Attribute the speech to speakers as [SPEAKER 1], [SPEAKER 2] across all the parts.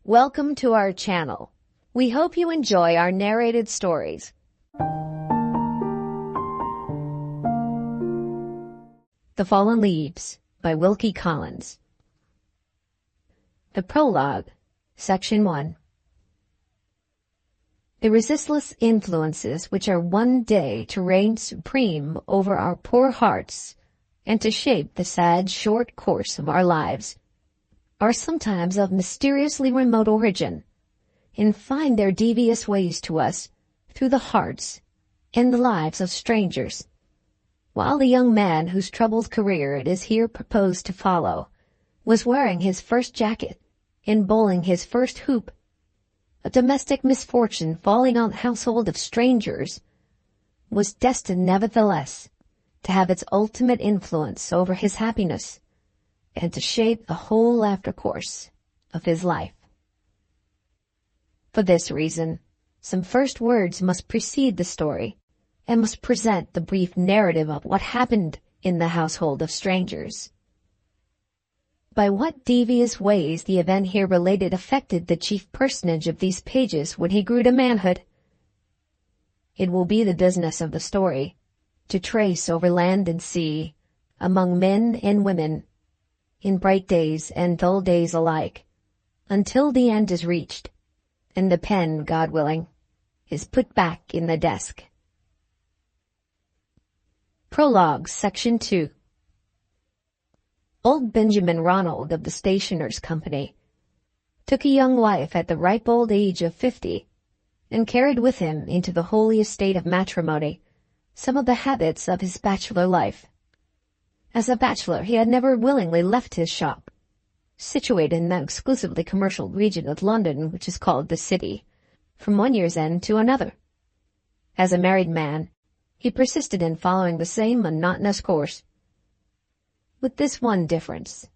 [SPEAKER 1] Welcome to our channel. We hope you enjoy our narrated stories. The Fallen Leaves by Wilkie Collins. The Prologue, Section 1. The resistless influences which are one day to reign supreme over our poor hearts and to shape the sad short course of our lives are sometimes of mysteriously remote origin, and find their devious ways to us through the hearts and the lives of strangers. While the young man whose troubled career it is here proposed to follow was wearing his first jacket and bowling his first hoop, a domestic misfortune falling on the household of strangers was destined nevertheless to have its ultimate influence over his happiness and to shape the whole after-course of his life. For this reason, some first words must precede the story and must present the brief narrative of what happened in the household of strangers. By what devious ways the event here related affected the chief personage of these pages when he grew to manhood, it will be the business of the story to trace over land and sea, among men and women, in bright days and dull days alike, until the end is reached, and the pen, God willing, is put back in the desk. Prologue, Section 2. Old Benjamin Ronald of the Stationers' Company took a young wife at the ripe old age of 50 and carried with him into the holy estate of matrimony some of the habits of his bachelor life. As a bachelor, he had never willingly left his shop, situated in the exclusively commercial region of London which is called the City, from one year's end to another. As a married man, he persisted in following the same monotonous course, with this one difference,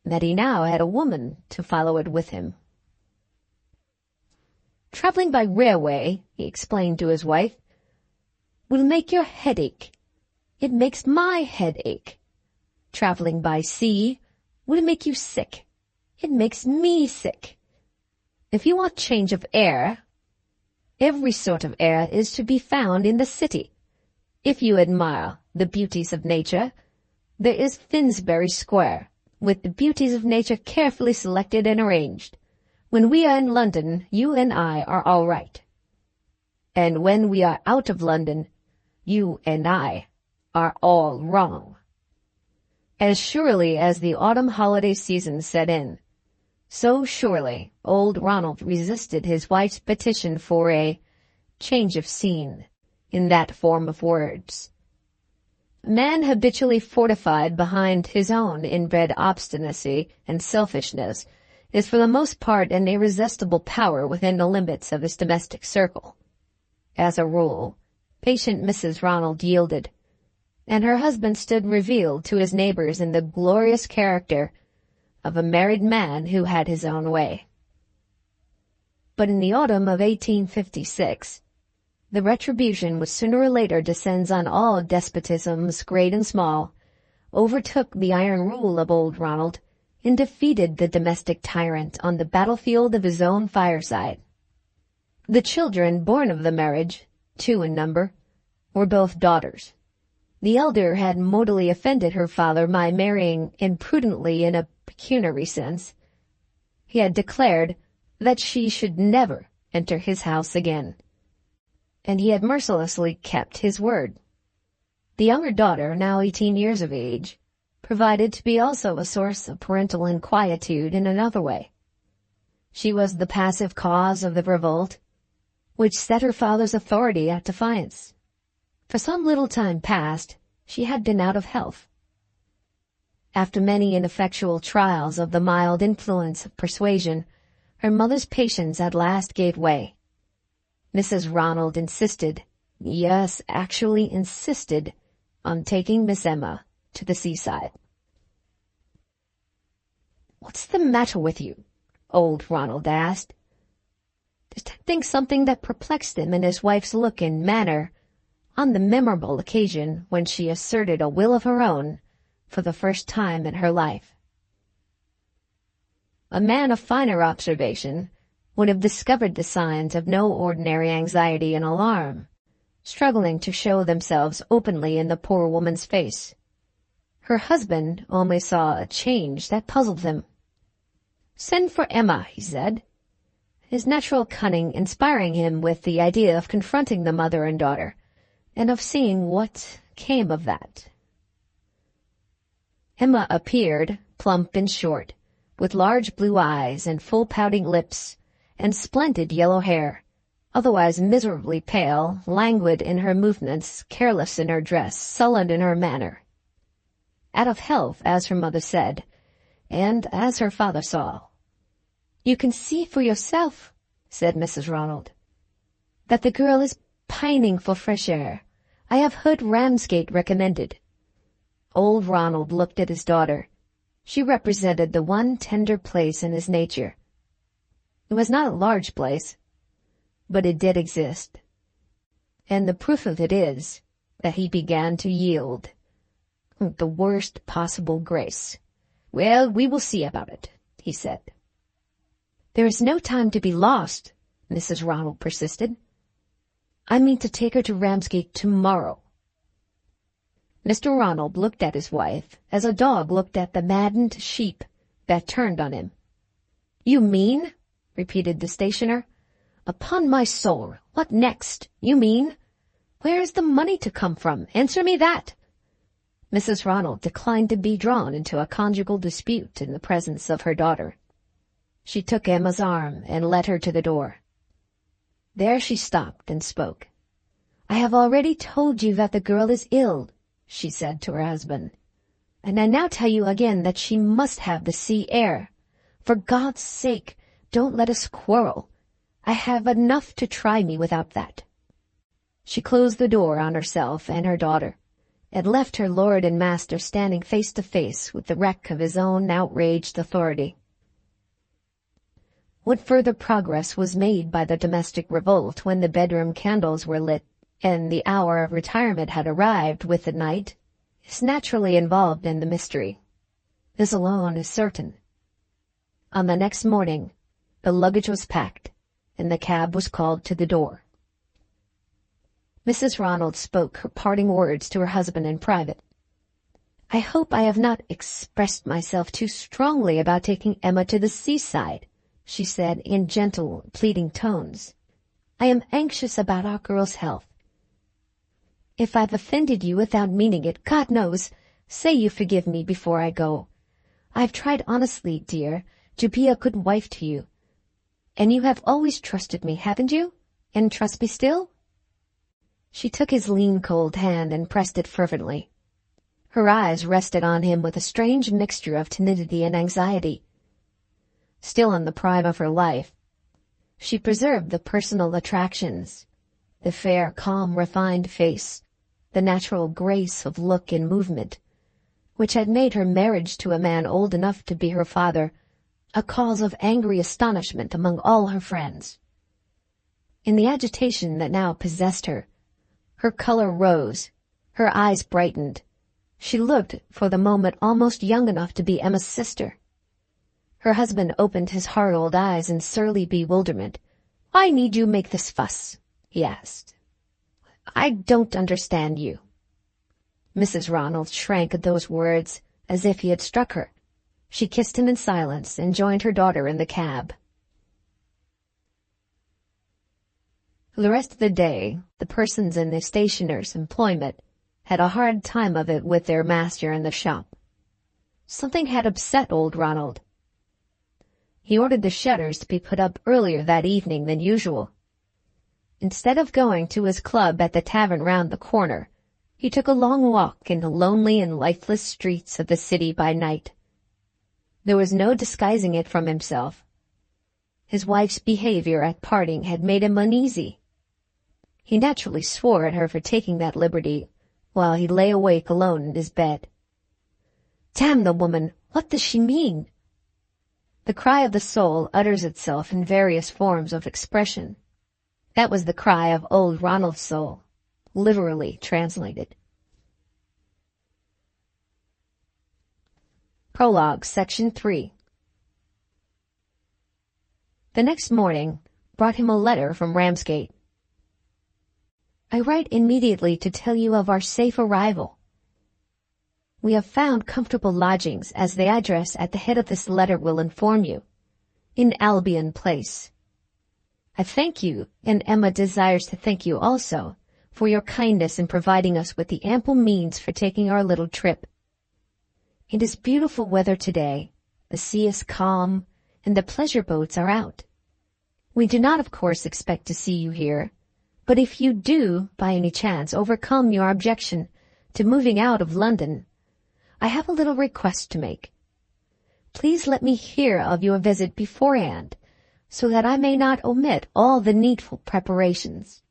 [SPEAKER 1] that he now had a woman to follow it with him. "Traveling by railway," he explained to his wife, "will make your head ache. It makes my head ache. Traveling by sea will make you sick. It makes me sick. If you want change of air, every sort of air is to be found in the city. If you admire the beauties of nature, there is Finsbury Square, with the beauties of nature carefully selected and arranged. When we are in London, you and I are all right. And when we are out of London, you and I are all wrong." As surely as the autumn holiday season set in, so surely old Ronald resisted his wife's petition for a change of scene in that form of words. A man habitually fortified behind his own inbred obstinacy and selfishness is for the most part an irresistible power within the limits of his domestic circle. As a rule, patient Mrs. Ronald yielded, and her husband stood revealed to his neighbors in the glorious character of a married man who had his own way. But in the autumn of 1856, the retribution which sooner or later descends on all despotisms, great and small, overtook the iron rule of old Ronald and defeated the domestic tyrant on the battlefield of his own fireside. The children born of the marriage, 2 in number, were both daughters. The elder had mortally offended her father by marrying imprudently in a pecuniary sense. He had declared that she should never enter his house again, and he had mercilessly kept his word. The younger daughter, now 18 years of age, provided to be also a source of parental inquietude in another way. She was the passive cause of the revolt, which set her father's authority at defiance. For some little time past, she had been out of health. After many ineffectual trials of the mild influence of persuasion, her mother's patience at last gave way. Mrs. Ronald insisted, yes, actually insisted, on taking Miss Emma to the seaside. "What's the matter with you?" old Ronald asked, detecting something that perplexed him in his wife's look and manner on the memorable occasion when she asserted a will of her own for the first time in her life. A man of finer observation would have discovered the signs of no ordinary anxiety and alarm, struggling to show themselves openly in the poor woman's face. Her husband only saw a change that puzzled him. "Send for Emma," he said, his natural cunning inspiring him with the idea of confronting the mother and daughter, and of seeing what came of that. Emma appeared, plump and short, with large blue eyes and full pouting lips, and splendid yellow hair, otherwise miserably pale, languid in her movements, careless in her dress, sullen in her manner. Out of health, as her mother said, and as her father saw. "You can see for yourself," said Mrs. Ronald, "that the girl is pining for fresh air. I have heard Ramsgate recommended." Old Ronald looked at his daughter. She represented the one tender place in his nature. It was not a large place, but it did exist. And the proof of it is that he began to yield. The worst possible grace. "Well, we will see about it," he said. "There is no time to be lost," Mrs. Ronald persisted. "I mean to take her to Ramsgate tomorrow." Mr. Ronald looked at his wife as a dog looked at the maddened sheep that turned on him. "You mean?" repeated the stationer. "Upon my soul, what next? You mean? Where is the money to come from? Answer me that." Mrs. Ronald declined to be drawn into a conjugal dispute in the presence of her daughter. She took Emma's arm and led her to the door. There she stopped and spoke. "I have already told you that the girl is ill," she said to her husband, "and I now tell you again that she must have the sea air. For God's sake, don't let us quarrel. I have enough to try me without that." She closed the door on herself and her daughter, and left her lord and master standing face to face with the wreck of his own outraged authority. What further progress was made by the domestic revolt when the bedroom candles were lit and the hour of retirement had arrived with the night is naturally involved in the mystery. This alone is certain. On the next morning, the luggage was packed, and the cab was called to the door. Mrs. Ronald spoke her parting words to her husband in private. "I hope I have not expressed myself too strongly about taking Emma to the seaside," she said in gentle, pleading tones. "I am anxious about our girl's health. If I've offended you without meaning it, God knows, say you forgive me before I go. I've tried honestly, dear, to be a good wife to you. And you have always trusted me, haven't you? And trust me still?" She took his lean, cold hand and pressed it fervently. Her eyes rested on him with a strange mixture of timidity and anxiety. Still in the prime of her life, she preserved the personal attractions, the fair, calm, refined face, the natural grace of look and movement, which had made her marriage to a man old enough to be her father a cause of angry astonishment among all her friends. In the agitation that now possessed her, her color rose, her eyes brightened. She looked, for the moment, almost young enough to be Emma's sister. Her husband opened his hard old eyes in surly bewilderment. "Why need you make this fuss?" he asked. "I don't understand you." Mrs. Ronald shrank at those words as if he had struck her. She kissed him in silence and joined her daughter in the cab. For the rest of the day, the persons in the stationer's employment had a hard time of it with their master in the shop. Something had upset old Ronald. He ordered the shutters to be put up earlier that evening than usual. Instead of going to his club at the tavern round the corner, he took a long walk in the lonely and lifeless streets of the city by night. There was no disguising it from himself. His wife's behavior at parting had made him uneasy. He naturally swore at her for taking that liberty, while he lay awake alone in his bed. "Damn the woman! What does she mean?" The cry of the soul utters itself in various forms of expression. That was the cry of old Ronald's soul, literally translated. Prologue, Section 3. The next morning brought him a letter from Ramsgate. I write immediately to tell you of our safe arrival. We have found comfortable lodgings, as the address at the head of this letter will inform you, in Albion Place. I thank you, and Emma desires to thank you also, for your kindness in providing us with the ample means for taking our little trip. It is beautiful weather today, the sea is calm, and the pleasure boats are out. We do not, of course, expect to see you here, but if you do, by any chance, overcome your objection to moving out of London, I have a little request to make. Please let me hear of your visit beforehand, so that I may not omit all the needful preparations.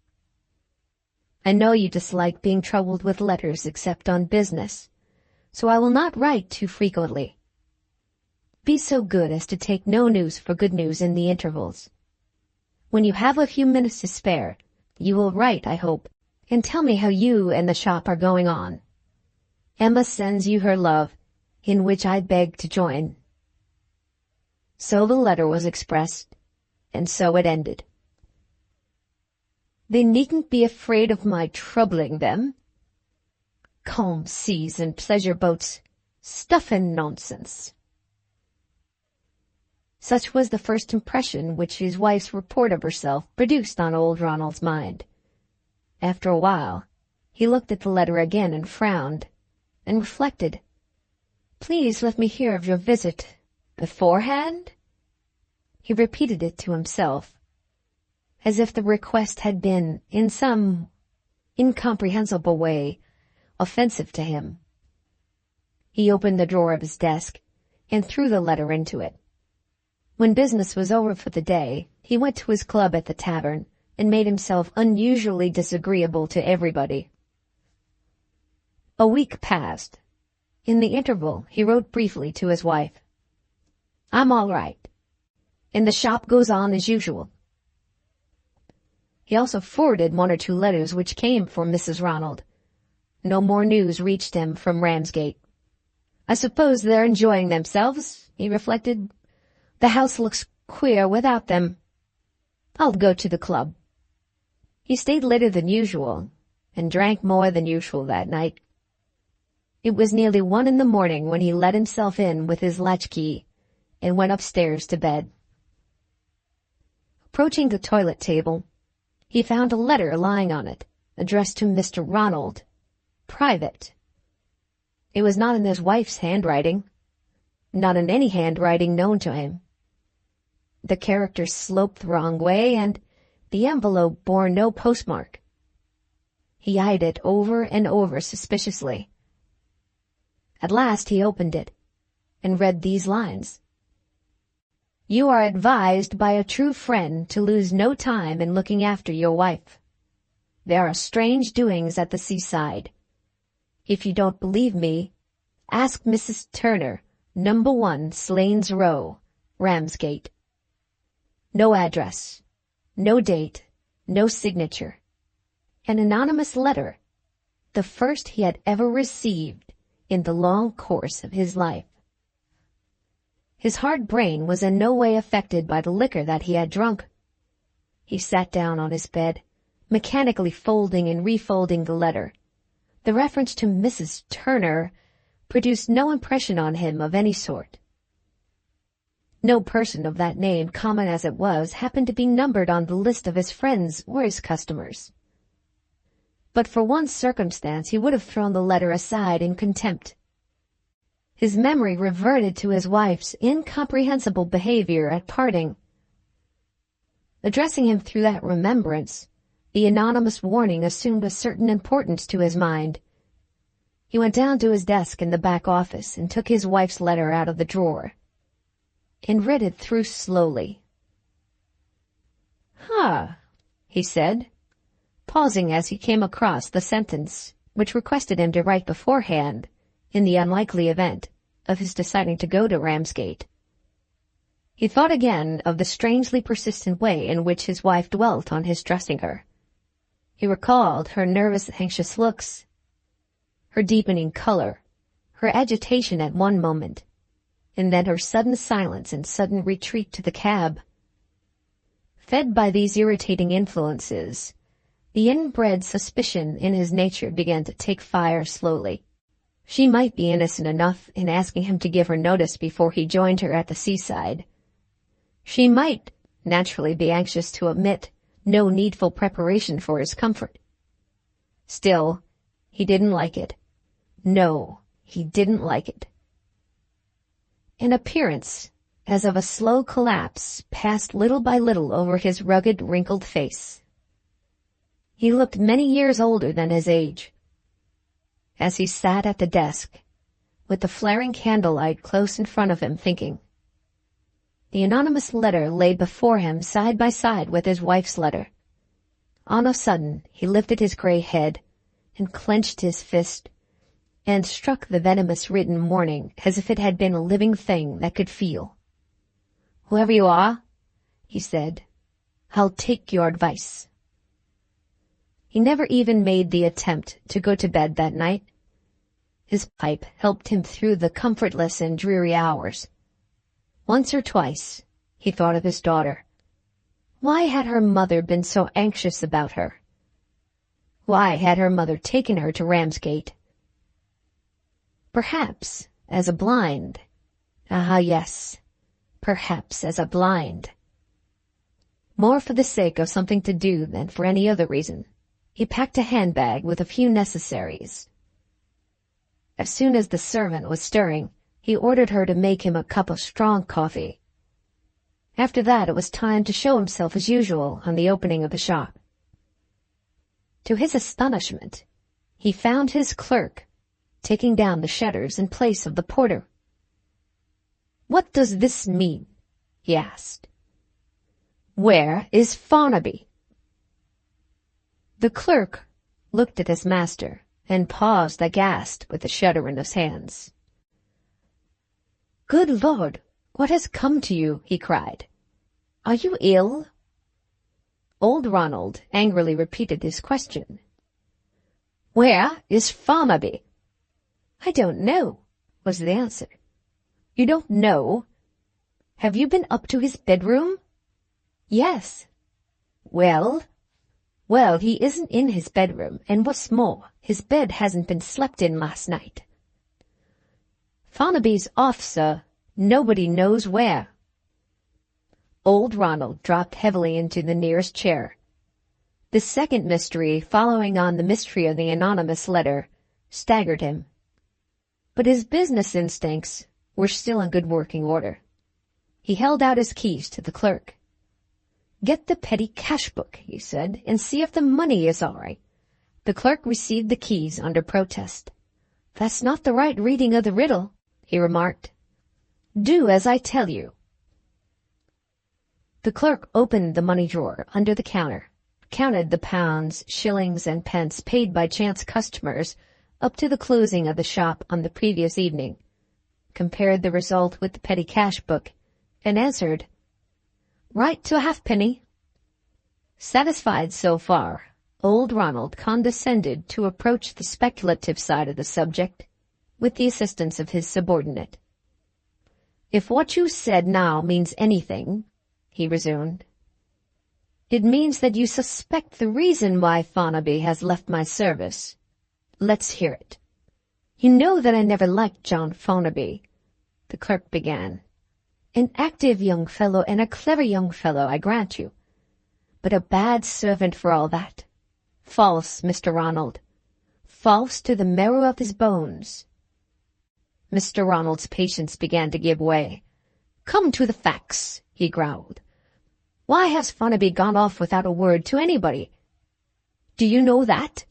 [SPEAKER 1] I know you dislike being troubled with letters except on business, so I will not write too frequently. Be so good as to take no news for good news in the intervals. When you have a few minutes to spare, you will write, I hope, and tell me how you and the shop are going on. Emma sends you her love, in which I beg to join. So the letter was expressed, and so it ended. They needn't be afraid of my troubling them. Calm seas and pleasure boats, stuff and nonsense. Such was the first impression which his wife's report of herself produced on old Ronald's mind. After a while, he looked at the letter again and frowned, and reflected. Please let me hear of your visit beforehand? He repeated it to himself, as if the request had been, in some incomprehensible way, offensive to him. He opened the drawer of his desk and threw the letter into it. When business was over for the day, he went to his club at the tavern and made himself unusually disagreeable to everybody. A week passed. In the interval, he wrote briefly to his wife. I'm all right, and the shop goes on as usual. He also forwarded 1 or 2 letters which came from Mrs. Ronald. No more news reached him from Ramsgate. I suppose they're enjoying themselves, he reflected. The house looks queer without them. I'll go to the club. He stayed later than usual, and drank more than usual that night. It was nearly 1 in the morning when he let himself in with his latchkey and went upstairs to bed. Approaching the toilet table, he found a letter lying on it, addressed to Mr. Ronald, private. It was not in his wife's handwriting, not in any handwriting known to him. The characters sloped the wrong way, and the envelope bore no postmark. He eyed it over and over suspiciously. At last he opened it, and read these lines. You are advised by a true friend to lose no time in looking after your wife. There are strange doings at the seaside. If you don't believe me, ask Mrs. Turner, No. 1 Slains Row, Ramsgate. No address, no date, no signature. An anonymous letter, the first he had ever received in the long course of his life. His hard brain was in no way affected by the liquor that he had drunk. He sat down on his bed, mechanically folding and refolding the letter. The reference to Mrs. Turner produced no impression on him of any sort. No person of that name, common as it was, happened to be numbered on the list of his friends or his customers. But for one circumstance he would have thrown the letter aside in contempt. His memory reverted to his wife's incomprehensible behavior at parting. Addressing him through that remembrance, the anonymous warning assumed a certain importance to his mind. He went down to his desk in the back office and took his wife's letter out of the drawer, and read it through slowly. He said, pausing as he came across the sentence which requested him to write beforehand, in the unlikely event of his deciding to go to Ramsgate. He thought again of the strangely persistent way in which his wife dwelt on his dressing her. He recalled her nervous, anxious looks, her deepening color, her agitation at one moment, and then her sudden silence and sudden retreat to the cab. Fed by these irritating influences, the inbred suspicion in his nature began to take fire slowly. She might be innocent enough in asking him to give her notice before he joined her at the seaside. She might naturally be anxious to omit no needful preparation for his comfort. Still, he didn't like it. No, he didn't like it. An appearance, as of a slow collapse, passed little by little over his rugged, wrinkled face. He looked many years older than his age. As he sat at the desk, with the flaring candlelight close in front of him, thinking, the anonymous letter lay before him side by side with his wife's letter. On a sudden, he lifted his gray head and clenched his fist and struck the venomous written warning as if it had been a living thing that could feel. "Whoever you are," he said, "I'll take your advice." He never even made the attempt to go to bed that night. His pipe helped him through the comfortless and dreary hours. Once or twice, he thought of his daughter. Why had her mother been so anxious about her? Why had her mother taken her to Ramsgate? Perhaps as a blind. Ah, yes, perhaps as a blind. More for the sake of something to do than for any other reason, he packed a handbag with a few necessaries. As soon as the servant was stirring, he ordered her to make him a cup of strong coffee. After that, it was time to show himself as usual on the opening of the shop. To his astonishment, he found his clerk taking down the shutters in place of the porter. "What does this mean?" he asked. "Where is Farnaby?" The clerk looked at his master and paused aghast with the shutter in his hands. "Good Lord, what has come to you?" he cried. "Are you ill?" Old Ronald angrily repeated his question. "Where is Farnaby?" "I don't know," was the answer. "You don't know? Have you been up to his bedroom?" "Yes." Well, he isn't in his bedroom, and what's more, his bed hasn't been slept in last night. "Farnaby's off, sir. Nobody knows where." Old Ronald dropped heavily into the nearest chair. The second mystery, following on the mystery of the anonymous letter, staggered him. But his business instincts were still in good working order. He held out his keys to the clerk. "Get the petty cash book," he said, "and see if the money is all right." The clerk received the keys under protest. "That's not the right reading of the riddle," he remarked. "Do as I tell you." The clerk opened the money drawer under the counter, counted the pounds, shillings, and pence paid by chance customers up to the closing of the shop on the previous evening, compared the result with the petty cash book, and answered, "Right to a halfpenny." Satisfied so far, old Ronald condescended to approach the speculative side of the subject with the assistance of his subordinate. "If what you said now means anything," he resumed, "it means that you suspect the reason why Farnaby has left my service. Let's hear it." "You know that I never liked John Farnaby," the clerk began. "An active young fellow and a clever young fellow, I grant you, but a bad servant for all that. False, Mr. Ronald. False to the marrow of his bones." Mr. Ronald's patience began to give way. "Come to the facts," he growled. "Why has Farnaby gone off without a word to anybody? Do you know that?"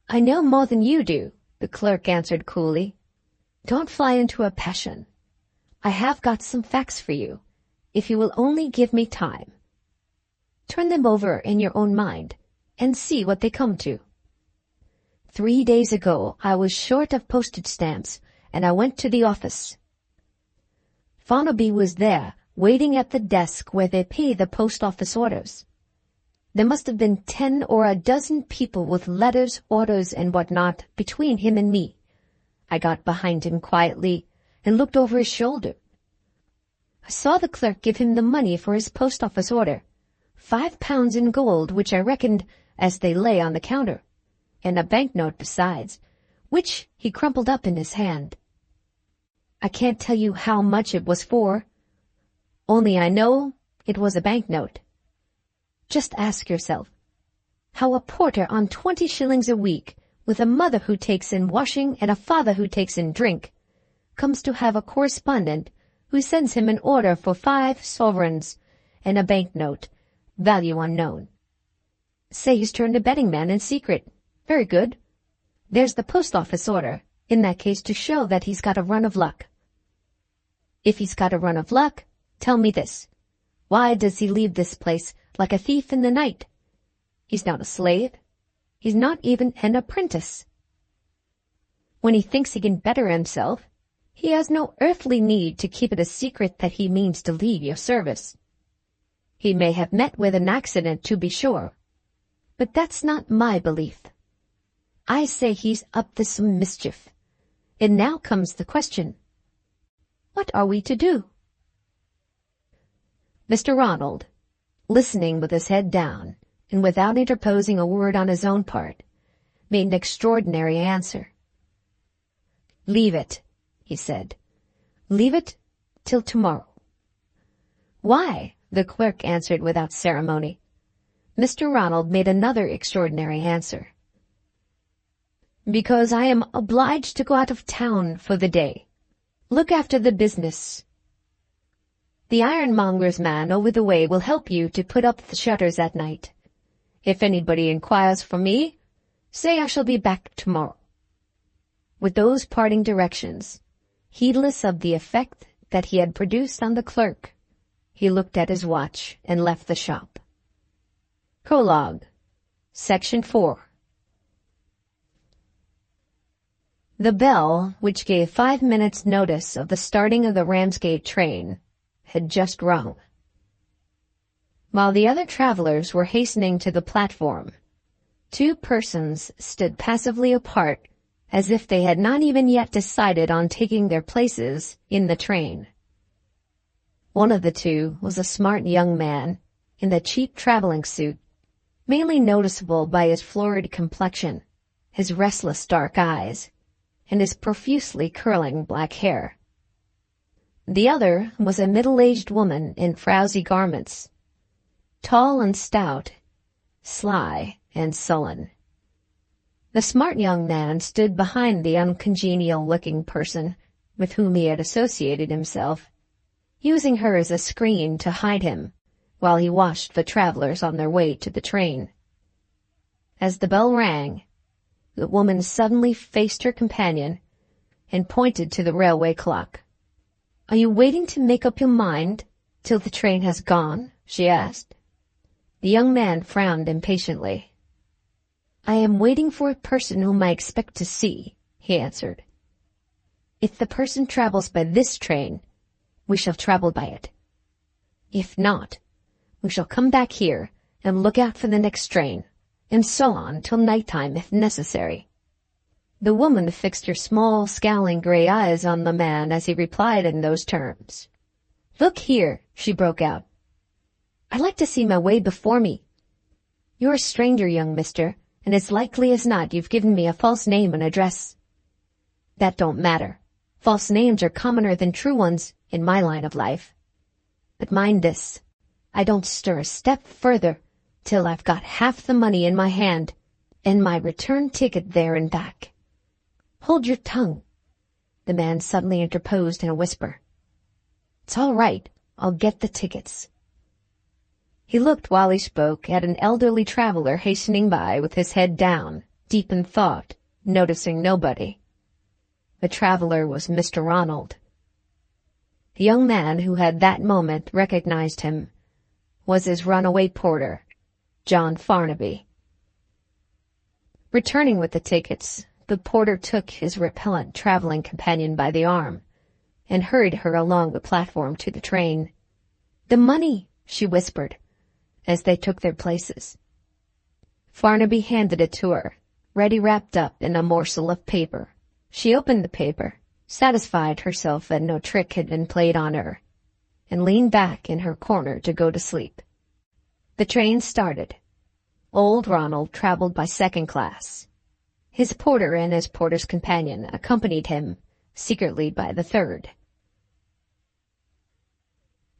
[SPEAKER 1] "I know more than you do," the clerk answered coolly. "Don't fly into a passion. I have got some facts for you, if you will only give me time. Turn them over in your own mind, and see what they come to. 3 days ago I was short of postage stamps, and I went to the office. Farnaby was there, waiting at the desk where they pay the post office orders. There must have been 10 or a dozen people with letters, orders, and whatnot between him and me. I got behind him quietly and looked over his shoulder. I saw the clerk give him the money for his post office order, £5 in gold, which I reckoned as they lay on the counter, and a banknote besides, which he crumpled up in his hand. I can't tell you how much it was for, only I know it was a banknote. Just ask yourself how a porter on 20 shillings a week, with a mother who takes in washing and a father who takes in drink, comes to have a correspondent who sends him an order for 5 sovereigns and a banknote, value unknown. Say he's turned a betting man in secret. Very good. There's the post office order, in that case, to show that he's got a run of luck. If he's got a run of luck, tell me this. Why does he leave this place like a thief in the night? He's not a slave. He's not even an apprentice. When he thinks he can better himself, he has no earthly need to keep it a secret that he means to leave your service. He may have met with an accident, to be sure, but that's not my belief. I say he's up to some mischief. And now comes the question. What are we to do? Mr. Ronald, listening with his head down, and without interposing a word on his own part, made an extraordinary answer. Leave it, he said. Leave it till tomorrow. Why? The clerk answered without ceremony. Mr. Ronald made another extraordinary answer. Because I am obliged to go out of town for the day. Look after the business. The ironmonger's man over the way will help you to put up the shutters at night. If anybody inquires for me, say I shall be back tomorrow. With those parting directions, heedless of the effect that he had produced on the clerk, he looked at his watch and left the shop. Prologue, Section 4. The bell, which gave 5 minutes' notice of the starting of the Ramsgate train, had just rung. While the other travelers were hastening to the platform, 2 persons stood passively apart, as if they had not even yet decided on taking their places in the train. One of the 2 was a smart young man in the cheap traveling suit, mainly noticeable by his florid complexion, his restless dark eyes, and his profusely curling black hair. The other was a middle-aged woman in frowsy garments, tall and stout, sly and sullen. The smart young man stood behind the uncongenial-looking person with whom he had associated himself, using her as a screen to hide him while he watched the travelers on their way to the train. As the bell rang, the woman suddenly faced her companion and pointed to the railway clock. "Are you waiting to make up your mind till the train has gone?" she asked. The young man frowned impatiently. "I am waiting for a person whom I expect to see," he answered. "If the person travels by this train, we shall travel by it. If not, we shall come back here and look out for the next train, and so on till night-time if necessary." The woman fixed her small, scowling gray eyes on the man as he replied in those terms. "Look here," she broke out. "I'd like to see my way before me. You're a stranger, young mister, and it's likely as not you've given me a false name and address. That don't matter. False names are commoner than true ones in my line of life. But mind this, I don't stir a step further till I've got half the money in my hand and my return ticket there and back." "Hold your tongue," the man suddenly interposed in a whisper. "It's all right. I'll get the tickets." He looked while he spoke at an elderly traveler hastening by with his head down, deep in thought, noticing nobody. The traveler was Mr. Ronald. The young man who had that moment recognized him was his runaway porter, John Farnaby. Returning with the tickets, the porter took his repellent traveling companion by the arm and hurried her along the platform to the train. "The money," she whispered, as they took their places. Farnaby handed it to her, ready wrapped up in a morsel of paper. She opened the paper, satisfied herself that no trick had been played on her, and leaned back in her corner to go to sleep. The train started. Old Ronald traveled by second class. His porter and his porter's companion accompanied him, secretly by the third.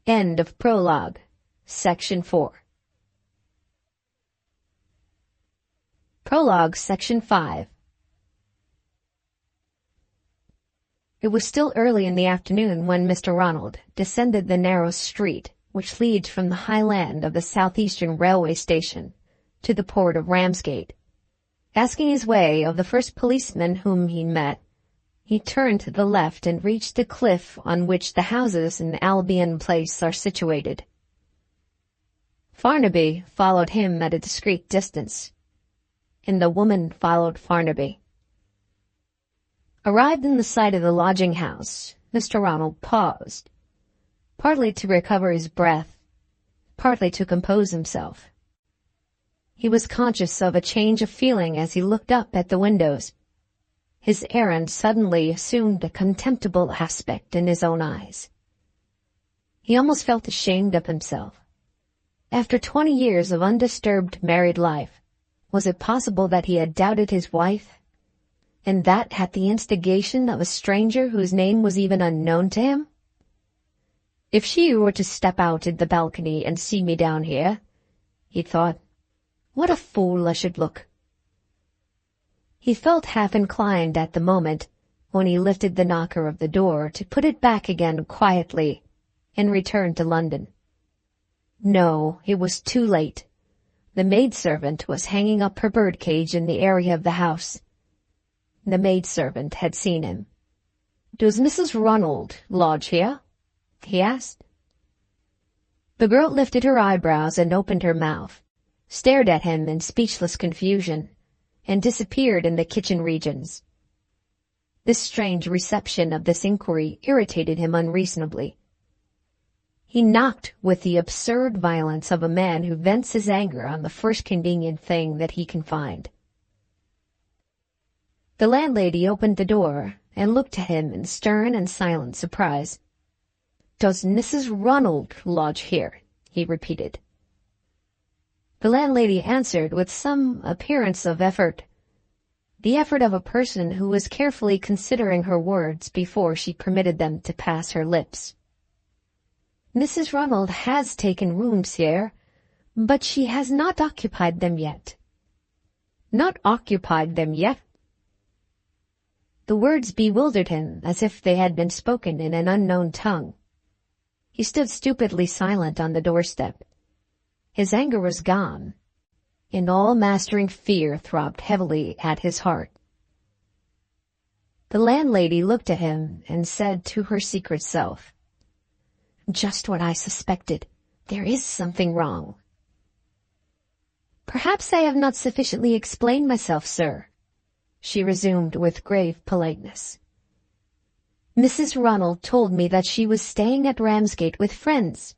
[SPEAKER 1] End of prologue, Section 4. Prologue, Section 5. It was still early in the afternoon when Mr. Ronald descended the narrow street which leads from the high land of the southeastern railway station to the port of Ramsgate. Asking his way of the first policeman whom he met, he turned to the left and reached the cliff on which the houses in Albion Place are situated. Farnaby followed him at a discreet distance, and the woman followed Farnaby. Arrived in the sight of the lodging-house, Mr. Ronald paused, partly to recover his breath, partly to compose himself. He was conscious of a change of feeling as he looked up at the windows. His errand suddenly assumed a contemptible aspect in his own eyes. He almost felt ashamed of himself. After 20 years of undisturbed married life, was it possible that he had doubted his wife, and that at the instigation of a stranger whose name was even unknown to him? If she were to step out in the balcony and see me down here, he thought, what a fool I should look. He felt half inclined at the moment, when he lifted the knocker of the door, to put it back again quietly and return to London. No, it was too late. The maidservant was hanging up her birdcage in the area of the house. The maidservant had seen him. "Does Mrs. Ronald lodge here?" he asked. The girl lifted her eyebrows and opened her mouth, stared at him in speechless confusion, and disappeared in the kitchen regions. This strange reception of this inquiry irritated him unreasonably. He knocked with the absurd violence of a man who vents his anger on the first convenient thing that he can find. The landlady opened the door and looked at him in stern and silent surprise. "Does Mrs. Ronald lodge here?" he repeated. The landlady answered with some appearance of effort, the effort of a person who was carefully considering her words before she permitted them to pass her lips. "Mrs. Ronald has taken rooms here, but she has not occupied them yet." "Not occupied them yet?" The words bewildered him as if they had been spoken in an unknown tongue. He stood stupidly silent on the doorstep. His anger was gone, and all-mastering fear throbbed heavily at his heart. The landlady looked at him and said to her secret self, "Just what I suspected. There is something wrong." "Perhaps I have not sufficiently explained myself, sir," she resumed with grave politeness. "Mrs. Ronald told me that she was staying at Ramsgate with friends.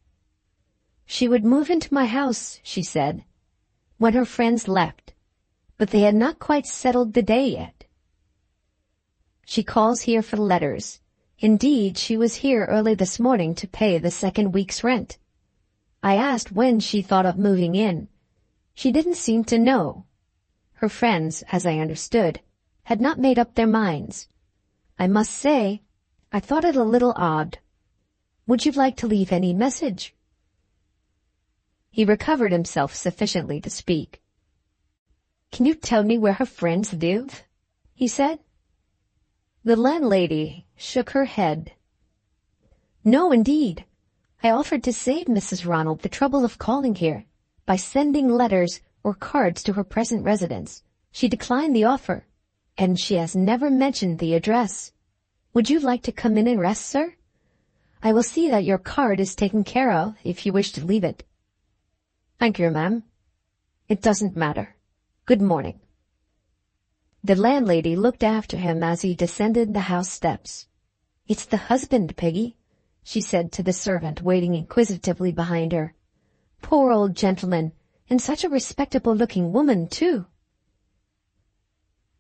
[SPEAKER 1] She would move into my house, she said, when her friends left, but they had not quite settled the day yet. She calls here for letters. Indeed, she was here early this morning to pay the second week's rent. I asked when she thought of moving in. She didn't seem to know. Her friends, as I understood, had not made up their minds. I must say, I thought it a little odd. Would you like to leave any message?" He recovered himself sufficiently to speak. "Can you tell me where her friends live?" he said. The landlady shook her head. "No, indeed. I offered to save Mrs. Ronald the trouble of calling here by sending letters or cards to her present residence. She declined the offer, and she has never mentioned the address. Would you like to come in and rest, sir? I will see that your card is taken care of if you wish to leave it." "Thank you, ma'am. It doesn't matter. Good morning." The landlady looked after him as he descended the house steps. "It's the husband, Peggy," she said to the servant waiting inquisitively behind her. "Poor old gentleman, and such a respectable-looking woman, too."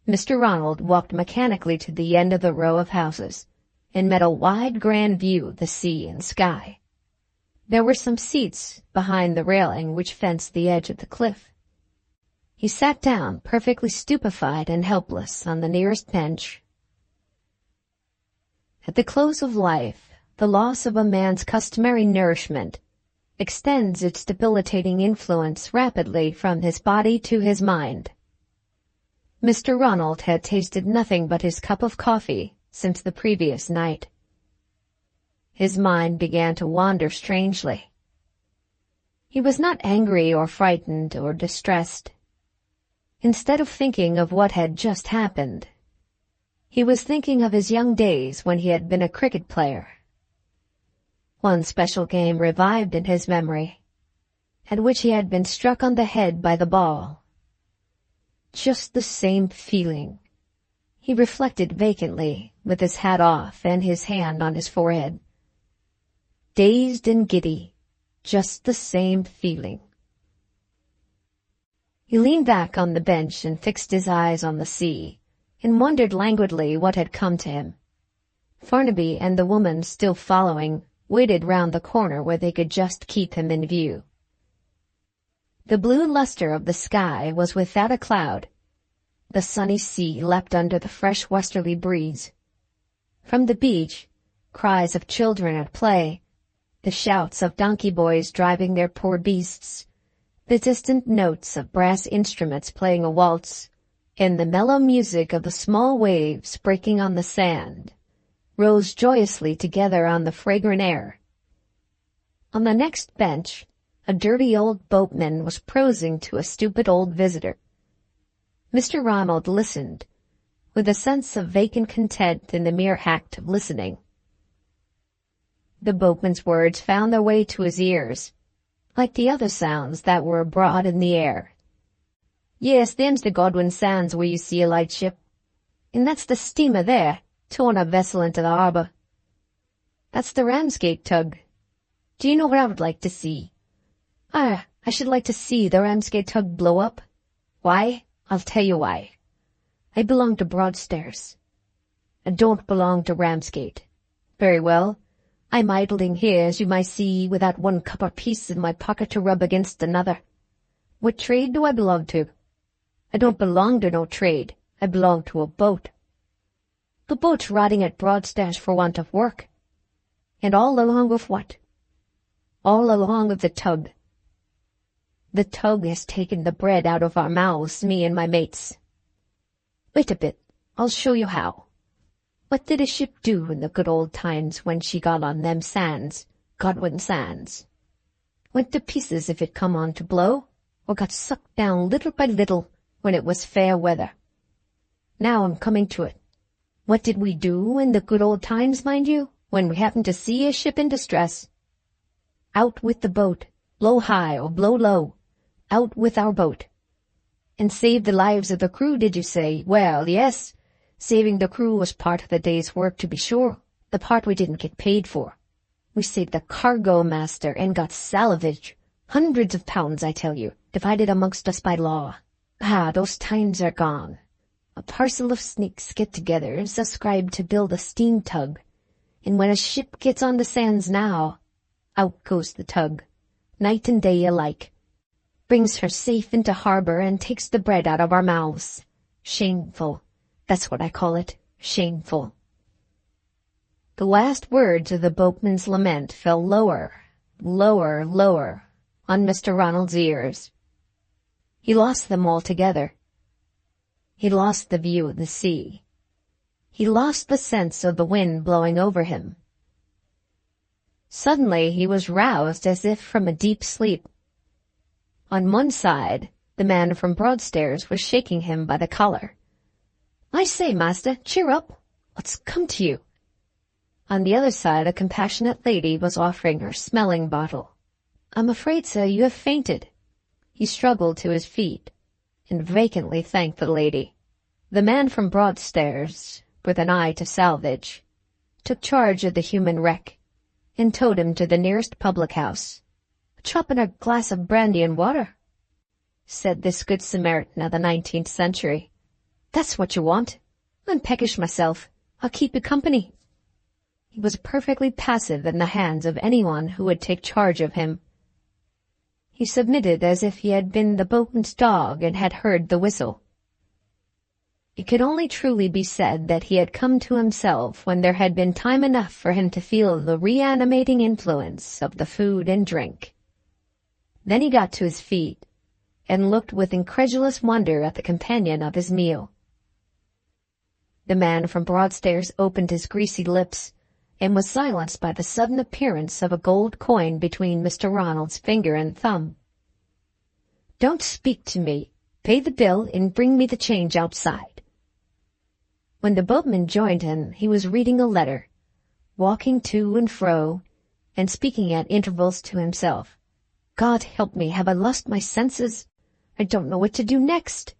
[SPEAKER 1] Mr. Ronald walked mechanically to the end of the row of houses, and met a wide, grand view of the sea and sky. There were some seats behind the railing which fenced the edge of the cliff. He sat down, perfectly stupefied and helpless, on the nearest bench. At the close of life, the loss of a man's customary nourishment extends its debilitating influence rapidly from his body to his mind. Mr. Ronald had tasted nothing but his cup of coffee since the previous night. His mind began to wander strangely. He was not angry or frightened or distressed. Instead of thinking of what had just happened, he was thinking of his young days when he had been a cricket player. One special game revived in his memory, at which he had been struck on the head by the ball. Just the same feeling, he reflected vacantly, with his hat off and his hand on his forehead. Dazed and giddy, just the same feeling. He leaned back on the bench and fixed his eyes on the sea, and wondered languidly what had come to him. Farnaby and the woman, still following, waited round the corner where they could just keep him in view. The blue luster of the sky was without a cloud. The sunny sea leapt under the fresh westerly breeze. From the beach, cries of children at play, the shouts of donkey boys driving their poor beasts, the distant notes of brass instruments playing a waltz, and the mellow music of the small waves breaking on the sand, rose joyously together on the fragrant air. On the next bench, a dirty old boatman was prosing to a stupid old visitor. Mr. Ronald listened, with a sense of vacant content in the mere act of listening. The boatman's words found their way to his ears, like the other sounds that were abroad in the air. "Yes, them's the Godwin Sands where you see a light ship. And that's the steamer there, towing a vessel into the harbour. That's the Ramsgate tug. Do you know what I would like to see? I should like to see the Ramsgate tug blow up. Why? I'll tell you why. I belong to Broadstairs. I don't belong to Ramsgate. Very well. I'm idling here, as you might see, without one copper piece in my pocket to rub against another. What trade do I belong to? I don't belong to no trade. I belong to a boat. The boat's rotting at Broadstairs for want of work. And all along with what? All along with the tug. The tug has taken the bread out of our mouths, me and my mates. Wait a bit, I'll show you how. What did a ship do in the good old times when she got on them sands, Godwin Sands? Went to pieces if it come on to blow, or got sucked down little by little when it was fair weather. Now I'm coming to it. What did we do in the good old times, mind you, when we happened to see a ship in distress? Out with the boat, blow high or blow low, out with our boat. And save the lives of the crew, did you say? Well, yes, saving the crew was part of the day's work, to be sure, the part we didn't get paid for. We saved the cargo master and got salvage, hundreds of pounds, I tell you, divided amongst us by law. Ah, those times are gone. A parcel of sneaks get together and subscribe to build a steam tug, and when a ship gets on the sands now, out goes the tug, night and day alike, brings her safe into harbor and takes the bread out of our mouths. Shameful. That's what I call it. Shameful. The last words of the boatman's lament fell lower, lower, lower on Mr. Ronald's ears. He lost them altogether. He lost the view of the sea. He lost the sense of the wind blowing over him. Suddenly he was roused as if from a deep sleep. On one side, the man from Broadstairs was shaking him by the collar. "I say, master, cheer up. What's come to you?" On the other side, a compassionate lady was offering her smelling bottle. "I'm afraid, sir, you have fainted." He struggled to his feet, and vacantly thanked the lady. The man from Broadstairs, with an eye to salvage, took charge of the human wreck, and towed him to the nearest public-house. "A chop and a glass of brandy and water," said this good Samaritan of the 19th century. "That's what you want. I'm peckish myself. I'll keep you company." He was perfectly passive in the hands of anyone who would take charge of him. He submitted as if he had been the boatman's dog and had heard the whistle. It could only truly be said that he had come to himself when there had been time enough for him to feel the reanimating influence of the food and drink. Then he got to his feet and looked with incredulous wonder at the companion of his meal. The man from Broadstairs opened his greasy lips and was silenced by the sudden appearance of a gold coin between Mr. Ronald's finger and thumb. "Don't speak to me. Pay the bill and bring me the change outside." When the boatman joined him, he was reading a letter, walking to and fro, and speaking at intervals to himself. "God help me, have I lost my senses? I don't know what to do next."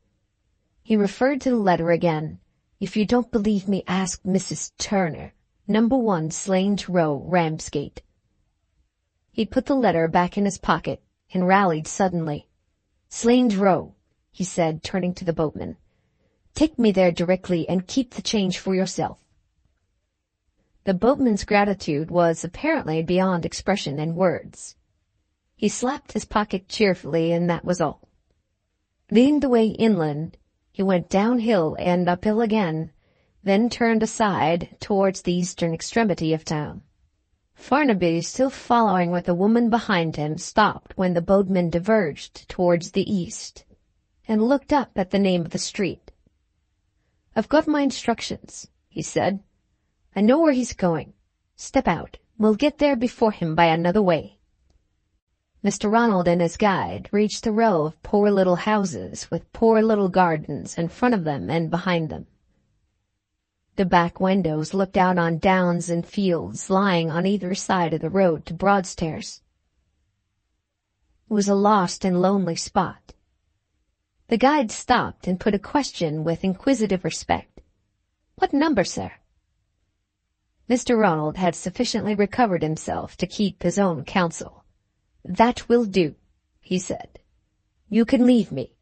[SPEAKER 1] He referred to the letter again. "If you don't believe me, ask Mrs. Turner, number 1 Slange Row, Ramsgate." He put the letter back in his pocket and rallied suddenly. "Slange Row," he said, turning to the boatman. "Take me there directly and keep the change for yourself." The boatman's gratitude was apparently beyond expression in words. He slapped his pocket cheerfully, and that was all. Leading the way inland, he went downhill and uphill again, then turned aside towards the eastern extremity of town. Farnaby, still following with the woman behind him, stopped when the boatman diverged towards the east, and looked up at the name of the street. "I've got my instructions," he said. "I know where he's going. Step out. We'll get there before him by another way." Mr. Ronald and his guide reached a row of poor little houses with poor little gardens in front of them and behind them. The back windows looked out on downs and fields lying on either side of the road to Broadstairs. It was a lost and lonely spot. The guide stopped and put a question with inquisitive respect. "What number, sir?" Mr. Ronald had sufficiently recovered himself to keep his own counsel. "That will do," he said. "You can leave me."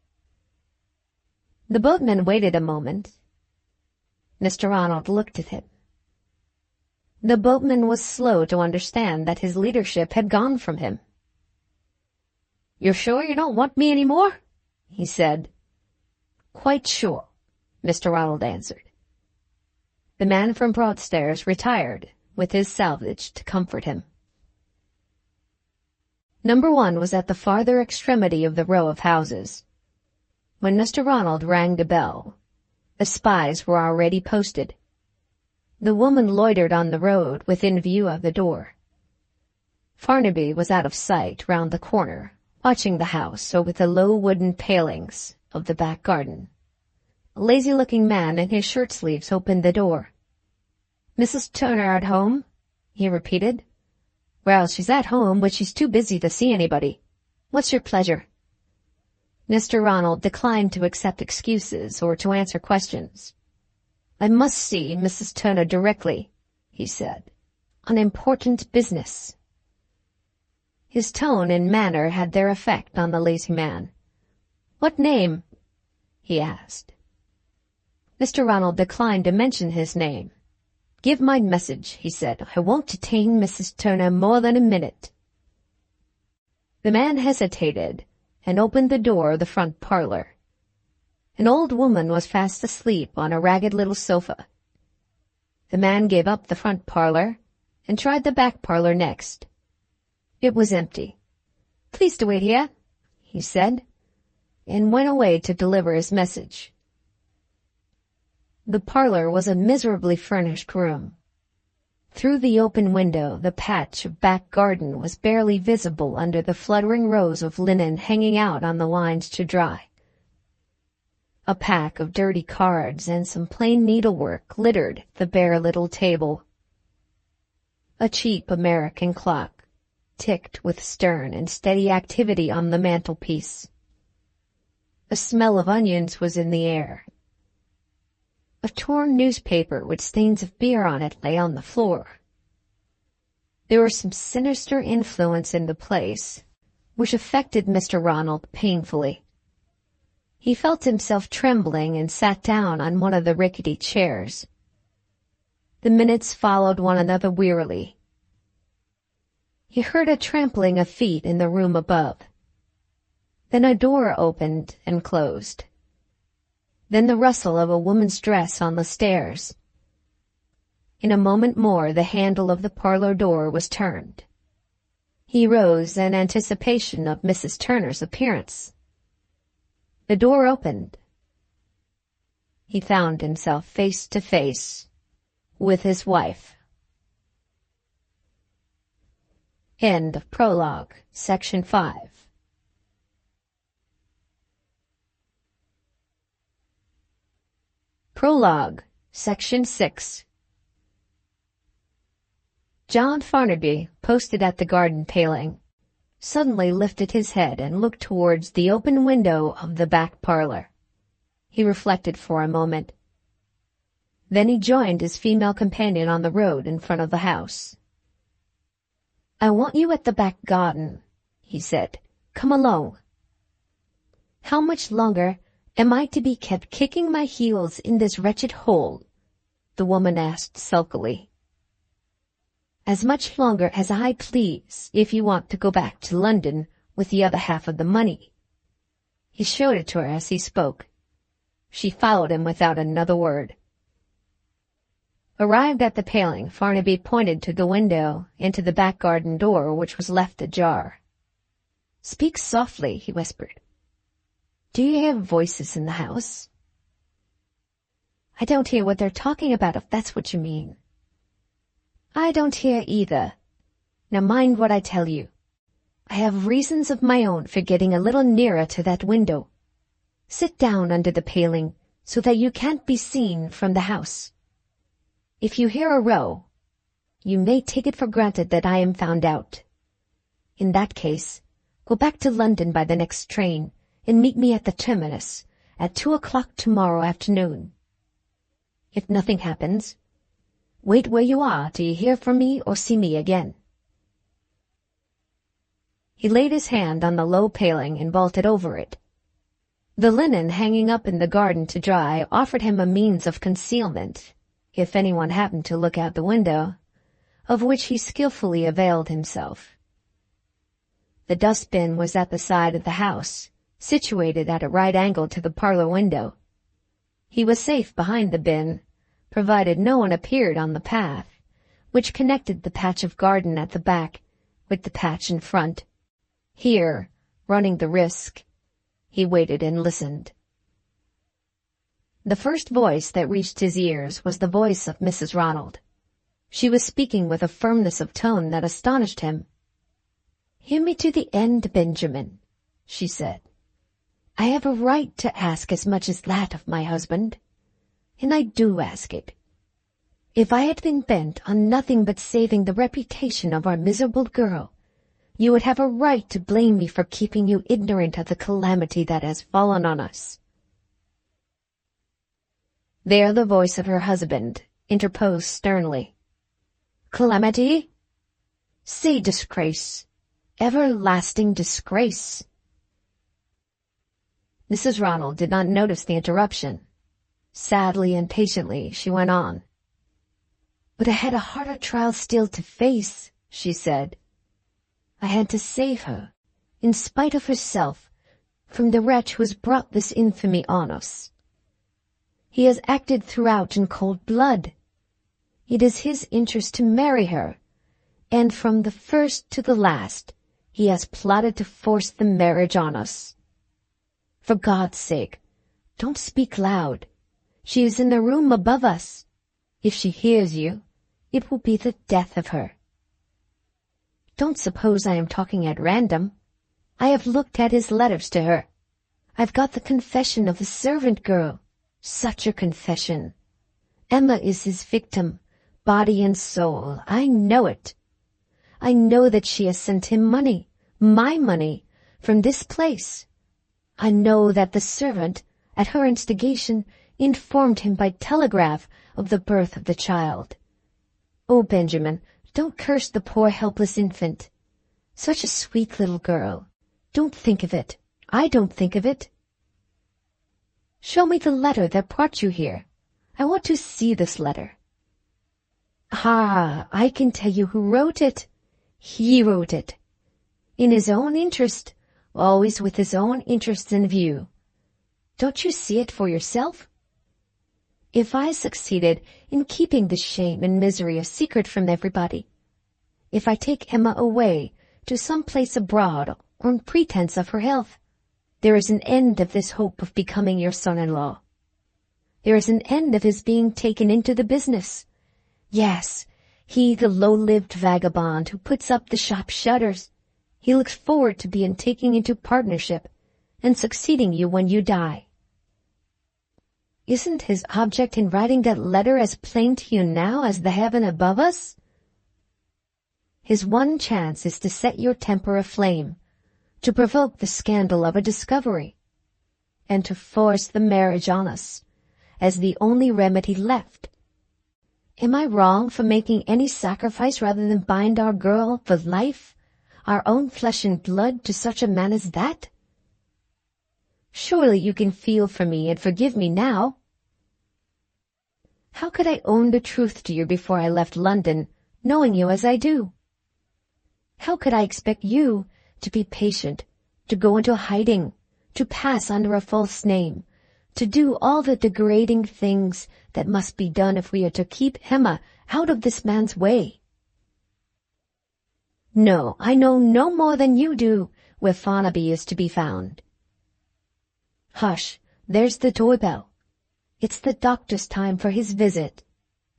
[SPEAKER 1] The boatman waited a moment. Mr. Ronald looked at him. The boatman was slow to understand that his leadership had gone from him. "You're sure you don't want me any more?" he said. "Quite sure," Mr. Ronald answered. The man from Broadstairs retired with his salvage to comfort him. Number 1 was at the farther extremity of the row of houses. When Mr. Ronald rang the bell, the spies were already posted. The woman loitered on the road within view of the door. Farnaby was out of sight round the corner, watching the house over the low wooden palings of the back garden. A lazy-looking man in his shirt-sleeves opened the door. "Mrs. Turner at home?" he repeated. "Well, she's at home, but she's too busy to see anybody. What's your pleasure?" Mr. Ronald declined to accept excuses or to answer questions. "I must see Mrs. Turner directly," he said, "on important business." His tone and manner had their effect on the lazy man. "What name?" he asked. Mr. Ronald declined to mention his name. "Give my message," he said. "I won't detain Mrs. Turner more than a minute." The man hesitated and opened the door of the front parlor. An old woman was fast asleep on a ragged little sofa. The man gave up the front parlor and tried the back parlor next. It was empty. "Please to wait here," he said, and went away to deliver his message. The parlor was a miserably furnished room. Through the open window, the patch of back garden was barely visible under the fluttering rows of linen hanging out on the lines to dry. A pack of dirty cards and some plain needlework littered the bare little table. A cheap American clock ticked with stern and steady activity on the mantelpiece. A smell of onions was in the air. A torn newspaper with stains of beer on it lay on the floor. There was some sinister influence in the place, which affected Mr. Ronald painfully. He felt himself trembling and sat down on one of the rickety chairs. The minutes followed one another wearily. He heard a trampling of feet in the room above. Then a door opened and closed. Then the rustle of a woman's dress on the stairs. In a moment more the handle of the parlor door was turned. He rose in anticipation of Mrs. Turner's appearance. The door opened. He found himself face to face with his wife. End of prologue, section 5. Prologue, section 6. John Farnaby, posted at the garden paling, suddenly lifted his head and looked towards the open window of the back parlor. He reflected for a moment. Then he joined his female companion on the road in front of the house. "I want you at the back garden," he said. "Come along." "How much longer am I to be kept kicking my heels in this wretched hole?" the woman asked sulkily. "As much longer as I please, if you want to go back to London with the other half of the money." He showed it to her as he spoke. She followed him without another word. Arrived at the paling, Farnaby pointed to the window into the back garden door, which was left ajar. "Speak softly," he whispered. "Do you hear voices in the house?" "I don't hear what they're talking about, if that's what you mean." "I don't hear either. Now mind what I tell you. I have reasons of my own for getting a little nearer to that window. Sit down under the paling so that you can't be seen from the house. If you hear a row, you may take it for granted that I am found out. In that case, go back to London by the next train and meet me at the terminus at 2 o'clock tomorrow afternoon. If nothing happens, wait where you are till you hear from me or see me again." He laid his hand on the low paling and vaulted over it. The linen hanging up in the garden to dry offered him a means of concealment, if anyone happened to look out the window, of which he skillfully availed himself. The dustbin was at the side of the house, situated at a right angle to the parlor window. He was safe behind the bin, provided no one appeared on the path, which connected the patch of garden at the back with the patch in front. Here, running the risk, he waited and listened. The first voice that reached his ears was the voice of Mrs. Ronald. She was speaking with a firmness of tone that astonished him. "Hear me to the end, Benjamin," she said. "I have a right to ask as much as that of my husband, and I do ask it. If I had been bent on nothing but saving the reputation of our miserable girl, you would have a right to blame me for keeping you ignorant of the calamity that has fallen on us." There the voice of her husband interposed sternly. "Calamity? Say disgrace. Everlasting disgrace." Mrs. Ronald did not notice the interruption. Sadly and patiently she went on. "But I had a harder trial still to face," she said. "I had to save her, in spite of herself, from the wretch who has brought this infamy on us. He has acted throughout in cold blood. It is his interest to marry her, and from the first to the last he has plotted to force the marriage on us. For God's sake, don't speak loud. She is in the room above us. If she hears you, it will be the death of her. Don't suppose I am talking at random. I have looked at his letters to her. I've got the confession of the servant girl. Such a confession. Emma is his victim, body and soul. I know it. I know that she has sent him money, my money, from this place. I know that the servant, at her instigation, informed him by telegraph of the birth of the child. Oh, Benjamin, don't curse the poor helpless infant. Such a sweet little girl. Don't think of it. I don't think of it. Show me the letter that brought you here. I want to see this letter." Ah, I can tell you who wrote it. He wrote it. In his own interest, always with his own interests in view. Don't you see it for yourself? If I succeeded in keeping the shame and misery a secret from everybody, if I take Emma away to some place abroad on pretense of her health, there is an end of this hope of becoming your son-in-law. There is an end of his being taken into the business. Yes, he, the low-lived vagabond who puts up the shop shutters, he looks forward to being taken into partnership and succeeding you when you die. Isn't his object in writing that letter as plain to you now as the heaven above us? His one chance is to set your temper aflame, to provoke the scandal of a discovery, and to force the marriage on us, as the only remedy left. Am I wrong for making any sacrifice rather than bind our girl for life, our own flesh and blood, to such a man as that? Surely you can feel for me and forgive me now. How could I own the truth to you before I left London, knowing you as I do? How could I expect you to be patient, to go into hiding, to pass under a false name, to do all the degrading things that must be done if we are to keep Emma out of this man's way? No, I know no more than you do where Farnaby is to be found. Hush, there's the doorbell. It's the doctor's time for his visit.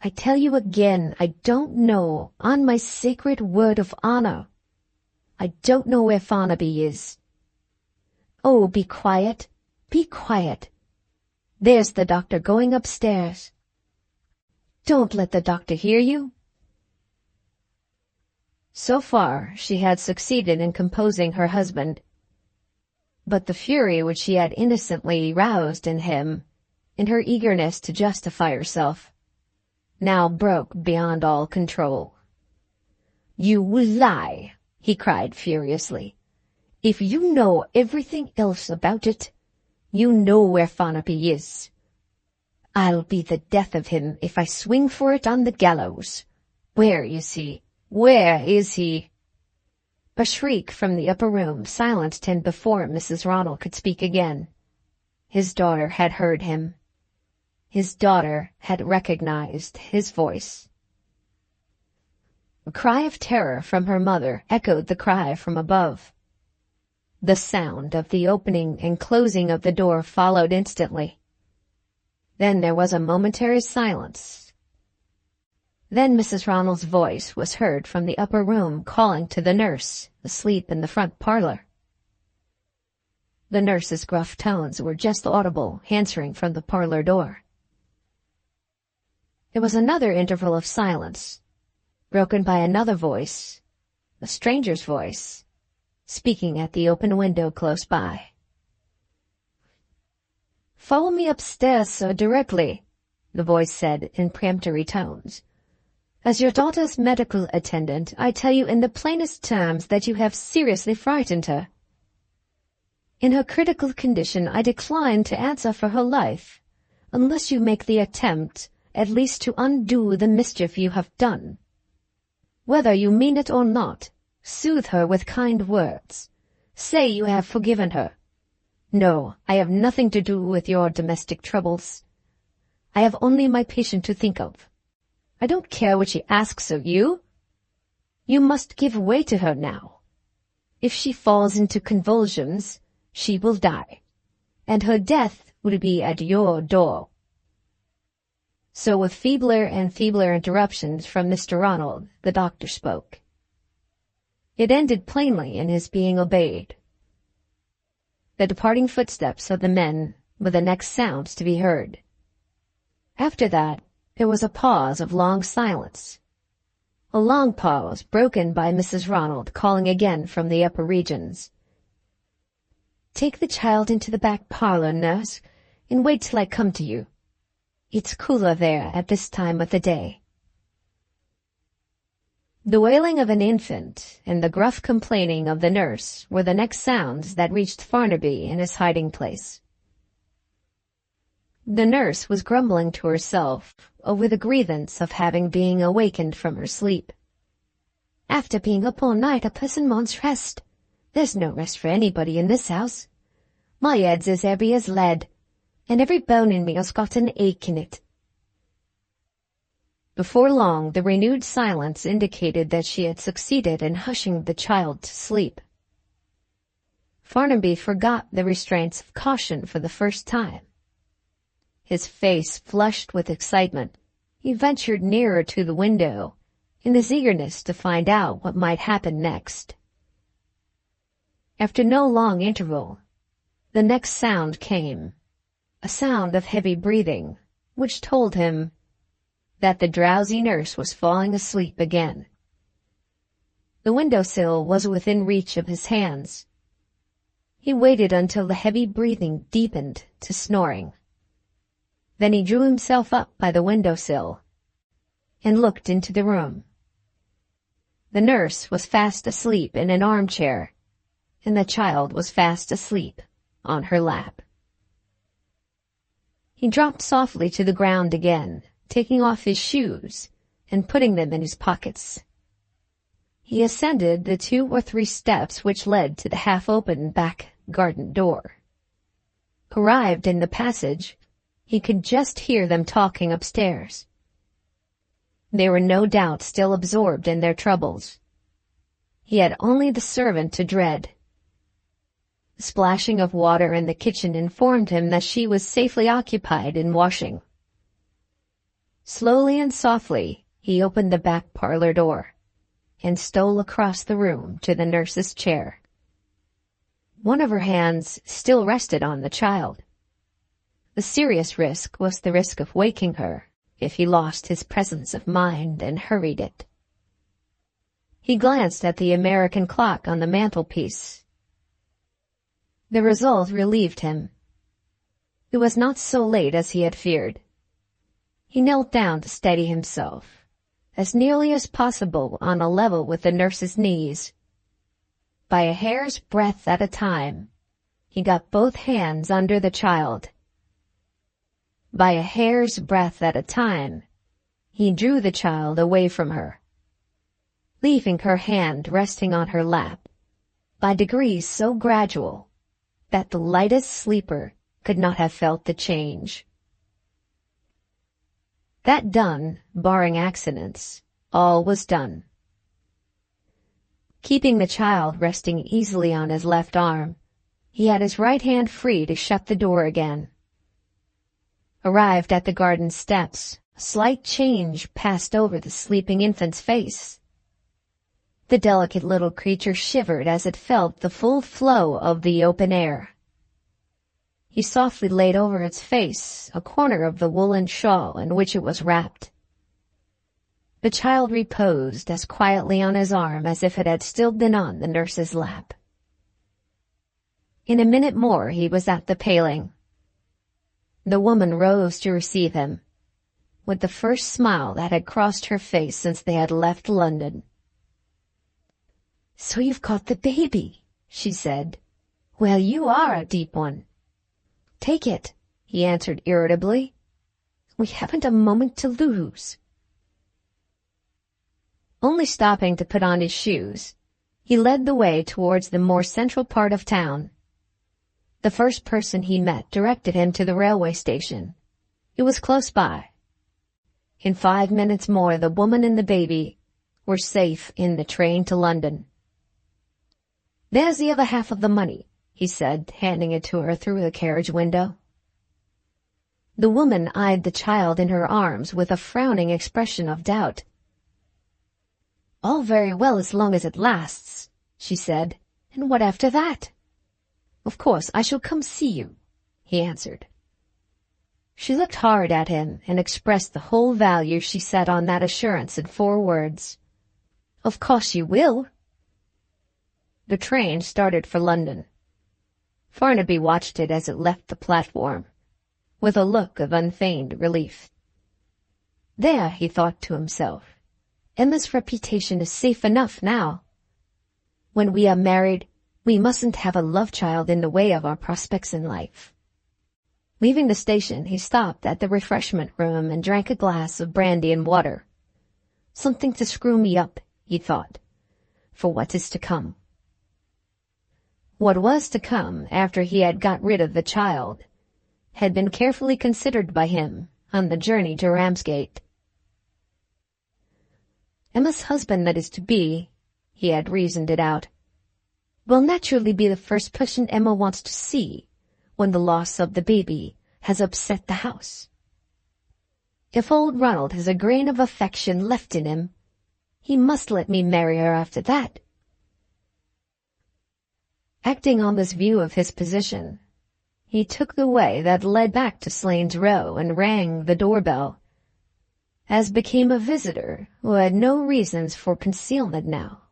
[SPEAKER 1] I tell you again, I don't know, on my sacred word of honor. I don't know where Farnaby is. Oh, be quiet, be quiet. There's the doctor going upstairs. Don't let the doctor hear you. So far, she had succeeded in composing her husband. But the fury which she had innocently roused in him, in her eagerness to justify herself, now broke beyond all control. "You lie!" he cried furiously. "If you know everything else about it, you know where Farnaby is. I'll be the death of him if I swing for it on the gallows. Where is he? Where is he?" A shriek from the upper room silenced him before Mrs. Ronald could speak again. His daughter had heard him. His daughter had recognized his voice. A cry of terror from her mother echoed the cry from above. The sound of the opening and closing of the door followed instantly. Then there was a momentary silence. Then Mrs. Ronald's voice was heard from the upper room calling to the nurse, asleep in the front parlor. The nurse's gruff tones were just audible, answering from the parlor door. There was another interval of silence, broken by another voice, a stranger's voice, speaking at the open window close by. "Follow me upstairs, sir, directly," the voice said in peremptory tones. "As your daughter's medical attendant, I tell you in the plainest terms that you have seriously frightened her. In her critical condition, I decline to answer for her life, unless you make the attempt at least to undo the mischief you have done. Whether you mean it or not, soothe her with kind words. Say you have forgiven her. No, I have nothing to do with your domestic troubles. I have only my patient to think of. I don't care what she asks of you. You must give way to her now. If she falls into convulsions, she will die, and her death will be at your door." So with feebler and feebler interruptions from Mr. Ronald, the doctor spoke. It ended plainly in his being obeyed. The departing footsteps of the men were the next sounds to be heard. After that, there was a pause of long silence. A long pause broken by Mrs. Ronald calling again from the upper regions. "Take the child into the back parlor, nurse, and wait till I come to you. It's cooler there at this time of the day." The wailing of an infant and the gruff complaining of the nurse were the next sounds that reached Farnaby in his hiding place. The nurse was grumbling to herself over the grievance of having been awakened from her sleep. "After being up all night, a person wants rest. There's no rest for anybody in this house. My head's as heavy as lead, and every bone in me has got an ache in it." Before long, the renewed silence indicated that she had succeeded in hushing the child to sleep. Farnaby forgot the restraints of caution for the first time. His face flushed with excitement, he ventured nearer to the window in his eagerness to find out what might happen next. After no long interval, the next sound came, a sound of heavy breathing, which told him that the drowsy nurse was falling asleep again. The windowsill was within reach of his hands. He waited until the heavy breathing deepened to snoring. Then he drew himself up by the windowsill and looked into the room. The nurse was fast asleep in an armchair, and the child was fast asleep on her lap. He dropped softly to the ground again, taking off his shoes and putting them in his pockets. He ascended the 2 or 3 steps which led to the half-open back garden door. Arrived in the passage, he could just hear them talking upstairs. They were no doubt still absorbed in their troubles. He had only the servant to dread. The splashing of water in the kitchen informed him that she was safely occupied in washing. Slowly and softly, he opened the back parlor door and stole across the room to the nurse's chair. One of her hands still rested on the child. The serious risk was the risk of waking her if he lost his presence of mind and hurried it. He glanced at the American clock on the mantelpiece. The result relieved him. It was not so late as he had feared. He knelt down to steady himself, as nearly as possible on a level with the nurse's knees. By a hair's breadth at a time, he got both hands under the child. By a hair's breadth at a time, he drew the child away from her, leaving her hand resting on her lap, by degrees so gradual that the lightest sleeper could not have felt the change. That done, barring accidents, all was done. Keeping the child resting easily on his left arm, he had his right hand free to shut the door again. Arrived at the garden steps, a slight change passed over the sleeping infant's face. The delicate little creature shivered as it felt the full flow of the open air. He softly laid over its face a corner of the woolen shawl in which it was wrapped. The child reposed as quietly on his arm as if it had still been on the nurse's lap. In a minute more he was at the paling. The woman rose to receive him, with the first smile that had crossed her face since they had left London. "So you've got the baby," she said. "Well, you are a deep one." "Take it," he answered irritably. "We haven't a moment to lose." Only stopping to put on his shoes, he led the way towards the more central part of town. The first person he met directed him to the railway station. It was close by. In 5 minutes more the woman and the baby were safe in the train to London. "There's the other half of the money," he said, handing it to her through the carriage window. The woman eyed the child in her arms with a frowning expression of doubt. "All very well as long as it lasts," she said. "And what after that?" "Of course I shall come see you," he answered. She looked hard at him and expressed the whole value she set on that assurance in 4 words. "Of course you will." The train started for London. Farnaby watched it as it left the platform, with a look of unfeigned relief. "There," he thought to himself, "Emma's reputation is safe enough now. When we are married, we mustn't have a love child in the way of our prospects in life." Leaving the station, he stopped at the refreshment room and drank a glass of brandy and water. Something to screw me up, he thought, for what is to come. What was to come after he had got rid of the child had been carefully considered by him on the journey to Ramsgate. Emma's husband that is to be, he had reasoned it out, will naturally be the first person Emma wants to see when the loss of the baby has upset the house. If old Ronald has a grain of affection left in him, he must let me marry her after that. Acting on this view of his position, he took the way that led back to Slains Row and rang the doorbell, as became a visitor who had no reasons for concealment now.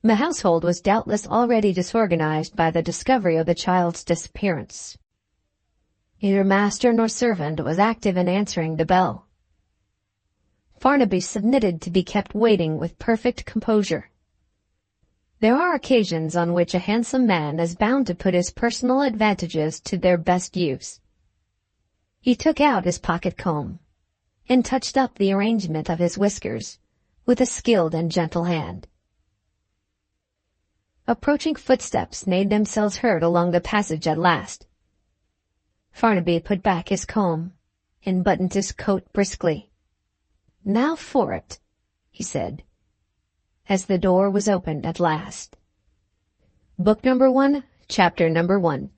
[SPEAKER 1] The household was doubtless already disorganized by the discovery of the child's disappearance. Neither master nor servant was active in answering the bell. Farnaby submitted to be kept waiting with perfect composure. There are occasions on which a handsome man is bound to put his personal advantages to their best use. He took out his pocket comb and touched up the arrangement of his whiskers with a skilled and gentle hand. Approaching footsteps made themselves heard along the passage at last. Farnaby put back his comb and buttoned his coat briskly. "Now for it," he said, as the door was opened at last. Book number 1, chapter number 1.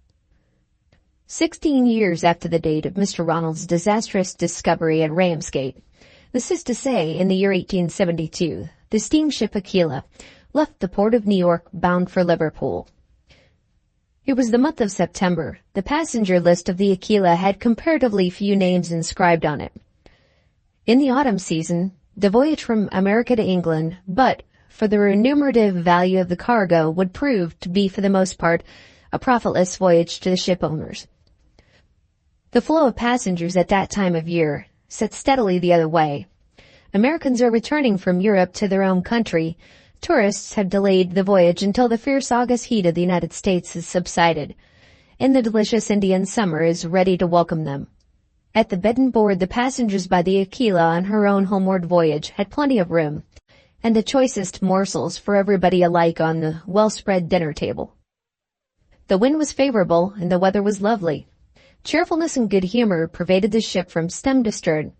[SPEAKER 1] 16 years after the date of Mr. Ronald's disastrous discovery at Ramsgate, this is to say in the year 1872, the steamship Aquila left the port of New York bound for Liverpool. It was the month of September. The passenger list of the Aquila had comparatively few names inscribed on it. In the autumn season, the voyage from America to England, but for the remunerative value of the cargo, would prove to be for the most part a profitless voyage to the ship owners. The flow of passengers at that time of year set steadily the other way. Americans are returning from Europe to their own country. Tourists have delayed the voyage until the fierce August heat of the United States has subsided, and the delicious Indian summer is ready to welcome them. At the bed and board, the passengers by the Aquila on her own homeward voyage had plenty of room, and the choicest morsels for everybody alike on the well-spread dinner table. The wind was favorable, and the weather was lovely. Cheerfulness and good humor pervaded the ship from stem to stern.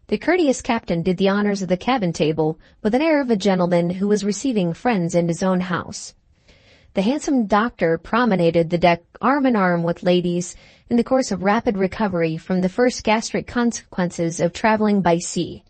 [SPEAKER 1] The courteous captain did the honors of the cabin table with an air of a gentleman who was receiving friends in his own house. The handsome doctor promenaded the deck arm in arm with ladies in the course of rapid recovery from the first gastric consequences of traveling by sea.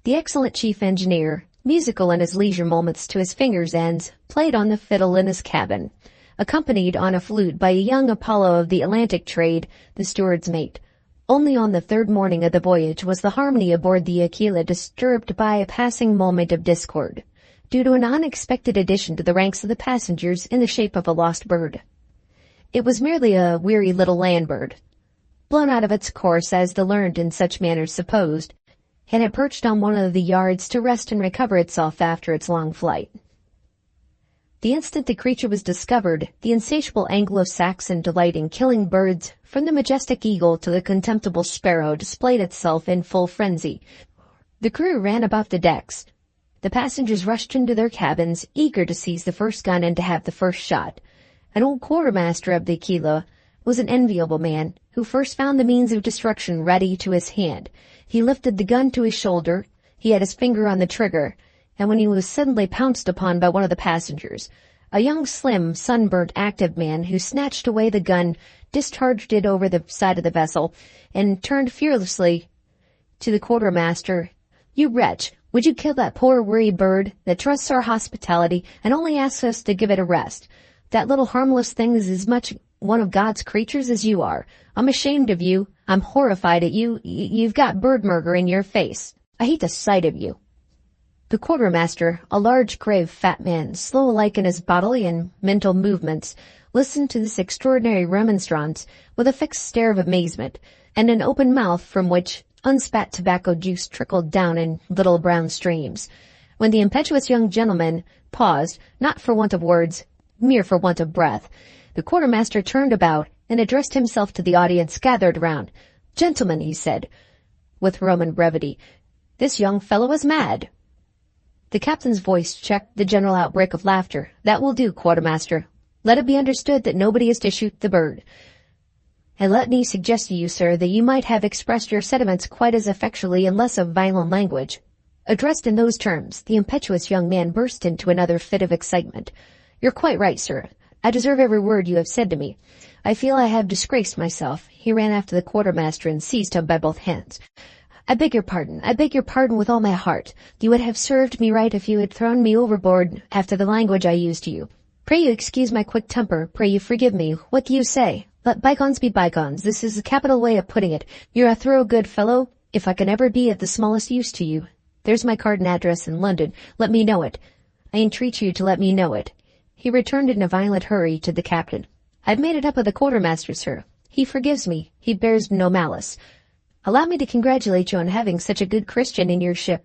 [SPEAKER 1] The excellent chief engineer, musical in his leisure moments to his fingers' ends, played on the fiddle in his cabin, accompanied on a flute by a young Apollo of the Atlantic trade, the steward's mate. Only on the third morning of the voyage was the harmony aboard the Aquila disturbed by a passing moment of discord, due to an unexpected addition to the ranks of the passengers in the shape of a lost bird. It was merely a weary little land bird, blown out of its course as the learned in such matters supposed, and had perched on one of the yards to rest and recover itself after its long flight. The instant the creature was discovered, the insatiable Anglo-Saxon delight in killing birds, from the majestic eagle to the contemptible sparrow, displayed itself in full frenzy. The crew ran about the decks. The passengers rushed into their cabins, eager to seize the first gun and to have the first shot. An old quartermaster of the Aquila was an enviable man, who first found the means of destruction ready to his hand. He lifted the gun to his shoulder, he had his finger on the trigger, and when he was suddenly pounced upon by one of the passengers, a young, slim, sunburnt, active man who snatched away the gun, discharged it over the side of the vessel, and turned fearlessly to the quartermaster. "You wretch, would you kill that poor worried bird that trusts our hospitality and only asks us to give it a rest? That little harmless thing is as much one of God's creatures as you are. I'm ashamed of you. I'm horrified at you. You've got bird murder in your face. I hate the sight of you." The quartermaster, a large, grave, fat man, slow alike in his bodily and mental movements, listened to this extraordinary remonstrance with a fixed stare of amazement, and an open mouth from which unspat tobacco juice trickled down in little brown streams. When the impetuous young gentleman paused, not for want of words, mere for want of breath, The quartermaster turned about and addressed himself to the audience gathered around. "Gentlemen," he said, with Roman brevity, "this young fellow is mad." The captain's voice checked the general outbreak of laughter. "That will do, quartermaster. Let it be understood that nobody is to shoot the bird. And let me suggest to you, sir, that you might have expressed your sentiments quite as effectually in less of violent language." Addressed in those terms, the impetuous young man burst into another fit of excitement. "You're quite right, sir. I deserve every word you have said to me. I feel I have disgraced myself." He ran after the quartermaster and seized him by both hands. "I beg your pardon. I beg your pardon with all my heart. You would have served me right if you had thrown me overboard after the language I used to you. Pray you excuse my quick temper. Pray you forgive me. What do you say? Let bygones be bygones. This is a capital way of putting it. You're a thorough good fellow. If I can ever be of the smallest use to you, there's my card and address in London. Let me know it. I entreat you to let me know it." He returned in a violent hurry to the captain. "I've made it up with the quartermaster, sir. He forgives me. He bears no malice. Allow me to congratulate you on having such a good Christian in your ship.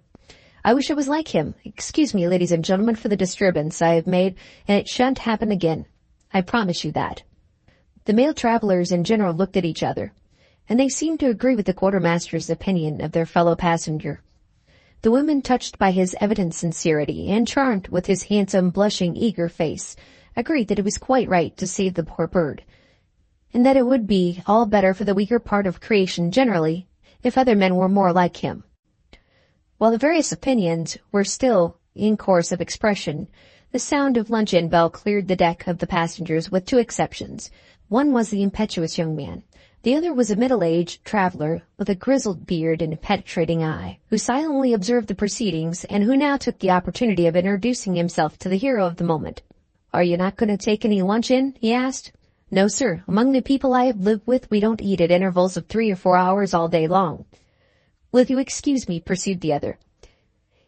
[SPEAKER 1] I wish I was like him. Excuse me, ladies and gentlemen, for the disturbance I have made, and it shan't happen again. I promise you that." The male travelers in general looked at each other, and they seemed to agree with the quartermaster's opinion of their fellow passenger. The women, touched by his evident sincerity and charmed with his handsome, blushing, eager face, agreed that it was quite right to save the poor bird, and that it would be all better for the weaker part of creation generally if other men were more like him. While the various opinions were still in course of expression, the sound of luncheon bell cleared the deck of the passengers with two exceptions. One was the impetuous young man. The other was a middle-aged traveler with a grizzled beard and a penetrating eye, who silently observed the proceedings and who now took the opportunity of introducing himself to the hero of the moment. "Are you not going to take any luncheon?" he asked. "No, sir. Among the people I have lived with, we don't eat at intervals of 3 or 4 hours all day long." "Will you excuse me?" pursued the other.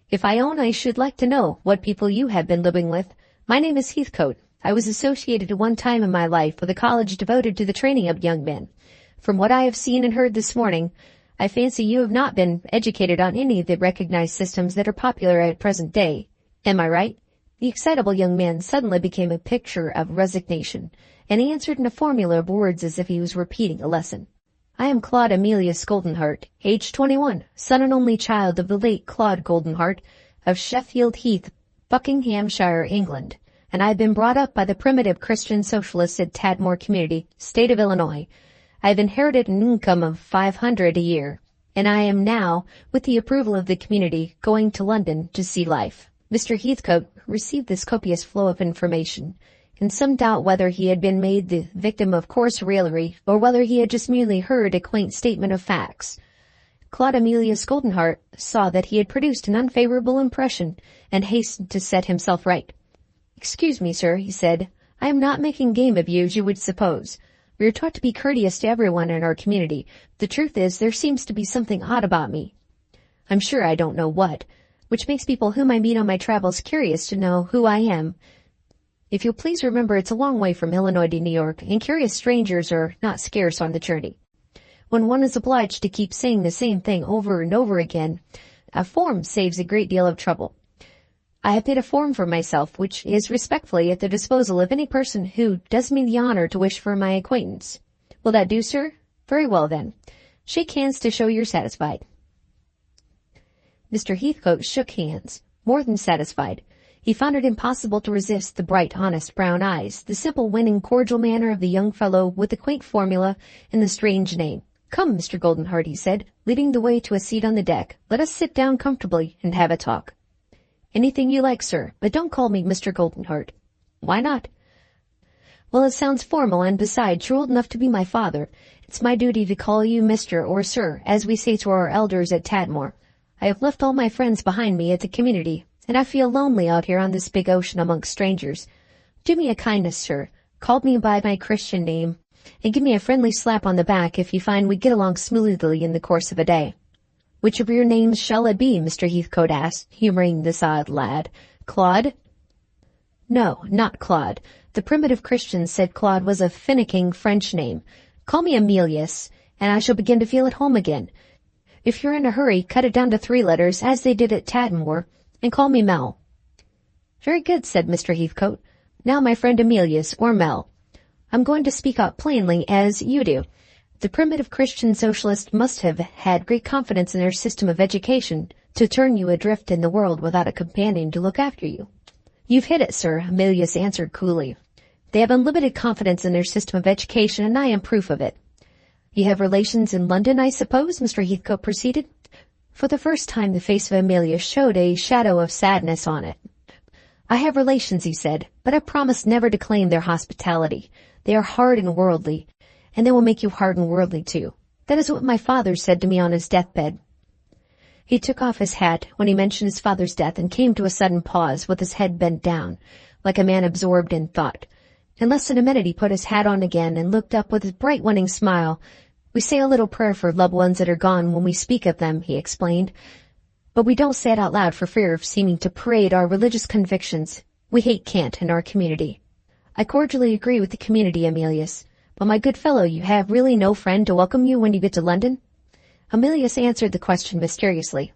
[SPEAKER 1] "If I own I should like to know what people you have been living with. My name is Heathcote. I was associated at one time in my life with a college devoted to the training of young men. From what I have seen and heard this morning, I fancy you have not been educated on any of the recognized systems that are popular at present day. Am I right?" The excitable young man suddenly became a picture of resignation, and he answered in a formula of words as if he was repeating a lesson. "I am Claude Emilius Goldenheart, aged 21, son and only child of the late Claude Goldenheart, of Sheffield Heath, Buckinghamshire, England, and I have been brought up by the primitive Christian socialists at Tadmor Community, state of Illinois. I have inherited an income of $500 a year, and I am now, with the approval of the community, going to London to see life." Mr. Heathcote received this copious flow of information, in some doubt whether he had been made the victim of coarse raillery or whether he had just merely heard a quaint statement of facts. Claude Emilius Goldenheart saw that he had produced an unfavorable impression and hastened to set himself right. "Excuse me, sir," he said. "I am not making game of you as you would suppose. We are taught to be courteous to everyone in our community. The truth is, there seems to be something odd about me. I'm sure I don't know what, which makes people whom I meet on my travels curious to know who I am. If you'll please remember, it's a long way from Illinois to New York, and curious strangers are not scarce on the journey. When one is obliged to keep saying the same thing over and over again, a form saves a great deal of trouble. I have made a form for myself, which is respectfully at the disposal of any person who does me the honor to wish for my acquaintance. Will that do, sir? Very well, then. Shake hands to show you're satisfied." Mr. Heathcote shook hands, more than satisfied. He found it impossible to resist the bright, honest brown eyes, the simple, winning, cordial manner of the young fellow with the quaint formula and the strange name. "Come, Mr. Goldenheart," he said, leading the way to a seat on the deck. "Let us sit down comfortably and have a talk." "Anything you like, sir, but don't call me Mr. Goldenheart." "Why not?" "Well, it sounds formal, and besides, you're old enough to be my father. It's my duty to call you Mr. or Sir, as we say to our elders at Tadmor. I have left all my friends behind me at the community, and I feel lonely out here on this big ocean amongst strangers. Do me a kindness, sir. Call me by my Christian name, and give me a friendly slap on the back if you find we get along smoothly in the course of a day." "Which of your names shall it be?" Mr. Heathcote asked, humoring this odd lad. "Claude?" "No, not Claude. The primitive Christians said Claude was a finicking French name. Call me Emilius, and I shall begin to feel at home again. If you're in a hurry, cut it down to 3 letters, as they did at Tadmor, and call me Mel." "Very good," said Mr. Heathcote. "Now, my friend Emilius, or Mel, I'm going to speak out plainly as you do. The primitive Christian socialist must have had great confidence in their system of education to turn you adrift in the world without a companion to look after you. You've hit it, sir, Emilius answered coolly. They have unlimited confidence in their system of education, and I am proof of it. You have relations in London, I suppose, Mr. Heathcote proceeded. For the first time the face of Emilius showed a shadow of sadness on it. I have relations, he said, but I promise never to claim their hospitality. They are hard and worldly, and they will make you hard and worldly too. That is what my father said to me on his deathbed. He took off his hat when he mentioned his father's death and came to a sudden pause with his head bent down, like a man absorbed in thought. In less than a minute he put his hat on again and looked up with his bright winning smile. We say a little prayer for loved ones that are gone when we speak of them, he explained. But we don't say it out loud for fear of seeming to parade our religious convictions. We hate cant in our community. I cordially agree with the community, Emilius. But my good fellow, you have really no friend to welcome you when you get to London? Emilius answered the question mysteriously.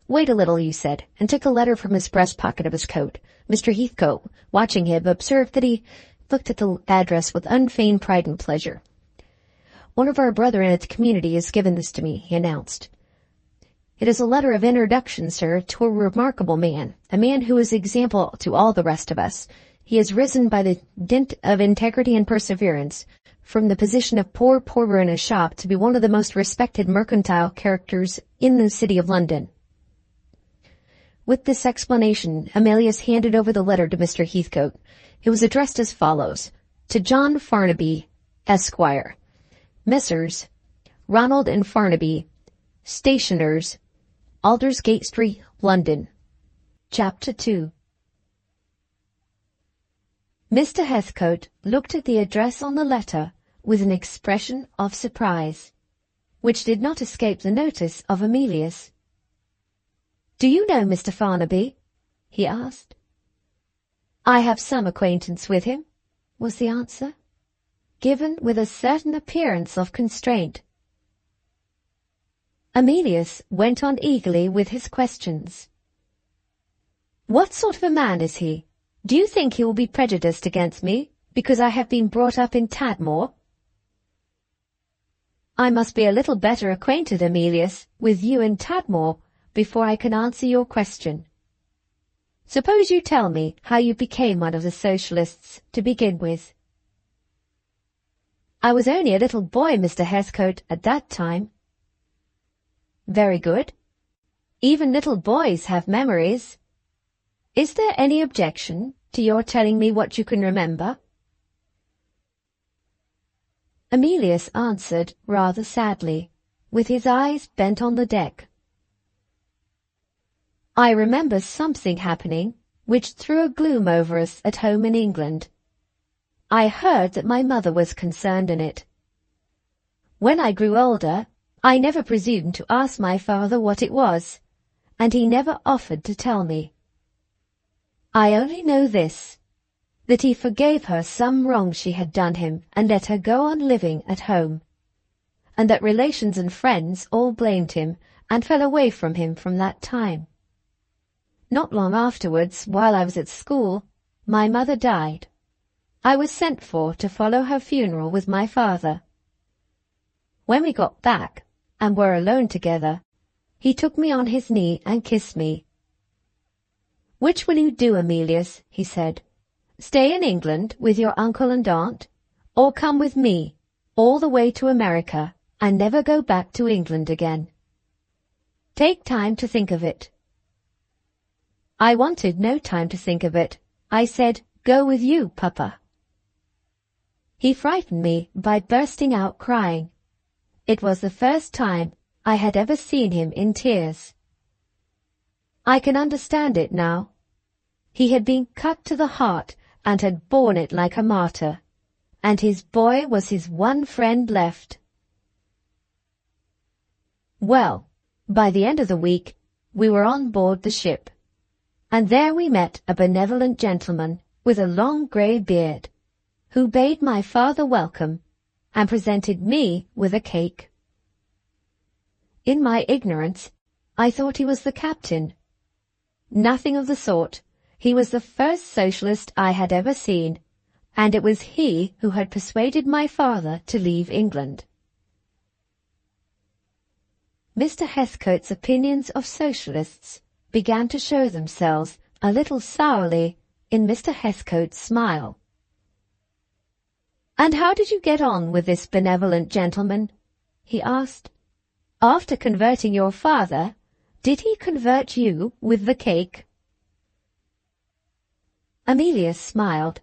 [SPEAKER 1] Wait a little, he said, and took a letter from his breast pocket of his coat. Mr. Heathcote, watching him, observed that he looked at the address with unfeigned pride and pleasure. One of our brethren at the community has given this to me, he announced. It is a letter of introduction, sir, to a remarkable man, a man who is example to all the rest of us. He has risen by the dint of integrity and perseverance, from the position of poor porter in a shop to be one of the most respected mercantile characters in the city of London. With this explanation, Emilius handed over the letter to Mr. Heathcote. It was addressed as follows: to John Farnaby, Esquire, Messrs. Ronald and Farnaby, Stationers, Aldersgate Street, London. Chapter 2. Mr. Heathcote looked at the address on the letter with an expression of surprise, which did not escape the notice of Emilius. "Do you know Mr. Farnaby?" he asked. "I have some acquaintance with him," was the answer, given with a certain appearance of constraint. Emilius went on eagerly with his questions. "What sort of a man is he? Do you think he will be prejudiced against me because I have been brought up in Tadmor?" "I must be a little better acquainted, Emilius, with you in Tadmor before I can answer your question. Suppose you tell me how you became one of the socialists to begin with." "I was only a little boy, Mr. Heathcote, at that time." "Very good. Even little boys have memories. Is there any objection to your telling me what you can remember?" Emilius answered rather sadly, with his eyes bent on the deck. "I remember something happening which threw a gloom over us at home in England. I heard that my mother was concerned in it. When I grew older, I never presumed to ask my father what it was, and he never offered to tell me. I only know this, that he forgave her some wrong she had done him and let her go on living at home, and that relations and friends all blamed him and fell away from him from that time. Not long afterwards, while I was at school, my mother died. I was sent for to follow her funeral with my father. When we got back, and were alone together, he took me on his knee and kissed me. 'Which will you do, Emilius?' he said. 'Stay in England with your uncle and aunt, or come with me all the way to America and never go back to England again? Take time to think of it.' I wanted no time to think of it. I said, 'Go with you, Papa.' He frightened me by bursting out crying. It was the first time I had ever seen him in tears. I can understand it now. He had been cut to the heart and had borne it like a martyr, and his boy was his one friend left. Well, by the end of the week, we were on board the ship, and there we met a benevolent gentleman with a long grey beard, who bade my father welcome, and presented me with a cake. In my ignorance, I thought he was the captain. Nothing of the sort. He was the first socialist I had ever seen, and it was he who had persuaded my father to leave England. Mr. Heathcote's opinions of socialists began to show themselves a little sourly in Mr. Heathcote's smile. "And how did you get on with this benevolent gentleman?" he asked. "After converting your father, did he convert you with the cake?" Emilius smiled.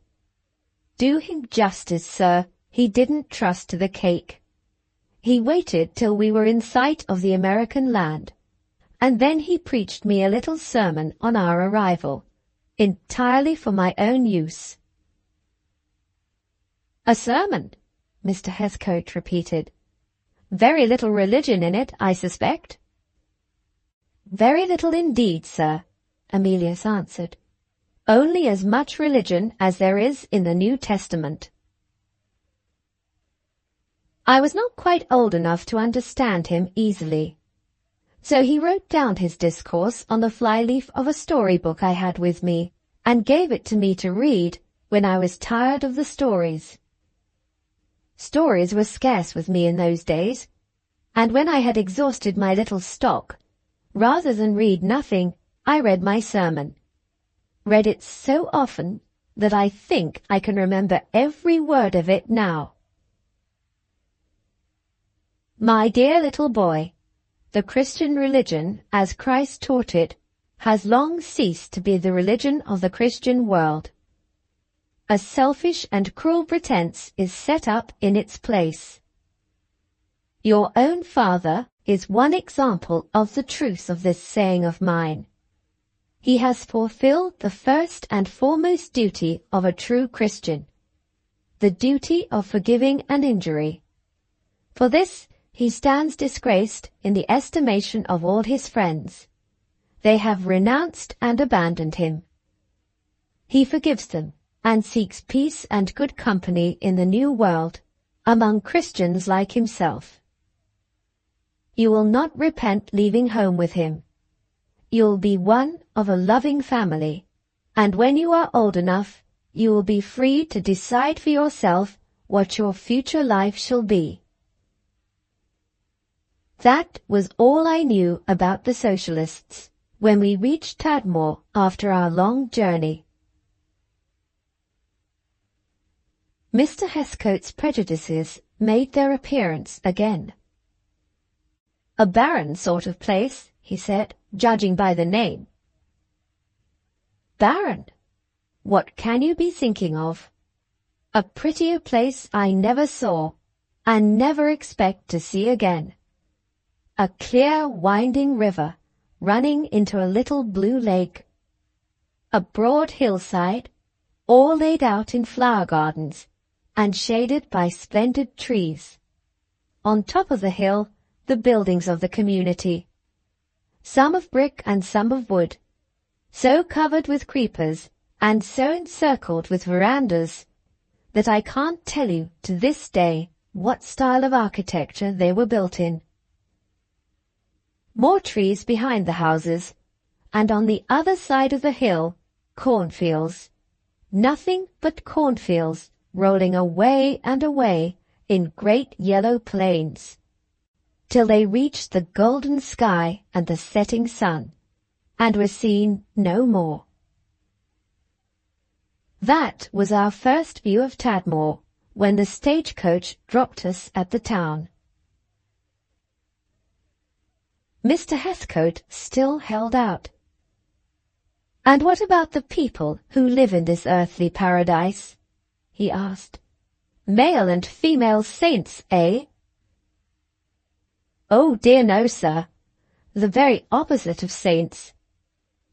[SPEAKER 1] "Do him justice, sir, he didn't trust to the cake. He waited till we were in sight of the American land, and then he preached me a little sermon on our arrival, entirely for my own use." "A sermon?" Mr. Heathcote repeated. "Very little religion in it, I suspect." "Very little indeed, sir," Emilius answered. "Only as much religion as there is in the New Testament." I was not quite old enough to understand him easily, so he wrote down his discourse on the flyleaf of a storybook I had with me, and gave it to me to read when I was tired of the stories. Stories were scarce with me in those days, and when I had exhausted my little stock, rather than read nothing, I read my sermon. Read it so often that I think I can remember every word of it now. "My dear little boy, the Christian religion, as Christ taught it, has long ceased to be the religion of the Christian world. A selfish and cruel pretense is set up in its place. Your own father is one example of the truth of this saying of mine. He has fulfilled the first and foremost duty of a true Christian, the duty of forgiving an injury. For this he stands disgraced in the estimation of all his friends. They have renounced and abandoned him. He forgives them and seeks peace and good company in the new world among Christians like himself. You will not repent leaving home with him. You'll be one of a loving family, and when you are old enough, you will be free to decide for yourself what your future life shall be." That was all I knew about the socialists when we reached Tadmor after our long journey. Mr. Heathcote's prejudices made their appearance again. "A barren sort of place," he said, "judging by the name." "Barren? What can you be thinking of? A prettier place I never saw, and never expect to see again. A clear, winding river running into a little blue lake. A broad hillside, all laid out in flower gardens, and shaded by splendid trees. On top of the hill, the buildings of the community, some of brick and some of wood, so covered with creepers and so encircled with verandas that I can't tell you to this day what style of architecture they were built in. More trees behind the houses, and on the other side of the hill, cornfields. Nothing but cornfields rolling away and away in great yellow plains, till they reached the golden sky and the setting sun, and were seen no more. That was our first view of Tadmor, when the stagecoach dropped us at the town. Mr. Heathcote still held out. "And what about the people who live in this earthly paradise?" he asked. "Male and female saints, eh?" "Oh dear no, sir. The very opposite of saints.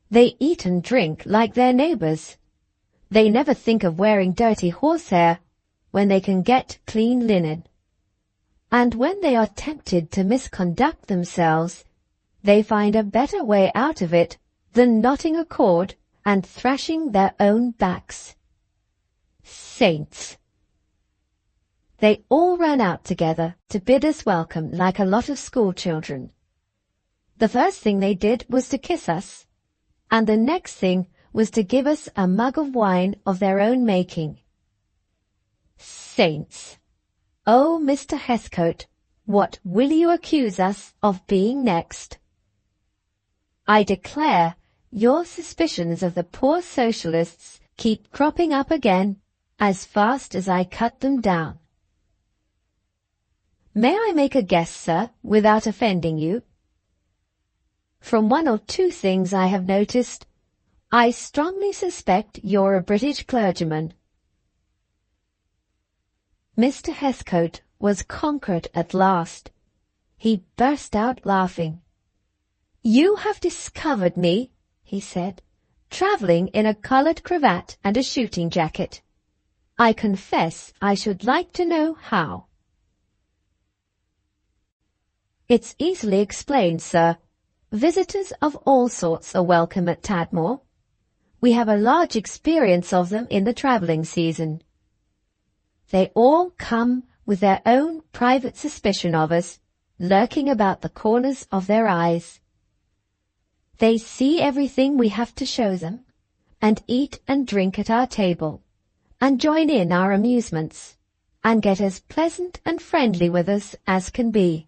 [SPEAKER 1] They eat and drink like their neighbours. They never think of wearing dirty horsehair when they can get clean linen. And when they are tempted to misconduct themselves, they find a better way out of it than knotting a cord and thrashing their own backs. Saints!" They all ran out together to bid us welcome like a lot of school children. The first thing they did was to kiss us, and the next thing was to give us a mug of wine of their own making. Saints! Oh, Mr. Heathcote, what will you accuse us of being next? I declare your suspicions of the poor socialists keep cropping up again as fast as I cut them down. May I make a guess, sir, without offending you? From one or two things I have noticed, I strongly suspect you're a British clergyman. Mr. Heathcote was conquered at last. He burst out laughing. "You have discovered me," he said, "travelling in a coloured cravat and a shooting jacket. I confess I should like to know how." "It's easily explained, sir. Visitors of all sorts are welcome at Tadmor. We have a large experience of them in the travelling season. They all come with their own private suspicion of us, lurking about the corners of their eyes. They see everything we have to show them, and eat and drink at our table, and join in our amusements, and get as pleasant and friendly with us as can be.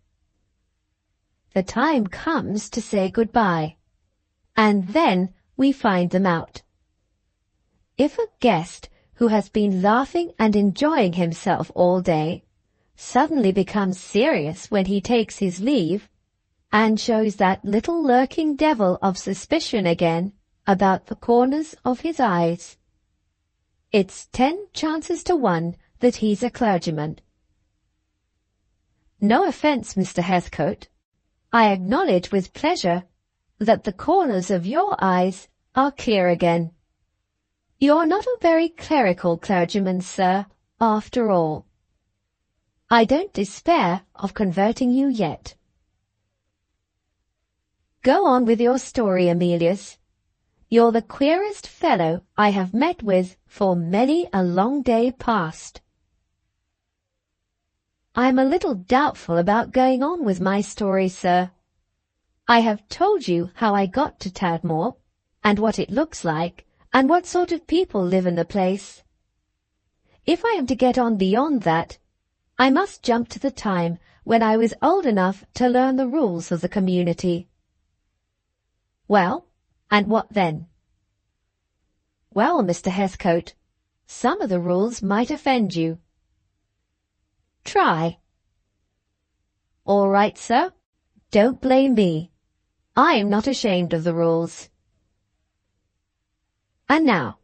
[SPEAKER 1] The time comes to say goodbye, and then we find them out. If a guest who has been laughing and enjoying himself all day suddenly becomes serious when he takes his leave, and shows that little lurking devil of suspicion again about the corners of his eyes, it's 10 chances to 1 that he's a clergyman. No offence, Mr. Heathcote. I acknowledge with pleasure that the corners of your eyes are clear again. You're not a very clerical clergyman, sir, after all. I don't despair of converting you yet. Go on with your story, Emilius. You're the queerest fellow I have met with for many a long day past. I'm a little doubtful about going on with my story, sir. I have told you how I got to Tadmor, and what it looks like, and what sort of people live in the place. If I am to get on beyond that, I must jump to the time when I was old enough to learn the rules of the community. Well, and what then? Well, Mr. Heathcote, some of the rules might offend you. Try. All right, sir. Don't blame me. I am not ashamed of the rules. And now,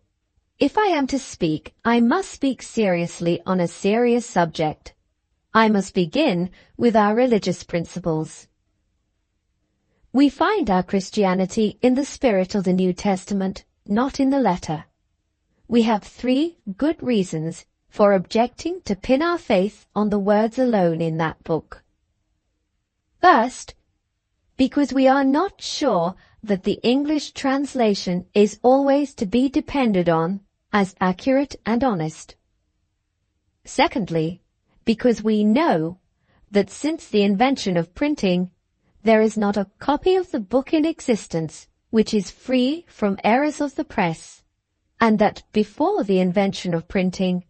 [SPEAKER 1] if I am to speak, I must speak seriously on a serious subject. I must begin with our religious principles. We find our Christianity in the spirit of the New Testament, not in the letter. We have 3 good reasons for objecting to pin our faith on the words alone in that book. First, because we are not sure that the English translation is always to be depended on as accurate and honest. Secondly, because we know that since the invention of printing, there is not a copy of the book in existence which is free from errors of the press, and that before the invention of printing,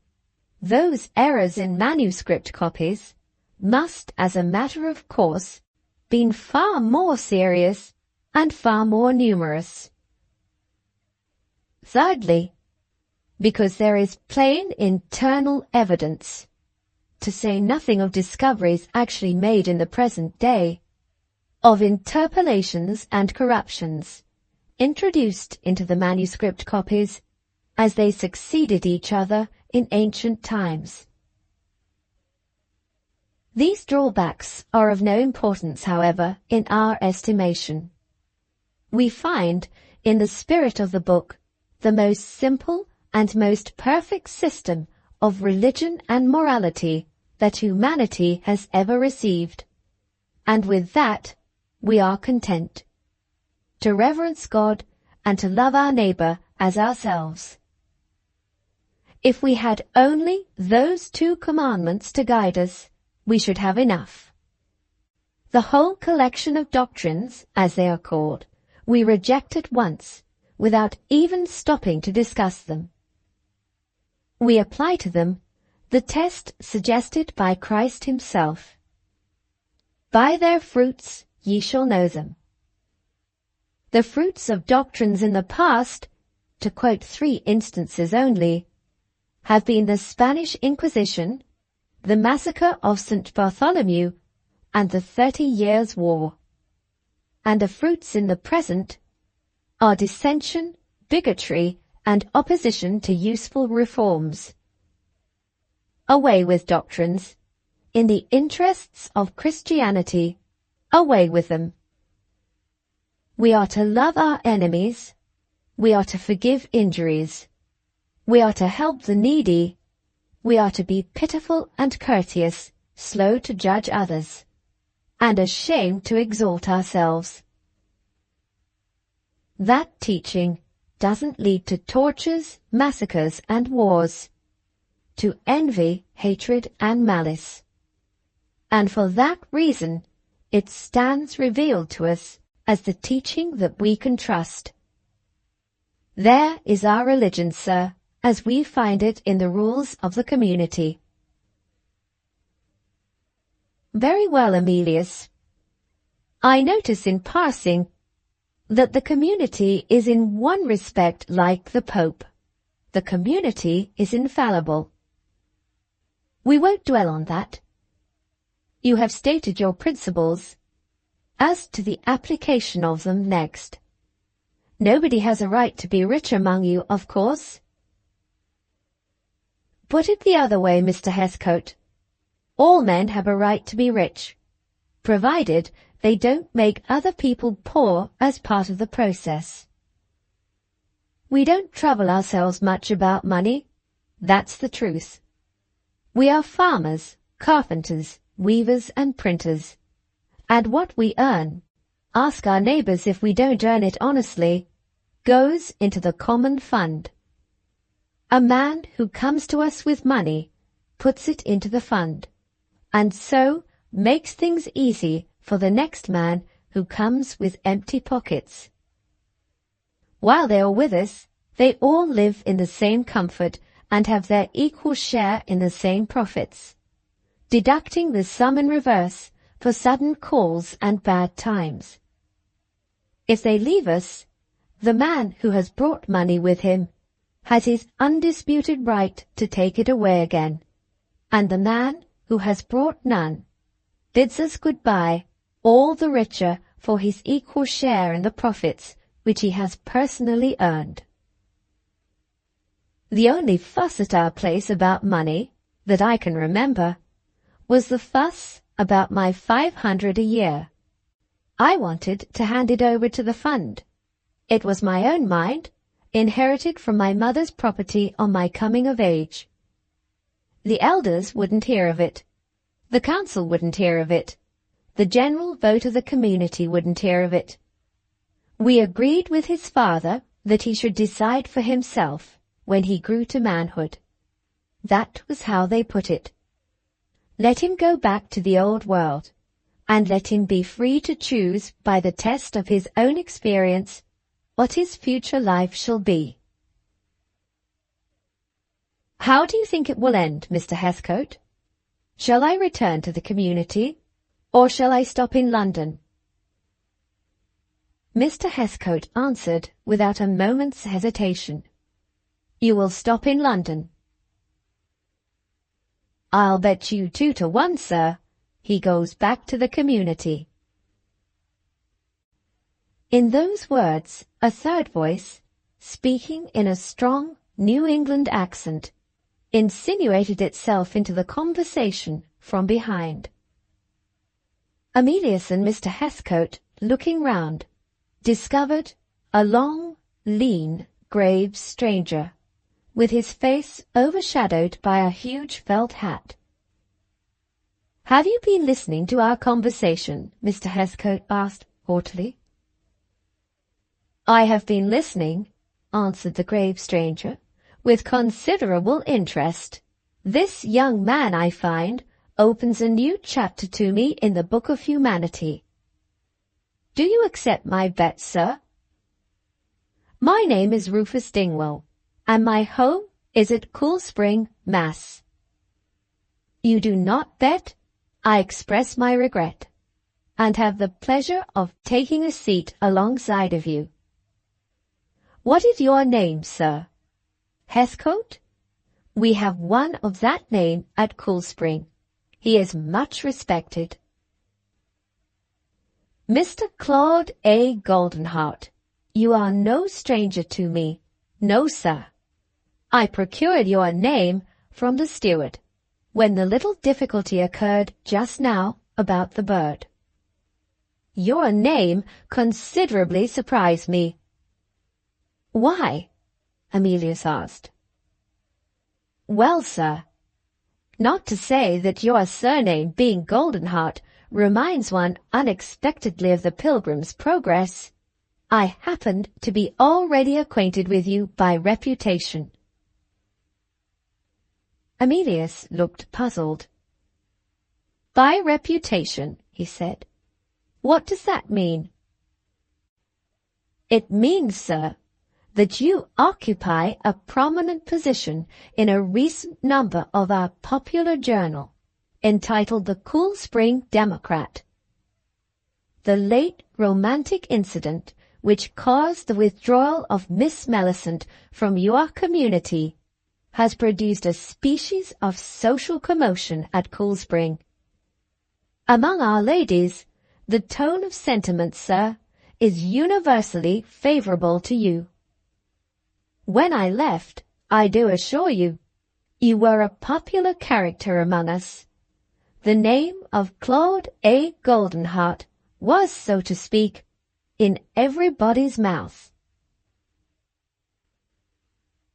[SPEAKER 1] those errors in manuscript copies must, as a matter of course, been far more serious and far more numerous. Thirdly, because there is plain internal evidence, to say nothing of discoveries actually made in the present day, of interpolations and corruptions introduced into the manuscript copies as they succeeded each other in ancient times. These drawbacks are of no importance, however, in our estimation. We find, in the spirit of the book, the most simple and most perfect system of religion and morality that humanity has ever received, and with that we are content, to reverence God and to love our neighbour as ourselves. If we had only those 2 commandments to guide us, we should have enough. The whole collection of doctrines, as they are called, we reject at once, without even stopping to discuss them. We apply to them The test suggested by Christ himself. By their fruits ye shall know them. The fruits of doctrines in the past, to quote 3 instances only, have been the Spanish Inquisition, the massacre of St. Bartholomew, and the 30 Years' War. And the fruits in the present are dissension, bigotry, and opposition to useful reforms. Away with doctrines. In the interests of Christianity, away with them. We are to love our enemies. We are to forgive injuries. We are to help the needy. We are to be pitiful and courteous, slow to judge others, and ashamed to exalt ourselves. That teaching doesn't lead to tortures, massacres, and wars, to envy, hatred, and malice. And for that reason, it stands revealed to us as the teaching that we can trust. There is our religion, sir, as we find it in the rules of the community. Very well, Emilius. I notice in passing that the community is in one respect like the Pope. The community is infallible. We won't dwell on that. You have stated your principles. As to the application of them next. Nobody has a right to be rich among you, of course. Put it the other way, Mr. Heathcote. All men have a right to be rich, provided they don't make other people poor as part of the process. We don't trouble ourselves much about money. That's the truth. We are farmers, carpenters, weavers and printers. And what we earn, ask our neighbours if we don't earn it honestly, goes into the common fund. A man who comes to us with money puts it into the fund, and so makes things easy for the next man who comes with empty pockets. While they are with us, they all live in the same comfort and have their equal share in the same profits, deducting the sum in reverse for sudden calls and bad times. If they leave us, the man who has brought money with him has his undisputed right to take it away again, and the man who has brought none bids us goodbye, all the richer for his equal share in the profits which he has personally earned. The only fuss at our place about money, that I can remember, was the fuss about my 500 a year. I wanted to hand it over to the fund. It was my own mind, inherited from my mother's property on my coming of age. The elders wouldn't hear of it. The council wouldn't hear of it. The general vote of the community wouldn't hear of it. We agreed with his father that he should decide for himself when he grew to manhood. That was how they put it. Let him go back to the old world, and let him be free to choose by the test of his own experience what his future life shall be. How do you think it will end, Mr. Heathcote? Shall I return to the community, or shall I stop in London? Mr. Heathcote answered without a moment's hesitation. You will stop in London. I'll bet you 2 to 1, sir. He goes back to the community. In those words, a third voice, speaking in a strong New England accent, insinuated itself into the conversation from behind. Emilius and Mr. Heathcote, looking round, discovered a long, lean, grave stranger, with his face overshadowed by a huge felt hat. Have you been listening to our conversation? Mr. Heathcote asked haughtily. I have been listening, answered the grave stranger, with considerable interest. This young man, I find, opens a new chapter to me in the book of humanity. Do you accept my bet, sir? My name is Rufus Dingwall, and my home is at Cool Spring, Mass. You do not bet? I express my regret, and have the pleasure of taking a seat alongside of you. What is your name, sir? Heathcote? We have one of that name at Cool Spring. He is much respected. Mr. Claude A. Goldenheart, you are no stranger to me. No, sir. I procured your name from the steward, when the little difficulty occurred just now about the bird. Your name considerably surprised me. Why? Emilius asked. Well, sir, not to say that your surname being Goldenheart reminds one unexpectedly of the Pilgrim's Progress, I happened to be already acquainted with you by reputation. Emilius looked puzzled. By reputation, he said. What does that mean? It means, sir, that you occupy a prominent position in a recent number of our popular journal, entitled The Cool Spring Democrat. The late romantic incident which caused the withdrawal of Miss Millicent from your community has produced a species of social commotion at Cool Spring. Among our ladies, the tone of sentiment, sir, is universally favourable to you. When I left, I do assure you, you were a popular character among us. The name of Claude A. Goldenheart was, so to speak, in everybody's mouth.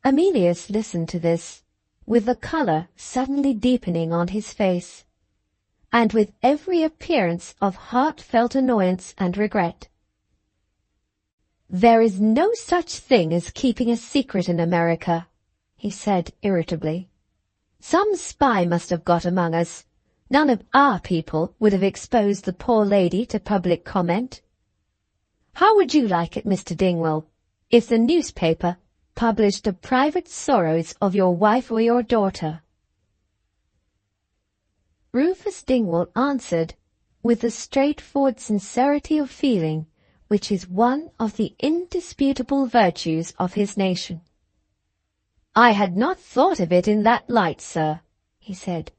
[SPEAKER 1] Emilius listened to this, with the colour suddenly deepening on his face, and with every appearance of heartfelt annoyance and regret. There is no such thing as keeping a secret in America, he said irritably. Some spy must have got among us. None of our people would have exposed the poor lady to public comment. How would you like it, Mr. Dingwall, if the newspaper published the private sorrows of your wife or your daughter? Rufus Dingwall answered with the straightforward sincerity of feeling which is one of the indisputable virtues of his nation. I had not thought of it in that light, sir, he said.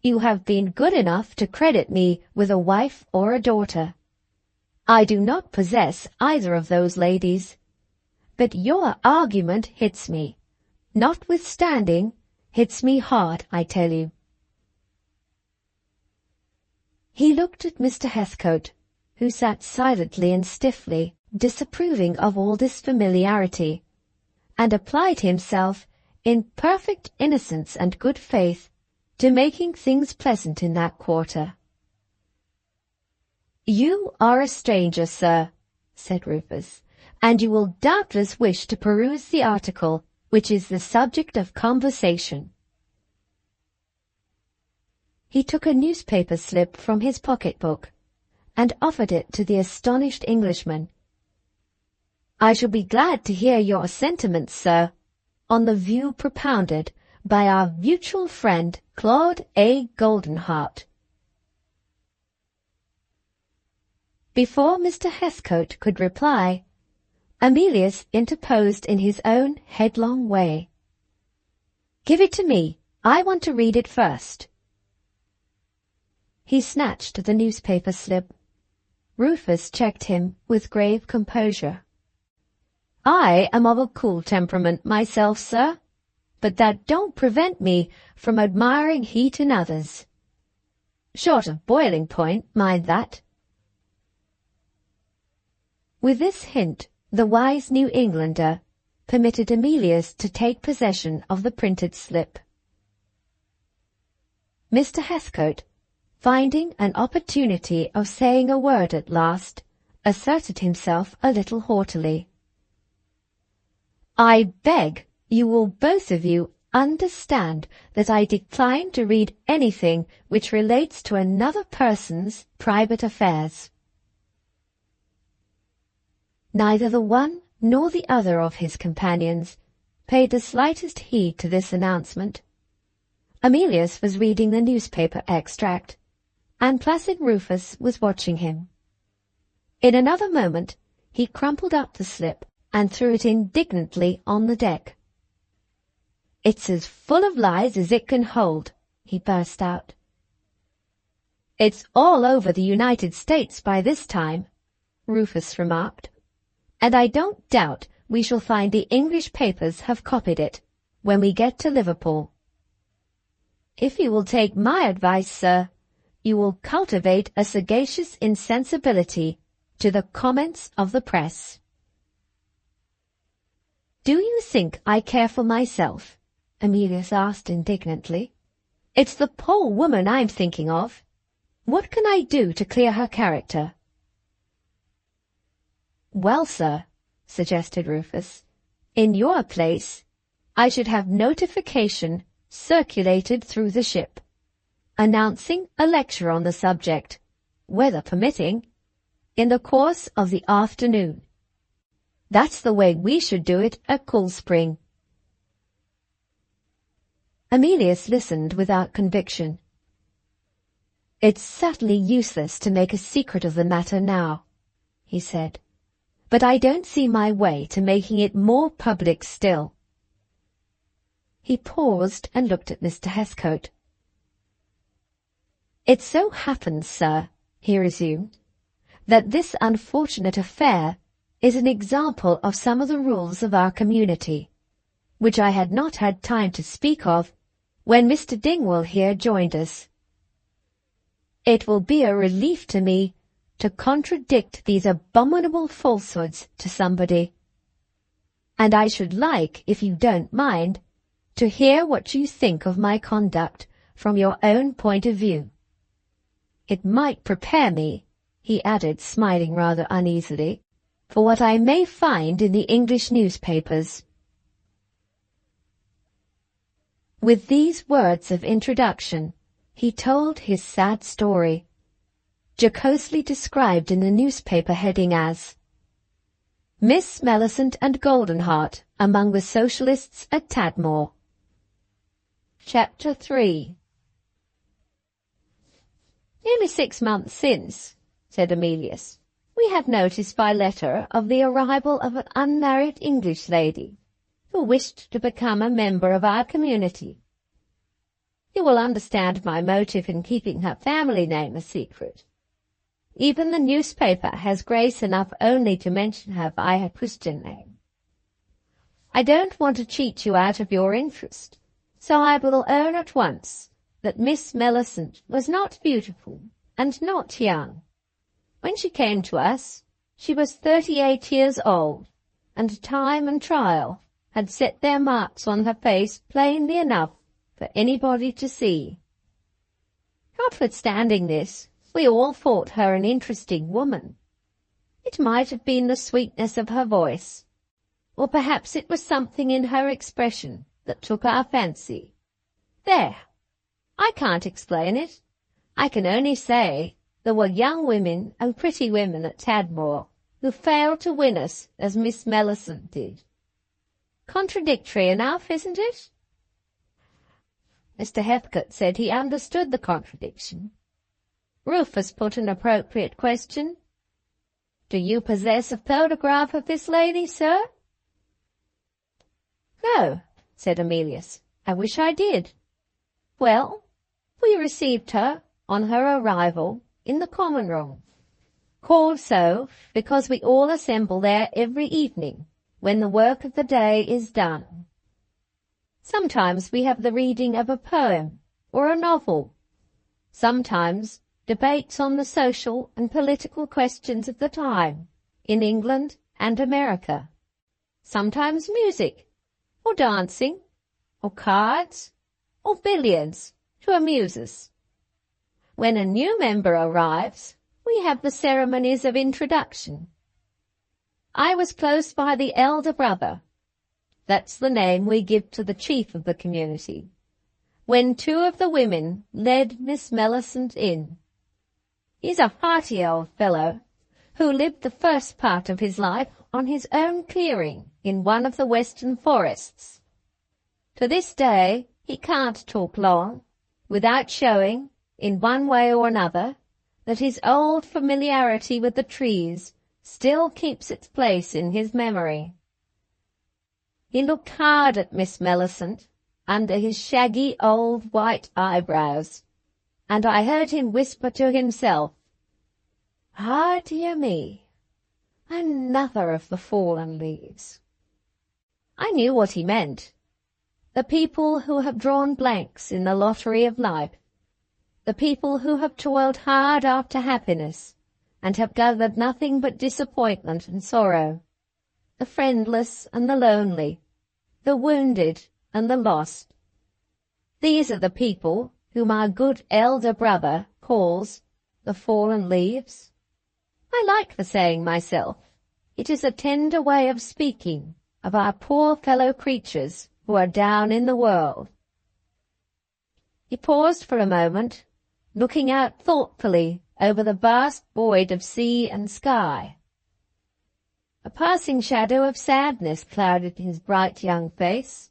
[SPEAKER 1] You have been good enough to credit me with a wife or a daughter. I do not possess either of those ladies, but your argument hits me. Notwithstanding, hits me hard, I tell you. He looked at Mr. Heathcote, who sat silently and stiffly, disapproving of all this familiarity, and applied himself, in perfect innocence and good faith, to making things pleasant in that quarter. You are a stranger, sir, said Rufus, and you will doubtless wish to peruse the article which is the subject of conversation. He took a newspaper slip from his pocket-book and offered it to the astonished Englishman. I shall be glad to hear your sentiments, sir, on the view propounded by our mutual friend Claude A. Goldenheart. Before Mr. Heathcote could reply, Emilius interposed in his own headlong way. Give it to me. I want to read it first. He snatched the newspaper slip. Rufus checked him with grave composure. I am of a cool temperament myself, sir, but that don't prevent me from admiring heat in others. Short of boiling point, mind that. With this hint, the wise New Englander permitted Emilius to take possession of the printed slip. Mr. Heathcote, finding an opportunity of saying a word at last, asserted himself a little haughtily. I beg you will both of you understand that I decline to read anything which relates to another person's private affairs. Neither the one nor the other of his companions paid the slightest heed to this announcement. Emilius was reading the newspaper extract, and placid Rufus was watching him. In another moment, he crumpled up the slip and threw it indignantly on the deck. "It's as full of lies as it can hold," he burst out. "It's all over the United States by this time," Rufus remarked, "and I don't doubt we shall find the English papers have copied it when we get to Liverpool. If you will take my advice, sir, you will cultivate a sagacious insensibility to the comments of the press." "Do you think I care for myself?" Emilius asked indignantly. "It's the poor woman I'm thinking of. What can I do to clear her character?" "Well, sir," suggested Rufus, "in your place, I should have notification circulated through the ship, announcing a lecture on the subject, weather permitting, in the course of the afternoon. That's the way we should do it at Cool Spring." Emilius listened without conviction. "It's certainly useless to make a secret of the matter now," he said, "but I don't see my way to making it more public still." He paused and looked at Mr. Heathcote. "It so happens, sir," he resumed, "that this unfortunate affair is an example of some of the rules of our community, which I had not had time to speak of when Mr. Dingwall here joined us. It will be a relief to me to contradict these abominable falsehoods to somebody, and I should like, if you don't mind, to hear what you think of my conduct from your own point of view. It might prepare me," he added, smiling rather uneasily, "for what I may find in the English newspapers." With these words of introduction, he told his sad story, jocosely described in the newspaper heading as "Miss Mellicent and Goldenheart among the Socialists at Tadmor." Chapter 3. "Nearly 6 months since," said Emilius, "we had notice by letter of the arrival of an unmarried English lady, who wished to become a member of our community. You will understand my motive in keeping her family name a secret. Even the newspaper has grace enough only to mention her by her Christian name. I don't want to cheat you out of your interest, so I will own at once that Miss Mellicent was not beautiful and not young. When she came to us, she was 38 years old, and time and trial had set their marks on her face plainly enough for anybody to see. Notwithstanding this, we all thought her an interesting woman. It might have been the sweetness of her voice, or perhaps it was something in her expression that took our fancy. There, I can't explain it. I can only say there were young women and pretty women at Tadmor who failed to win us as Miss Mellicent did. Contradictory enough, isn't it?" Mr. Heathcote said he understood the contradiction. Rufus put an appropriate question. "Do you possess a photograph of this lady, sir?" "No," said Emilius. "I wish I did." "Well, we received her, on her arrival, in the common room, called so because we all assemble there every evening when the work of the day is done. Sometimes we have the reading of a poem or a novel. Sometimes debates on the social and political questions of the time in England and America. Sometimes music, or dancing, or cards, or billiards to amuse us. When a new member arrives, we have the ceremonies of introduction. I was close by the elder brother. That's the name we give to the chief of the community, when 2 of the women led Miss Mellicent in. He's a hearty old fellow, who lived the first part of his life on his own clearing in one of the western forests. To this day He can't talk long, without showing, in one way or another, that his old familiarity with the trees still keeps its place in his memory. He looked hard at Miss Millicent under his shaggy old white eyebrows, and I heard him whisper to himself, "Ah, dear me, another of the fallen leaves." I knew what he meant. The people who have drawn blanks in the lottery of life, the people who have toiled hard after happiness and have gathered nothing but disappointment and sorrow, the friendless and the lonely, the wounded and the lost. These are the people whom our good elder brother calls the fallen leaves. I like the saying myself. It is a tender way of speaking of our poor fellow creatures who are down in the world. He paused for a moment, looking out thoughtfully over the vast void of sea and sky. A passing shadow of sadness clouded his bright young face.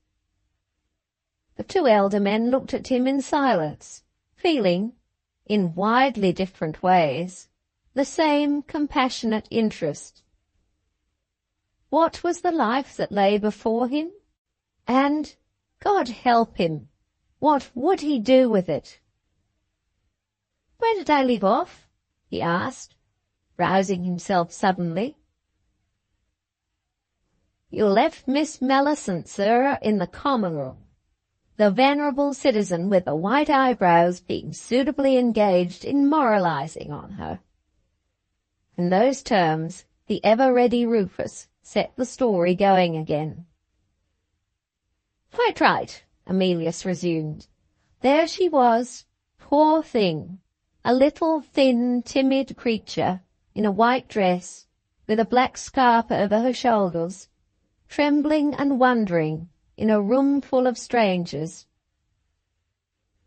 [SPEAKER 1] The two elder men looked at him in silence, feeling, in widely different ways, the same compassionate interest. What was the life that lay before him? And, God help him, what would he do with it? "Where did I leave off?" he asked, rousing himself suddenly. "You left Miss Millicent, sir, in the common room, the venerable citizen with the white eyebrows being suitably engaged in moralizing on her." In those terms, the ever-ready Rufus set the story going again. "Quite right," Emilius resumed. "There she was, poor thing, a little thin, timid creature in a white dress, with a black scarf over her shoulders, trembling and wondering in a room full of strangers.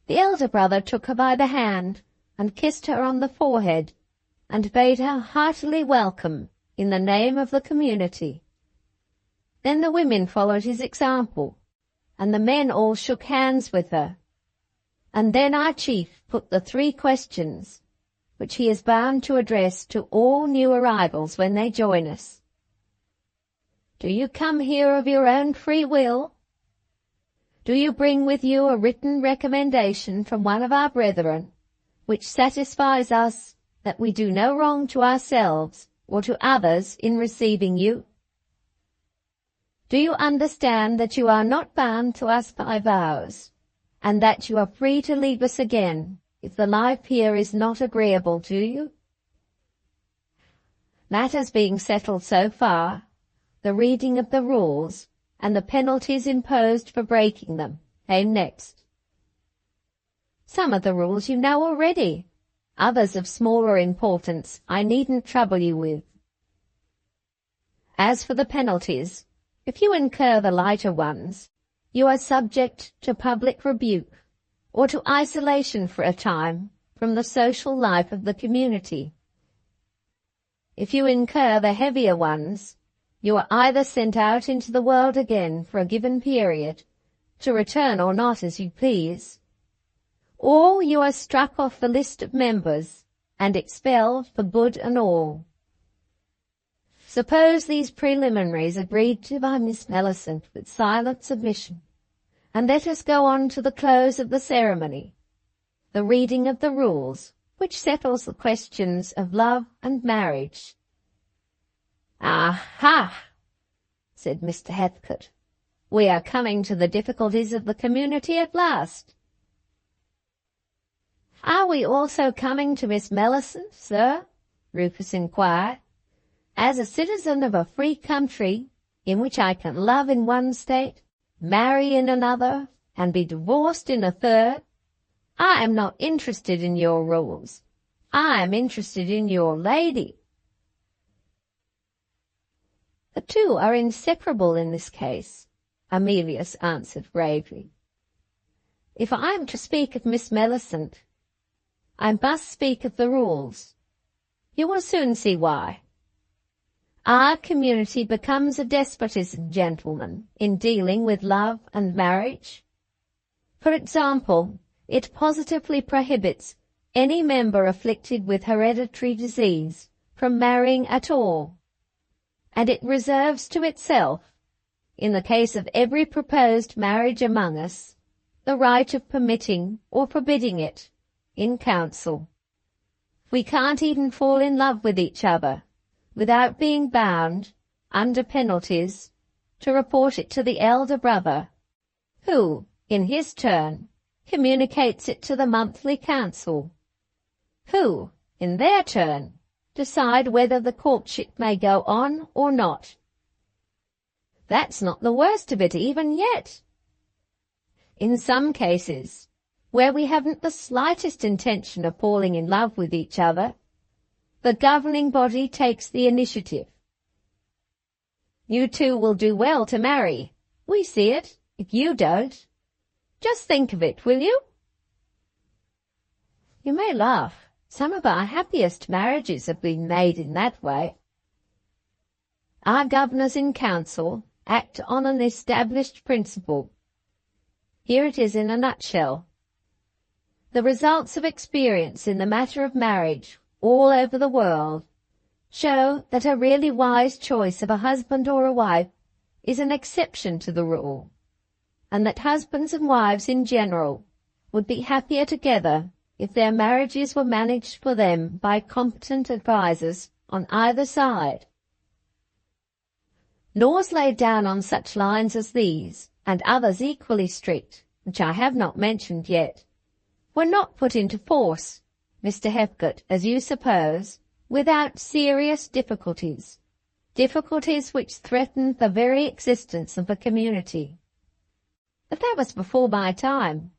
[SPEAKER 1] The elder brother took her by the hand and kissed her on the forehead and bade her heartily welcome in the name of the community. Then the women followed his example, and the men all shook hands with her. And then our chief put the 3 questions, which he is bound to address to all new arrivals when they join us. Do you come here of your own free will? Do you bring with you a written recommendation from one of our brethren, which satisfies us that we do no wrong to ourselves or to others in receiving you? Do you understand that you are not bound to us by vows, and that you are free to leave us again if the life here is not agreeable to you? Matters being settled so far, the reading of the rules and the penalties imposed for breaking them came next. Some of the rules you know already, others of smaller importance I needn't trouble you with. As for the penalties, if you incur the lighter ones, you are subject to public rebuke or to isolation for a time from the social life of the community. If you incur the heavier ones, you are either sent out into the world again for a given period, to return or not as you please, or you are struck off the list of members and expelled for good and all. Suppose these preliminaries agreed to by Miss Millicent with silent submission, and let us go on to the close of the ceremony, the reading of the rules, which settles the questions of love and marriage. "Aha!" said Mr. Heathcote. "We are coming to the difficulties of the community at last." "Are we also coming to Miss Millicent, sir?" Rufus inquired. "As a citizen of a free country, in which I can love in one state, marry in another, and be divorced in a third, I am not interested in your rules. I am interested in your lady." "The two are inseparable in this case," Emilius answered gravely. "If I am to speak of Miss Millicent, I must speak of the rules. You will soon see why. Our community becomes a despotism, gentlemen, in dealing with love and marriage. For example, it positively prohibits any member afflicted with hereditary disease from marrying at all, and it reserves to itself, in the case of every proposed marriage among us, the right of permitting or forbidding it in council. We can't even fall in love with each other without being bound, under penalties, to report it to the elder brother, who, in his turn, communicates it to the monthly council, who, in their turn, decide whether the courtship may go on or not. That's not the worst of it even yet. In some cases, where we haven't the slightest intention of falling in love with each other, the governing body takes the initiative. You two will do well to marry. We see it, if you don't. Just think of it, will you? You may laugh. Some of our happiest marriages have been made in that way. Our governors in council act on an established principle. Here it is in a nutshell. The results of experience in the matter of marriage all over the world show that a really wise choice of a husband or a wife is an exception to the rule, and that husbands and wives in general would be happier together if their marriages were managed for them by competent advisers on either side. Laws laid down on such lines as these, and others equally strict, which I have not mentioned yet, were not put into force, Mr. Heathcote, as you suppose, without serious difficulties, difficulties which threatened the very existence of the community. But that was before my time.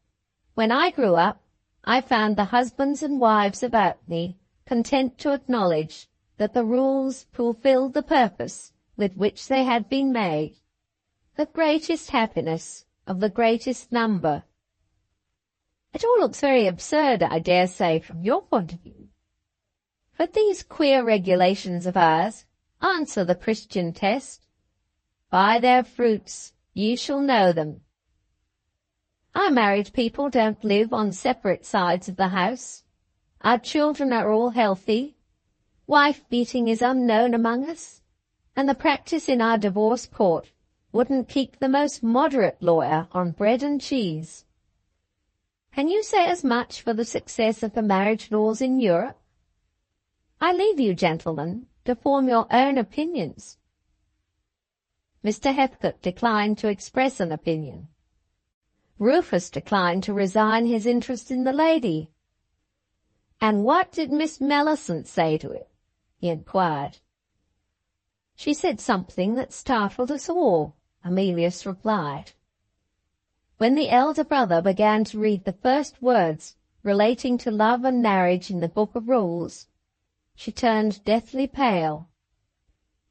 [SPEAKER 1] When I grew up, I found the husbands and wives about me content to acknowledge that the rules fulfilled the purpose with which they had been made, the greatest happiness of the greatest number. It all looks very absurd, I dare say, from your point of view. But these queer regulations of ours answer the Christian test. By their fruits ye shall know them. Our married people don't live on separate sides of the house. Our children are all healthy. Wife-beating is unknown among us, and the practice in our divorce court wouldn't keep the most moderate lawyer on bread and cheese. Can you say as much for the success of the marriage laws in Europe? I leave you, gentlemen, to form your own opinions. Mr. Heathcote declined to express an opinion. Rufus declined to resign his interest in the lady. And what did Miss Millicent say to it? He inquired. She said something that startled us all, Emilius replied. When the elder brother began to read the first words relating to love and marriage in the Book of Rules, she turned deathly pale,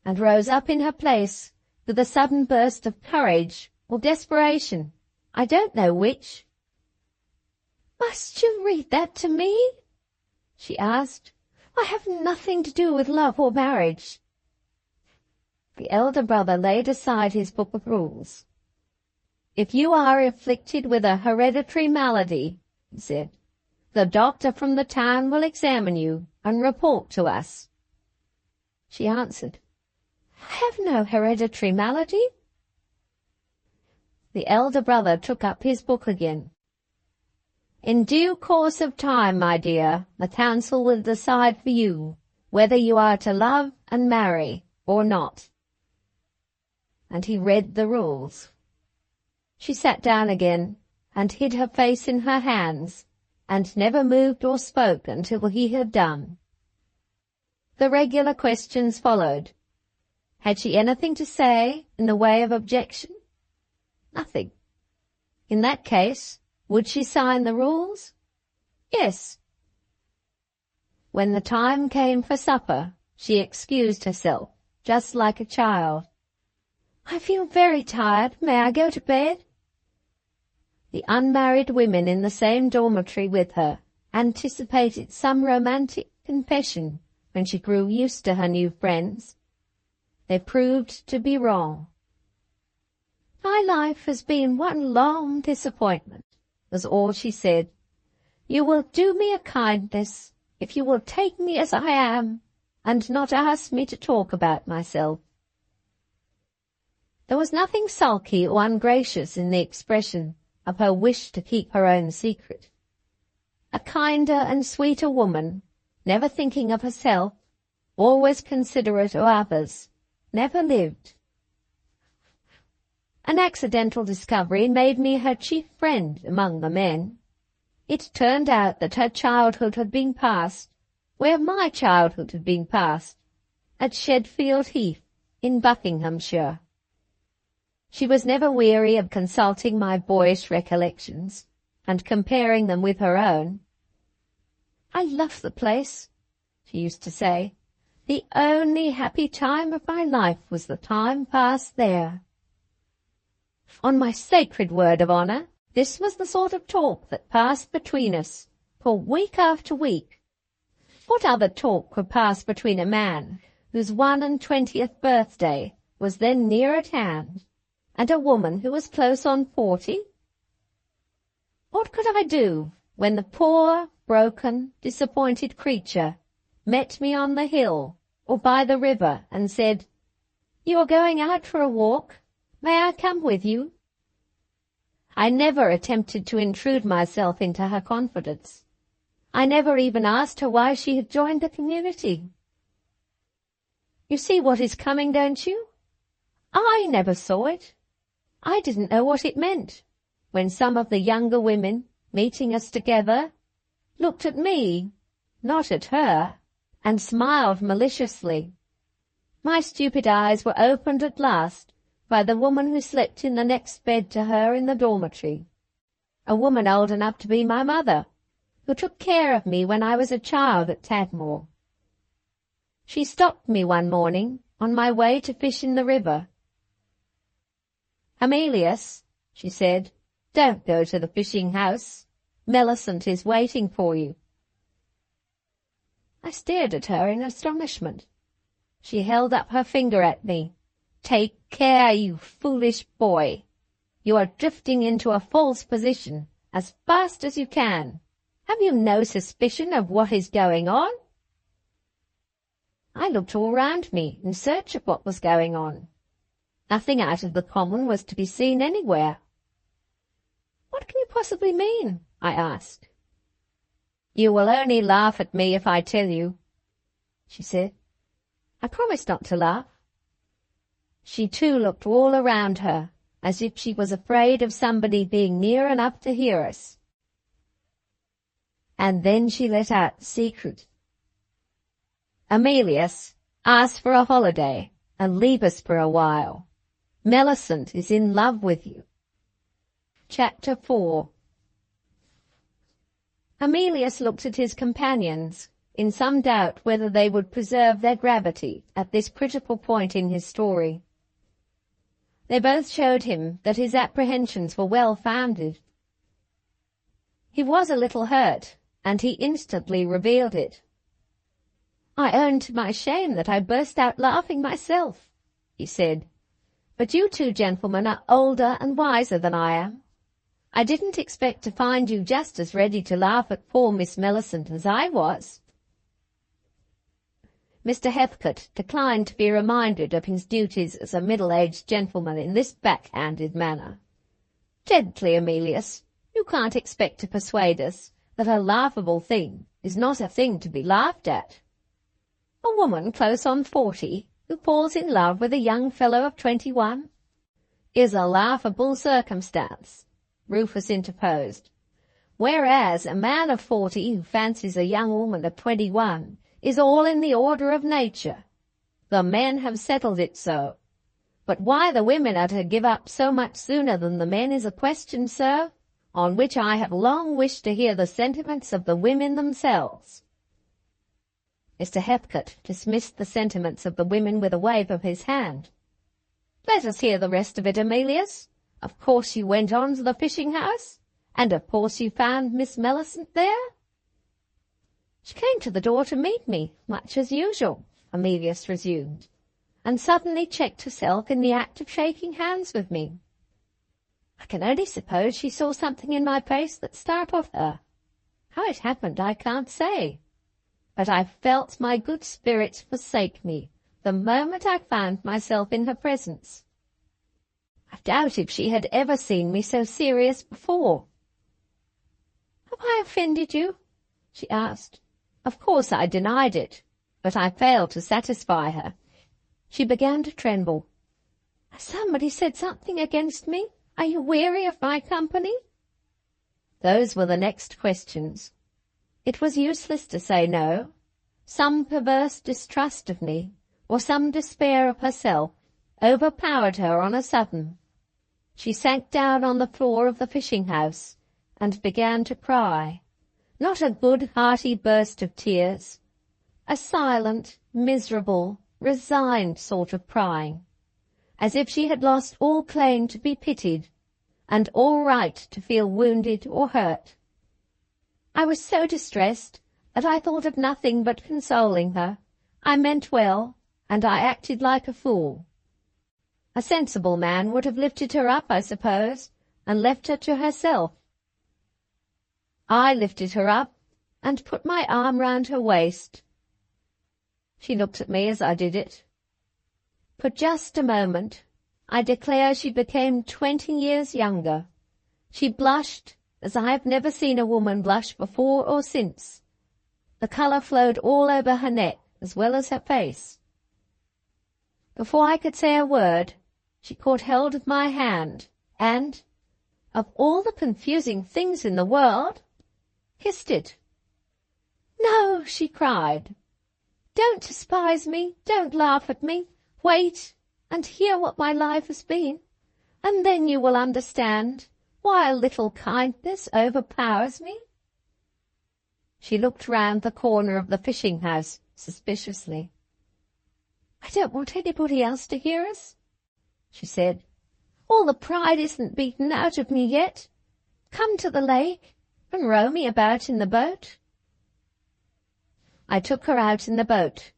[SPEAKER 1] and rose up in her place with a sudden burst of courage or desperation, I don't know which. "Must you read that to me?" she asked. "I have nothing to do with love or marriage." The elder brother laid aside his Book of Rules. "If you are afflicted with a hereditary malady," he said, "the doctor from the town will examine you and report to us." She answered, "I have no hereditary malady." The elder brother took up his book again. "In due course of time, my dear, the council will decide for you whether you are to love and marry or not." And he read the rules. She sat down again and hid her face in her hands, and never moved or spoke until he had done. The regular questions followed. Had she anything to say in the way of objection? Nothing. In that case, would she sign the rules? Yes. When the time came for supper, she excused herself, just like a child. "I feel very tired. May I go to bed?" The unmarried women in the same dormitory with her anticipated some romantic confession when she grew used to her new friends. They proved to be wrong. "My life has been one long disappointment," was all she said. "You will do me a kindness if you will take me as I am, and not ask me to talk about myself." There was nothing sulky or ungracious in the expression of her wish to keep her own secret. A kinder and sweeter woman, never thinking of herself, always considerate of others, never lived. An accidental discovery made me her chief friend among the men. It turned out that her childhood had been passed, where my childhood had been passed, at Shedfield Heath in Buckinghamshire. She was never weary of consulting my boyish recollections, and comparing them with her own. "I love the place," she used to say. "The only happy time of my life was the time passed there." On my sacred word of honour, this was the sort of talk that passed between us, for week after week. What other talk could pass between a man whose 21st birthday was then near at hand, and a woman who was close on 40? What could I do when the poor, broken, disappointed creature met me on the hill or by the river and said, "You are going out for a walk. May I come with you?" I never attempted to intrude myself into her confidence. I never even asked her why she had joined the community. You see what is coming, don't you? I never saw it. I didn't know what it meant when some of the younger women, meeting us together, looked at me, not at her, and smiled maliciously. My stupid eyes were opened at last by the woman who slept in the next bed to her in the dormitory, a woman old enough to be my mother, who took care of me when I was a child at Tadmor. She stopped me one morning on my way to fish in the river. "Amelius," she said, "don't go to the fishing house. Millicent is waiting for you." I stared at her in astonishment. She held up her finger at me. "Take care, you foolish boy. You are drifting into a false position as fast as you can. Have you no suspicion of what is going on?" I looked all round me in search of what was going on. Nothing out of the common was to be seen anywhere. "What can you possibly mean?" I asked. "You will only laugh at me if I tell you," she said. I promised not to laugh. She too looked all around her, as if she was afraid of somebody being near enough to hear us. And then she let out the secret. "Amelius, ask for a holiday and leave us for a while. Millicent is in love with you." Chapter 4. Amelius looked at his companions, in some doubt whether they would preserve their gravity at this critical point in his story. They both showed him that his apprehensions were well-founded. He was a little hurt, and he instantly revealed it. "I own to my shame that I burst out laughing myself," he said. "But you two gentlemen are older and wiser than I am. I didn't expect to find you just as ready to laugh at poor Miss Millicent as I was." Mr. Heathcote declined to be reminded of his duties as a middle-aged gentleman in this backhanded manner. "Gently, Amelius, you can't expect to persuade us that a laughable thing is not a thing to be laughed at. A woman close on 40 who falls in love with a young fellow of 21 is a laughable circumstance," Rufus interposed, "whereas a man of 40 who fancies a young woman of 21 is all in the order of nature. The men have settled it so. But why the women are to give up so much sooner than the men is a question, sir, on which I have long wished to hear the sentiments of the women themselves." Mr. Heathcote dismissed the sentiments of the women with a wave of his hand. "Let us hear the rest of it, Amelius. Of course you went on to the fishing-house, and of course you found Miss Millicent there?" "She came to the door to meet me, much as usual," Amelius resumed, "and suddenly checked herself in the act of shaking hands with me. I can only suppose she saw something in my face that startled her. How it happened I can't say, but I felt my good spirits forsake me the moment I found myself in her presence. I doubt if she had ever seen me so serious before. "Have I offended you?" she asked. Of course I denied it, but I failed to satisfy her. She began to tremble. "Has somebody said something against me? Are you weary of my company?" Those were the next questions. It was useless to say no. Some perverse distrust of me, or some despair of herself, overpowered her on a sudden. She sank down on the floor of the fishing-house and began to cry. Not a good hearty burst of tears, a silent, miserable, resigned sort of crying, as if she had lost all claim to be pitied, and all right to feel wounded or hurt. I was so distressed that I thought of nothing but consoling her. I meant well, and I acted like a fool. A sensible man would have lifted her up, I suppose, and left her to herself. I lifted her up and put my arm round her waist. She looked at me as I did it. For just a moment, I declare she became 20 years younger. She blushed as I have never seen a woman blush before or since. The colour flowed all over her neck as well as her face. Before I could say a word, she caught hold of my hand and, of all the confusing things in the world, kissed it. "No," she cried. "Don't despise me, don't laugh at me. Wait and hear what my life has been, and then you will understand why a little kindness overpowers me." She looked round the corner of the fishing-house suspiciously. "I don't want anybody else to hear us," she said. "All the pride isn't beaten out of me yet. Come to the lake and row me about in the boat." I took her out in the boat.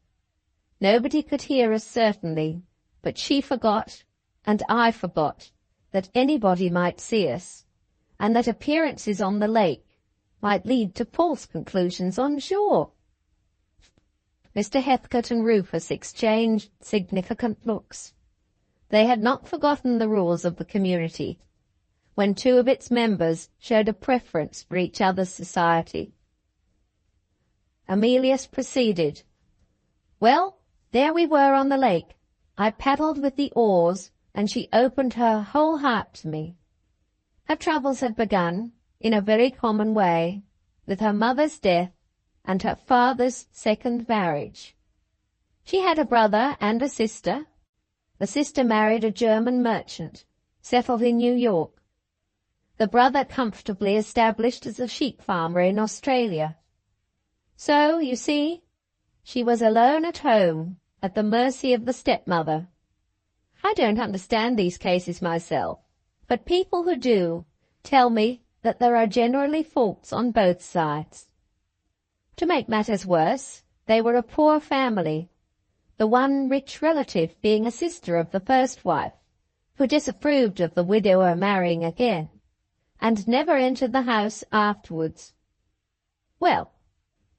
[SPEAKER 1] Nobody could hear us certainly, but she forgot, and I forgot, that anybody might see us, and that appearances on the lake might lead to false conclusions on shore. Mr. Heathcote and Rufus exchanged significant looks. They had not forgotten the rules of the community, when two of its members showed a preference for each other's society. Emilius proceeded. "Well, there we were on the lake. I paddled with the oars, and she opened her whole heart to me. Her troubles had begun, in a very common way, with her mother's death and her father's second marriage. She had a brother and a sister. The sister married a German merchant, settled in New York. The brother comfortably established as a sheep farmer in Australia. So, you see, she was alone at home, at the mercy of the stepmother. I don't understand these cases myself, but people who do tell me that there are generally faults on both sides. To make matters worse, they were a poor family, the one rich relative being a sister of the first wife, who disapproved of the widower marrying again, and never entered the house afterwards. Well,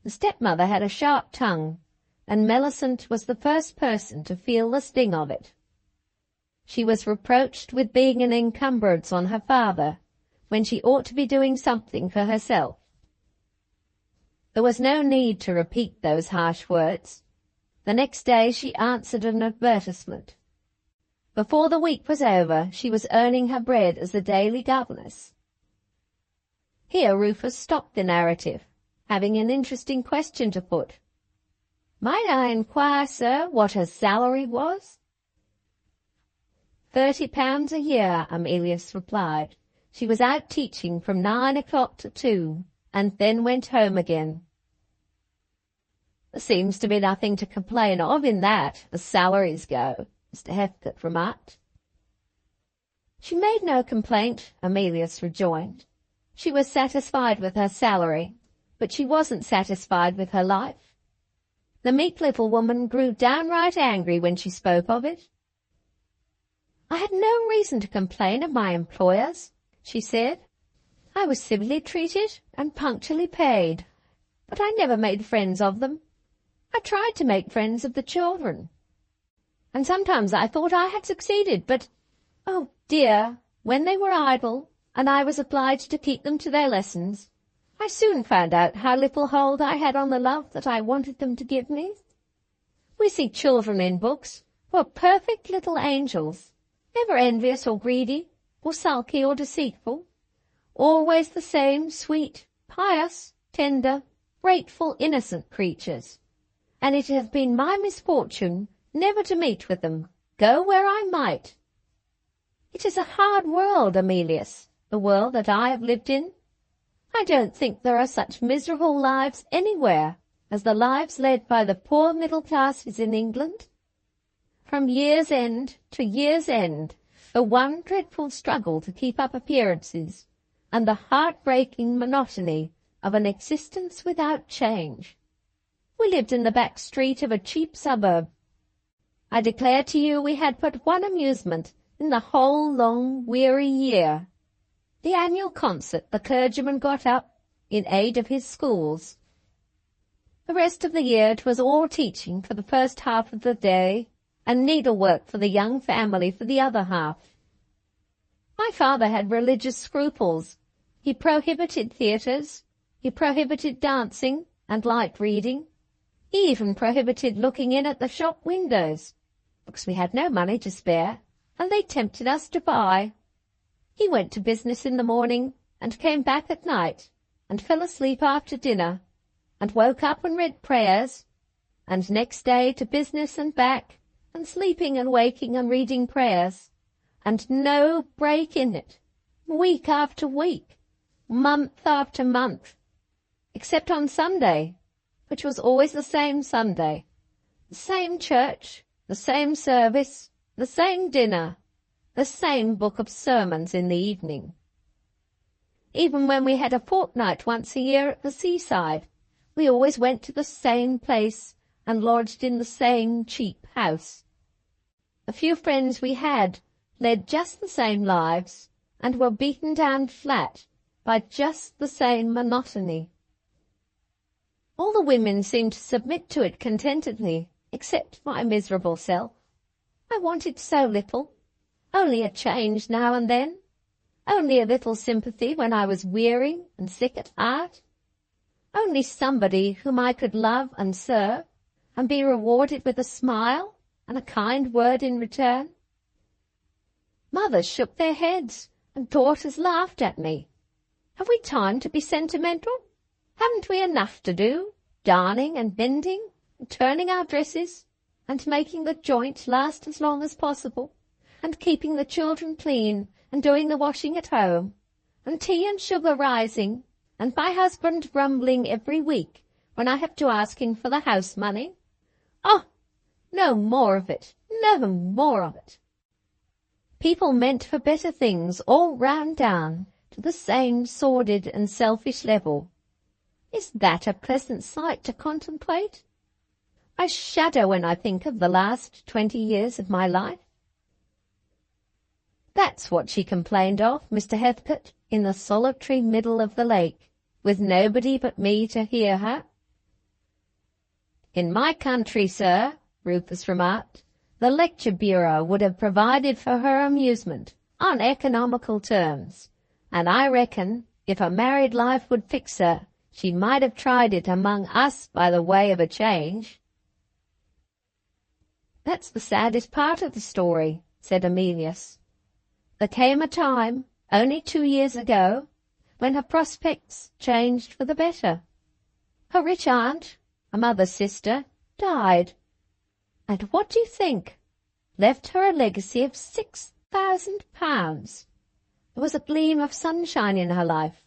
[SPEAKER 1] the stepmother had a sharp tongue, and Millicent was the first person to feel the sting of it. She was reproached with being an encumbrance on her father, when she ought to be doing something for herself. There was no need to repeat those harsh words. The next day she answered an advertisement. Before the week was over, she was earning her bread as a daily governess. Here Rufus stopped the narrative, having an interesting question to put. "Might I inquire, sir, what her salary was?" £30 a year, Emilius replied. She was out teaching from 9 o'clock to 2, and then went home again. "There seems to be nothing to complain of in that, as salaries go," Mr. Heathcote remarked. "She made no complaint," Emilius rejoined. "She was satisfied with her salary, but she wasn't satisfied with her life. The meek little woman grew downright angry when she spoke of it. I had no reason to complain of my employers. she said. I was civilly treated and punctually paid, but I never made friends of them. I tried to make friends of the children, and sometimes I thought I had succeeded, but, oh dear, when they were idle, and I was obliged to keep them to their lessons, I soon found out how little hold I had on the love that I wanted them to give me. We see children in books who are perfect little angels, never envious or greedy, or sulky or deceitful, always the same sweet, pious, tender, grateful, innocent creatures. And it has been my misfortune never to meet with them, go where I might. It is a hard world, Emilius, the world that I have lived in. I don't think there are such miserable lives anywhere as the lives led by the poor middle classes in England. From year's end to year's end, the one dreadful struggle to keep up appearances, and the heart-breaking monotony of an existence without change. We lived in the back street of a cheap suburb. I declare to you we had but one amusement in the whole long, weary year, the annual concert the clergyman got up in aid of his schools. The rest of the year it was all teaching for the first half of the day, and needlework for the young family for the other half. My father had religious scruples. He prohibited theatres, he prohibited dancing and light reading. He even prohibited looking in at the shop windows, because we had no money to spare, and they tempted us to buy. He went to business in the morning, and came back at night, and fell asleep after dinner, and woke up and read prayers, and next day to business and back, and sleeping and waking and reading prayers, and no break in it, week after week, month after month, except on Sunday, which was always the same Sunday, the same church, the same service, the same dinner, the same book of sermons in the evening. Even when we had a fortnight once a year at the seaside, we always went to the same place and lodged in the same cheap house. The few friends we had led just the same lives and were beaten down flat by just the same monotony. All the women seemed to submit to it contentedly, except my miserable self. I wanted so little, only a change now and then, only a little sympathy when I was weary and sick at heart, only somebody whom I could love and serve, and be rewarded with a smile and a kind word in return. Mothers shook their heads, and daughters laughed at me. Have we time to be sentimental? Haven't we enough to do, darning and mending, and turning our dresses, and making the joint last as long as possible, and keeping the children clean, and doing the washing at home, and tea and sugar rising, and my husband grumbling every week when I have to ask him for the house money? Oh, no more of it, no more of it. People meant for better things all round down to the same sordid and selfish level. Is that a pleasant sight to contemplate? I shudder when I think of the last 20 years of my life. That's what she complained of, Mr. Heathcote, in the solitary middle of the lake, with nobody but me to hear her. In my country, sir, Rufus remarked, the lecture bureau would have provided for her amusement on economical terms, and I reckon if a married life would fix her, she might have tried it among us by the way of a change. That's the saddest part of the story, said Emilius. There came a time, only 2 years ago, when her prospects changed for the better. Her rich aunt, a mother's sister, died, and what do you think? Left her a legacy of £6,000. There was a gleam of sunshine in her life.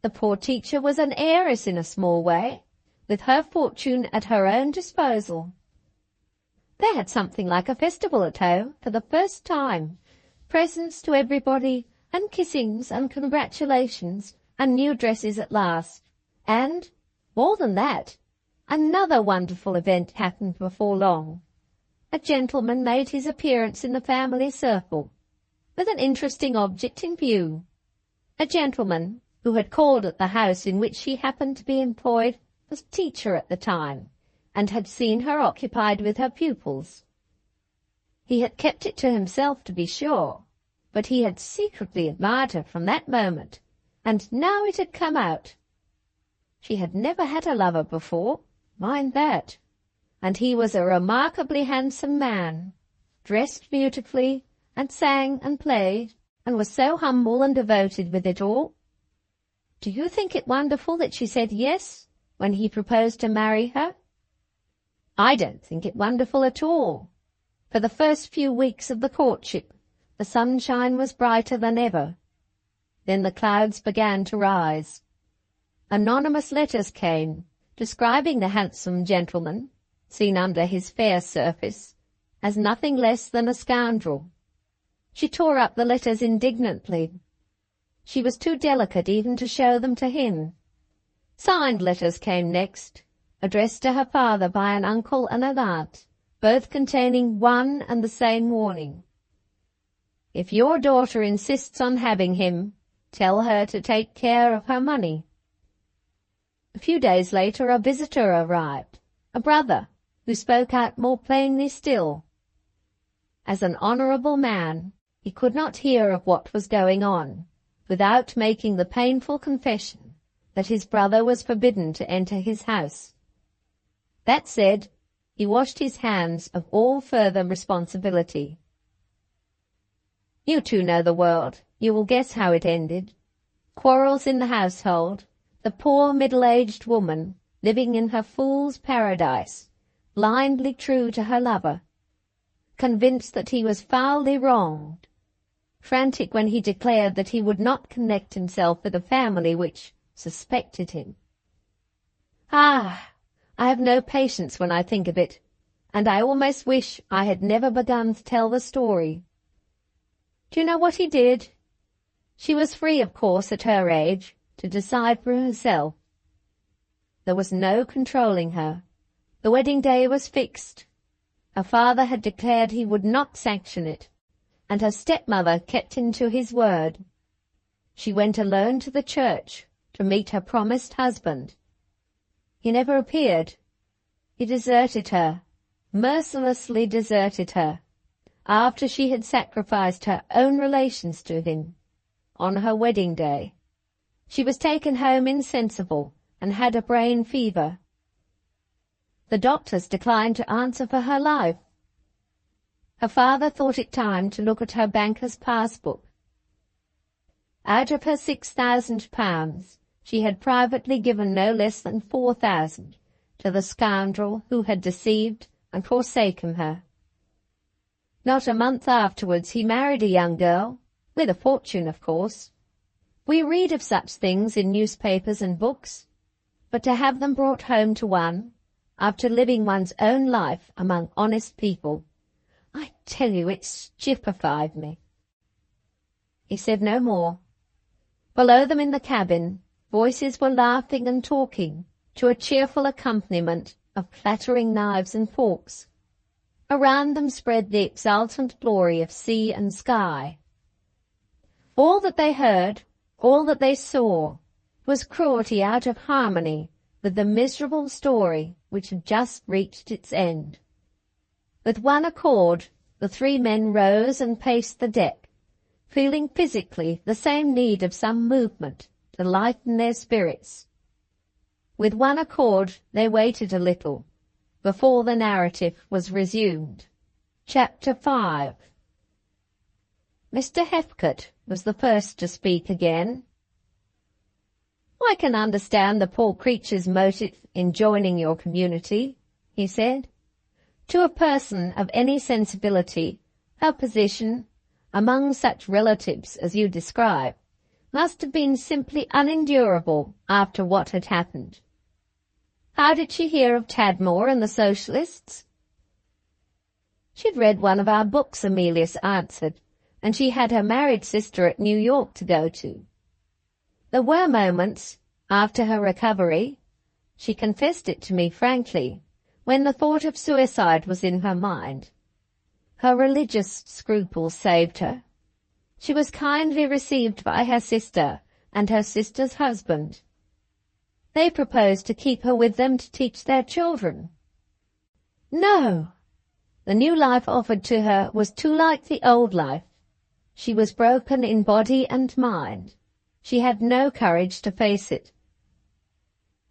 [SPEAKER 1] The poor teacher was an heiress in a small way, with her fortune at her own disposal. They had something like a festival at home for the first time, presents to everybody, and kissings and congratulations, and new dresses at last. And, more than that, another wonderful event happened before long. A gentleman made his appearance in the family circle, with an interesting object in view. A gentleman who had called at the house in which she happened to be employed was teacher at the time, and had seen her occupied with her pupils. He had kept it to himself, to be sure, but he had secretly admired her from that moment, and now it had come out. She had never had a lover before, mind that, and he was a remarkably handsome man, dressed beautifully, and sang and played, and was so humble and devoted with it all. Do you think it wonderful that she said yes when he proposed to marry her? I don't think it wonderful at all. For the first few weeks of the courtship, the sunshine was brighter than ever. Then the clouds began to rise. Anonymous letters came, describing the handsome gentleman, seen under his fair surface, as nothing less than a scoundrel. She tore up the letters indignantly. She was too delicate even to show them to him. Signed letters came next, addressed to her father by an uncle and an aunt, both containing one and the same warning. If your daughter insists on having him, tell her to take care of her money. A few days later a visitor arrived, a brother, who spoke out more plainly still. As an honourable man, he could not hear of what was going on, without making the painful confession that his brother was forbidden to enter his house. That said, he washed his hands of all further responsibility. You two know the world. You will guess how it ended. Quarrels in the household, the poor middle-aged woman living in her fool's paradise, blindly true to her lover, convinced that he was foully wronged, frantic when he declared that he would not connect himself with a family which suspected him. Ah, I have no patience when I think of it, and I almost wish I had never begun to tell the story. Do you know what he did? She was free, of course, at her age, to decide for herself. There was no controlling her. The wedding day was fixed. Her father had declared he would not sanction it, and her stepmother kept him to his word. She went alone to the church to meet her promised husband. He never appeared. He deserted her, mercilessly deserted her, after she had sacrificed her own relations to him. On her wedding day, she was taken home insensible and had a brain fever. The doctors declined to answer for her life. Her father thought it time to look at her banker's passbook. Out of her £6,000, she had privately given no less than £4,000 to the scoundrel who had deceived and forsaken her. Not a month afterwards he married a young girl, with a fortune, of course. We read of such things in newspapers and books, but to have them brought home to one, after living one's own life among honest people, I tell you it stupefied me. He said no more. Below them in the cabin, voices were laughing and talking to a cheerful accompaniment of clattering knives and forks. Around them spread the exultant glory of sea and sky. All that they heard, all that they saw, was cruelty out of harmony with the miserable story which had just reached its end. With one accord, the three men rose and paced the deck, feeling physically the same need of some movement to lighten their spirits. With one accord they waited a little before the narrative was resumed. Chapter 5. Mr. Heathcote was the first to speak again. "I can understand the poor creature's motive in joining your community," he said. "To a person of any sensibility, her position, among such relatives as you describe, must have been simply unendurable after what had happened. How did she hear of Tadmor and the Socialists?" "She'd read one of our books," Emilius answered, "and she had her married sister at New York to go to. There were moments, after her recovery, she confessed it to me frankly, when the thought of suicide was in her mind. Her religious scruples saved her. She was kindly received by her sister, and her sister's husband. They proposed to keep her with them to teach their children. No! The new life offered to her was too like the old life. She was broken in body and mind. She had no courage to face it.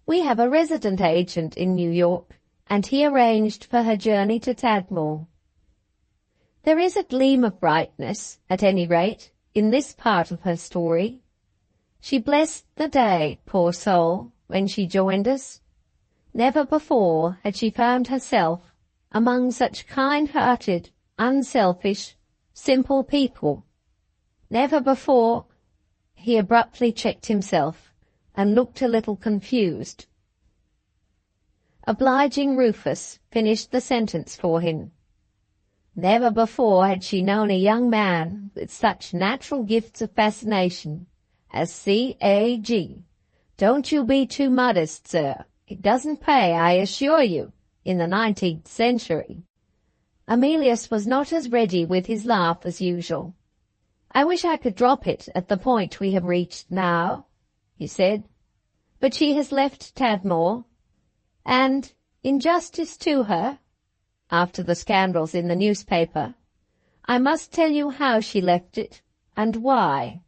[SPEAKER 1] We have a resident agent in New York, and he arranged for her journey to Tadmor. There is a gleam of brightness, at any rate, in this part of her story. She blessed the day, poor soul, when she joined us. Never before had she found herself among such kind-hearted, unselfish, simple people. Never before— He abruptly checked himself and looked a little confused. Obliging Rufus finished the sentence for him. Never before had she known a young man with such natural gifts of fascination as C.A.G. Don't you be too modest, sir. It doesn't pay, I assure you, in the 19th century. Amelius was not as ready with his laugh as usual. I wish I could drop it at the point we have reached now, he said. But she has left Tadmor, and, in justice to her, after the scandals in the newspaper, I must tell you how she left it, and why.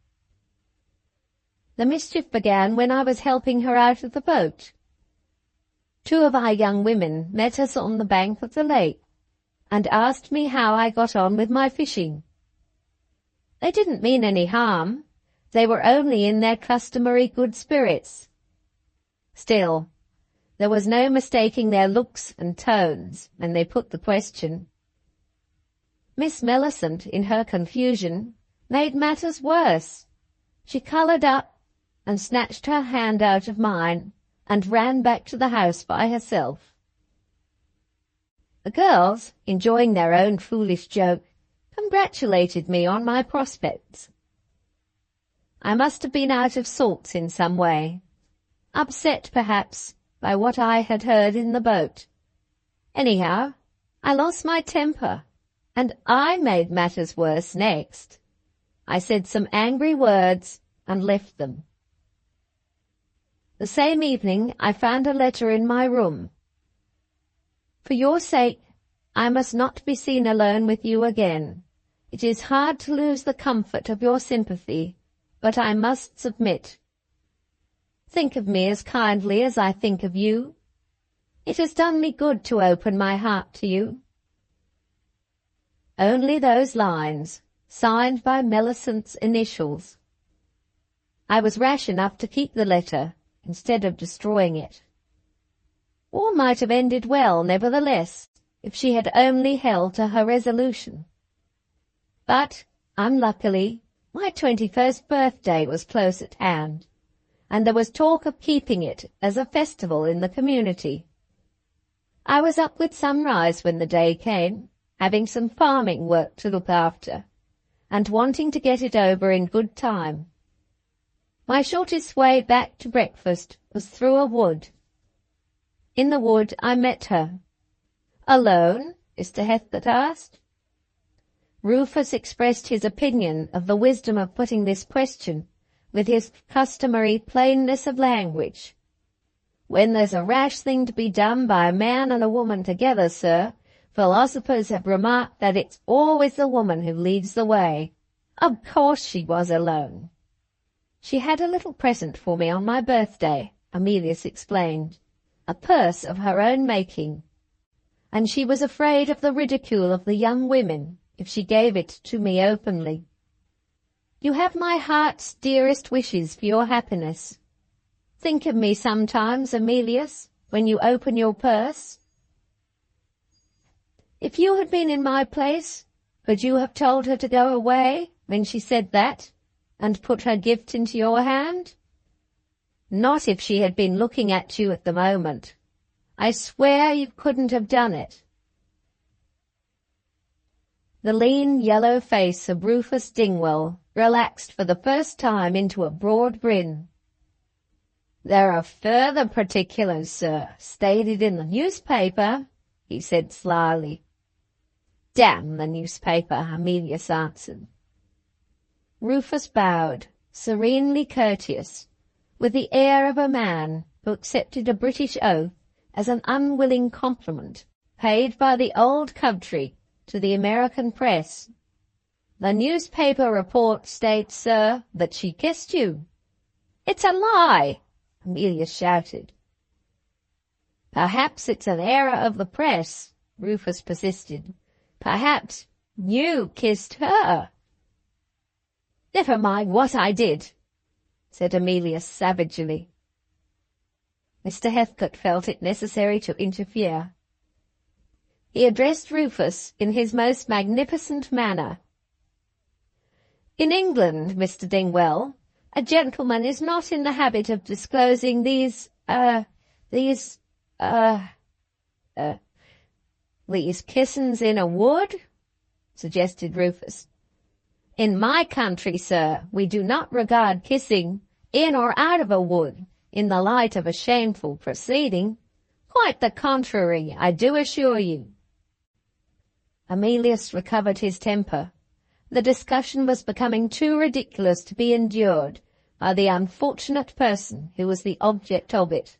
[SPEAKER 1] The mischief began when I was helping her out of the boat. 2 of our young women met us on the bank of the lake, and asked me how I got on with my fishing. They didn't mean any harm. They were only in their customary good spirits. Still, there was no mistaking their looks and tones when they put the question. Miss Millicent, in her confusion, made matters worse. She coloured up and snatched her hand out of mine and ran back to the house by herself. The girls, enjoying their own foolish joke, congratulated me on my prospects. I must have been out of sorts in some way, upset perhaps by what I had heard in the boat. Anyhow, I lost my temper, and I made matters worse next. I said some angry words and left them. The same evening I found a letter in my room. For your sake, I must not be seen alone with you again. It is hard to lose the comfort of your sympathy, but I must submit. Think of me as kindly as I think of you. It has done me good to open my heart to you. Only those lines, signed by Millicent's initials. I was rash enough to keep the letter, instead of destroying it. All might have ended well, nevertheless, if she had only held to her resolution. But, unluckily, my 21st birthday was close at hand, and there was talk of keeping it as a festival in the community. I was up with sunrise when the day came, having some farming work to look after, and wanting to get it over in good time. My shortest way back to breakfast was through a wood. In the wood I met her. "Alone?" Mr. Heathcote asked. Rufus expressed his opinion of the wisdom of putting this question with his customary plainness of language. "When there's a rash thing to be done by a man and a woman together, sir, philosophers have remarked that it's always the woman who leads the way. Of course she was alone." "She had a little present for me on my birthday," Amelius explained, "a purse of her own making, and she was afraid of the ridicule of the young women if she gave it to me openly. You have my heart's dearest wishes for your happiness. Think of me sometimes, Amelius, when you open your purse. If you had been in my place, could you have told her to go away when she said that, and put her gift into your hand? Not if she had been looking at you at the moment. I swear you couldn't have done it." The lean yellow face of Rufus Dingwall relaxed for the first time into a broad grin. "There are further particulars, sir, stated in the newspaper," he said slyly. "Damn the newspaper," Amelius answered. Rufus bowed, serenely courteous, with the air of a man who accepted a British oath as an unwilling compliment paid by the old country to the American press. "The newspaper report states, sir, that she kissed you." "It's a lie!" Amelia shouted. "Perhaps it's an error of the press," Rufus persisted. "Perhaps you kissed her." "Never mind what I did," said Amelia savagely. Mr. Heathcote felt it necessary to interfere. He addressed Rufus in his most magnificent manner. "In England, Mr. Dingwell, a gentleman is not in the habit of disclosing these kissings in a wood," suggested Rufus. "In my country, sir, we do not regard kissing in or out of a wood in the light of a shameful proceeding. Quite the contrary, I do assure you." Emilius recovered his temper. The discussion was becoming too ridiculous to be endured by the unfortunate person who was the object of it.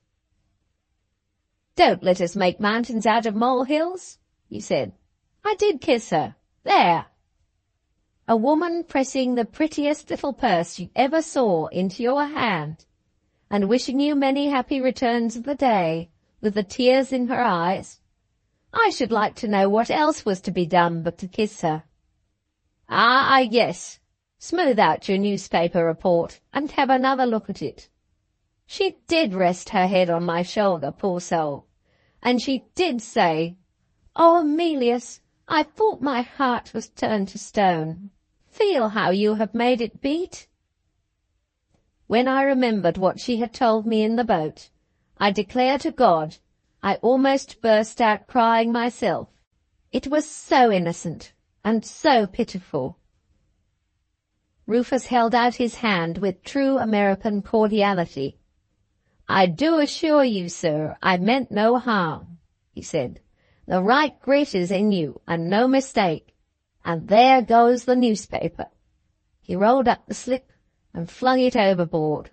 [SPEAKER 1] "Don't let us make mountains out of molehills," he said. "I did kiss her. There." A woman pressing the prettiest little purse you ever saw into your hand, and wishing you many happy returns of the day, with the tears in her eyes. I should like to know what else was to be done but to kiss her. Ah, yes. Smooth out your newspaper report, and have another look at it. She did rest her head on my shoulder, poor soul, and she did say, 'Oh, Emilius, I thought my heart was turned to stone. Feel how you have made it beat.' When I remembered what she had told me in the boat, I declare to God, I almost burst out crying myself. It was so innocent and so pitiful." Rufus held out his hand with true American cordiality. "I do assure you, sir, I meant no harm," he said. "The right grit is in you, and no mistake. And there goes the newspaper." He rolled up the slip and flung it overboard.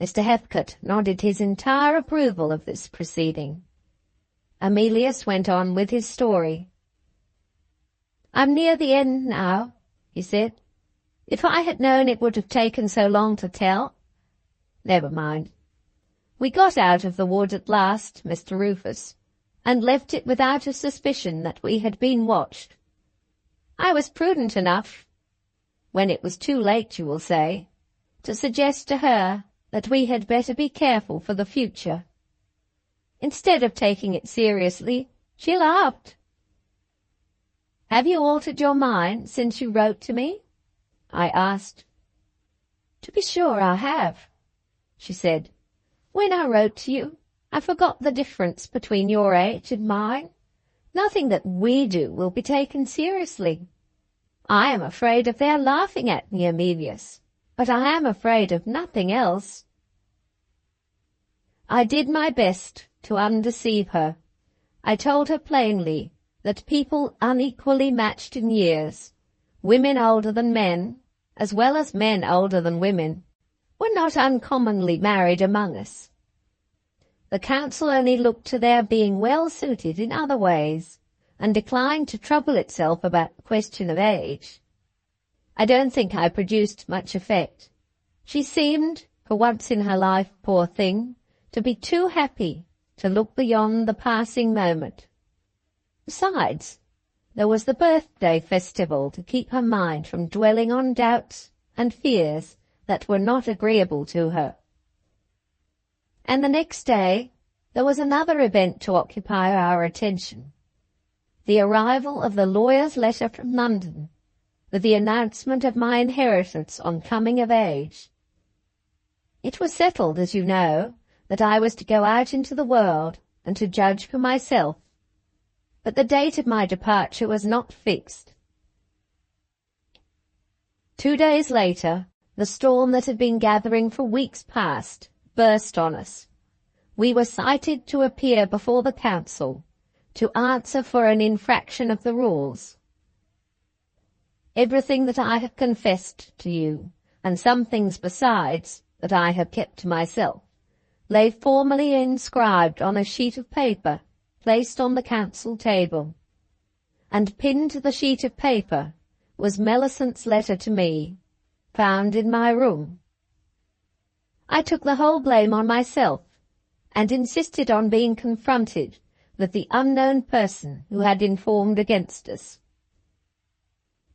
[SPEAKER 1] Mr. Heathcote nodded his entire approval of this proceeding. Emilius went on with his story. "I'm near the end now," he said. "If I had known it would have taken so long to tell. Never mind. We got out of the wood at last, Mr. Rufus, and left it without a suspicion that we had been watched. I was prudent enough, when it was too late, you will say, to suggest to her that we had better be careful for the future. Instead of taking it seriously, she laughed. 'Have you altered your mind since you wrote to me?' I asked. 'To be sure I have,' she said. 'When I wrote to you, I forgot the difference between your age and mine. Nothing that we do will be taken seriously. I am afraid of their laughing at me, Emilius, but I am afraid of nothing else.' I did my best to undeceive her. I told her plainly that people unequally matched in years, women older than men, as well as men older than women, were not uncommonly married among us. The council only looked to their being well suited in other ways, and declined to trouble itself about the question of age. I don't think I produced much effect. She seemed, for once in her life, poor thing, to be too happy to look beyond the passing moment. Besides, there was the birthday festival to keep her mind from dwelling on doubts and fears that were not agreeable to her. And the next day there was another event to occupy our attention. The arrival of the lawyer's letter from London, with the announcement of my inheritance on coming of age. It was settled, as you know, that I was to go out into the world and to judge for myself, but the date of my departure was not fixed. 2 days later, the storm that had been gathering for weeks past burst on us. We were cited to appear before the council, to answer for an infraction of the rules. Everything that I have confessed to you and some things besides that I have kept to myself, lay formally inscribed on a sheet of paper placed on the council table, and pinned to the sheet of paper was Millicent's letter to me, found in my room. I took the whole blame on myself, and insisted on being confronted with the unknown person who had informed against us.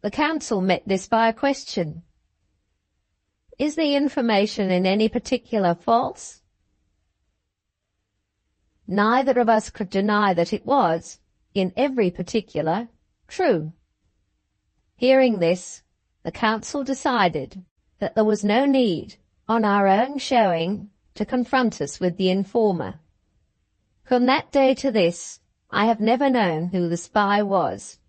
[SPEAKER 1] The council met this by a question. Is the information in any particular false? Neither of us could deny that it was, in every particular, true. Hearing this, the council decided that there was no need, on our own showing, to confront us with the informer. From that day to this, I have never known who the spy was.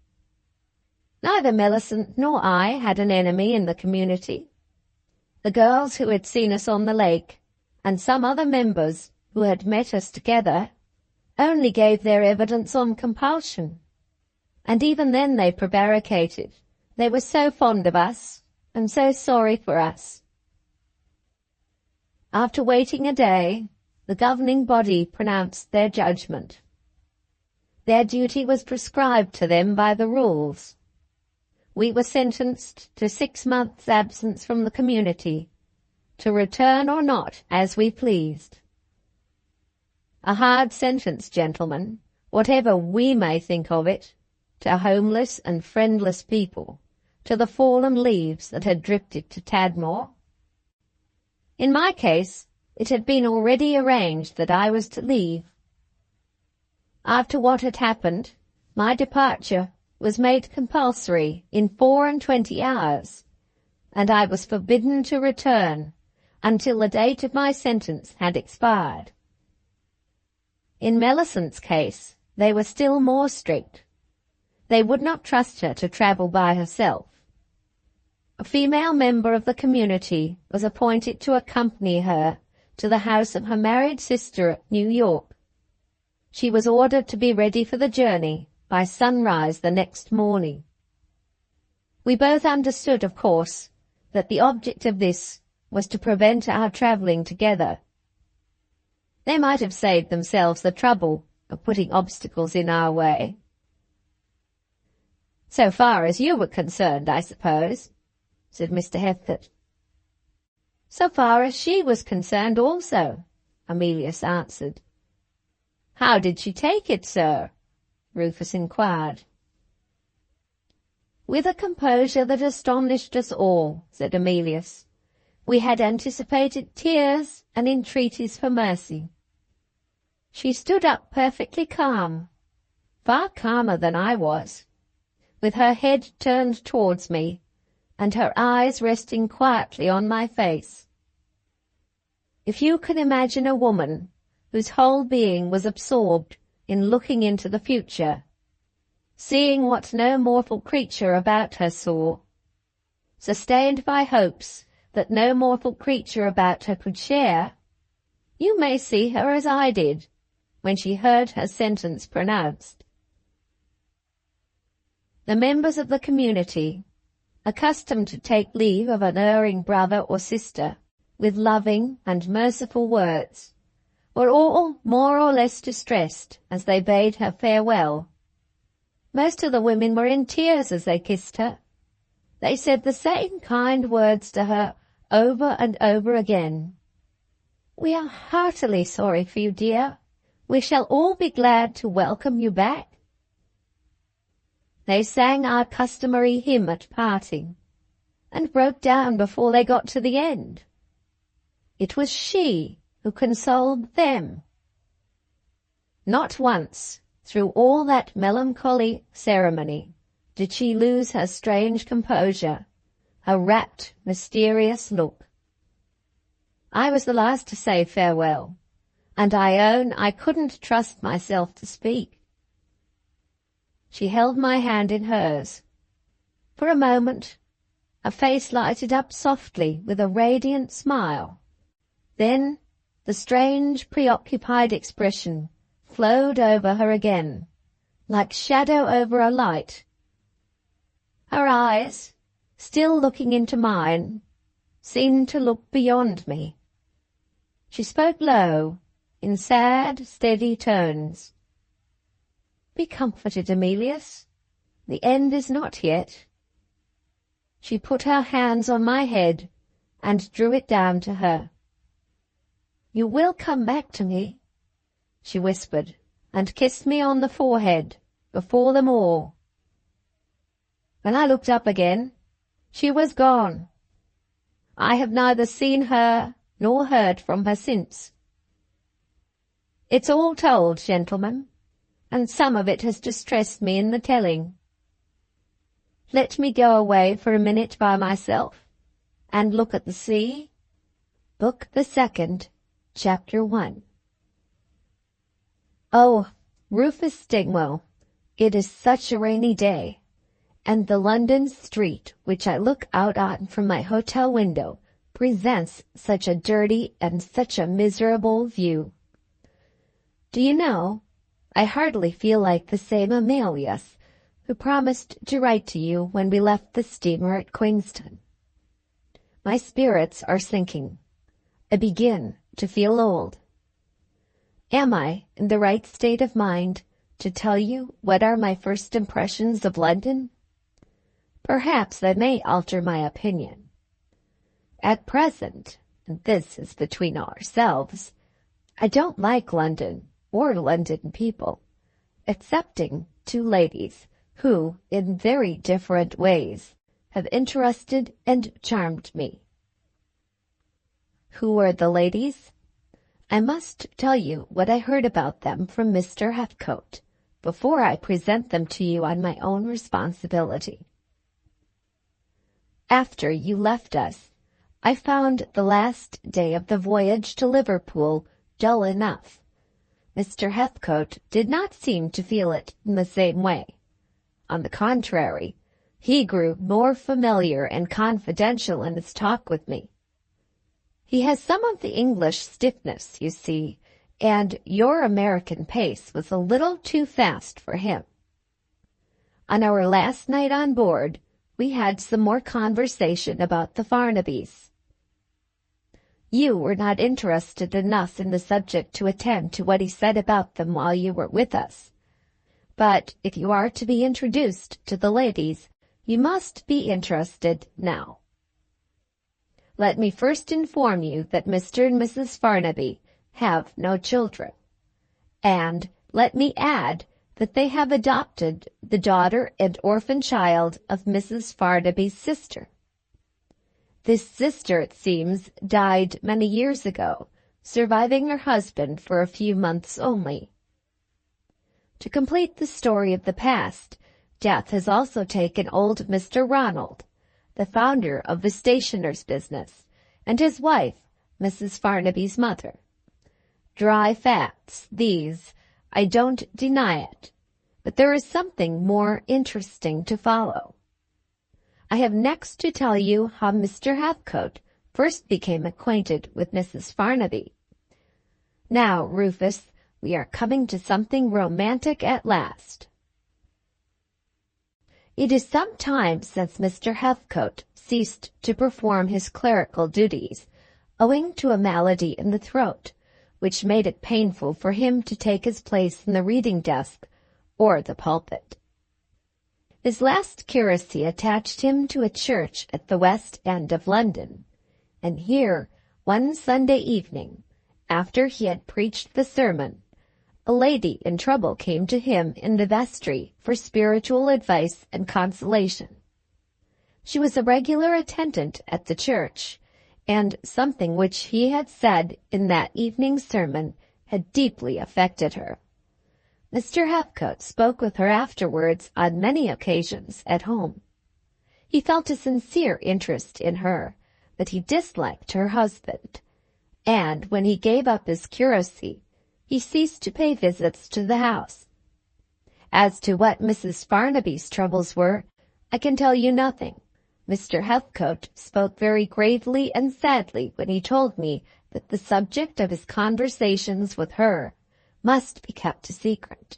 [SPEAKER 1] Neither Millicent nor I had an enemy in the community. The girls who had seen us on the lake, and some other members who had met us together, only gave their evidence on compulsion, and even then they prevaricated. They were so fond of us, and so sorry for us. After waiting a day, the governing body pronounced their judgment. Their duty was prescribed to them by the rules. We were sentenced to 6 months' absence from the community, to return or not as we pleased. A hard sentence, gentlemen, whatever we may think of it, to homeless and friendless people, to the fallen leaves that had drifted to Tadmor. In my case, it had been already arranged that I was to leave. After what had happened, my departure was made compulsory in 24 hours, and I was forbidden to return until the date of my sentence had expired. In Millicent's case, they were still more strict. They would not trust her to travel by herself. A female member of the community was appointed to accompany her to the house of her married sister at New York. She was ordered to be ready for the journey by sunrise the next morning. We both understood, of course, that the object of this was to prevent our travelling together. They might have saved themselves the trouble of putting obstacles in our way. So far as you were concerned, I suppose, said Mr. Heathcote. So far as she was concerned also, Emilius answered. How did she take it, sir? Rufus inquired. With a composure that astonished us all, said Emilius. We had anticipated tears and entreaties for mercy. She stood up perfectly calm, far calmer than I was, with her head turned towards me, and her eyes resting quietly on my face. If you can imagine a woman whose whole being was absorbed in looking into the future, seeing what no mortal creature about her saw, sustained by hopes that no mortal creature about her could share, you may see her as I did when she heard her sentence pronounced. The members of the community, accustomed to take leave of an erring brother or sister with loving and merciful words, were all more or less distressed as they bade her farewell. Most of the women were in tears as they kissed her. They said the same kind words to her over and over again. We are heartily sorry for you, dear. We shall all be glad to welcome you back. They sang our customary hymn at parting, and broke down before they got to the end. It was she who consoled them. Not once, through all that melancholy ceremony, did she lose her strange composure, her rapt, mysterious look. I was the last to say farewell, and I own I couldn't trust myself to speak. She held my hand in hers. For a moment, her face lighted up softly with a radiant smile. Then the strange, preoccupied expression flowed over her again, like shadow over a light. Her eyes, still looking into mine, seemed to look beyond me. She spoke low, in sad, steady tones. "Be comforted, Emilius. The end is not yet." She put her hands on my head and drew it down to her. "You will come back to me," she whispered, and kissed me on the forehead, before them all. When I looked up again, she was gone. I have neither seen her nor heard from her since. It's all told, gentlemen, and some of it has distressed me in the telling. Let me go away for a minute by myself, and look at the sea. Book the 2nd, Chapter 1. Oh, Rufus Stigwell, it is such a rainy day, and the London street which I look out on from my hotel window presents such a dirty and such a miserable view. Do you know, I hardly feel like the same Emilius who promised to write to you when we left the steamer at Queenston. My spirits are sinking. I begin to feel old. Am I in the right state of mind to tell you what are my first impressions of London? Perhaps I may alter my opinion. At present, and this is between ourselves, I don't like London or London people, excepting 2 ladies who, in very different ways, have interested and charmed me. Who are the ladies? I must tell you what I heard about them from Mr. Heathcote, before I present them to you on my own responsibility. After you left us, I found the last day of the voyage to Liverpool dull enough. Mr. Heathcote did not seem to feel it in the same way. On the contrary, he grew more familiar and confidential in his talk with me. He has some of the English stiffness, you see, and your American pace was a little too fast for him. On our last night on board, we had some more conversation about the Farnabys. You were not interested enough in the subject to attend to what he said about them while you were with us. But if you are to be introduced to the ladies, you must be interested now. Let me first inform you that Mr. and Mrs. Farnaby have no children, and let me add that they have adopted the daughter and orphan child of Mrs. Farnaby's sister. This sister, it seems, died many years ago, surviving her husband for a few months only. To complete the story of the past, death has also taken old Mr. Ronald, the founder of the stationer's business, and his wife, Mrs. Farnaby's mother. Dry facts, these, I don't deny it, but there is something more interesting to follow. I have next to tell you how Mr. Heathcote first became acquainted with Mrs. Farnaby. Now, Rufus, we are coming to something romantic at last. It is some time since Mr. Heathcote ceased to perform his clerical duties, owing to a malady in the throat, which made it painful for him to take his place in the reading desk or the pulpit. His last curacy attached him to a church at the West End of London, and here, one Sunday evening, after he had preached the sermon, a lady in trouble came to him in the vestry for spiritual advice and consolation. She was a regular attendant at the church, and something which he had said in that evening's sermon had deeply affected her. Mr. Heathcote spoke with her afterwards on many occasions at home. He felt a sincere interest in her, but he disliked her husband, and when he gave up his curacy, he ceased to pay visits to the house. As to what Mrs. Farnaby's troubles were, I can tell you nothing. Mr. Heathcote spoke very gravely and sadly when he told me that the subject of his conversations with her must be kept a secret.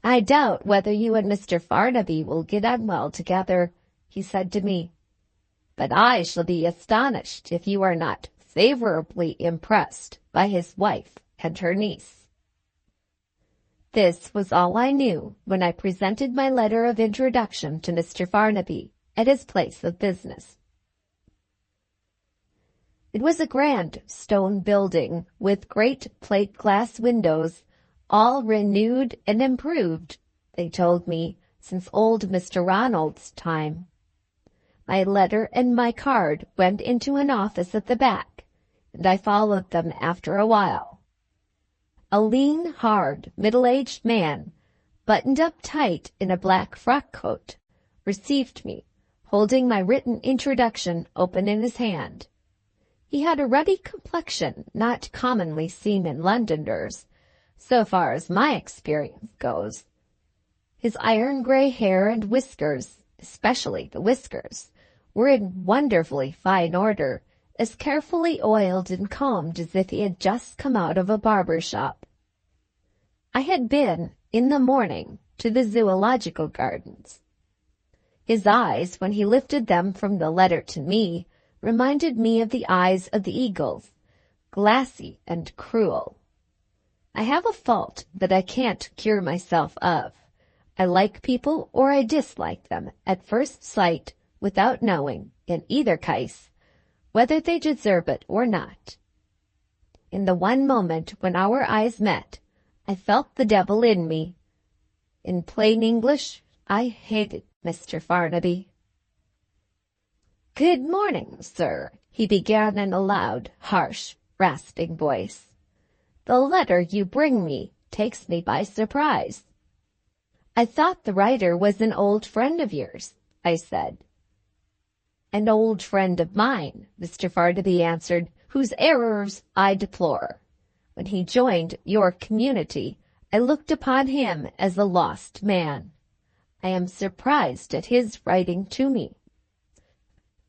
[SPEAKER 1] I doubt whether you and Mr. Farnaby will get on well together, he said to me. but I shall be astonished if you are not favorably impressed by his wife and her niece." This was all I knew when I presented my letter of introduction to Mr. Farnaby at his place of business. It was a grand stone building with great plate glass windows, all renewed and improved, they told me, since old Mr. Ronald's time. My letter and my card went into an office at the back, and I followed them after a while. A lean, hard, middle-aged man, buttoned up tight in a black frock coat, received me, holding my written introduction open in his hand. He had a ruddy complexion not commonly seen in Londoners, so far as my experience goes. His iron-gray hair and whiskers, especially the whiskers, were in wonderfully fine order, as carefully oiled and combed as if he had just come out of a barber shop. I had been, in the morning, to the zoological gardens. His eyes, when he lifted them from the letter to me, reminded me of the eyes of the eagles, glassy and cruel. I have a fault that I can't cure myself of. I like people or I dislike them at first sight without knowing, in either case, whether they deserve it or not. In the one moment when our eyes met, I felt the devil in me. In plain English, I hated Mr. Farnaby. "Good morning, sir," he began in a loud, harsh, rasping voice. "The letter you bring me takes me by surprise." "I thought the writer was an old friend of yours," I said. "An old friend of mine," Mr. Farnaby answered, "whose errors I deplore. When he joined your community, I looked upon him as a lost man. I am surprised at his writing to me.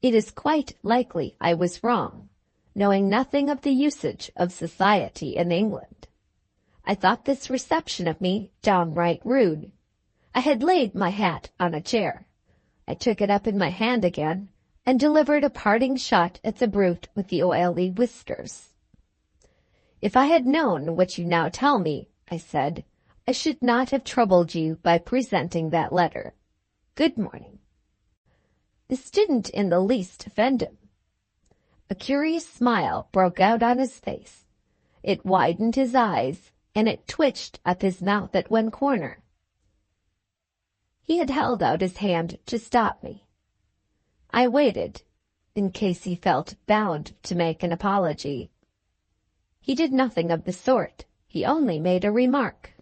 [SPEAKER 1] It is quite likely I was wrong, knowing nothing of the usage of society in England. I thought this reception of me downright rude. I had laid my hat on a chair. I took it up in my hand again and delivered a parting shot at the brute with the oily whiskers. "If I had known what you now tell me," I said, "I should not have troubled you by presenting that letter. Good morning." This didn't in the least offend him. A curious smile broke out on his face. It widened his eyes, and it twitched up his mouth at one corner. He had held out his hand to stop me. I waited, in case he felt bound to make an apology. He did nothing of the sort. He only made a remark.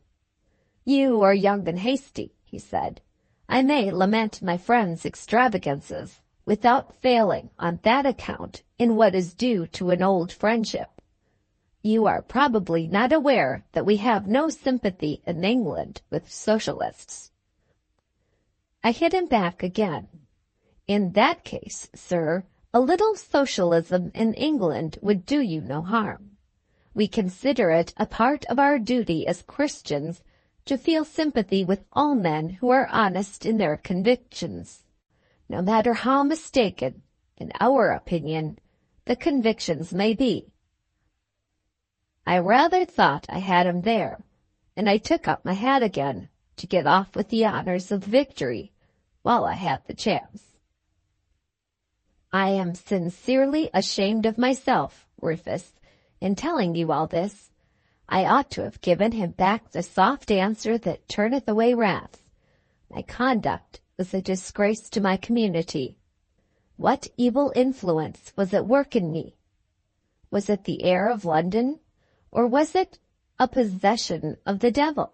[SPEAKER 1] "You are young and hasty," he said. "I may lament my friend's extravagances, without failing on that account in what is due to an old friendship. You are probably not aware that we have no sympathy in England with socialists." I hit him back again. "In that case, sir, a little socialism in England would do you no harm. We consider it a part of our duty as Christians to feel sympathy with all men who are honest in their convictions, no matter how mistaken, in our opinion, the convictions may be." I rather thought I had him there, and I took up my hat again to get off with the honors of victory while I had the chance. "I am sincerely ashamed of myself, Rufus, in telling you all this. I ought to have given him back the soft answer that turneth away wrath. My conduct was a disgrace to my community. What evil influence was at work in me? Was it the air of London, or was it a possession of the devil?"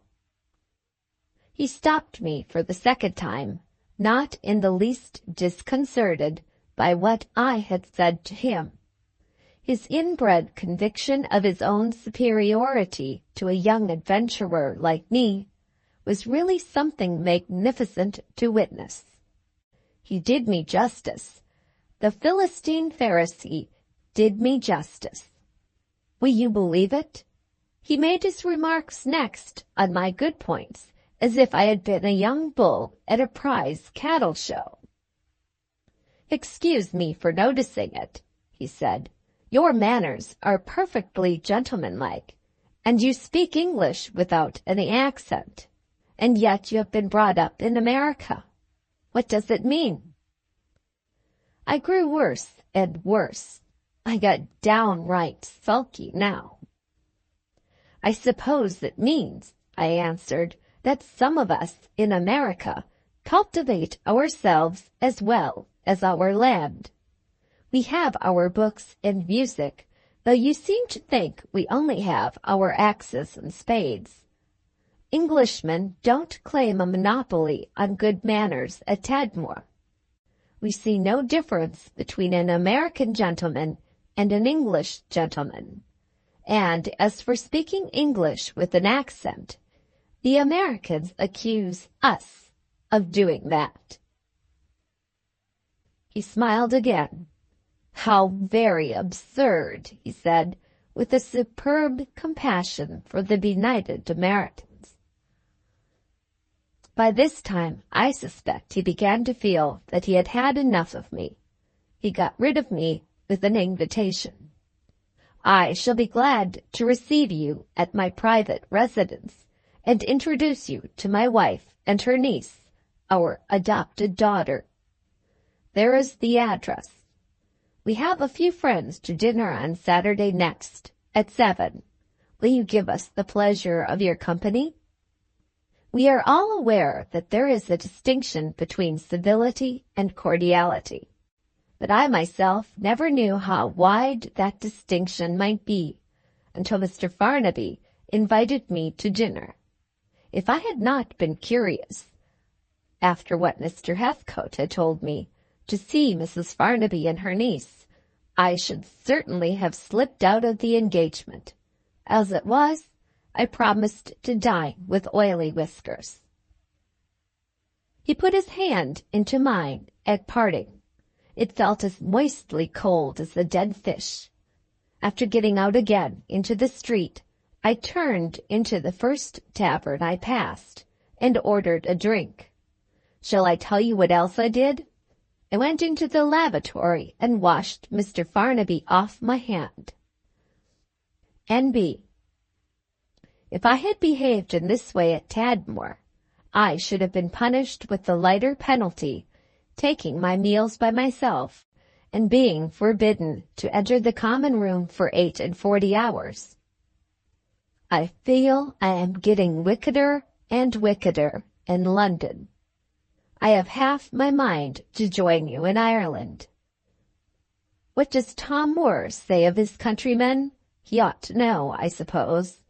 [SPEAKER 1] He stopped me for the second time, not in the least disconcerted by what I had said to him. His inbred conviction of his own superiority to a young adventurer like me was really something magnificent to witness. He did me justice. The Philistine Pharisee did me justice. Will you believe it? He made his remarks next on my good points, as if I had been a young bull at a prize cattle show. "Excuse me for noticing it," he said. "Your manners are perfectly gentlemanlike, and you speak English without any accent, and yet you have been brought up in America. What does it mean?" I grew worse and worse. I got downright sulky now. "I suppose it means," I answered, "that some of us in America cultivate ourselves as well as our land. We have our books and music, though you seem to think we only have our axes and spades. Englishmen don't claim a monopoly on good manners at Tadmor. We see no difference between an American gentleman and an English gentleman. And as for speaking English with an accent, the Americans accuse us of doing that." He smiled again. "How very absurd," he said, with a superb compassion for the benighted Americans. By this time, I suspect he began to feel that he had had enough of me. He got rid of me with an invitation. "I shall be glad to receive you at my private residence and introduce you to my wife and her niece, our adopted daughter. There is the address. We have a few friends to dinner on Saturday next at 7. Will you give us the pleasure of your company? We are all aware that there is a distinction between civility and cordiality, but I myself never knew how wide that distinction might be until Mr. Farnaby invited me to dinner. If I had not been curious, after what Mr. Heathcote had told me, to see Mrs. Farnaby and her niece, I should certainly have slipped out of the engagement. As it was, I promised to dine with Oily Whiskers. He put his hand into mine at parting. It felt as moistly cold as a dead fish. After getting out again into the street, I turned into the first tavern I passed and ordered a drink. Shall I tell you what else I did? I went into the lavatory and washed Mr. Farnaby off my hand. N.B. If I had behaved in this way at Tadmor, I should have been punished with the lighter penalty, taking my meals by myself, and being forbidden to enter the common room for 48 hours. I feel I am getting wickeder and wickeder in London. I have half my mind to join you in Ireland. What does Tom Moore say of his countrymen? He ought to know, I suppose.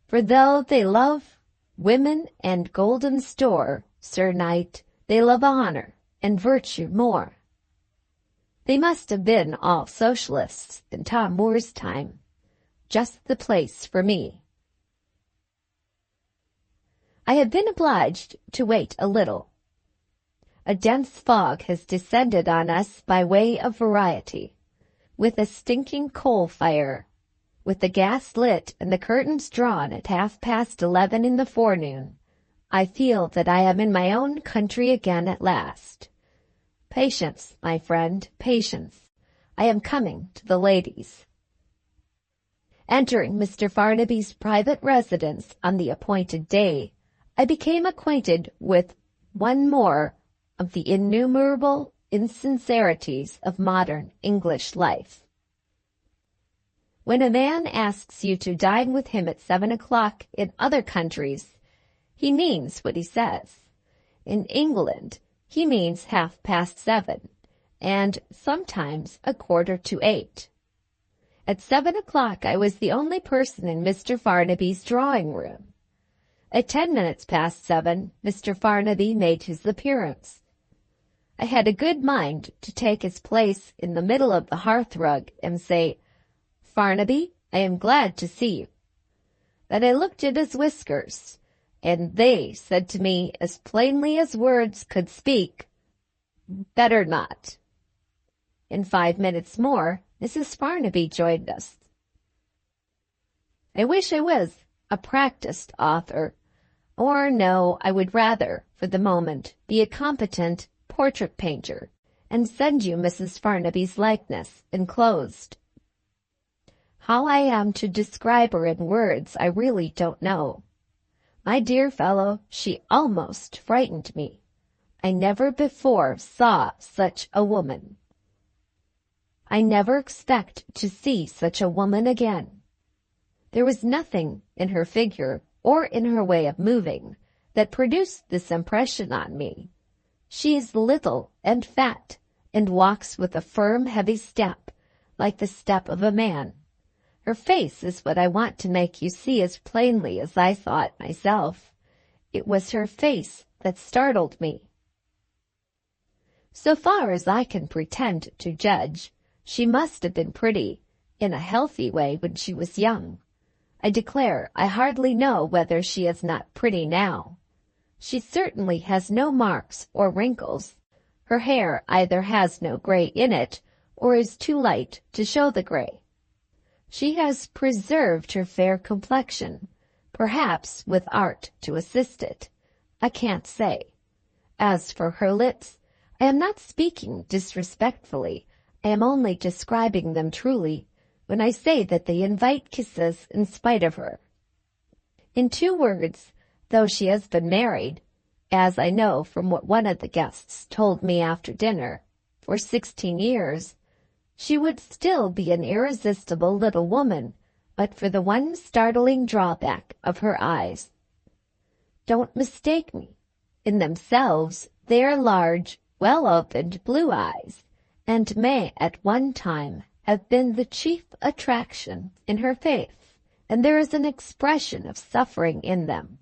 [SPEAKER 1] For though they love women and golden store, Sir Knight, they love honor and virtue more. They must have been all socialists in Tom Moore's time. Just the place for me. I have been obliged to wait a little. A dense fog has descended on us by way of variety, with a stinking coal fire, with the gas lit and the curtains drawn at 11:30 in the forenoon. I feel that I am in my own country again at last. Patience, my friend, patience. I am coming to the ladies. Entering Mr. Farnaby's private residence on the appointed day, I became acquainted with one more of the innumerable insincerities of modern English life. When a man asks you to dine with him at 7 o'clock in other countries, he means what he says. In England, he means 7:30, and sometimes 7:45. At 7 o'clock I was the only person in Mr. Farnaby's drawing room. At 7:10, Mr. Farnaby made his appearance. I had a good mind to take his place in the middle of the hearthrug and say, "Farnaby, I am glad to see you." Then I looked at his whiskers, and they said to me as plainly as words could speak, "Better not." In 5 minutes more, Mrs. Farnaby joined us. I wish I was a practiced author, or no, I would rather, for the moment, be a competent portrait painter, and send you Mrs. Farnaby's likeness, enclosed. How I am to describe her in words I really don't know. My dear fellow, she almost frightened me. I never before saw such a woman. I never expect to see such a woman again. There was nothing in her figure or in her way of moving that produced this impression on me. She is little and fat, and walks with a firm, heavy step, like the step of a man. Her face is what I want to make you see as plainly as I saw it myself. It was her face that startled me. So far as I can pretend to judge, she must have been pretty, in a healthy way, when she was young. I declare I hardly know whether she is not pretty now. She certainly has no marks or wrinkles. Her hair either has no gray in it, or is too light to show the gray. She has preserved her fair complexion, perhaps with art to assist it. I can't say. As for her lips, I am not speaking disrespectfully. I am only describing them truly when I say that they invite kisses in spite of her. In 2 words, though she has been married, as I know from what one of the guests told me after dinner, for 16 years, she would still be an irresistible little woman, but for the one startling drawback of her eyes. Don't mistake me. In themselves, they are large, well-opened blue eyes, and may at one time have been the chief attraction in her face, and there is an expression of suffering in them,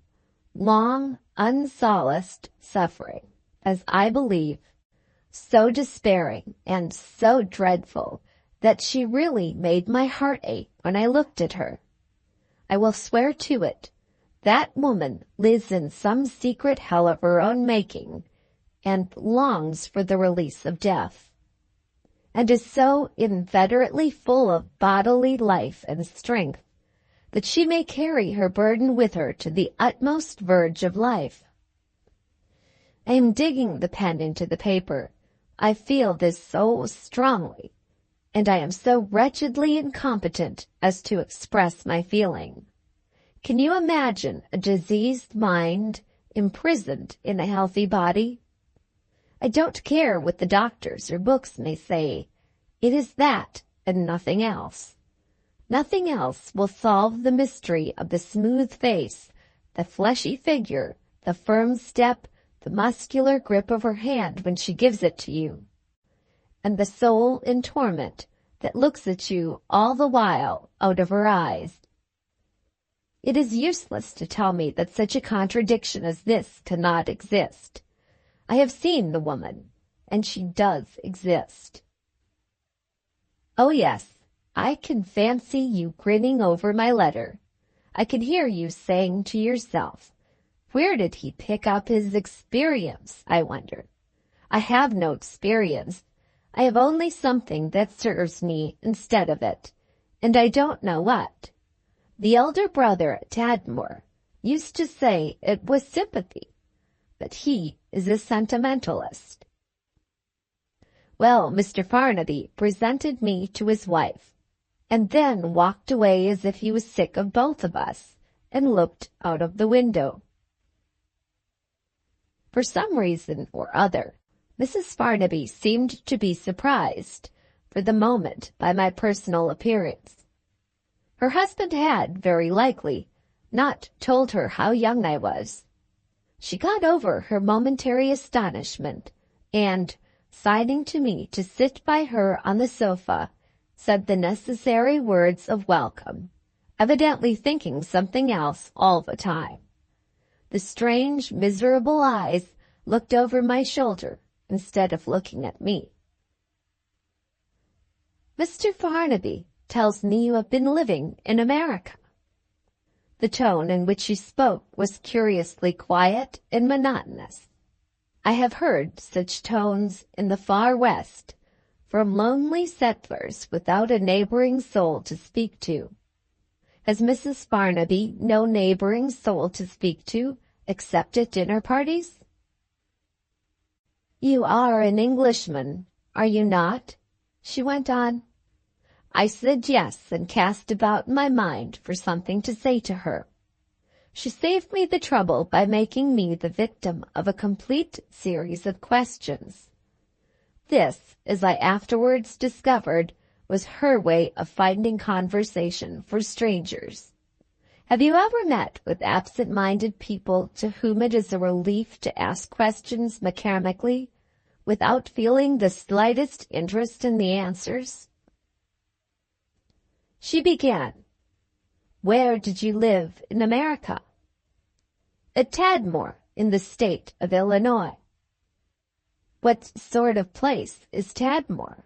[SPEAKER 1] long, unsolaced suffering, as I believe, so despairing and so dreadful that she really made my heart ache when I looked at her. I will swear to it, that woman lives in some secret hell of her own making, and longs for the release of death, and is so inveterately full of bodily life and strength that she may carry her burden with her to the utmost verge of life. I am digging the pen into the paper. I feel this so strongly, and I am so wretchedly incompetent as to express my feeling. Can you imagine a diseased mind imprisoned in a healthy body? I don't care what the doctors or books may say. It is that and nothing else. Nothing else will solve the mystery of the smooth face, the fleshy figure, the firm step, the muscular grip of her hand when she gives it to you, and the soul in torment that looks at you all the while out of her eyes. It is useless to tell me that such a contradiction as this cannot exist. I have seen the woman, and she does exist. Oh yes, I can fancy you grinning over my letter. I can hear you saying to yourself, where did he pick up his experience, I wonder? I have no experience. I have only something that serves me instead of it, and I don't know what. The elder brother at Tadmor used to say it was sympathy, but he is a sentimentalist. Well, Mr. Farnaby presented me to his wife, and then walked away as if he was sick of both of us, and looked out of the window. For some reason or other, Mrs. Farnaby seemed to be surprised, for the moment, by my personal appearance. Her husband had, very likely, not told her how young I was. She got over her momentary astonishment, and, signing to me to sit by her on the sofa, said the necessary words of welcome, evidently thinking something else all the time. The strange, miserable eyes looked over my shoulder instead of looking at me. Mr. Farnaby tells me you have been living in America. The tone in which she spoke was curiously quiet and monotonous. I have heard such tones in the far West, from lonely settlers without a neighboring soul to speak to. Has Mrs. Farnaby no neighboring soul to speak to, except at dinner parties? You are an Englishman, are you not?" she went on. I said yes and cast about in my mind for something to say to her. She saved me the trouble by making me the victim of a complete series of questions. This, as I afterwards discovered, was her way of finding conversation for strangers. Have you ever met with absent-minded people to whom it is a relief to ask questions mechanically, without feeling the slightest interest in the answers? She began, "Where did you live in America?" "At Tadmor, in the state of Illinois." "What sort of place is Tadmor?"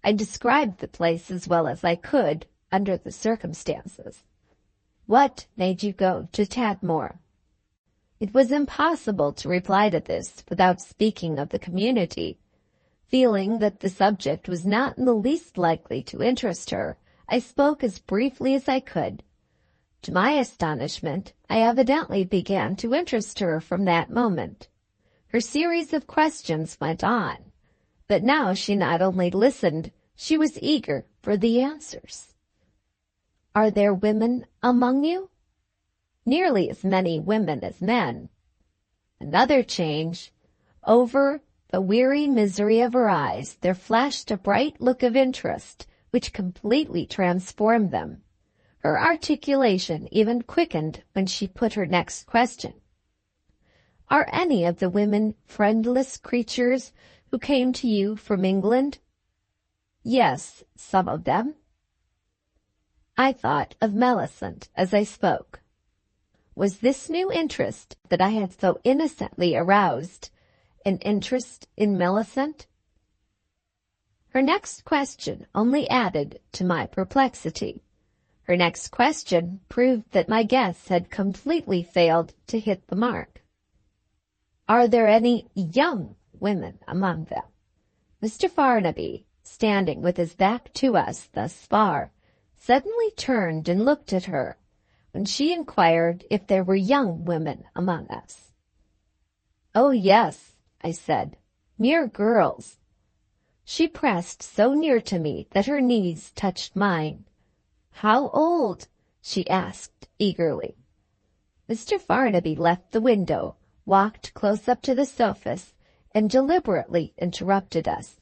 [SPEAKER 1] I described the place as well as I could under the circumstances. "What made you go to Tadmor?" It was impossible to reply to this without speaking of the community. Feeling that the subject was not in the least likely to interest her, I spoke as briefly as I could. To my astonishment, I evidently began to interest her from that moment. Her series of questions went on, but now she not only listened, she was eager for the answers. "Are there women among you?" "Nearly as many women as men." Another change. Over the weary misery of her eyes there flashed a bright look of interest, which completely transformed them. Her articulation even quickened when she put her next question. "Are any of the women friendless creatures who came to you from England?" "Yes, some of them." I thought of Millicent as I spoke. Was this new interest that I had so innocently aroused an interest in Millicent? Her next question only added to my perplexity. Her next question proved that my guess had completely failed to hit the mark. "Are there any young women among them?" Mr. Farnaby, standing with his back to us thus far, suddenly turned and looked at her when she inquired if there were young women among us. "Oh, yes," I said, "mere girls." She pressed so near to me that her knees touched mine. "How old?" she asked eagerly. Mr. Farnaby left the window, walked close up to the sofas, and deliberately interrupted us.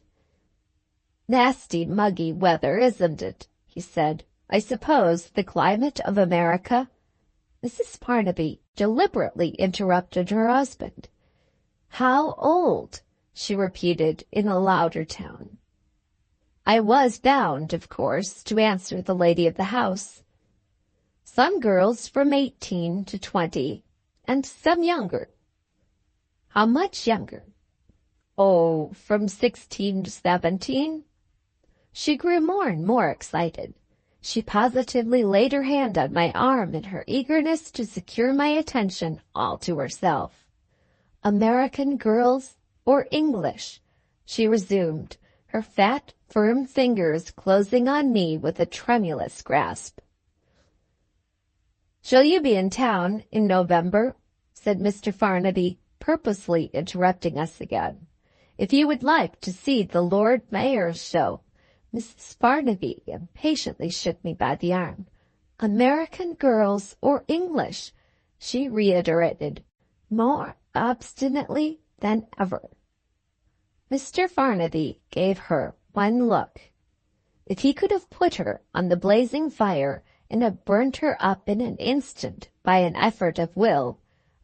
[SPEAKER 1] "Nasty, muggy weather, isn't it?" he said. "I suppose the climate of America—" Mrs. Farnaby deliberately interrupted her husband. "How old?" she repeated in a louder tone. I was bound, of course, to answer the lady of the house. "Some girls from 18 to 20, and some younger." "How much younger?" "Oh, from 16 to 17. She grew more and more excited. She positively laid her hand on my arm in her eagerness to secure my attention all to herself. "American girls or English?" she resumed, her fat, firm fingers closing on me with a tremulous grasp. "Shall you be in town in November?" said Mr. Farnaby, purposely interrupting us again. "If you would like to see the Lord Mayor's show—" Mrs. Farnaby impatiently shook me by the arm. "American girls or English?" she reiterated, more obstinately than ever. Mr. Farnaby gave her one look. If he could have put her on the blazing fire and have burnt her up in an instant by an effort of will,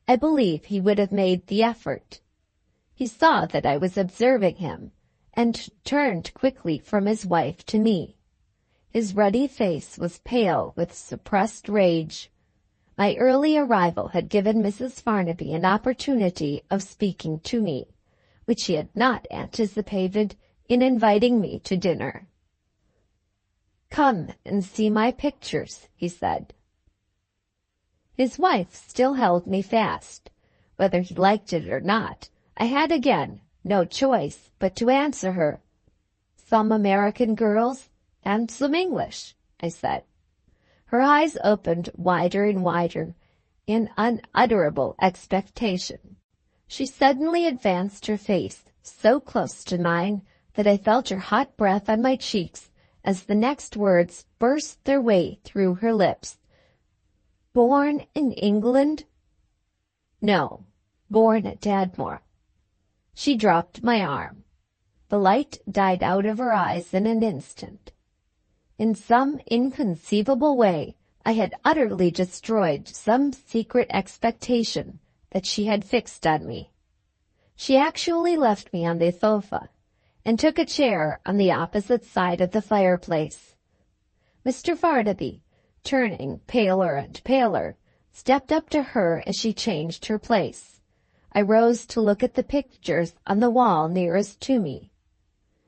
[SPEAKER 1] I believe he would have made the effort. He saw that I was observing him, and turned quickly from his wife to me. His ruddy face was pale with suppressed rage. My early arrival had given Mrs. Farnaby an opportunity of speaking to me, which he had not anticipated in inviting me to dinner. "Come and see my pictures," he said. His wife still held me fast. Whether he liked it or not, I had again no choice but to answer her. "Some American girls and some English," I said. Her eyes opened wider and wider in unutterable expectation. She suddenly advanced her face so close to mine that I felt her hot breath on my cheeks as the next words burst their way through her lips. "Born in England?" "No, born at Tadmor." She dropped my arm. The light died out of her eyes in an instant. In some inconceivable way, I had utterly destroyed some secret expectation that she had fixed on me. She actually left me on the sofa and took a chair on the opposite side of the fireplace. Mr. Farnaby, turning paler and paler, stepped up to her as she changed her place. I rose to look at the pictures on the wall nearest to me.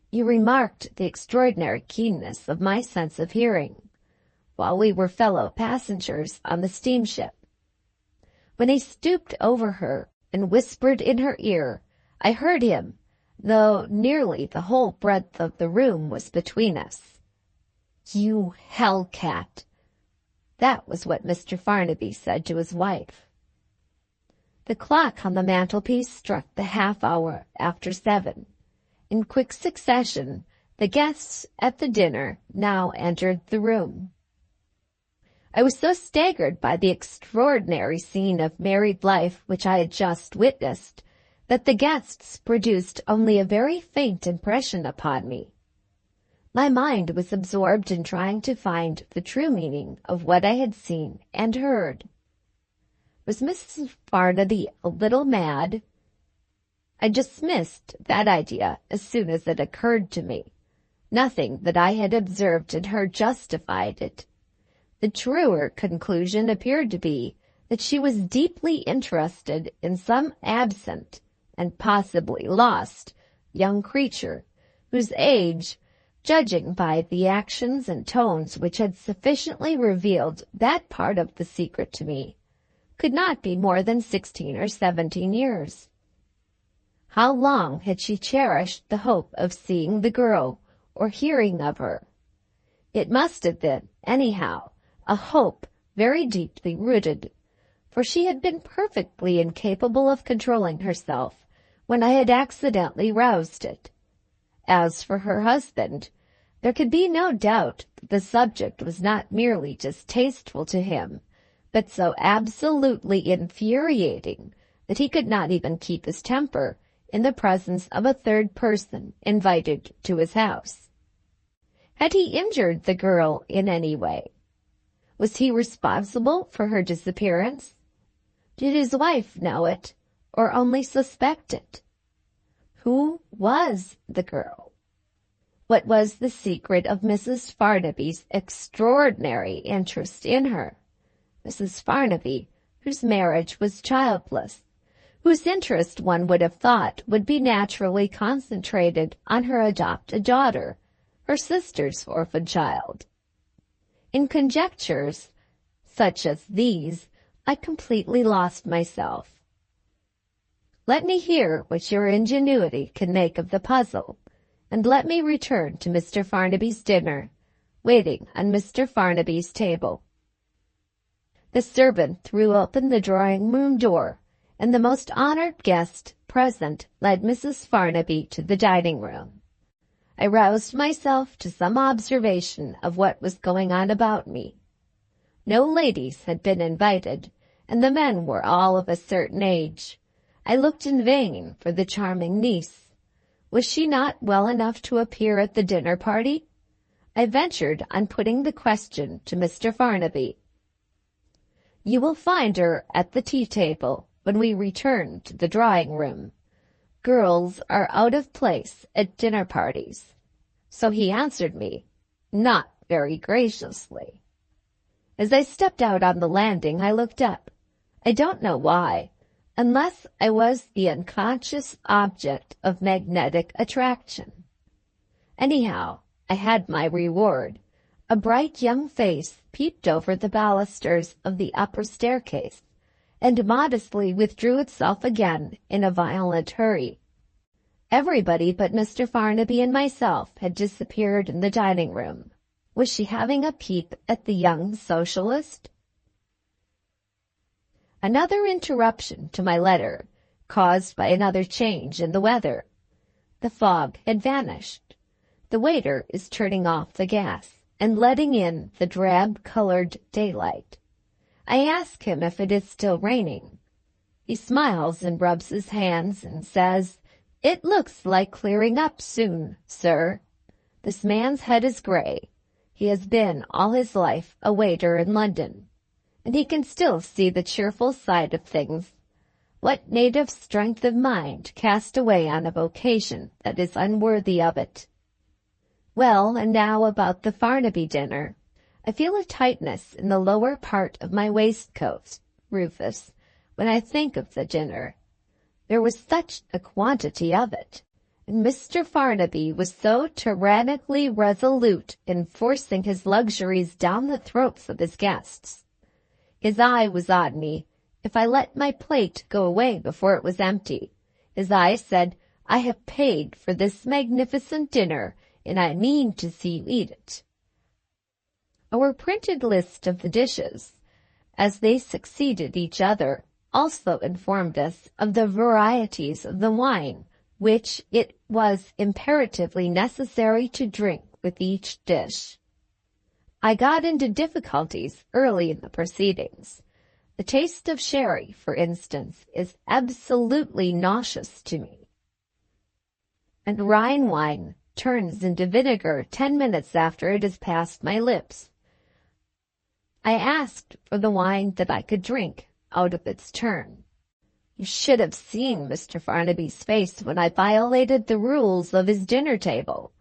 [SPEAKER 1] You remarked the extraordinary keenness of my sense of hearing, while we were fellow passengers on the steamship. When he stooped over her and whispered in her ear, I heard him, though nearly the whole breadth of the room was between us. "You hell-cat!" That was what Mr. Farnaby said to his wife. The clock on the mantelpiece struck the half-hour after 7. In quick succession, the guests at the dinner now entered the room. I was so staggered by the extraordinary scene of married life which I had just witnessed, that the guests produced only a very faint impression upon me. My mind was absorbed in trying to find the true meaning of what I had seen and heard. Was Mrs. Farnaby a little mad? I dismissed that idea as soon as it occurred to me. Nothing that I had observed in her justified it. The truer conclusion appeared to be that she was deeply interested in some absent and possibly lost young creature, whose age, judging by the actions and tones which had sufficiently revealed that part of the secret to me, could not be more than 16 or 17 years. How long had she cherished the hope of seeing the girl or hearing of her? It must have been, anyhow, a hope very deeply rooted, for she had been perfectly incapable of controlling herself when I had accidentally roused it. As for her husband, there could be no doubt that the subject was not merely distasteful to him, but so absolutely infuriating that he could not even keep his temper in the presence of a third person invited to his house. Had he injured the girl in any way? Was he responsible for her disappearance? Did his wife know it, or only suspect it? Who was the girl? What was the secret of Mrs. Farnaby's extraordinary interest in her? Mrs. Farnaby, whose marriage was childless, whose interest one would have thought would be naturally concentrated on her adopted daughter, her sister's orphan child. In conjectures such as these, I completely lost myself. Let me hear what your ingenuity can make of the puzzle, and let me return to Mr. Farnaby's dinner, waiting on Mr. Farnaby's table. The servant threw open the drawing-room door, and the most honored guest present led Mrs. Farnaby to the dining-room. I roused myself to some observation of what was going on about me. No ladies had been invited, and the men were all of a certain age. I looked in vain for the charming niece. Was she not well enough to appear at the dinner party? I ventured on putting the question to Mr. Farnaby. "You will find her at the tea-table when we return to the drawing-room. Girls are out of place at dinner parties." So he answered me, not very graciously. As I stepped out on the landing, I looked up. I don't know why, unless I was the unconscious object of magnetic attraction. Anyhow, I had my reward. A bright young face peeped over the balusters of the upper staircase, and modestly withdrew itself again in a violent hurry. Everybody but Mr. Farnaby and myself had disappeared in the dining-room. Was she having a peep at the young socialist? Another interruption to my letter, caused by another change in the weather. The fog had vanished. The waiter is turning off the gas and letting in the drab-colored daylight. I ask him if it is still raining. He smiles and rubs his hands and says, "It looks like clearing up soon, sir." This man's head is gray. He has been all his life a waiter in London, and he can still see the cheerful side of things. What native strength of mind cast away on a vocation that is unworthy of it? Well, and now about the Farnaby dinner. I feel a tightness in the lower part of my waistcoat, Rufus, when I think of the dinner. There was such a quantity of it, and Mr. Farnaby was so tyrannically resolute in forcing his luxuries down the throats of his guests. His eye was on me if I let my plate go away before it was empty. His eye said, "I have paid for this magnificent dinner, and I mean to see you eat it." Our printed list of the dishes, as they succeeded each other, also informed us of the varieties of the wine which it was imperatively necessary to drink with each dish. I got into difficulties early in the proceedings. The taste of sherry, for instance, is absolutely nauseous to me. And Rhine wine turns into vinegar 10 minutes after it has passed my lips. I asked for the wine that I could drink out of its turn. You should have seen Mr. Farnaby's face when I violated the rules of his dinner table.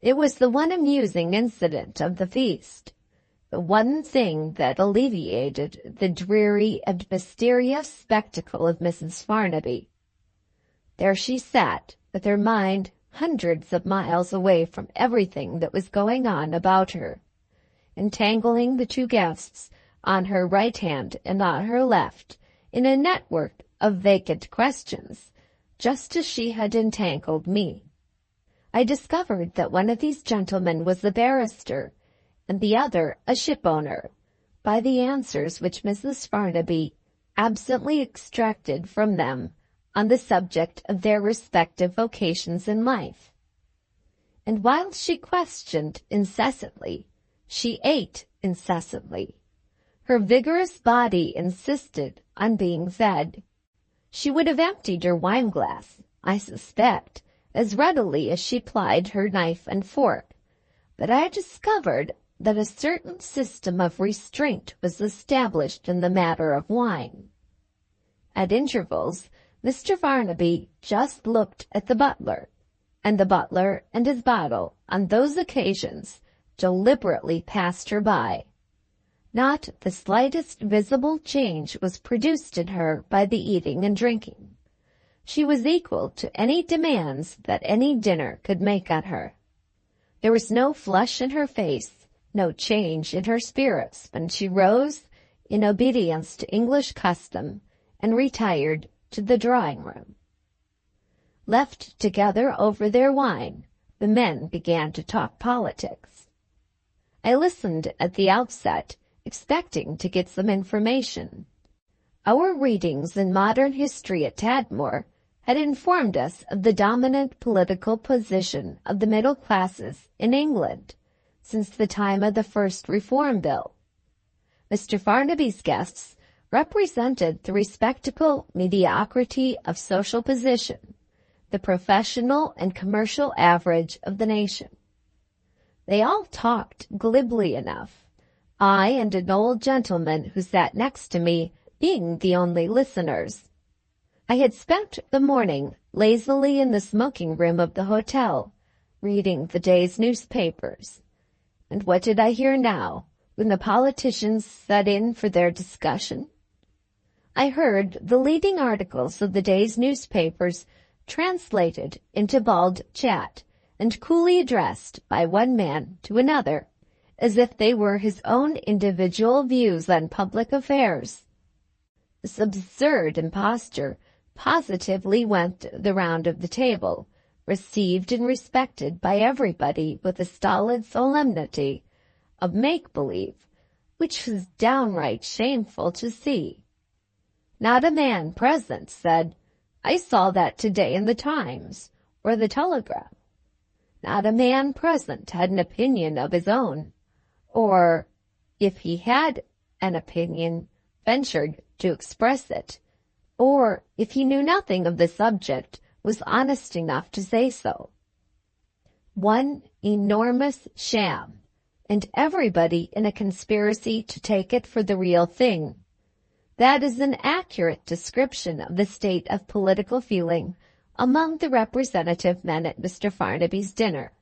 [SPEAKER 1] It was the one amusing incident of the feast, the one thing that alleviated the dreary and mysterious spectacle of Mrs. Farnaby. There she sat, with her mind hundreds of miles away from everything that was going on about her, entangling the two guests on her right hand and on her left in a network of vacant questions, just as she had entangled me. I discovered that one of these gentlemen was the barrister, and the other a shipowner, by the answers which Mrs. Farnaby absently extracted from them on the subject of their respective vocations in life. And while she questioned incessantly, she ate incessantly. Her vigorous body insisted on being fed. She would have emptied her wine-glass, I suspect, as readily as she plied her knife and fork, but I discovered that a certain system of restraint was established in the matter of wine. At intervals, Mr. Farnaby just looked at the butler, and the butler and his bottle on those occasions deliberately passed her by. Not the slightest visible change was produced in her by the eating and drinking. She was equal to any demands that any dinner could make on her. There was no flush in her face, no change in her spirits when she rose in obedience to English custom and retired to the drawing-room. Left together over their wine, the men began to talk politics. I listened at the outset, expecting to get some information. Our readings in modern history at Tadmor had informed us of the dominant political position of the middle classes in England since the time of the first Reform Bill. Mr. Farnaby's guests represented the respectable mediocrity of social position, the professional and commercial average of the nation. They all talked glibly enough, I and an old gentleman who sat next to me being the only listeners. I had spent the morning lazily in the smoking room of the hotel, reading the day's newspapers. And what did I hear now, when the politicians set in for their discussion? I heard the leading articles of the day's newspapers translated into bald chat and coolly addressed by one man to another, as if they were his own individual views on public affairs. This absurd imposture positively went the round of the table, received and respected by everybody with a stolid solemnity of make-believe, which was downright shameful to see. Not a man present said, "I saw that today in the Times," or the telegraph. Not a man present had an opinion of his own, or, if he had an opinion, ventured to express it, or, if he knew nothing of the subject, was honest enough to say so. One enormous sham, and everybody in a conspiracy to take it for the real thing. That is an accurate description of the state of political feeling among the representative men at Mr. Farnaby's dinner.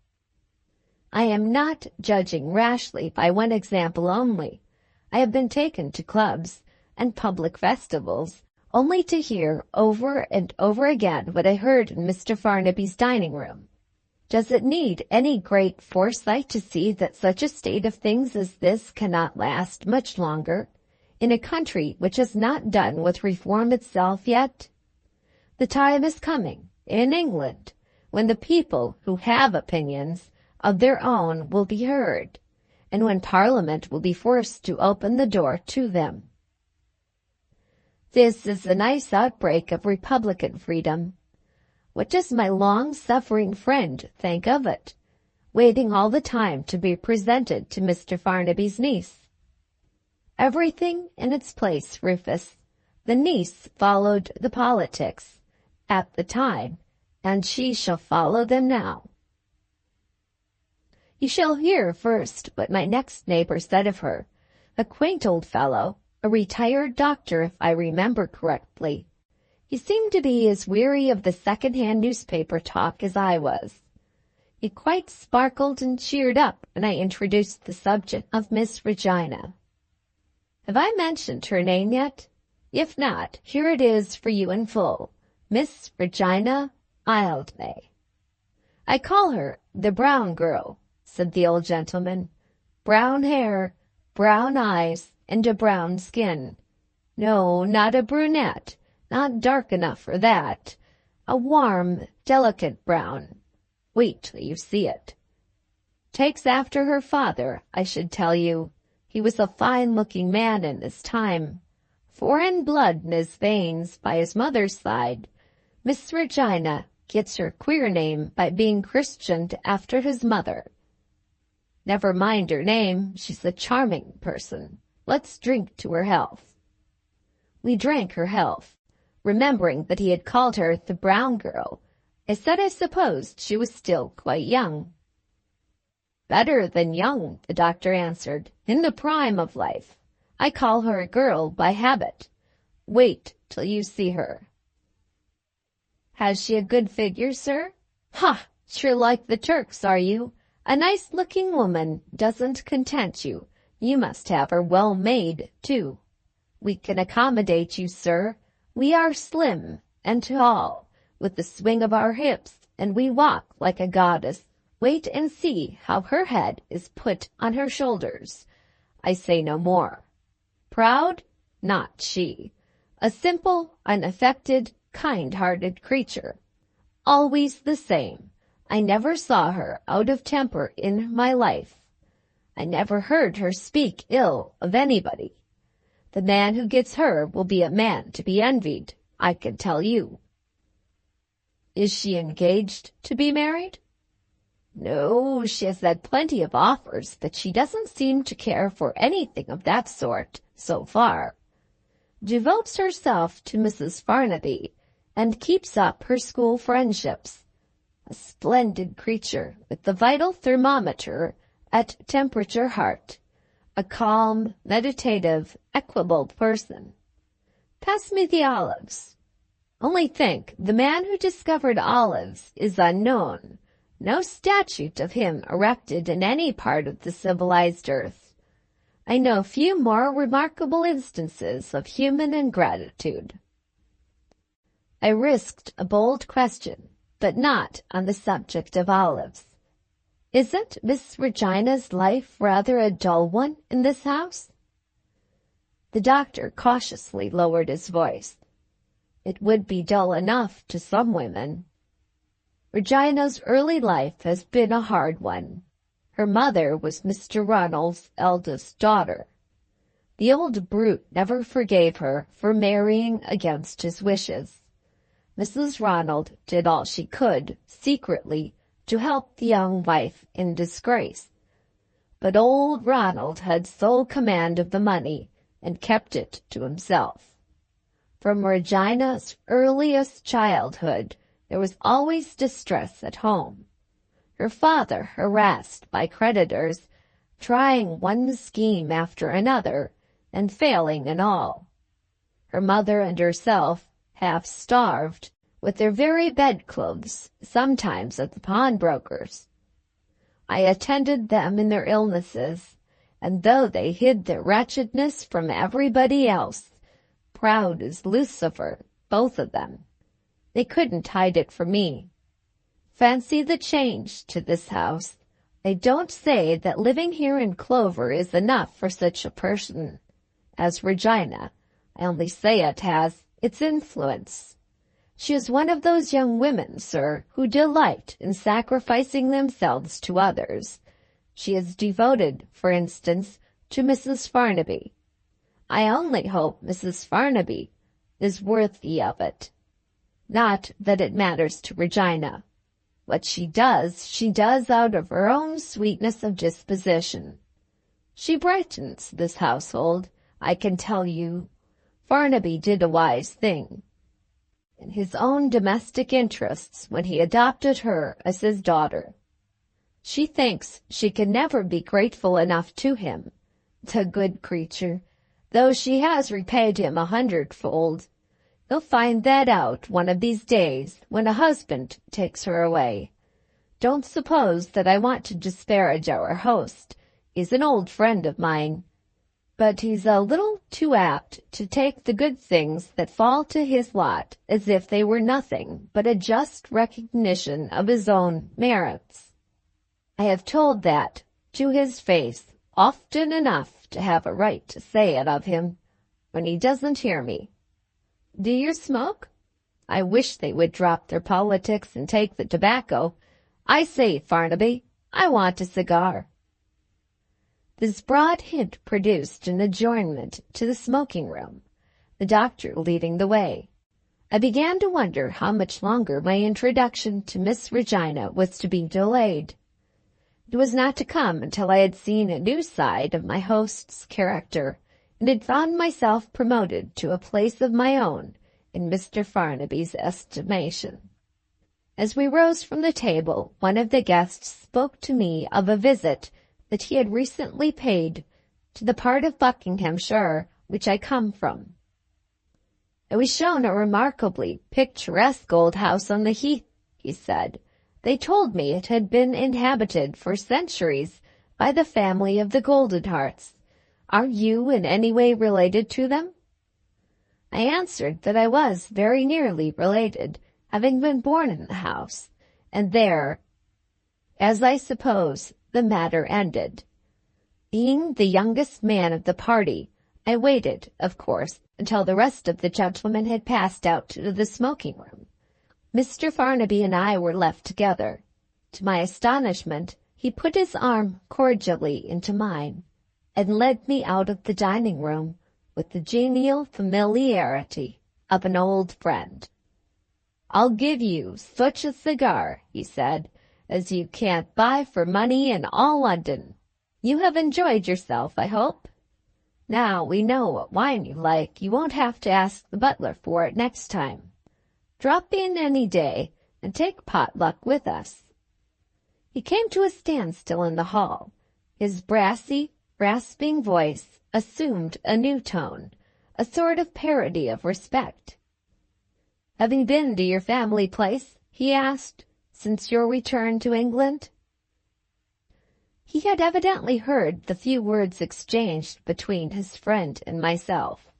[SPEAKER 1] I am not judging rashly by one example only. I have been taken to clubs and public festivals only to hear over and over again what I heard in Mr. Farnaby's dining room. Does it need any great foresight to see that such a state of things as this cannot last much longer in a country which has not done with reform itself yet? The time is coming, in England, when the people who have opinions of their own will be heard, and when Parliament will be forced to open the door to them. This is a nice outbreak of Republican freedom. What does my long-suffering friend think of it, waiting all the time to be presented to Mr. Farnaby's niece? Everything in its place, Rufus. The niece followed the politics at the time, and she shall follow them now. You shall hear first what my next neighbor said of her, a quaint old fellow, a retired doctor if I remember correctly. He seemed to be as weary of the second-hand newspaper talk as I was. He quite sparkled and cheered up when I introduced the subject of Miss Regina. Have I mentioned her name yet? If not, here it is for you in full. Miss Regina Mildmay. I call her the brown girl, said the old gentleman. Brown hair, brown eyes, and a brown skin. No, not a brunette, not dark enough for that. A warm, delicate brown. Wait till you see it. Takes after her father, I should tell you. He was a fine-looking man in his time. Foreign blood in his veins by his mother's side. Miss Regina gets her queer name by being christened after his mother. Never mind her name, she's a charming person. Let's drink to her health. We drank her health, remembering that he had called her the brown girl. I said I supposed she was still quite young. Better than young, the doctor answered, in the prime of life. I call her a girl by habit. Wait till you see her. Has she a good figure, sir? Ha! Sure like the Turks, are you? A nice-looking woman doesn't content you. You must have her well made, too. We can accommodate you, sir. We are slim and tall, with the swing of our hips, and we walk like a goddess. Wait and see how her head is put on her shoulders. I say no more. Proud? Not she. A simple, unaffected, kind-hearted creature. Always the same. I never saw her out of temper in my life. I never heard her speak ill of anybody. The man who gets her will be a man to be envied, I can tell you. Is she engaged to be married? No, she has had plenty of offers, but she doesn't seem to care for anything of that sort, so far. Devotes herself to Mrs. Farnaby, and keeps up her school friendships. A splendid creature, with the vital thermometer at temperature heart. A calm, meditative, equable person. Pass me the olives. Only think, the man who discovered olives is unknown. No statue of him erected in any part of the civilized earth. I know few more remarkable instances of human ingratitude. I risked a bold question, but not on the subject of olives. Isn't Miss Regina's life rather a dull one in this house? The doctor cautiously lowered his voice. It would be dull enough to some women. Regina's early life has been a hard one. Her mother was Mr. Ronald's eldest daughter. The old brute never forgave her for marrying against his wishes. Mrs. Ronald did all she could, secretly, to help the young wife in disgrace. But old Ronald had sole command of the money and kept it to himself. From Regina's earliest childhood, there was always distress at home. Her father, harassed by creditors, trying one scheme after another and failing in all. Her mother and herself, half starved, with their very bedclothes, sometimes at the pawnbrokers. I attended them in their illnesses, and though they hid their wretchedness from everybody else, proud as Lucifer, both of them, they couldn't hide it from me. Fancy the change to this house. I don't say that living here in clover is enough for such a person as Regina. I only say it has its influence. She is one of those young women, sir, who delight in sacrificing themselves to others. She is devoted, for instance, to Mrs. Farnaby. I only hope Mrs. Farnaby is worthy of it. Not that it matters to Regina. What she does out of her own sweetness of disposition. She brightens this household, I can tell you. Farnaby did a wise thing in his own domestic interests when he adopted her as his daughter. She thinks she can never be grateful enough to him, the good creature, though she has repaid him 100-fold. You'll find that out one of these days when a husband takes her away. Don't suppose that I want to disparage our host. He's an old friend of mine, but he's a little too apt to take the good things that fall to his lot as if they were nothing but a just recognition of his own merits. I have told that to his face often enough to have a right to say it of him when he doesn't hear me. Do you smoke? I wish they would drop their politics and take the tobacco. I say, Farnaby, I want a cigar. This broad hint produced an adjournment to the smoking room, the doctor leading the way. I began to wonder how much longer my introduction to Miss Regina was to be delayed. It was not to come until I had seen a new side of my host's character, and had found myself promoted to a place of my own in Mr. Farnaby's estimation. As we rose from the table, one of the guests spoke to me of a visit that he had recently paid to the part of Buckinghamshire which I come from. I was shown a remarkably picturesque old house on the heath, he said. They told me it had been inhabited for centuries by the family of the Goldenhearts. Are you in any way related to them? I answered that I was very nearly related, having been born in the house, and there, as I suppose, the matter ended. Being the youngest man of the party, I waited, of course, until the rest of the gentlemen had passed out to the smoking room. Mr. Farnaby and I were left together. To my astonishment, he put his arm cordially into mine, and led me out of the dining room with the genial familiarity of an old friend. "I'll give you such a cigar," he said, "as you can't buy for money in all London. You have enjoyed yourself, I hope? Now we know what wine you like, you won't have to ask the butler for it next time. Drop in any day and take potluck with us." He came to a standstill in the hall. His brassy, rasping voice assumed a new tone, a sort of parody of respect. "Have you been to your family place," he asked, "since your return to England?" He had evidently heard the few words exchanged between his friend and myself.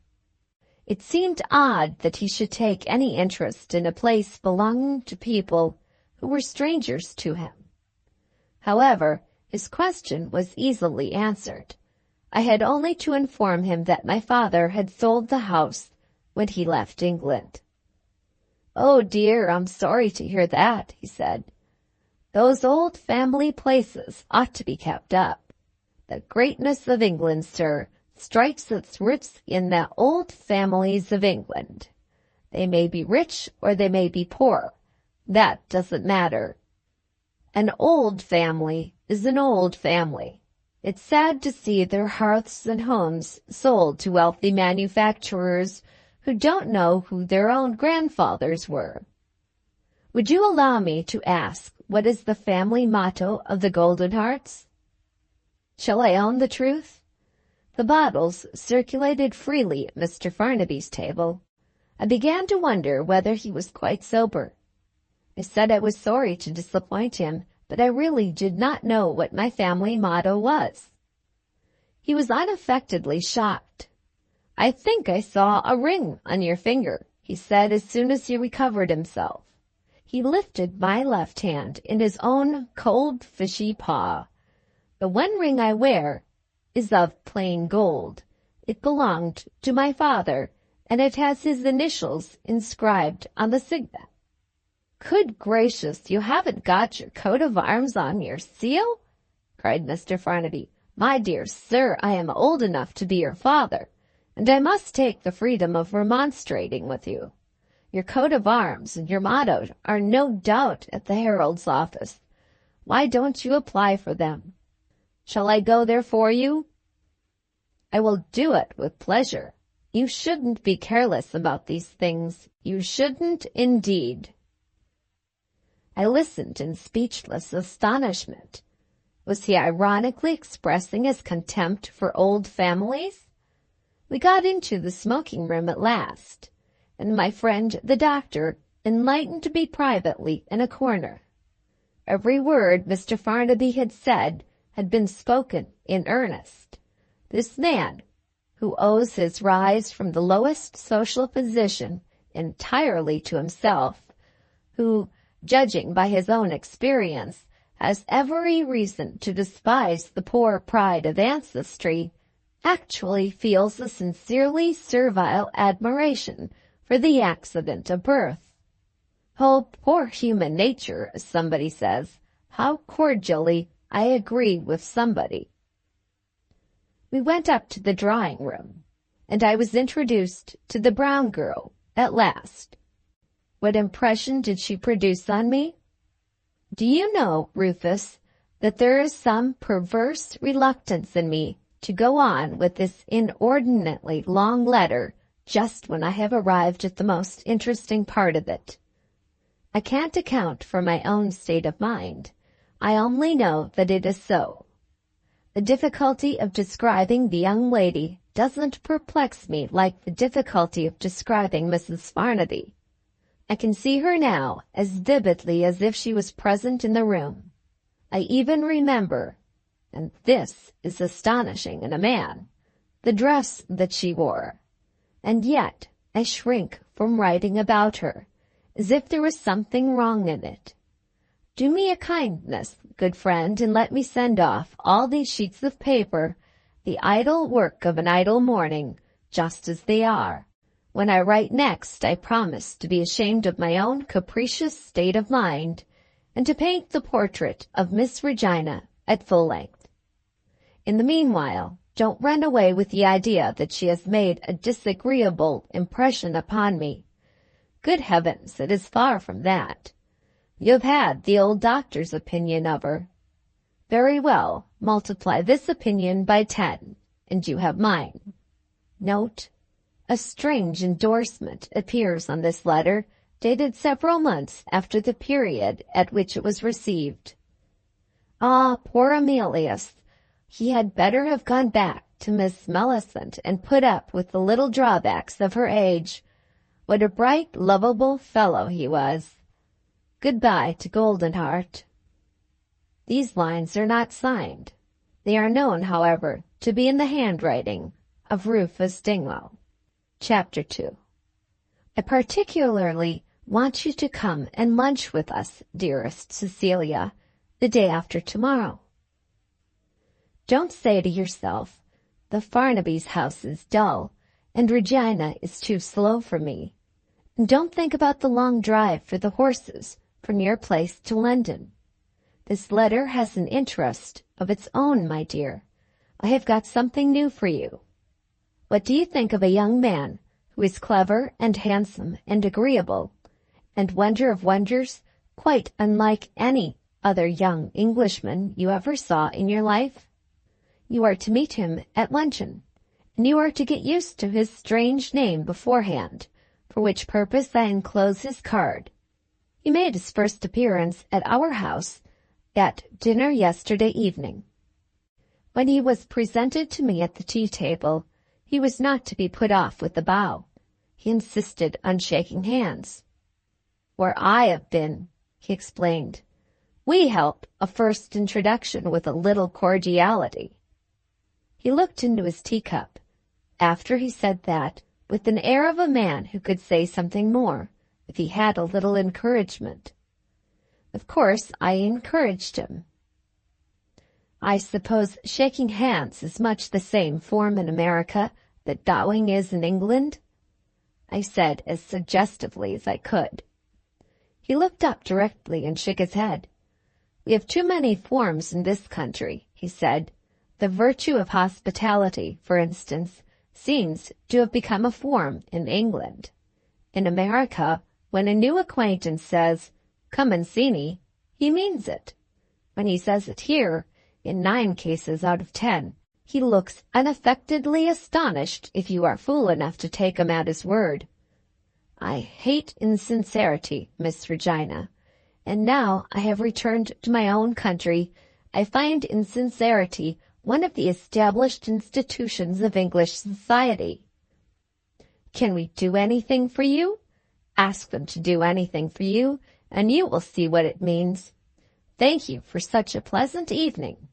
[SPEAKER 1] It seemed odd that he should take any interest in a place belonging to people who were strangers to him. However, his question was easily answered. I had only to inform him that my father had sold the house when he left England. "Oh dear, I'm sorry to hear that," he said. "Those old family places ought to be kept up. The greatness of England, sir, strikes its roots in the old families of England. They may be rich or they may be poor. That doesn't matter. An old family is an old family. It's sad to see their hearths and homes sold to wealthy manufacturers who don't know who their own grandfathers were. Would you allow me to ask what is the family motto of the Golden Hearts? Shall I own the truth? The bottles circulated freely at Mr. Farnaby's table. I began to wonder whether he was quite sober. I said I was sorry to disappoint him, but I really did not know what my family motto was. He was unaffectedly shocked. "I think I saw a ring on your finger," he said as soon as he recovered himself. He lifted my left hand in his own cold, fishy paw. "The one ring I wear is of plain gold. It belonged to my father, and it has his initials inscribed on the signet." "Good gracious, you haven't got your coat of arms on your seal?" cried Mr. Farnaby. "My dear sir, I am old enough to be your father, and I must take the freedom of remonstrating with you. Your coat of arms and your motto are no doubt at the herald's office. Why don't you apply for them? Shall I go there for you?" "I will do it with pleasure. You shouldn't be careless about these things. You shouldn't indeed." I listened in speechless astonishment. Was he ironically expressing his contempt for old families? We got into the smoking room at last, and my friend the doctor enlightened me privately in a corner. Every word Mr. Farnaby had said had been spoken in earnest. This man, who owes his rise from the lowest social position entirely to himself, who, judging by his own experience, has every reason to despise the poor pride of ancestry, actually feels a sincerely servile admiration for the accident of birth. "Oh, poor human nature," as somebody says. How cordially I agree with somebody. We went up to the drawing-room, and I was introduced to the brown girl at last. What impression did she produce on me? Do you know, Rufus, that there is some perverse reluctance in me to go on with this inordinately long letter just when I have arrived at the most interesting part of it. I can't account for my own state of mind. I only know that it is so. The difficulty of describing the young lady doesn't perplex me like the difficulty of describing Mrs. Farnaby. I can see her now as vividly as if she was present in the room. I even remember, and this is astonishing in a man, the dress that she wore. And yet I shrink from writing about her, as if there was something wrong in it. Do me a kindness, good friend, and let me send off all these sheets of paper, the idle work of an idle morning, just as they are. When I write next, I promise to be ashamed of my own capricious state of mind, and to paint the portrait of Miss Regina at full length. In the meanwhile, don't run away with the idea that she has made a disagreeable impression upon me. Good heavens, it is far from that. You have had the old doctor's opinion of her. Very well, multiply this opinion by 10, and you have mine. Note: a strange endorsement appears on this letter, dated several months after the period at which it was received. Ah, poor Emilius! He had better have gone back to Miss Millicent and put up with the little drawbacks of her age. What a bright, lovable fellow he was! Goodbye to Golden Heart. These lines are not signed. They are known, however, to be in the handwriting of Rufus Dingwall. Chapter 2. I particularly want you to come and lunch with us, dearest Cecilia, the day after tomorrow. Don't say to yourself, the Farnaby's house is dull, and Regina is too slow for me. And don't think about the long drive for the horses from your place to London. This letter has an interest of its own, my dear. I have got something new for you. What do you think of a young man who is clever and handsome and agreeable, and wonder of wonders, quite unlike any other young Englishman you ever saw in your life. You are to meet him at luncheon, and you are to get used to his strange name beforehand, for which purpose I enclose his card. He made his first appearance at our house at dinner yesterday evening. When he was presented to me at the tea-table, he was not to be put off with a bow. He insisted on shaking hands. "Where I have been," he explained, "we help a first introduction with a little cordiality." He looked into his teacup, after he said that, with an air of a man who could say something more, if he had a little encouragement. Of course, I encouraged him. "I suppose shaking hands is much the same form in America that bowing is in England?" I said as suggestively as I could. He looked up directly and shook his head. "We have too many forms in this country," he said. "The virtue of hospitality, for instance, seems to have become a form in England. In America, when a new acquaintance says, 'Come and see me,' he means it. When he says it here, in 9 cases out of 10, he looks unaffectedly astonished if you are fool enough to take him at his word. I hate insincerity, Miss Regina, and now I have returned to my own country, I find insincerity one of the established institutions of English society. Can we do anything for you? Ask them to do anything for you, and you will see what it means. Thank you for such a pleasant evening.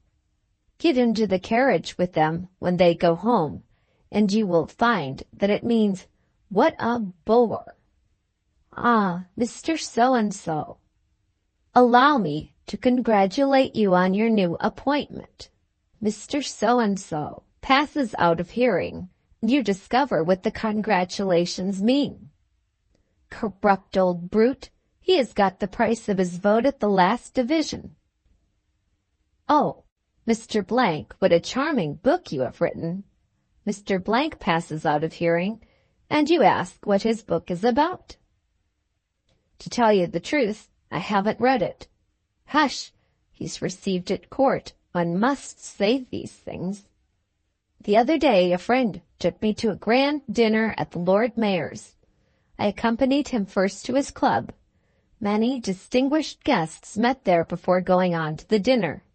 [SPEAKER 1] Get into the carriage with them when they go home, and you will find that it means, 'What a bore!' Ah, Mr. So-and-so, allow me to congratulate you on your new appointment. Mr. So-and-so passes out of hearing, and you discover what the congratulations mean. Corrupt old brute, he has got the price of his vote at the last division. Oh, Mr. Blank, what a charming book you have written. Mr. Blank passes out of hearing, and you ask what his book is about. To tell you the truth, I haven't read it. Hush, he's received at court. One must say these things. The other day a friend took me to a grand dinner at the Lord Mayor's. I accompanied him first to his club. Many distinguished guests met there before going on to the dinner.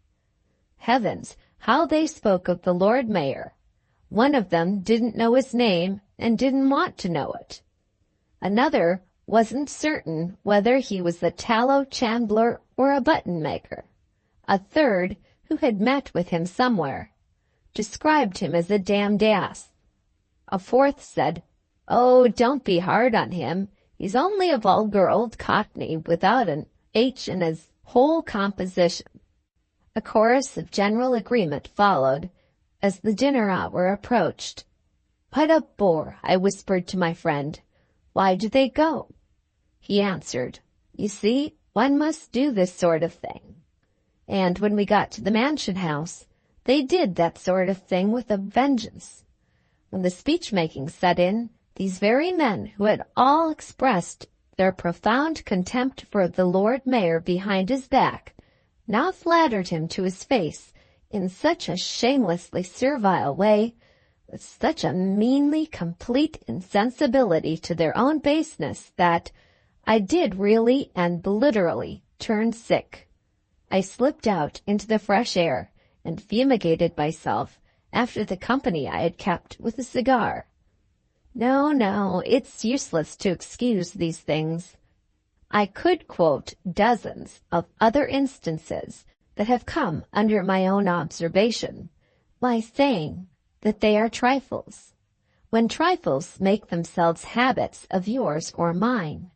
[SPEAKER 1] Heavens, how they spoke of the Lord Mayor! One of them didn't know his name and didn't want to know it. Another wasn't certain whether he was a tallow chandler or a button-maker. A third, who had met with him somewhere, described him as a damned ass. A fourth said, "Oh, don't be hard on him. He's only a vulgar old cockney without an H in his whole composition." A chorus of general agreement followed as the dinner hour approached. "What a bore," I whispered to my friend. "Why do they go?" He answered, "You see, one must do this sort of thing." And when we got to the mansion house, they did that sort of thing with a vengeance. When the speech-making set in, these very men who had all expressed their profound contempt for the Lord Mayor behind his back now flattered him to his face in such a shamelessly servile way, with such a meanly complete insensibility to their own baseness, that I did really and literally turn sick. I slipped out into the fresh air and fumigated myself after the company I had kept with a cigar. No, it's useless to excuse these things. I could quote dozens of other instances that have come under my own observation, by saying that they are trifles. When trifles make themselves habits of yours or mine,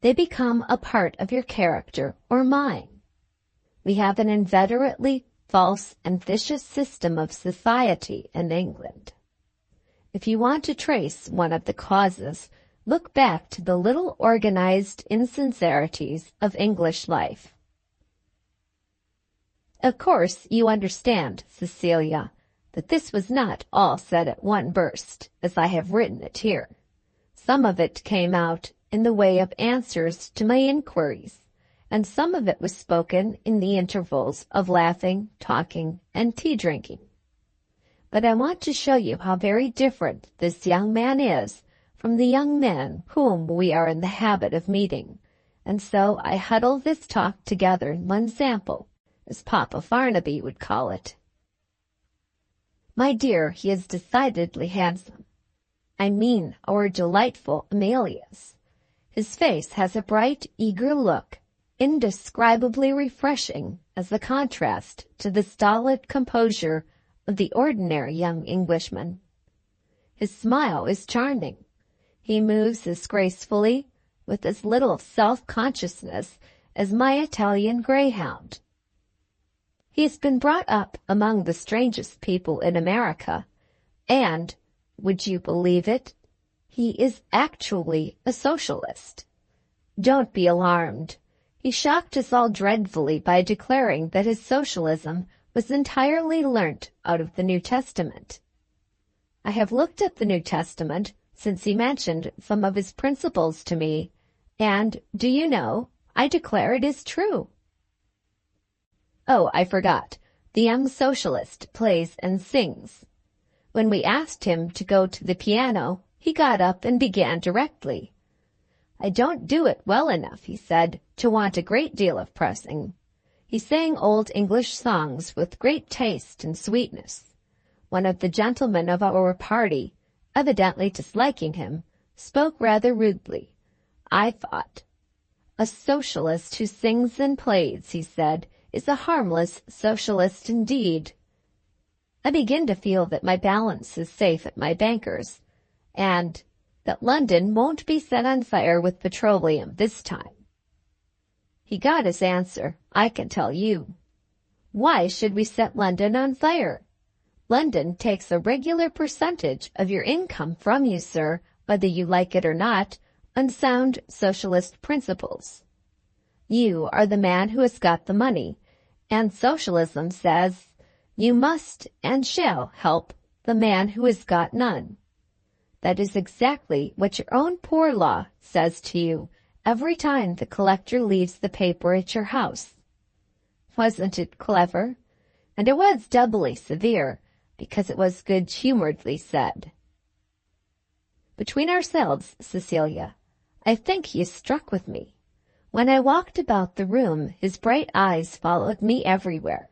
[SPEAKER 1] they become a part of your character or mine. We have an inveterately false and vicious system of society in England. If you want to trace one of the causes, look back to the little organized insincerities of English life. Of course, you understand, Cecilia, that this was not all said at one burst, as I have written it here. Some of it came out in the way of answers to my inquiries, and some of it was spoken in the intervals of laughing, talking, and tea drinking. But I want to show you how very different this young man is from the young men whom we are in the habit of meeting, and so I huddle this talk together in one sample, as Papa Farnaby would call it. My dear, he is decidedly handsome. I mean our delightful Amelia's. His face has a bright, eager look, indescribably refreshing as the contrast to the stolid composure of the ordinary young Englishman. His smile is charming. He moves as gracefully, with as little self-consciousness as my Italian greyhound. He has been brought up among the strangest people in America, and, would you believe it, he is actually a socialist. Don't be alarmed. He shocked us all dreadfully by declaring that his socialism was entirely learnt out of the New Testament. I have looked at the New Testament since he mentioned some of his principles to me, and, do you know, I declare it is true. Oh, I forgot. The young socialist plays and sings. When we asked him to go to the piano, he got up and began directly. I don't do it well enough, he said, to want a great deal of pressing. He sang old English songs with great taste and sweetness. One of the gentlemen of our party, evidently disliking him, spoke rather rudely. I thought, "A socialist who sings and plays," he said, "is a harmless socialist indeed." I begin to feel that my balance is safe at my banker's, and that London won't be set on fire with petroleum this time. He got his answer, I can tell you. Why should we set London on fire? London takes a regular percentage of your income from you, sir, whether you like it or not, on sound socialist principles. You are the man who has got the money, and socialism says you must and shall help the man who has got none. That is exactly what your own poor law says to you every time the collector leaves the paper at your house. Wasn't it clever? And it was doubly severe, because it was good-humoredly said. Between ourselves, Cecilia, I think he is struck with me. When I walked about the room, his bright eyes followed me everywhere,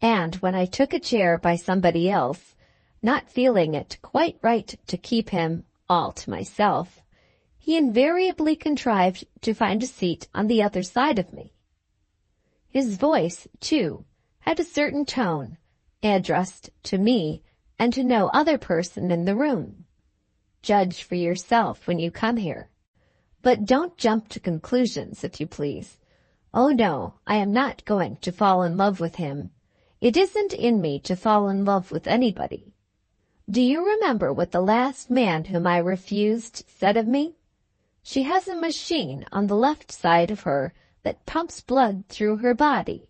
[SPEAKER 1] and when I took a chair by somebody else, not feeling it quite right to keep him all to myself, he invariably contrived to find a seat on the other side of me. His voice, too, had a certain tone, addressed to me and to no other person in the room. Judge for yourself when you come here. But don't jump to conclusions, if you please. Oh no, I am not going to fall in love with him. It isn't in me to fall in love with anybody. Do you remember what the last man whom I refused said of me? She has a machine on the left side of her that pumps blood through her body,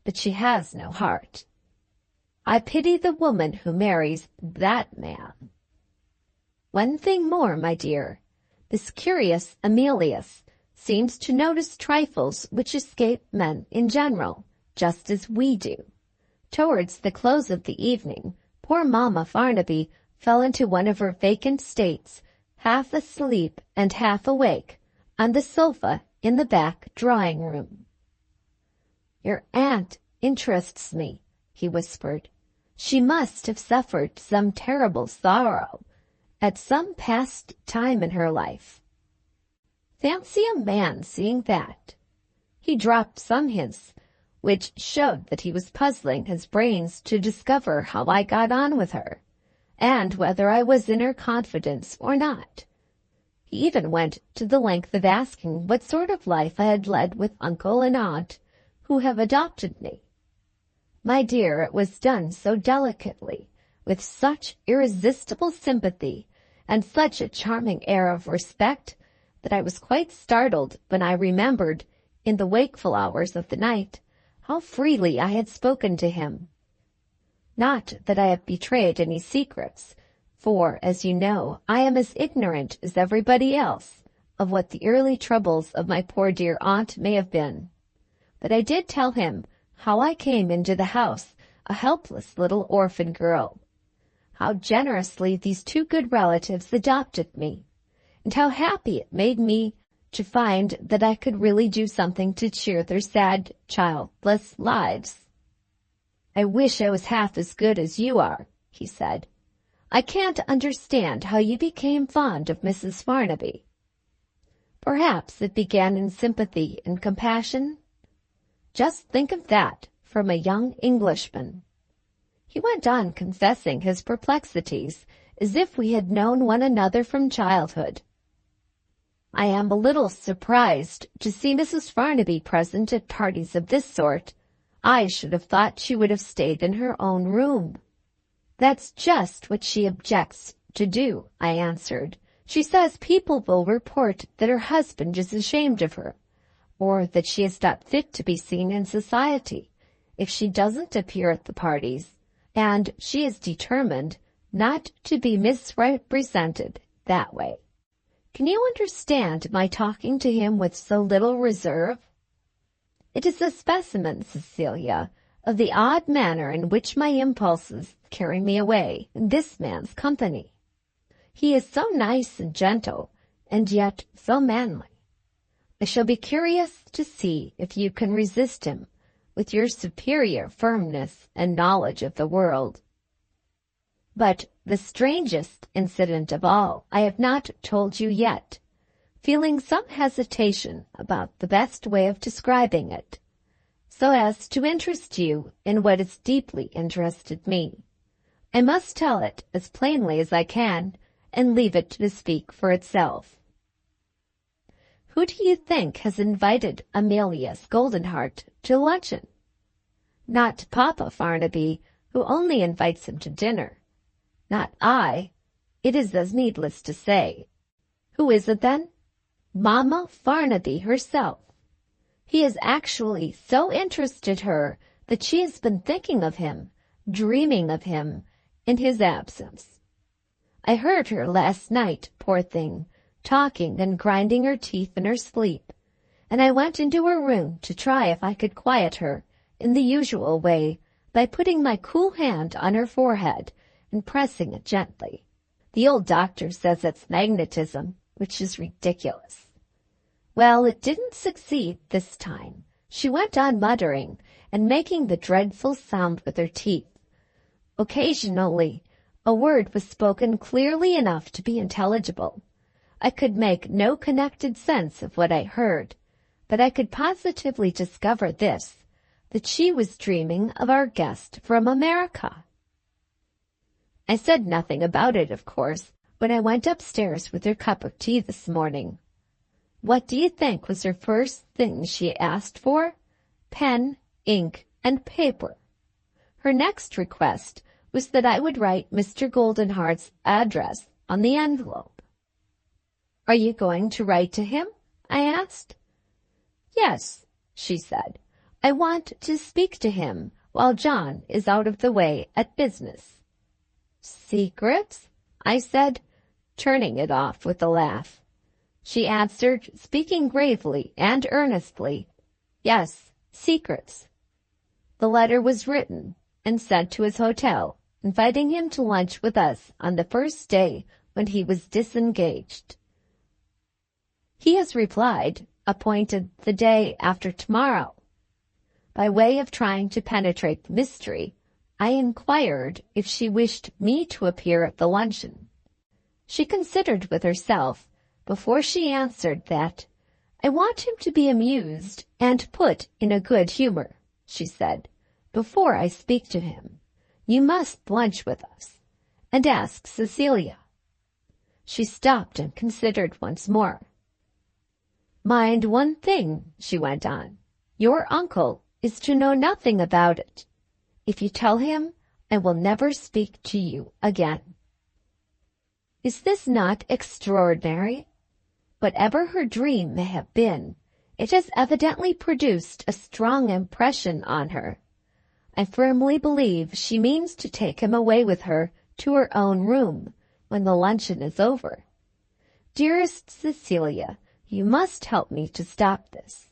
[SPEAKER 1] but she has no heart. I pity the woman who marries that man. One thing more, my dear. This curious Amelius seems to notice trifles which escape men in general, just as we do. Towards the close of the evening, poor Mamma Farnaby fell into one of her vacant states, half asleep and half awake, on the sofa in the back drawing-room. Your aunt interests me, he whispered. She must have suffered some terrible sorrow at some past time in her life. Fancy a man seeing that. He dropped some hints which showed that he was puzzling his brains to discover how I got on with her, and whether I was in her confidence or not. He even went to the length of asking what sort of life I had led with uncle and aunt, who have adopted me. My dear, it was done so delicately, with such irresistible sympathy, and such a charming air of respect, that I was quite startled when I remembered, in the wakeful hours of the night, how freely I had spoken to him. Not that I have betrayed any secrets, for, as you know, I am as ignorant as everybody else of what the early troubles of my poor dear aunt may have been. But I did tell him how I came into the house a helpless little orphan girl, how generously these two good relatives adopted me, and how happy it made me to find that I could really do something to cheer their sad, childless lives. "I wish I was half as good as you are," he said. "I can't understand how you became fond of Mrs. Farnaby." Perhaps it began in sympathy and compassion. Just think of that from a young Englishman. He went on confessing his perplexities as if we had known one another from childhood. "I am a little surprised to see Mrs. Farnaby present at parties of this sort. I should have thought she would have stayed in her own room." "That's just what she objects to do," I answered. "She says people will report that her husband is ashamed of her, or that she is not fit to be seen in society if she doesn't appear at the parties, and she is determined not to be misrepresented that way." Can you understand my talking to him with so little reserve? It is a specimen, Cecilia, of the odd manner in which my impulses carry me away in this man's company. He is so nice and gentle, and yet so manly. I shall be curious to see if you can resist him with your superior firmness and knowledge of the world. But the strangest incident of all I have not told you yet, feeling some hesitation about the best way of describing it, so as to interest you in what has deeply interested me. I must tell it as plainly as I can and leave it to speak for itself. Who do you think has invited Amelia's Goldenheart to luncheon? Not Papa Farnaby, who only invites him to dinner. Not I. It is as needless to say. Who is it then? Mamma Farnaby herself. He has actually so interested her that she has been thinking of him, dreaming of him, in his absence. I heard her last night, poor thing, talking and grinding her teeth in her sleep, and I went into her room to try if I could quiet her in the usual way by putting my cool hand on her forehead and pressing it gently. The old doctor says it's magnetism, which is ridiculous. Well, it didn't succeed this time. She went on muttering and making the dreadful sound with her teeth. Occasionally, a word was spoken clearly enough to be intelligible. I could make no connected sense of what I heard, but I could positively discover this, that she was dreaming of our guest from America. I said nothing about it, of course, when I went upstairs with her cup of tea this morning. What do you think was her first thing she asked for? Pen, ink, and paper. Her next request was that I would write Mr. Goldenheart's address on the envelope. "Are you going to write to him?" I asked. "Yes," she said. "I want to speak to him while John is out of the way at business." "Secrets?" I said, turning it off with a laugh. She answered, speaking gravely and earnestly, "Yes, secrets." The letter was written and sent to his hotel, inviting him to lunch with us on the first day when he was disengaged. He has replied, appointed the day after tomorrow. By way of trying to penetrate the mystery, I inquired if she wished me to appear at the luncheon. She considered with herself before she answered that, "I want him to be amused and put in a good humor," she said, "before I speak to him. You must lunch with us, and ask Cecilia." She stopped and considered once more. "Mind one thing," she went on. "Your uncle is to know nothing about it. If you tell him, I will never speak to you again." Is this not extraordinary? Whatever her dream may have been, it has evidently produced a strong impression on her. I firmly believe she means to take him away with her to her own room, when the luncheon is over. Dearest Cecilia, you must help me to stop this.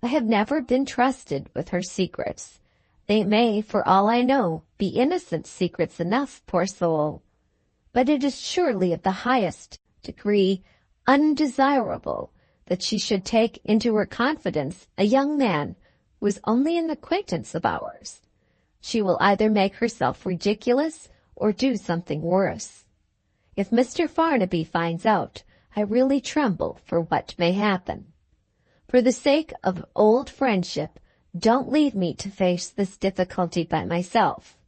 [SPEAKER 1] I have never been trusted with her secrets. They may, for all I know, be innocent secrets enough, poor soul. But it is surely of the highest degree undesirable that she should take into her confidence a young man who is only an acquaintance of ours. She will either make herself ridiculous or do something worse. If Mr. Farnaby finds out, I really tremble for what may happen. For the sake of old friendship, don't leave me to face this difficulty by myself.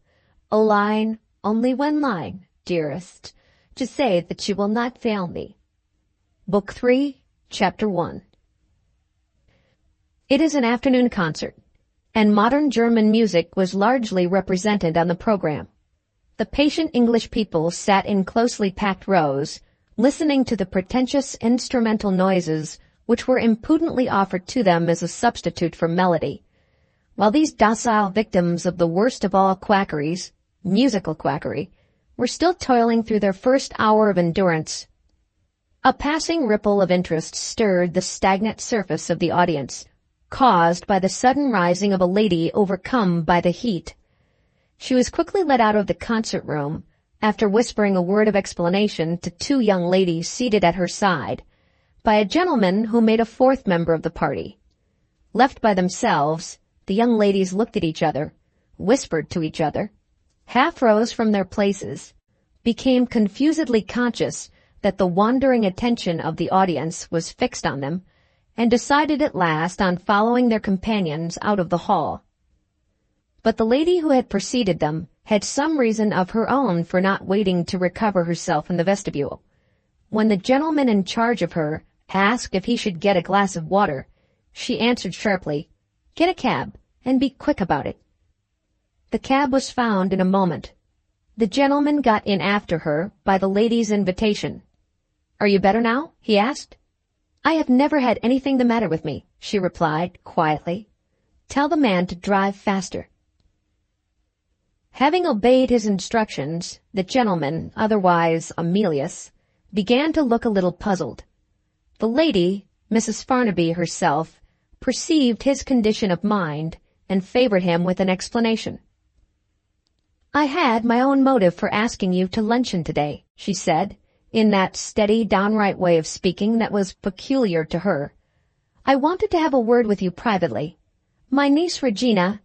[SPEAKER 1] A line, only one line, dearest, to say that you will not fail me. Book 3, Chapter 1. It is an afternoon concert, and modern German music was largely represented on the program. The patient English people sat in closely packed rows, listening to the pretentious instrumental noises which were impudently offered to them as a substitute for melody, while these docile victims of the worst of all quackeries, musical quackery, were still toiling through their first hour of endurance. A passing ripple of interest stirred the stagnant surface of the audience, caused by the sudden rising of a lady overcome by the heat. She was quickly led out of the concert room, after whispering a word of explanation to two young ladies seated at her side, by a gentleman who made a fourth member of the party. Left by themselves, the young ladies looked at each other, whispered to each other, half rose from their places, became confusedly conscious that the wandering attention of the audience was fixed on them, and decided at last on following their companions out of the hall. But the lady who had preceded them had some reason of her own for not waiting to recover herself in the vestibule. When the gentleman in charge of her asked if he should get a glass of water, she answered sharply, "Get a cab, and be quick about it." The cab was found in a moment. The gentleman got in after her by the lady's invitation. "Are you better now?" he asked. "I have never had anything the matter with me," she replied quietly. "Tell the man to drive faster." Having obeyed his instructions, the gentleman, otherwise Emilius, began to look a little puzzled. The lady, Mrs. Farnaby herself, perceived his condition of mind and favored him with an explanation. "I had my own motive for asking you to luncheon today," she said, in that steady, downright way of speaking that was peculiar to her. "I wanted to have a word with you privately. My niece Regina—"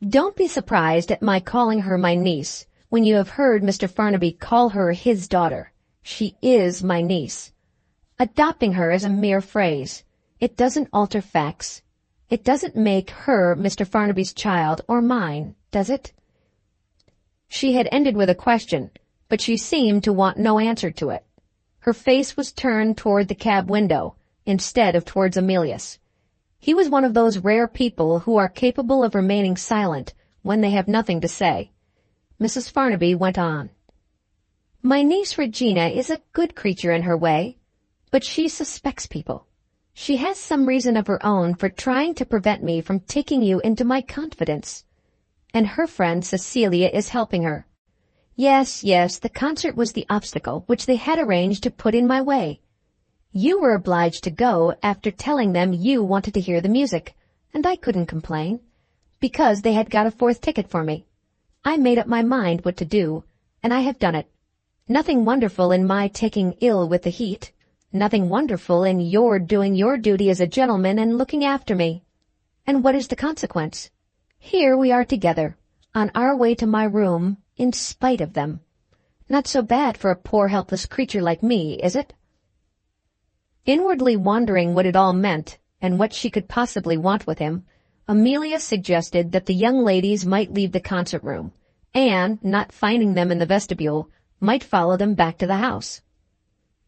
[SPEAKER 1] "Don't be surprised at my calling her my niece when you have heard Mr. Farnaby call her his daughter. She is my niece. Adopting her is a mere phrase. It doesn't alter facts. It doesn't make her Mr. Farnaby's child or mine, does it?" She had ended with a question, but she seemed to want no answer to it. Her face was turned toward the cab window, instead of towards Emilius. He was one of those rare people who are capable of remaining silent when they have nothing to say. Mrs. Farnaby went on. "My niece Regina is a good creature in her way, but she suspects people. She has some reason of her own for trying to prevent me from taking you into my confidence. And her friend Cecilia is helping her. Yes, the concert was the obstacle which they had arranged to put in my way. You were obliged to go after telling them you wanted to hear the music, and I couldn't complain, because they had got a fourth ticket for me. I made up my mind what to do, and I have done it. Nothing wonderful in my taking ill with the heat. Nothing wonderful in your doing your duty as a gentleman and looking after me. And what is the consequence? Here we are together, on our way to my room, in spite of them. Not so bad for a poor helpless creature like me, is it?" Inwardly wondering what it all meant, and what she could possibly want with him, Amelia suggested that the young ladies might leave the concert room, and, not finding them in the vestibule, might follow them back to the house.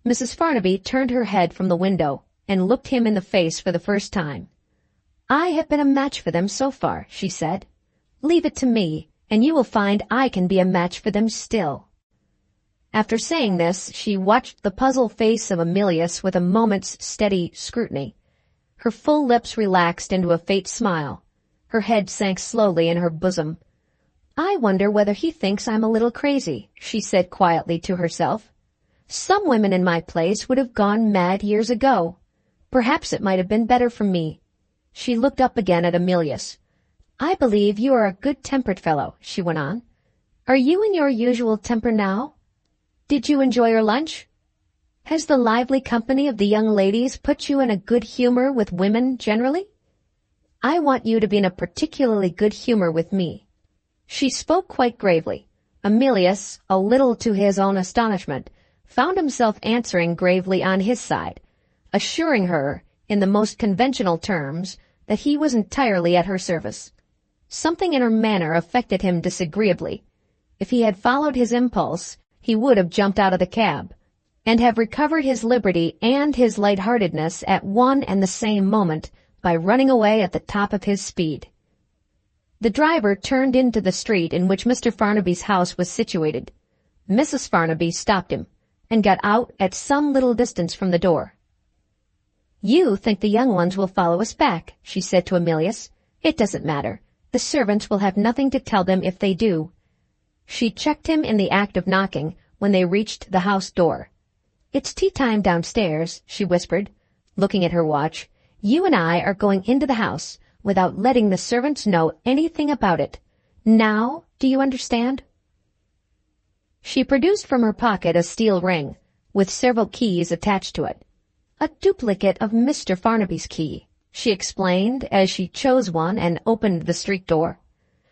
[SPEAKER 1] Mrs. Farnaby turned her head from the window, and looked him in the face for the first time. "I have been a match for them so far," she said. "Leave it to me, and you will find I can be a match for them still." After saying this, she watched the puzzled face of Emilius with a moment's steady scrutiny. Her full lips relaxed into a faint smile. Her head sank slowly in her bosom. "I wonder whether he thinks I'm a little crazy," she said quietly to herself. Some women in my place would have gone mad years ago. Perhaps it might have been better for me." She looked up again at Emilius. "I believe you are a good-tempered fellow," she went on. "Are you in your usual temper now? Did you enjoy your lunch? Has the lively company of the young ladies put you in a good humor with women generally? I want you to be in a particularly good humor with me." She spoke quite gravely. Emilius, a little to his own astonishment, found himself answering gravely on his side, assuring her, in the most conventional terms, that he was entirely at her service. Something in her manner affected him disagreeably. If he had followed his impulse, he would have jumped out of the cab, and have recovered his liberty and his light-heartedness at one and the same moment by running away at the top of his speed. The driver turned into the street in which Mr. Farnaby's house was situated. Mrs. Farnaby stopped him, and got out at some little distance from the door. "You think the young ones will follow us back," she said to Emilius. "It doesn't matter. The servants will have nothing to tell them if they do." She checked him in the act of knocking when they reached the house door. "It's tea-time downstairs," she whispered, looking at her watch. "You and I are going into the house without letting the servants know anything about it. Now, do you understand?" She produced from her pocket a steel ring, with several keys attached to it. "A duplicate of Mr. Farnaby's key," she explained as she chose one and opened the street door.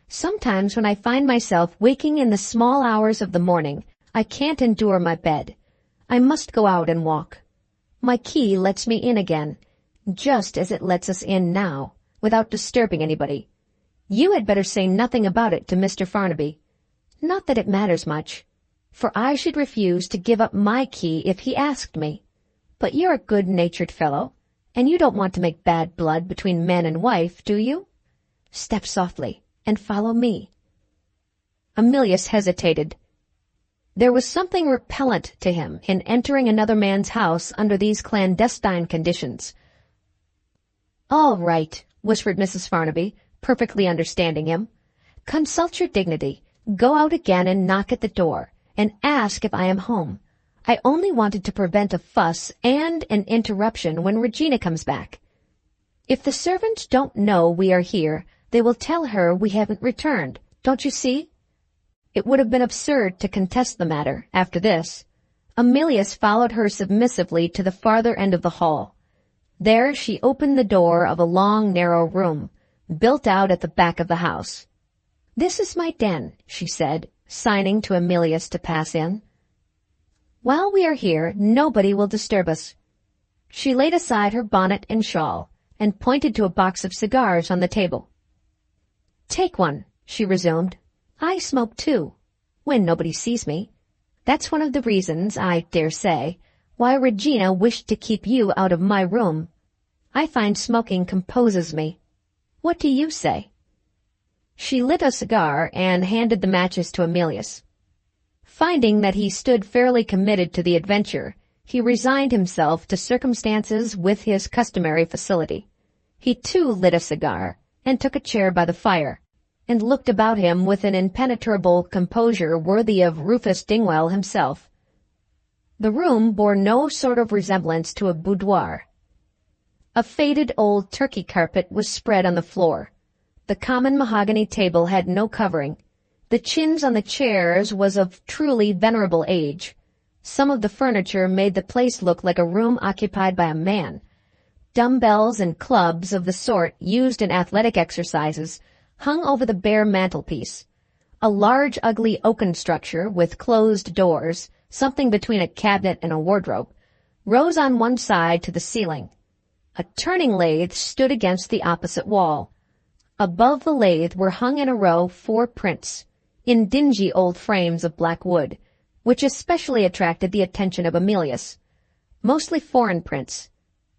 [SPEAKER 1] "Sometimes when I find myself waking in the small hours of the morning, I can't endure my bed. I must go out and walk. My key lets me in again, just as it lets us in now, without disturbing anybody. You had better say nothing about it to Mr. Farnaby. Not that it matters much, for I should refuse to give up my key if he asked me. But you're a good-natured fellow, and you don't want to make bad blood between man and wife, do you? Step softly and follow me." Emilius hesitated. There was something repellent to him in entering another man's house under these clandestine conditions. "All right," whispered Mrs. Farnaby, perfectly understanding him. "Consult your dignity. Go out again and knock at the door, and ask if I am home. I only wanted to prevent a fuss and an interruption when Regina comes back. If the servants don't know we are here, they will tell her we haven't returned. Don't you see?" It would have been absurd to contest the matter after this. Emilius followed her submissively to the farther end of the hall. There she opened the door of a long, narrow room, built out at the back of the house. "This is my den," she said, signing to Emilius to pass in. "While we are here, nobody will disturb us." She laid aside her bonnet and shawl, and pointed to a box of cigars on the table. "Take one," she resumed. "I smoke too, when nobody sees me. That's one of the reasons, I dare say, why Regina wished to keep you out of my room. I find smoking composes me. What do you say?" She lit a cigar and handed the matches to Emilius. Finding that he stood fairly committed to the adventure, he resigned himself to circumstances with his customary facility. He too lit a cigar, and took a chair by the fire, and looked about him with an impenetrable composure worthy of Rufus Dingwall himself. The room bore no sort of resemblance to a boudoir. A faded old Turkey carpet was spread on the floor. The common mahogany table had no covering. The chintz on the chairs was of truly venerable age. Some of the furniture made the place look like a room occupied by a man. Dumbbells and clubs of the sort used in athletic exercises hung over the bare mantelpiece. A large, ugly oaken structure with closed doors, something between a cabinet and a wardrobe, rose on one side to the ceiling. A turning lathe stood against the opposite wall. Above the lathe were hung in a row 4 prints, in dingy old frames of black wood, which especially attracted the attention of Emilius. Mostly foreign prints.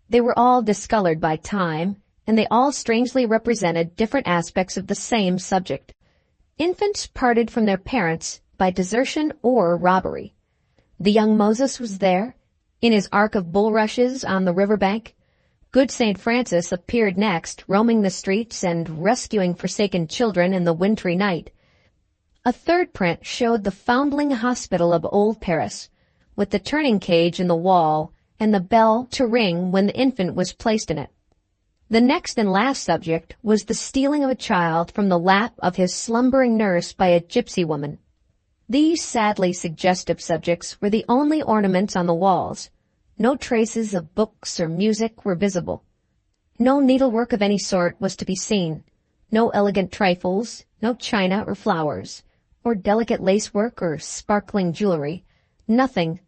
[SPEAKER 1] They were all discolored by time, and they all strangely represented different aspects of the same subject. Infants parted from their parents by desertion or robbery. The young Moses was there, in his ark of bulrushes on the river bank. Good St. Francis appeared next, roaming the streets and rescuing forsaken children in the wintry night. A third print showed the foundling hospital of old Paris, with the turning cage in the wall and the bell to ring when the infant was placed in it. The next and last subject was the stealing of a child from the lap of his slumbering nurse by a gypsy woman. These sadly suggestive subjects were the only ornaments on the walls. No traces of books or music were visible. No needlework of any sort was to be seen. No elegant trifles, no china or flowers, or delicate lacework or sparkling jewelry. Nothing,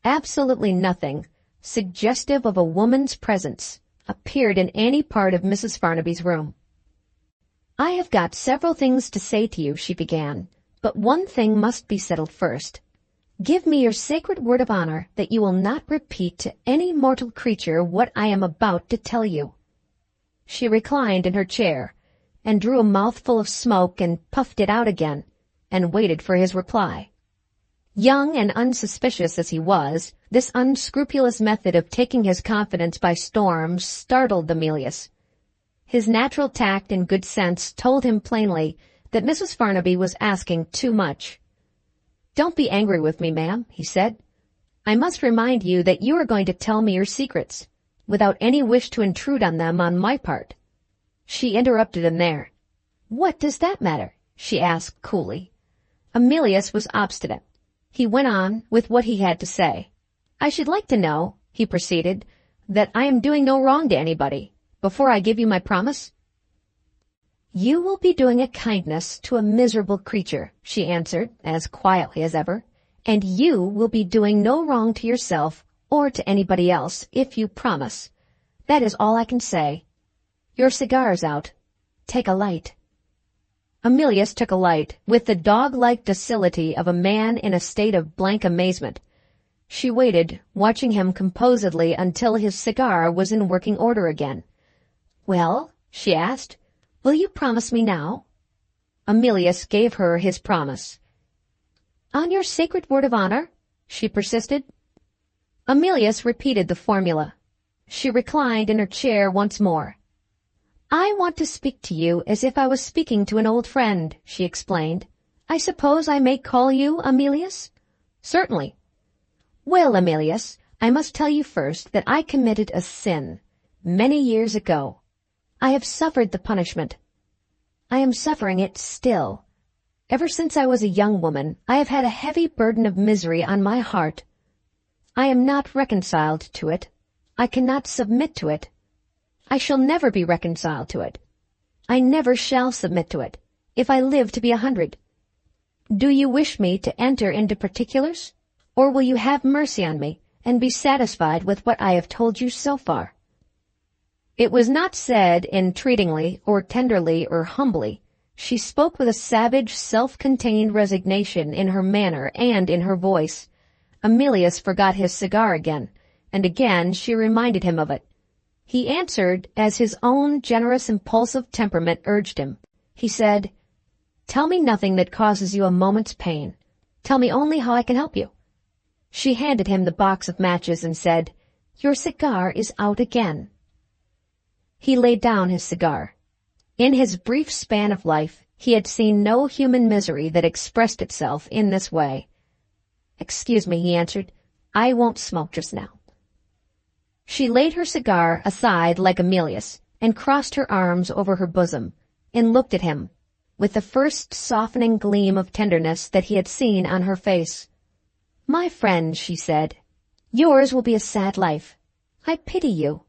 [SPEAKER 1] absolutely nothing, suggestive of a woman's presence appeared in any part of Mrs. Farnaby's room. "I have got several things to say to you," she began, "but one thing must be settled first. Give me your sacred word of honor that you will not repeat to any mortal creature what I am about to tell you." She reclined in her chair, and drew a mouthful of smoke and puffed it out again, and waited for his reply. Young and unsuspicious as he was, this unscrupulous method of taking his confidence by storm startled Emilius. His natural tact and good sense told him plainly that Mrs. Farnaby was asking too much. "Don't be angry with me, ma'am," he said. "I must remind you that you are going to tell me your secrets, without any wish to intrude on them on my part." She interrupted him there. "What does that matter?" she asked coolly. Emilius was obstinate. He went on with what he had to say. "I should like to know," he proceeded, "that I am doing no wrong to anybody, before I give you my promise." "You will be doing a kindness to a miserable creature," she answered, as quietly as ever, "and you will be doing no wrong to yourself or to anybody else, if you promise. That is all I can say. Your cigar's out. Take a light." Emilius took a light, with the dog-like docility of a man in a state of blank amazement. She waited, watching him composedly until his cigar was in working order again. "Well," she asked, "will you promise me now?" Emilius gave her his promise. "On your sacred word of honor?" she persisted. Emilius repeated the formula. She reclined in her chair once more. "I want to speak to you as if I was speaking to an old friend," she explained. "I suppose I may call you Emilius?" "Certainly." "Well, Emilius, I must tell you first that I committed a sin many years ago. I have suffered the punishment. I am suffering it still. Ever since I was a young woman, I have had a heavy burden of misery on my heart. I am not reconciled to it. I cannot submit to it. I shall never be reconciled to it. I never shall submit to it, if I live to be 100. Do you wish me to enter into particulars, or will you have mercy on me and be satisfied with what I have told you so far?" It was not said entreatingly or tenderly or humbly. She spoke with a savage, self-contained resignation in her manner and in her voice. Emilius forgot his cigar again, and again she reminded him of it. He answered as his own generous, impulsive temperament urged him. He said, "Tell me nothing that causes you a moment's pain. Tell me only how I can help you." She handed him the box of matches and said, "Your cigar is out again." He laid down his cigar. In his brief span of life, he had seen no human misery that expressed itself in this way. "Excuse me," he answered. "I won't smoke just now." She laid her cigar aside like Emilius, and crossed her arms over her bosom, and looked at him, with the first softening gleam of tenderness that he had seen on her face. "My friend," she said, "yours will be a sad life. I pity you.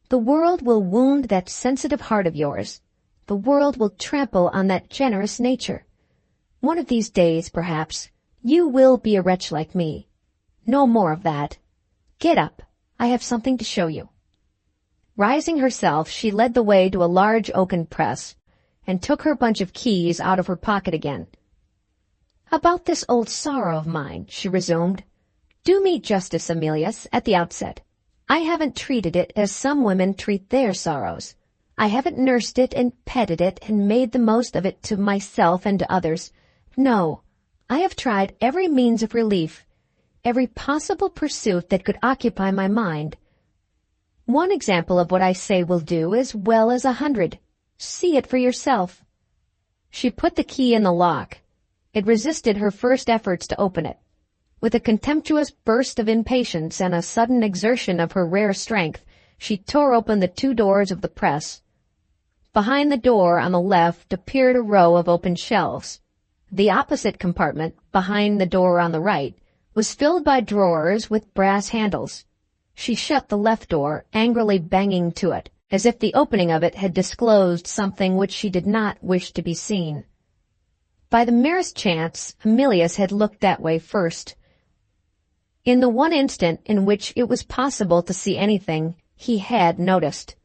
[SPEAKER 1] The world will wound that sensitive heart of yours. The world will trample on that generous nature. One of these days, perhaps, you will be a wretch like me. No more of that. Get up. I have something to show you." Rising herself, she led the way to a large oaken press, and took her bunch of keys out of her pocket again. "About this old sorrow of mine," she resumed. "Do me justice, Emilius, at the outset. I haven't treated it as some women treat their sorrows. I haven't nursed it and petted it and made the most of it to myself and to others. No, I have tried every means of relief, every possible pursuit that could occupy my mind. One example of what I say will do as well as 100. See it for yourself." She put the key in the lock. It resisted her first efforts to open it. With a contemptuous burst of impatience and a sudden exertion of her rare strength, she tore open the 2 doors of the press. Behind the door on the left appeared a row of open shelves. The opposite compartment, behind the door on the right, was filled by drawers with brass handles. She shut the left door, angrily banging to it, as if the opening of it had disclosed something which she did not wish to be seen. By the merest chance, Emilius had looked that way first. In the one instant in which it was possible to see anything, he had noticed,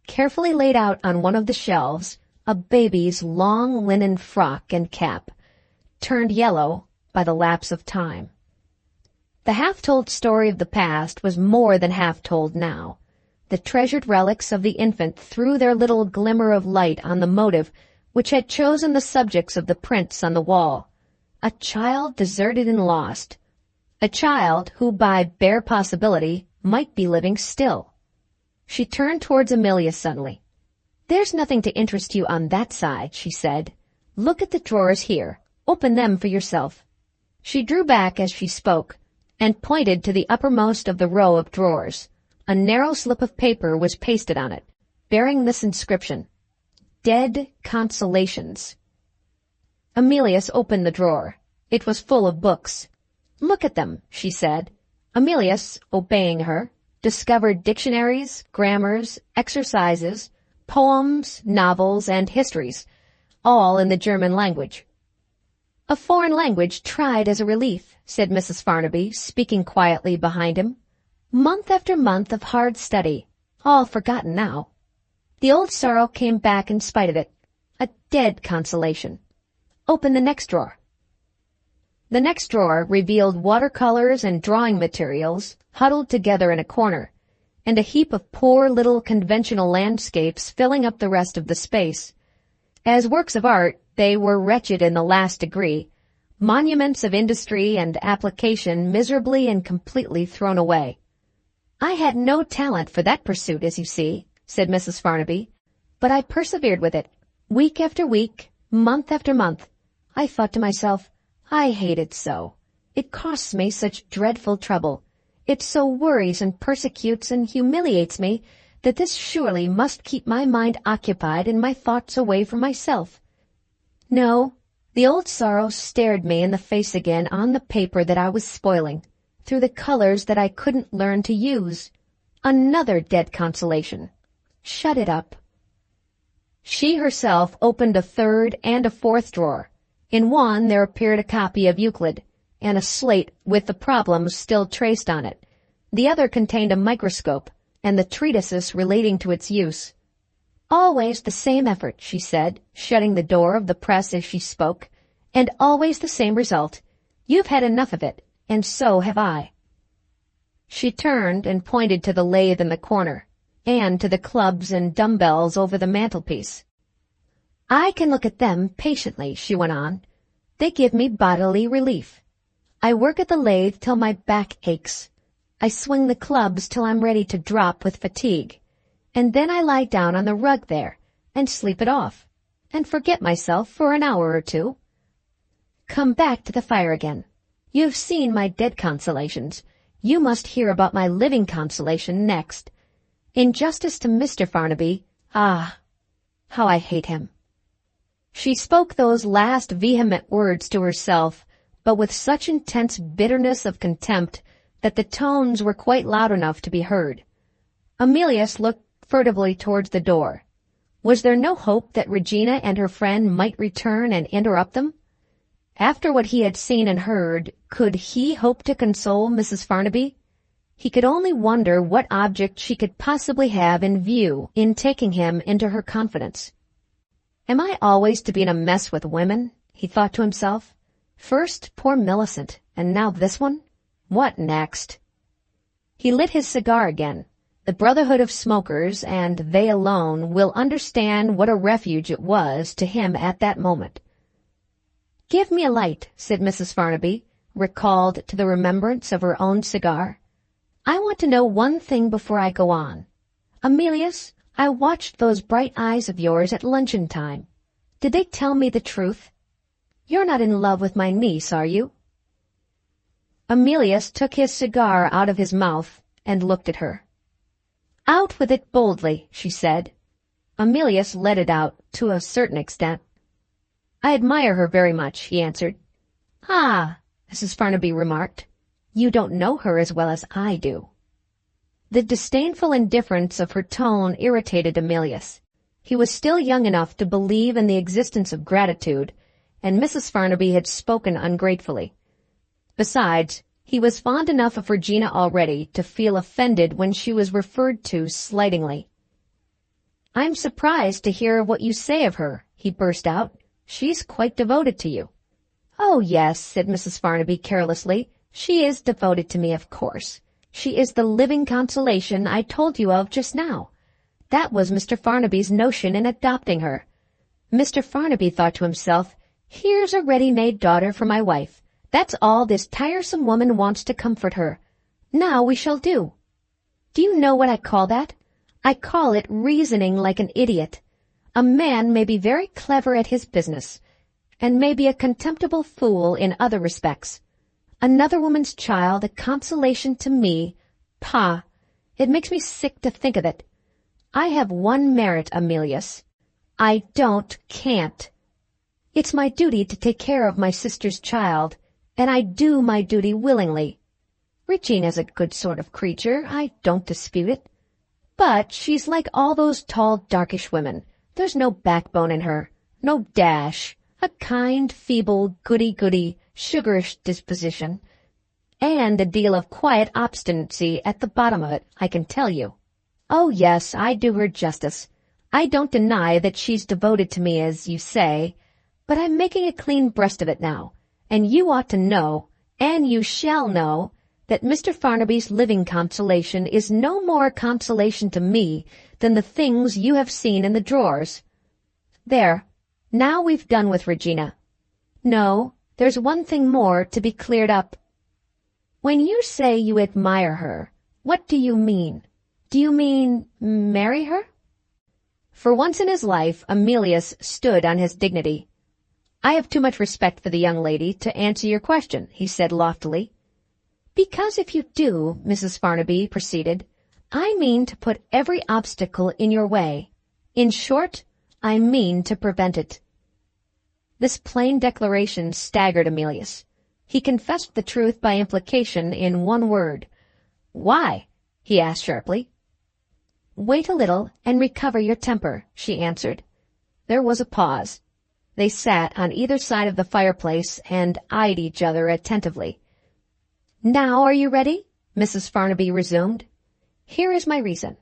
[SPEAKER 1] carefully laid out on one of the shelves, a baby's long linen frock and cap, turned yellow by the lapse of time. The half-told story of the past was more than half-told now. The treasured relics of the infant threw their little glimmer of light on the motive which had chosen the subjects of the prints on the wall. A child deserted and lost. A child who, by bare possibility, might be living still. She turned towards Emilius suddenly. "There's nothing to interest you on that side," she said. "Look at the drawers here. Open them for yourself." She drew back as she spoke, and pointed to the uppermost of the row of drawers. A narrow slip of paper was pasted on it, bearing this inscription: "Dead Consolations." Emilius opened the drawer. It was full of books. "Look at them," she said. Emilius, obeying her, discovered dictionaries, grammars, exercises, poems, novels, and histories, all in the German language. "A foreign language tried as a relief," said Mrs. Farnaby, speaking quietly behind him. "Month after month of hard study, all forgotten now. The old sorrow came back in spite of it. A dead consolation. Open the next drawer." The next drawer revealed watercolors and drawing materials huddled together in a corner, and a heap of poor little conventional landscapes filling up the rest of the space. As works of art, they were wretched in the last degree, monuments of industry and application miserably and completely thrown away. "I had no talent for that pursuit, as you see," said Mrs. Farnaby, "but I persevered with it, week after week, month after month. I thought to myself, I hate it so. It costs me such dreadful trouble. It so worries and persecutes and humiliates me that this surely must keep my mind occupied and my thoughts away from myself. No, the old sorrow stared me in the face again on the paper that I was spoiling, through the colors that I couldn't learn to use. Another dead consolation. Shut it up." She herself opened a 3rd and a 4th drawer. In one there appeared a copy of Euclid, and a slate with the problems still traced on it. The other contained a microscope, and the treatises relating to its use. "Always the same effort," she said, shutting the door of the press as she spoke, "and always the same result. You've had enough of it, and so have I." She turned and pointed to the lathe in the corner, and to the clubs and dumbbells over the mantelpiece. "I can look at them patiently," she went on. "They give me bodily relief. I work at the lathe till my back aches. I swing the clubs till I'm ready to drop with fatigue, and then I lie down on the rug there and sleep it off, and forget myself for an hour or two. Come back to the fire again. You've seen my dead consolations. You must hear about my living consolation next. In justice to Mr. Farnaby, how I hate him." She spoke those last vehement words to herself, but with such intense bitterness of contempt that the tones were quite loud enough to be heard. Emilius looked furtively towards the door. Was there no hope that Regina and her friend might return and interrupt them? After what he had seen and heard, could he hope to console Mrs. Farnaby? He could only wonder what object she could possibly have in view in taking him into her confidence. "Am I always to be in a mess with women?" he thought to himself. "First poor Millicent, and now this one. What next?" He lit his cigar again. The Brotherhood of Smokers, and they alone, will understand what a refuge it was to him at that moment. "Give me a light," said Mrs. Farnaby, recalled to the remembrance of her own cigar. "I want to know one thing before I go on. Emilius, I watched those bright eyes of yours at luncheon time. Did they tell me the truth? You're not in love with my niece, are you?" Emilius took his cigar out of his mouth and looked at her. "Out with it boldly," she said. Emilius let it out to a certain extent. "I admire her very much," he answered. "Ah," Mrs. Farnaby remarked, "you don't know her as well as I do." The disdainful indifference of her tone irritated Emilius. He was still young enough to believe in the existence of gratitude, and Mrs. Farnaby had spoken ungratefully. Besides, he was fond enough of Regina already to feel offended when she was referred to slightingly. "I'm surprised to hear what you say of her," he burst out. "She's quite devoted to you." "Oh, yes," said Mrs. Farnaby carelessly. "She is devoted to me, of course. She is the living consolation I told you of just now. That was Mr. Farnaby's notion in adopting her. Mr. Farnaby thought to himself, 'Here's a ready-made daughter for my wife. That's all this tiresome woman wants to comfort her. Now we shall do.' Do you know what I call that? I call it reasoning like an idiot. A man may be very clever at his business, and may be a contemptible fool in other respects. Another woman's child, a consolation to me. Pah! It makes me sick to think of it. I have one merit, Emilius. I can't. It's my duty to take care of my sister's child, and I do my duty willingly. Regina's a good sort of creature, I don't dispute it. But she's like all those tall, darkish women. There's no backbone in her, no dash, a kind, feeble, goody-goody, sugarish disposition, and a deal of quiet obstinacy at the bottom of it, I can tell you. Oh, yes, I do her justice. I don't deny that she's devoted to me, as you say, but I'm making a clean breast of it now, and you ought to know, and you shall know, that Mr. Farnaby's living consolation is no more a consolation to me than the things you have seen in the drawers. There, now we've done with Regina. No, there's one thing more to be cleared up. When you say you admire her, what do you mean? Do you mean marry her?" For once in his life, Emilius stood on his dignity. "I have too much respect for the young lady to answer your question," he said loftily. "Because if you do," Mrs. Farnaby proceeded, "I mean to put every obstacle in your way. In short, I mean to prevent it." This plain declaration staggered Emilius. He confessed the truth by implication in one word. "Why?" he asked sharply. "Wait a little and recover your temper," she answered. There was a pause. They sat on either side of the fireplace and eyed each other attentively. "Now are you ready?" Mrs. Farnaby resumed. "Here is my reason.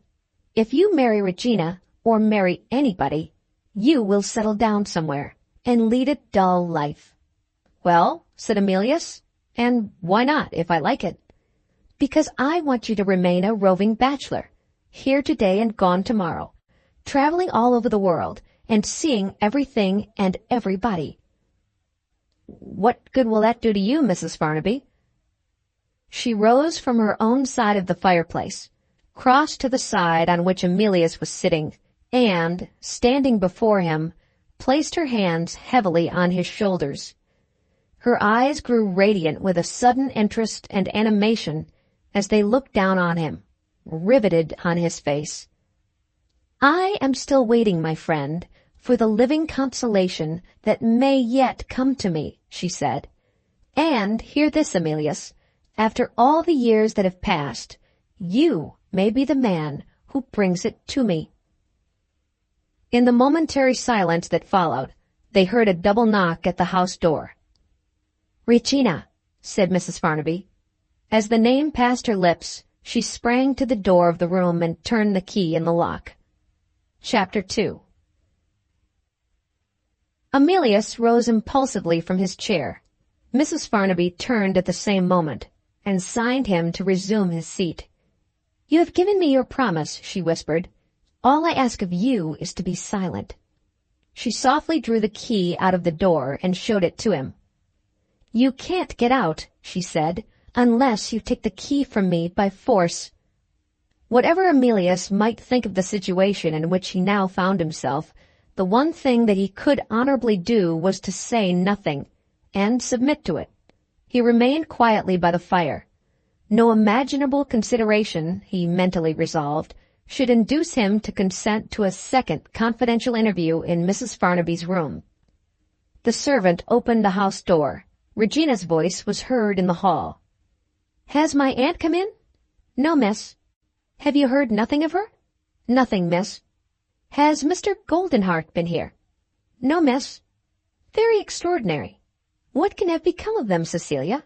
[SPEAKER 1] If you marry Regina, or marry anybody, you will settle down somewhere and lead a dull life." "Well," said Emilius, "and why not, if I like it?" "Because I want you to remain a roving bachelor, here today and gone tomorrow, traveling all over the world and seeing everything and everybody." "What good will that do to you, Mrs. Farnaby?" She rose from her own side of the fireplace, crossed to the side on which Emilius was sitting, and, standing before him, placed her hands heavily on his shoulders. Her eyes grew radiant with a sudden interest and animation as they looked down on him, riveted on his face. "I am still waiting, my friend, for the living consolation that may yet come to me," she said. "And hear this, Emilius, after all the years that have passed, you may be the man who brings it to me." In the momentary silence that followed, they heard a double knock at the house door. "Regina," said Mrs. Farnaby. As the name passed her lips, she sprang to the door of the room and turned the key in the lock. Chapter 2. Emilius rose impulsively from his chair. Mrs. Farnaby turned at the same moment, and signed him to resume his seat. "You have given me your promise," she whispered. "All I ask of you is to be silent." She softly drew the key out of the door and showed it to him. "You can't get out," she said, "unless you take the key from me by force." Whatever Emilius might think of the situation in which he now found himself, the one thing that he could honorably do was to say nothing, and submit to it. He remained quietly by the fire. No imaginable consideration, he mentally resolved, should induce him to consent to a second confidential interview in Mrs. Farnaby's room. The servant opened the house door. Regina's voice was heard in the hall. "Has my aunt come in?" "No, miss." "Have you heard nothing of her?" "Nothing, miss." "Has Mr. Goldenheart been here?" "No, miss." "Very extraordinary. What can have become of them, Cecilia?"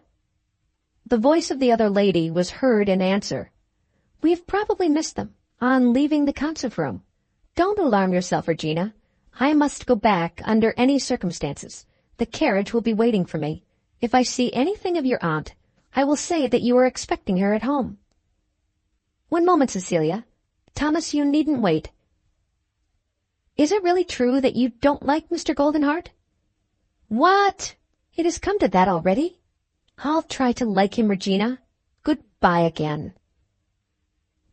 [SPEAKER 1] The voice of the other lady was heard in answer. "We have probably missed them on leaving the concert room. Don't alarm yourself, Regina. I must go back under any circumstances. The carriage will be waiting for me. If I see anything of your aunt, I will say that you are expecting her at home." "One moment, Cecilia. Thomas, you needn't wait. Is it really true that you don't like Mr. Goldenheart?" "What? It has come to that already? I'll try to like him, Regina. Goodbye again."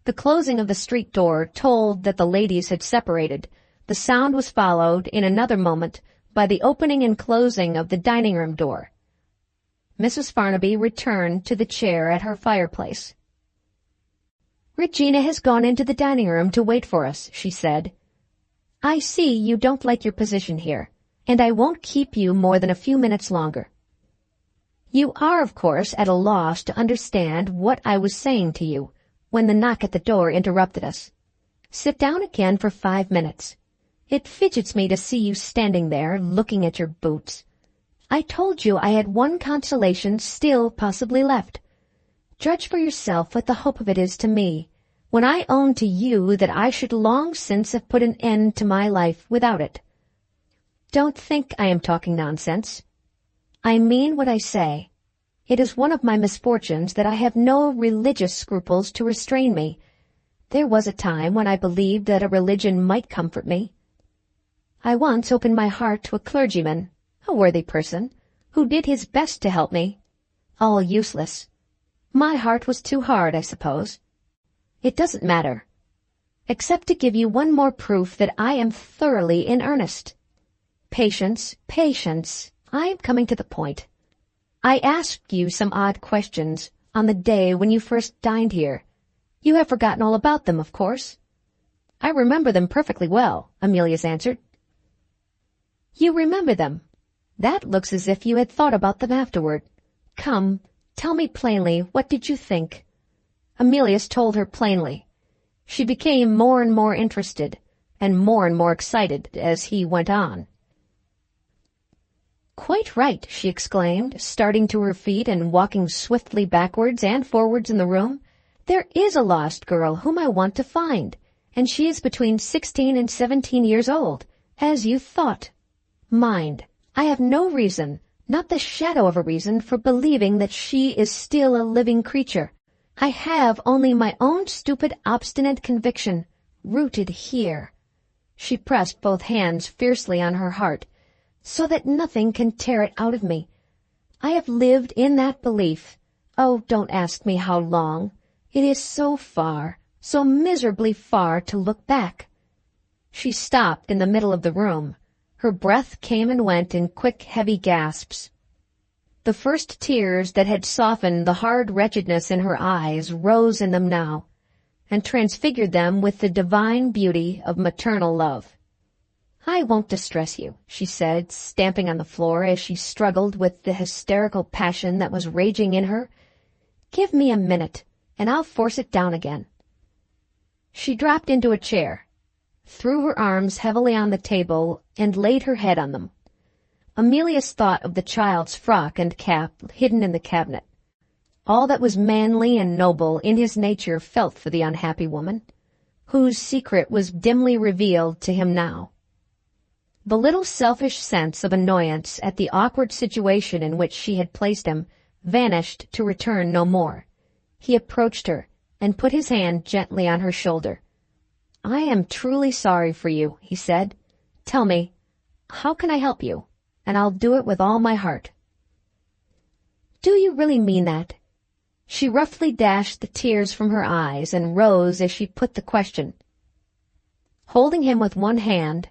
[SPEAKER 1] The closing of the street door told that the ladies had separated. The sound was followed in another moment by the opening and closing of the dining-room door. Mrs. Farnaby returned to the chair at her fireplace. "Regina has gone into the dining-room to wait for us," she said. "I see you don't like your position here, and I won't keep you more than a few minutes longer. You are, of course, at a loss to understand what I was saying to you when the knock at the door interrupted us. Sit down again for 5 minutes. It fidgets me to see you standing there looking at your boots. I told you I had one consolation still possibly left. Judge for yourself what the hope of it is to me, when I own to you that I should long since have put an end to my life without it. Don't think I am talking nonsense. I mean what I say. It is one of my misfortunes that I have no religious scruples to restrain me. There was a time when I believed that a religion might comfort me. I once opened my heart to a clergyman, a worthy person, who did his best to help me. All useless. My heart was too hard, I suppose. It doesn't matter, except to give you one more proof that I am thoroughly in earnest. Patience, patience. I am coming to the point. I asked you some odd questions on the day when you first dined here. You have forgotten all about them, of course." "I remember them perfectly well," Amelius answered. "You remember them? That looks as if you had thought about them afterward. Come, tell me plainly, what did you think?" Amelius told her plainly. She became more and more interested, and more excited as he went on. "Quite right," she exclaimed, starting to her feet and walking swiftly backwards and forwards in the room. "There is a lost girl whom I want to find, and she is between 16 and 17 years old, as you thought. Mind, I have no reason, not the shadow of a reason, for believing that she is still a living creature. I have only my own stupid, obstinate conviction, rooted here." She pressed both hands fiercely on her heart, "so that nothing can tear it out of me. I have lived in that belief. Oh, don't ask me how long. It is so far, so miserably far to look back." She stopped in the middle of the room. Her breath came and went in quick, heavy gasps. The first tears that had softened the hard wretchedness in her eyes rose in them now, and transfigured them with the divine beauty of maternal love. "I won't distress you," she said, stamping on the floor as she struggled with the hysterical passion that was raging in her. "Give me a minute, and I'll force it down again." She dropped into a chair, threw her arms heavily on the table, and laid her head on them. Amelius thought of the child's frock and cap hidden in the cabinet. All that was manly and noble in his nature felt for the unhappy woman, whose secret was dimly revealed to him now. The little selfish sense of annoyance at the awkward situation in which she had placed him vanished to return no more. He approached her and put his hand gently on her shoulder. "I am truly sorry for you," he said. "Tell me, how can I help you? And I'll do it with all my heart." "Do you really mean that?" She roughly dashed the tears from her eyes and rose as she put the question. Holding him with one hand,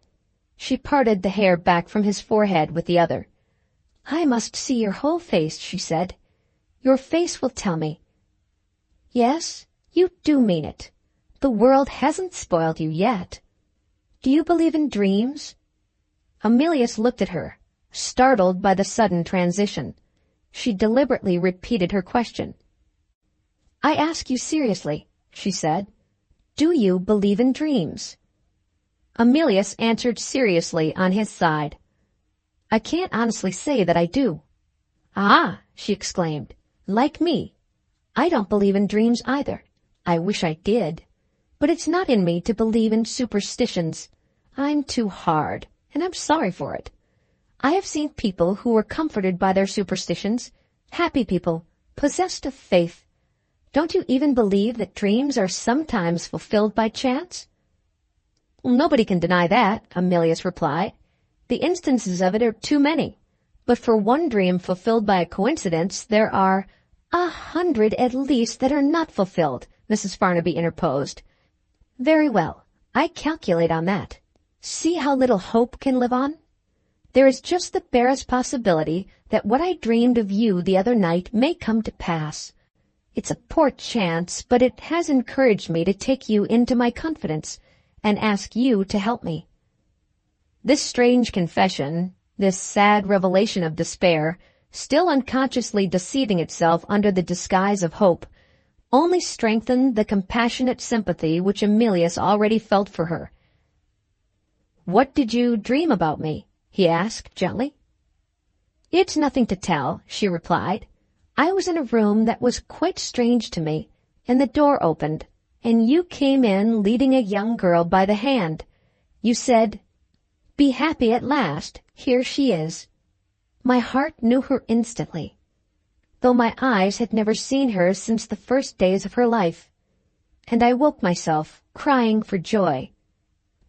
[SPEAKER 1] she parted the hair back from his forehead with the other. "I must see your whole face," she said. Your face will tell me. Yes, you do mean it. The world hasn't spoiled you yet. Do you believe in dreams? Amelius looked at her, startled by the sudden transition. She deliberately repeated her question. I ask you seriously, she said. Do you believe in dreams? Amelius answered seriously on his side. I can't honestly say that I do. Ah, she exclaimed, like me. I don't believe in dreams either. I wish I did. But it's not in me to believe in superstitions. I'm too hard, and I'm sorry for it. I have seen people who were comforted by their superstitions, happy people, possessed of faith. Don't you even believe that dreams are sometimes fulfilled by chance? Nobody can deny that, Amelius replied. The instances of it are too many. But for one dream fulfilled by a coincidence, there are 100 at least that are not fulfilled, Mrs. Farnaby interposed. Very well, I calculate on that. See how little hope can live on? There is just the barest possibility that what I dreamed of you the other night may come to pass. It's a poor chance, but it has encouraged me to take you into my confidence and ask you to help me. This strange confession, this sad revelation of despair, still unconsciously deceiving itself under the disguise of hope, only strengthened the compassionate sympathy which Amelius already felt for her. What did you dream about me? He asked gently. It's nothing to tell, she replied. I was in a room that was quite strange to me, and the door opened, and you came in leading a young girl by the hand. You said, Be happy at last, here she is. My heart knew her instantly, though my eyes had never seen her since the first days of her life. And I woke myself, crying for joy.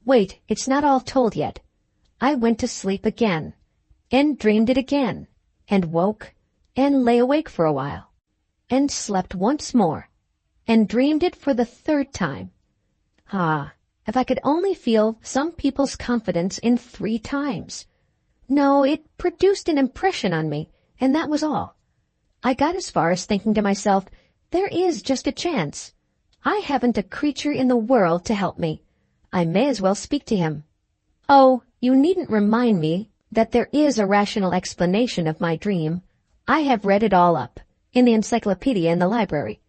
[SPEAKER 1] Wait, it's not all told yet. I went to sleep again, and dreamed it again, and woke, and lay awake for a while, and slept once more, and dreamed it for the third time. Ah, if I could only feel some people's confidence in 3 times. No, it produced an impression on me, and that was all. I got as far as thinking to myself, there is just a chance. I haven't a creature in the world to help me. I may as well speak to him. Oh, you needn't remind me that there is a rational explanation of my dream. I have read it all up, in the encyclopedia in the library.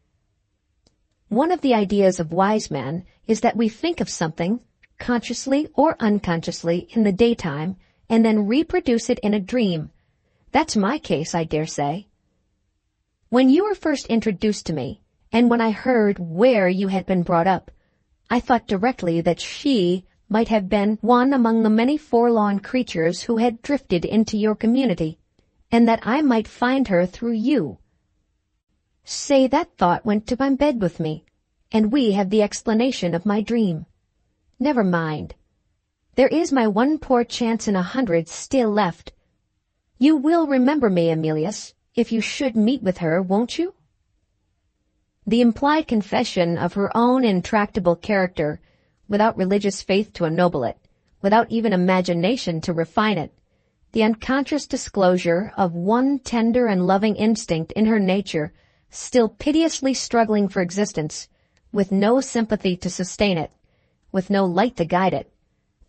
[SPEAKER 1] One of the ideas of wise men is that we think of something, consciously or unconsciously, in the daytime, and then reproduce it in a dream. That's my case, I dare say. When you were first introduced to me, and when I heard where you had been brought up, I thought directly that she might have been one among the many forlorn creatures who had drifted into your community, and that I might find her through you. Say that thought went to my bed with me, and we have the explanation of my dream. Never mind. There is my one poor chance in 100 still left. You will remember me, Amelius, if you should meet with her, won't you? The implied confession of her own intractable character, without religious faith to ennoble it, without even imagination to refine it, the unconscious disclosure of one tender and loving instinct in her nature, still piteously struggling for existence, with no sympathy to sustain it, with no light to guide it,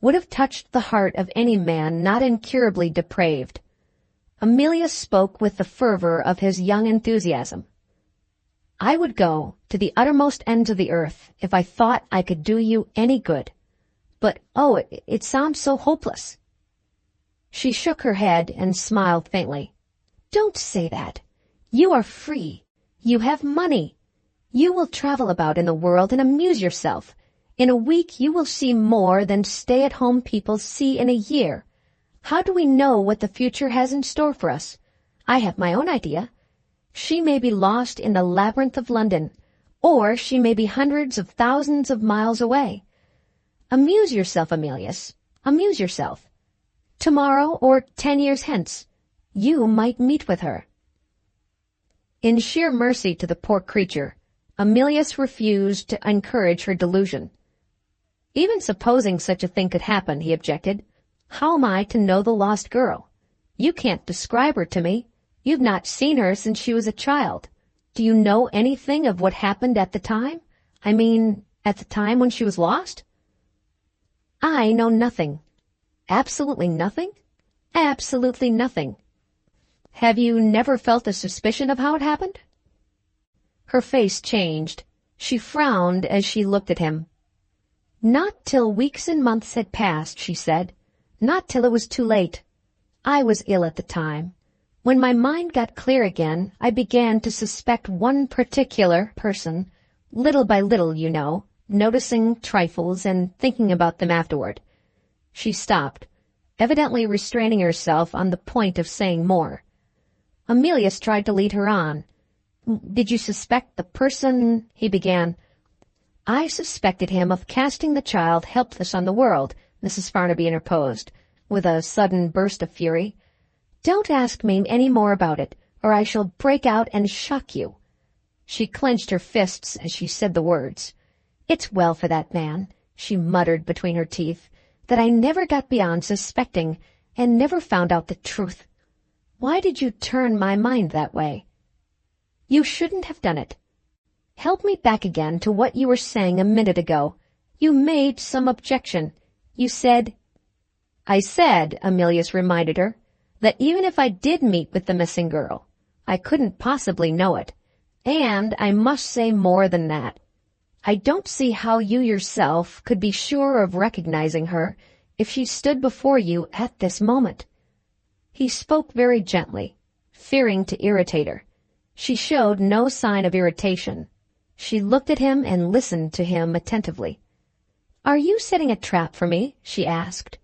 [SPEAKER 1] would have touched the heart of any man not incurably depraved. Amelius spoke with the fervor of his young enthusiasm. I would go to the uttermost ends of the earth if I thought I could do you any good. But, oh, it sounds so hopeless. She shook her head and smiled faintly. Don't say that. You are free. You have money. You will travel about in the world and amuse yourself. In a week you will see more than stay-at-home people see in a year. How do we know what the future has in store for us? I have my own idea. She may be lost in the labyrinth of London, or she may be hundreds of thousands of miles away. Amuse yourself, Amelius. Amuse yourself. Tomorrow or 10 years hence, you might meet with her. In sheer mercy to the poor creature, Amelius refused to encourage her delusion. Even supposing such a thing could happen, he objected, how am I to know the lost girl? You can't describe her to me. You've not seen her since she was a child. Do you know anything of what happened at the time? I mean, at the time when she was lost?" "I know nothing." "Absolutely nothing?" "Absolutely nothing." "Have you never felt a suspicion of how it happened?" Her face changed. She frowned as she looked at him. "Not till weeks and months had passed," she said. "Not till it was too late. I was ill at the time. When my mind got clear again, I began to suspect one particular person, little by little, you know, noticing trifles and thinking about them afterward." She stopped, evidently restraining herself on the point of saying more. Emilius tried to lead her on. "Did you suspect the person—" he began. "I suspected him of casting the child helpless on the world," Mrs. Farnaby interposed, with a sudden burst of fury. "Don't ask me any more about it, or I shall break out and shock you." She clenched her fists as she said the words. "It's well for that man," she muttered between her teeth, "that I never got beyond suspecting and never found out the truth. Why did you turn my mind that way? You shouldn't have done it. Help me back again to what you were saying a minute ago. You made some objection. You said—" "I said," Emilius reminded her, "that even if I did meet with the missing girl, I couldn't possibly know it. And I must say more than that. I don't see how you yourself could be sure of recognizing her if she stood before you at this moment." He spoke very gently, fearing to irritate her. She showed no sign of irritation. She looked at him and listened to him attentively. "Are you setting a trap for me?" she asked.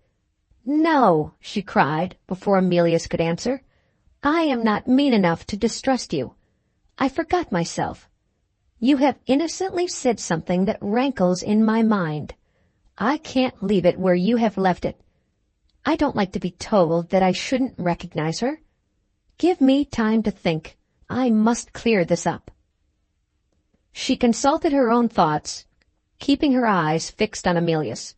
[SPEAKER 1] "No," she cried, before Emilius could answer. "I am not mean enough to distrust you. I forgot myself. You have innocently said something that rankles in my mind. I can't leave it where you have left it. I don't like to be told that I shouldn't recognize her. Give me time to think. I must clear this up." She consulted her own thoughts, keeping her eyes fixed on Emilius.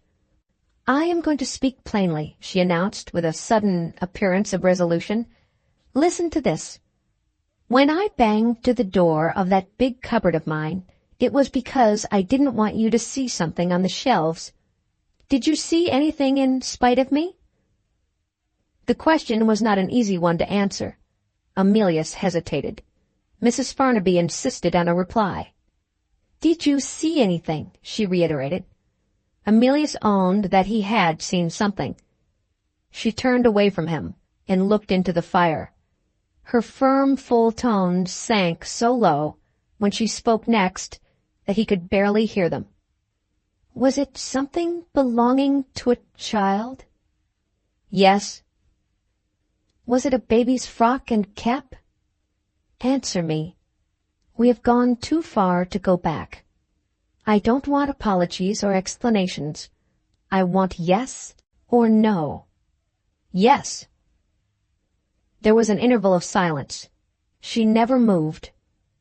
[SPEAKER 1] "I am going to speak plainly," she announced with a sudden appearance of resolution. "Listen to this. When I banged to the door of that big cupboard of mine, it was because I didn't want you to see something on the shelves. Did you see anything in spite of me?" The question was not an easy one to answer. Emilius hesitated. Mrs. Farnaby insisted on a reply. "Did you see anything?" she reiterated. Emilius owned that he had seen something. She turned away from him and looked into the fire. Her firm, full tones sank so low when she spoke next that he could barely hear them. "Was it something belonging to a child?" "Yes." "Was it a baby's frock and cap?" "Answer me. We have gone too far to go back. I don't want apologies or explanations. I want yes or no." "Yes." There was an interval of silence. She never moved.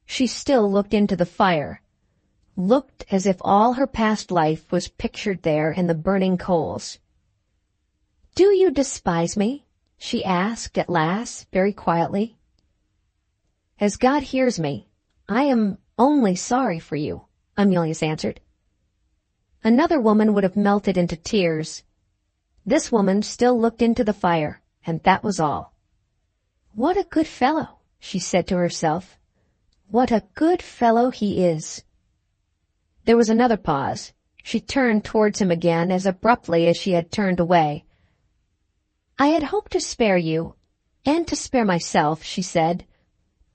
[SPEAKER 1] She still looked into the fire, looked as if all her past life was pictured there in the burning coals. "Do you despise me?" she asked at last, very quietly. "As God hears me, I am only sorry for you," Emilius answered. Another woman would have melted into tears. This woman still looked into the fire, and that was all. "What a good fellow," she said to herself. "What a good fellow he is." There was another pause. She turned towards him again as abruptly as she had turned away. "I had hoped to spare you, and to spare myself," she said.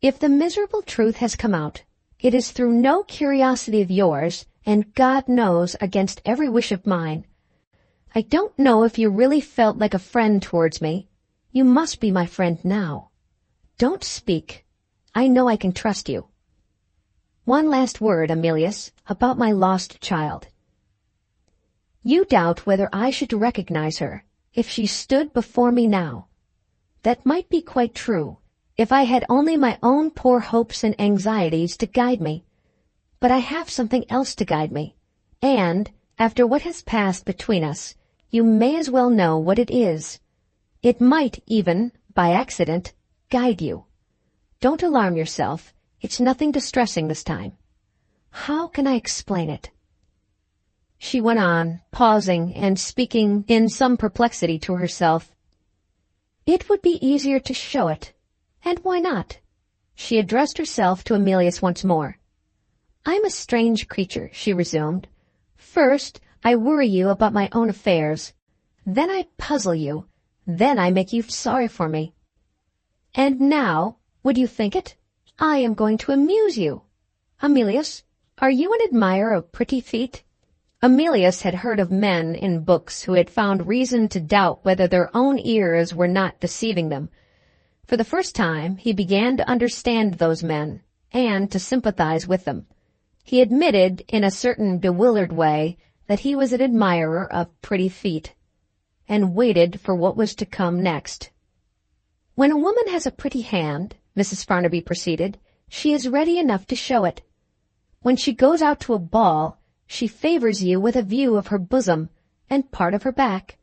[SPEAKER 1] "If the miserable truth has come out, it is through no curiosity of yours, and God knows against every wish of mine. I don't know if you really felt like a friend towards me. You must be my friend now. Don't speak. I know I can trust you. One last word, Emilius, about my lost child. You doubt whether I should recognize her if she stood before me now. That might be quite true, if I had only my own poor hopes and anxieties to guide me. But I have something else to guide me, and, after what has passed between us, you may as well know what it is. It might even, by accident, guide you. Don't alarm yourself. It's nothing distressing this time. How can I explain it?" She went on, pausing and speaking in some perplexity to herself. "It would be easier to show it. And why not?" She addressed herself to Emilius once more. "I'm a strange creature," she resumed. "First, I worry you about my own affairs. Then I puzzle you. Then I make you sorry for me. And now, would you think it? I am going to amuse you. Emilius, are you an admirer of pretty feet?" Emilius had heard of men in books who had found reason to doubt whether their own ears were not deceiving them. For the first time, he began to understand those men, and to sympathize with them. He admitted, in a certain bewildered way, that he was an admirer of pretty feet, and waited for what was to come next. "When a woman has a pretty hand," Mrs. Farnaby proceeded, "she is ready enough to show it. When she goes out to a ball, she favors you with a view of her bosom and part of her back.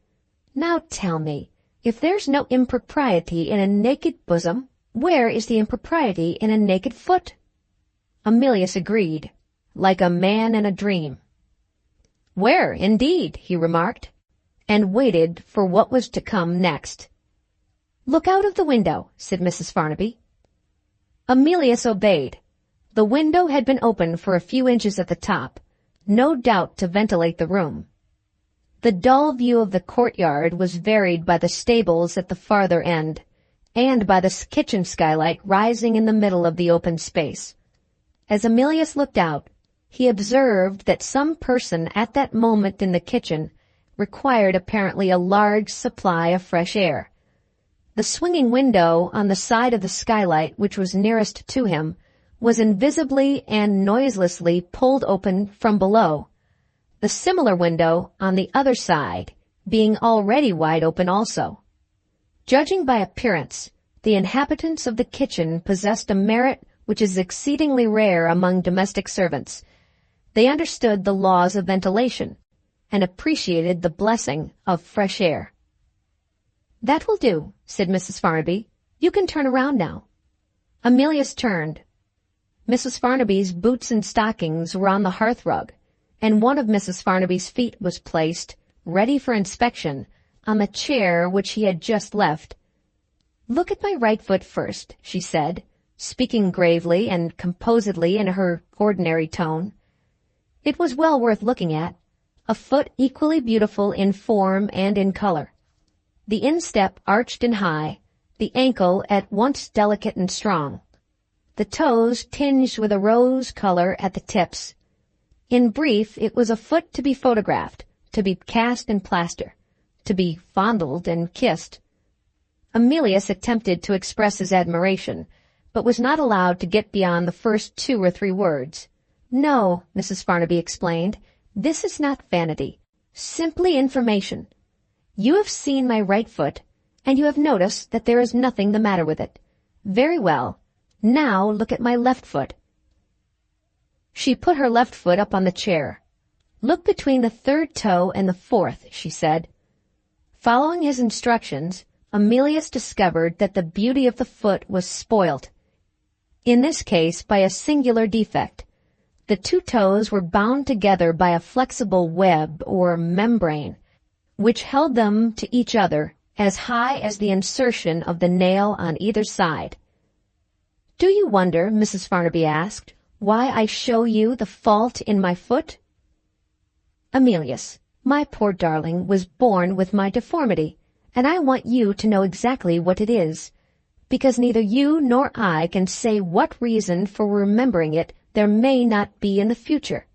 [SPEAKER 1] Now tell me, if there's no impropriety in a naked bosom, where is the impropriety in a naked foot?" Emilius agreed, like a man in a dream. "Where, indeed?" he remarked, and waited for what was to come next. "Look out of the window," said Mrs. Farnaby. Emilius obeyed. The window had been open for a few inches at the top, no doubt to ventilate the room. The dull view of the courtyard was varied by the stables at the farther end, and by the kitchen skylight rising in the middle of the open space. As Emilius looked out, he observed that some person at that moment in the kitchen required apparently a large supply of fresh air. The swinging window on the side of the skylight which was nearest to him was invisibly and noiselessly pulled open from below, the similar window on the other side being already wide open also. Judging by appearance, the inhabitants of the kitchen possessed a merit which is exceedingly rare among domestic servants. They understood the laws of ventilation, and appreciated the blessing of fresh air. "That will do," said Mrs. Farnaby. "You can turn around now." Emilius turned. Mrs. Farnaby's boots and stockings were on the hearthrug, and one of Mrs. Farnaby's feet was placed, ready for inspection, on the chair which he had just left. "Look at my right foot first," she said, speaking gravely and composedly in her ordinary tone. It was well worth looking at, a foot equally beautiful in form and in color. The instep arched and high, the ankle at once delicate and strong, the toes tinged with a rose color at the tips. In brief, it was a foot to be photographed, to be cast in plaster, to be fondled and kissed. Emilius attempted to express his admiration, but was not allowed to get beyond the first 2 or 3 words. "No," Mrs. Farnaby explained, "this is not vanity, simply information. You have seen my right foot, and you have noticed that there is nothing the matter with it. Very well. Now look at my left foot." She put her left foot up on the chair. "Look between the 3rd toe and the 4th, she said. Following his instructions, Emilius discovered that the beauty of the foot was spoilt, in this case by a singular defect. The 2 toes were bound together by a flexible web or membrane, which held them to each other as high as the insertion of the nail on either side. "Do you wonder," Mrs. Farnaby asked, "why I show you the fault in my foot?" "Emilius, my poor darling was born with my deformity, and I want you to know exactly what it is, because neither you nor I can say what reason for remembering it there may not be in the future."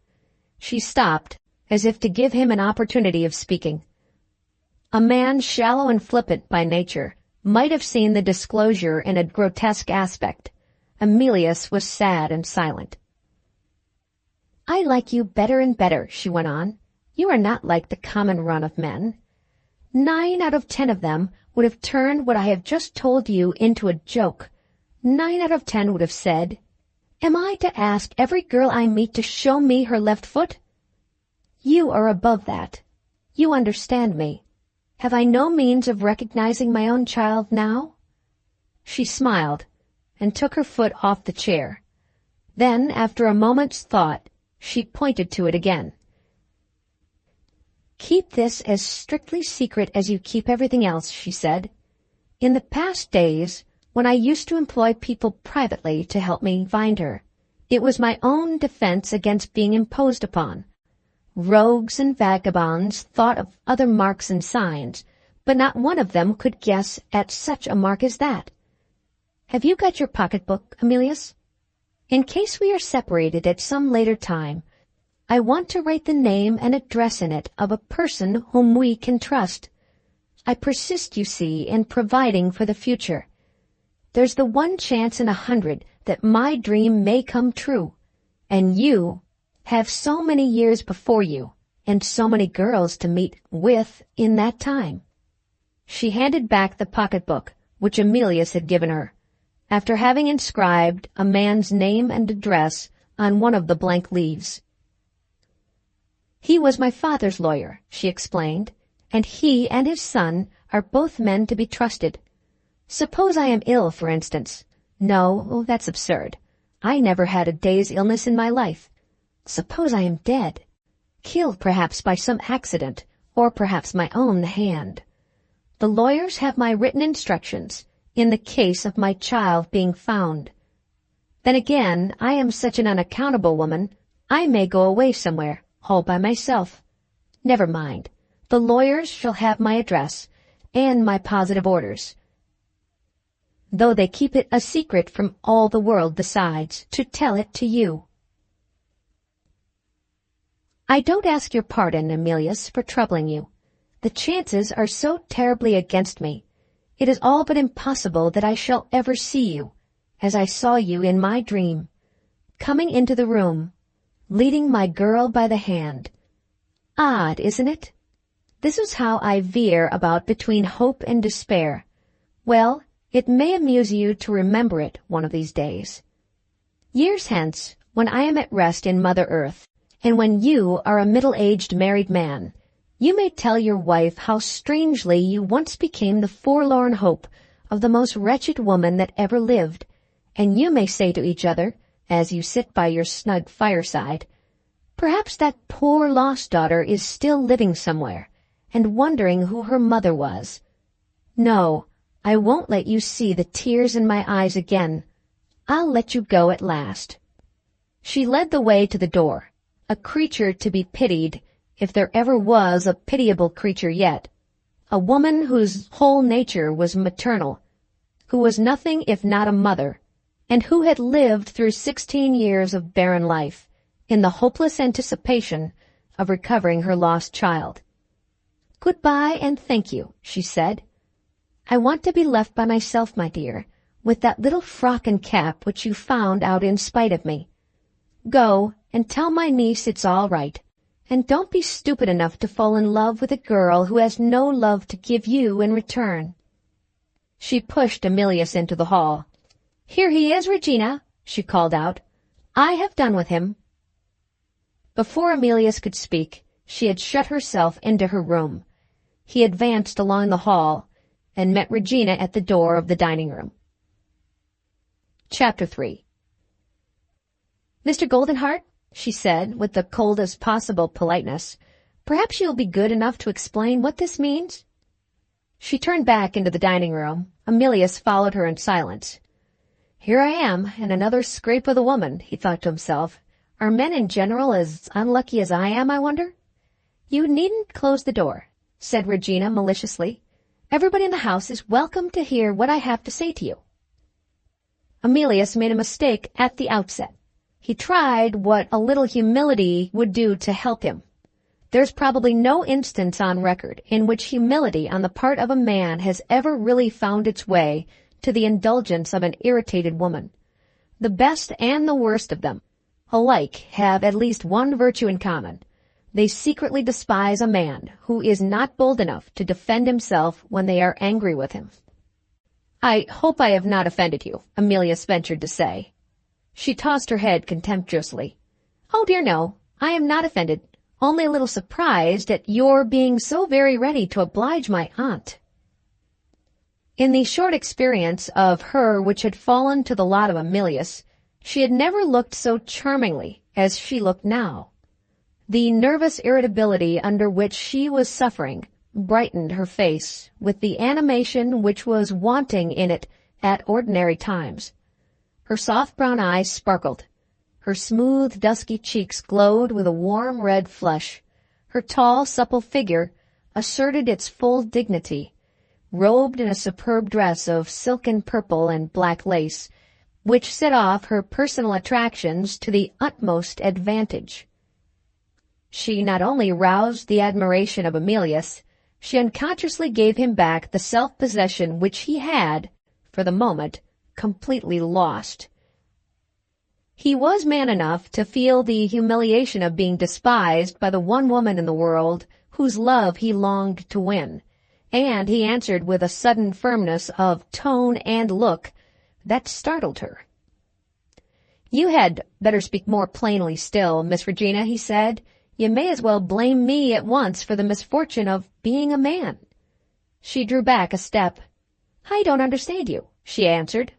[SPEAKER 1] She stopped, as if to give him an opportunity of speaking. A man shallow and flippant by nature might have seen the disclosure in a grotesque aspect. Emilius was sad and silent. "I like you better and better," she went on. "You are not like the common run of men. 9 out of 10 of them would have turned what I have just told you into a joke. 9 out of 10 would have said, 'Am I to ask every girl I meet to show me her left foot?' You are above that. You understand me. Have I no means of recognizing my own child now?" She smiled, and took her foot off the chair. Then, after a moment's thought, she pointed to it again. "Keep this as strictly secret as you keep everything else," she said. "In the past days, when I used to employ people privately to help me find her, it was my own defense against being imposed upon. Rogues and vagabonds thought of other marks and signs, but not one of them could guess at such a mark as that. Have you got your pocketbook, Emilius? In case we are separated at some later time, I want to write the name and address in it of a person whom we can trust. I persist, you see, in providing for the future. There's the one chance in 100 that my dream may come true, and you have so many years before you, and so many girls to meet with in that time." She handed back the pocketbook which Emilius had given her, after having inscribed a man's name and address on one of the blank leaves. "He was my father's lawyer," she explained, "and he and his son are both men to be trusted. Suppose I am ill, for instance. No, that's absurd. I never had a day's illness in my life. Suppose I am dead, killed perhaps by some accident, or perhaps my own hand. The lawyers have my written instructions in the case of my child being found. Then again, I am such an unaccountable woman, I may go away somewhere, all by myself. Never mind. The lawyers shall have my address and my positive orders, though they keep it a secret from all the world besides, to tell it to you. I don't ask your pardon, Emilius, for troubling you. The chances are so terribly against me. It is all but impossible that I shall ever see you, as I saw you in my dream, coming into the room, leading my girl by the hand. Odd, isn't it? This is how I veer about between hope and despair. Well, it may amuse you to remember it one of these days. Years hence, when I am at rest in Mother Earth, and when you are a middle-aged married man, you may tell your wife how strangely you once became the forlorn hope of the most wretched woman that ever lived, and you may say to each other, as you sit by your snug fireside, perhaps that poor lost daughter is still living somewhere, and wondering who her mother was. No, I won't let you see the tears in my eyes again. I'll let you go at last." She led the way to the door, a creature to be pitied, if there ever was a pitiable creature yet, a woman whose whole nature was maternal, who was nothing if not a mother, and who had lived through 16 years of barren life, in the hopeless anticipation of recovering her lost child. "Goodbye and thank you," she said. "I want to be left by myself, my dear, with that little frock and cap which you found out in spite of me. Go and tell my niece it's all right, and don't be stupid enough to fall in love with a girl who has no love to give you in return." She pushed Emilius into the hall. "Here he is, Regina," she called out. "I have done with him." Before Emilius could speak, she had shut herself into her room. He advanced along the hall and met Regina at the door of the dining room. Chapter 3. "Mr. Goldenheart," she said, with the coldest possible politeness, "perhaps you will be good enough to explain what this means?" She turned back into the dining room. Emilius followed her in silence. "Here I am, and another scrape of the woman," he thought to himself. "Are men in general as unlucky as I am, I wonder?" "You needn't close the door," said Regina maliciously. "Everybody in the house is welcome to hear what I have to say to you." Emilius made a mistake at the outset. He tried what a little humility would do to help him. There's probably no instance on record in which humility on the part of a man has ever really found its way to the indulgence of an irritated woman. The best and the worst of them alike have at least one virtue in common. They secretly despise a man who is not bold enough to defend himself when they are angry with him. "I hope I have not offended you," Emilius ventured to say. She tossed her head contemptuously. "Oh dear no, I am not offended, only a little surprised at your being so very ready to oblige my aunt." In the short experience of her which had fallen to the lot of Emilius, she had never looked so charmingly as she looked now. The nervous irritability under which she was suffering brightened her face with the animation which was wanting in it at ordinary times. Her soft brown eyes sparkled. Her smooth, dusky cheeks glowed with a warm red flush. Her tall, supple figure asserted its full dignity, robed in a superb dress of silken purple and black lace, which set off her personal attractions to the utmost advantage. She not only roused the admiration of Emilius, she unconsciously gave him back the self-possession which he had, for the moment, completely lost. He was man enough to feel the humiliation of being despised by the one woman in the world whose love he longed to win, and he answered with a sudden firmness of tone and look that startled her. "You had better speak more plainly still, Miss Regina," he said. "You may as well blame me at once for the misfortune of being a man." She drew back a step. "I don't understand you," she answered.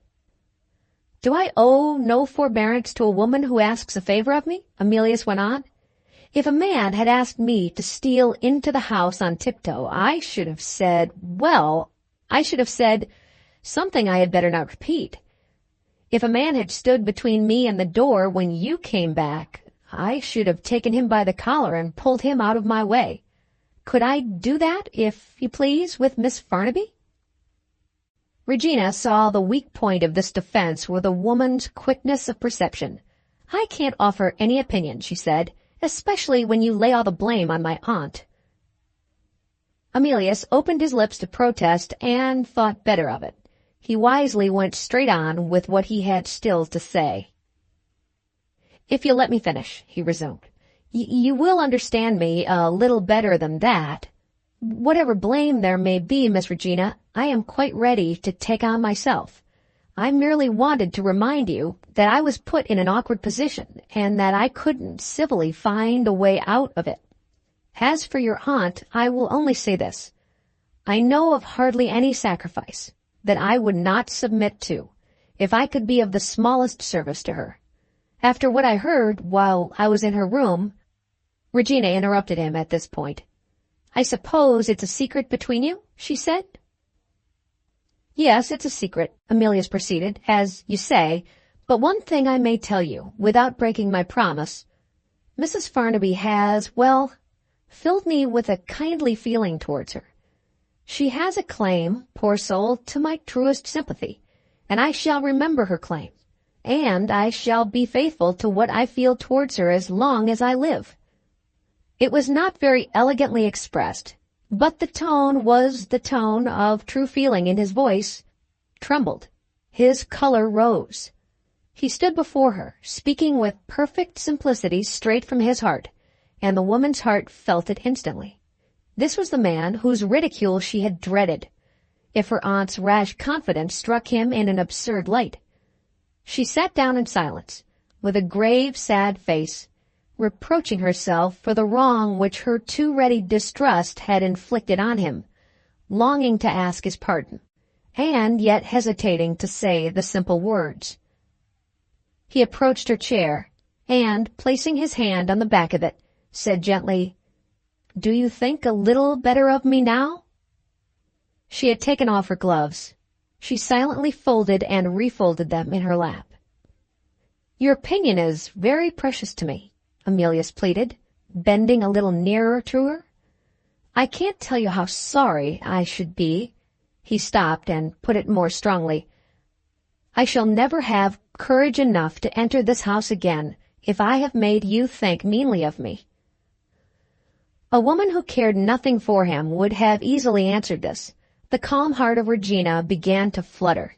[SPEAKER 1] "Do I owe no forbearance to a woman who asks a favor of me?" Emilius went on. "If a man had asked me to steal into the house on tiptoe, I should have said something I had better not repeat. If a man had stood between me and the door when you came back, I should have taken him by the collar and pulled him out of my way. Could I do that, if you please, with Miss Farnaby?" Regina saw the weak point of this defense with a woman's quickness of perception. "I can't offer any opinion," she said, "especially when you lay all the blame on my aunt." Emilius opened his lips to protest and thought better of it. He wisely went straight on with what he had still to say. "If you'll let me finish," he resumed, "you will understand me a little better than that. Whatever blame there may be, Miss Regina, I am quite ready to take on myself. I merely wanted to remind you that I was put in an awkward position, and that I couldn't civilly find a way out of it. As for your aunt, I will only say this. I know of hardly any sacrifice that I would not submit to, if I could be of the smallest service to her. After what I heard while I was in her room—" Regina interrupted him at this point. "I suppose it's a secret between you?" she said. "Yes, it's a secret," Emilius proceeded, "as you say, but one thing I may tell you, without breaking my promise. Mrs. Farnaby has, filled me with a kindly feeling towards her. She has a claim, poor soul, to my truest sympathy, and I shall remember her claim, and I shall be faithful to what I feel towards her as long as I live." It was not very elegantly expressed, but the tone was the tone of true feeling, and his voice trembled. His color rose. He stood before her, speaking with perfect simplicity straight from his heart, and the woman's heart felt it instantly. This was the man whose ridicule she had dreaded, if her aunt's rash confidence struck him in an absurd light. She sat down in silence, with a grave, sad face, reproaching herself for the wrong which her too ready distrust had inflicted on him, longing to ask his pardon, and yet hesitating to say the simple words. He approached her chair, and, placing his hand on the back of it, said gently, "Do you think a little better of me now?" She had taken off her gloves. She silently folded and refolded them in her lap. "Your opinion is very precious to me," Emilius pleaded, bending a little nearer to her. "I can't tell you how sorry I should be." He stopped and put it more strongly. "I shall never have courage enough to enter this house again if I have made you think meanly of me." A woman who cared nothing for him would have easily answered this. The calm heart of Regina began to flutter.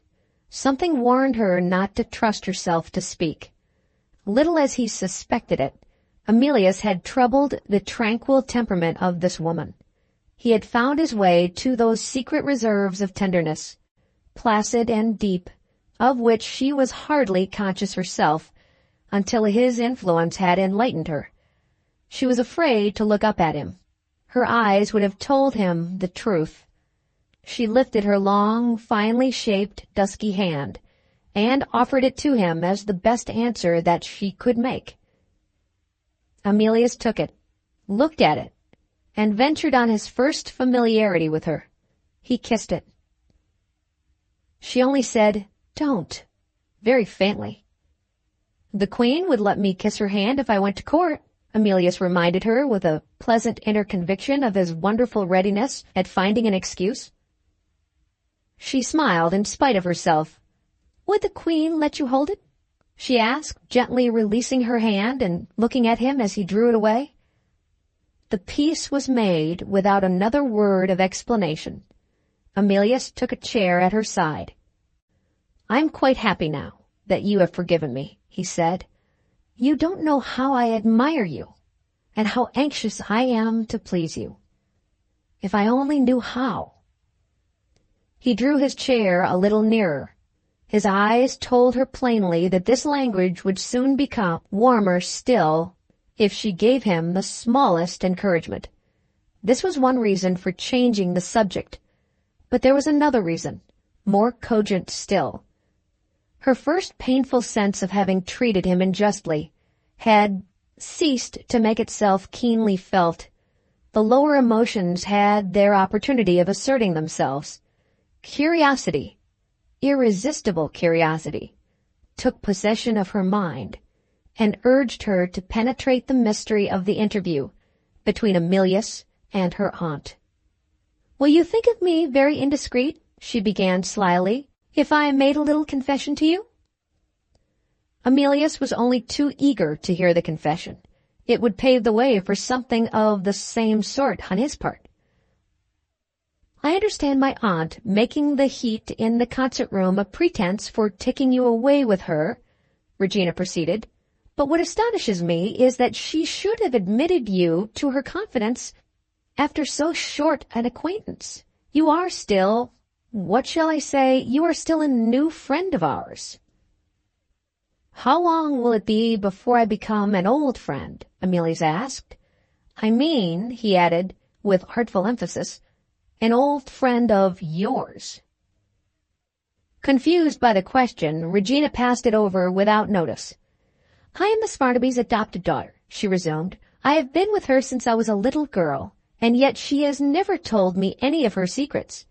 [SPEAKER 1] Something warned her not to trust herself to speak. Little as he suspected it, Emilius had troubled the tranquil temperament of this woman. He had found his way to those secret reserves of tenderness, placid and deep, of which she was hardly conscious herself, until his influence had enlightened her. She was afraid to look up at him. Her eyes would have told him the truth. She lifted her long, finely shaped, dusky hand, and offered it to him as the best answer that she could make. Emilius took it, looked at it, and ventured on his first familiarity with her. He kissed it. She only said, "Don't," very faintly. "The Queen would let me kiss her hand if I went to court," Emilius reminded her with a pleasant inner conviction of his wonderful readiness at finding an excuse. She smiled in spite of herself. "Would the Queen let you hold it?" she asked, gently releasing her hand and looking at him as he drew it away. The peace was made without another word of explanation. Emilius took a chair at her side. "I'm quite happy now that you have forgiven me," he said. "You don't know how I admire you, and how anxious I am to please you. If I only knew how." He drew his chair a little nearer. His eyes told her plainly that this language would soon become warmer still if she gave him the smallest encouragement. This was one reason for changing the subject, but there was another reason, more cogent still. Her first painful sense of having treated him unjustly had ceased to make itself keenly felt. The lower emotions had their opportunity of asserting themselves. Curiosity, irresistible curiosity, took possession of her mind and urged her to penetrate the mystery of the interview between Emilius and her aunt. "Will you think of me very indiscreet," she began slyly, "if I made a little confession to you?" Emilius was only too eager to hear the confession. It would pave the way for something of the same sort on his part. "I understand my aunt making the heat in the concert room a pretense for taking you away with her," Regina proceeded. "But what astonishes me is that she should have admitted you to her confidence after so short an acquaintance. You are still, what shall I say, you are still a new friend of ours." "How long will it be before I become an old friend?" Emilius asked. "I mean," he added, with artful emphasis, "an old friend of yours." Confused by the question, Regina passed it over without notice. "I am Miss Farnaby's adopted daughter," she resumed. "I have been with her since I was a little girl, and yet she has never told me any of her secrets.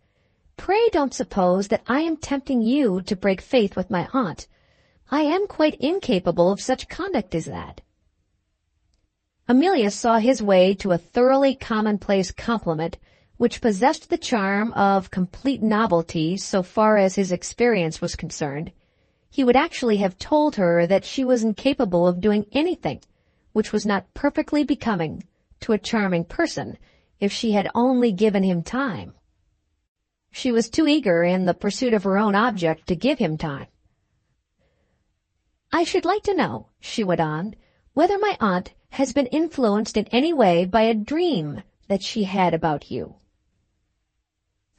[SPEAKER 1] Pray don't suppose that I am tempting you to break faith with my aunt. I am quite incapable of such conduct as that." Emilius saw his way to a thoroughly commonplace compliment which possessed the charm of complete novelty so far as his experience was concerned. He would actually have told her that she was incapable of doing anything which was not perfectly becoming to a charming person if she had only given him time. She was too eager in the pursuit of her own object to give him time. "I should like to know," she went on, "whether my aunt has been influenced in any way by a dream that she had about you."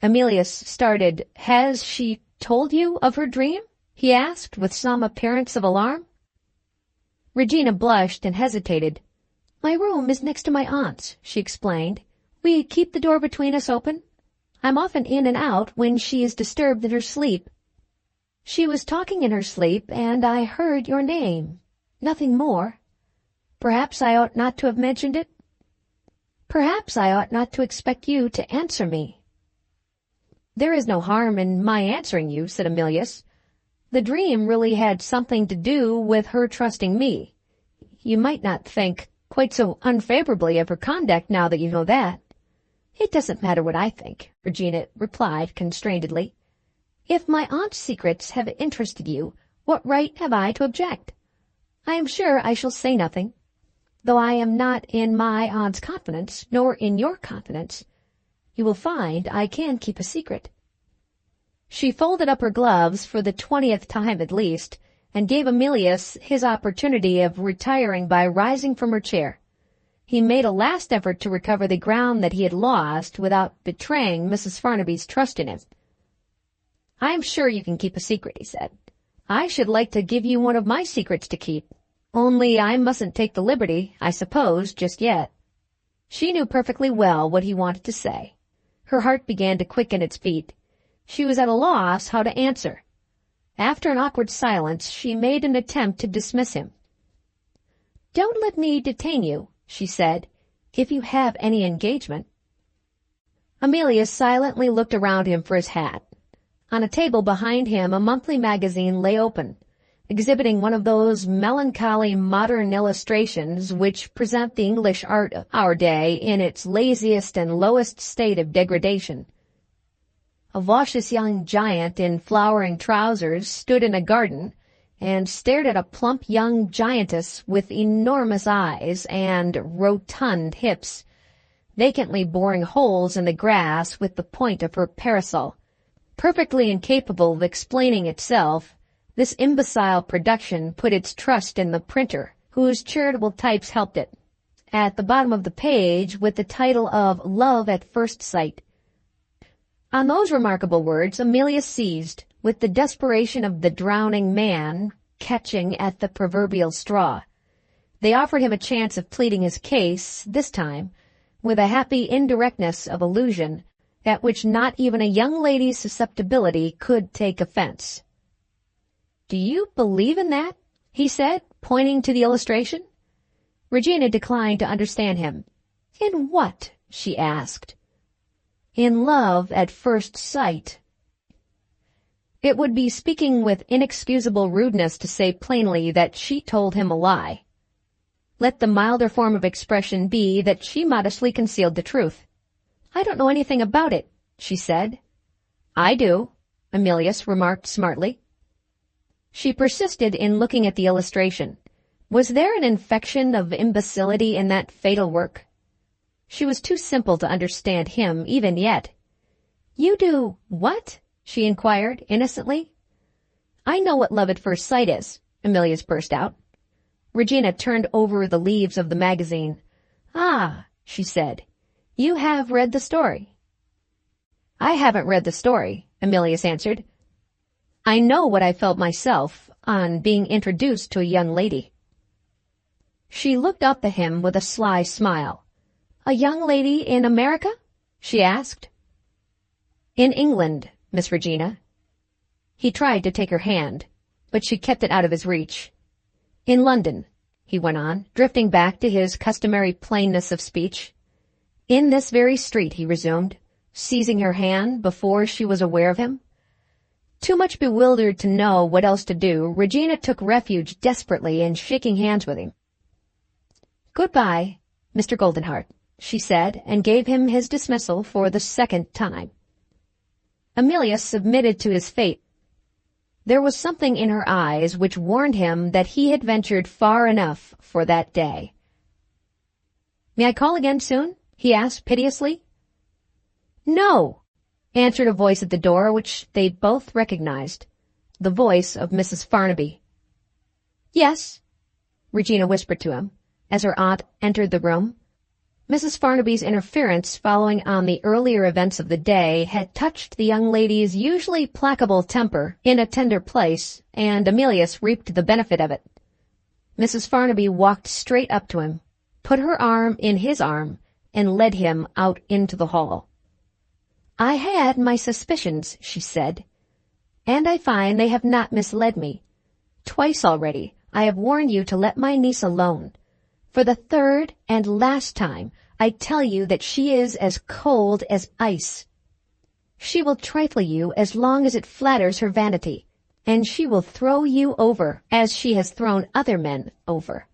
[SPEAKER 1] Emilius started. "Has she told you of her dream?" he asked, with some appearance of alarm. Regina blushed and hesitated. "My room is next to my aunt's," she explained. "We keep the door between us open. I'm often in and out when she is disturbed in her sleep. She was talking in her sleep, and I heard your name. Nothing more. Perhaps I ought not to have mentioned it. Perhaps I ought not to expect you to answer me." "There is no harm in my answering you," said Emilius. "The dream really had something to do with her trusting me. You might not think quite so unfavorably of her conduct now that you know that." "It doesn't matter what I think," Regina replied constrainedly. "If my aunt's secrets have interested you, what right have I to object? I am sure I shall say nothing, though I am not in my aunt's confidence, nor in your confidence. You will find I can keep a secret." She folded up her gloves for the 20th time at least, and gave Emilius his opportunity of retiring by rising from her chair. He made a last effort to recover the ground that he had lost without betraying Mrs. Farnaby's trust in him. "I am sure you can keep a secret," he said. "I should like to give you one of my secrets to keep, only I mustn't take the liberty, I suppose, just yet." She knew perfectly well what he wanted to say. Her heart began to quicken its beat. She was at a loss how to answer. After an awkward silence, she made an attempt to dismiss him. "Don't let me detain you," she said, "if you have any engagement." Amelia silently looked around him for his hat. On a table behind him, a monthly magazine lay open, exhibiting one of those melancholy modern illustrations which present the English art of our day in its laziest and lowest state of degradation. A vacuous young giant in flowering trousers stood in a garden and stared at a plump young giantess with enormous eyes and rotund hips, vacantly boring holes in the grass with the point of her parasol. Perfectly incapable of explaining itself, this imbecile production put its trust in the printer, whose charitable types helped it. At the bottom of the page, with the title of Love at First Sight. On those remarkable words, Amelia seized, with the desperation of the drowning man catching at the proverbial straw. They offered him a chance of pleading his case, this time, with a happy indirectness of allusion at which not even a young lady's susceptibility could take offense. "Do you believe in that?" he said, pointing to the illustration. Regina declined to understand him. "In what?" she asked. "In love at first sight." It would be speaking with inexcusable rudeness to say plainly that she told him a lie. Let the milder form of expression be that she modestly concealed the truth. "I don't know anything about it," she said. "I do," Emilius remarked smartly. She persisted in looking at the illustration. Was there an infection of imbecility in that fatal work? She was too simple to understand him even yet. "You do what?" she inquired innocently. "I know what love at first sight is," Emilius burst out. Regina turned over the leaves of the magazine. "Ah," she said, "you have read the story." "I haven't read the story," Emilius answered. "I know what I felt myself on being introduced to a young lady." She looked up at him with a sly smile. "A young lady in America?" she asked. "In England, Miss Regina." He tried to take her hand, but she kept it out of his reach. "In London," he went on, drifting back to his customary plainness of speech. "In this very street," he resumed, seizing her hand before she was aware of him. Too much bewildered to know what else to do, Regina took refuge desperately in shaking hands with him. "Goodbye, Mr. Goldenheart," she said, and gave him his dismissal for the second time. Emilius submitted to his fate. There was something in her eyes which warned him that he had ventured far enough for that day. "May I call again soon?" he asked piteously. "No," answered a voice at the door which they both recognized, the voice of Mrs. Farnaby. "Yes," Regina whispered to him, as her aunt entered the room. Mrs. Farnaby's interference following on the earlier events of the day had touched the young lady's usually placable temper in a tender place, and Emilius reaped the benefit of it. Mrs. Farnaby walked straight up to him, put her arm in his arm, and led him out into the hall. "I had my suspicions," she said, "and I find they have not misled me. Twice already I have warned you to let my niece alone. For the third and last time, I tell you that she is as cold as ice. She will trifle you as long as it flatters her vanity, and she will throw you over as she has thrown other men over.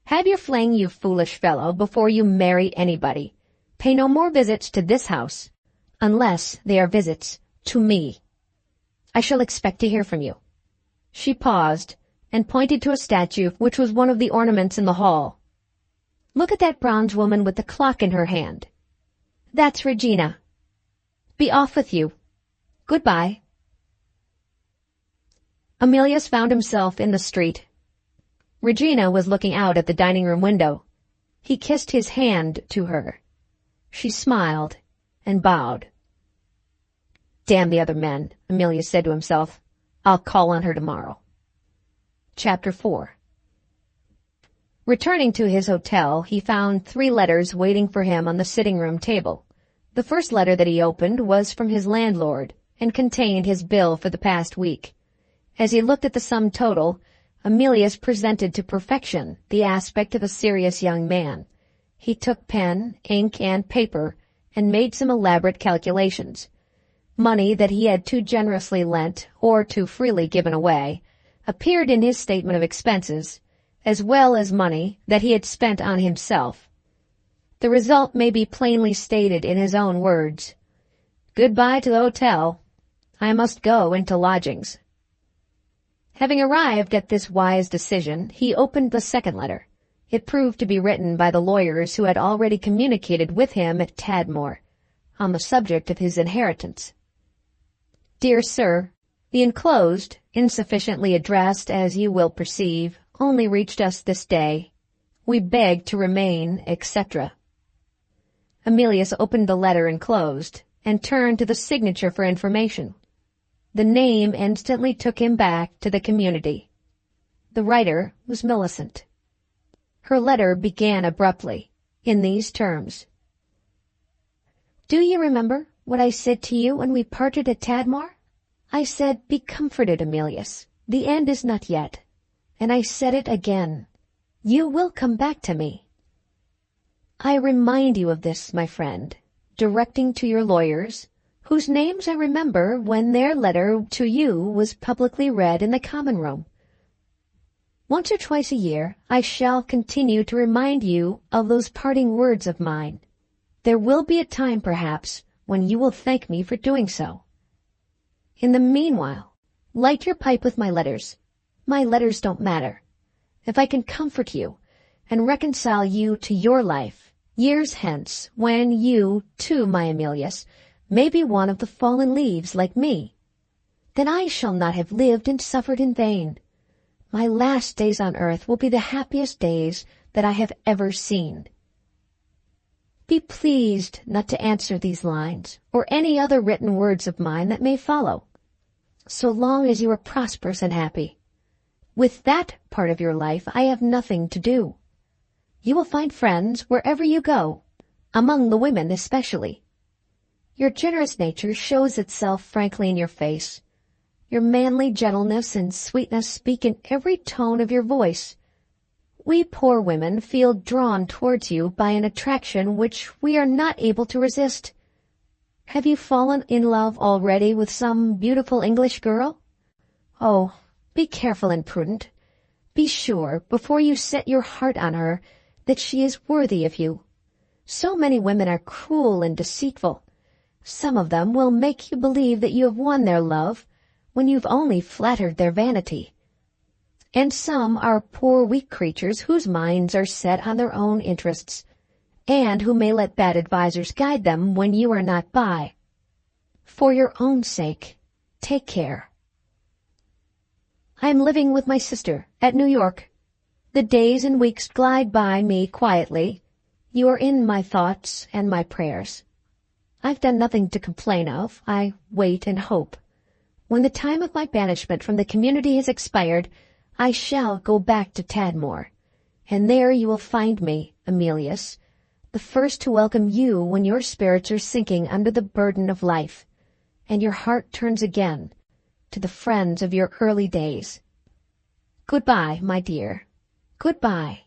[SPEAKER 1] Have your fling, you foolish fellow, before you marry anybody. Pay no more visits to this house, unless they are visits to me. I shall expect to hear from you." She paused and pointed to a statue which was one of the ornaments in the hall. "Look at that bronze woman with the clock in her hand. That's Regina. Be off with you. Goodbye." Emilius found himself in the street. Regina was looking out at the dining-room window. He kissed his hand to her. She smiled and bowed. "Damn the other men," Emilius said to himself. "I'll call on her tomorrow." Chapter 4. Returning to his hotel, he found 3 letters waiting for him on the sitting-room table. The first letter that he opened was from his landlord and contained his bill for the past week. As he looked at the sum total, Emilius presented to perfection the aspect of a serious young man. He took pen, ink, and paper and made some elaborate calculations. Money that he had too generously lent or too freely given away appeared in his statement of expenses, as well as money that he had spent on himself. The result may be plainly stated in his own words. "Goodbye to the hotel. I must go into lodgings." Having arrived at this wise decision, he opened the second letter. It proved to be written by the lawyers who had already communicated with him at Tadmor on the subject of his inheritance. "Dear Sir, the enclosed, insufficiently addressed as you will perceive, only reached us this day. We beg to remain, etc." Emilius opened the letter enclosed and turned to the signature for information. The name instantly took him back to the community. The writer was Millicent. Her letter began abruptly, in these terms. "Do you remember what I said to you when we parted at Tadmor? I said, 'Be comforted, Emilius. The end is not yet.' And I said it again. You will come back to me. I remind you of this, my friend, directing to your lawyers, whose names I remember when their letter to you was publicly read in the common room. Once or twice a year I shall continue to remind you of those parting words of mine. There will be a time, perhaps, when you will thank me for doing so. In the meanwhile, light your pipe with my letters. My letters don't matter. If I can comfort you and reconcile you to your life, years hence, when you, too, my Emilius, may be one of the fallen leaves like me, then I shall not have lived and suffered in vain. My last days on earth will be the happiest days that I have ever seen. Be pleased not to answer these lines, or any other written words of mine that may follow, so long as you are prosperous and happy. With that part of your life I have nothing to do. You will find friends wherever you go, among the women especially. Your generous nature shows itself frankly in your face. Your manly gentleness and sweetness speak in every tone of your voice. We poor women feel drawn towards you by an attraction which we are not able to resist. Have you fallen in love already with some beautiful English girl? Oh, be careful and prudent. Be sure, before you set your heart on her, that she is worthy of you. So many women are cruel and deceitful. Some of them will make you believe that you have won their love, when you've only flattered their vanity. And some are poor weak creatures whose minds are set on their own interests, and who may let bad advisers guide them when you are not by. For your own sake, take care. I am living with my sister at New York. The days and weeks glide by me quietly. You are in my thoughts and my prayers. I've done nothing to complain of. I wait and hope. When the time of my banishment from the community has expired, I shall go back to Tadmor, and there you will find me, Emilius, the first to welcome you when your spirits are sinking under the burden of life, and your heart turns again to the friends of your early days. Goodbye, my dear. Goodbye.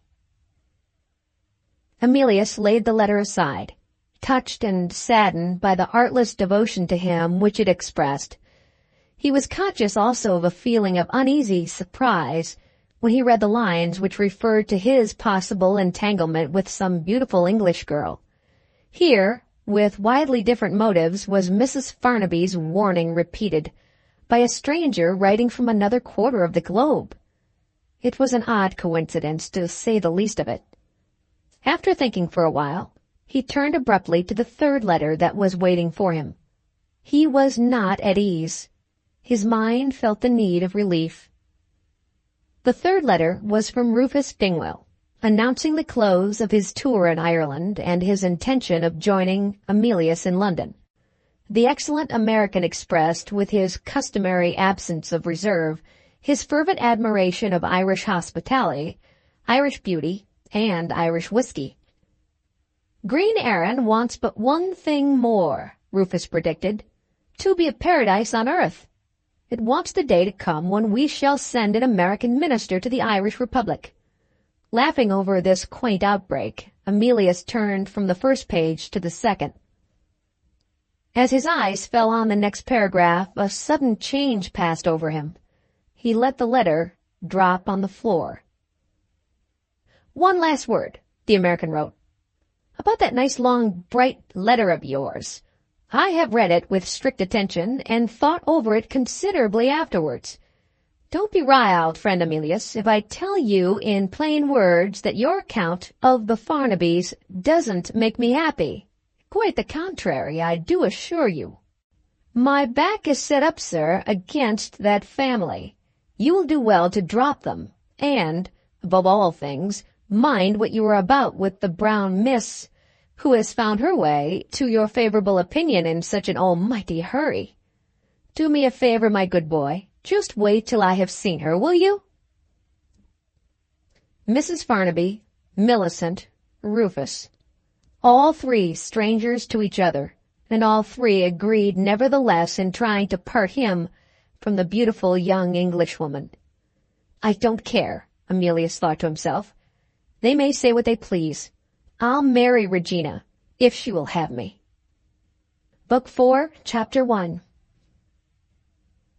[SPEAKER 1] Emilius laid the letter aside, touched and saddened by the artless devotion to him which it expressed. He was conscious also of a feeling of uneasy surprise when he read the lines which referred to his possible entanglement with some beautiful English girl. Here, with widely different motives, was Mrs. Farnaby's warning repeated, by a stranger writing from another quarter of the globe. It was an odd coincidence, to say the least of it. After thinking for a while, he turned abruptly to the third letter that was waiting for him. He was not at ease. His mind felt the need of relief. The third letter was from Rufus Dingwall, announcing the close of his tour in Ireland and his intention of joining Emilius in London. The excellent American expressed, with his customary absence of reserve, his fervent admiration of Irish hospitality, Irish beauty, and Irish whiskey. Green Erin wants but one thing more, Rufus predicted, to be a paradise on earth. It wants the day to come when we shall send an American minister to the Irish Republic. Laughing over this quaint outbreak, Emilius turned from the first page to the second. As his eyes fell on the next paragraph, a sudden change passed over him. He let the letter drop on the floor. "One last word," the American wrote, "about that nice long bright letter of yours. I have read it with strict attention and thought over it considerably afterwards. Don't be riled, friend Emilius, if I tell you in plain words that your account of the Farnabys doesn't make me happy. Quite the contrary, I do assure you. My back is set up, sir, against that family. You will do well to drop them, and, above all things, mind what you are about with the brown miss, who has found her way to your favorable opinion in such an almighty hurry. Do me a favor, my good boy. Just wait till I have seen her, will you?" Mrs. Farnaby, Millicent, Rufus, all three strangers to each other, and all three agreed nevertheless in trying to part him from the beautiful young Englishwoman. "I don't care," Emilius thought to himself. "They may say what they please. I'll marry Regina, if she will have me." Book 4, Chapter 1.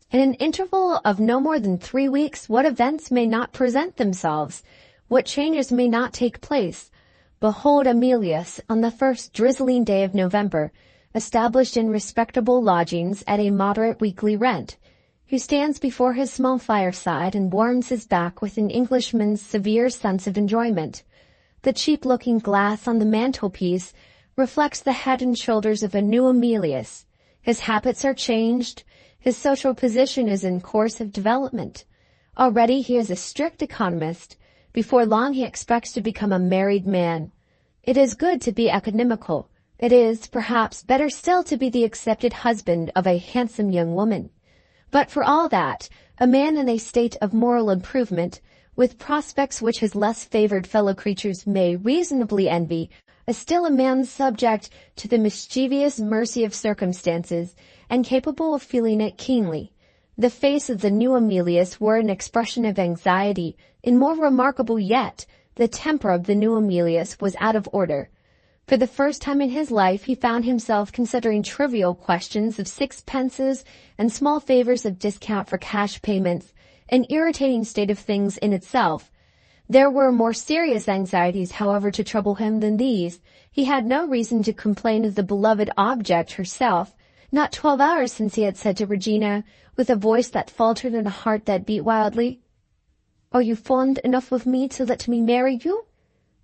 [SPEAKER 1] In an interval of no more than 3 weeks, what events may not present themselves, what changes may not take place. Behold Emilius, on the first drizzling day of November, established in respectable lodgings at a moderate weekly rent, who stands before his small fireside and warms his back with an Englishman's severe sense of enjoyment. The cheap-looking glass on the mantelpiece reflects the head and shoulders of a new Emilius. His habits are changed. His social position is in course of development. Already he is a strict economist. Before long he expects to become a married man. It is good to be economical. It is, perhaps, better still to be the accepted husband of a handsome young woman. But for all that, a man in a state of moral improvement, with prospects which his less favored fellow creatures may reasonably envy, is still a man subject to the mischievous mercy of circumstances, and capable of feeling it keenly. The face of the new Emilius wore an expression of anxiety, and more remarkable yet, the temper of the new Emilius was out of order. For the first time in his life he found himself considering trivial questions of sixpences and small favors of discount for cash payments, an irritating state of things in itself. There were more serious anxieties, however, to trouble him than these. He had no reason to complain of the beloved object herself. Not 12 hours since he had said to Regina, with a voice that faltered and a heart that beat wildly, "Are you fond enough of me to let me marry you?"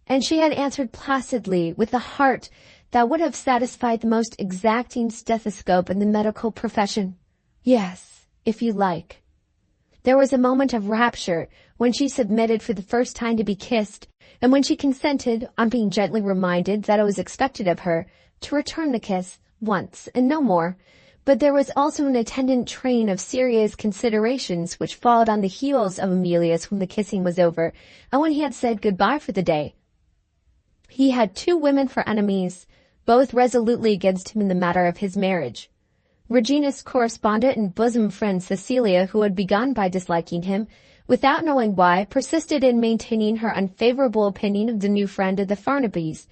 [SPEAKER 1] And she had answered placidly, with a heart that would have satisfied the most exacting stethoscope in the medical profession, "Yes, if you like." There was a moment of rapture when she submitted for the first time to be kissed, and when she consented, on being gently reminded that it was expected of her, to return the kiss once and no more. But there was also an attendant train of serious considerations which followed on the heels of Emilius when the kissing was over, and when he had said good-bye for the day. He had 2 women for enemies, both resolutely against him in the matter of his marriage. Regina's correspondent and bosom friend Cecilia, who had begun by disliking him, without knowing why, persisted in maintaining her unfavorable opinion of the new friend of the Farnabys.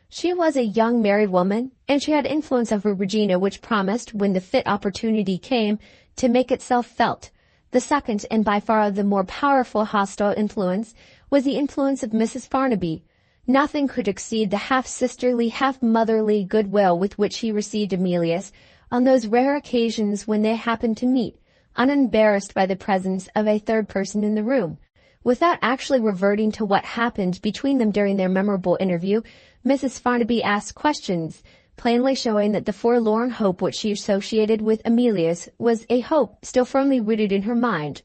[SPEAKER 1] She was a young married woman, and she had influence over Regina which promised, when the fit opportunity came, to make itself felt. The second, and by far the more powerful hostile influence, was the influence of Mrs. Farnaby. Nothing could exceed the half-sisterly, half-motherly goodwill with which he received Emilius on those rare occasions when they happened to meet, unembarrassed by the presence of a third person in the room. Without actually reverting to what happened between them during their memorable interview, Mrs. Farnaby asked questions, plainly showing that the forlorn hope which she associated with Emilius was a hope still firmly rooted in her mind.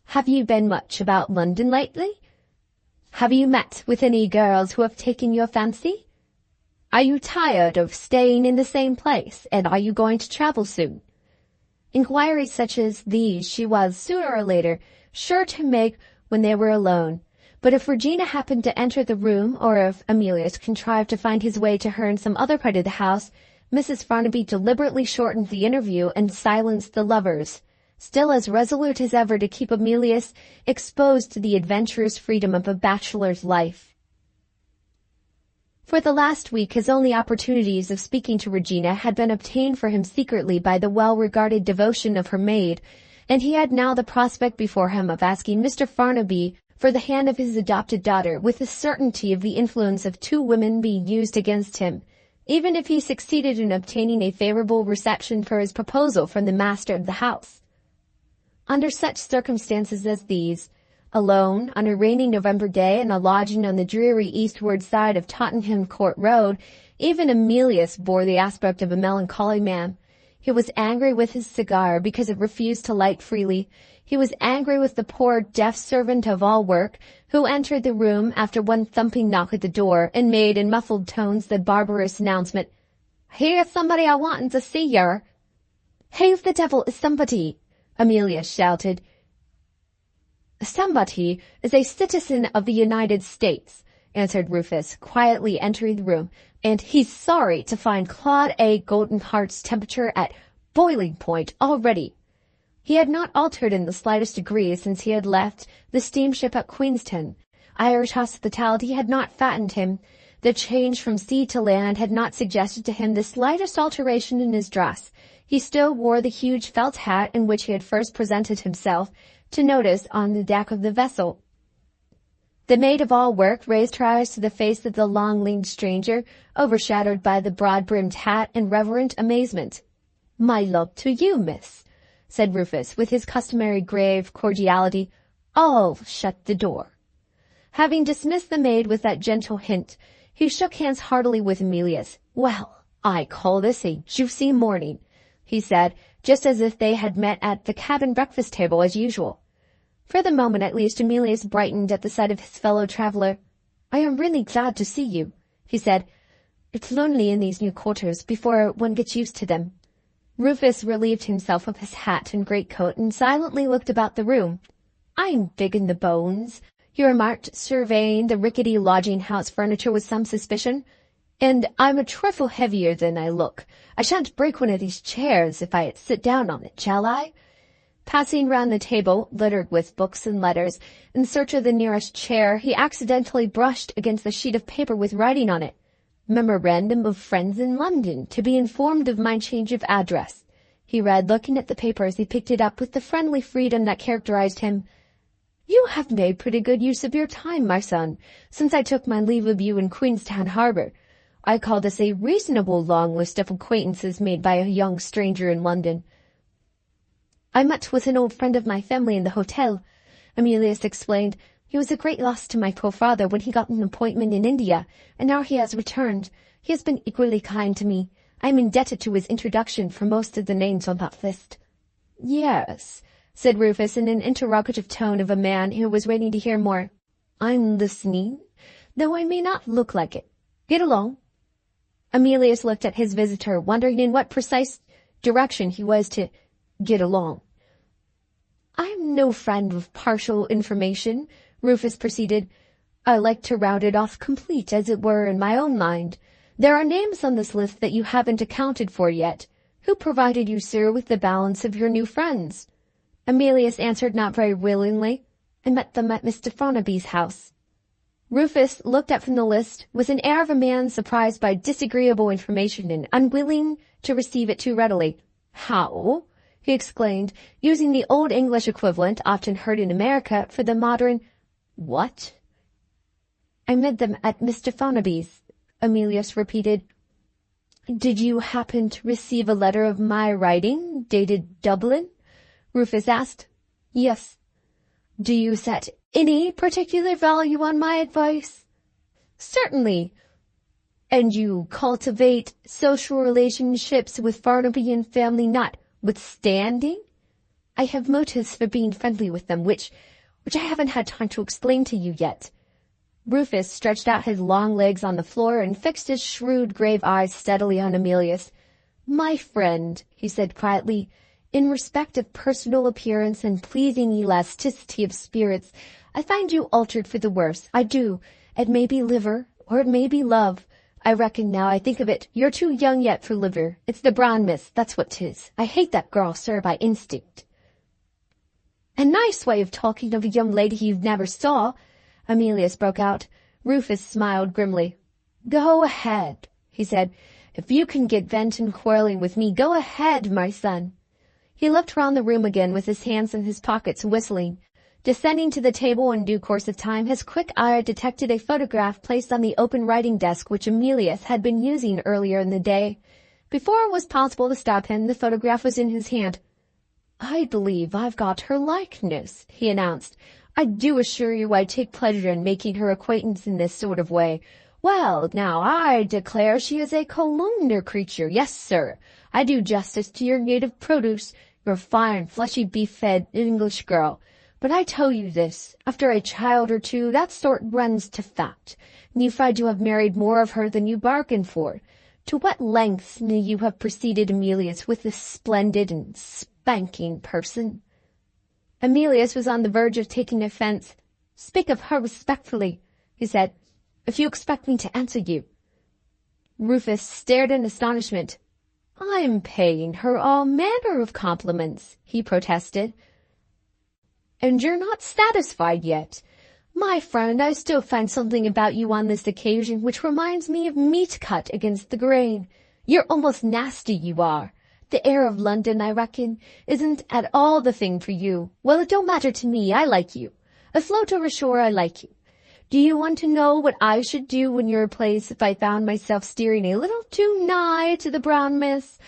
[SPEAKER 1] "Have you been much about London lately? Have you met with any girls who have taken your fancy? Are you tired of staying in the same place, and are you going to travel soon?" Inquiries such as these she was, sooner or later, sure to make when they were alone, But if Regina happened to enter the room, or if Emilius contrived to find his way to her in some other part of the house, Mrs. Farnaby deliberately shortened the interview and silenced the lovers, still as resolute as ever to keep Emilius exposed to the adventurous freedom of a bachelor's life. For the last week his only opportunities of speaking to Regina had been obtained for him secretly by the well-regarded devotion of her maid, and he had now the prospect before him of asking Mr. Farnaby for the hand of his adopted daughter, with the certainty of the influence of two women being used against him, even if he succeeded in obtaining a favorable reception for his proposal from the master of the house. Under such circumstances as these, alone, on a rainy November day in a lodging on the dreary eastward side of Tottenham Court Road, even Emilius bore the aspect of a melancholy man. He was angry with his cigar because it refused to light freely. He was angry with the poor deaf servant of all work, who entered the room after one thumping knock at the door, and made in muffled tones the barbarous announcement, "Here's somebody I wantin' to see yer." "Who the devil is somebody?" Emilius shouted. "Somebody is a citizen of the United States," answered Rufus, quietly entering the room, "and he's sorry to find Claude A. Goldenheart's temperature at boiling point already." He had not altered in the slightest degree since he had left the steamship at Queenstown. Irish hospitality had not fattened him. The change from sea to land had not suggested to him the slightest alteration in his dress. He still wore the huge felt hat in which he had first presented himself to notice on the deck of the vessel. The maid of all work raised her eyes to the face of the long-legged stranger, overshadowed by the broad-brimmed hat, in reverent amazement. "My love to you, miss," said Rufus, with his customary grave cordiality. "I'll shut the door." Having dismissed the maid with that gentle hint, he shook hands heartily with Emilius. "Well, I call this a juicy morning," he said, just as if they had met at the cabin breakfast table as usual. For the moment at least Emilius brightened at the sight of his fellow traveller. "I am really glad to see you," he said. "It's lonely in these new quarters before one gets used to them." Rufus relieved himself of his hat and greatcoat and silently looked about the room. "I'm big in the bones," he remarked, surveying the rickety lodging-house furniture with some suspicion, "and I'm a trifle heavier than I look. I shan't break one of these chairs if I sit down on it, shall I?" Passing round the table, littered with books and letters, in search of the nearest chair, he accidentally brushed against the sheet of paper with writing on it. "Memorandum of friends in London, to be informed of my change of address," he read, looking at the paper as he picked it up with the friendly freedom that characterized him. "You have made pretty good use of your time, my son, since I took my leave of you in Queenstown Harbour. I call this a reasonable long list of acquaintances made by a young stranger in London." "I met with an old friend of my family in the hotel," Emilius explained. "He was a great loss to my poor father when he got an appointment in India, and now he has returned. He has been equally kind to me. I am indebted to his introduction for most of the names on that list." "Yes," said Rufus in an interrogative tone of a man who was waiting to hear more. "I'm listening, though I may not look like it. Get along." Emilius looked at his visitor, wondering in what precise direction he was to get along. "I'm no friend of partial information," Rufus proceeded. "I like to round it off complete, as it were, in my own mind. There are names on this list that you haven't accounted for yet. Who provided you, sir, with the balance of your new friends?" Emilius answered not very willingly. "I met them at Mr. Farnaby's house." Rufus looked up from the list with an air of a man surprised by disagreeable information and unwilling to receive it too readily. "How?" he exclaimed, using the old English equivalent often heard in America for the modern "what?" "I met them at Mr. Farnaby's," Emilius repeated. "Did you happen to receive a letter of my writing, dated Dublin?" Rufus asked. "Yes." "Do you set any particular value on my advice?" "Certainly." "And you cultivate social relationships with Farnaby and family notwithstanding?" "I have motives for being friendly with them, which I haven't had time to explain to you yet." Rufus stretched out his long legs on the floor and fixed his shrewd, grave eyes steadily on Emilius. "My friend," he said quietly, In respect of personal appearance and pleasing elasticity of spirits, I find you altered for the worse. I do. It may be liver, or it may be love. I reckon now I think of it, you're too young yet for liver. It's the brown miss, that's what 'tis. I hate that girl, sir, by instinct. A nice way of talking of a young lady you never saw, Emilius broke out. Rufus smiled grimly. Go ahead, he said. If you can get vent in quarreling with me, go ahead, my son. He looked round the room again with his hands in his pockets, whistling. Descending to the table in due course of time, his quick eye detected a photograph placed on the open writing desk which Emilius had been using earlier in the day. Before it was possible to stop him, the photograph was in his hand. I believe I've got her likeness, he announced. I do assure you I take pleasure in making her acquaintance in this sort of way. Well, now, I declare she is a columnar creature. Yes, sir. I do justice to your native produce, your fine, fleshy, beef-fed English girl. But I tell you this, after a child or two, that sort runs to fat, and you find you have married more of her than you bargained for. To what lengths may you have proceeded, Emilius, with this splendid and spanking person? Emilius was on the verge of taking offense. Speak of her respectfully, he said, if you expect me to answer you. Rufus stared in astonishment. I'm paying her all manner of compliments, he protested. And you're not satisfied yet. My friend, I still find something about you on this occasion which reminds me of meat cut against the grain. You're almost nasty, you are. The air of London, I reckon, isn't at all the thing for you. Well, it don't matter to me. I like you. Afloat or ashore, I like you. Do you want to know what I should do in your place if I found myself steering a little too nigh to the brown miss?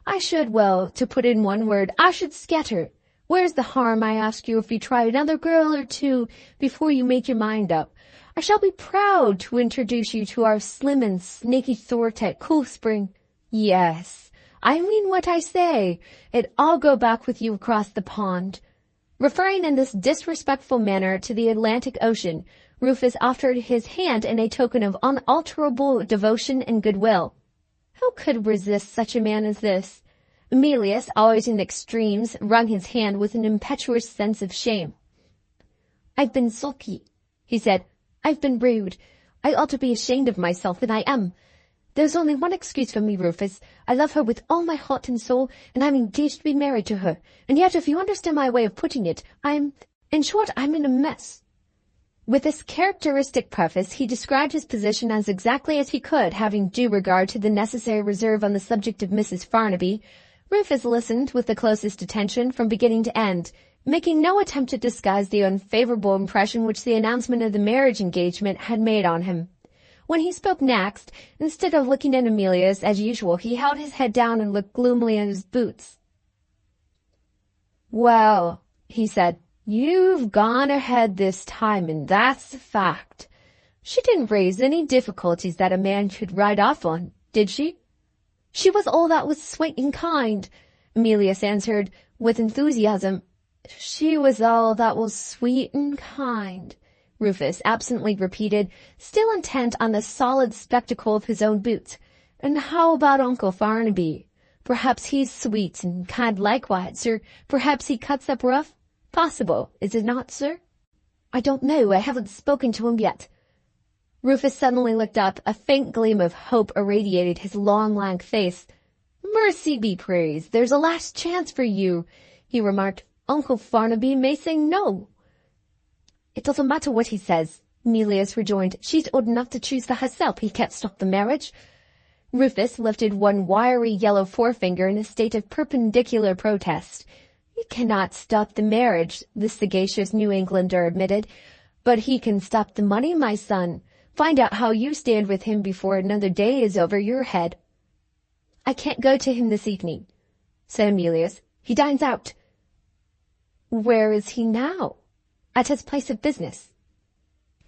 [SPEAKER 1] I should, well, to put in one word, I should scatter. Where's the harm, I ask you, if you try another girl or two before you make your mind up? I shall be proud to introduce you to our slim and snaky sort at Cool Spring. Yes, I mean what I say. I'll go back with you across the pond. Referring in this disrespectful manner to the Atlantic Ocean, Rufus offered his hand in a token of unalterable devotion and goodwill. Who could resist such a man as this? Emilius, always in extremes, wrung his hand with an impetuous sense of shame. I've been sulky, he said. I've been rude. I ought to be ashamed of myself, and I am. There's only one excuse for me, Rufus. I love her with all my heart and soul, and I'm engaged to be married to her. And yet, if you understand my way of putting it, in short, I'm in a mess. With this characteristic preface, he described his position as exactly as he could, having due regard to the necessary reserve on the subject of Mrs. Farnaby. Rufus listened with the closest attention from beginning to end, making no attempt to disguise the unfavorable impression which the announcement of the marriage engagement had made on him. When he spoke next, instead of looking at Emilius as usual, he held his head down and looked gloomily at his boots. Well, he said, you've gone ahead this time, and that's a fact. She didn't raise any difficulties that a man could ride off on, did she? She was all that was sweet and kind, Emilius answered with enthusiasm. She was all that was sweet and kind, Rufus absently repeated, still intent on the solid spectacle of his own boots. And how about Uncle Farnaby? Perhaps he's sweet and kind likewise, or perhaps he cuts up rough? Possible, is it not, sir? I don't know. I haven't spoken to him yet. Rufus suddenly looked up. A faint gleam of hope irradiated his long, lank face. Mercy be praised. There's a last chance for you, he remarked. Uncle Farnaby may say no. It doesn't matter what he says, Emilius rejoined. She's old enough to choose for herself. He can't stop the marriage. Rufus lifted one wiry yellow forefinger in a state of perpendicular protest. He cannot stop the marriage, the sagacious New Englander admitted. But he can stop the money, my son. Find out how you stand with him before another day is over your head. I can't go to him this evening, said Emilius. He dines out. Where is he now? At his place of business.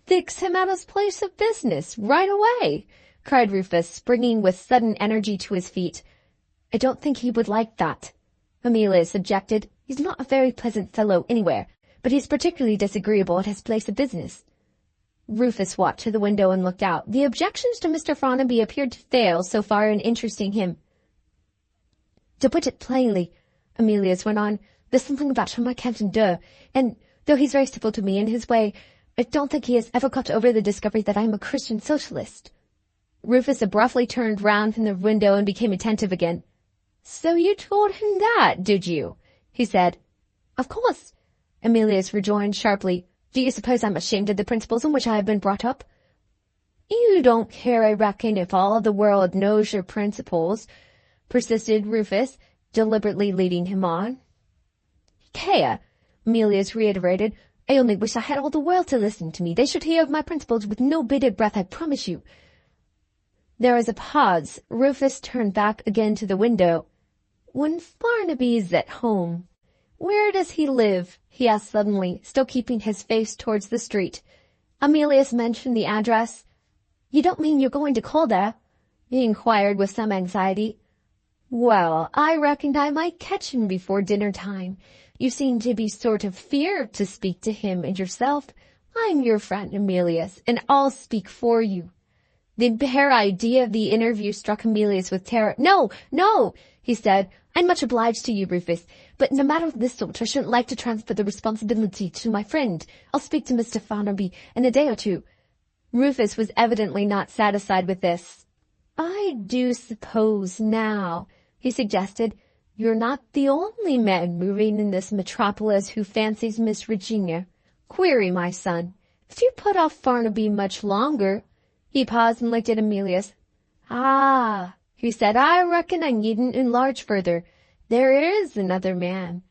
[SPEAKER 1] Fix him at his place of business, right away, cried Rufus, springing with sudden energy to his feet. I don't think he would like that, Emilius objected. He's not a very pleasant fellow anywhere, but he's particularly disagreeable at his place of business. Rufus walked to the window and looked out. The objections to Mr. Farnaby appeared to fail so far in interesting him. To put it plainly, Emilius went on. "There's something about him I can't endure, and though he's very civil to me in his way, I don't think he has ever got over the discovery that I am a Christian socialist." Rufus abruptly turned round from the window and became attentive again. "So you told him that, did you?" he said. "Of course," Emilius rejoined sharply. "Do you suppose I'm ashamed of the principles on which I have been brought up?" "You don't care, I reckon, if all the world knows your principles," persisted Rufus, deliberately leading him on. "Care," Emilius reiterated. "I only wish I had all the world to listen to me. They should hear of my principles with no bated breath, I promise you." There was a pause. Rufus turned back again to the window. "When Farnaby's at home, where does he live?" he asked suddenly, still keeping his face towards the street. Emilius mentioned the address. "You don't mean you're going to call there?" he inquired with some anxiety. "Well, I reckoned I might catch him before dinner time. You seem to be sort of feared to speak to him and yourself. I'm your friend, Emilius, and I'll speak for you." The bare idea of the interview struck Emilius with terror. "No, no," he said. "I'm much obliged to you, Rufus, but in a matter of this sort I shouldn't like to transfer the responsibility to my friend. I'll speak to Mr. Farnaby in a day or two." Rufus was evidently not satisfied with this. "I do suppose now," he suggested, "you're not the only man moving in this metropolis who fancies Miss Virginia. Query, my son, if you put off Farnaby much longer—" He paused and looked at Emilius. "Ah," he said, "I reckon I needn't enlarge further. There is another man.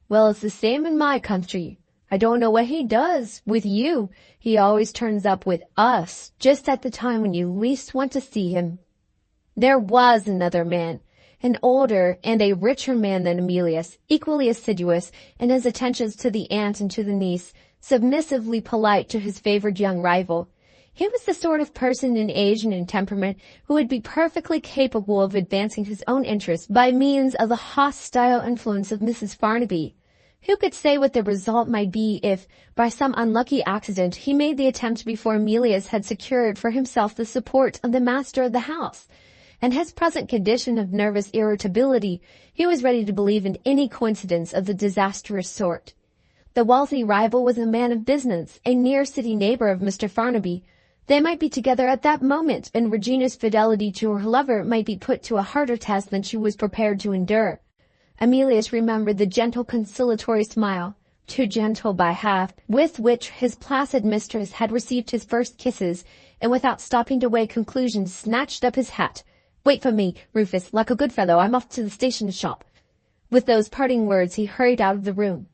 [SPEAKER 1] Well, it's the same in my country. I don't know what he does with you. He always turns up with us, just at the time when you least want to see him." There was another man, an older and a richer man than Emilius, equally assiduous in his attentions to the aunt and to the niece, submissively polite to his favored young rival. He was the sort of person in age and in temperament who would be perfectly capable of advancing his own interests by means of the hostile influence of Mrs. Farnaby. Who could say what the result might be if, by some unlucky accident, he made the attempt before Emilius had secured for himself the support of the master of the house? In his present condition of nervous irritability, he was ready to believe in any coincidence of the disastrous sort. The wealthy rival was a man of business, a near-city neighbor of Mr. Farnaby. They might be together at that moment, and Regina's fidelity to her lover might be put to a harder test than she was prepared to endure. Emilius remembered the gentle conciliatory smile, too gentle by half, with which his placid mistress had received his first kisses, and without stopping to weigh conclusions snatched up his hat. "Wait for me, Rufus, like a good fellow. I'm off to the station shop." With those parting words he hurried out of the room.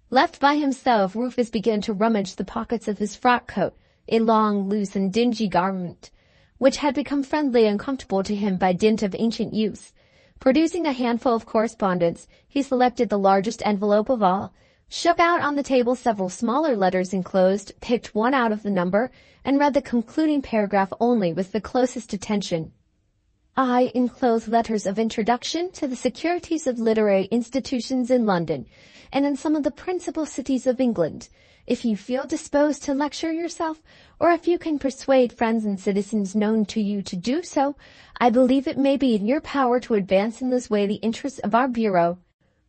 [SPEAKER 1] Left by himself, Rufus began to rummage the pockets of his frock-coat, a long, loose, and dingy garment, which had become friendly and comfortable to him by dint of ancient use. Producing a handful of correspondence, he selected the largest envelope of all, shook out on the table several smaller letters enclosed, picked one out of the number, and read the concluding paragraph only with the closest attention. "I enclose letters of introduction to the securities of literary institutions in London, and in some of the principal cities of England. If you feel disposed to lecture yourself, or if you can persuade friends and citizens known to you to do so, I believe it may be in your power to advance in this way the interests of our Bureau.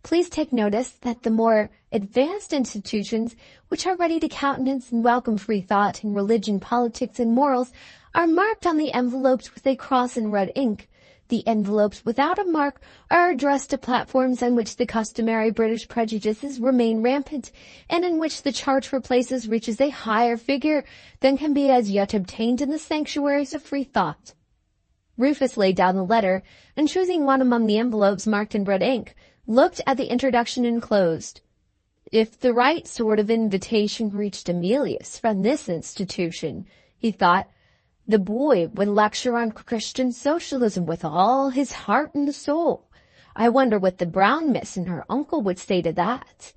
[SPEAKER 1] Please take notice that the more advanced institutions, which are ready to countenance and welcome free thought in religion, politics, and morals, are marked on the envelopes with a cross in red ink. The envelopes without a mark are addressed to platforms on which the customary British prejudices remain rampant, and in which the charge for places reaches a higher figure than can be as yet obtained in the sanctuaries of free thought." Rufus laid down the letter, and choosing one among the envelopes marked in red ink, looked at the introduction enclosed. If the right sort of invitation reached Emilius from this institution, he thought, the boy would lecture on Christian socialism with all his heart and soul. I wonder what the brown miss and her uncle would say to that.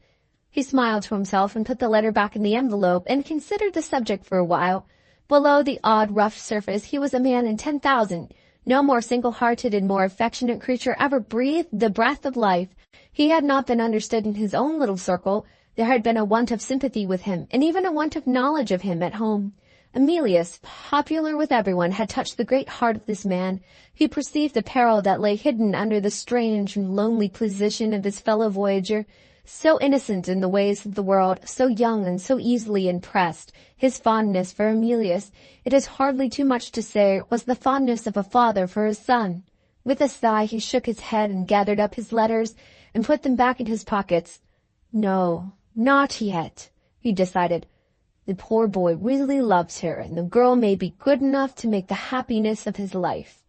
[SPEAKER 1] He smiled to himself and put the letter back in the envelope and considered the subject for a while. Below the odd rough surface he was a man in 10,000. No more single-hearted and more affectionate creature ever breathed the breath of life. He had not been understood in his own little circle. There had been a want of sympathy with him, and even a want of knowledge of him at home. Emilius, popular with everyone, had touched the great heart of this man. He perceived the peril that lay hidden under the strange and lonely position of his fellow voyager. So innocent in the ways of the world, so young and so easily impressed, his fondness for Emilius, it is hardly too much to say, was the fondness of a father for his son. With a sigh he shook his head and gathered up his letters and put them back in his pockets. No, not yet, he decided. The poor boy really loves her, and the girl may be good enough to make the happiness of his life.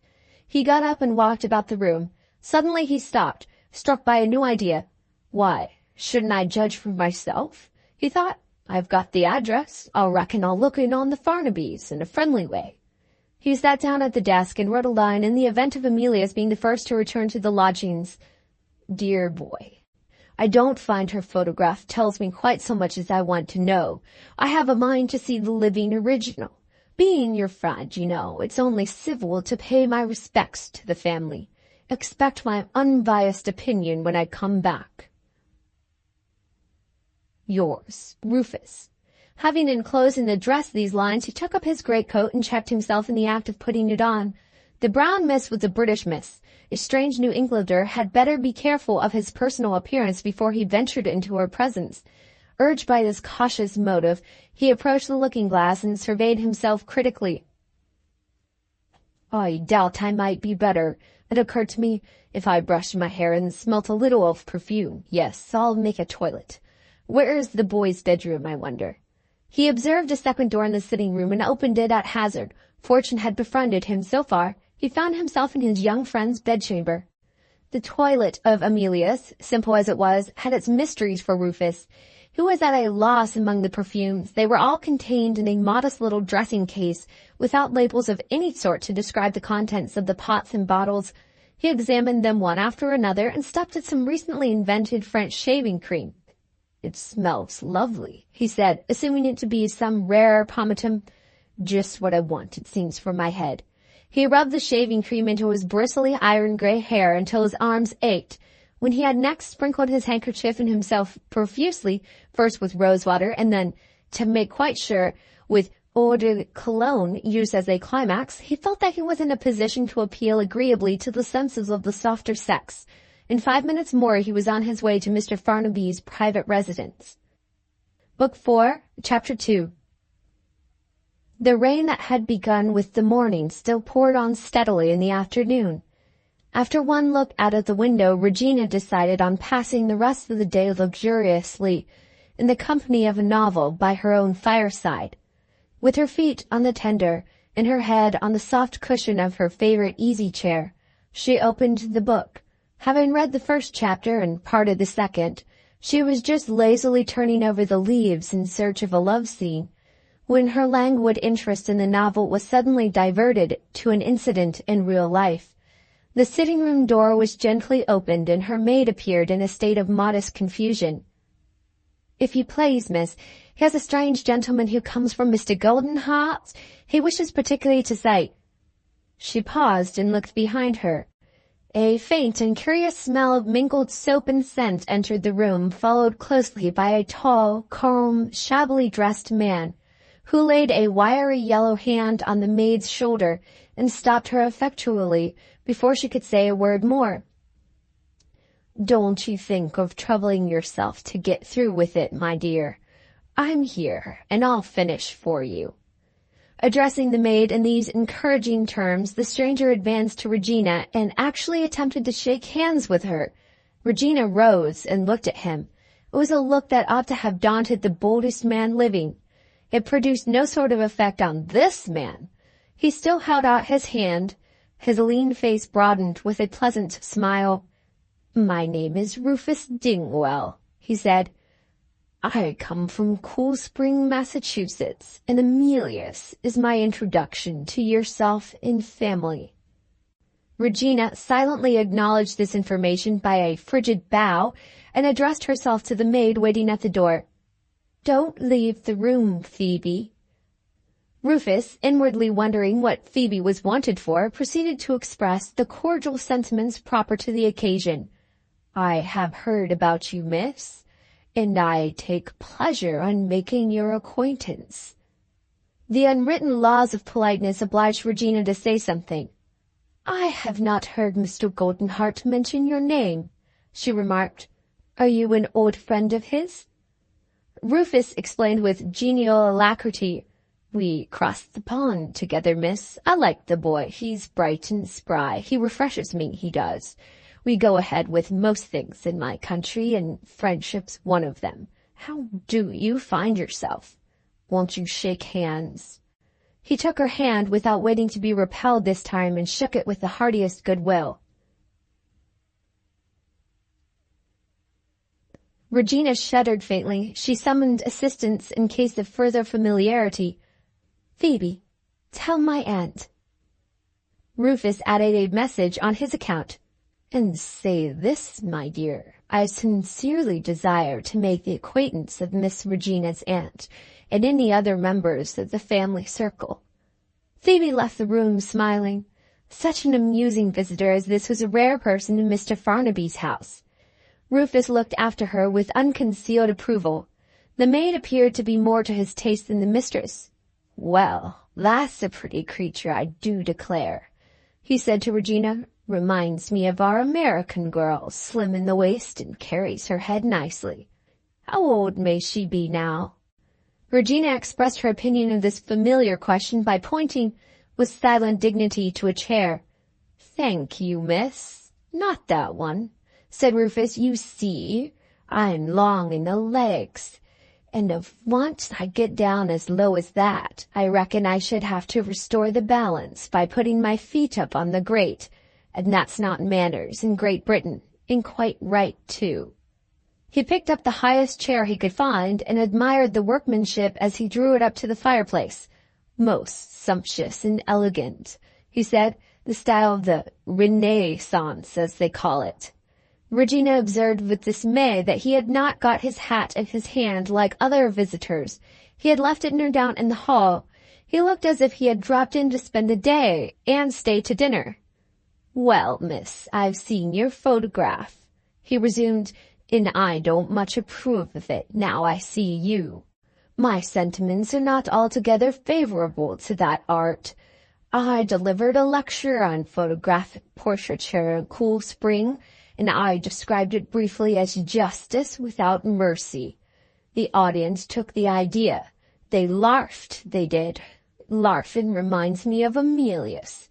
[SPEAKER 1] He got up and walked about the room. Suddenly he stopped, struck by a new idea. Why, shouldn't I judge for myself? He thought. I've got the address. I reckon I'll look in on the Farnabys in a friendly way. He sat down at the desk and wrote a line in the event of Emilius being the first to return to the lodgings. Dear boy, I don't find her photograph tells me quite so much as I want to know. I have a mind to see the living original. Being your friend, you know, it's only civil to pay my respects to the family. Expect my unbiased opinion when I come back. Yours, Rufus. Having enclosed and addressed these lines, he took up his greatcoat and checked himself in the act of putting it on. The brown miss was a British miss. A strange New Englander had better be careful of his personal appearance before he ventured into her presence. Urged by this cautious motive, he approached the looking-glass and surveyed himself critically. I doubt I might be better. It occurred to me, if I brushed my hair and smelt a little of perfume. Yes, I'll make a toilet. Where is the boy's bedroom, I wonder? He observed a second door in the sitting room and opened it at hazard. Fortune had befriended him so far. He found himself in his young friend's bedchamber. The toilet of Emilius, simple as it was, had its mysteries for Rufus. He was at a loss among the perfumes. They were all contained in a modest little dressing case, without labels of any sort to describe the contents of the pots and bottles. He examined them one after another and stopped at some recently invented French shaving cream. It smells lovely, he said, assuming it to be some rare pomatum. Just what I want, it seems, for my head. He rubbed the shaving cream into his bristly iron-gray hair until his arms ached. When he had next sprinkled his handkerchief and himself profusely, first with rose-water and then, to make quite sure, with eau de cologne used as a climax, he felt that he was in a position to appeal agreeably to the senses of the softer sex. In 5 minutes more he was on his way to Mr. Farnaby's private residence. Book 4, Chapter 2. The rain that had begun with the morning still poured on steadily in the afternoon. After one look out of the window, Regina decided on passing the rest of the day luxuriously, in the company of a novel by her own fireside. With her feet on the tender, and her head on the soft cushion of her favorite easy-chair, she opened the book. Having read the first chapter and part of the second, she was just lazily turning over the leaves in search of a love scene, when her languid interest in the novel was suddenly diverted to an incident in real life. The sitting-room door was gently opened, and her maid appeared in a state of modest confusion. "If you please, miss, here's a strange gentleman who comes from Mr. Goldenheart's. He wishes particularly to say—" She paused and looked behind her. A faint and curious smell of mingled soap and scent entered the room, followed closely by a tall, calm, shabbily dressed man, who laid a wiry yellow hand on the maid's shoulder and stopped her effectually before she could say a word more. "Don't you think of troubling yourself to get through with it, my dear. I'm here, and I'll finish for you." Addressing the maid in these encouraging terms, the stranger advanced to Regina and actually attempted to shake hands with her. Regina rose and looked at him. It was a look that ought to have daunted the boldest man living. It produced no sort of effect on this man. He still held out his hand. His lean face broadened with a pleasant smile. "My name is Rufus Dingwell," he said. "I come from Cool Spring, Massachusetts, and Emilius is my introduction to yourself and family." Regina silently acknowledged this information by a frigid bow and addressed herself to the maid waiting at the door. "Don't leave the room, Phoebe." Rufus, inwardly wondering what Phoebe was wanted for, proceeded to express the cordial sentiments proper to the occasion. "I have heard about you, miss, and I take pleasure in making your acquaintance." The unwritten laws of politeness obliged Regina to say something. "I have not heard Mr. Goldenheart mention your name," she remarked. "Are you an old friend of his?" Rufus explained with genial alacrity. "We crossed the pond together, miss. I like the boy. He's bright and spry. He refreshes me, he does. We go ahead with most things in my country, and friendship's one of them. How do you find yourself? Won't you shake hands?" He took her hand without waiting to be repelled this time and shook it with the heartiest goodwill. Regina shuddered faintly. She summoned assistance in case of further familiarity. "Phoebe, tell my aunt." Rufus added a message on his account. "And say this, my dear. I sincerely desire to make the acquaintance of Miss Regina's aunt and any other members of the family circle." Phoebe left the room smiling. Such an amusing visitor as this was a rare person in Mr. Farnaby's house. Rufus looked after her with unconcealed approval. The maid appeared to be more to his taste than the mistress. "Well, that's a pretty creature, I do declare," he said to Regina. "Reminds me of our American girl, slim in the waist and carries her head nicely. How old may she be now?" Regina expressed her opinion of this familiar question by pointing with silent dignity to a chair. "Thank you, miss. Not that one," said Rufus. "You see, I'm long in the legs, and if once I get down as low as that, I reckon I should have to restore the balance by putting my feet up on the grate, and that's not manners in Great Britain, and quite right, too." He picked up the highest chair he could find and admired the workmanship as he drew it up to the fireplace. "Most sumptuous and elegant," he said, "the style of the Renaissance, as they call it." Regina observed with dismay that he had not got his hat in his hand like other visitors. He had left it down in the hall. He looked as if he had dropped in to spend the day and stay to dinner. "Well, miss, I've seen your photograph," he resumed, "and I don't much approve of it, now I see you. My sentiments are not altogether favorable to that art. I delivered a lecture on photographic portraiture in Cool Spring, and I described it briefly as justice without mercy. The audience took the idea. They larfed, they did. Larfin reminds me of Emilius.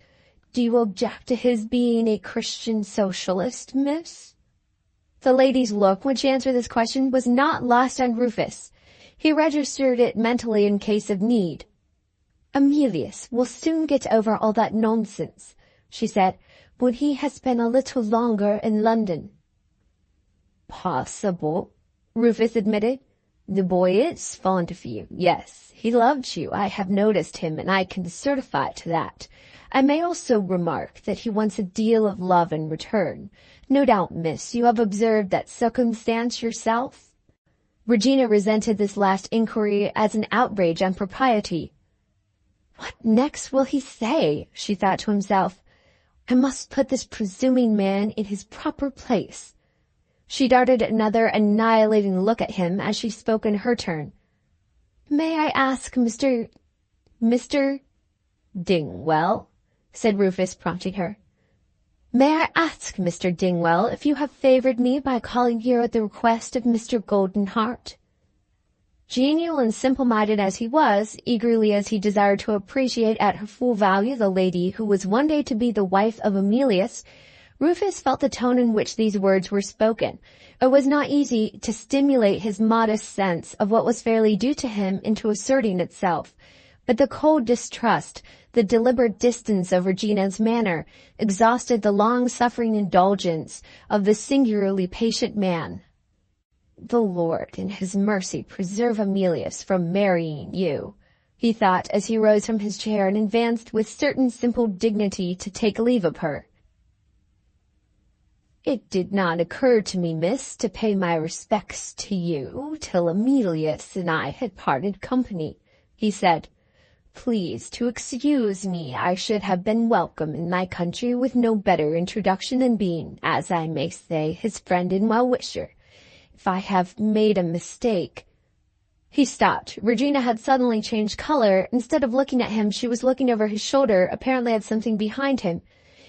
[SPEAKER 1] Do you object to his being a Christian socialist, miss?" The lady's look when she answered this question was not lost on Rufus. He registered it mentally in case of need. "Emilius will soon get over all that nonsense," she said, "when he has been a little longer in London." "Possible," Rufus admitted. "The boy is fond of you. Yes, he loves you. I have noticed him, and I can certify to that. I may also remark that he wants a deal of love in return. No doubt, miss, you have observed that circumstance yourself?" Regina resented this last inquiry as an outrage on propriety. "What next will he say?" she thought to himself. "I must put this presuming man in his proper place." She darted another annihilating look at him as she spoke in her turn. "May I ask Mr. Dingwell?" said Rufus, prompting her. "May I ask, Mr. Dingwell, if you have favored me by calling here at the request of Mr. Goldenheart?" Genial and simple-minded as he was, eagerly as he desired to appreciate at her full value the lady who was one day to be the wife of Emilius, Rufus felt the tone in which these words were spoken. It was not easy to stimulate his modest sense of what was fairly due to him into asserting itself. But the cold distrust, the deliberate distance of Regina's manner, exhausted the long-suffering indulgence of the singularly patient man. "The Lord in his mercy preserve Emilius from marrying you," he thought as he rose from his chair and advanced with certain simple dignity to take leave of her. "It did not occur to me, miss, to pay my respects to you till Emilius and I had parted company," he said. "Please to excuse me, I should have been welcome in my country with no better introduction than being, as I may say, his friend and well-wisher. If I have made a mistake—" He stopped. Regina had suddenly changed color. Instead of looking at him, she was looking over his shoulder, apparently at something behind him.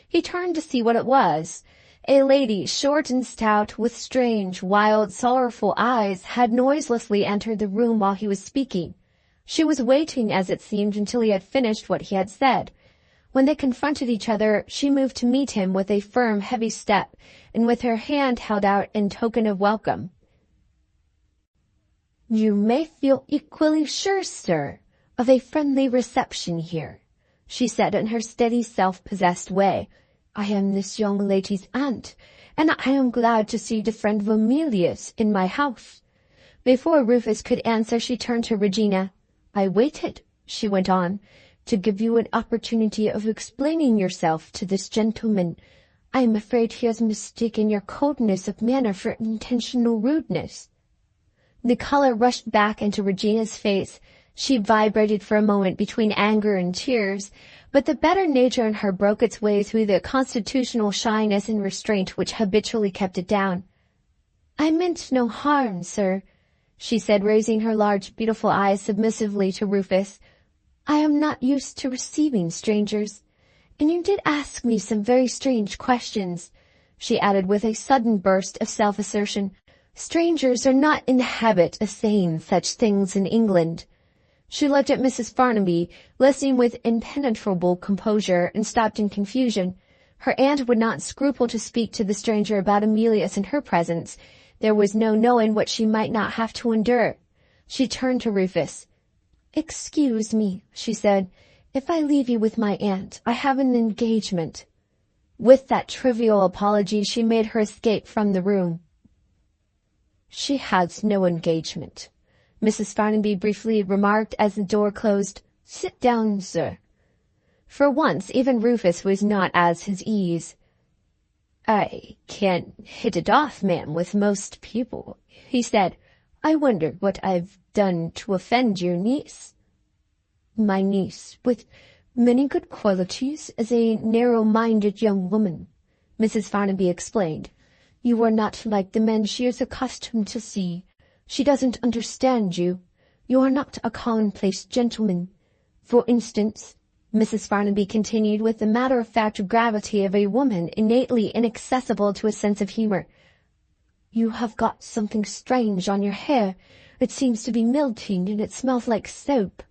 [SPEAKER 1] He turned to see what it was. A lady, short and stout, with strange, wild, sorrowful eyes, had noiselessly entered the room while he was speaking. She was waiting, as it seemed, until he had finished what he had said. When they confronted each other, she moved to meet him with a firm, heavy step, and with her hand held out in token of welcome. "You may feel equally sure, sir, of a friendly reception here," she said in her steady, self-possessed way. "I am this young lady's aunt, and I am glad to see the friend of Amelia's in my house." Before Rufus could answer, she turned to Regina. "I waited," she went on, "to give you an opportunity of explaining yourself to this gentleman. I am afraid he has mistaken your coldness of manner for intentional rudeness." The color rushed back into Regina's face. She vibrated for a moment between anger and tears, but the better nature in her broke its way through the constitutional shyness and restraint which habitually kept it down. "I meant no harm, sir," she said, raising her large, beautiful eyes submissively to Rufus. "I am not used to receiving strangers. And you did ask me some very strange questions," she added with a sudden burst of self-assertion. "Strangers are not in the habit of saying such things in England." She looked at Mrs. Farnaby, listening with impenetrable composure, and stopped in confusion. Her aunt would not scruple to speak to the stranger about Emilius in her presence. There was no knowing what she might not have to endure. She turned to Rufus. "Excuse me," she said. "If I leave you with my aunt, I have an engagement." With that trivial apology, she made her escape from the room. "She has no engagement," Mrs. Farnaby briefly remarked as the door closed. "Sit down, sir." For once, even Rufus was not at his ease. "I can't hit it off, ma'am, with most people," he said. "I wonder what I've done to offend your niece." "My niece, with many good qualities, is a narrow-minded young woman," Mrs. Farnaby explained. "You are not like the men she is accustomed to see. She doesn't understand you. You are not a commonplace gentleman. For instance," Mrs. Farnaby continued with the matter-of-fact gravity of a woman innately inaccessible to a sense of humor, "you have got something strange on your hair. It seems to be melting, and it smells like soap.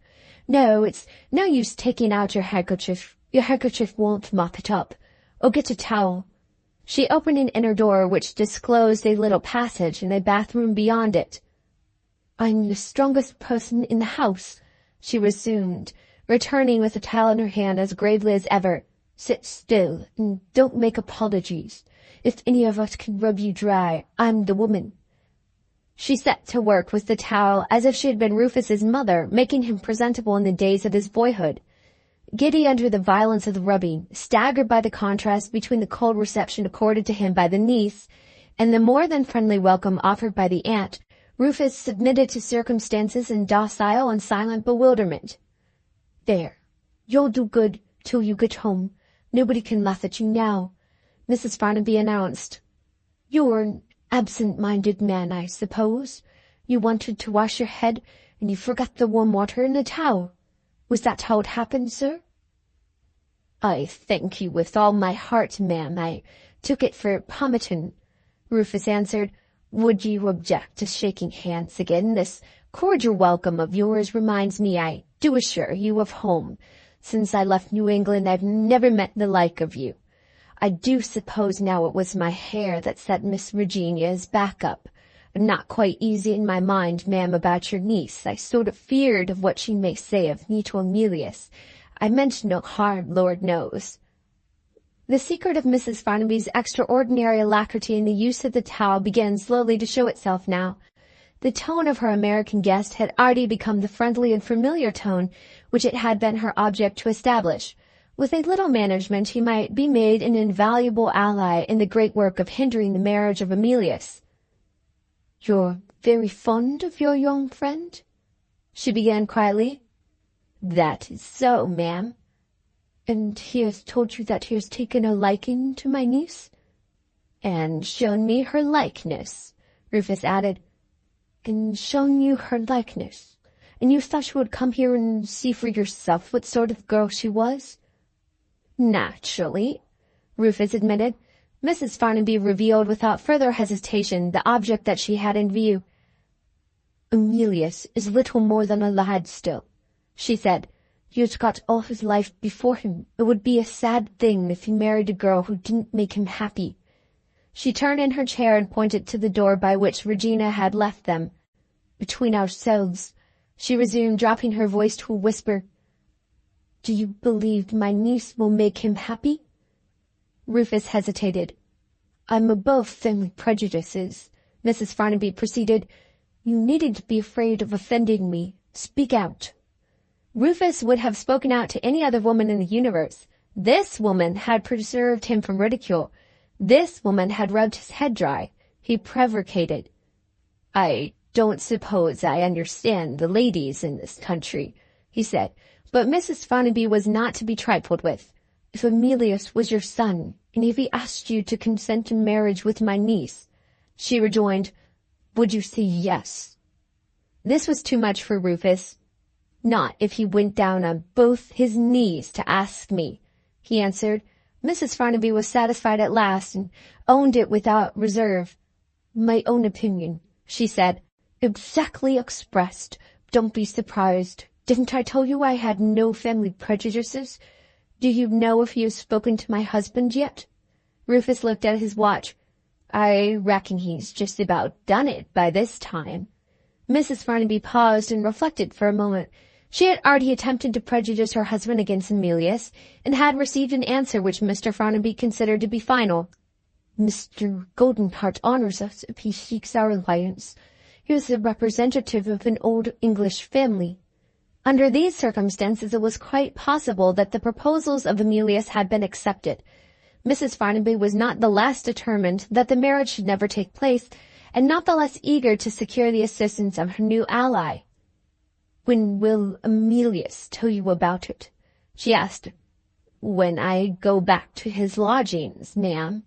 [SPEAKER 1] No, it's no use taking out your handkerchief. Your handkerchief won't mop it up. Oh, get a towel." She opened an inner door which disclosed a little passage and a bathroom beyond it. "I'm the strongest person in the house," she resumed, returning with the towel in her hand as gravely as ever. "Sit still and don't make apologies. If any of us can rub you dry, I'm the woman." She set to work with the towel as if she had been Rufus's mother, making him presentable in the days of his boyhood. Giddy under the violence of the rubbing, staggered by the contrast between the cold reception accorded to him by the niece and the more than friendly welcome offered by the aunt, Rufus submitted to circumstances in docile and silent bewilderment. "There, you'll do good till you get home. Nobody can laugh at you now," Mrs. Farnaby announced. "You're an absent-minded man, I suppose. You wanted to wash your head, and you forgot the warm water in the towel. Was that how it happened, sir?" "I thank you with all my heart, ma'am. I took it for pomatum," Rufus answered. "Would you object to shaking hands again? This cordial welcome of yours reminds me, I do assure you, of home. Since I left New England, I've never met the like of you. I do suppose now it was my hair that set Miss Regina's back up. I'm not quite easy in my mind, ma'am, about your niece. I sort of feared of what she may say of me to Emilius. I meant no harm, Lord knows." The secret of Mrs. Farnaby's extraordinary alacrity in the use of the towel began slowly to show itself now. The tone of her American guest had already become the friendly and familiar tone which it had been her object to establish. With a little management he might be made an invaluable ally in the great work of hindering the marriage of Emilius. "You're very fond of your young friend?" she began quietly. "That is so, ma'am." "And he has told you that he has taken a liking to my niece?" "And shown me her likeness," Rufus added. and shown you her likeness, and you thought you would come here and see for yourself what sort of girl she was?" "Naturally," Rufus admitted. Mrs. Farnaby revealed without further hesitation the object that she had in view. "Emilius is little more than a lad still," she said. "He has got all his life before him. It would be a sad thing if he married a girl who didn't make him happy." She turned in her chair and pointed to the door by which Regina had left them. "Between ourselves," she resumed, dropping her voice to a whisper, "do you believe my niece will make him happy?" Rufus hesitated. "I'm above family prejudices," Mrs. Farnaby proceeded. "You needn't be afraid of offending me. Speak out." Rufus would have spoken out to any other woman in the universe. This woman had preserved him from ridicule. This woman had rubbed his head dry. He prevaricated. "I don't suppose I understand the ladies in this country," he said. But Mrs. Farnaby was not to be trifled with. "If Emilius was your son, and if he asked you to consent to marriage with my niece," she rejoined, "would you say yes?" This was too much for Rufus. "Not if he went down on both his knees to ask me," he answered. Mrs. Farnaby was satisfied at last, and owned it without reserve. "My own opinion," she said. "Exactly expressed. Don't be surprised. Didn't I tell you I had no family prejudices? Do you know if he has spoken to my husband yet?" Rufus looked at his watch. "I reckon he's just about done it by this time." Mrs. Farnaby paused and reflected for a moment. She had already attempted to prejudice her husband against Emilius, and had received an answer which Mr. Farnaby considered to be final. "Mr. Goldenheart honours us if he seeks our alliance. He is the representative of an old English family." Under these circumstances it was quite possible that the proposals of Emilius had been accepted. Mrs. Farnaby was not the less determined that the marriage should never take place, and not the less eager to secure the assistance of her new ally. "When will Emilius tell you about it?" she asked. "When I go back to his lodgings, ma'am."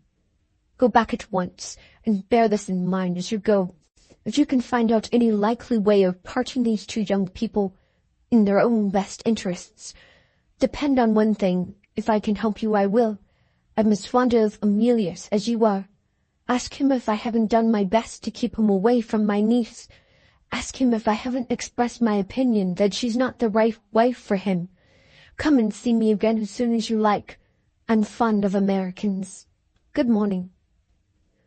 [SPEAKER 1] "Go back at once, and bear this in mind as you go. If you can find out any likely way of parting these two young people in their own best interests, depend on one thing, if I can help you I will. I'm as fond of Emilius as you are. Ask him if I haven't done my best to keep him away from my niece. Ask him if I haven't expressed my opinion that she's not the right wife for him. Come and see me again as soon as you like. I'm fond of Americans. Good morning."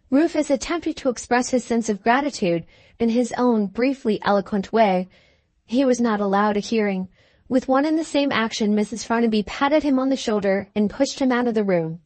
[SPEAKER 1] Rufus attempted to express his sense of gratitude in his own briefly eloquent way. He was not allowed a hearing. With one and the same action, Mrs. Farnaby patted him on the shoulder and pushed him out of the room.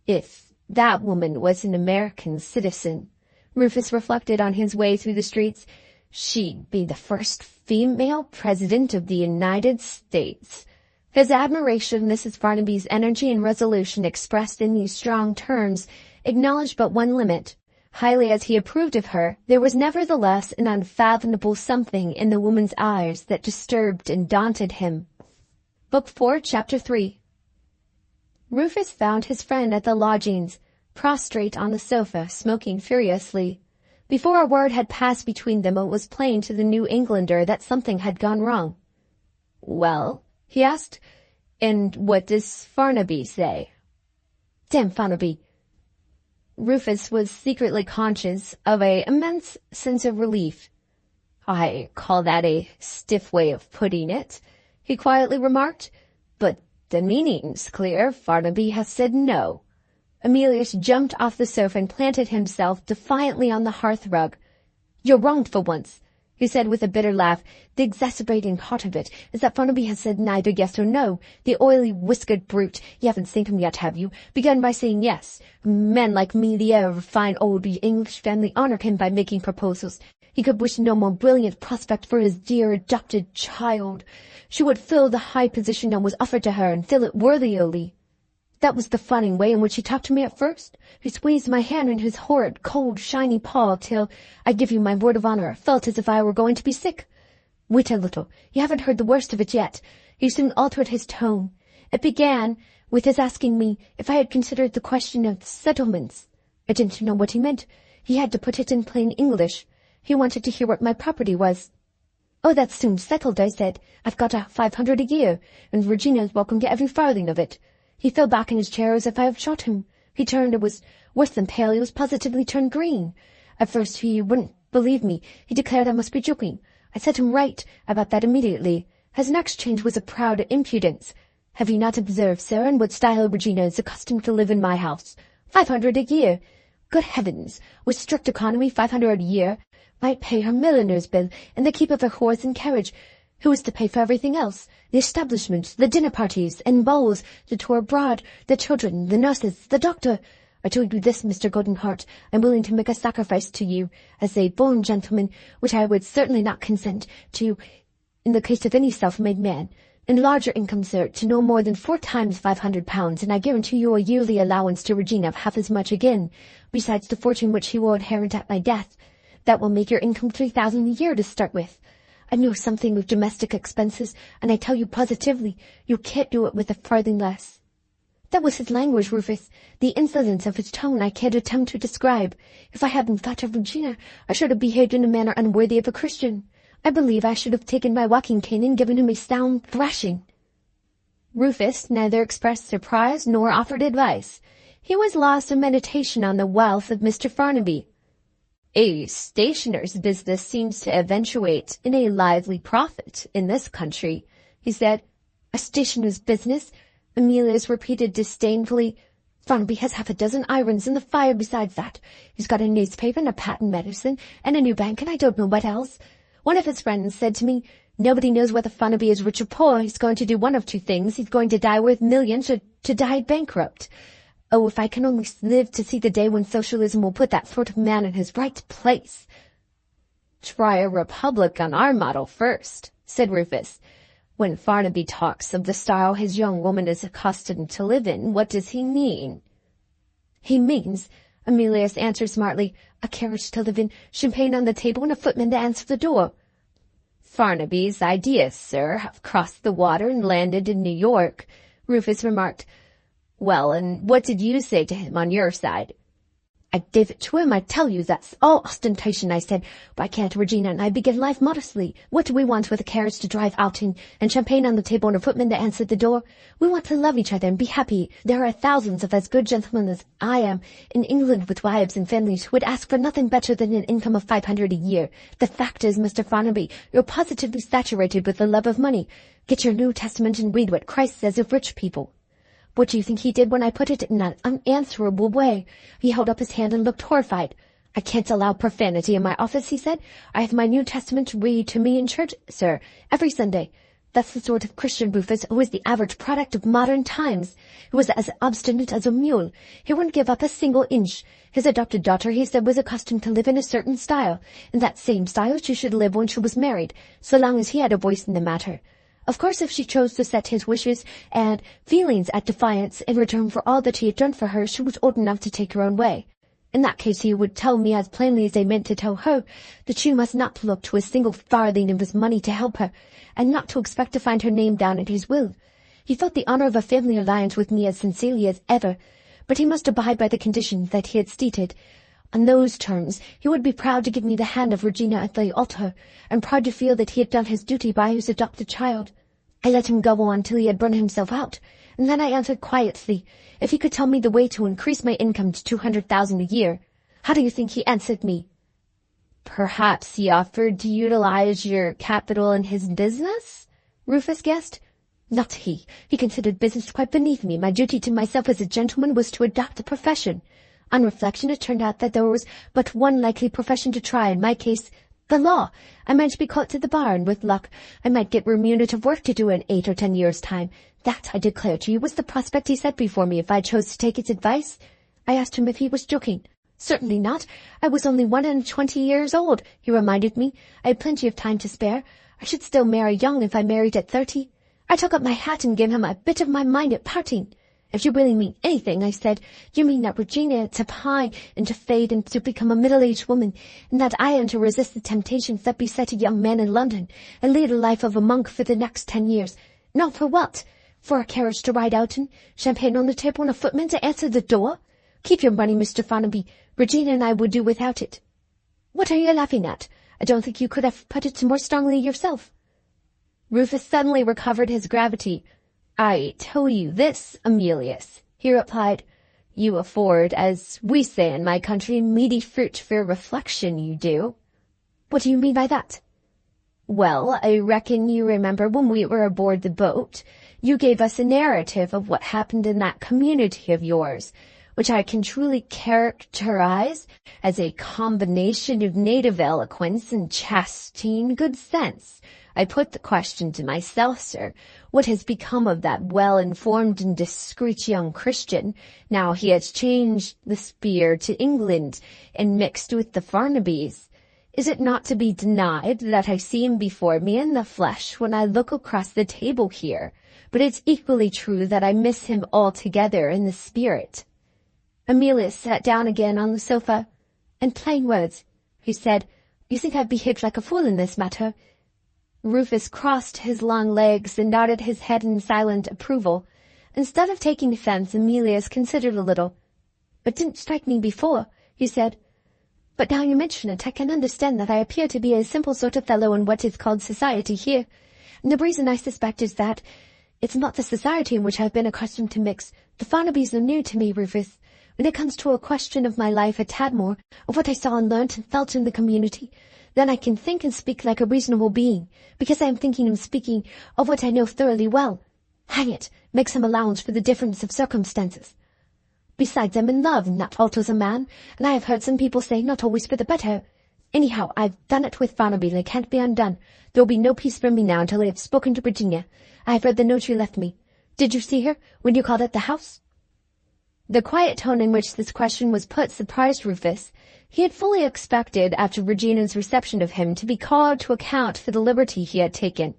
[SPEAKER 1] "If that woman was an American citizen," Rufus reflected on his way through the streets, "she'd be the first female president of the United States." His admiration of Mrs. Farnaby's energy and resolution expressed in these strong terms acknowledged but one limit. Highly as he approved of her, there was nevertheless an unfathomable something in the woman's eyes that disturbed and daunted him. Book 4, Chapter 3. Rufus found his friend at the lodgings, prostrate on the sofa, smoking furiously. Before a word had passed between them, it was plain to the New Englander that something had gone wrong. "Well?" he asked. "And what does Farnaby say?" "Damn Farnaby!" Rufus was secretly conscious of an immense sense of relief. "I call that a stiff way of putting it," he quietly remarked. "But the meaning's clear. Farnaby has said no." Emilius jumped off the sofa and planted himself defiantly on the hearth-rug. "You're wronged for once," he said with a bitter laugh. "The exasperating part of it is that Farnaby has said neither yes or no. The oily, whiskered brute, you haven't seen him yet, have you? Begun by saying yes. Men like me, the heir of a fine old English family, honor him by making proposals. He could wish no more brilliant prospect for his dear adopted child. She would fill the high position that was offered to her, and fill it worthily. That was the fawning way in which he talked to me at first. He squeezed my hand in his horrid, cold, shiny paw till, I give you my word of honor, felt as if I were going to be sick. Wait a little. You haven't heard the worst of it yet. He soon altered his tone. It began with his asking me if I had considered the question of settlements. I didn't know what he meant. He had to put it in plain English. He wanted to hear what my property was. "Oh, that's soon settled," I said. "I've got 500 a year, and Regina's welcome to every farthing of it." He fell back in his chair as if I had shot him. He turned, it was worse than pale, he was positively turned green. At first he wouldn't believe me. He declared I must be joking. I set him right about that immediately. His next change was a proud impudence. "Have you not observed, sir, in what style Regina is accustomed to live in my house? 500 a year! Good heavens! With strict economy, 500 a year might pay her milliner's bill and the keep of her horse and carriage. Who is to pay for everything else? The establishment, the dinner parties and balls, the tour abroad, the children, the nurses, the doctor. I told you this, Mr. Goldenheart. I'm willing to make a sacrifice to you, as a born gentleman, which I would certainly not consent to in the case of any self-made man. Enlarge your income, sir, to no more than 4 times £500, and I guarantee you a yearly allowance to Regina of half as much again, besides the fortune which he will inherit at my death. That will make your income 3,000 a year to start with. I know something of domestic expenses, and I tell you positively, you can't do it with a farthing less." That was his language, Rufus. The insolence of his tone I can't attempt to describe. If I hadn't thought of Regina, I should have behaved in a manner unworthy of a Christian. I believe I should have taken my walking cane and given him a sound thrashing. Rufus neither expressed surprise nor offered advice. He was lost in meditation on the wealth of Mr. Farnaby. "A stationer's business seems to eventuate in a lively profit in this country," he said. "A stationer's business?" Amelia's repeated disdainfully. "Farnaby has half a dozen irons in the fire besides that. He's got a newspaper and a patent medicine and a new bank, and I don't know what else. One of his friends said to me, 'Nobody knows whether Farnaby is rich or poor. He's going to do one of 2 things. He's going to die worth millions or to die bankrupt.' Oh, if I can only live to see the day when socialism will put that sort of man in his right place." "Try a republic on our model first," said Rufus. "When Farnaby talks of the style his young woman is accustomed to live in, what does he mean?" "He means," Amelius answered smartly, "a carriage to live in, champagne on the table, and a footman to answer the door." "Farnaby's ideas, sir, have crossed the water and landed in New York," Rufus remarked. "Well, and what did you say to him on your side?" "I gave it to him, I tell you. That's all ostentation," I said. "Why can't Regina and I begin life modestly? What do we want with a carriage to drive out in, and champagne on the table and a footman to answer the door? We want to love each other and be happy. There are thousands of as good gentlemen as I am in England with wives and families who would ask for nothing better than an income of 500 a year. The fact is, Mr. Farnaby, you're positively saturated with the love of money. Get your New Testament and read what Christ says of rich people." What do you think he did when I put it in that unanswerable way? He held up his hand and looked horrified. "I can't allow profanity in my office," he said. "I have my New Testament read to me in church, sir, every Sunday. That's the sort of Christian, Rufus, who is the average product of modern times. He was as obstinate as a mule. He wouldn't give up a single inch. His adopted daughter, he said, was accustomed to live in a certain style. In that same style she should live when she was married, so long as he had a voice in the matter. Of course, if she chose to set his wishes and feelings at defiance in return for all that he had done for her, she was old enough to take her own way. In that case he would tell me as plainly as they meant to tell her that she must not look to a single farthing of his money to help her, and not to expect to find her name down in his will. He felt the honour of a family alliance with me as sincerely as ever, but he must abide by the conditions that he had stated. On those terms he would be proud to give me the hand of Regina at the altar, and proud to feel that he had done his duty by his adopted child. I let him go on till he had burned himself out, and then I answered quietly if he could tell me the way to increase my income to 200,000 a year. How do you think he answered me?" "Perhaps he offered to utilize your capital in his business?" Rufus guessed. "Not he. He considered business quite beneath me. My duty to myself as a gentleman was to adopt a profession. On reflection, it turned out that there was but one likely profession to try in my case, the law. I might be called to the bar, and with luck I might get remunerative work to do in 8 or 10 years' time. That, I declare to you, was the prospect he set before me if I chose to take his advice. I asked him if he was joking. Certainly not. I was only 21 years old, he reminded me. I had plenty of time to spare. I should still marry young if I married at 30. I took up my hat and gave him a bit of my mind at parting. If you really mean anything, I said, you mean that Regina is to pine and to fade and to become a middle-aged woman, and that I am to resist the temptations that beset a young man in London, and lead a life of a monk for the next 10 years. Now for what? For a carriage to ride out in, champagne on the table, and a footman to answer the door? Keep your money, Mr. Farnaby. Regina and I would do without it." What are you laughing at? I don't think you could have put it more strongly yourself. Rufus suddenly recovered his gravity. I tell you this, Emilius, he replied. You afford, as we say in my country, meaty fruit for reflection, you do. What do you mean by that? Well, I reckon you remember when we were aboard the boat, you gave us a narrative of what happened in that community of yours, which I can truly characterize as a combination of native eloquence and chastine good sense. I put the question to myself, sir, what has become of that well-informed and discreet young Christian, now he has changed the spear to England and mixed with the Farnabys? Is it not to be denied that I see him before me in the flesh when I look across the table here, but it's equally true that I miss him altogether in the spirit. Emilius sat down again on the sofa. In plain words, he said, you think I've behaved like a fool in this matter? Rufus crossed his long legs and nodded his head in silent approval. Instead of taking offense, Emilius considered a little. It didn't strike me before, he said. But now you mention it, I can understand that I appear to be a simple sort of fellow in what is called society here. And the reason I suspect is that it's not the society in which I've been accustomed to mix. The Farnabys are new to me, Rufus. When it comes to a question of my life a tad more, of what I saw and learnt and felt in the community, then I can think and speak like a reasonable being, because I am thinking and speaking of what I know thoroughly well. Hang it, make some allowance for the difference of circumstances. Besides, I'm in love, and that alters a man, and I have heard some people say not always for the better. Anyhow, I've done it with Farnaby, and it can't be undone. There will be no peace from me now until I have spoken to Virginia. I have read the note you left me. Did you see her when you called at the house? The quiet tone in which this question was put surprised Rufus. He had fully expected, after Regina's reception of him, to be called to account for the liberty he had taken.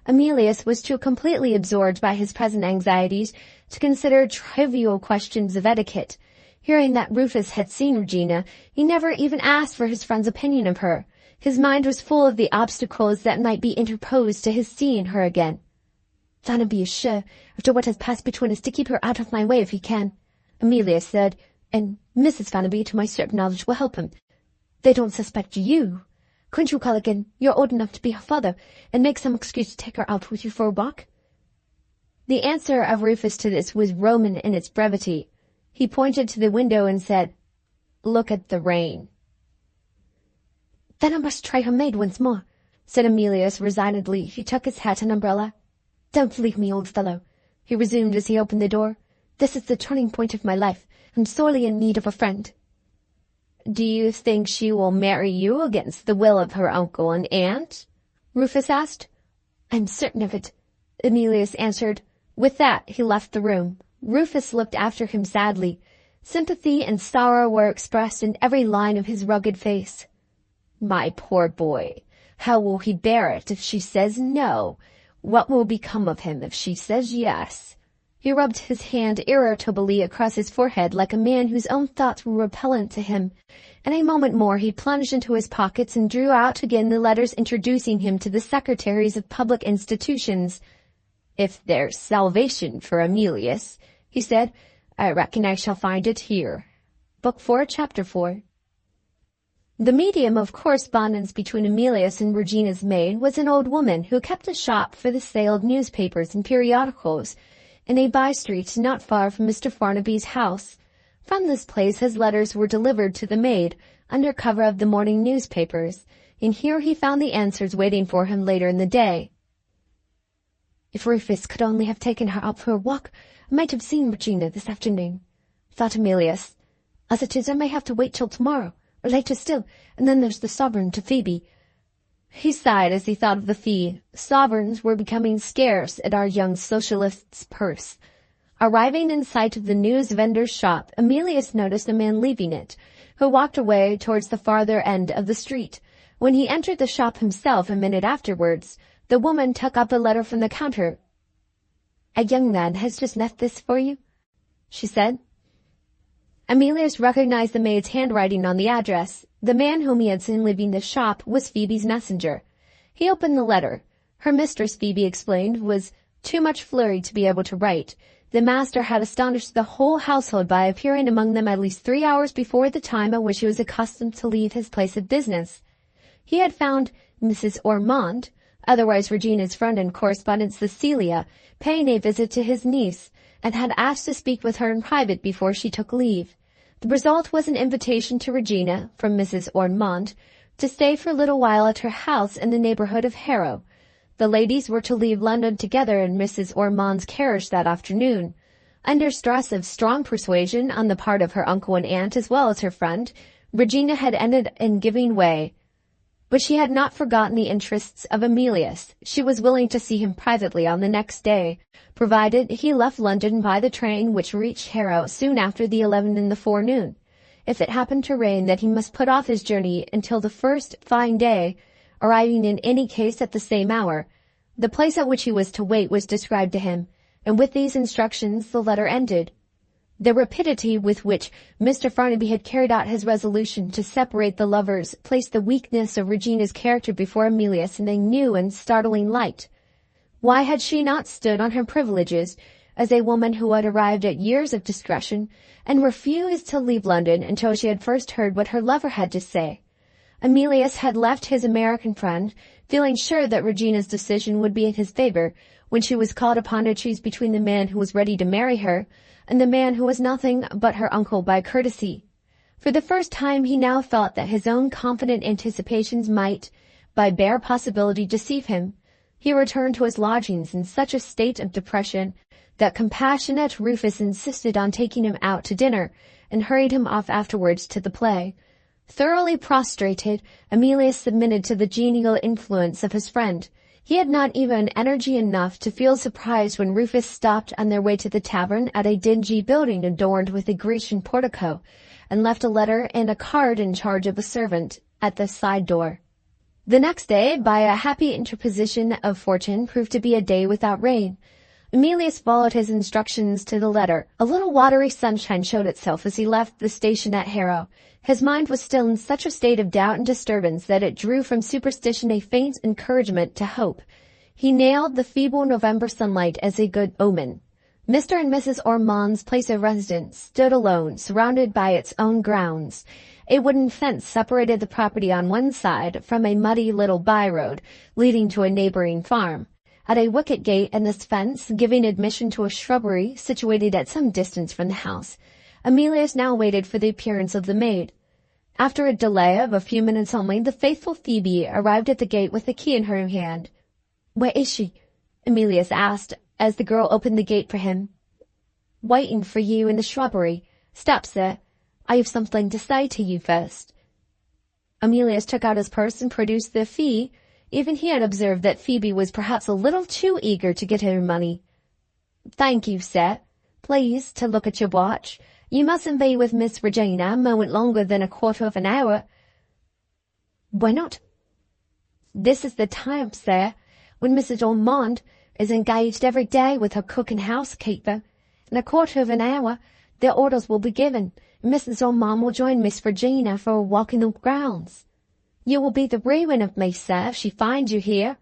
[SPEAKER 1] Emilius was too completely absorbed by his present anxieties to consider trivial questions of etiquette. Hearing that Rufus had seen Regina, he never even asked for his friend's opinion of her. His mind was full of the obstacles that might be interposed to his seeing her again. Farnaby is sure, after what has passed between us, to keep her out of my way if he can, Emilius said, and Mrs. Farnaby, to my certain knowledge, will help him. They don't suspect you. Couldn't you call again? You're old enough to be her father, and make some excuse to take her out with you for a walk? The answer of Rufus to this was Roman in its brevity. He pointed to the window and said, Look at the rain. Then I must try her maid once more, said Emilius resignedly. He took his hat and umbrella. Don't leave me, old fellow, he resumed as he opened the door. This is the turning point of my life. I'm sorely in need of a friend. Do you think she will marry you against the will of her uncle and aunt? Rufus asked. I'm certain of it, Emilius answered. With that, he left the room. Rufus looked after him sadly. Sympathy and sorrow were expressed in every line of his rugged face. My poor boy, how will he bear it if she says no? What will become of him if she says yes? He rubbed his hand irritably across his forehead like a man whose own thoughts were repellent to him. In a moment more he plunged into his pockets and drew out again the letters introducing him to the secretaries of public institutions. If there's salvation for Emilius, he said, I reckon I shall find it here. Book 4, Chapter 4. The medium of correspondence between Emilius and Regina's maid was an old woman who kept a shop for the sale of newspapers and periodicals in a by-street not far from Mr. Farnaby's house. From this place his letters were delivered to the maid, under cover of the morning newspapers, and here he found the answers waiting for him later in the day. If Rufus could only have taken her out for a walk, I might have seen Regina this afternoon, thought Emilius. As it is, I may have to wait till tomorrow, or later still, and then there's the sovereign to Phoebe. He sighed as he thought of the fee. Sovereigns were becoming scarce at our young socialist's purse. Arriving in sight of the news vendor's shop, Emilius noticed a man leaving it, who walked away towards the farther end of the street. When he entered the shop himself a minute afterwards, the woman took up a letter from the counter. A young man has just left this for you, she said. Emilius recognized the maid's handwriting on the address. The man whom he had seen leaving the shop was Phoebe's messenger. He opened the letter. Her mistress, Phoebe explained, was too much flurried to be able to write, The master had astonished the whole household by appearing among them at least 3 hours before the time at which he was accustomed to leave his place of business. He had found Mrs. Ormond, otherwise Regina's friend and correspondent Cecilia, paying a visit to his niece, and had asked to speak with her in private before she took leave. The result was an invitation to Regina, from Mrs. Ormond, to stay for a little while at her house in the neighbourhood of Harrow. The ladies were to leave London together in Mrs. Ormond's carriage that afternoon. Under stress of strong persuasion on the part of her uncle and aunt as well as her friend, Regina had ended in giving way. But she had not forgotten the interests of Emilius. She was willing to see him privately on the next day, provided he left London by the train which reached Harrow soon after the 11 in the forenoon. If it happened to rain, that he must put off his journey until the first fine day, arriving in any case at the same hour. The place at which he was to wait was described to him, and with these instructions the letter ended. The rapidity with which Mr. Farnaby had carried out his resolution to separate the lovers placed the weakness of Regina's character before Emilius in a new and startling light. Why had she not stood on her privileges as a woman who had arrived at years of discretion and refused to leave London until she had first heard what her lover had to say? Emilius had left his American friend, feeling sure that Regina's decision would be in his favor, when she was called upon to choose between the man who was ready to marry her and the man who was nothing but her uncle by courtesy. For the first time he now felt that his own confident anticipations might, by bare possibility, deceive him. He returned to his lodgings in such a state of depression that compassionate Rufus insisted on taking him out to dinner, and hurried him off afterwards to the play. Thoroughly prostrated, Emilius submitted to the genial influence of his friend. He had not even energy enough to feel surprised when Rufus stopped on their way to the tavern at a dingy building adorned with a Grecian portico, and left a letter and a card in charge of a servant at the side door. The next day, by a happy interposition of fortune, proved to be a day without rain. Emilius followed his instructions to the letter. A little watery sunshine showed itself as he left the station at Harrow. His mind was still in such a state of doubt and disturbance that it drew from superstition a faint encouragement to hope. He nailed the feeble November sunlight as a good omen. Mr. and Mrs. Ormond's place of residence stood alone, surrounded by its own grounds. A wooden fence separated the property on one side from a muddy little by-road leading to a neighboring farm. At a wicket gate in this fence, giving admission to a shrubbery situated at some distance from the house, Emilius now waited for the appearance of the maid. After a delay of a few minutes only, the faithful Phoebe arrived at the gate with the key in her hand. "Where is she?" Emilius asked, as the girl opened the gate for him. "Waiting for you in the shrubbery. Stop, sir. I have something to say to you first." Emilius took out his purse and produced the fee. Even he had observed that Phoebe was perhaps a little too eager to get her money. "Thank you, sir. Please to look at your watch. You mustn't be with Miss Regina a moment longer than a quarter of an hour." "Why not?" "This is the time, sir, when Mrs. Ormond is engaged every day with her cook and housekeeper. In a quarter of an hour the orders will be given, and Mrs. Ormond will join Miss Regina for a walk in the grounds. You will be the ruin of me, sir, if she finds you here."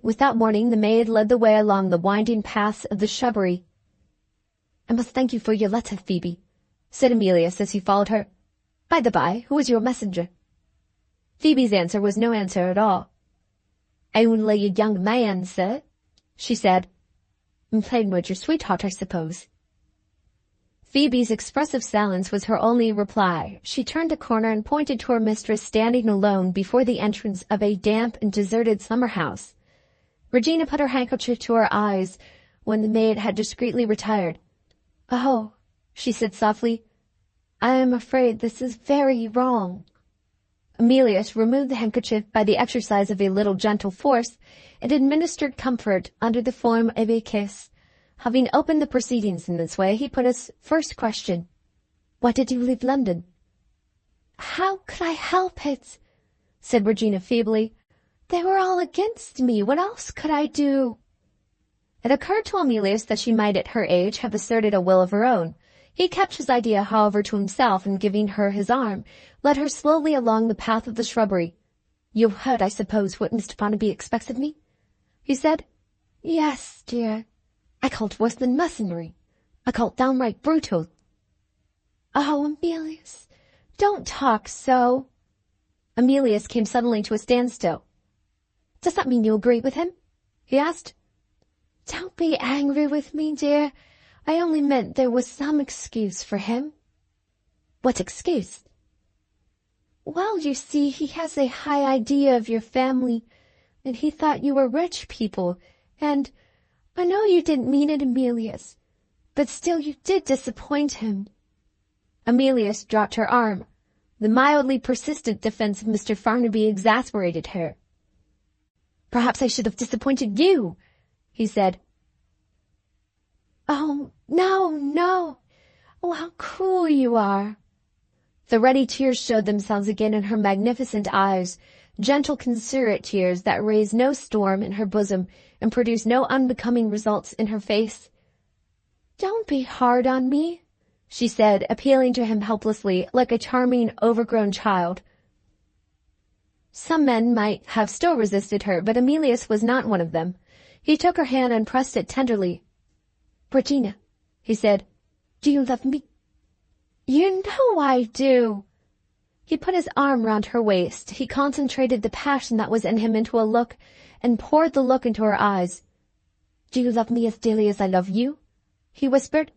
[SPEAKER 1] Without warning, the maid led the way along the winding paths of the shrubbery. "I must thank you for your letter, Phoebe," said Emilius as he followed her. "By the by, who is your messenger?" Phoebe's answer was no answer at all. "Only a young man, sir," she said. "And playing with your sweetheart, I suppose." Phoebe's expressive silence was her only reply. She turned a corner and pointed to her mistress standing alone before the entrance of a damp and deserted summer-house. Regina put her handkerchief to her eyes when the maid had discreetly retired. "Oh," she said softly, "I am afraid this is very wrong." Emilius removed the handkerchief by the exercise of a little gentle force, and administered comfort under the form of a kiss. Having opened the proceedings in this way, he put his first question. "Why did you leave London?" "How could I help it?" said Regina feebly. "They were all against me. What else could I do?" It occurred to Emilius that she might at her age have asserted a will of her own. He kept his idea, however, to himself, and giving her his arm, led her slowly along the path of the shrubbery. "You've heard, I suppose, what Mr. Farnaby expects of me?" he said. "Yes, dear." I call it worse than mercenary. I call it downright brutal. Oh, Emilius, don't talk so. Emilius came suddenly to a standstill. Does that mean you agree with him? He asked. Don't be angry with me, dear. I only meant there was some excuse for him. What excuse? Well, you see, he has a high idea of your family, and he thought you were rich people, and I know you didn't mean it, Emilius, but still you did disappoint him. Emilius dropped her arm. The mildly persistent defense of Mr. Farnaby exasperated her. Perhaps I should have disappointed you, he said. Oh, no, no. Oh, how cruel you are. The ready tears showed themselves again in her magnificent eyes, gentle considerate tears that raised no storm in her bosom and produced no unbecoming results in her face. Don't be hard on me, she said, appealing to him helplessly, like a charming, overgrown child. Some men might have still resisted her, but Emilius was not one of them. He took her hand and pressed it tenderly. Regina, he said, do you love me? You know I do. He put his arm round her waist. He concentrated the passion that was in him into a look and poured the look into her eyes. Do you love me as dearly as I love you? He whispered.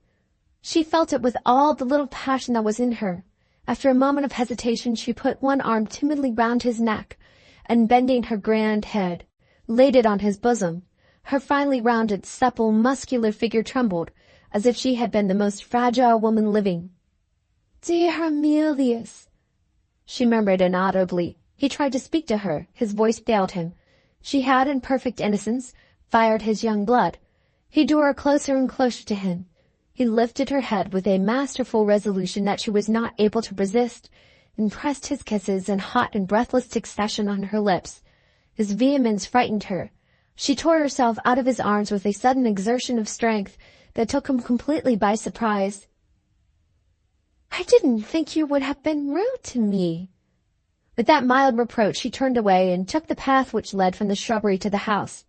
[SPEAKER 1] She felt it with all the little passion that was in her. After a moment of hesitation, she put one arm timidly round his neck and, bending her grand head, laid it on his bosom. Her finely rounded, supple, muscular figure trembled, as if she had been the most fragile woman living. Dear Emilius, she murmured inaudibly. He tried to speak to her. His voice failed him. She had, in perfect innocence, fired his young blood. He drew her closer and closer to him. He lifted her head with a masterful resolution that she was not able to resist, and pressed his kisses in hot and breathless succession on her lips. His vehemence frightened her. She tore herself out of his arms with a sudden exertion of strength that took him completely by surprise. I didn't think you would have been rude to me. With that mild reproach she turned away and took the path which led from the shrubbery to the house.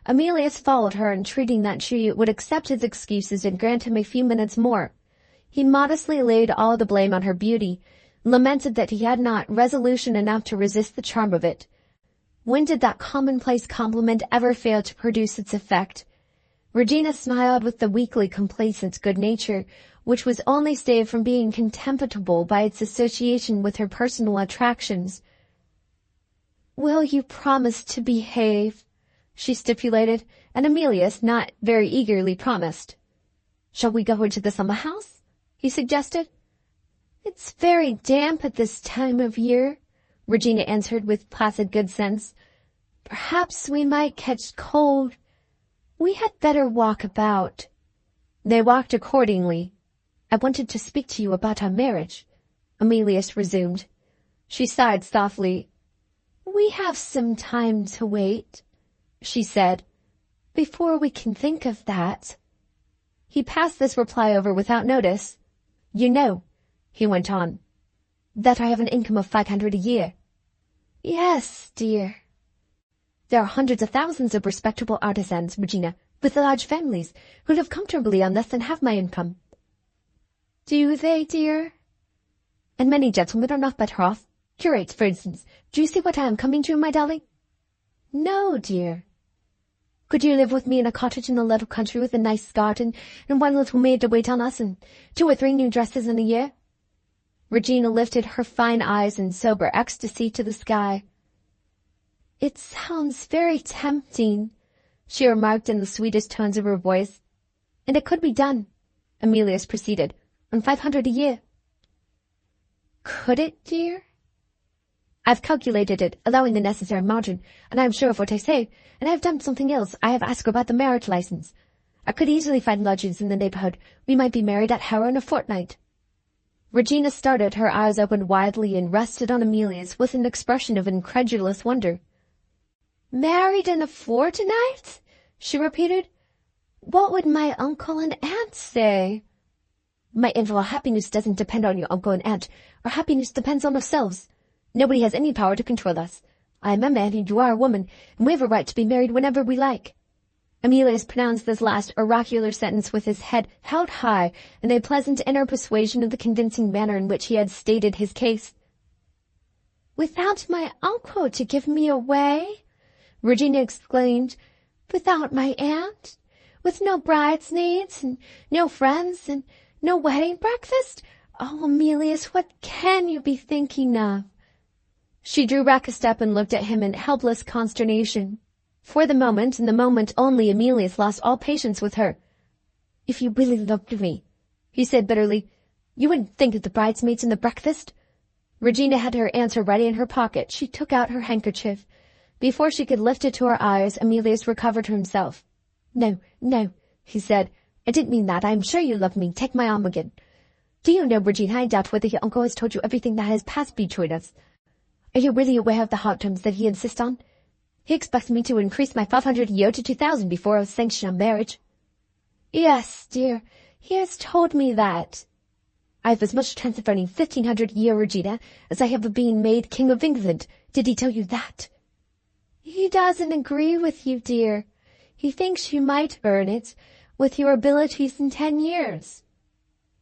[SPEAKER 1] Emilius followed her, entreating that she would accept his excuses and grant him a few minutes more. He modestly laid all the blame on her beauty, and lamented that he had not resolution enough to resist the charm of it. When did that commonplace compliment ever fail to produce its effect? Regina smiled with the weakly complacent good nature which was only saved from being contemptible by its association with her personal attractions. Will you promise to behave? She stipulated, and Emilius not very eagerly promised. Shall we go into the summer house? He suggested. It's very damp at this time of year, Regina answered with placid good sense. Perhaps we might catch cold. We had better walk about. They walked accordingly. I wanted to speak to you about our marriage, Emilius resumed. She sighed softly. We have some time to wait, she said, before we can think of that. He passed this reply over without notice. You know, he went on, that I have an income of 500 a year. Yes, dear. There are hundreds of thousands of respectable artisans, Regina, with large families, who live comfortably on less than half my income. Do they, dear? And many gentlemen are not better off. Curates, for instance. Do you see what I am coming to, my darling? No, dear. Could you live with me in a cottage in a little country with a nice garden and one little maid to wait on us and 2 or 3 new dresses in a year? Regina lifted her fine eyes in sober ecstasy to the sky. It sounds very tempting, she remarked in the sweetest tones of her voice. And it could be done, Emilius proceeded, on 500 a year. Could it, dear? I've calculated it, allowing the necessary margin, and I am sure of what I say, and I have done something else. I have asked about the marriage license. I could easily find lodgings in the neighborhood. We might be married at Harrow in a fortnight. Regina started, her eyes opened widely and rested on Emilius with an expression of incredulous wonder. Married in a fortnight? She repeated. What would my uncle and aunt say? My infernal happiness doesn't depend on your uncle and aunt. Our happiness depends on ourselves. Nobody has any power to control us. I am a man and you are a woman, and we have a right to be married whenever we like. Emilius pronounced this last oracular sentence with his head held high in a pleasant inner persuasion of the convincing manner in which he had stated his case. "Without my uncle to give me away?" Regina exclaimed. "Without my aunt? With no bridesmaids, and no friends, and no wedding breakfast? Oh, Emilius, what can you be thinking of?" She drew back a step and looked at him in helpless consternation. For the moment, and the moment only, Emilius lost all patience with her. "If you really loved me," he said bitterly, "you wouldn't think of the bridesmaids and the breakfast." Regina had her answer ready in her pocket. She took out her handkerchief. Before she could lift it to her eyes, Emilius recovered himself. "No, no," he said. "I didn't mean that. I am sure you love me. Take my arm again. Do you know, Regina, I doubt whether your uncle has told you everything that has passed between us. Are you really aware of the hard terms that he insists on? He expects me to increase my 500 a year to 2,000 before I sanction our marriage." "Yes, dear, he has told me that." "I have as much chance of earning 1,500 a year, Regina, as I have of being made King of England. Did he tell you that?" "He doesn't agree with you, dear. He thinks you might earn it, with your abilities in 10 years.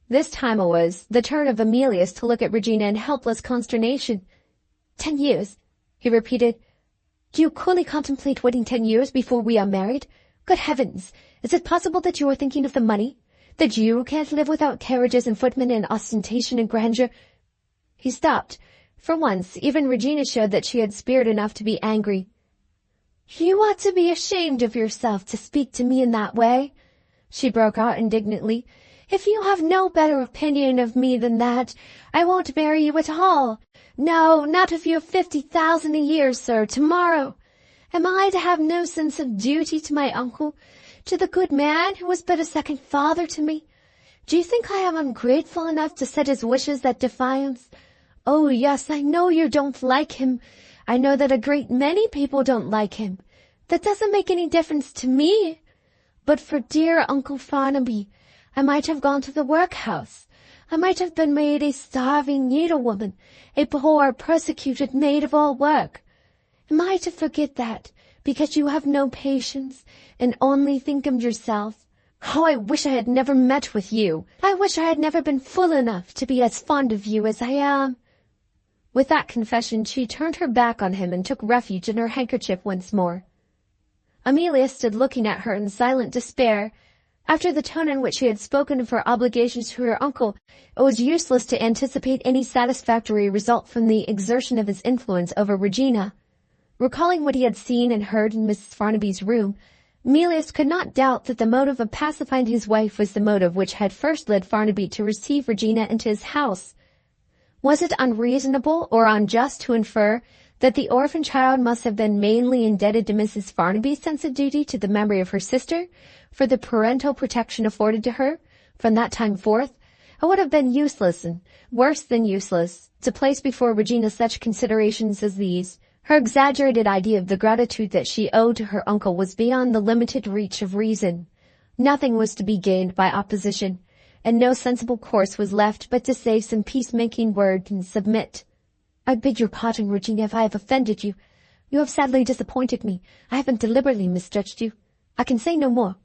[SPEAKER 1] This time it was the turn of Emilius to look at Regina in helpless consternation. 10 years, he repeated. "Do you coolly contemplate waiting 10 years before we are married? Good heavens! Is it possible that you are thinking of the money? That you can't live without carriages and footmen and ostentation and grandeur?" He stopped. For once, even Regina showed that she had spirit enough to be angry. "You ought to be ashamed of yourself to speak to me in that way," she broke out indignantly. "If you have no better opinion of me than that, I won't marry you at all. No, not if you have 50,000 a year, sir, tomorrow. Am I to have no sense of duty to my uncle, to the good man who was but a second father to me? Do you think I am ungrateful enough to set his wishes at defiance? Oh, yes, I know you don't like him. I know that a great many people don't like him. That doesn't make any difference to me. But for dear Uncle Farnaby, I might have gone to the workhouse. I might have been made a starving needlewoman, a poor, persecuted maid of all work. Am I to forget that, because you have no patience, and only think of yourself? Oh, I wish I had never met with you. I wish I had never been fool enough to be as fond of you as I am." With that confession, she turned her back on him and took refuge in her handkerchief once more. Amelia stood looking at her in silent despair. After the tone in which she had spoken of her obligations to her uncle, it was useless to anticipate any satisfactory result from the exertion of his influence over Regina. Recalling what he had seen and heard in Mrs. Farnaby's room, Emilius could not doubt that the motive of pacifying his wife was the motive which had first led Farnaby to receive Regina into his house. Was it unreasonable or unjust to infer that the orphan child must have been mainly indebted to Mrs. Farnaby's sense of duty to the memory of her sister, for the parental protection afforded to her? From that time forth, it would have been useless, and worse than useless, to place before Regina such considerations as these. Her exaggerated idea of the gratitude that she owed to her uncle was beyond the limited reach of reason. Nothing was to be gained by opposition, and no sensible course was left but to say some peacemaking word and submit. "I beg your pardon, Regina, if I have offended you. You have sadly disappointed me. I haven't deliberately misjudged you. I can say no more."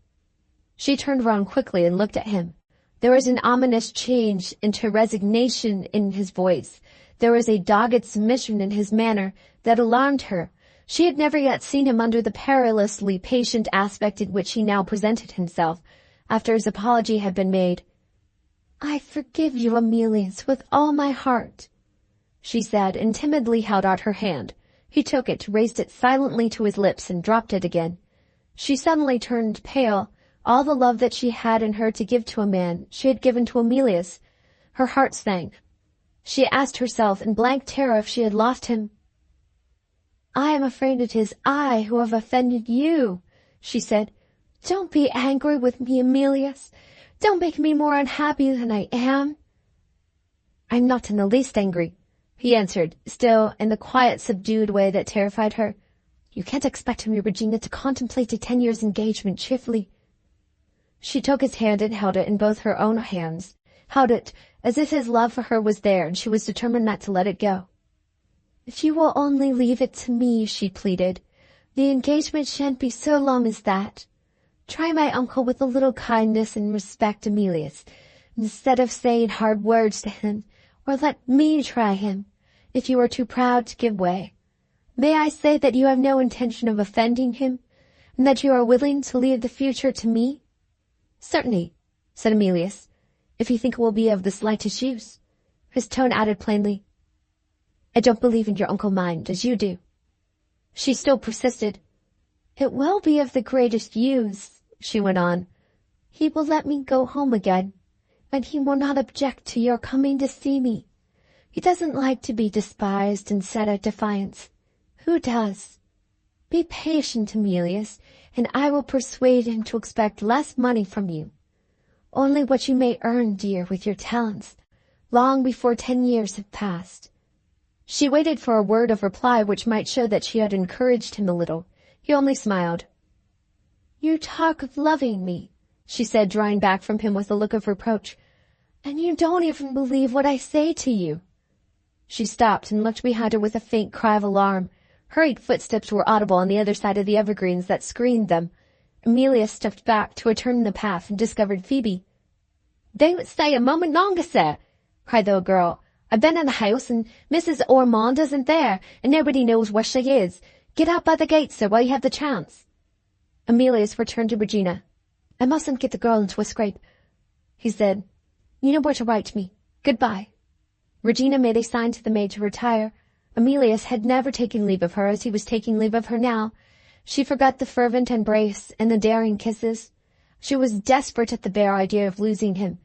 [SPEAKER 1] She turned round quickly and looked at him. There was an ominous change into resignation in his voice. There was a dogged submission in his manner that alarmed her. She had never yet seen him under the perilously patient aspect in which he now presented himself, after his apology had been made. "I forgive you, Emilius, with all my heart," she said, and timidly held out her hand. He took it, raised it silently to his lips, and dropped it again. She suddenly turned pale. All the love that she had in her to give to a man, she had given to Emilius. Her heart sank. She asked herself in blank terror if she had lost him. "I am afraid it is I who have offended you," she said. "Don't be angry with me, Emilius. Don't make me more unhappy than I am." "I'm not in the least angry," he answered, still in the quiet, subdued way that terrified her. "You can't expect me, Regina, to contemplate a 10 years' engagement cheerfully." She took his hand and held it in both her own hands, held it as if his love for her was there and she was determined not to let it go. "If you will only leave it to me," she pleaded, "the engagement shan't be so long as that. Try my uncle with a little kindness and respect, Emilius, instead of saying hard words to him, or let me try him, if you are too proud to give way. May I say that you have no intention of offending him, and that you are willing to leave the future to me? Certainly, said Emilius, if you think it will be of the slightest use. His tone added plainly, I don't believe in your Uncle Mind as you do. She still persisted. It will be of the greatest use, she went on. He will let me go home again, and he will not object to your coming to see me. He doesn't like to be despised and set at defiance. Who does? Be patient, Emilius, and I will persuade him to expect less money from you. Only what you may earn, dear, with your talents, long before 10 years have passed. She waited for a word of reply which might show that she had encouraged him a little. He only smiled. You talk of loving me, she said, drawing back from him with a look of reproach, and you don't even believe what I say to you. She stopped and looked behind her with a faint cry of alarm. Hurried footsteps were audible on the other side of the evergreens that screened them. Amelia stepped back to a turn in the path and discovered Phoebe. Don't stay a moment longer, sir, cried the girl. I've been in the house, and Mrs. Ormond isn't there, and nobody knows where she is. Get out by the gate, sir, while you have the chance. Emilius returned to Regina. I mustn't get the girl into a scrape, he said. You know where to write me. Goodbye. Regina made a sign to the maid to retire. Emilius had never taken leave of her as he was taking leave of her now. She forgot the fervent embrace and the daring kisses. She was desperate at the bare idea of losing him.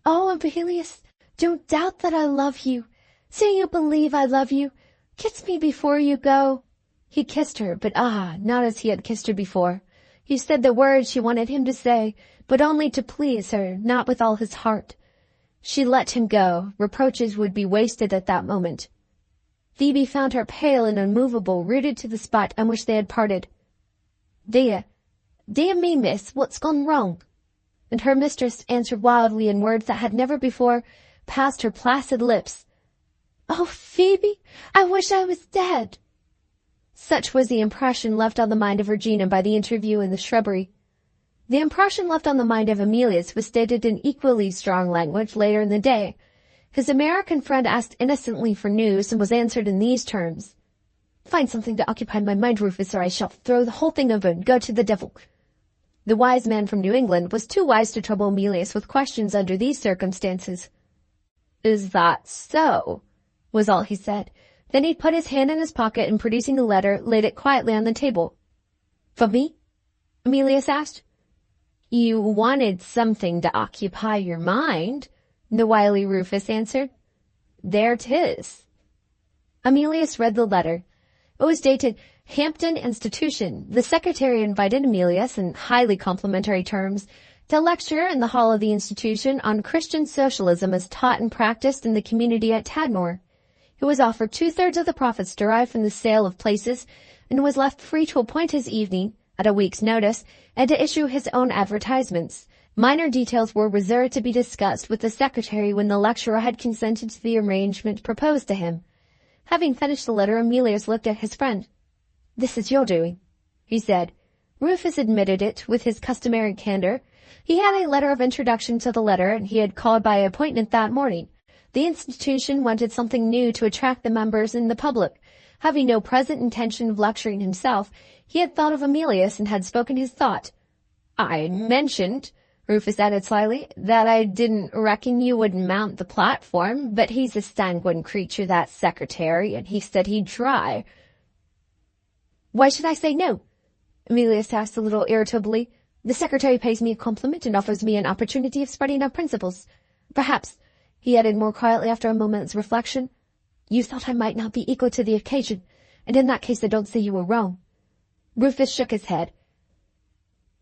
[SPEAKER 1] Oh, Emilius, don't doubt that I love you. Say you believe I love you. Kiss me before you go. He kissed her, but not as he had kissed her before. He said the words she wanted him to say, but only to please her, not with all his heart. She let him go. Reproaches would be wasted at that moment. Phoebe found her pale and unmovable, rooted to the spot on which they had parted. Dear me, miss, what's gone wrong? And her mistress answered wildly in words that had never before passed her placid lips. Oh, Phoebe, I wish I was dead. Such was the impression left on the mind of Regina by the interview in the shrubbery. The impression left on the mind of Emilius was stated in equally strong language later in the day. His American friend asked innocently for news and was answered in these terms. Find something to occupy my mind, Rufus, or I shall throw the whole thing over and go to the devil. The wise man from New England was too wise to trouble Emilius with questions under these circumstances. Is that so? Was all he said. Then he put his hand in his pocket and, producing the letter, laid it quietly on the table. For me? Emilius asked. You wanted something to occupy your mind, the wily Rufus answered. There 'tis. Emilius read the letter. It was dated Hampton Institution. The secretary invited Emilius, in highly complimentary terms, to lecture in the hall of the institution on Christian socialism as taught and practiced in the community at Tadmor. He was offered 2/3 of the profits derived from the sale of places, and was left free to appoint his evening, at a week's notice, and to issue his own advertisements. Minor details were reserved to be discussed with the secretary when the lecturer had consented to the arrangement proposed to him. Having finished the letter, Emilius looked at his friend. This is your doing, he said. Rufus admitted it with his customary candor. He had a letter of introduction to the letter, and he had called by appointment that morning. The institution wanted something new to attract the members and the public. Having no present intention of lecturing himself, he had thought of Emilius and had spoken his thought. I mentioned, Rufus added slyly, that I didn't reckon you would mount the platform, but he's a sanguine creature, that secretary, and he said he'd try. Why should I say no? Emilius asked a little irritably. The secretary pays me a compliment and offers me an opportunity of spreading our principles. Perhaps, he added more quietly after a moment's reflection, you thought I might not be equal to the occasion, and in that case I don't say you were wrong. Rufus shook his head.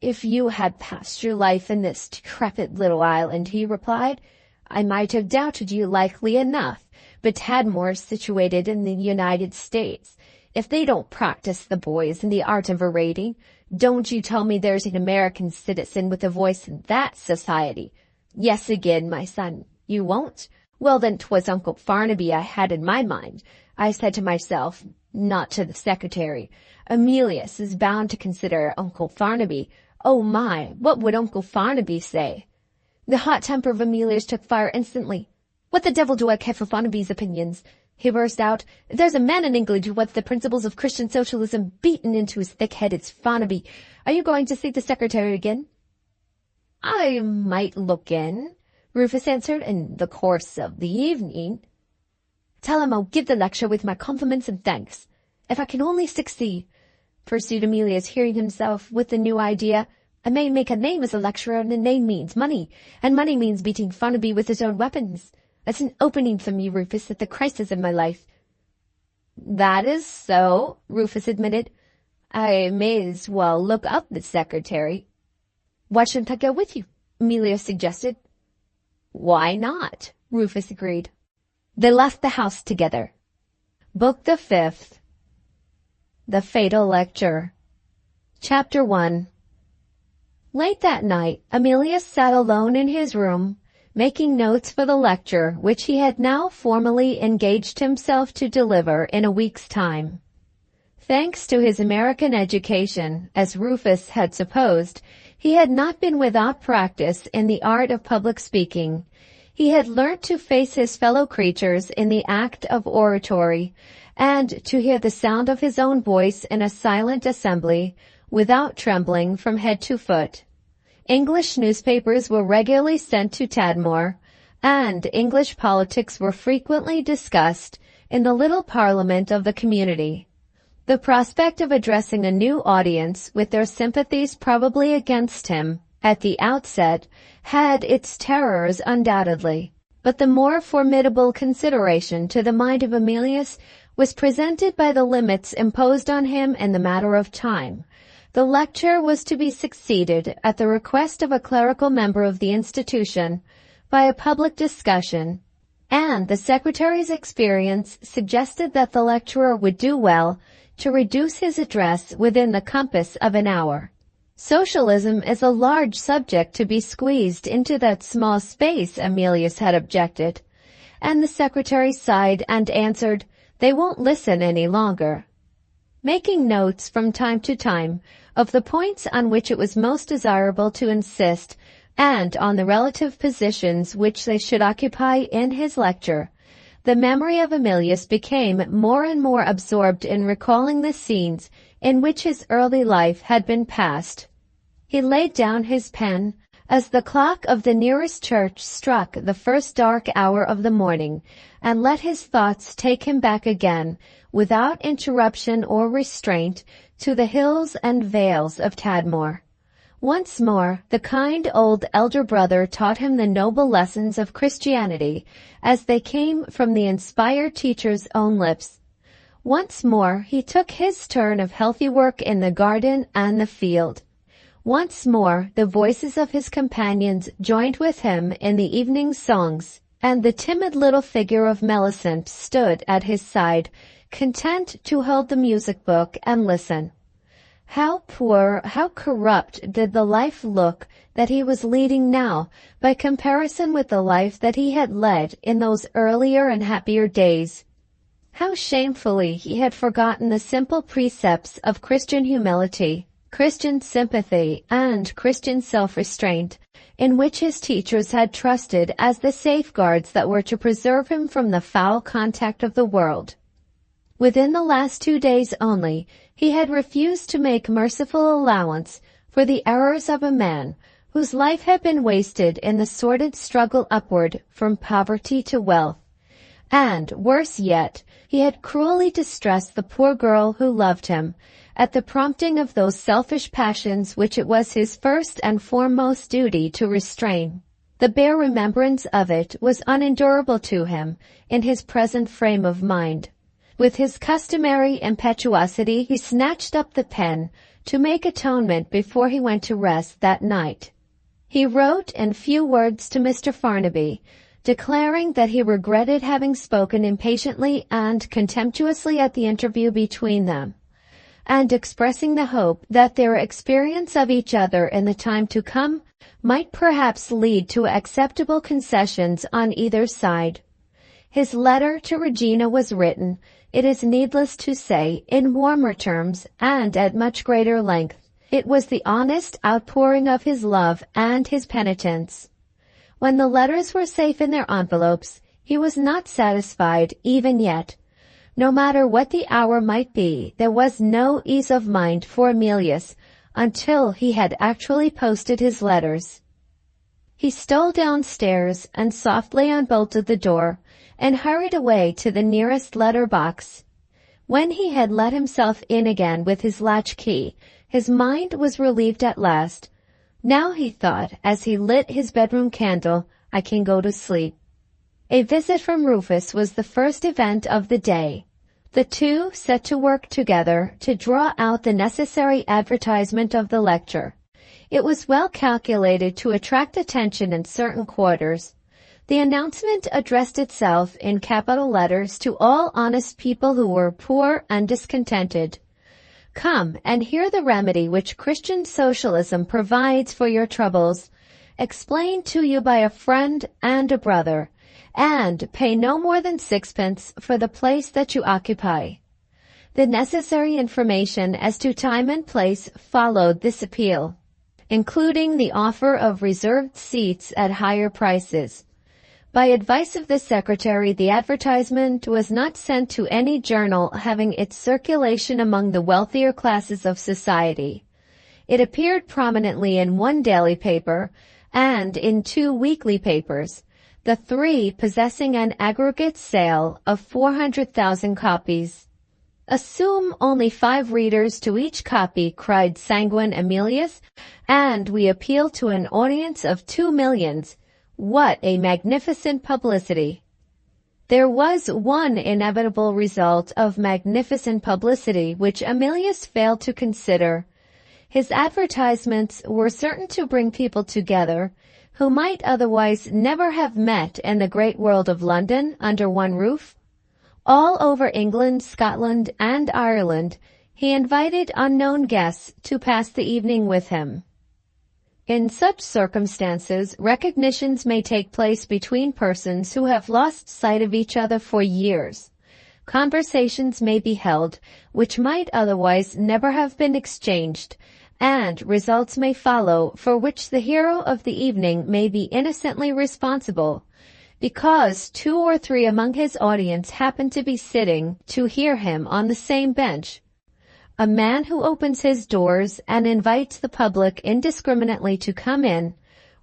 [SPEAKER 1] If you had passed your life in this decrepit little island, he replied, I might have doubted you likely enough, but Tadmor is situated in the United States. If they don't practice the boys in the art of orating, don't you tell me there's an American citizen with a voice in that society. Yes again, my son. You won't? Well, then 'twas Uncle Farnaby I had in my mind. I said to myself, not to the secretary. Emilius is bound to consider Uncle Farnaby. Oh my, what would Uncle Farnaby say? The hot temper of Emilius took fire instantly. What the devil do I care for Farnaby's opinions? He burst out. There's a man in England who wants the principles of Christian socialism beaten into his thick head. It's Farnaby. Are you going to see the secretary again? I might look in, Rufus answered, in the course of the evening. Tell him I'll give the lecture with my compliments and thanks. If I can only succeed, pursued Emilius, hearing himself with the new idea. I may make a name as a lecturer, and a name means money, and money means beating Farnaby with his own weapons. That's an opening for me, Rufus, at the crisis of my life. That is so, Rufus admitted. I may as well look up the secretary. Why shouldn't I go with you? Emilius suggested. Why not? Rufus agreed. They left the house together. Book the 5th. The Fatal Lecture. Chapter 1. Late that night, Emilius sat alone in his room, making notes for the lecture which he had now formally engaged himself to deliver in a week's time. Thanks to his American education, as Rufus had supposed, he had not been without practice in the art of public speaking. He had learnt to face his fellow creatures in the act of oratory, and to hear the sound of his own voice in a silent assembly, without trembling from head to foot. English newspapers were regularly sent to Tadmor, and English politics were frequently discussed in the little parliament of the community. The prospect of addressing a new audience with their sympathies probably against him, at the outset, had its terrors undoubtedly, but the more formidable consideration to the mind of Emilius was presented by the limits imposed on him in the matter of time. The lecture was to be succeeded, at the request of a clerical member of the institution, by a public discussion, and the secretary's experience suggested that the lecturer would do well to reduce his address within the compass of an hour. Socialism is a large subject to be squeezed into that small space, Emilius had objected, and the secretary sighed and answered, they won't listen any longer. Making notes from time to time of the points on which it was most desirable to insist and on the relative positions which they should occupy in his lecture, the memory of Emilius became more and more absorbed in recalling the scenes in which his early life had been passed. He laid down his pen as the clock of the nearest church struck the first dark hour of the morning, and let his thoughts take him back again, without interruption or restraint, to the hills and vales of Tadmor. Once more, the kind old elder brother taught him the noble lessons of Christianity as they came from the inspired teacher's own lips. Once more, he took his turn of healthy work in the garden and the field. Once more, the voices of his companions joined with him in the evening songs, and the timid little figure of Millicent stood at his side, content to hold the music book and listen. How poor, how corrupt did the life look that he was leading now, by comparison with the life that he had led in those earlier and happier days. How shamefully he had forgotten the simple precepts of Christian humility, Christian sympathy, and Christian self-restraint, in which his teachers had trusted as the safeguards that were to preserve him from the foul contact of the world. Within the last 2 days only, he had refused to make merciful allowance for the errors of a man whose life had been wasted in the sordid struggle upward from poverty to wealth. And, worse yet, he had cruelly distressed the poor girl who loved him, at the prompting of those selfish passions which it was his first and foremost duty to restrain. The bare remembrance of it was unendurable to him in his present frame of mind. With his customary impetuosity, he snatched up the pen to make atonement before he went to rest that night. He wrote in few words to Mr. Farnaby, declaring that he regretted having spoken impatiently and contemptuously at the interview between them, and expressing the hope that their experience of each other in the time to come might perhaps lead to acceptable concessions on either side. His letter to Regina was written, it is needless to say, in warmer terms and at much greater length. It was the honest outpouring of his love and his penitence. When the letters were safe in their envelopes, he was not satisfied even yet. No matter what the hour might be, there was no ease of mind for Emilius until he had actually posted his letters. He stole downstairs and softly unbolted the door and hurried away to the nearest letter box. When he had let himself in again with his latchkey, his mind was relieved at last. Now, he thought, as he lit his bedroom candle, I can go to sleep. A visit from Rufus was the first event of the day. The two set to work together to draw out the necessary advertisement of the lecture. It was well calculated to attract attention in certain quarters. The announcement addressed itself in capital letters to all honest people who were poor and discontented. Come and hear the remedy which Christian socialism provides for your troubles, explained to you by a friend and a brother, and pay no more than 6 pence for the place that you occupy. The necessary information as to time and place followed this appeal, including the offer of reserved seats at higher prices. By advice of the secretary, the advertisement was not sent to any journal having its circulation among the wealthier classes of society. It appeared prominently in one daily paper and in 2 weekly papers, the 3 possessing an aggregate sale of 400,000 copies. Assume only 5 readers to each copy, cried sanguine Emilius, and we appeal to an audience of 2 millions. What a magnificent publicity! There was one inevitable result of magnificent publicity which Emilius failed to consider. His advertisements were certain to bring people together who might otherwise never have met in the great world of London under one roof. All over England, Scotland, and Ireland, he invited unknown guests to pass the evening with him. In such circumstances, recognitions may take place between persons who have lost sight of each other for years. Conversations may be held which might otherwise never have been exchanged, and results may follow for which the hero of the evening may be innocently responsible, because 2 or 3 among his audience happen to be sitting to hear him on the same bench. A man who opens his doors and invites the public indiscriminately to come in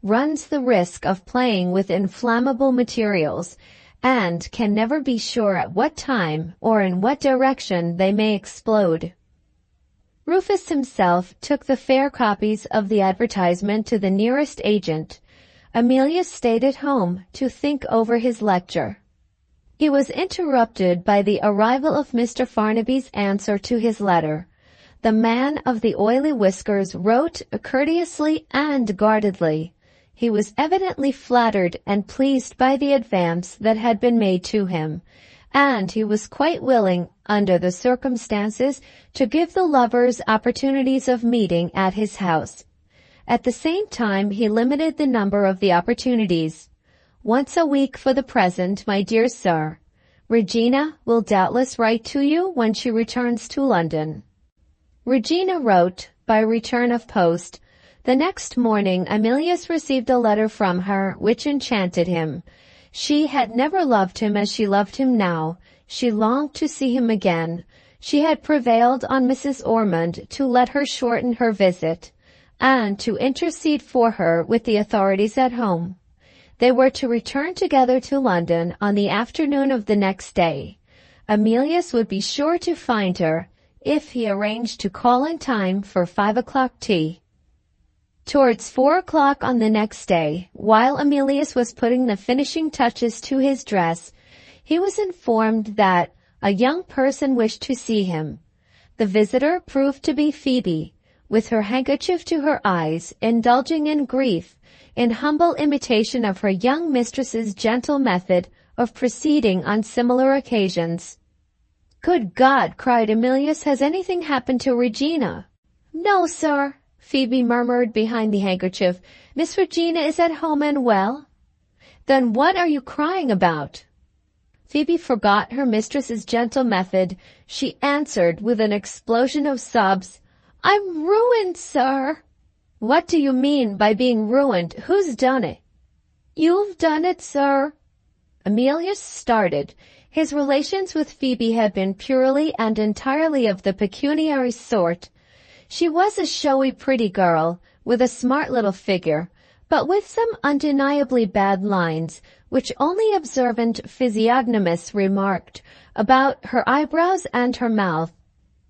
[SPEAKER 1] runs the risk of playing with inflammable materials and can never be sure at what time or in what direction they may explode. Rufus himself took the fair copies of the advertisement to the nearest agent. Emilius stayed at home to think over his lecture. He was interrupted by the arrival of Mr. Farnaby's answer to his letter. The man of the oily whiskers wrote courteously and guardedly. He was evidently flattered and pleased by the advance that had been made to him, and he was quite willing, under the circumstances, to give the lovers opportunities of meeting at his house. At the same time, he limited the number of the opportunities. Once a week for the present, my dear sir. Regina will doubtless write to you when she returns to London. Regina wrote by return of post. The next morning Emilius received a letter from her which enchanted him. She had never loved him as she loved him now. She longed to see him again. She had prevailed on Mrs. Ormond to let her shorten her visit, and to intercede for her with the authorities at home. They were to return together to London on the afternoon of the next day. Emilius would be sure to find her if he arranged to call in time for 5 o'clock tea. Towards 4 o'clock on the next day, while Emilius was putting the finishing touches to his dress, he was informed that a young person wished to see him. The visitor proved to be Phoebe, with her handkerchief to her eyes, indulging in grief, in humble imitation of her young mistress's gentle method of proceeding on similar occasions. "Good God!" cried Emilius, "has anything happened to Regina?" "No, sir," Phoebe murmured behind the handkerchief. "Miss Regina is at home and well." "Then what are you crying about?" Phoebe forgot her mistress's gentle method. She answered with an explosion of sobs, "I'm ruined, sir." "What do you mean by being ruined? Who's done it?" "You've done it, sir." Emilius started. His relations with Phoebe had been purely and entirely of the pecuniary sort. She was a showy pretty girl, with a smart little figure, but with some undeniably bad lines, which only observant physiognomists remarked, about her eyebrows and her mouth.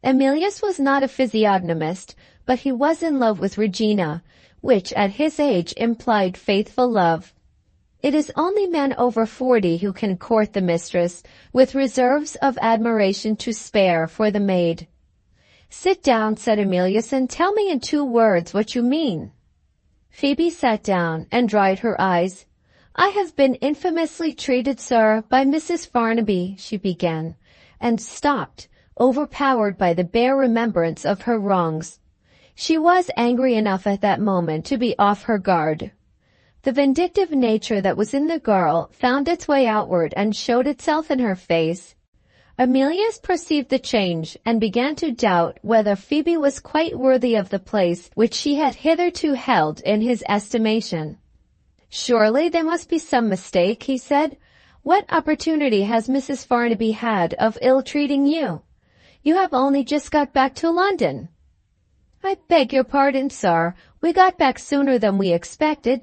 [SPEAKER 1] Emilius was not a physiognomist, but he was in love with Regina, which at his age implied faithful love. It is only men over 40 who can court the mistress, with reserves of admiration to spare for the maid. "Sit down," said Emilius, "and tell me in 2 words what you mean." Phoebe sat down and dried her eyes. "I have been infamously treated, sir, by Mrs. Farnaby," she began, and stopped, overpowered by the bare remembrance of her wrongs. She was angry enough at that moment to be off her guard. The vindictive nature that was in the girl found its way outward and showed itself in her face. Emilius perceived the change and began to doubt whether Phoebe was quite worthy of the place which she had hitherto held in his estimation. "Surely there must be some mistake," he said. "What opportunity has Mrs. Farnaby had of ill-treating you? You have only just got back to London." "I beg your pardon, sir. We got back sooner than we expected.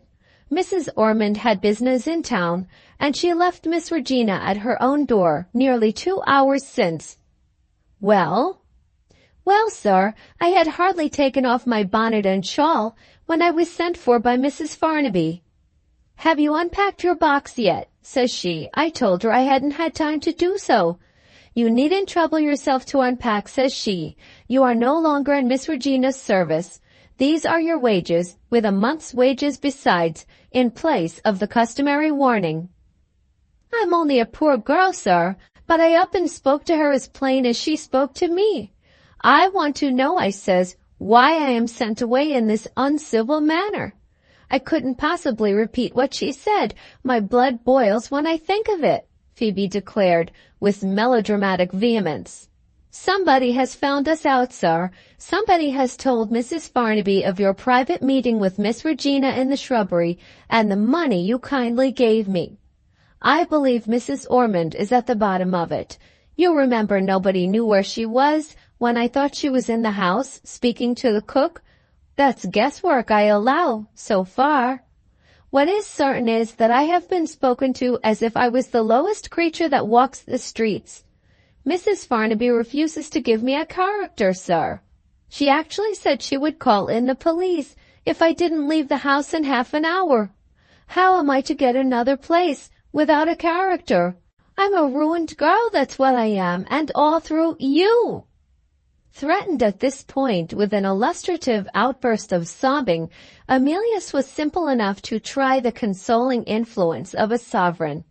[SPEAKER 1] Mrs. Ormond had business in town, and she left Miss Regina at her own door nearly 2 hours since." "Well?" "Well, sir, I had hardly taken off my bonnet and shawl when I was sent for by Mrs. Farnaby. 'Have you unpacked your box yet?' says she. I told her I hadn't had time to do so. 'You needn't trouble yourself to unpack,' says she. 'You are no longer in Miss Regina's service. These are your wages, with a month's wages besides, in place of the customary warning.' I'm only a poor girl, sir, but I up and spoke to her as plain as she spoke to me. 'I want to know,' I says, 'why I am sent away in this uncivil manner.' I couldn't possibly repeat what she said. My blood boils when I think of it," Phoebe declared with melodramatic vehemence. "Somebody has found us out, sir. Somebody has told Mrs. Farnaby of your private meeting with Miss Regina in the shrubbery and the money you kindly gave me. I believe Mrs. Ormond is at the bottom of it. You remember nobody knew where she was when I thought she was in the house, speaking to the cook. That's guesswork, I allow, so far. What is certain is that I have been spoken to as if I was the lowest creature that walks the streets. Mrs. Farnaby refuses to give me a character, sir. She actually said she would call in the police if I didn't leave the house in half an hour. How am I to get another place without a character? I'm a ruined girl, that's what I am, and all through you." Threatened at this point with an illustrative outburst of sobbing, Emilius was simple enough to try the consoling influence of a sovereign.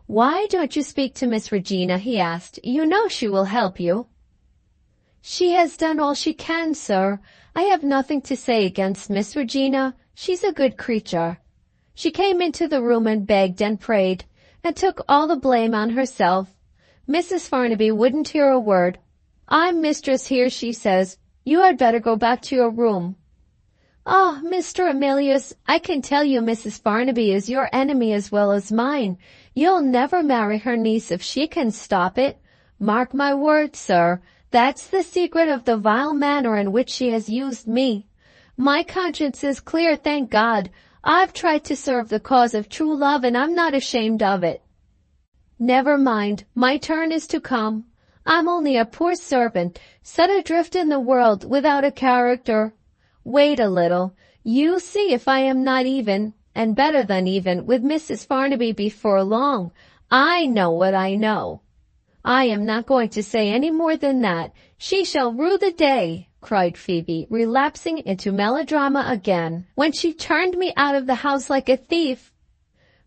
[SPEAKER 1] "Why don't you speak to Miss Regina?" he asked. "You know she will help you." "She has done all she can, sir. I have nothing to say against Miss Regina. She's a good creature. She came into the room and begged and prayed, and took all the blame on herself. Mrs. Farnaby wouldn't hear a word. 'I'm mistress here,' she says. 'You had better go back to your room.' Oh, Mr. Emilius, I can tell you Mrs. Farnaby is your enemy as well as mine. You'll never marry her niece if she can stop it. Mark my words, sir. That's the secret of the vile manner in which she has used me. My conscience is clear, thank God. I've tried to serve the cause of true love, and I'm not ashamed of it. Never mind, my turn is to come. I'm only a poor servant, set adrift in the world without a character. Wait a little. You see if I am not even, and better than even, with Mrs. Farnaby before long. I know what I know. I am not going to say any more than that. She shall rue the day," cried Phoebe, relapsing into melodrama again, "when she turned me out of the house like a thief."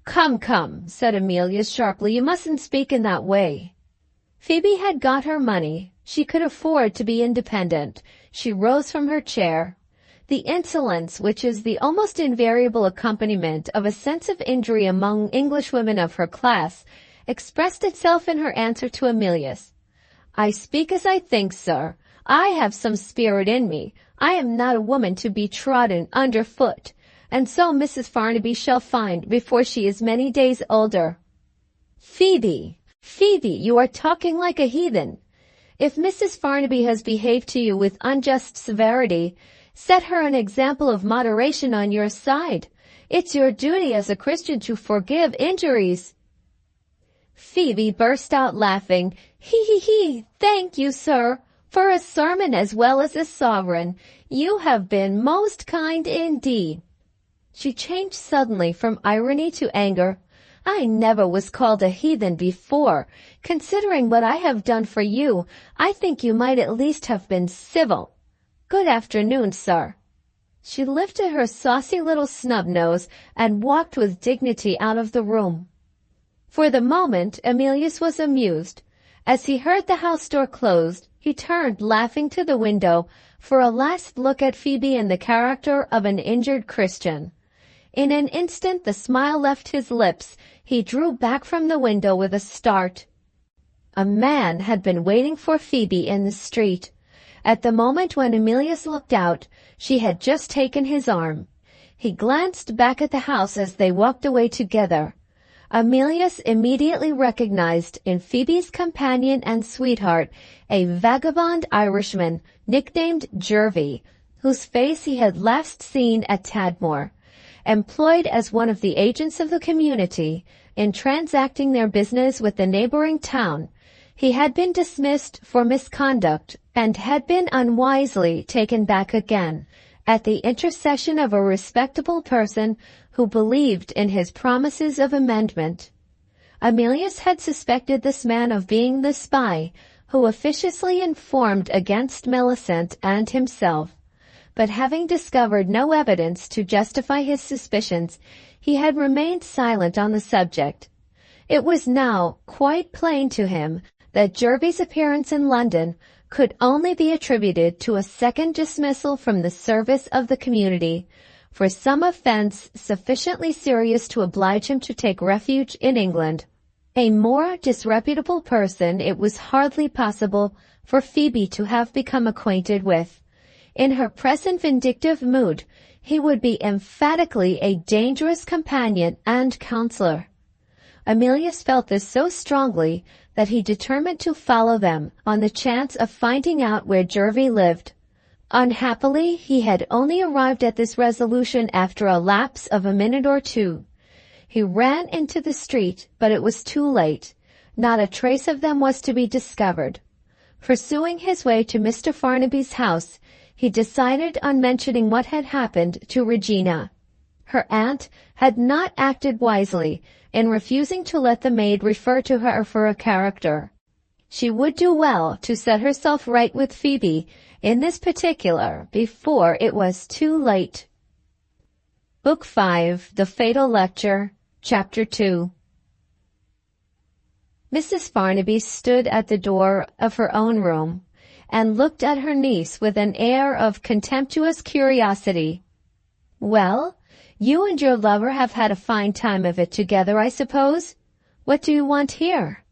[SPEAKER 1] "Come, come," said Emilius sharply, "you mustn't speak in that way." Phoebe had got her money. She could afford to be independent. She rose from her chair. The insolence which is the almost invariable accompaniment of a sense of injury among Englishwomen of her class expressed itself in her answer to Emilius. "I speak as I think, sir. I have some spirit in me. I am not a woman to be trodden underfoot, and so Mrs. Farnaby shall find before she is many days older." "Phoebe, Phoebe, you are talking like a heathen. If Mrs. Farnaby has behaved to you with unjust severity, set her an example of moderation on your side. It's your duty as a Christian to forgive injuries." Phoebe burst out laughing. "He, thank you, sir, for a sermon as well as a sovereign. You have been most kind indeed." She changed suddenly from irony to anger. "I never was called a heathen before. Considering what I have done for you, I think you might at least have been civil. Good afternoon, sir." She lifted her saucy little snub nose and walked with dignity out of the room. For the moment, Emilius was amused. As he heard the house door closed, he turned laughing to the window for a last look at Phoebe in the character of an injured Christian. In an instant the smile left his lips. He drew back from the window with a start. A man had been waiting for Phoebe in the street. At the moment when Emilius looked out, she had just taken his arm. He glanced back at the house as they walked away together. Emilius immediately recognized in Phoebe's companion and sweetheart a vagabond Irishman nicknamed Jervy, whose face he had last seen at Tadmor, employed as one of the agents of the community in transacting their business with the neighboring town. He had been dismissed for misconduct and had been unwisely taken back again at the intercession of a respectable person who believed in his promises of amendment. Emilius had suspected this man of being the spy who officiously informed against Millicent and himself, but having discovered no evidence to justify his suspicions, he had remained silent on the subject. It was now quite plain to him that Jervy's appearance in London could only be attributed to a second dismissal from the service of the community for some offense sufficiently serious to oblige him to take refuge in England. A more disreputable person it was hardly possible for Phoebe to have become acquainted with. In her present vindictive mood, he would be emphatically a dangerous companion and counselor. Emilius felt this so strongly that he determined to follow them on the chance of finding out where Jervy lived. Unhappily, he had only arrived at this resolution after a lapse of a minute or two. He ran into the street, but it was too late. Not a trace of them was to be discovered. Pursuing his way to Mr. Farnaby's house, he decided on mentioning what had happened to Regina. Her aunt had not acted wisely in refusing to let the maid refer to her for a character. She would do well to set herself right with Phoebe in this particular before it was too late. Book 5, The Fatal Lecture, Chapter 2. Mrs. Farnaby stood at the door of her own room and looked at her niece with an air of contemptuous curiosity. "Well, you and your lover have had a fine time of it together, I suppose. What do you want here?"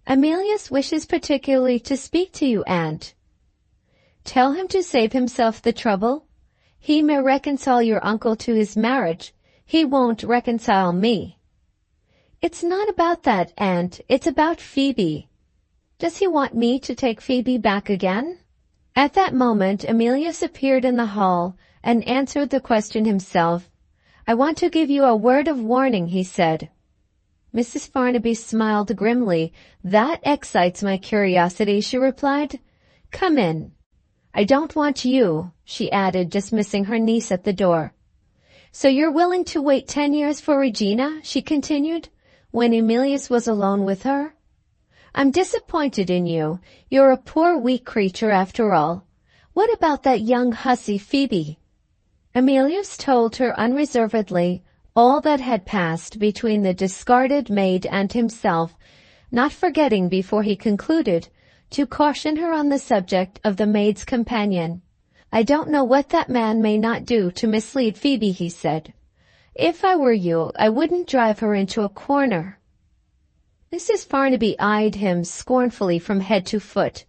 [SPEAKER 1] "Emilius wishes particularly to speak to you, aunt." "Tell him to save himself the trouble. He may reconcile your uncle to his marriage. He won't reconcile me." "It's not about that, aunt. It's about Phoebe." "Does he want me to take Phoebe back again?" At that moment Emilius appeared in the hall and answered the question himself. "I want to give you a word of warning," he said. Mrs. Farnaby smiled grimly. "That excites my curiosity," she replied. "Come in. I don't want you," she added, dismissing her niece at the door. "So you're willing to wait 10 years for Regina?" she continued, when Emilius was alone with her. "I'm disappointed in you. You're a poor weak creature after all. What about that young hussy Phoebe?" Emilius told her unreservedly all that had passed between the discarded maid and himself, not forgetting before he concluded to caution her on the subject of the maid's companion. "I don't know what that man may not do to mislead Phoebe," he said. "If I were you, I wouldn't drive her into a corner." Mrs. Farnaby eyed him scornfully from head to foot.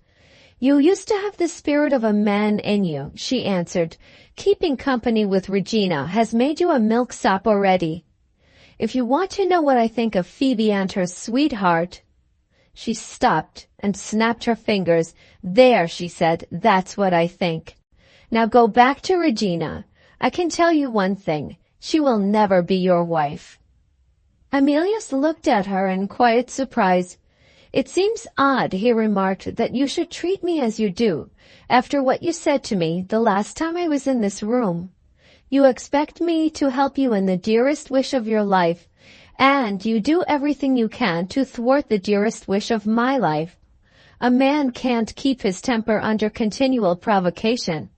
[SPEAKER 1] "You used to have the spirit of a man in you," she answered. "Keeping company with Regina has made you a milksop already. If you want to know what I think of Phoebe and her sweetheart—" She stopped and snapped her fingers. "There," she said, "that's what I think. Now go back to Regina. I can tell you one thing. She will never be your wife." Emilius looked at her in quiet surprise. "It seems odd," he remarked, "that you should treat me as you do, after what you said to me the last time I was in this room. You expect me to help you in the dearest wish of your life, and you do everything you can to thwart the dearest wish of my life. A man can't keep his temper under continual provocation.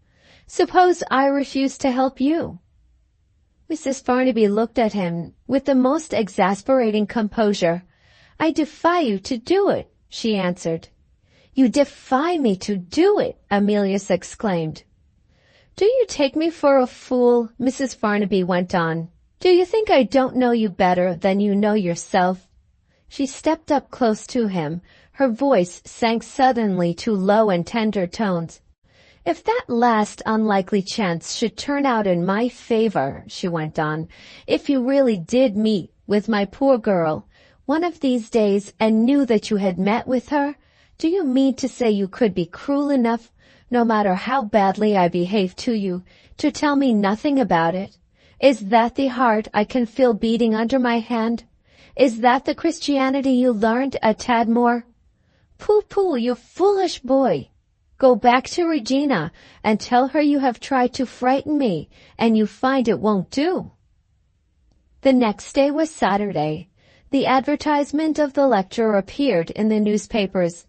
[SPEAKER 1] Suppose I refuse to help you?" Mrs. Farnaby looked at him with the most exasperating composure. "I defy you to do it," she answered. "You defy me to do it!" Emilius exclaimed. "Do you take me for a fool?" Mrs. Farnaby went on. "Do you think I don't know you better than you know yourself?" She stepped up close to him. Her voice sank suddenly to low and tender tones. "If that last unlikely chance should turn out in my favor," she went on, "if you really did meet with my poor girl one of these days and knew that you had met with her, do you mean to say you could be cruel enough, no matter how badly I behave to you, to tell me nothing about it? Is that the heart I can feel beating under my hand? Is that the Christianity you learned at Tadmor? Pooh, you foolish boy! Go back to Regina and tell her you have tried to frighten me, and you find it won't do." The next day was Saturday. The advertisement of the lecture appeared in the newspapers.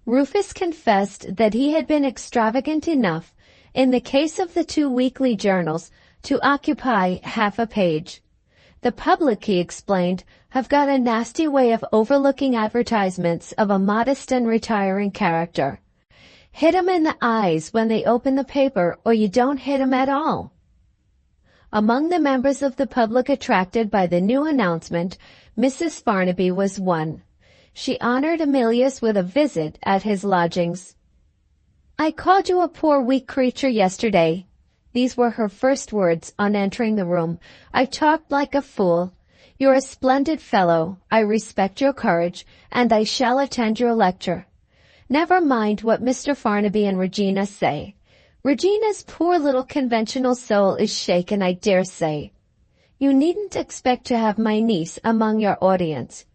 [SPEAKER 1] Rufus confessed that he had been extravagant enough, in the case of the 2 weekly journals, to occupy half a page. The public, he explained, have got a nasty way of overlooking advertisements of a modest and retiring character. Hit 'em in the eyes when they open the paper, or you don't hit 'em at all. Among the members of the public attracted by the new announcement, Mrs. Farnaby was one. She honored Emilius with a visit at his lodgings. "I called you a poor weak creature yesterday." These were her first words on entering the room. "I talked like a fool. You're a splendid fellow. I respect your courage, and I shall attend your lecture. Never mind what Mr. Farnaby and Regina say. Regina's poor little conventional soul is shaken, I dare say. You needn't expect to have my niece among your audience.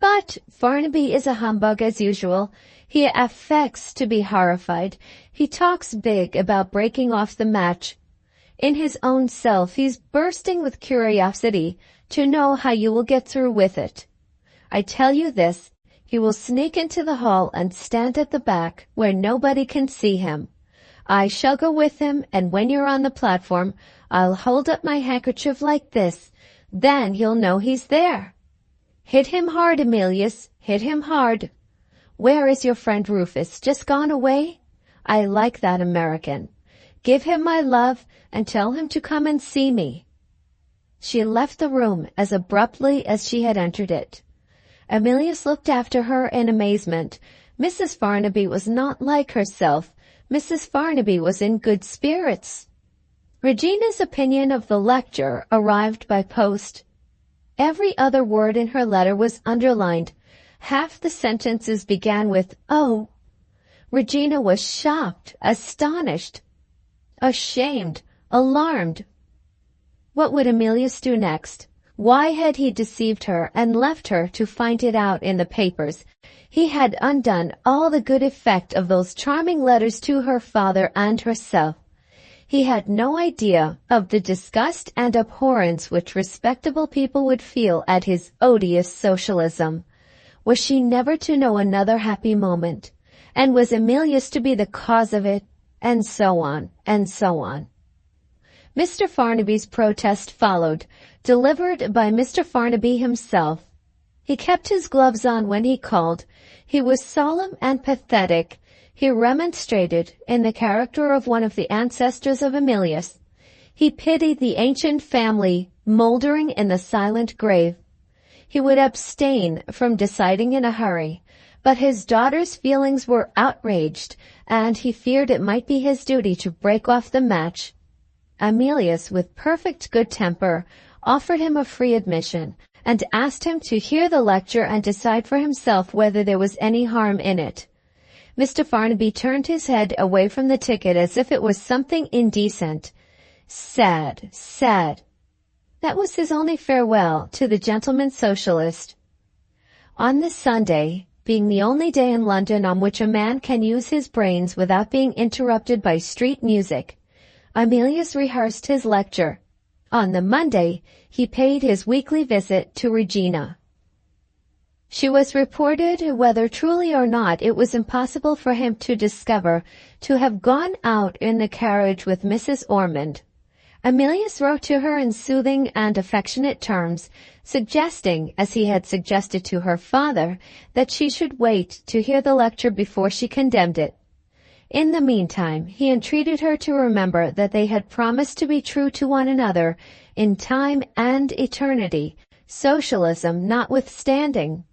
[SPEAKER 1] But Farnaby is a humbug as usual. He affects to be horrified. He talks big about breaking off the match. In his own self he's bursting with curiosity to know how you will get through with it. I tell you this, he will sneak into the hall and stand at the back where nobody can see him. I shall go with him, and when you're on the platform, I'll hold up my handkerchief like this. Then you'll know he's there. Hit him hard, Emilius, hit him hard. Where is your friend Rufus? Just gone away? I like that American. Give him my love and tell him to come and see me." She left the room as abruptly as she had entered it. Emilius looked after her in amazement. Mrs. Farnaby was not like herself. Mrs. Farnaby was in good spirits. Regina's opinion of the lecture arrived by post. Every other word in her letter was underlined. Half the sentences began with "Oh." Regina was shocked, astonished, ashamed, alarmed. What would Emilius do next? Why had he deceived her and left her to find it out in the papers? He had undone all the good effect of those charming letters to her father and herself. He had no idea of the disgust and abhorrence which respectable people would feel at his odious socialism. Was she never to know another happy moment? And was Emilius to be the cause of it? And so on, and so on. Mr. Farnaby's protest followed, delivered by Mr. Farnaby himself. He kept his gloves on when he called. He was solemn and pathetic. He remonstrated in the character of one of the ancestors of Emilius. He pitied the ancient family mouldering in the silent grave. he would abstain from deciding in a hurry, but his daughter's feelings were outraged, and he feared it might be his duty to break off the match. Emilius, with perfect good temper, offered him a free admission, and asked him to hear the lecture and decide for himself whether there was any harm in it. Mr. Farnaby turned his head away from the ticket as if it was something indecent. Sad, sad. That was his only farewell to the gentleman socialist. On this Sunday, being the only day in London on which a man can use his brains without being interrupted by street music, Emilius rehearsed his lecture. On the Monday, he paid his weekly visit to Regina. She was reported, whether truly or not, it was impossible for him to discover, to have gone out in the carriage with Mrs. Ormond. Emilius wrote to her in soothing and affectionate terms, suggesting, as he had suggested to her father, that she should wait to hear the lecture before she condemned it. In the meantime, he entreated her to remember that they had promised to be true to one another in time and eternity, socialism notwithstanding.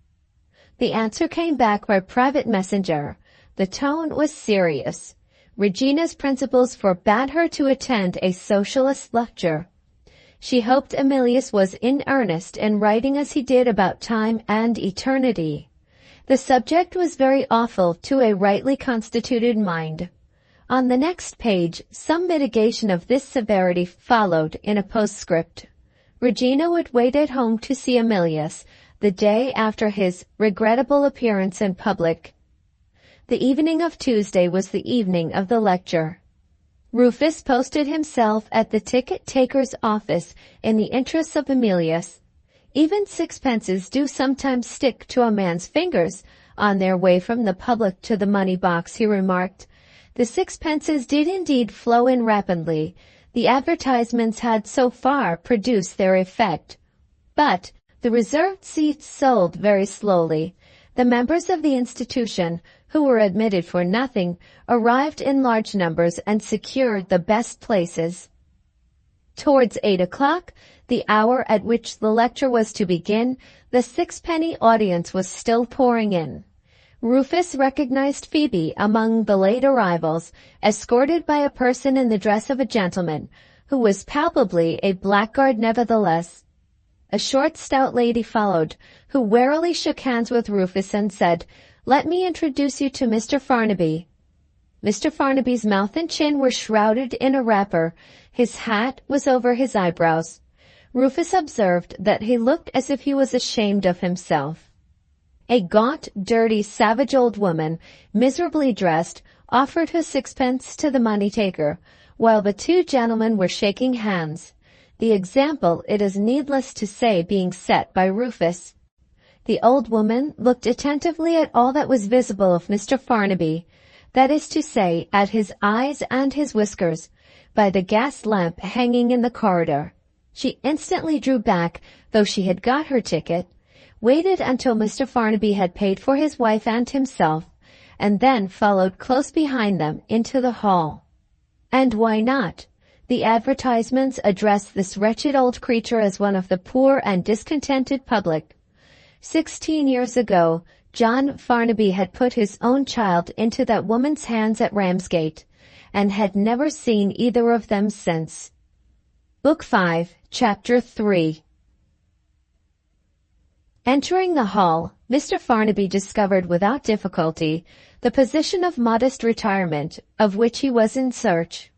[SPEAKER 1] The answer came back by private messenger. The tone was serious. Regina's principles forbade her to attend a socialist lecture. She hoped Emilius was in earnest in writing as he did about time and eternity. The subject was very awful to a rightly constituted mind. On the next page, some mitigation of this severity followed in a postscript. Regina would wait at home to see Emilius the day after his regrettable appearance in public. The evening of Tuesday was the evening of the lecture. Rufus posted himself at the ticket-taker's office in the interests of Emilius. Even sixpences do sometimes stick to a man's fingers on their way from the public to the money-box, he remarked. The sixpences did indeed flow in rapidly. The advertisements had so far produced their effect. But the reserved seats sold very slowly. The members of the institution, who were admitted for nothing, arrived in large numbers and secured the best places. Towards 8 o'clock, the hour at which the lecture was to begin, the sixpenny audience was still pouring in. Rufus recognized Phoebe among the late arrivals, escorted by a person in the dress of a gentleman, who was palpably a blackguard nevertheless. A short, stout lady followed, who warily shook hands with Rufus and said, "Let me introduce you to Mr. Farnaby." Mr. Farnaby's mouth and chin were shrouded in a wrapper. His hat was over his eyebrows. Rufus observed that he looked as if he was ashamed of himself. A gaunt, dirty, savage old woman, miserably dressed, offered her sixpence to the money-taker, while the two gentlemen were shaking hands. The example, it is needless to say, being set by Rufus. The old woman looked attentively at all that was visible of Mr. Farnaby, that is to say, at his eyes and his whiskers, by the gas lamp hanging in the corridor. She instantly drew back, though she had got her ticket, waited until Mr. Farnaby had paid for his wife and himself, and then followed close behind them into the hall. And why not? The advertisements addressed this wretched old creature as one of the poor and discontented public. 16 years ago, John Farnaby had put his own child into that woman's hands at Ramsgate, and had never seen either of them since. Book 5, Chapter 3. Entering the hall, Mr. Farnaby discovered without difficulty the position of modest retirement of which he was in search.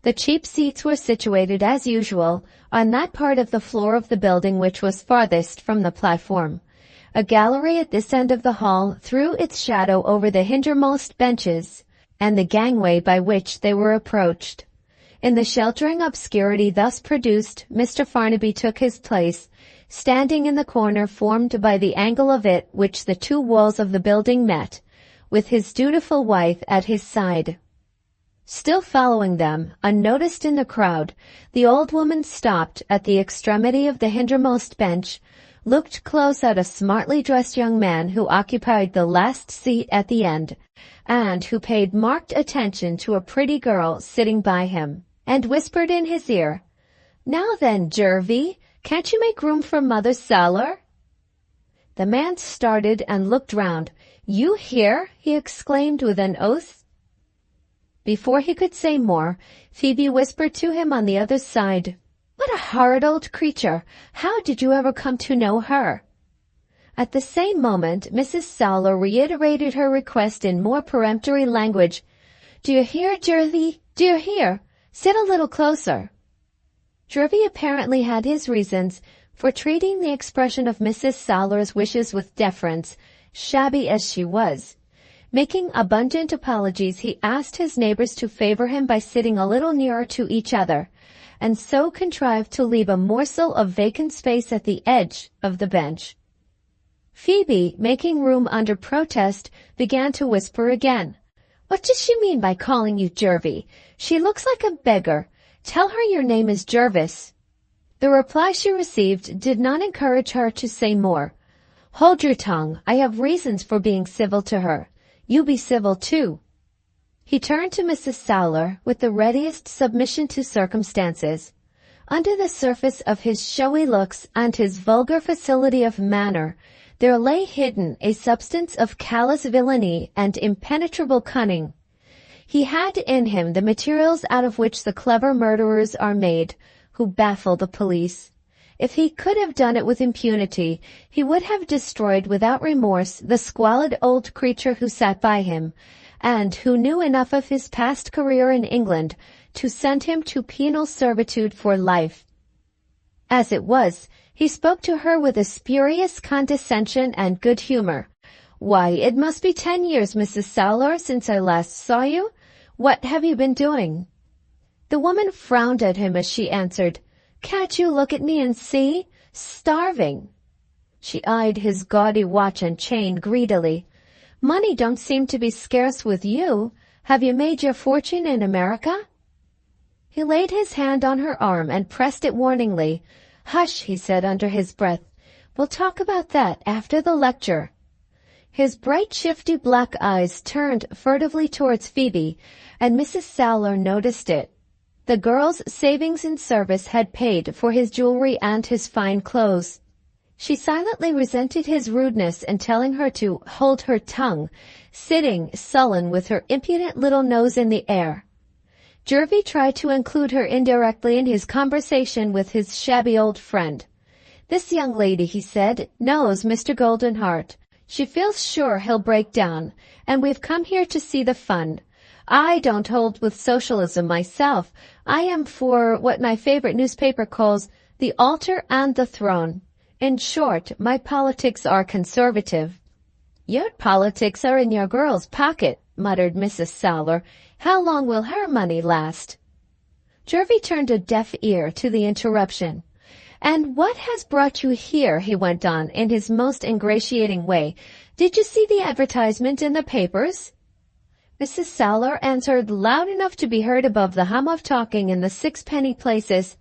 [SPEAKER 1] The cheap seats were situated as usual on that part of the floor of the building which was farthest from the platform. A gallery at this end of the hall threw its shadow over the hindermost benches and the gangway by which they were approached. In the sheltering obscurity thus produced, Mr. Farnaby took his place, standing in the corner formed by the angle of it which the two walls of the building met, with his dutiful wife at his side. Still following them, unnoticed in the crowd, the old woman stopped at the extremity of the hindermost bench, looked close at a smartly dressed young man who occupied the last seat at the end, and who paid marked attention to a pretty girl sitting by him, and whispered in his ear, "Now then, Jervie, can't you make room for Mother Saller?" The man started and looked round. "You here?" he exclaimed with an oath. Before he could say more, Phoebe whispered to him on the other side, "What a horrid old creature! How did you ever come to know her?" At the same moment, Mrs. Sowler reiterated her request in more peremptory language. "Do you hear, Jervie? Do you hear? Sit a little closer." Jervie apparently had his reasons for treating the expression of Mrs. Sowler's wishes with deference, shabby as she was. Making abundant apologies, he asked his neighbors to favor him by sitting a little nearer to each other, and so contrived to leave a morsel of vacant space at the edge of the bench. Phoebe, making room under protest, began to whisper again. "What does she mean by calling you Jervie? She looks like a beggar. Tell her your name is Jervis." The reply she received did not encourage her to say more. "Hold your tongue. I have reasons for being civil to her. You be civil too." He turned to Mrs. Sowler with the readiest submission to circumstances. Under the surface of his showy looks and his vulgar facility of manner, there lay hidden a substance of callous villainy and impenetrable cunning. He had in him the materials out of which the clever murderers are made, who baffle the police. If he could have done it with impunity, he would have destroyed without remorse the squalid old creature who sat by him, and who knew enough of his past career in England to send him to penal servitude for life. As it was, he spoke to her with a spurious condescension and good humor. "Why, it must be 10 years, Mrs. Sowler, since I last saw you. What have you been doing?" The woman frowned at him as she answered, "Can't you look at me and see? Starving." She eyed his gaudy watch and chain greedily. "Money don't seem to be scarce with you. Have you made your fortune in America?" He laid his hand on her arm and pressed it warningly. "Hush," he said under his breath. "We'll talk about that after the lecture." His bright, shifty black eyes turned furtively towards Phoebe, and Mrs. Sowler noticed it. The girl's savings in service had paid for his jewelry and his fine clothes. She silently resented his rudeness in telling her to hold her tongue, sitting sullen with her impudent little nose in the air. Jervie tried to include her indirectly in his conversation with his shabby old friend. "This young lady," he said, "knows Mr. Goldenheart. She feels sure he'll break down, and we've come here to see the fun. I don't hold with socialism myself. I am for what my favorite newspaper calls the altar and the throne. In short, my politics are conservative." "Your politics are in your girl's pocket," muttered Mrs. Sowler. "How long will her money last?" Jervie turned a deaf ear to the interruption. "And what has brought you here?" he went on in his most ingratiating way. "Did you see the advertisement in the papers?" Mrs. Sowler answered loud enough to be heard above the hum of talking in the sixpenny places.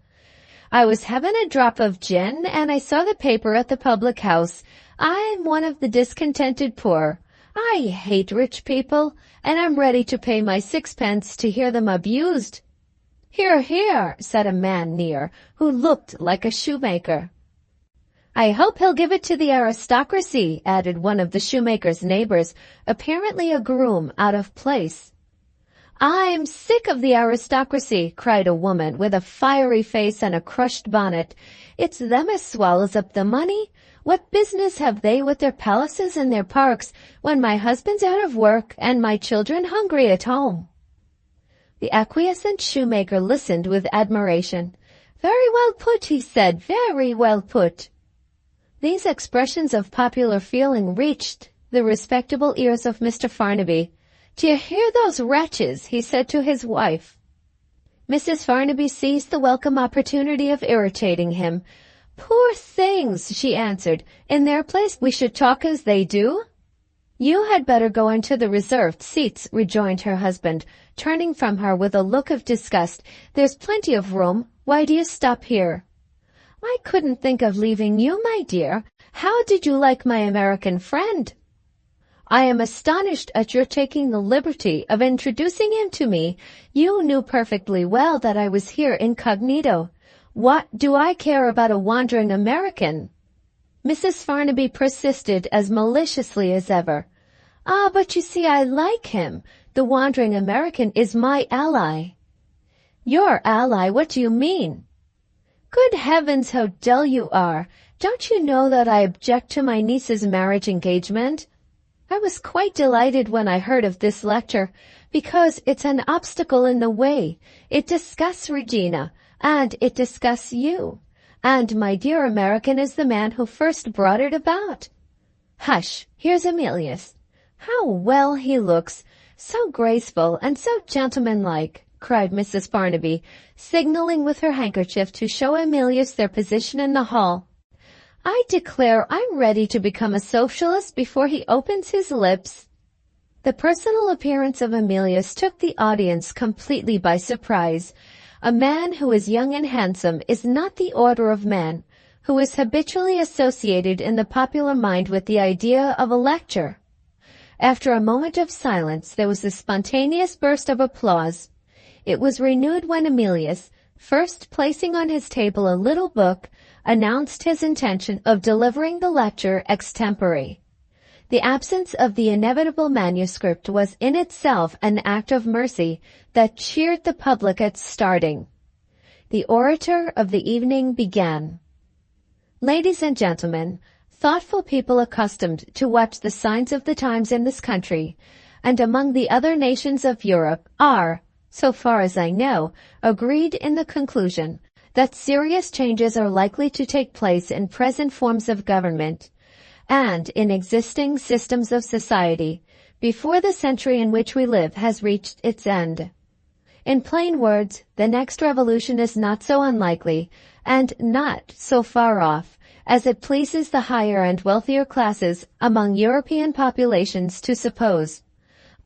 [SPEAKER 1] "I was having a drop of gin, and I saw the paper at the public house. I'm one of the discontented poor. I hate rich people, and I'm ready to pay my 6 pence to hear them abused." "Hear, hear," said a man near, who looked like a shoemaker. "I hope he'll give it to the aristocracy," added one of the shoemaker's neighbors, apparently a groom out of place. "I'm sick of the aristocracy," cried a woman with a fiery face and a crushed bonnet. "It's them as swallows up the money. What business have they with their palaces and their parks when my husband's out of work and my children hungry at home?" The acquiescent shoemaker listened with admiration. "Very well put," he said, "very well put." These expressions of popular feeling reached the respectable ears of Mr. Farnaby. "Do you hear those wretches?" he said to his wife. Mrs. Farnaby seized the welcome opportunity of irritating him. "Poor things," she answered. "In their place we should talk as they do." "You had better go into the reserved seats," rejoined her husband, turning from her with a look of disgust. "There's plenty of room. Why do you stop here?" "I couldn't think of leaving you, my dear. How did you like my American friend?" "I am astonished at your taking the liberty of introducing him to me. You knew perfectly well that I was here incognito. What do I care about a wandering American?" Mrs. Farnaby persisted as maliciously as ever. "Ah, but you see, I like him. The wandering American is my ally." "Your ally? What do you mean?" "Good heavens, how dull you are. Don't you know that I object to my niece's marriage engagement? I was quite delighted when I heard of this lecture, because it's an obstacle in the way. It disgusts Regina, and it disgusts you. And my dear American is the man who first brought it about." "Hush, here's Emilius. How well he looks, so graceful and so gentlemanlike," cried Mrs. Farnaby, signaling with her handkerchief to show Emilius their position in the hall. "I declare I'm ready to become a socialist before he opens his lips." The personal appearance of Emilius took the audience completely by surprise. A man who is young and handsome is not the order of man who is habitually associated in the popular mind with the idea of a lecture. After a moment of silence, there was a spontaneous burst of applause. It was renewed when Emilius, first placing on his table a little book, announced his intention of delivering the lecture extempore. The absence of the inevitable manuscript was in itself an act of mercy that cheered the public at starting. The orator of the evening began. "Ladies and gentlemen, thoughtful people accustomed to watch the signs of the times in this country, and among the other nations of Europe, are, so far as I know, agreed in the conclusion that serious changes are likely to take place in present forms of government and in existing systems of society before the century in which we live has reached its end. In plain words, the next revolution is not so unlikely and not so far off as it pleases the higher and wealthier classes among European populations to suppose.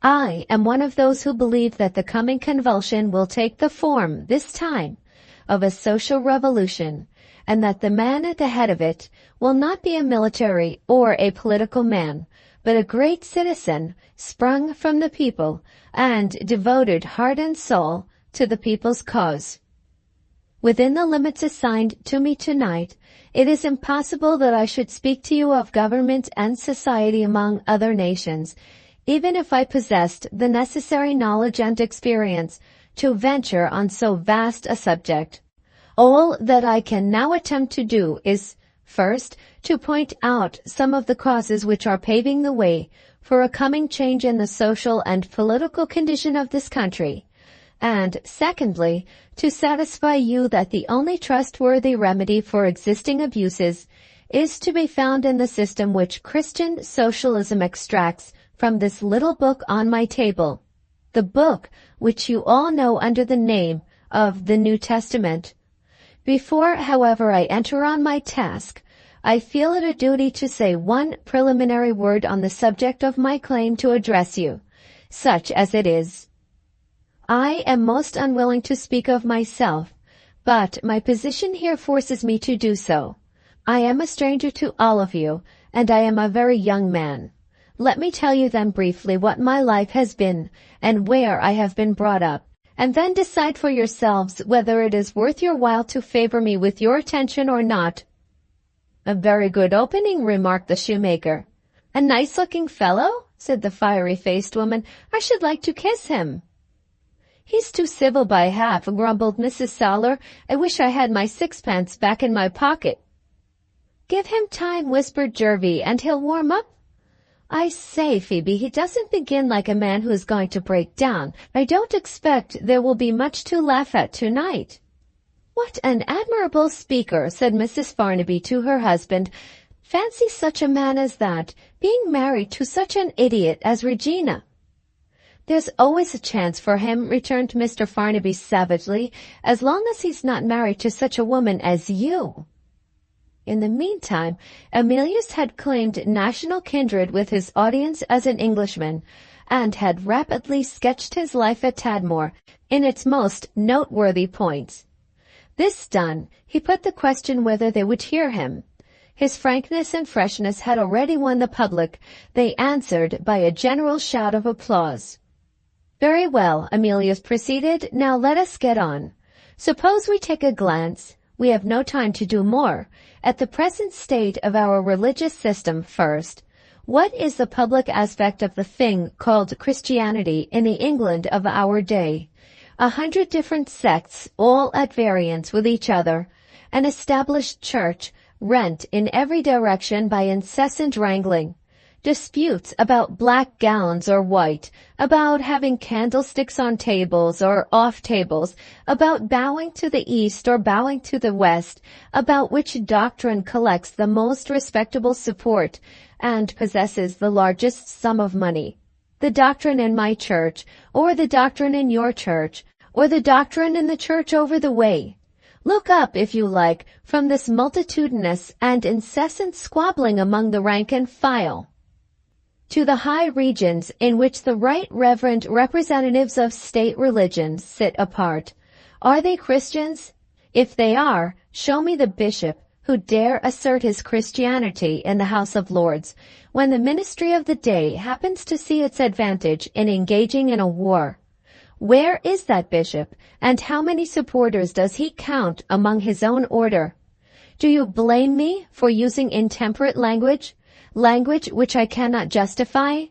[SPEAKER 1] I am one of those who believe that the coming convulsion will take the form, this time, of a social revolution, and that the man at the head of it will not be a military or a political man, but a great citizen sprung from the people and devoted heart and soul to the people's cause. Within the limits assigned to me tonight, it is impossible that I should speak to you of government and society among other nations, even if I possessed the necessary knowledge and experience to venture on so vast a subject. All that I can now attempt to do is, first, to point out some of the causes which are paving the way for a coming change in the social and political condition of this country, and, secondly, to satisfy you that the only trustworthy remedy for existing abuses is to be found in the system which Christian socialism extracts from this little book on my table, the book which you all know under the name of the New Testament. Before, however, I enter on my task, I feel it a duty to say one preliminary word on the subject of my claim to address you, such as it is. I am most unwilling to speak of myself, but my position here forces me to do so. I am a stranger to all of you, and I am a very young man. Let me tell you then briefly what my life has been and where I have been brought up, and then decide for yourselves whether it is worth your while to favor me with your attention or not." "A very good opening," remarked the shoemaker. "A nice-looking fellow?" said the fiery-faced woman. "I should like to kiss him." "He's too civil by half," grumbled Mrs. Sowler. "I wish I had my sixpence back in my pocket." "Give him time," whispered Jervie, "and he'll warm up." "I say, Phoebe, he doesn't begin like a man who is going to break down. I don't expect there will be much to laugh at tonight." "What an admirable speaker," said Mrs. Farnaby to her husband. "Fancy such a man as that being married to such an idiot as Regina." "There's always a chance for him," returned Mr. Farnaby savagely, "as long as he's not married to such a woman as you." In the meantime, Emilius had claimed national kindred with his audience as an Englishman, and had rapidly sketched his life at Tadmor in its most noteworthy points. This done, he put the question whether they would hear him. His frankness and freshness had already won the public. They answered by a general shout of applause. "Very well," Emilius proceeded. "Now let us get on. Suppose we take a glance, We have no time to do more. At the present state of our religious system first, what is the public aspect of the thing called Christianity in the England of our day? 100 different sects, all at variance with each other, an established church, rent in every direction by incessant wrangling, disputes about black gowns or white, about having candlesticks on tables or off tables, about bowing to the east or bowing to the west, about which doctrine collects the most respectable support and possesses the largest sum of money. The doctrine in my church, or the doctrine in your church, or the doctrine in the church over the way. Look up, if you like, from this multitudinous and incessant squabbling among the rank and file, to the high regions in which the right reverend representatives of state religions sit apart. Are they Christians? If they are, show me the bishop who dare assert his Christianity in the House of Lords, when the ministry of the day happens to see its advantage in engaging in a war. Where is that bishop, and how many supporters does he count among his own order? Do you blame me for using intemperate language which I cannot justify?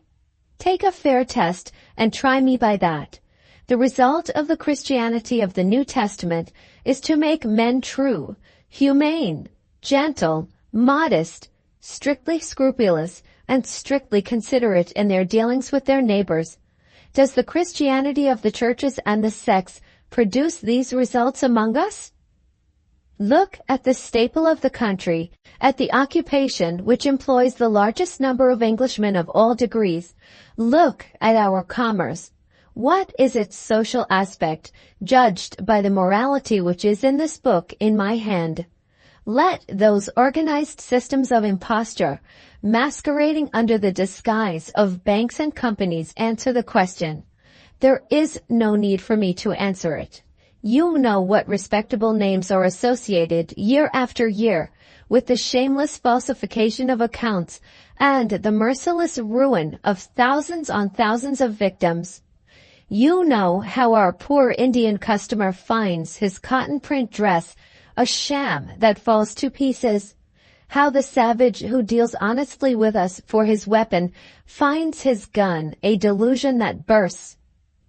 [SPEAKER 1] Take a fair test and try me by that. The result of the Christianity of the New Testament is to make men true, humane, gentle, modest, strictly scrupulous, and strictly considerate in their dealings with their neighbors. Does the Christianity of the churches and the sects produce these results among us? Look at the staple of the country, at the occupation which employs the largest number of Englishmen of all degrees. Look at our commerce. What is its social aspect, judged by the morality which is in this book in my hand? Let those organized systems of imposture, masquerading under the disguise of banks and companies, answer the question. There is no need for me to answer it. You know what respectable names are associated year after year with the shameless falsification of accounts and the merciless ruin of thousands on thousands of victims. You know how our poor Indian customer finds his cotton print dress a sham that falls to pieces, how the savage who deals honestly with us for his weapon finds his gun a delusion that bursts,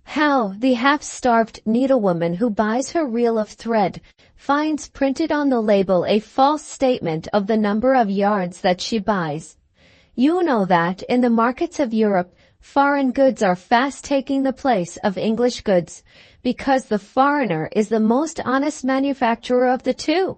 [SPEAKER 1] how the half-starved needlewoman who buys her reel of thread finds printed on the label a false statement of the number of yards that she buys. You know that in the markets of Europe, foreign goods are fast taking the place of English goods, because the foreigner is the most honest manufacturer of the two.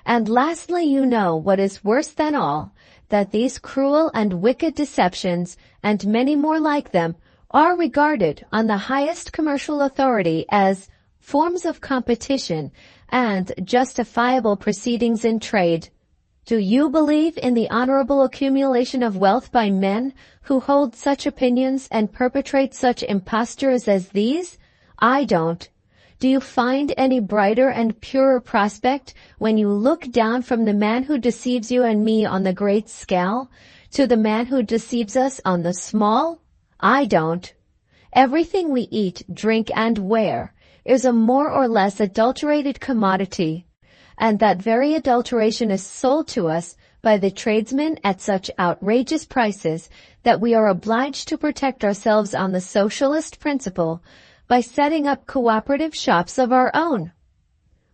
[SPEAKER 1] And lastly, you know what is worse than all, that these cruel and wicked deceptions, and many more like them, are regarded on the highest commercial authority as forms of competition and justifiable proceedings in trade. Do you believe in the honorable accumulation of wealth by men who hold such opinions and perpetrate such impostures as these? I don't. Do you find any brighter and purer prospect when you look down from the man who deceives you and me on the great scale to the man who deceives us on the small? I don't. Everything we eat, drink, and wear is a more or less adulterated commodity, and that very adulteration is sold to us by the tradesmen at such outrageous prices that we are obliged to protect ourselves on the socialist principle by setting up cooperative shops of our own.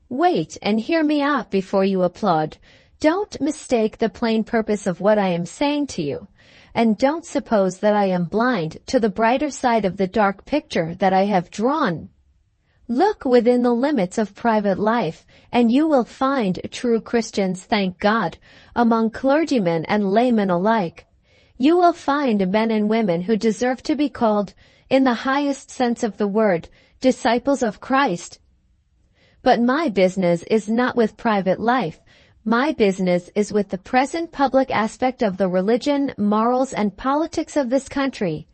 [SPEAKER 1] Wait and hear me out before you applaud. Don't mistake the plain purpose of what I am saying to you, and don't suppose that I am blind to the brighter side of the dark picture that I have drawn. Look within the limits of private life, and you will find true Christians, thank God, among clergymen and laymen alike. You will find men and women who deserve to be called, in the highest sense of the word, disciples of Christ. But my business is not with private life. My business is with the present public aspect of the religion, morals, and politics of this country.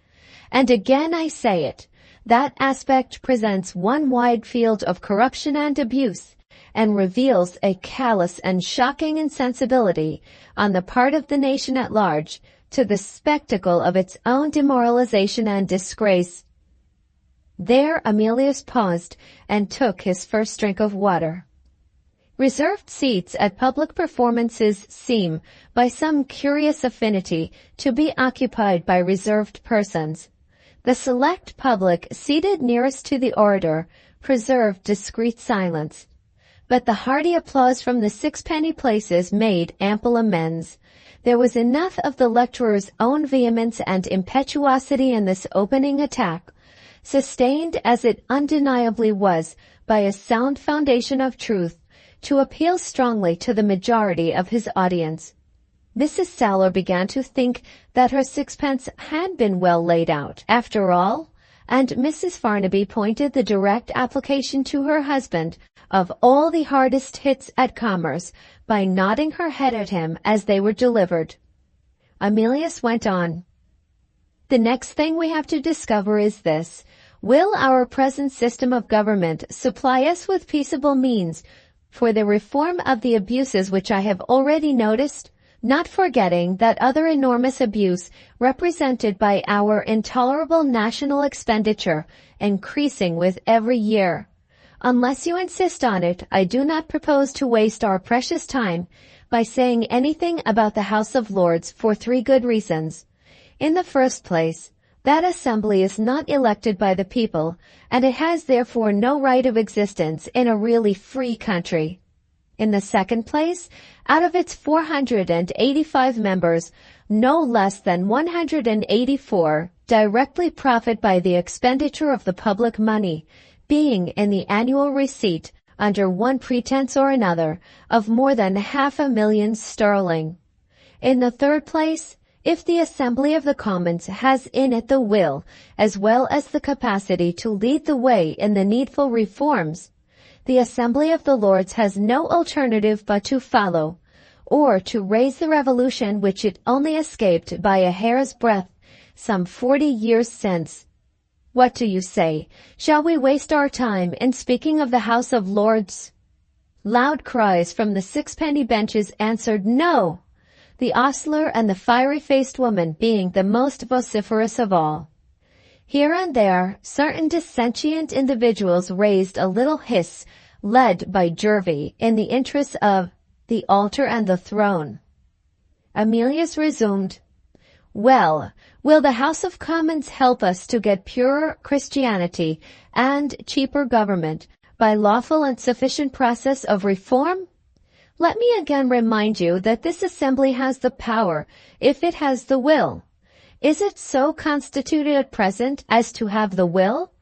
[SPEAKER 1] And again I say it, that aspect presents one wide field of corruption and abuse, and reveals a callous and shocking insensibility on the part of the nation at large to the spectacle of its own demoralization and disgrace. There Emilius paused and took his first drink of water. Reserved seats at public performances seem, by some curious affinity, to be occupied by reserved persons. The select public seated nearest to the orator preserved discreet silence. But the hearty applause from the sixpenny places made ample amends. There was enough of the lecturer's own vehemence and impetuosity in this opening attack, sustained as it undeniably was by a sound foundation of truth, to appeal strongly to the majority of his audience. Mrs. Sallow began to think that her sixpence had been well laid out, after all, and Mrs. Farnaby pointed the direct application to her husband of all the hardest hits at commerce by nodding her head at him as they were delivered. Emilius went on. The next thing we have to discover is this: will our present system of government supply us with peaceable means for the reform of the abuses which I have already noticed, not forgetting that other enormous abuse represented by our intolerable national expenditure, increasing with every year? Unless you insist on it, I do not propose to waste our precious time by saying anything about the House of Lords for 3 good reasons. In the first place, that assembly is not elected by the people, and it has therefore no right of existence in a really free country. In the second place, out of its 485 members, no less than 184 directly profit by the expenditure of the public money, being in the annual receipt, under one pretense or another, of more than 500,000 sterling. In the third place, if the Assembly of the Commons has in it the will, as well as the capacity to lead the way in the needful reforms, the Assembly of the Lords has no alternative but to follow, or to raise the revolution which it only escaped by a hair's breadth some 40 years since. What do you say? Shall we waste our time in speaking of the House of Lords? Loud cries from the sixpenny benches answered no, the ostler and the fiery-faced woman being the most vociferous of all. Here and there, certain dissentient individuals raised a little hiss, led by Jervie, in the interests of the altar and the throne. Emilius resumed, well, will the House of Commons help us to get purer Christianity and cheaper government by lawful and sufficient process of reform? Let me again remind you that this assembly has the power, if it has the will. Is it so constituted at present as to have the will?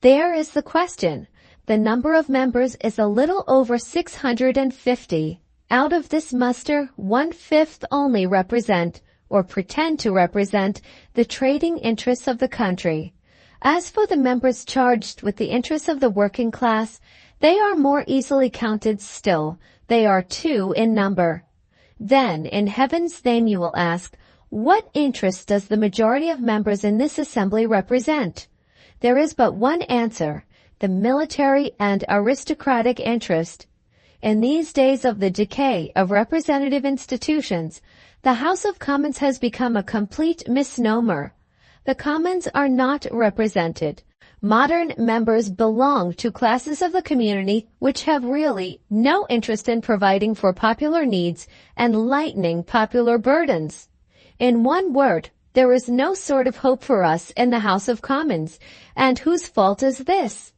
[SPEAKER 1] There is the question. The number of members is a little over 650. Out of this muster, 1/5 only represent, or pretend to represent, the trading interests of the country. As for the members charged with the interests of the working class, they are more easily counted still. They are 2 in number. Then, in heaven's name, you will ask, what interest does the majority of members in this assembly represent? There is but one answer, the military and aristocratic interest. In these days of the decay of representative institutions, the House of Commons has become a complete misnomer. The Commons are not represented. Modern members belong to classes of the community which have really no interest in providing for popular needs and lightening popular burdens. In one word, there is no sort of hope for us in the House of Commons, and whose fault is this?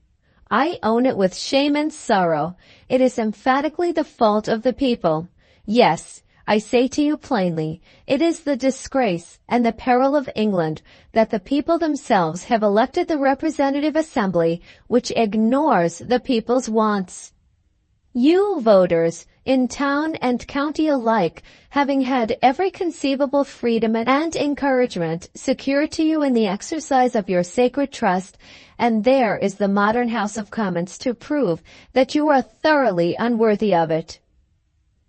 [SPEAKER 1] I own it with shame and sorrow. It is emphatically the fault of the people. Yes, I say to you plainly, it is the disgrace and the peril of England that the people themselves have elected the representative assembly which ignores the people's wants. You voters, in town and county alike, having had every conceivable freedom and encouragement secured to you in the exercise of your sacred trust, and there is the modern House of Commons to prove that you are thoroughly unworthy of it.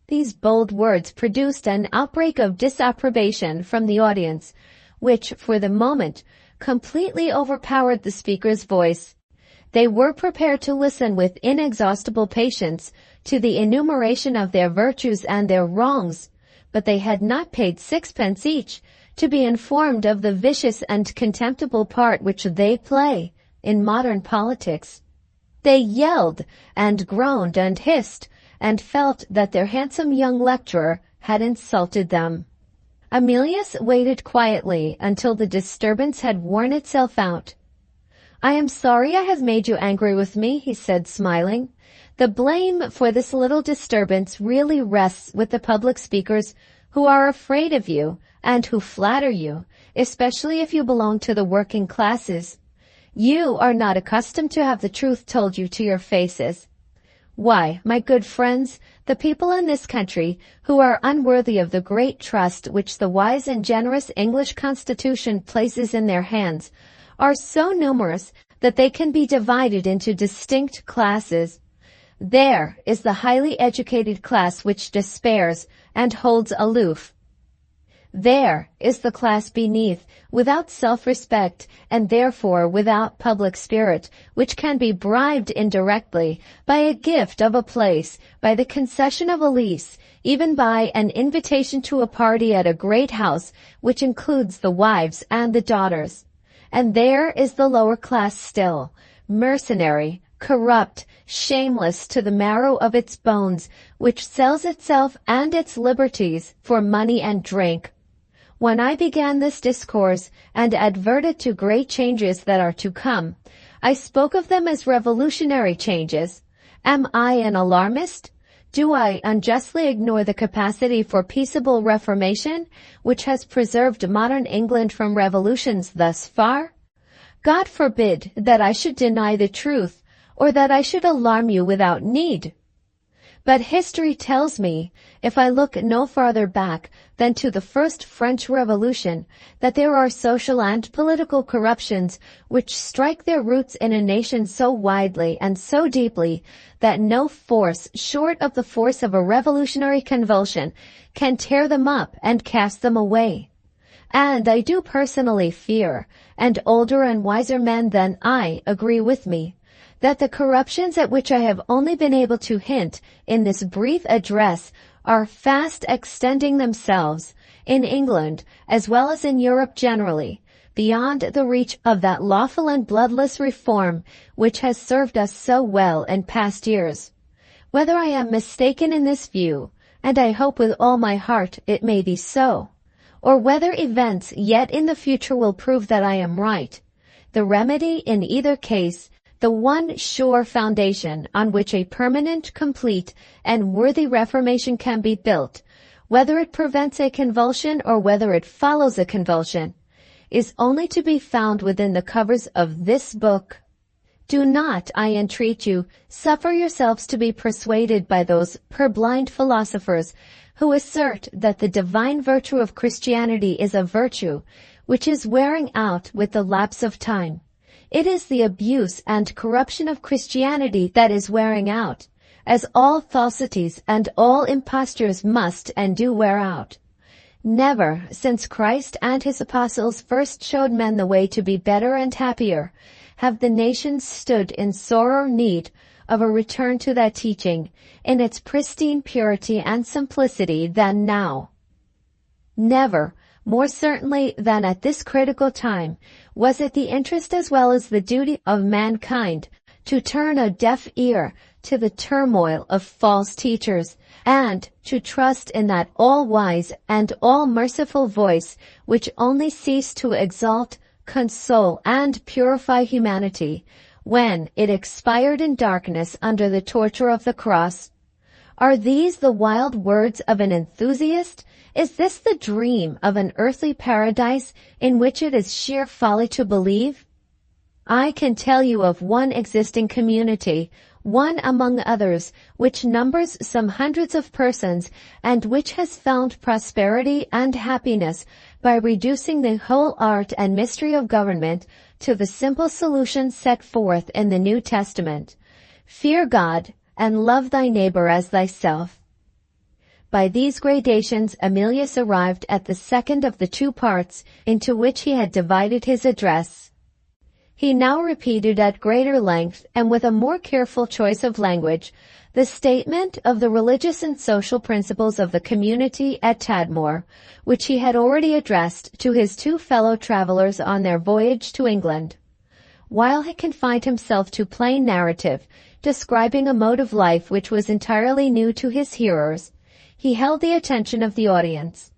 [SPEAKER 1] These bold words produced an outbreak of disapprobation from the audience, which, for the moment, completely overpowered the speaker's voice. They were prepared to listen with inexhaustible patience to the enumeration of their virtues and their wrongs, but they had not paid 6 each to be informed of the vicious and contemptible part which they play in modern politics. They yelled and groaned and hissed, and felt that their handsome young lecturer had insulted them. Emilius waited quietly until the disturbance had worn itself out. "I am sorry I have made you angry with me," he said, smiling. "The blame for this little disturbance really rests with the public speakers who are afraid of you and who flatter you, especially if you belong to the working classes. You are not accustomed to have the truth told you to your faces. Why, my good friends, the people in this country who are unworthy of the great trust which the wise and generous English Constitution places in their hands are so numerous that they can be divided into distinct classes. There is the highly educated class which despairs and holds aloof. There is the class beneath, without self-respect and therefore without public spirit, which can be bribed indirectly by a gift of a place, by the concession of a lease, even by an invitation to a party at a great house which includes the wives and the daughters. And there is the lower class still, mercenary, corrupt, shameless to the marrow of its bones, which sells itself and its liberties for money and drink. When I began this discourse and adverted to great changes that are to come, I spoke of them as revolutionary changes. Am I an alarmist? Do I unjustly ignore the capacity for peaceable reformation, which has preserved modern England from revolutions thus far? God forbid that I should deny the truth, or that I should alarm you without need. But history tells me, if I look no farther back than to the first French Revolution, that there are social and political corruptions which strike their roots in a nation so widely and so deeply that no force short of the force of a revolutionary convulsion can tear them up and cast them away. And I do personally fear, and older and wiser men than I agree with me, that the corruptions at which I have only been able to hint in this brief address are fast extending themselves, in England as well as in Europe generally, beyond the reach of that lawful and bloodless reform which has served us so well in past years. Whether I am mistaken in this view, and I hope with all my heart it may be so, or whether events yet in the future will prove that I am right, the remedy in either case, the one sure foundation on which a permanent, complete, and worthy reformation can be built, whether it prevents a convulsion or whether it follows a convulsion, is only to be found within the covers of this book. Do not, I entreat you, suffer yourselves to be persuaded by those purblind philosophers who assert that the divine virtue of Christianity is a virtue which is wearing out with the lapse of time. It is the abuse and corruption of Christianity that is wearing out, as all falsities and all impostures must and do wear out. Never, since Christ and his apostles first showed men the way to be better and happier, have the nations stood in sorer need of a return to that teaching in its pristine purity and simplicity than now. Never, more certainly than at this critical time, was it the interest as well as the duty of mankind to turn a deaf ear to the turmoil of false teachers, and to trust in that all-wise and all-merciful voice which only ceased to exalt, console, and purify humanity when it expired in darkness under the torture of the cross. Are these the wild words of an enthusiast? Is this the dream of an earthly paradise in which it is sheer folly to believe? I can tell you of one existing community, one among others, which numbers some hundreds of persons and which has found prosperity and happiness by reducing the whole art and mystery of government to the simple solution set forth in the New Testament. Fear God and love thy neighbor as thyself. By these gradations Emilius arrived at the second of the two parts into which he had divided his address. He now repeated at greater length and with a more careful choice of language the statement of the religious and social principles of the community at Tadmor, which he had already addressed to his two fellow travelers on their voyage to England. While he confined himself to plain narrative, describing a mode of life which was entirely new to his hearers. He held the attention of the audience.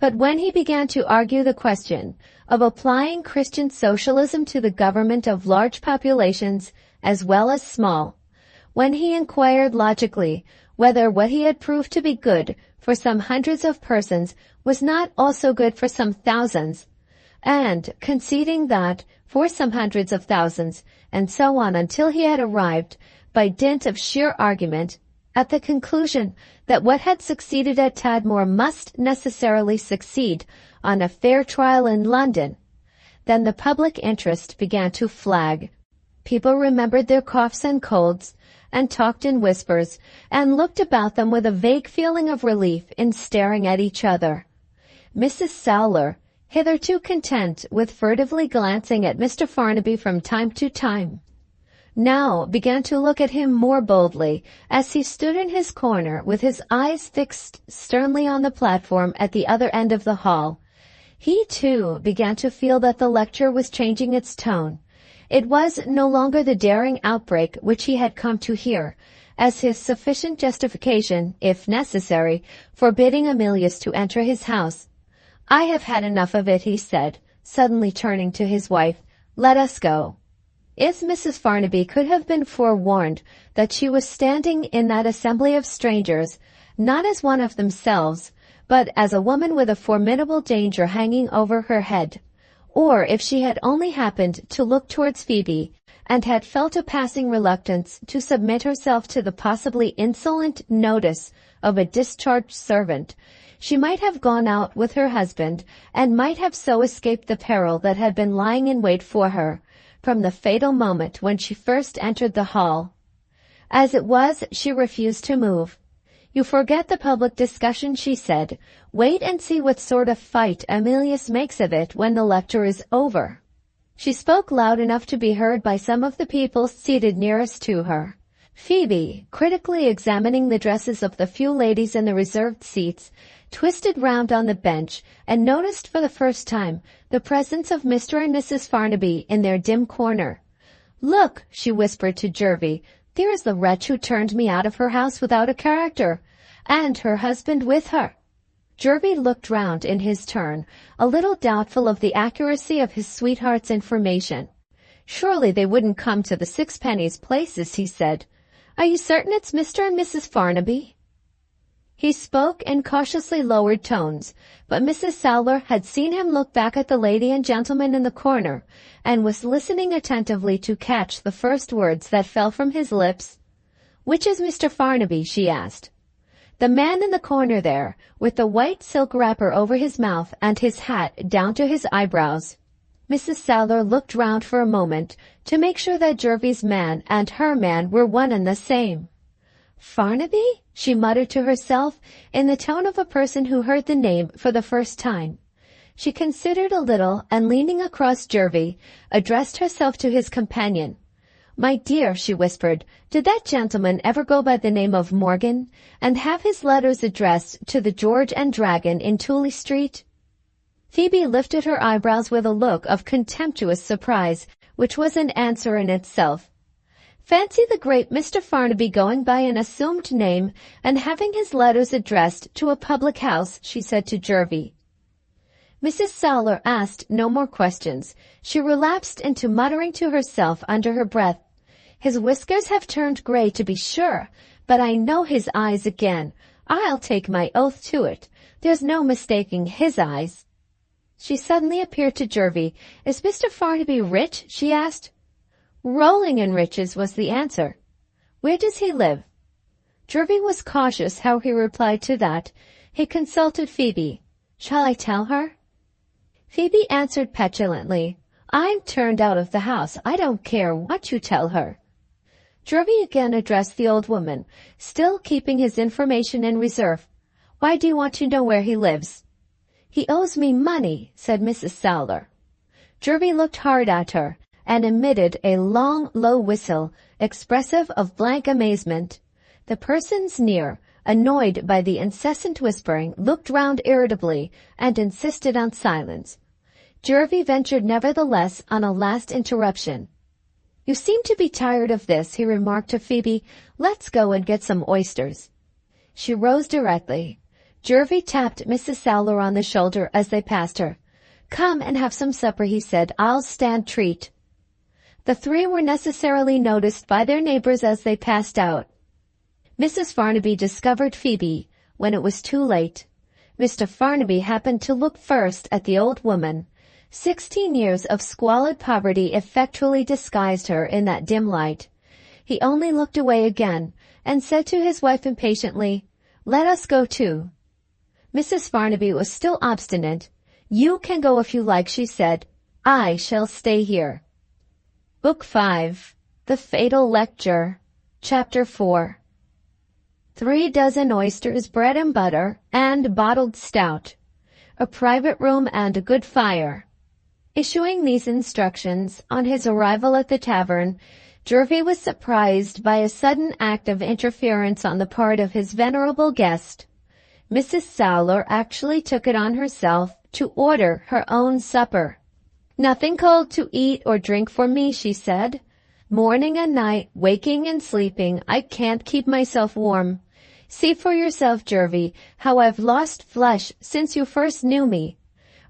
[SPEAKER 1] But when he began to argue the question of applying Christian socialism to the government of large populations as well as small, when he inquired logically whether what he had proved to be good for some hundreds of persons was not also good for some thousands, and conceding that for some hundreds of thousands, and so on until he had arrived, by dint of sheer argument, at the conclusion that what had succeeded at Tadmor must necessarily succeed on a fair trial in London, then the public interest began to flag. People remembered their coughs and colds, and talked in whispers, and looked about them with a vague feeling of relief in staring at each other. Mrs. Sowler, hitherto content with furtively glancing at Mr. Farnaby from time to time, now began to look at him more boldly as he stood in his corner with his eyes fixed sternly on the platform at the other end of the hall. He, too, began to feel that the lecture was changing its tone. It was no longer the daring outbreak which he had come to hear as his sufficient justification, if necessary, for bidding Emilius to enter his house. "I have had enough of it," he said, suddenly turning to his wife. "Let us go." If Mrs. Farnaby could have been forewarned that she was standing in that assembly of strangers, not as one of themselves, but as a woman with a formidable danger hanging over her head, or if she had only happened to look towards Phoebe, and had felt a passing reluctance to submit herself to the possibly insolent notice of a discharged servant, she might have gone out with her husband, and might have so escaped the peril that had been lying in wait for her from the fatal moment when she first entered the hall. As it was, she refused to move. "You forget the public discussion," she said. "Wait and see what sort of fight Emilius makes of it when the lecture is over." She spoke loud enough to be heard by some of the people seated nearest to her. Phoebe, critically examining the dresses of the few ladies in the reserved seats, twisted round on the bench and noticed for the first time the presence of Mr. and Mrs. Farnaby in their dim corner. "Look," she whispered to Jervie, "there is the wretch who turned me out of her house without a character, and her husband with her." Jervie looked round in his turn, a little doubtful of the accuracy of his sweetheart's information. "Surely they wouldn't come to the sixpennies places," he said. "Are you certain it's Mr. and Mrs. Farnaby?" He spoke in cautiously lowered tones, but Mrs. Sowler had seen him look back at the lady and gentleman in the corner, and was listening attentively to catch the first words that fell from his lips. "Which is Mr. Farnaby?" she asked. "The man in the corner there, with the white silk wrapper over his mouth and his hat down to his eyebrows." Mrs. Sowler looked round for a moment to make sure that Jervie's man and her man were one and the same. "Farnaby?" she muttered to herself in the tone of a person who heard the name for the first time. She considered a little, and leaning across Jervie, addressed herself to his companion. "My dear," she whispered, "did that gentleman ever go by the name of Morgan, and have his letters addressed to the George and Dragon in Tooley Street?" Phoebe lifted her eyebrows with a look of contemptuous surprise, which was an answer in itself. "Fancy the great Mr. Farnaby going by an assumed name and having his letters addressed to a public house," she said to Jervie. Mrs. Sowler asked no more questions. She relapsed into muttering to herself under her breath, "His whiskers have turned grey, to be sure, but I know his eyes again. I'll take my oath to it. There's no mistaking his eyes." She suddenly appeared to Jervie. "Is Mr. Farnaby rich?" she asked. "Rolling in riches," was the answer. "Where does he live?" Jervie was cautious how he replied to that. He consulted Phoebe. "Shall I tell her?" Phoebe answered petulantly, "I'm turned out of the house. I don't care what you tell her." Jervie again addressed the old woman, still keeping his information in reserve. "Why do you want to know where he lives?" "He owes me money," said Mrs. Sowler. Jervie looked hard at her, and emitted a long, low whistle, expressive of blank amazement. The persons near, annoyed by the incessant whispering, looked round irritably, and insisted on silence. Jervie ventured nevertheless on a last interruption. "You seem to be tired of this," he remarked to Phoebe. "Let's go and get some oysters." She rose directly. Jervie tapped Mrs. Sowler on the shoulder as they passed her. "Come and have some supper," he said. "I'll stand treat." The three were necessarily noticed by their neighbors as they passed out. Mrs. Farnaby discovered Phoebe when it was too late. Mr. Farnaby happened to look first at the old woman. 16 years of squalid poverty effectually disguised her in that dim light. He only looked away again and said to his wife impatiently, "Let us go too." Mrs. Farnaby was still obstinate. "You can go if you like," she said. "I shall stay here." Book 5, The Fatal Lecture, Chapter 4. 3 dozen oysters, bread and butter, and bottled stout. A private room and a good fire. Issuing these instructions on his arrival at the tavern, Jervie was surprised by a sudden act of interference on the part of his venerable guest. Mrs. Sowler actually took it on herself to order her own supper. "Nothing cold to eat or drink for me," she said. "Morning and night, waking and sleeping, I can't keep myself warm. See for yourself, Jervie, how I've lost flesh since you first knew me.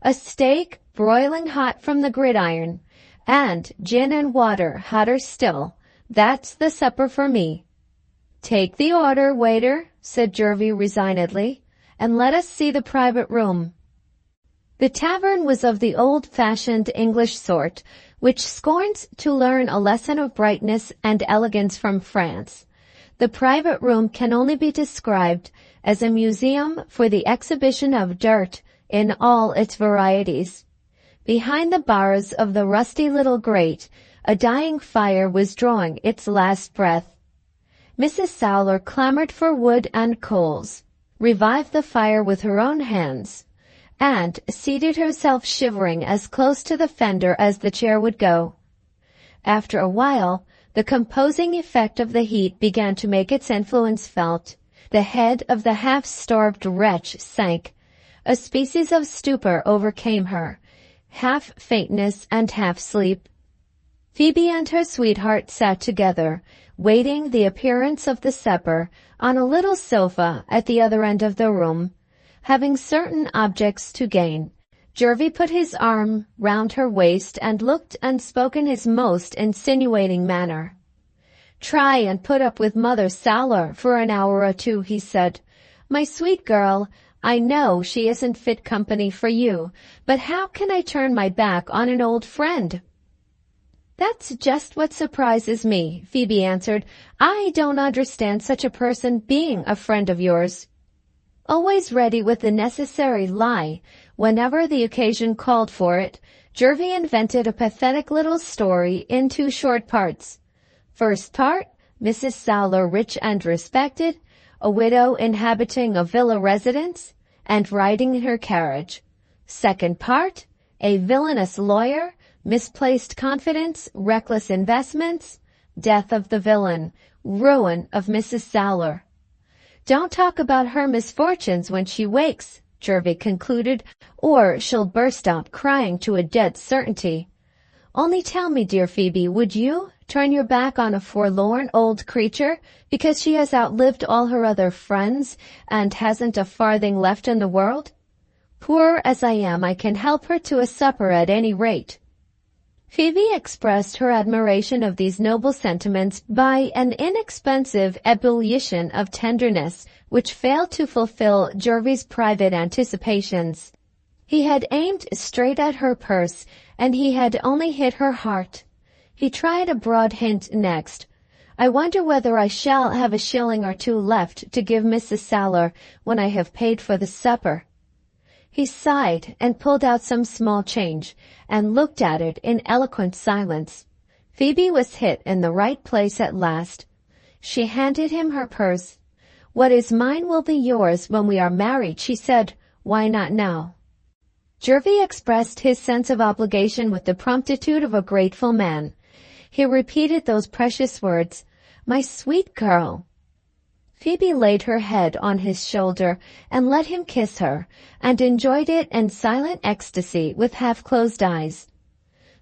[SPEAKER 1] A steak broiling hot from the gridiron, and gin and water hotter still. That's the supper for me." "Take the order, waiter," said Jervie resignedly, "and let us see the private room." The tavern was of the old-fashioned English sort, which scorns to learn a lesson of brightness and elegance from France. The private room can only be described as a museum for the exhibition of dirt in all its varieties. Behind the bars of the rusty little grate, a dying fire was drawing its last breath. Mrs. Sowler clamored for wood and coals, revived the fire with her own hands, and seated herself shivering as close to the fender as the chair would go. After a while, the composing effect of the heat began to make its influence felt. The head of the half-starved wretch sank. A species of stupor overcame her, half faintness and half sleep. Phoebe and her sweetheart sat together, waiting the appearance of the supper, on a little sofa at the other end of the room. Having certain objects to gain, Jervie put his arm round her waist and looked and spoke in his most insinuating manner. "Try and put up with Mother Sowler for an hour or two," he said. "My sweet girl, I know she isn't fit company for you, but how can I turn my back on an old friend?" "That's just what surprises me," Phoebe answered. "I don't understand such a person being a friend of yours." Always ready with the necessary lie whenever the occasion called for it, Jervie invented a pathetic little story in 2 short parts. First part, Mrs. Sowler rich and respected, a widow inhabiting a villa residence, and riding in her carriage. Second part, a villainous lawyer, misplaced confidence, reckless investments, death of the villain, ruin of Mrs. Sowler. "Don't talk about her misfortunes when she wakes," Jervie concluded, "or she'll burst out crying to a dead certainty. Only tell me, dear Phoebe, would you turn your back on a forlorn old creature because she has outlived all her other friends and hasn't a farthing left in the world? Poor as I am, I can help her to a supper at any rate." Phoebe expressed her admiration of these noble sentiments by an inexpensive ebullition of tenderness which failed to fulfill Jervie's private anticipations. He had aimed straight at her purse, and he had only hit her heart. He tried a broad hint next. "I wonder whether I shall have a shilling or 2 left to give Mrs. Sowler when I have paid for the supper." He sighed and pulled out some small change and looked at it in eloquent silence. Phoebe was hit in the right place at last. She handed him her purse. "What is mine will be yours when we are married," she said. "Why not now?" Jervie expressed his sense of obligation with the promptitude of a grateful man. He repeated those precious words, "My sweet girl." Phoebe laid her head on his shoulder and let him kiss her, and enjoyed it in silent ecstasy with half-closed eyes.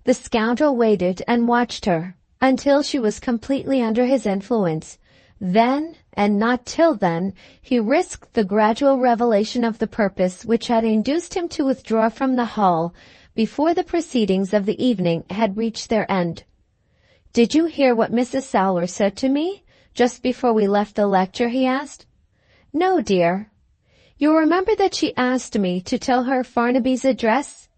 [SPEAKER 1] The scoundrel waited and watched her. until she was completely under his influence. Then, and not till then, he risked the gradual revelation of the purpose which had induced him to withdraw from the hall before the proceedings of the evening had reached their end. "Did you hear what Mrs. Sowler said to me just before we left the lecture?" he asked. "No, dear." "You remember that she asked me to tell her Farnaby's address?"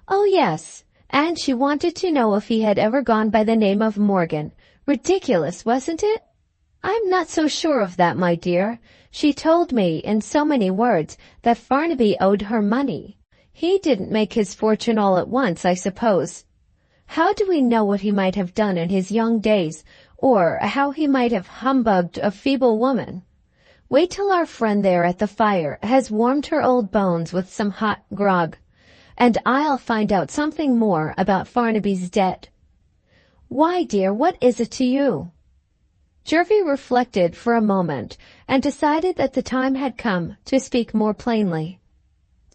[SPEAKER 1] "Oh, yes. And she wanted to know if he had ever gone by the name of Morgan. Ridiculous, wasn't it?" "I'm not so sure of that, my dear. She told me in so many words that Farnaby owed her money. He didn't make his fortune all at once, I suppose. How do we know what he might have done in his young days, or how he might have humbugged a feeble woman? Wait till our friend there at the fire has warmed her old bones with some hot grog, and I'll find out something more about Farnaby's debt." "Why, dear, what is it to you?" Jervie reflected for a moment and decided that the time had come to speak more plainly.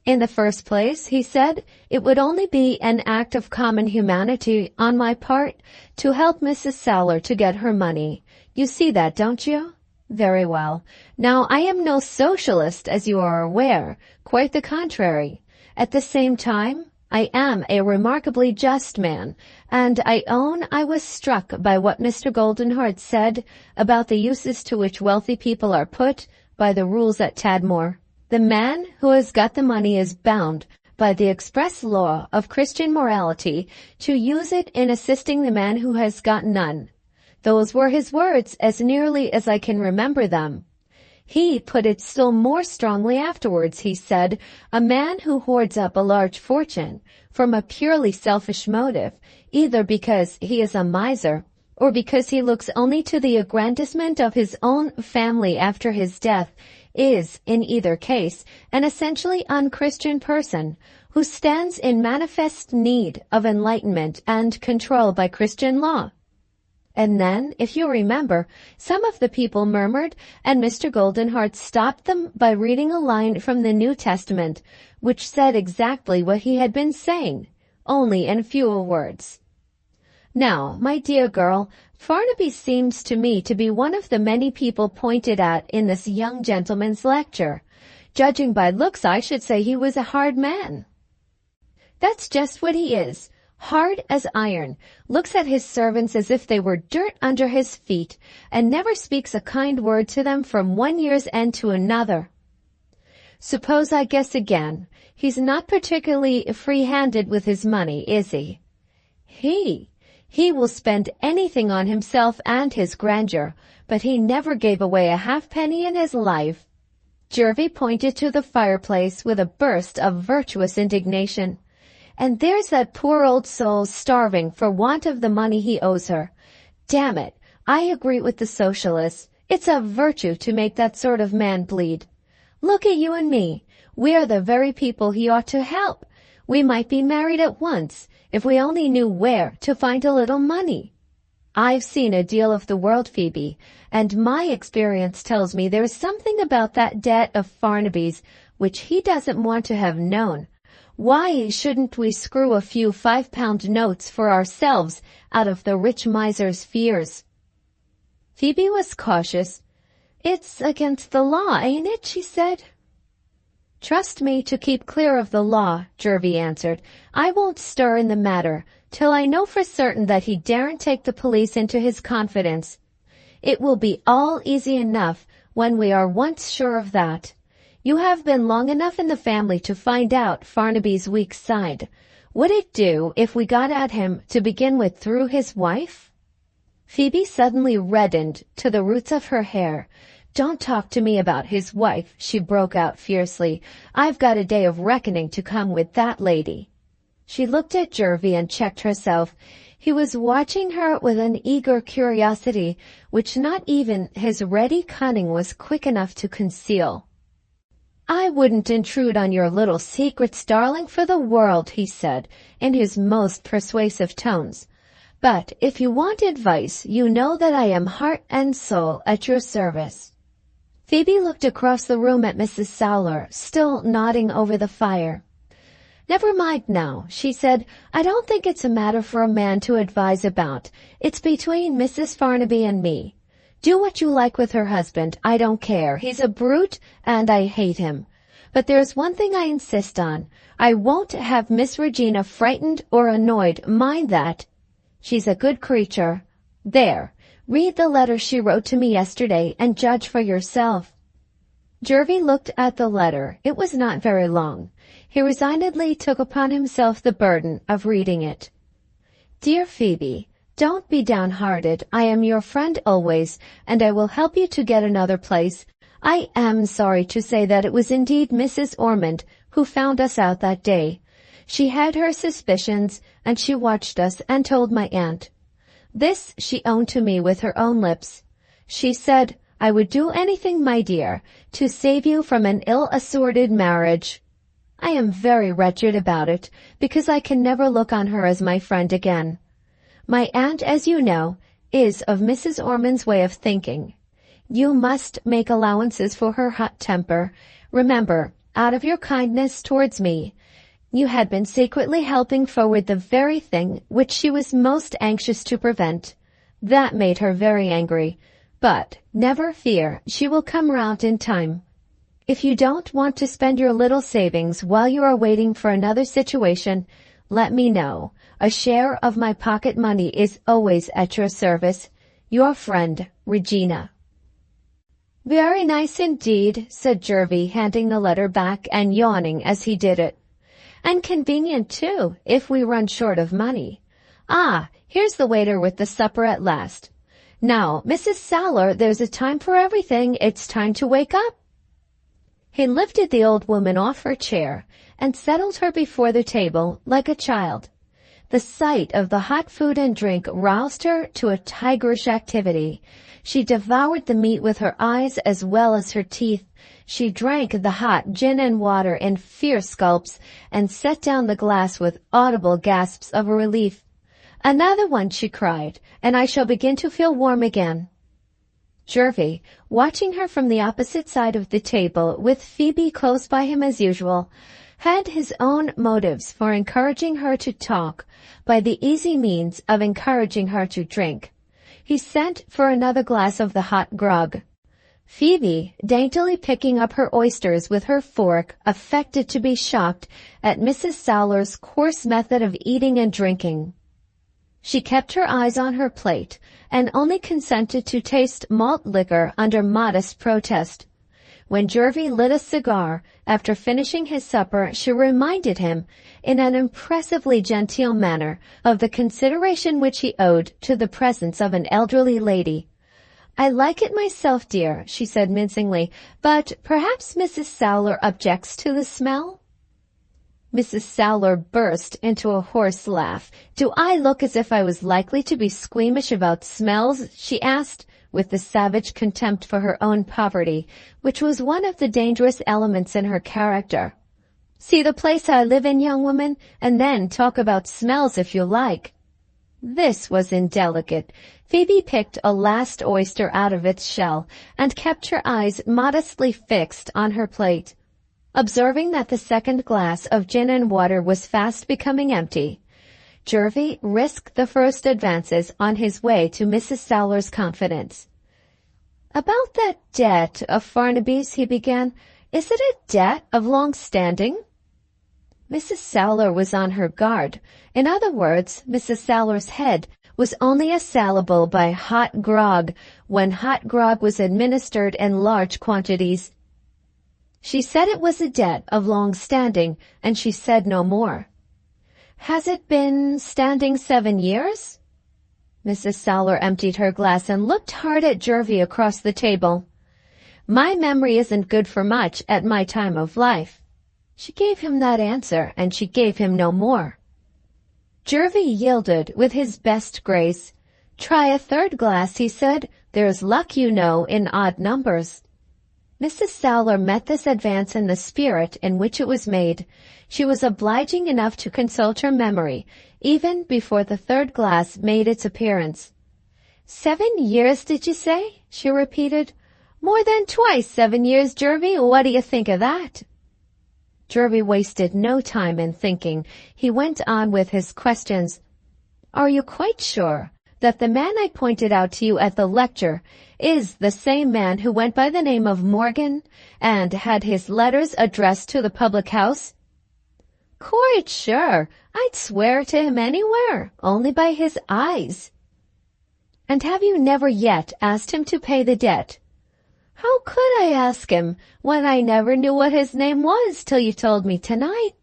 [SPEAKER 1] "In the first place," he said, "it would only be an act of common humanity on my part to help Mrs. Sowler to get her money. You see that, don't you? Very well. Now, I am no socialist, as you are aware. Quite the contrary. At the same time, I am a remarkably just man, and I own I was struck by what Mr. Goldenheart said about the uses to which wealthy people are put by the rules at Tadmor. The man who has got the money is bound, by the express law of Christian morality, to use it in assisting the man who has got none. Those were his words, as nearly as I can remember them. He put it still more strongly afterwards. He said, a man who hoards up a large fortune from a purely selfish motive, either because he is a miser or because he looks only to the aggrandizement of his own family after his death, is, in either case, an essentially unchristian person who stands in manifest need of enlightenment and control by Christian law. And then, if you remember, some of the people murmured, and Mr. Goldenheart stopped them by reading a line from the New Testament, which said exactly what he had been saying, only in fewer words. Now, my dear girl, Farnaby seems to me to be one of the many people pointed at in this young gentleman's lecture. Judging by looks, I should say he was a hard man. That's just what he is. Hard as iron, looks at his servants as if they were dirt under his feet, and never speaks a kind word to them from one year's end to another. Suppose I guess again. He's not particularly free-handed with his money, is he? He will spend anything on himself and his grandeur, but he never gave away a halfpenny in his life. Jervie pointed to the fireplace with a burst of virtuous indignation. And there's that poor old soul starving for want of the money he owes her. Damn it, I agree with the socialists. It's a virtue to make that sort of man bleed. Look at you and me. We are the very people he ought to help. We might be married at once if we only knew where to find a little money. I've seen a deal of the world, Phoebe, and my experience tells me there's something about that debt of Farnaby's which he doesn't want to have known. Why shouldn't we screw a few 5-pound notes for ourselves out of the rich miser's fears? Phoebe was cautious. It's against the law, ain't it? She said. Trust me to keep clear of the law, Jervie answered. I won't stir in the matter till I know for certain that he daren't take the police into his confidence. It will be all easy enough when we are once sure of that. You have been long enough in the family to find out Farnaby's weak side. Would it do if we got at him to begin with through his wife? Phoebe suddenly reddened to the roots of her hair. Don't talk to me about his wife, she broke out fiercely. I've got a day of reckoning to come with that lady. She looked at Jervie and checked herself. He was watching her with an eager curiosity which not even his ready cunning was quick enough to conceal. I wouldn't intrude on your little secrets, darling, for the world, he said, in his most persuasive tones. But if you want advice, you know that I am heart and soul at your service. Phoebe looked across the room at Mrs. Sowler, still nodding over the fire. Never mind now, she said. I don't think it's a matter for a man to advise about. It's between Mrs. Farnaby and me. Do what you like with her husband. I don't care. He's a brute, and I hate him. But there's one thing I insist on. I won't have Miss Regina frightened or annoyed. Mind that. She's a good creature. There. Read the letter she wrote to me yesterday and judge for yourself. Jervie looked at the letter. It was not very long. He resignedly took upon himself the burden of reading it. Dear Phoebe, don't be downhearted. I am your friend always, and I will help you to get another place. I am sorry to say that it was indeed Mrs. Ormond who found us out that day. She had her suspicions, and she watched us and told my aunt. This she owned to me with her own lips. She said, I would do anything, my dear, to save you from an ill-assorted marriage. I am very wretched about it, because I can never look on her as my friend again. My aunt, as you know, is of Mrs. Ormond's way of thinking. You must make allowances for her hot temper. Remember, out of your kindness towards me, you had been secretly helping forward the very thing which she was most anxious to prevent. That made her very angry. But, never fear, she will come round in time. If you don't want to spend your little savings while you are waiting for another situation, let me know. A share of my pocket money is always at your service. Your friend, Regina. Very nice indeed, said Jervie, handing the letter back and yawning as he did it. And convenient, too, if we run short of money. Ah, here's the waiter with the supper at last. Now, Mrs. Sowler, there's a time for everything. It's time to wake up. He lifted the old woman off her chair and settled her before the table like a child. The sight of the hot food and drink roused her to a tigerish activity. She devoured the meat with her eyes as well as her teeth. She drank the hot gin and water in fierce gulps and set down the glass with audible gasps of relief. Another one, she cried, and I shall begin to feel warm again. Jervie, watching her from the opposite side of the table, with Phoebe close by him as usual, had his own motives for encouraging her to talk by the easy means of encouraging her to drink. He sent for another glass of the hot grog. Phoebe, daintily picking up her oysters with her fork, affected to be shocked at Mrs. Sowler's coarse method of eating and drinking. She kept her eyes on her plate, and only consented to taste malt liquor under modest protest. When Jervie lit a cigar, after finishing his supper, she reminded him, in an impressively genteel manner, of the consideration which he owed to the presence of an elderly lady. I like it myself, dear, she said mincingly, but perhaps Mrs. Sowler objects to the smell? Mrs. Sowler burst into a hoarse laugh. Do I look as if I was likely to be squeamish about smells? She asked, with the savage contempt for her own poverty, which was one of the dangerous elements in her character. See the place I live in, young woman, and then talk about smells if you like. This was indelicate. Phoebe picked a last oyster out of its shell and kept her eyes modestly fixed on her plate. Observing that the second glass of gin and water was fast becoming empty, Jervie risked the first advances on his way to Mrs. Sowler's confidence. About that debt of Farnaby's, he began. Is it a debt of long standing? Mrs. Sowler was on her guard. In other words, Mrs. Sowler's head was only assailable by hot grog when hot grog was administered in large quantities. She said it was a debt of long standing, and she said no more. Has it been standing 7 years? Mrs. Sowler emptied her glass and looked hard at Jervie across the table. My memory isn't good for much at my time of life. She gave him that answer, and she gave him no more. Jervie yielded with his best grace. Try a third glass, he said. There's luck, you know, in odd numbers. Mrs. Sowler met this advance in the spirit in which it was made. She was obliging enough to consult her memory, even before the third glass made its appearance. 7 years, did you say? She repeated. More than twice 7 years, Jervie. What do you think of that? Jervy wasted no time in thinking. He went on with his questions. Are you quite sure that the man I pointed out to you at the lecture is the same man who went by the name of Morgan and had his letters addressed to the public house? Quite sure. I'd swear to him anywhere, only by his eyes. And have you never yet asked him to pay the debt? How could I ask him when I never knew what his name was till you told me tonight?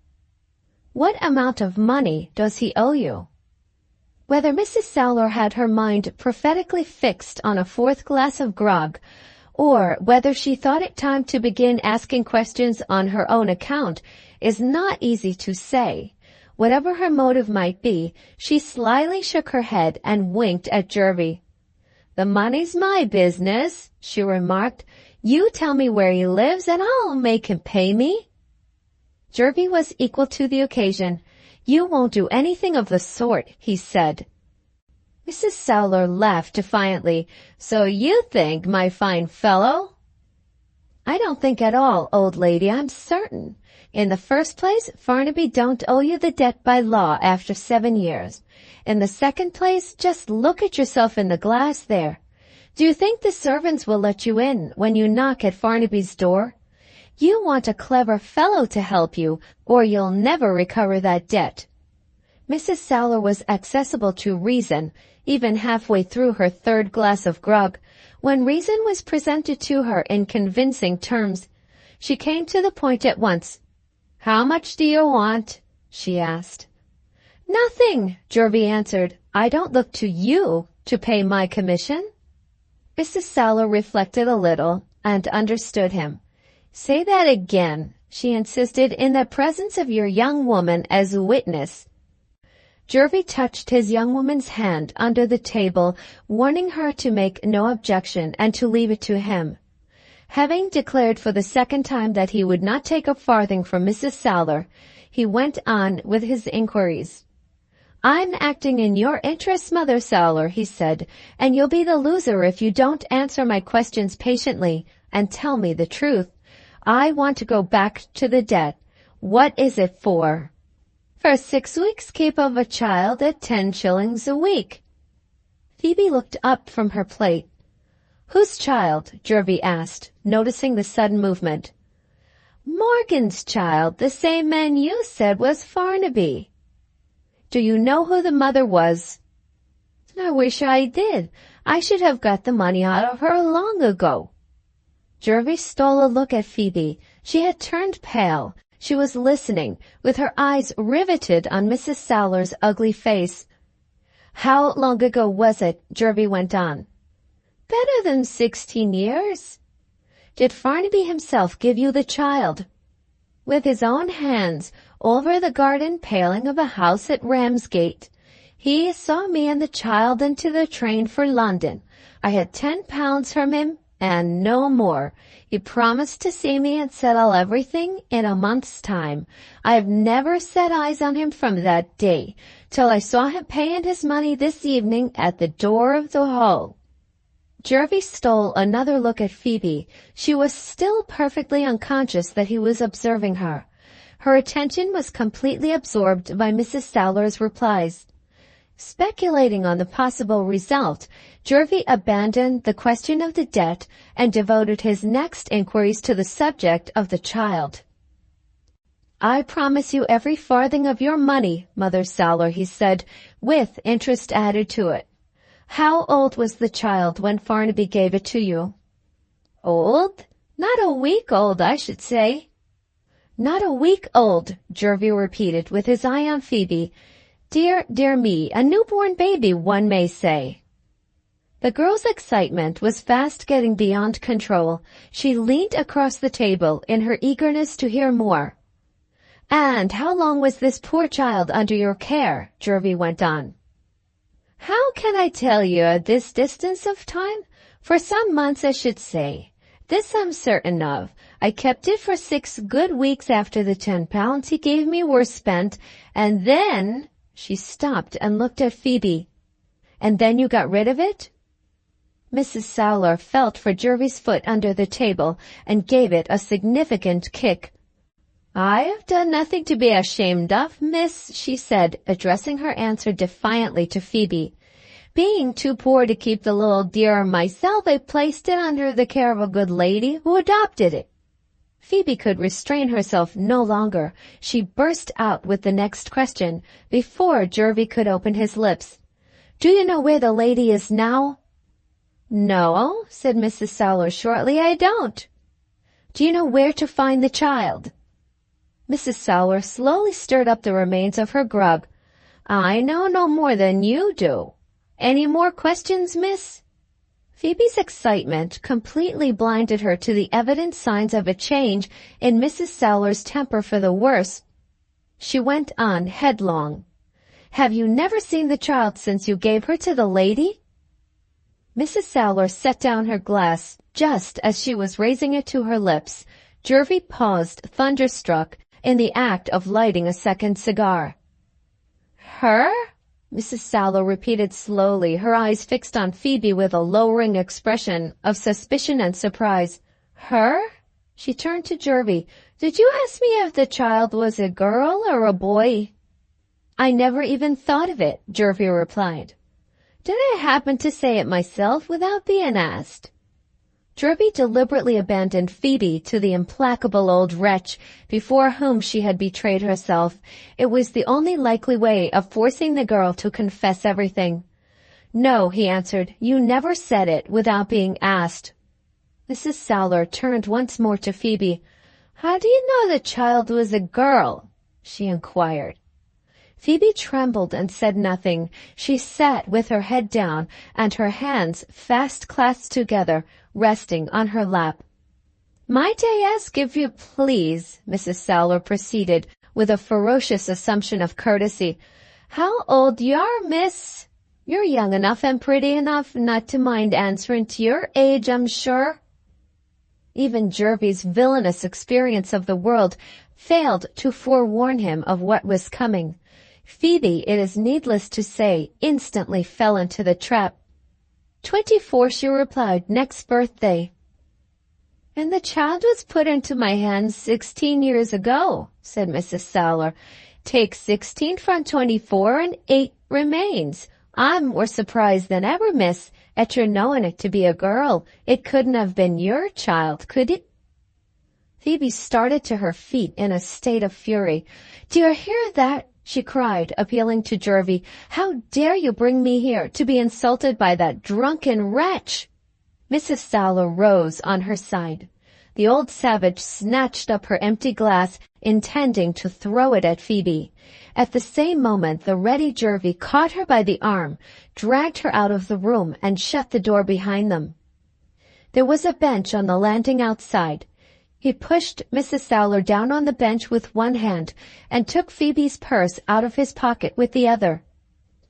[SPEAKER 1] What amount of money does he owe you? Whether Mrs. Sowler had her mind prophetically fixed on a fourth glass of grog, or whether she thought it time to begin asking questions on her own account, is not easy to say. Whatever her motive might be, she slyly shook her head and winked at Jervy. The money's my business, she remarked. You tell me where he lives and I'll make him pay me. Jervy was equal to the occasion. You won't do anything of the sort, he said. Mrs. Sowler laughed defiantly. So you think, my fine fellow? I don't think at all, old lady, I'm certain. In the first place, Farnaby don't owe you the debt by law after 7 years. In the second place, just look at yourself in the glass there. Do you think the servants will let you in when you knock at Farnaby's door? You want a clever fellow to help you, or you'll never recover that debt. Mrs. Sowler was accessible to reason, even halfway through her third glass of grog. When reason was presented to her in convincing terms, she came to the point at once. How much do you want? She asked. Nothing, Jervy answered. I don't look to you to pay my commission. Mrs. Sowler reflected a little and understood him. Say that again, she insisted, in the presence of your young woman as a witness. Jervy touched his young woman's hand under the table, warning her to make no objection and to leave it to him. Having declared for the second time that he would not take a farthing from Mrs. Sowler, he went on with his inquiries. I'm acting in your interests, Mother Sowler, he said, and you'll be the loser if you don't answer my questions patiently and tell me the truth. I want to go back to the debt. What is it for? For 6 weeks' keep of a child at 10 shillings a week. Phoebe looked up from her plate. Whose child? Jervy asked, noticing the sudden movement. Morgan's child, the same man you said was Farnaby. Do you know who the mother was? I wish I did. I should have got the money out of her long ago. Jervy stole a look at Phoebe. She had turned pale. She was listening, with her eyes riveted on Mrs. Sowler's ugly face. How long ago was it? Jervy went on. Better than 16 years. Did Farnaby himself give you the child? With his own hands, over the garden paling of a house at Ramsgate. He saw me and the child into the train for London. I had £10 from him, and no more. He promised to see me and settle everything in a month's time. I have never set eyes on him from that day, till I saw him paying his money this evening at the door of the hall. Jervy stole another look at Phoebe. She was still perfectly unconscious that he was observing her. Her attention was completely absorbed by Mrs. Sowler's replies. Speculating on the possible result, Jervy abandoned the question of the debt and devoted his next inquiries to the subject of the child. I promise you every farthing of your money, Mother Sowler, he said, with interest added to it. How old was the child when Farnaby gave it to you? Old? Not a week old, I should say. Not a week old, Jervy repeated, with his eye on Phoebe. Dear, dear me, a newborn baby, one may say. The girl's excitement was fast getting beyond control. She leaned across the table in her eagerness to hear more. And how long was this poor child under your care? Jervy went on. How can I tell you at this distance of time? For some months, I should say. This I'm certain of. I kept it for 6 good weeks after the £10 he gave me were spent, and then— She stopped and looked at Phoebe. And then you got rid of it? Mrs. Sowler felt for Jervy's foot under the table and gave it a significant kick. I have done nothing to be ashamed of, miss, she said, addressing her answer defiantly to Phoebe. Being too poor to keep the little dear myself, I placed it under the care of a good lady who adopted it. Phoebe could restrain herself no longer. She burst out with the next question before Jervie could open his lips. Do you know where the lady is now? No, said Mrs. Sowler shortly, I don't. Do you know where to find the child? Mrs. Sowler slowly stirred up the remains of her grub. I know no more than you do. Any more questions, miss? Phoebe's excitement completely blinded her to the evident signs of a change in Mrs. Sowler's temper for the worse. She went on headlong. Have you never seen the child since you gave her to the lady? Mrs. Sowler set down her glass just as she was raising it to her lips. Jervie paused, thunderstruck, in the act of lighting a second cigar. Her? Mrs. Sowler repeated slowly, her eyes fixed on Phoebe with a lowering expression of suspicion and surprise. Her? She turned to Jervie. Did you ask me if the child was a girl or a boy? I never even thought of it, Jervie replied. Did I happen to say it myself without being asked? Jervie deliberately abandoned Phoebe to the implacable old wretch before whom she had betrayed herself. It was the only likely way of forcing the girl to confess everything. No, he answered, you never said it without being asked. Mrs. Sowler turned once more to Phoebe. How do you know the child was a girl? She inquired. Phoebe trembled and said nothing. She sat with her head down and her hands fast clasped together, resting on her lap. Might I ask if you please, Mrs. Sowler proceeded with a ferocious assumption of courtesy, how old you are, miss? You're young enough and pretty enough not to mind answering to your age, I'm sure. Even Jervie's villainous experience of the world failed to forewarn him of what was coming. Phoebe, it is needless to say, instantly fell into the trap. 24, she replied, next birthday. And the child was put into my hands 16 years ago, said Mrs. Sowler. Take 16 from 24 and 8 remains. I'm more surprised than ever, miss, at your knowing it to be a girl. It couldn't have been your child, could it? Phoebe started to her feet in a state of fury. Do you hear that? She cried, appealing to Jervie. How dare you bring me here to be insulted by that drunken wretch? Mrs. Sowler rose on her side. The old savage snatched up her empty glass, intending to throw it at Phoebe. At the same moment, the ready Jervie caught her by the arm, dragged her out of the room, and shut the door behind them. There was a bench on the landing outside. He pushed Mrs. Sowler down on the bench with one hand and took Phoebe's purse out of his pocket with the other.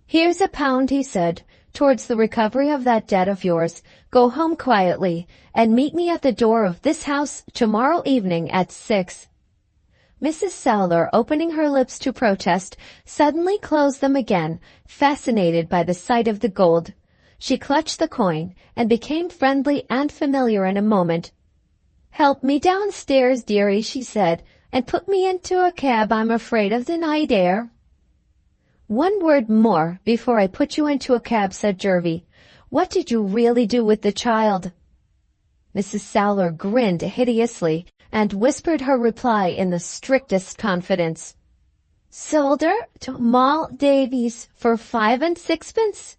[SPEAKER 1] Here's £1, he said, towards the recovery of that debt of yours. Go home quietly and meet me at the door of this house tomorrow evening at 6. Mrs. Sowler, opening her lips to protest, suddenly closed them again, fascinated by the sight of the gold. She clutched the coin and became friendly and familiar in a moment. Help me downstairs, dearie, she said, and put me into a cab. I'm afraid of the night air. One word more before I put you into a cab, said Jervie. What did you really do with the child? Mrs. Sowler grinned hideously and whispered her reply in the strictest confidence. Sold her to Moll Davies for 5 and 6pence.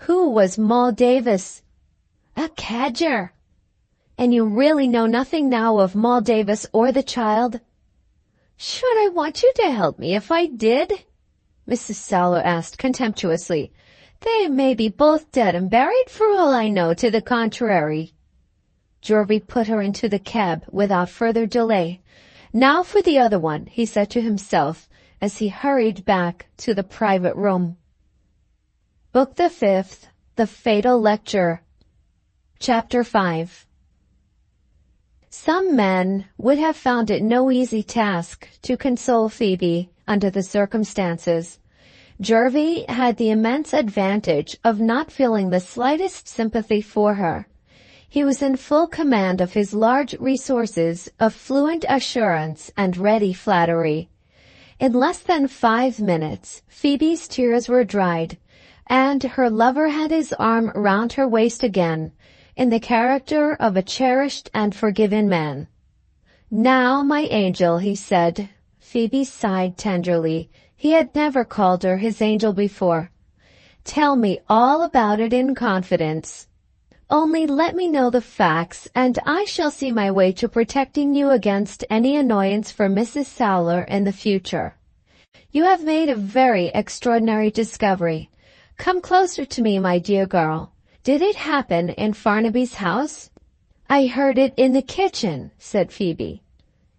[SPEAKER 1] Who was Moll Davis? A cadger. And you really know nothing now of Moll Davis or the child? Should I want you to help me if I did? Mrs. Sowler asked contemptuously. They may be both dead and buried for all I know to the contrary. Jervie put her into the cab without further delay. Now for the other one, he said to himself as he hurried back to the private room. Book the 5th, The Fatal Lecture. Chapter 5. Some men would have found it no easy task to console Phoebe under the circumstances. Jervie had the immense advantage of not feeling the slightest sympathy for her. He was in full command of his large resources of fluent assurance and ready flattery. In less than 5 minutes, Phoebe's tears were dried, and her lover had his arm round her waist again, in the character of a cherished and forgiven man. "Now, my angel," he said. Phoebe sighed tenderly. He had never called her his angel before. "Tell me all about it in confidence. Only let me know the facts, and I shall see my way to protecting you against any annoyance from Mrs. Sowler in the future. You have made a very extraordinary discovery. Come closer to me, my dear girl. Did it happen in Farnaby's house?" "I heard it in the kitchen," said Phoebe.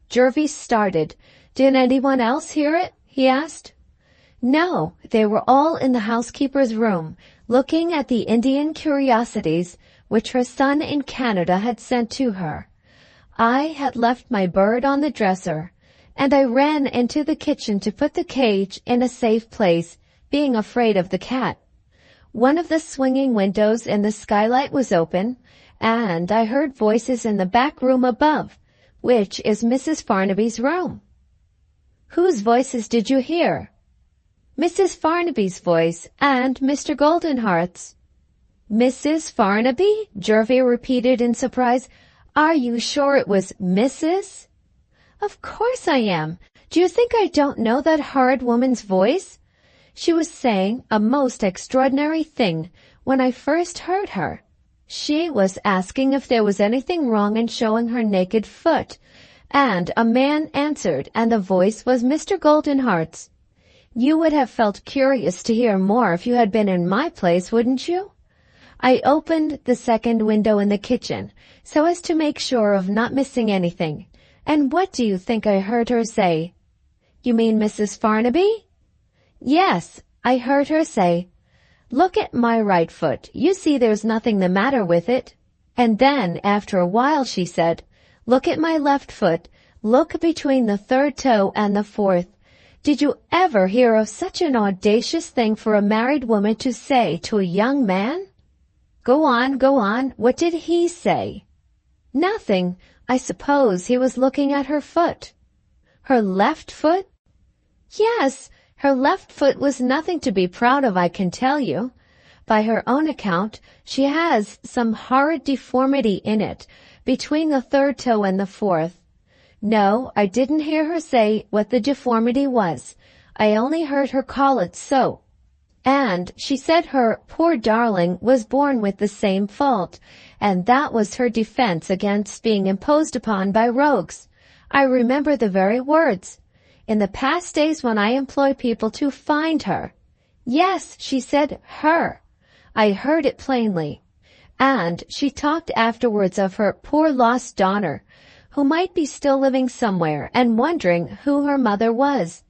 [SPEAKER 1] Jervis started. "Did anyone else hear it?" he asked. "No, they were all in the housekeeper's room, looking at the Indian curiosities which her son in Canada had sent to her. I had left my bird on the dresser, and I ran into the kitchen to put the cage in a safe place, being afraid of the cat. One of the swinging windows in the skylight was open, and I heard voices in the back room above, which is Mrs. Farnaby's room." "Whose voices did you hear?" "Mrs. Farnaby's voice and Mr. Goldenheart's." "Mrs. Farnaby?" Jervis repeated in surprise. "Are you sure it was Mrs.?" "Of course I am. Do you think I don't know that horrid woman's voice? She was saying a most extraordinary thing when I first heard her. She was asking if there was anything wrong in showing her naked foot, and a man answered, and the voice was Mr. Goldenheart's. You would have felt curious to hear more if you had been in my place, wouldn't you? I opened the second window in the kitchen so as to make sure of not missing anything. And what do you think I heard her say?" "You mean Mrs. Farnaby?" "Yes, I heard her say, 'Look at my right foot. You see there's nothing the matter with it.' And then, after a while, she said, 'Look at my left foot. Look between the third toe and the fourth.' Did you ever hear of such an audacious thing for a married woman to say to a young man?" Go on. What did he say?" "Nothing. I suppose he was looking at her foot." "Her left foot?" "Yes, her left foot was nothing to be proud of, I can tell you. By her own account, she has some horrid deformity in it, between the third toe and the fourth. No, I didn't hear her say what the deformity was. I only heard her call it so. And she said her poor darling was born with the same fault, and that was her defense against being imposed upon by rogues. I remember the very words. In the past days when I employ people to find her. Yes, she said her. I heard it plainly. And she talked afterwards of her poor lost daughter, who might be still living somewhere and wondering who her mother was.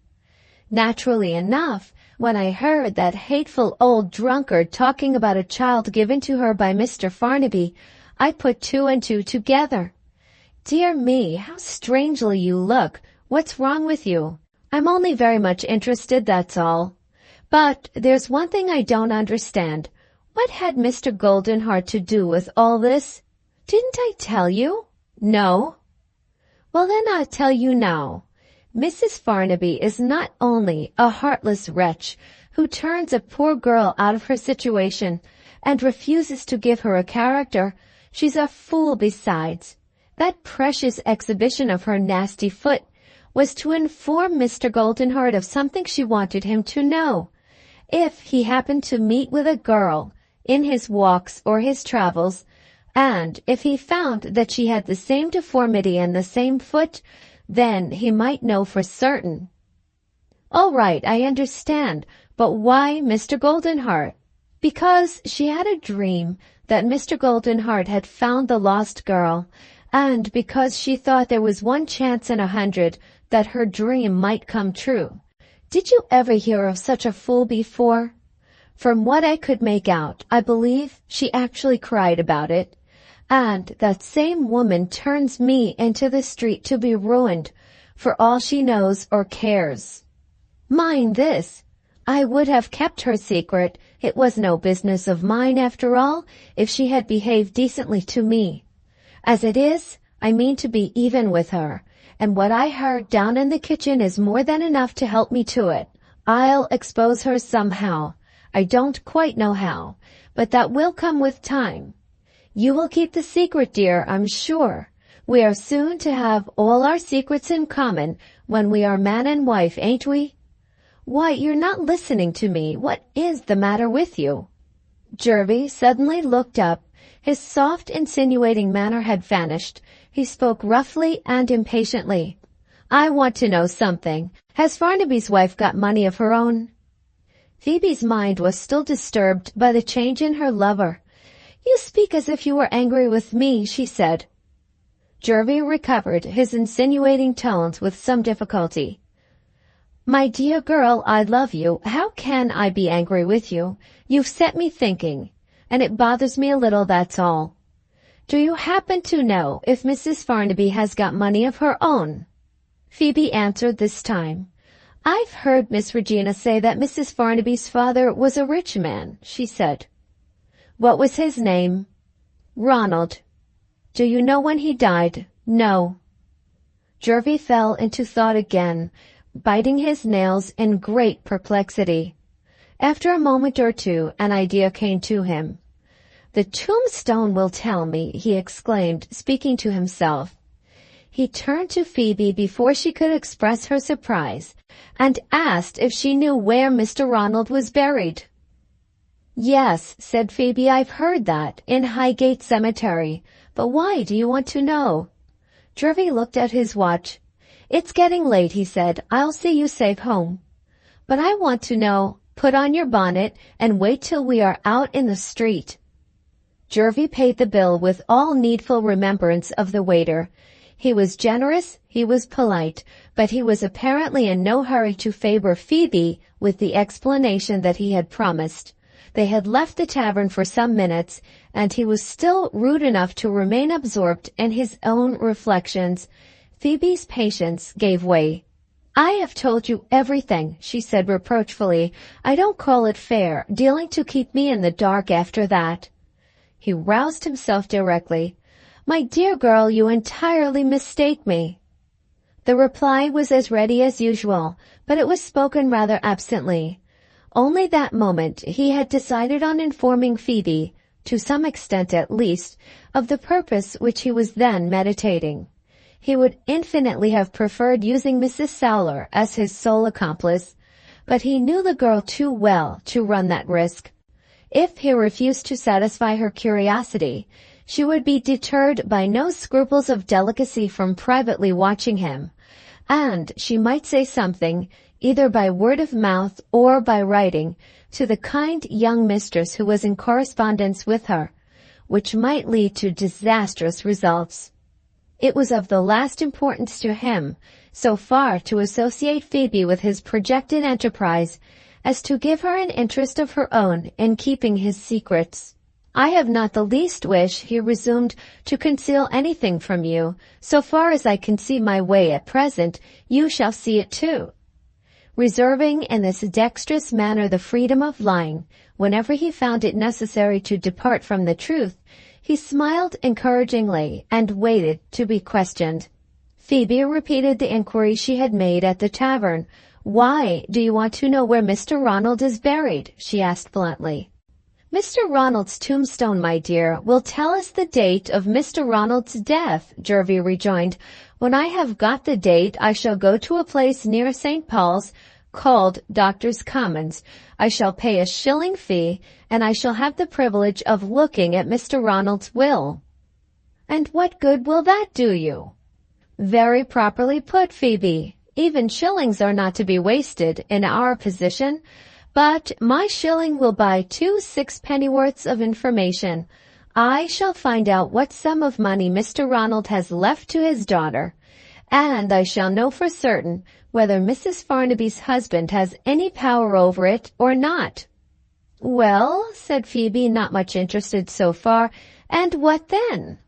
[SPEAKER 1] Naturally enough, when I heard that hateful old drunkard talking about a child given to her by Mr. Farnaby, I put 2 and 2 together. Dear me, how strangely you look. What's wrong with you? I'm only very much interested, that's all. But there's one thing I don't understand. What had Mr. Goldenheart to do with all this? Didn't I tell you? No. Well, then I'll tell you now. Mrs. Farnaby is not only a heartless wretch who turns a poor girl out of her situation and refuses to give her a character, she's a fool besides. That precious exhibition of her nasty foot was to inform Mr. Goldenheart of something she wanted him to know. If he happened to meet with a girl in his walks or his travels, and if he found that she had the same deformity and the same foot, then he might know for certain. All right, I understand, but why Mr. Goldenheart? Because she had a dream that Mr. Goldenheart had found the lost girl, and because she thought there was 1 chance in 100 that her dream might come true. Did you ever hear of such a fool before? From what I could make out, I believe she actually cried about it. And that same woman turns me into the street to be ruined, for all she knows or cares. Mind this, I would have kept her secret. It was no business of mine, after all, if she had behaved decently to me. As it is, I mean to be even with her, and what I heard down in the kitchen is more than enough to help me to it. I'll expose her somehow. I don't quite know how, but that will come with time. You will keep the secret, dear, I'm sure. We are soon to have all our secrets in common when we are man and wife, ain't we? Why, you're not listening to me. What is the matter with you? Jervie suddenly looked up. His soft, insinuating manner had vanished. He spoke roughly and impatiently. I want to know something. Has Farnaby's wife got money of her own? Phoebe's mind was still disturbed by the change in her lover. You speak as if you were angry with me, she said. Jervie recovered his insinuating tones with some difficulty. My dear girl, I love you. How can I be angry with you? You've set me thinking, and it bothers me a little, that's all. Do you happen to know if Mrs. Farnaby has got money of her own? Phoebe answered this time. I've heard Miss Regina say that Mrs. Farnaby's father was a rich man, she said. What was his name? Ronald. Do you know when he died? No. Jervie fell into thought again, biting his nails in great perplexity. After a moment or two, an idea came to him. The tombstone will tell me, he exclaimed, speaking to himself. He turned to Phoebe before she could express her surprise, and asked if she knew where Mr. Ronald was buried. Yes, said Phoebe, I've heard that, in Highgate Cemetery. But why do you want to know? Jervie looked at his watch. It's getting late, he said. I'll see you safe home. But I want to know. Put on your bonnet and wait till we are out in the street. Jervie paid the bill with all needful remembrance of the waiter. He was generous, he was polite, but he was apparently in no hurry to favor Phoebe with the explanation that he had promised. They had left the tavern for some minutes, and he was still rude enough to remain absorbed in his own reflections. Phoebe's patience gave way. I have told you everything, she said reproachfully. I don't call it fair, dealing to keep me in the dark after that. He roused himself directly. My dear girl, you entirely mistake me. The reply was as ready as usual, but it was spoken rather absently. Only that moment he had decided on informing Phoebe, to some extent at least, of the purpose which he was then meditating. He would infinitely have preferred using Mrs. Sowler as his sole accomplice, but he knew the girl too well to run that risk. If he refused to satisfy her curiosity, she would be deterred by no scruples of delicacy from privately watching him, and she might say something, either by word of mouth or by writing, to the kind young mistress who was in correspondence with her, which might lead to disastrous results. It was of the last importance to him, so far to associate Phoebe with his projected enterprise, as to give her an interest of her own in keeping his secrets. I have not the least wish, he resumed, to conceal anything from you. So far as I can see my way at present, you shall see it too. Reserving in this dexterous manner the freedom of lying, whenever he found it necessary to depart from the truth, he smiled encouragingly and waited to be questioned. Phoebe repeated the inquiry she had made at the tavern. Why do you want to know where Mr. Ronald is buried? She asked bluntly. Mr. Ronald's tombstone, my dear, will tell us the date of Mr. Ronald's death, Jervie rejoined. When I have got the date, I shall go to a place near St. Paul's called Doctors' Commons. I shall pay a shilling fee, and I shall have the privilege of looking at Mr. Ronald's will. And what good will that do you? Very properly put, Phoebe. Even shillings are not to be wasted in our position. But my shilling will buy 2 sixpennyworths of information. I shall find out what sum of money Mr. Ronald has left to his daughter, and I shall know for certain whether Mrs. Farnaby's husband has any power over it or not. Well, said Phoebe, not much interested so far, and what then?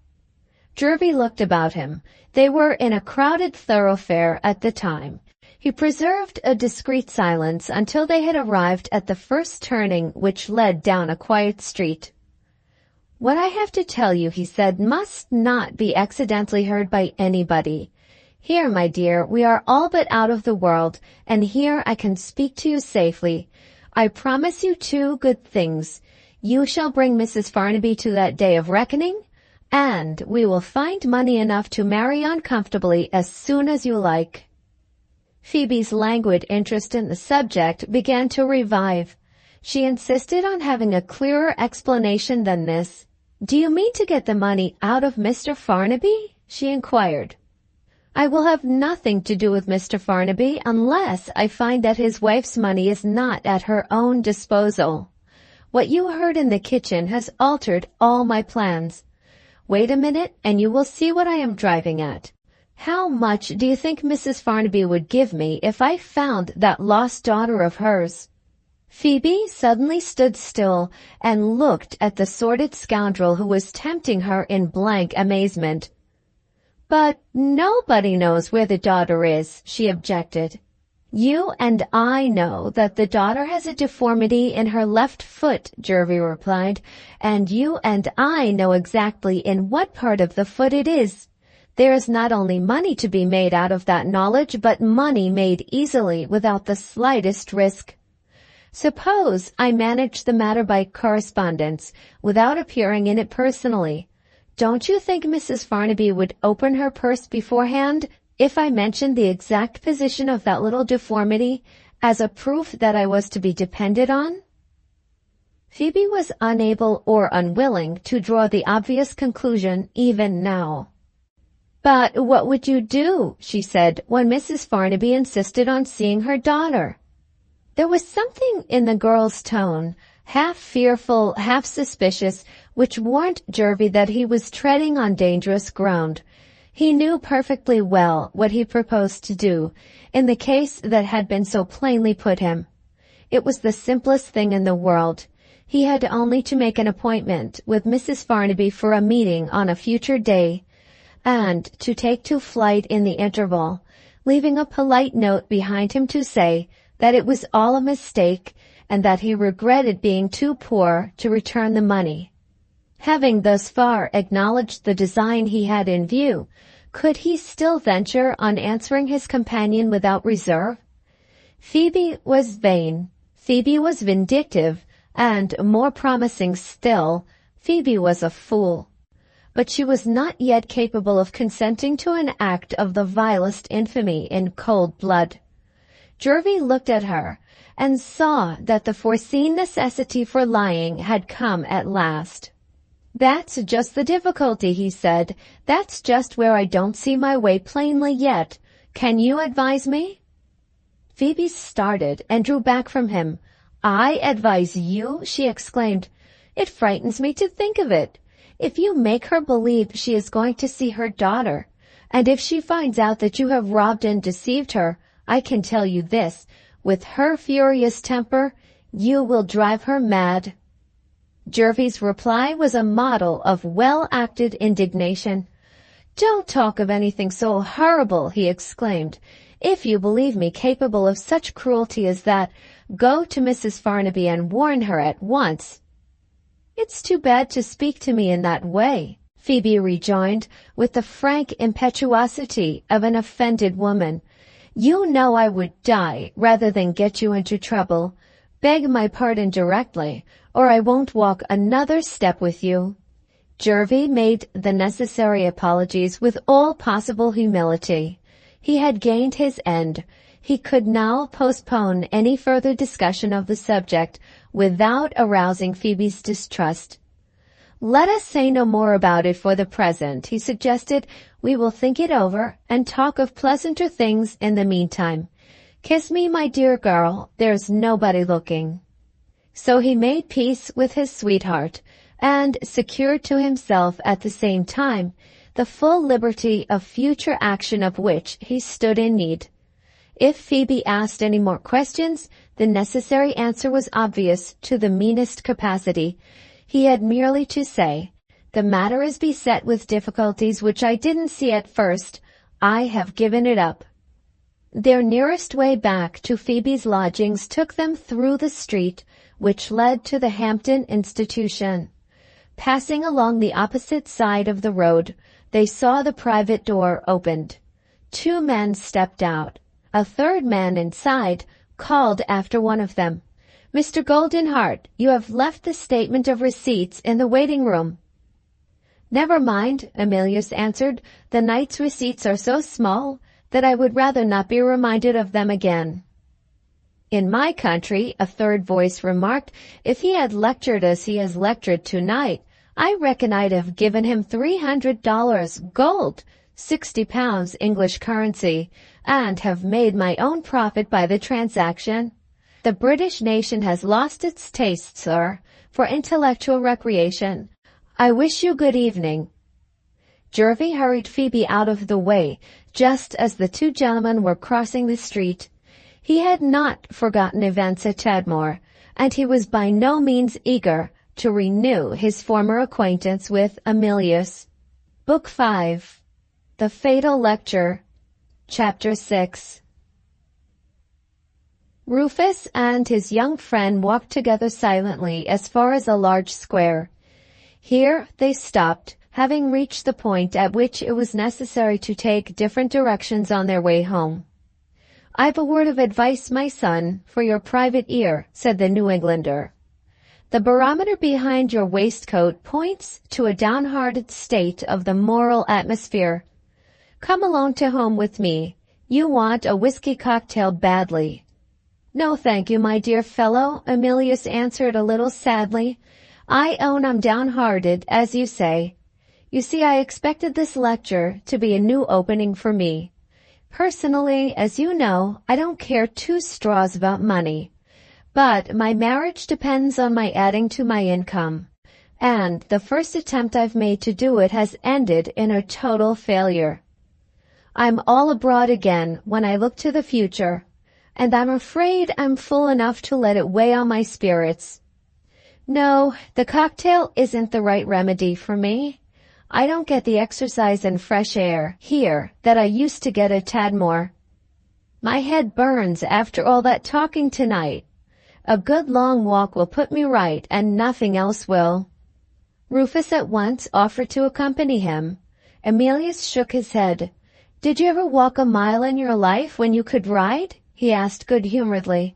[SPEAKER 1] Jervie looked about him. They were in a crowded thoroughfare at the time. He preserved a discreet silence until they had arrived at the first turning which led down a quiet street. "What I have to tell you," he said, "must not be accidentally heard by anybody. Here, my dear, we are all but out of the world, and here I can speak to you safely. I promise you two good things. You shall bring Mrs. Farnaby to that day of reckoning, and we will find money enough to marry on comfortably as soon as you like." Phoebe's languid interest in the subject began to revive. She insisted on having a clearer explanation than this. "Do you mean to get the money out of Mr. Farnaby?" she inquired. "I will have nothing to do with Mr. Farnaby unless I find that his wife's money is not at her own disposal. What you heard in the kitchen has altered all my plans. Wait a minute and you will see what I am driving at. How much do you think Mrs. Farnaby would give me if I found that lost daughter of hers?" Phoebe suddenly stood still and looked at the sordid scoundrel who was tempting her in blank amazement. "But nobody knows where the daughter is," she objected. "You and I know that the daughter has a deformity in her left foot," Jervy replied, "and you and I know exactly in what part of the foot it is. There is not only money to be made out of that knowledge, but money made easily without the slightest risk. Suppose I manage the matter by correspondence, without appearing in it personally. Don't you think Mrs. Farnaby would open her purse beforehand if I mentioned the exact position of that little deformity as a proof that I was to be depended on?" Phoebe was unable or unwilling to draw the obvious conclusion even now. "But what would you do," she said, "when Mrs. Farnaby insisted on seeing her daughter?" There was something in the girl's tone, half fearful, half suspicious, which warned Jervy that he was treading on dangerous ground. He knew perfectly well what he proposed to do in the case that had been so plainly put him. It was the simplest thing in the world. He had only to make an appointment with Mrs. Farnaby for a meeting on a future day, and to take to flight in the interval, leaving a polite note behind him to say that it was all a mistake and that he regretted being too poor to return the money. Having thus far acknowledged the design he had in view, could he still venture on answering his companion without reserve? Phoebe was vain, Phoebe was vindictive, and, more promising still, Phoebe was a fool. But she was not yet capable of consenting to an act of the vilest infamy in cold blood. Jervy looked at her and saw that the foreseen necessity for lying had come at last. "That's just the difficulty," he said. "That's just where I don't see my way plainly yet. Can you advise me?" Phoebe started and drew back from him. "I advise you?" she exclaimed. "It frightens me to think of it. If you make her believe she is going to see her daughter, and if she finds out that you have robbed and deceived her, I can tell you this, with her furious temper, you will drive her mad." Jervy's reply was a model of well-acted indignation. "Don't talk of anything so horrible," he exclaimed. "If you believe me capable of such cruelty as that, go to Mrs. Farnaby and warn her at once." "It's too bad to speak to me in that way," Phoebe rejoined with the frank impetuosity of an offended woman. "You know I would die rather than get you into trouble. Beg my pardon directly, or I won't walk another step with you." Jervy made the necessary apologies with all possible humility. He had gained his end. He could now postpone any further discussion of the subject without arousing Phoebe's distrust. "Let us say no more about it for the present," he suggested. "We will think it over and talk of pleasanter things in the meantime. Kiss me, my dear girl, there's nobody looking." So he made peace with his sweetheart, and secured to himself at the same time the full liberty of future action of which he stood in need. If Phoebe asked any more questions, the necessary answer was obvious to the meanest capacity. He had merely to say, "The matter is beset with difficulties which I didn't see at first. I have given it up." Their nearest way back to Phoebe's lodgings took them through the street which led to the Hampton Institution. Passing along the opposite side of the road, they saw the private door opened. 2 men stepped out. A third man inside called after one of them, "Mr. Goldenheart, you have left the statement of receipts in the waiting room." "Never mind," Emilius answered. "The night's receipts are so small that I would rather not be reminded of them again." "In my country," a third voice remarked, "if he had lectured as he has lectured tonight, I reckon I'd have given him $300 gold, £60 English currency, and have made my own profit by the transaction. The British nation has lost its taste, sir, for intellectual recreation. I wish you good evening." Jervie hurried Phoebe out of the way just as the 2 gentlemen were crossing the street. He had not forgotten events at Tadmor, and he was by no means eager to renew his former acquaintance with Emilius. Book 5. The Fatal Lecture. Chapter 6. Rufus and his young friend walked together silently as far as a large square. Here they stopped, having reached the point at which it was necessary to take different directions on their way home. "I've a word of advice, my son, for your private ear," said the New Englander. "The barometer behind your waistcoat points to a downhearted state of the moral atmosphere. Come along to home with me. You want a whiskey cocktail badly." "No, thank you, my dear fellow," Emilius answered a little sadly. "I own I'm downhearted, as you say. You see, I expected this lecture to be a new opening for me. Personally, as you know, I don't care 2 straws about money. But my marriage depends on my adding to my income, and the first attempt I've made to do it has ended in a total failure. I'm all abroad again when I look to the future, and I'm afraid I'm full enough to let it weigh on my spirits. No, the cocktail isn't the right remedy for me. I don't get the exercise and fresh air here that I used to get at Tadmor. My head burns after all that talking tonight. A good long walk will put me right, and nothing else will." Rufus at once offered to accompany him. Emilius shook his head. "Did you ever walk a mile in your life when you could ride?" he asked good-humoredly.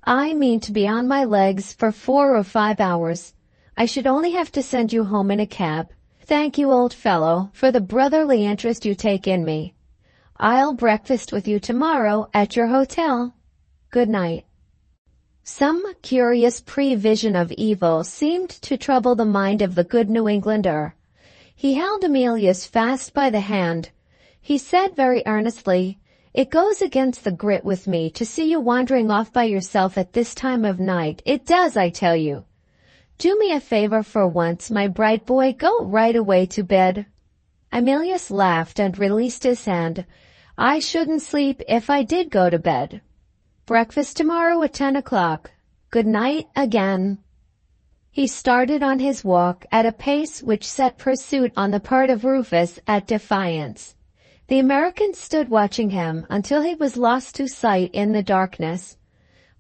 [SPEAKER 1] "I mean to be on my legs for 4 or 5 hours. I should only have to send you home in a cab. Thank you, old fellow, for the brotherly interest you take in me. I'll breakfast with you tomorrow at your hotel. Good night." Some curious prevision of evil seemed to trouble the mind of the good New Englander. He held Emilius fast by the hand. He said very earnestly, "It goes against the grit with me to see you wandering off by yourself at this time of night. It does, I tell you. Do me a favor for once, my bright boy. Go right away to bed." Emilius laughed and released his hand. "I shouldn't sleep if I did go to bed. Breakfast tomorrow at 10 o'clock. Good night again." He started on his walk at a pace which set pursuit on the part of Rufus at defiance. The American stood watching him until he was lost to sight in the darkness.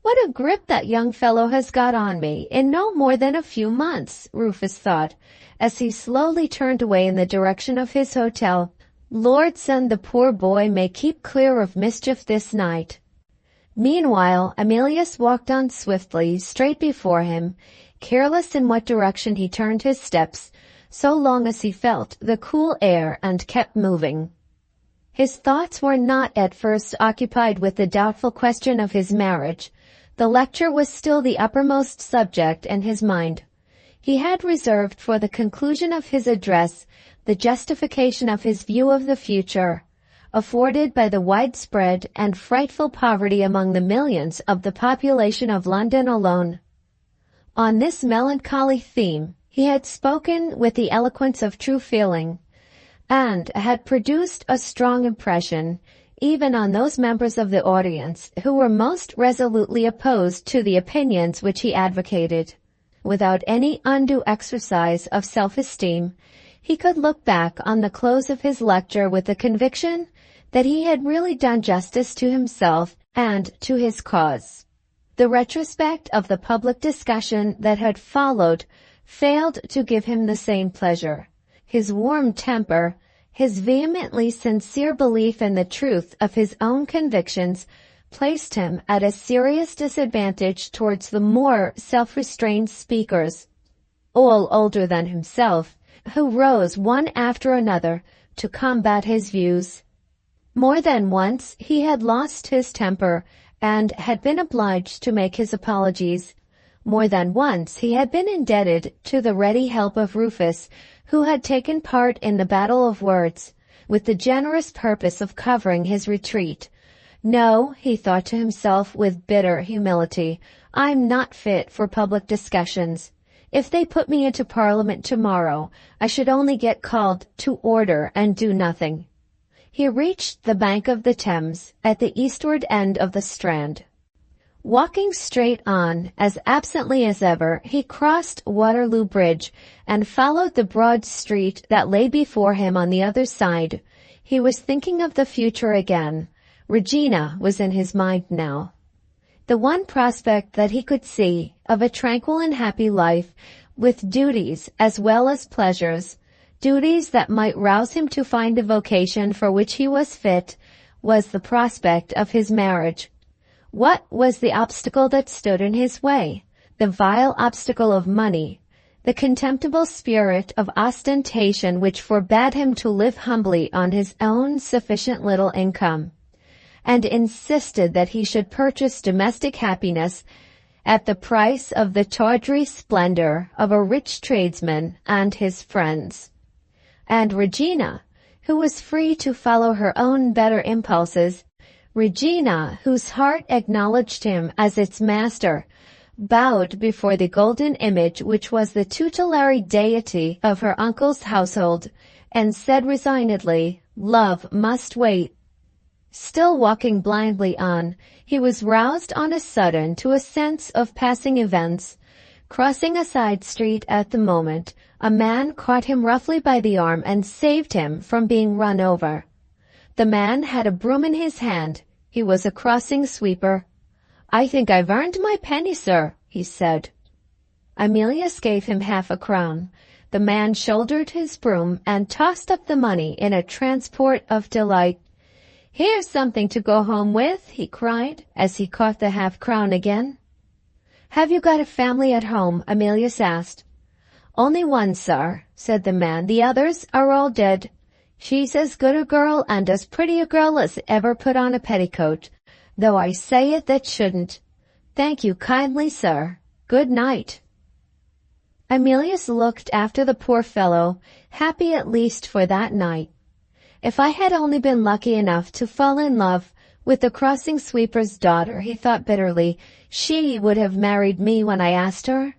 [SPEAKER 1] "What a grip that young fellow has got on me in no more than a few months," Rufus thought, as he slowly turned away in the direction of his hotel. "Lord send the poor boy may keep clear of mischief this night." Meanwhile, Emilius walked on swiftly, straight before him, careless in what direction he turned his steps, so long as he felt the cool air and kept moving. His thoughts were not at first occupied with the doubtful question of his marriage. The lecture was still the uppermost subject in his mind. He had reserved for the conclusion of his address the justification of his view of the future, afforded by the widespread and frightful poverty among the millions of the population of London alone. On this melancholy theme he had spoken with the eloquence of true feeling, and had produced a strong impression even on those members of the audience who were most resolutely opposed to the opinions which he advocated. Without any undue exercise of self-esteem, he could look back on the close of his lecture with the conviction that he had really done justice to himself and to his cause. The retrospect of the public discussion that had followed failed to give him the same pleasure. His warm temper, his vehemently sincere belief in the truth of his own convictions, placed him at a serious disadvantage towards the more self-restrained speakers, all older than himself, who rose one after another to combat his views. More than once he had lost his temper and had been obliged to make his apologies. More than once he had been indebted to the ready help of Rufus, who had taken part in the battle of words, with the generous purpose of covering his retreat. No, he thought to himself with bitter humility, I'm not fit for public discussions. If they put me into Parliament tomorrow, I should only get called to order and do nothing. He reached the bank of the Thames at the eastward end of the Strand. Walking straight on, as absently as ever, he crossed Waterloo Bridge and followed the broad street that lay before him on the other side. He was thinking of the future again. Regina was in his mind now. The one prospect that he could see of a tranquil and happy life, with duties as well as pleasures, duties that might rouse him to find a vocation for which he was fit, was the prospect of his marriage. What was the obstacle that stood in his way? The vile obstacle of money, the contemptible spirit of ostentation which forbade him to live humbly on his own sufficient little income, and insisted that he should purchase domestic happiness at the price of the tawdry splendor of a rich tradesman and his friends. And Regina, who was free to follow her own better impulses, Regina, whose heart acknowledged him as its master, bowed before the golden image which was the tutelary deity of her uncle's household, and said resignedly, "Love must wait." Still walking blindly on, he was roused on a sudden to a sense of passing events. Crossing a side street at the moment, a man caught him roughly by the arm and saved him from being run over. The man had a broom in his hand. He was a crossing sweeper. "I think I've earned my penny, sir," he said. Emilius gave him half a crown. The man shouldered his broom and tossed up the money in a transport of delight. "Here's something to go home with," he cried, as he caught the half-crown again. "Have you got a family at home?" Emilius asked. "Only one, sir," said the man. "The others are all dead. She's as good a girl and as pretty a girl as ever put on a petticoat, though I say it that shouldn't. Thank you kindly, sir. Good night." Emilius looked after the poor fellow, happy at least for that night. "If I had only been lucky enough to fall in love with the crossing sweeper's daughter," he thought bitterly, "she would have married me when I asked her."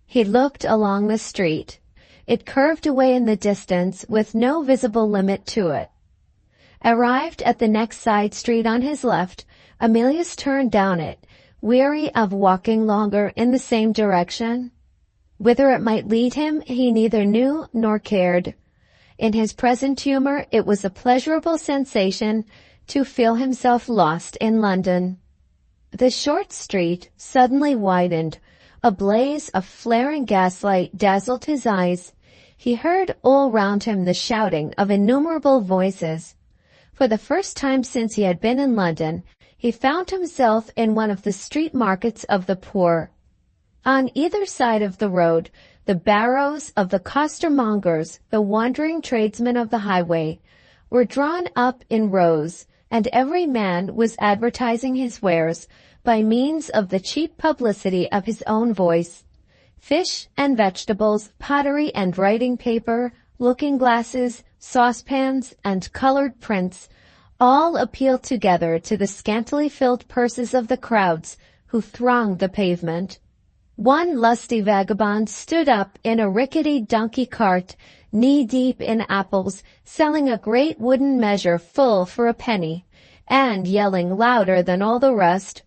[SPEAKER 1] He looked along the street. It curved away in the distance with no visible limit to it. Arrived at the next side street on his left, Emilius turned down it, weary of walking longer in the same direction. Whither it might lead him he neither knew nor cared. In his present humor it was a pleasurable sensation to feel himself lost in London. The short street suddenly widened. A blaze of flaring gaslight dazzled his eyes. He heard all round him the shouting of innumerable voices. For the first time since he had been in London, he found himself in one of the street markets of the poor. On either side of the road, the barrows of the costermongers, the wandering tradesmen of the highway, were drawn up in rows, and every man was advertising his wares by means of the cheap publicity of his own voice. Fish and vegetables, pottery and writing paper, looking-glasses, saucepans, and colored prints all appealed together to the scantily filled purses of the crowds who thronged the pavement. One lusty vagabond stood up in a rickety donkey cart, knee-deep in apples, selling a great wooden measure full for a penny, and yelling louder than all the rest,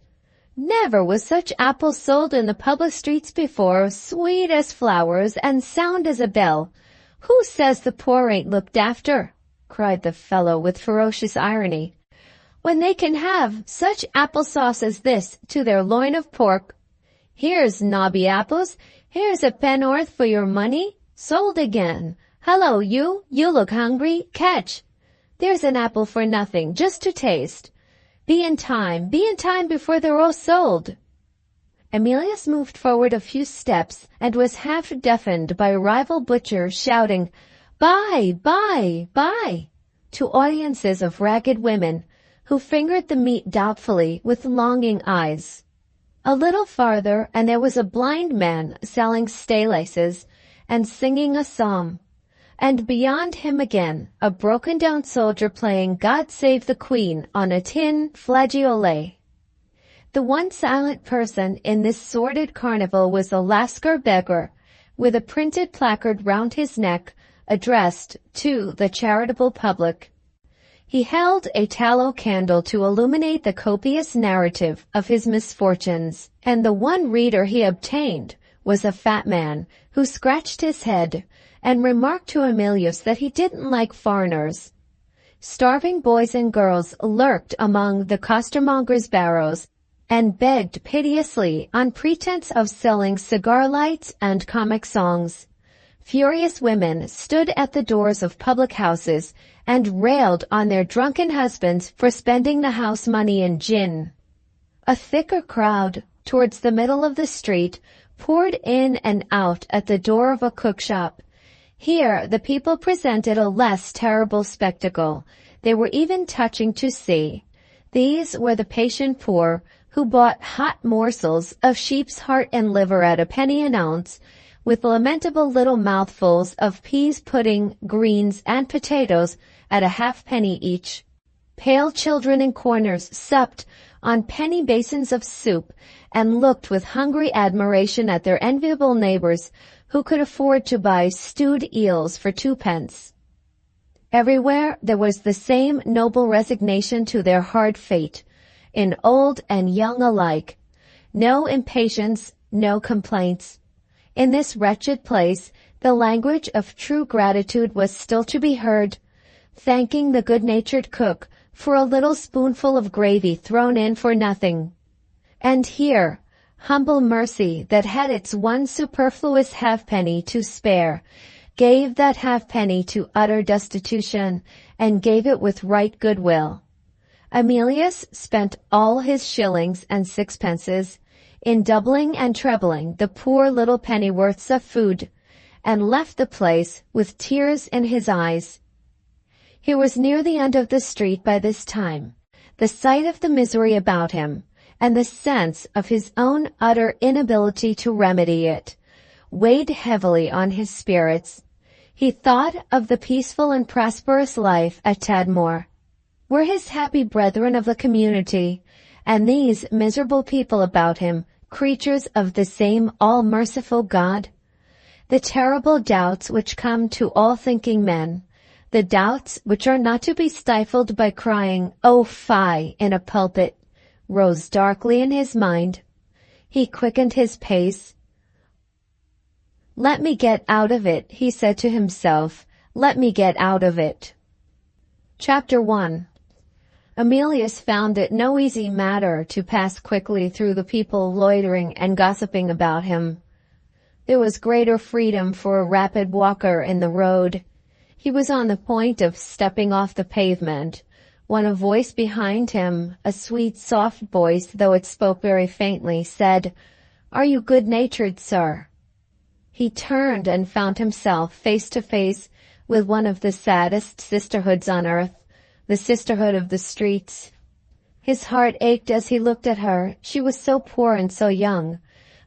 [SPEAKER 1] "Never was such apples sold in the public streets before, sweet as flowers and sound as a bell. Who says the poor ain't looked after? cried the fellow with ferocious irony, when they can have such applesauce as this to their loin of pork. Here's nobby apples. Here's a penn'orth for your money. Sold again. Hello, you look hungry. Catch. There's an apple for nothing, just to taste. Be in time before they're all sold. Emilius moved forward a few steps and was half deafened by a rival butcher shouting, "Buy, buy, buy," to audiences of ragged women who fingered the meat doubtfully with longing eyes. A little farther and there was a blind man selling staylaces and singing a psalm, and beyond him again a broken-down soldier playing God Save the Queen on a tin flageolet. The one silent person in this sordid carnival was a Lascar beggar, with a printed placard round his neck addressed to the charitable public. He held a tallow candle to illuminate the copious narrative of his misfortunes, and the one reader he obtained was a fat man who scratched his head and remarked to Emilius that he didn't like foreigners. Starving boys and girls lurked among the costermongers' barrows and begged piteously on pretense of selling cigar lights and comic songs. Furious women stood at the doors of public houses and railed on their drunken husbands for spending the house money in gin. A thicker crowd, towards the middle of the street, poured in and out at the door of a cookshop. Here the people presented a less terrible spectacle. They were even touching to see. These were the patient poor, who bought hot morsels of sheep's heart and liver at a penny an ounce, with lamentable little mouthfuls of peas pudding, greens, and potatoes at a halfpenny each. Pale children in corners supped on penny basins of soup and looked with hungry admiration at their enviable neighbors who could afford to buy stewed eels for 2 pence. Everywhere there was the same noble resignation to their hard fate, in old and young alike. No impatience, no complaints. In this wretched place, the language of true gratitude was still to be heard, thanking the good-natured cook for a little spoonful of gravy thrown in for nothing. And here, humble mercy that had its one superfluous halfpenny to spare, gave that halfpenny to utter destitution, and gave it with right goodwill. Emilius spent all his shillings and sixpences in doubling and trebling the poor little pennyworths of food, and left the place with tears in his eyes. He was near the end of the street by this time. The sight of the misery about him, and the sense of his own utter inability to remedy it, weighed heavily on his spirits. He thought of the peaceful and prosperous life at Tadmor, were his happy brethren of the community, and these miserable people about him, creatures of the same all-merciful God? The terrible doubts which come to all thinking men, the doubts which are not to be stifled by crying, "Oh, fie!" in a pulpit, rose darkly in his mind. He quickened his pace. "Let me get out of it," he said to himself. "Let me get out of it." Chapter 1. Emilius found it no easy matter to pass quickly through the people loitering and gossiping about him. There was greater freedom for a rapid walker in the road. He was on the point of stepping off the pavement, when a voice behind him, a sweet, soft voice, though it spoke very faintly, said, "Are you good-natured, sir?" He turned and found himself face to face with one of the saddest sisterhoods on earth, the sisterhood of the streets. His heart ached as he looked at her. She was so poor and so young.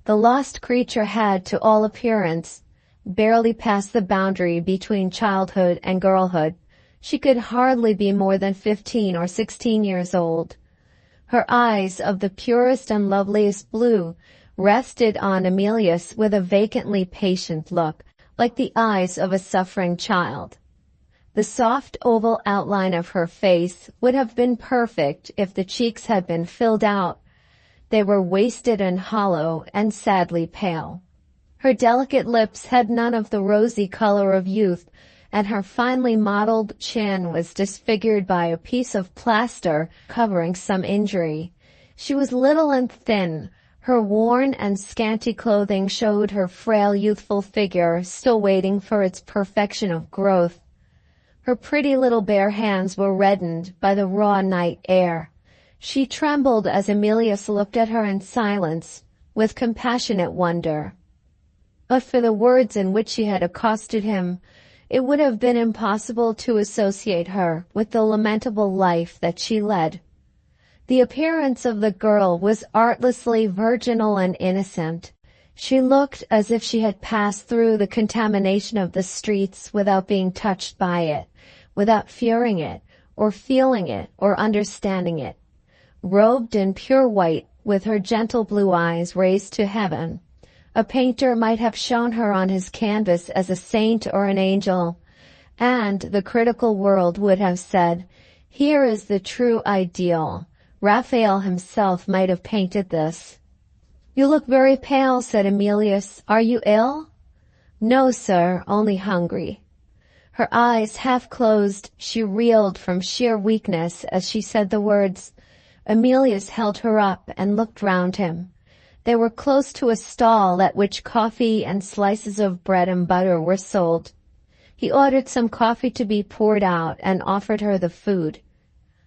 [SPEAKER 1] The lost creature had, to all appearance, barely passed the boundary between childhood and girlhood. She could hardly be more than 15 or 16 years old. Her eyes, of the purest and loveliest blue, rested on Emilius with a vacantly patient look, like the eyes of a suffering child. The soft oval outline of her face would have been perfect if the cheeks had been filled out. They were wasted and hollow and sadly pale. Her delicate lips had none of the rosy color of youth, and her finely modeled chin was disfigured by a piece of plaster covering some injury. She was little and thin. Her worn and scanty clothing showed her frail youthful figure still waiting for its perfection of growth. Her pretty little bare hands were reddened by the raw night air. She trembled as Emilius looked at her in silence, with compassionate wonder. But for the words in which she had accosted him, it would have been impossible to associate her with the lamentable life that she led. The appearance of the girl was artlessly virginal and innocent. She looked as if she had passed through the contamination of the streets without being touched by it, without fearing it, or feeling it, or understanding it. Robed in pure white, with her gentle blue eyes raised to heaven, a painter might have shown her on his canvas as a saint or an angel, and the critical world would have said, "Here is the true ideal." Raphael himself might have painted this. "You look very pale," said Emilius. "Are you ill?" "No, sir, only hungry." Her eyes half closed, she reeled from sheer weakness as she said the words. Emilius held her up and looked round him. They were close to a stall at which coffee and slices of bread and butter were sold. He ordered some coffee to be poured out and offered her the food.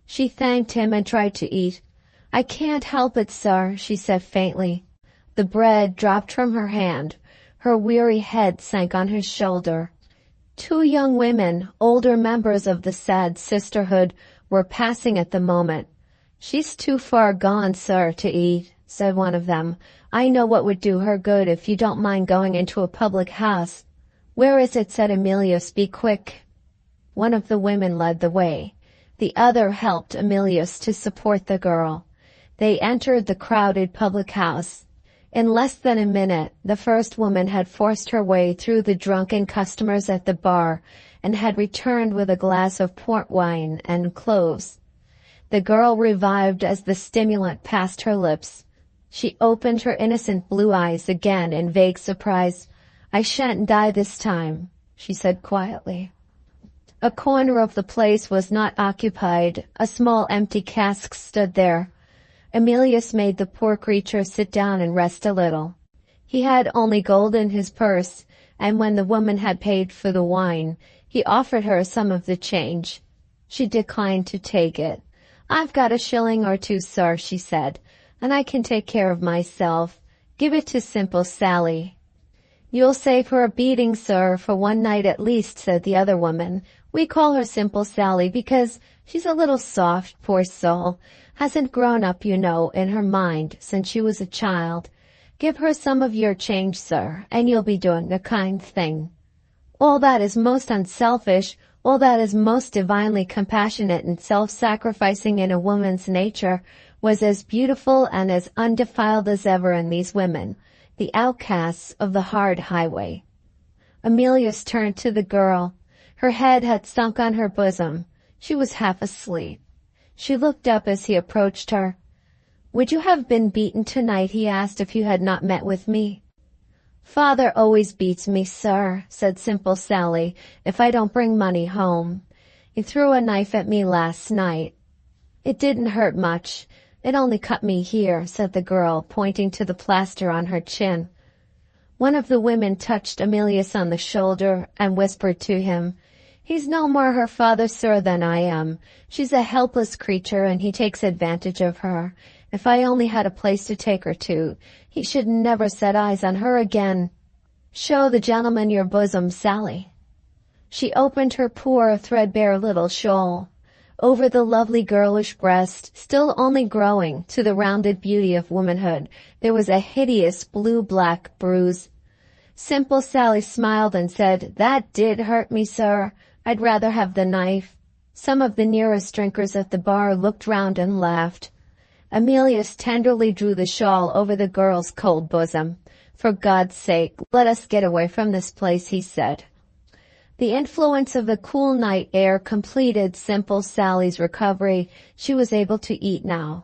[SPEAKER 1] She thanked him and tried to eat. "I can't help it, sir," she said faintly. The bread dropped from her hand. Her weary head sank on his shoulder. Two young women, older members of the sad sisterhood, were passing at the moment. "She's too far gone, sir, to eat," said one of them. "I know what would do her good if you don't mind going into a public house." "Where is it?" said Emilius. "Be quick." One of the women led the way. The other helped Emilius to support the girl. They entered the crowded public house. In less than a minute, the first woman had forced her way through the drunken customers at the bar and had returned with a glass of port wine and cloves. The girl revived as the stimulant passed her lips. She opened her innocent blue eyes again in vague surprise. "I shan't die this time," she said quietly. A corner of the place was not occupied. A small empty cask stood there. Emilius made the poor creature sit down and rest a little. He had only gold in his purse, and when the woman had paid for the wine, he offered her some of the change. She declined to take it. "I've got a shilling or two, sir," she said, "and I can take care of myself. Give it to Simple Sally." "You'll save her a beating, sir, for one night at least," said the other woman. "We call her Simple Sally because she's a little soft, poor soul. Hasn't grown up, you know, in her mind since she was a child. Give her some of your change, sir, and you'll be doing a kind thing." All that is most unselfish, all that is most divinely compassionate and self-sacrificing in a woman's nature was as beautiful and as undefiled as ever in these women, the outcasts of the hard highway. Emilius turned to the girl. Her head had sunk on her bosom. She was half asleep. She looked up as he approached her. "Would you have been beaten tonight," he asked, "if you had not met with me?" "Father always beats me, sir," said Simple Sally, "if I don't bring money home. He threw a knife at me last night." "It didn't hurt much. It only cut me here," said the girl, pointing to the plaster on her chin. One of the women touched Emilius on the shoulder and whispered to him, "He's no more her father, sir, than I am. She's a helpless creature, and he takes advantage of her. If I only had a place to take her to, he should never set eyes on her again. Show the gentleman your bosom, Sally." She opened her poor, threadbare little shawl. Over the lovely girlish breast, still only growing to the rounded beauty of womanhood, there was a hideous blue-black bruise. Simple Sally smiled and said, "That did hurt me, sir. I'd rather have the knife." Some of the nearest drinkers at the bar looked round and laughed. Emilius tenderly drew the shawl over the girl's cold bosom. "For God's sake, let us get away from this place," he said. The influence of the cool night air completed Simple Sally's recovery. She was able to eat now.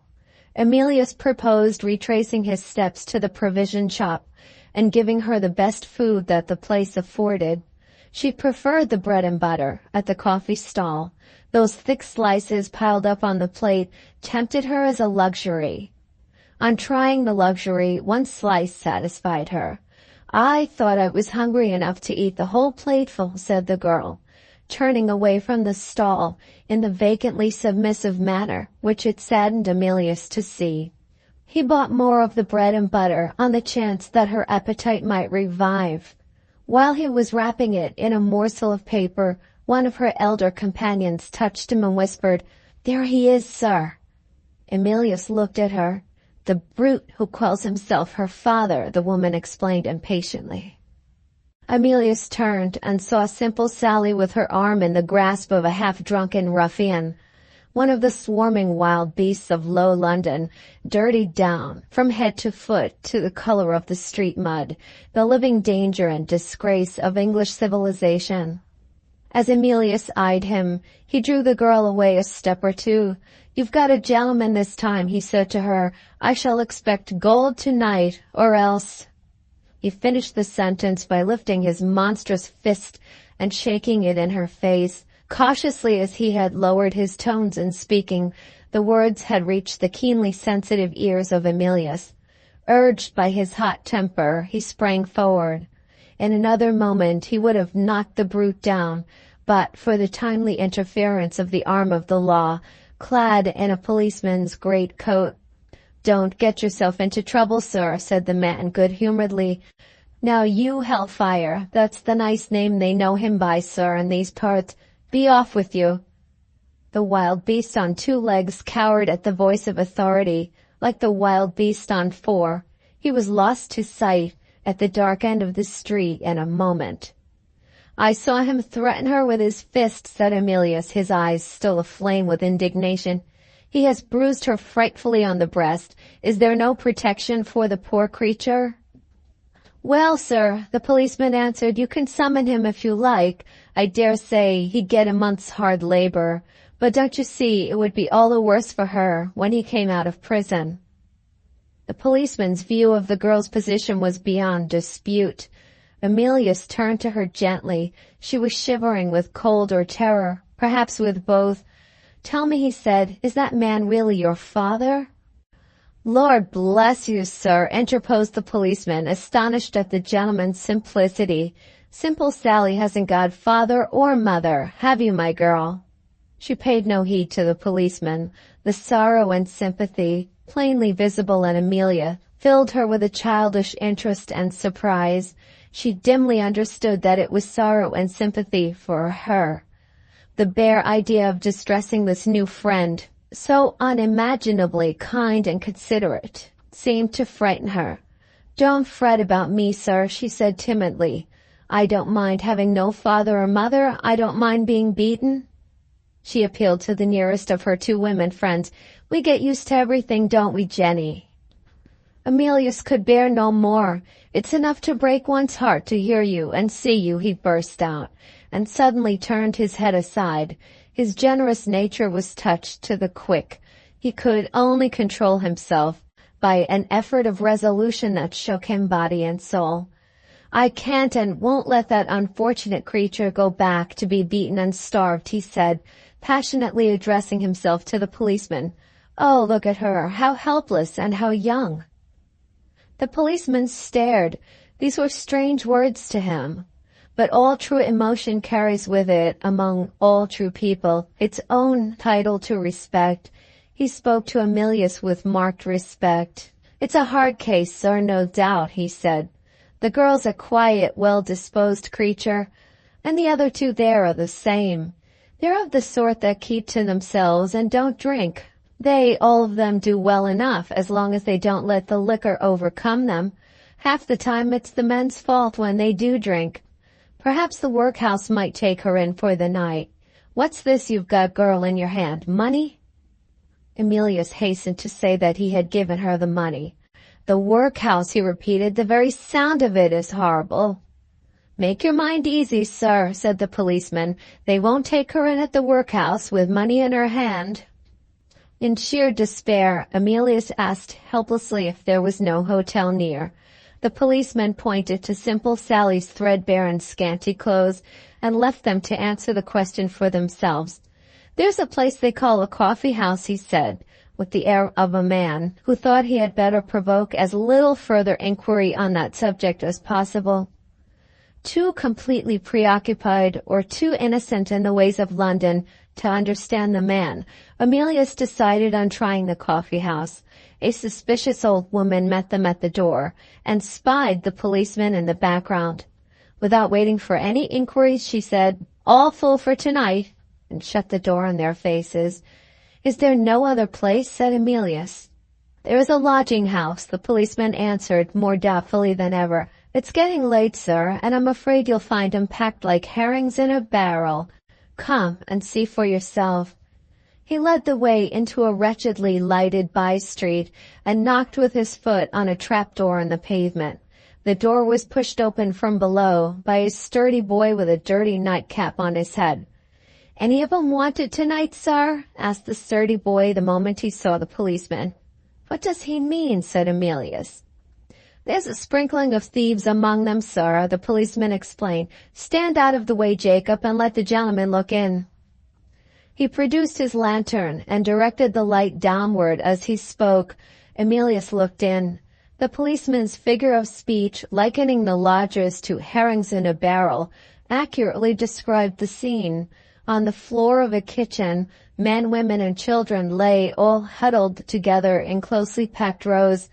[SPEAKER 1] Emilius proposed retracing his steps to the provision shop and giving her the best food that the place afforded. She preferred the bread and butter at the coffee stall. Those thick slices piled up on the plate tempted her as a luxury. On trying the luxury, one slice satisfied her. "I thought I was hungry enough to eat the whole plateful," said the girl, turning away from the stall in the vacantly submissive manner which it saddened Emilius to see. He bought more of the bread and butter on the chance that her appetite might revive. While he was wrapping it in a morsel of paper, one of her elder companions touched him and whispered, "There he is, sir." Emilius looked at her. "The brute who calls himself her father," the woman explained impatiently. Emilius turned and saw Simple Sally with her arm in the grasp of a half-drunken ruffian, one of the swarming wild beasts of low London, dirtied down from head to foot to the color of the street mud, the living danger and disgrace of English civilization. As Emilius eyed him, he drew the girl away a step or two. "You've got a gentleman this time," he said to her. "I shall expect gold tonight, or else—" He finished the sentence by lifting his monstrous fist and shaking it in her face. Cautiously as he had lowered his tones in speaking, the words had reached the keenly sensitive ears of Emilius. Urged by his hot temper, he sprang forward. In another moment he would have knocked the brute down, but for the timely interference of the arm of the law, clad in a policeman's greatcoat. "Don't get yourself into trouble, sir," said the man good-humoredly. "Now you Hellfire, that's the nice name they know him by, sir, in these parts. Be off with you." The wild beast on two legs cowered at the voice of authority, like the wild beast on four. He was lost to sight at the dark end of the street in a moment. "I saw him threaten her with his fist," said Emilius, his eyes still aflame with indignation. "He has bruised her frightfully on the breast. Is there no protection for the poor creature?" "Well, sir," the policeman answered, "you can summon him if you like. I dare say he'd get a month's hard labor. But don't you see, it would be all the worse for her when he came out of prison." The policeman's view of the girl's position was beyond dispute. Emilius turned to her gently. She was shivering with cold or terror, perhaps with both. "Tell me," he said, "is that man really your father?" "Lord bless you, sir," interposed the policeman, astonished at the gentleman's simplicity. "Simple Sally hasn't got father or mother, have you, my girl?" She paid no heed to the policeman. The sorrow and sympathy, plainly visible in Amelia, filled her with a childish interest and surprise. She dimly understood that it was sorrow and sympathy for her. The bare idea of distressing this new friend, so unimaginably kind and considerate, seemed to frighten her. "Don't fret about me, sir," she said timidly. "I don't mind having no father or mother. I don't mind being beaten." She appealed to the nearest of her two women friends. "We get used to everything, don't we, Jenny?" Emilius could bear no more. "It's enough to break one's heart to hear you and see you," he burst out, and suddenly turned his head aside. His generous nature was touched to the quick. He could only control himself by an effort of resolution that shook him body and soul. "I can't and won't let that unfortunate creature go back to be beaten and starved," he said, passionately addressing himself to the policeman. "Oh, look at her, how helpless and how young." The policeman stared. These were strange words to him. But all true emotion carries with it, among all true people, its own title to respect. He spoke to Emilius with marked respect. "It's a hard case, sir, no doubt," he said. "The girl's a quiet, well-disposed creature, and the other two there are the same. They're of the sort that keep to themselves and don't drink. They, all of them, do well enough as long as they don't let the liquor overcome them. Half the time it's the men's fault when they do drink. Perhaps the workhouse might take her in for the night. What's this you've got, girl, in your hand? Money?" Emilius hastened to say that he had given her the money. "The workhouse," he repeated. "The very sound of it is horrible." "Make your mind easy, sir," said the policeman. "They won't take her in at the workhouse with money in her hand." In sheer despair, Emilius asked helplessly if there was no hotel near. The policeman pointed to Simple Sally's threadbare and scanty clothes and left them to answer the question for themselves. "There's a place they call a coffee house," he said, with the air of a man who thought he had better provoke as little further inquiry on that subject as possible. Too completely preoccupied or too innocent in the ways of London to understand the man, Emilius decided on trying the coffee house. A suspicious old woman met them at the door and spied the policeman in the background. Without waiting for any inquiries, she said, "All full for tonight," and shut the door in their faces. "Is there no other place?" said Emilius. "There is a lodging house," the policeman answered more doubtfully than ever. "It's getting late, sir, and I'm afraid you'll find 'em packed like herrings in a barrel. Come and see for yourself." He led the way into a wretchedly lighted by-street and knocked with his foot on a trapdoor in the pavement. The door was pushed open from below by a sturdy boy with a dirty nightcap on his head. "Any of 'em wanted tonight, sir?" asked the sturdy boy the moment he saw the policeman. "What does he mean?" said Emilius. "There's a sprinkling of thieves among them, sir," the policeman explained. "Stand out of the way, Jacob, and let the gentleman look in." He produced his lantern and directed the light downward as he spoke. Emilius looked in. The policeman's figure of speech, likening the lodgers to herrings in a barrel, accurately described the scene. On the floor of a kitchen, men, women, and children lay all huddled together in closely packed rows.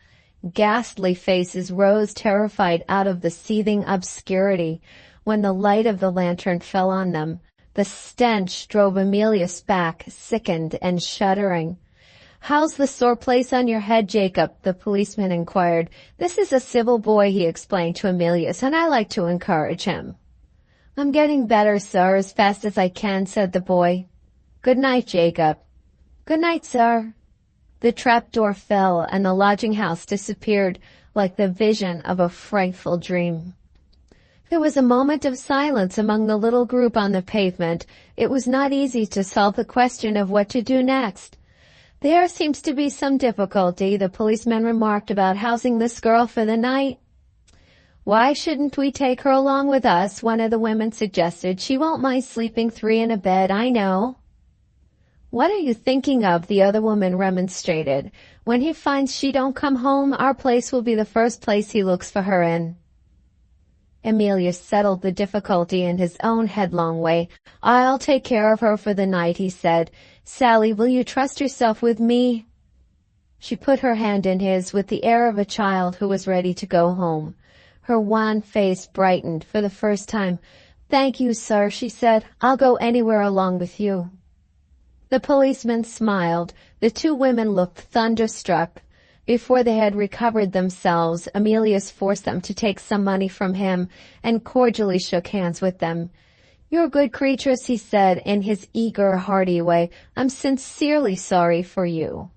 [SPEAKER 1] Ghastly faces rose terrified out of the seething obscurity when the light of the lantern fell on them. The stench drove Emilius back, sickened and shuddering. "How's the sore place on your head, Jacob?" the policeman inquired. "This is a civil boy," he explained to Emilius, "and I like to encourage him." "I'm getting better, sir, as fast as I can," said the boy. "Good night, Jacob." "Good night, sir." The trapdoor fell, and the lodging-house disappeared like the vision of a frightful dream. There was a moment of silence among the little group on the pavement. It was not easy to solve the question of what to do next. "There seems to be some difficulty," the policeman remarked, "about housing this girl for the night." "Why shouldn't we take her along with us?" one of the women suggested. "She won't mind sleeping 3 in a bed, I know." "What are you thinking of?" the other woman remonstrated. "When he finds she don't come home, our place will be the first place he looks for her in." Emilius settled the difficulty in his own headlong way. "I'll take care of her for the night," he said. "Sally, will you trust yourself with me?" She put her hand in his with the air of a child who was ready to go home. Her wan face brightened for the first time. "Thank you, sir," she said. "I'll go anywhere along with you." The policeman smiled. The two women looked thunderstruck. Before they had recovered themselves, Emilius forced them to take some money from him and cordially shook hands with them. "You're good creatures," he said in his eager, hearty way. "I'm sincerely sorry for you.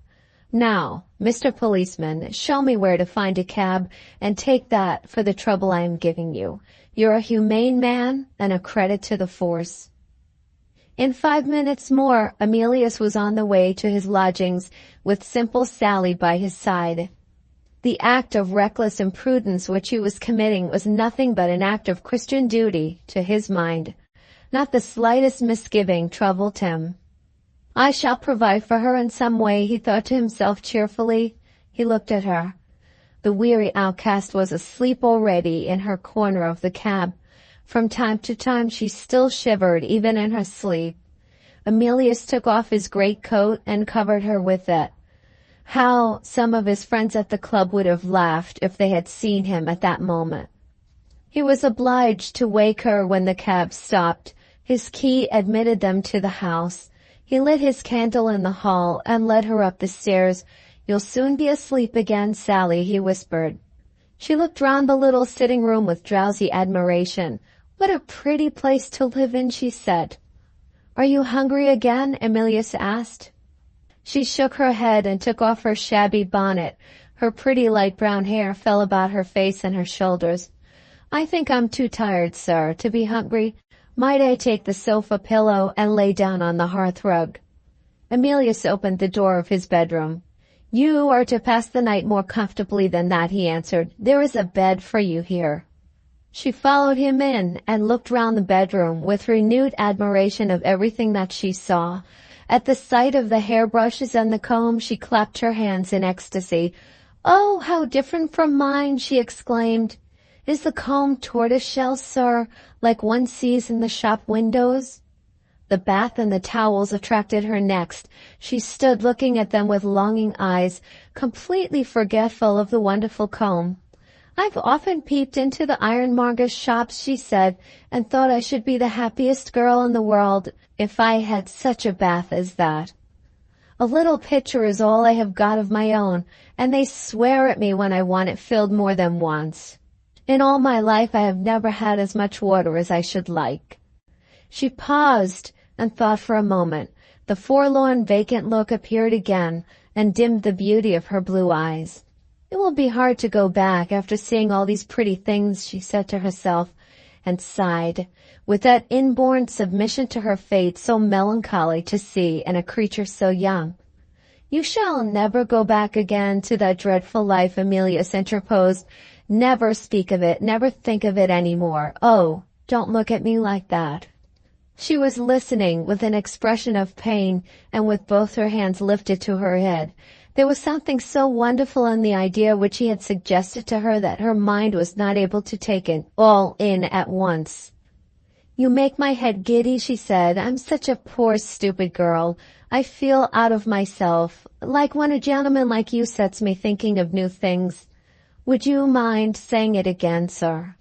[SPEAKER 1] Now, Mr. Policeman, show me where to find a cab, and take that for the trouble I am giving you. You're a humane man and a credit to the force." In 5 minutes more, Emilius was on the way to his lodgings with Simple Sally by his side. The act of reckless imprudence which he was committing was nothing but an act of Christian duty to his mind. Not the slightest misgiving troubled him. "I shall provide for her in some way," he thought to himself cheerfully. He looked at her. The weary outcast was asleep already in her corner of the cab. From time to time she still shivered, even in her sleep. Emilius took off his greatcoat and covered her with it. How some of his friends at the club would have laughed if they had seen him at that moment. He was obliged to wake her when the cab stopped. His key admitted them to the house. He lit his candle in the hall and led her up the stairs. "You'll soon be asleep again, Sally," he whispered. She looked round the little sitting room with drowsy admiration. "What a pretty place to live in," she said. "Are you hungry again?" Emilius asked. She shook her head and took off her shabby bonnet. Her pretty light brown hair fell about her face and her shoulders. "I think I'm too tired, sir, to be hungry. Might I take the sofa pillow and lay down on the hearth rug?" Emilius opened the door of his bedroom. You are to pass the night more comfortably than that, he answered. There is a bed for you here. She followed him in and looked round the bedroom with renewed admiration of everything that she saw. At the sight of the hairbrushes and the comb, she clapped her hands in ecstasy. "Oh, how different from mine!" she exclaimed. "Is the comb tortoiseshell, sir, like one sees in the shop windows?" The bath and the towels attracted her next. She stood looking at them with longing eyes, completely forgetful of the wonderful comb. "I've often peeped into the ironmongers' shops," she said, "and thought I should be the happiest girl in the world if I had such a bath as that. A little pitcher is all I have got of my own, and they swear at me when I want it filled more than once. In all my life I have never had as much water as I should like." She paused and thought for a moment. The forlorn, vacant look appeared again and dimmed the beauty of her blue eyes. "It will be hard to go back after seeing all these pretty things," she said to herself, and sighed, with that inborn submission to her fate so melancholy to see in a creature so young. "You shall never go back again to that dreadful life," Emilius interposed. "Never speak of it, never think of it any more. Oh, don't look at me like that." She was listening with an expression of pain and with both her hands lifted to her head. There was something so wonderful in the idea which he had suggested to her that her mind was not able to take it all in at once. "You make my head giddy," she said. "I'm such a poor, stupid girl. I feel out of myself, like when a gentleman like you sets me thinking of new things. Would you mind saying it again, sir?"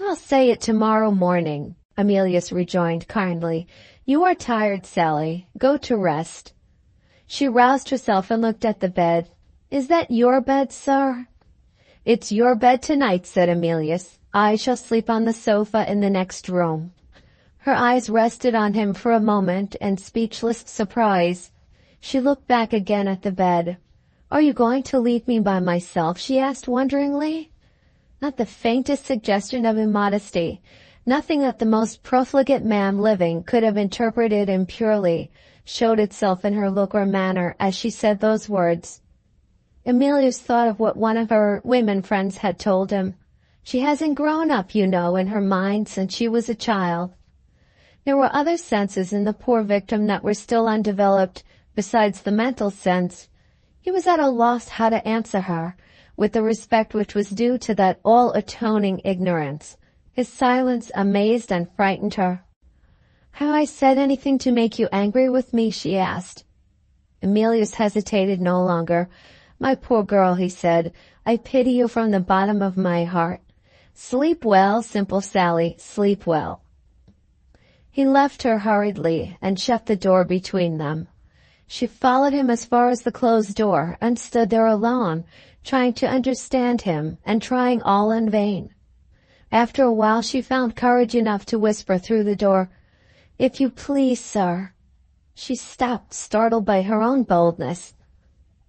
[SPEAKER 1] "I'll say it tomorrow morning," Emilius rejoined kindly. "You are tired, Sally. Go to rest." She roused herself and looked at the bed. "Is that your bed, sir?" "It's your bed tonight," said Emilius. "I shall sleep on the sofa in the next room." Her eyes rested on him for a moment in speechless surprise. She looked back again at the bed. "Are you going to leave me by myself?" she asked wonderingly. Not the faintest suggestion of immodesty, nothing that the most profligate man living could have interpreted impurely, showed itself in her look or manner as she said those words. Emilius thought of what one of her women friends had told him. "She hasn't grown up, you know, in her mind since she was a child." There were other senses in the poor victim that were still undeveloped, besides the mental sense. He was at a loss how to answer her, with the respect which was due to that all-atoning ignorance. His silence amazed and frightened her. "Have I said anything to make you angry with me?" she asked. Emilius hesitated no longer. "My poor girl," he said, "I pity you from the bottom of my heart. Sleep well, simple Sally, sleep well." He left her hurriedly and shut the door between them. She followed him as far as the closed door and stood there alone, trying to understand him and trying all in vain. After a while she found courage enough to whisper through the door, "If you please, sir." She stopped, startled by her own boldness.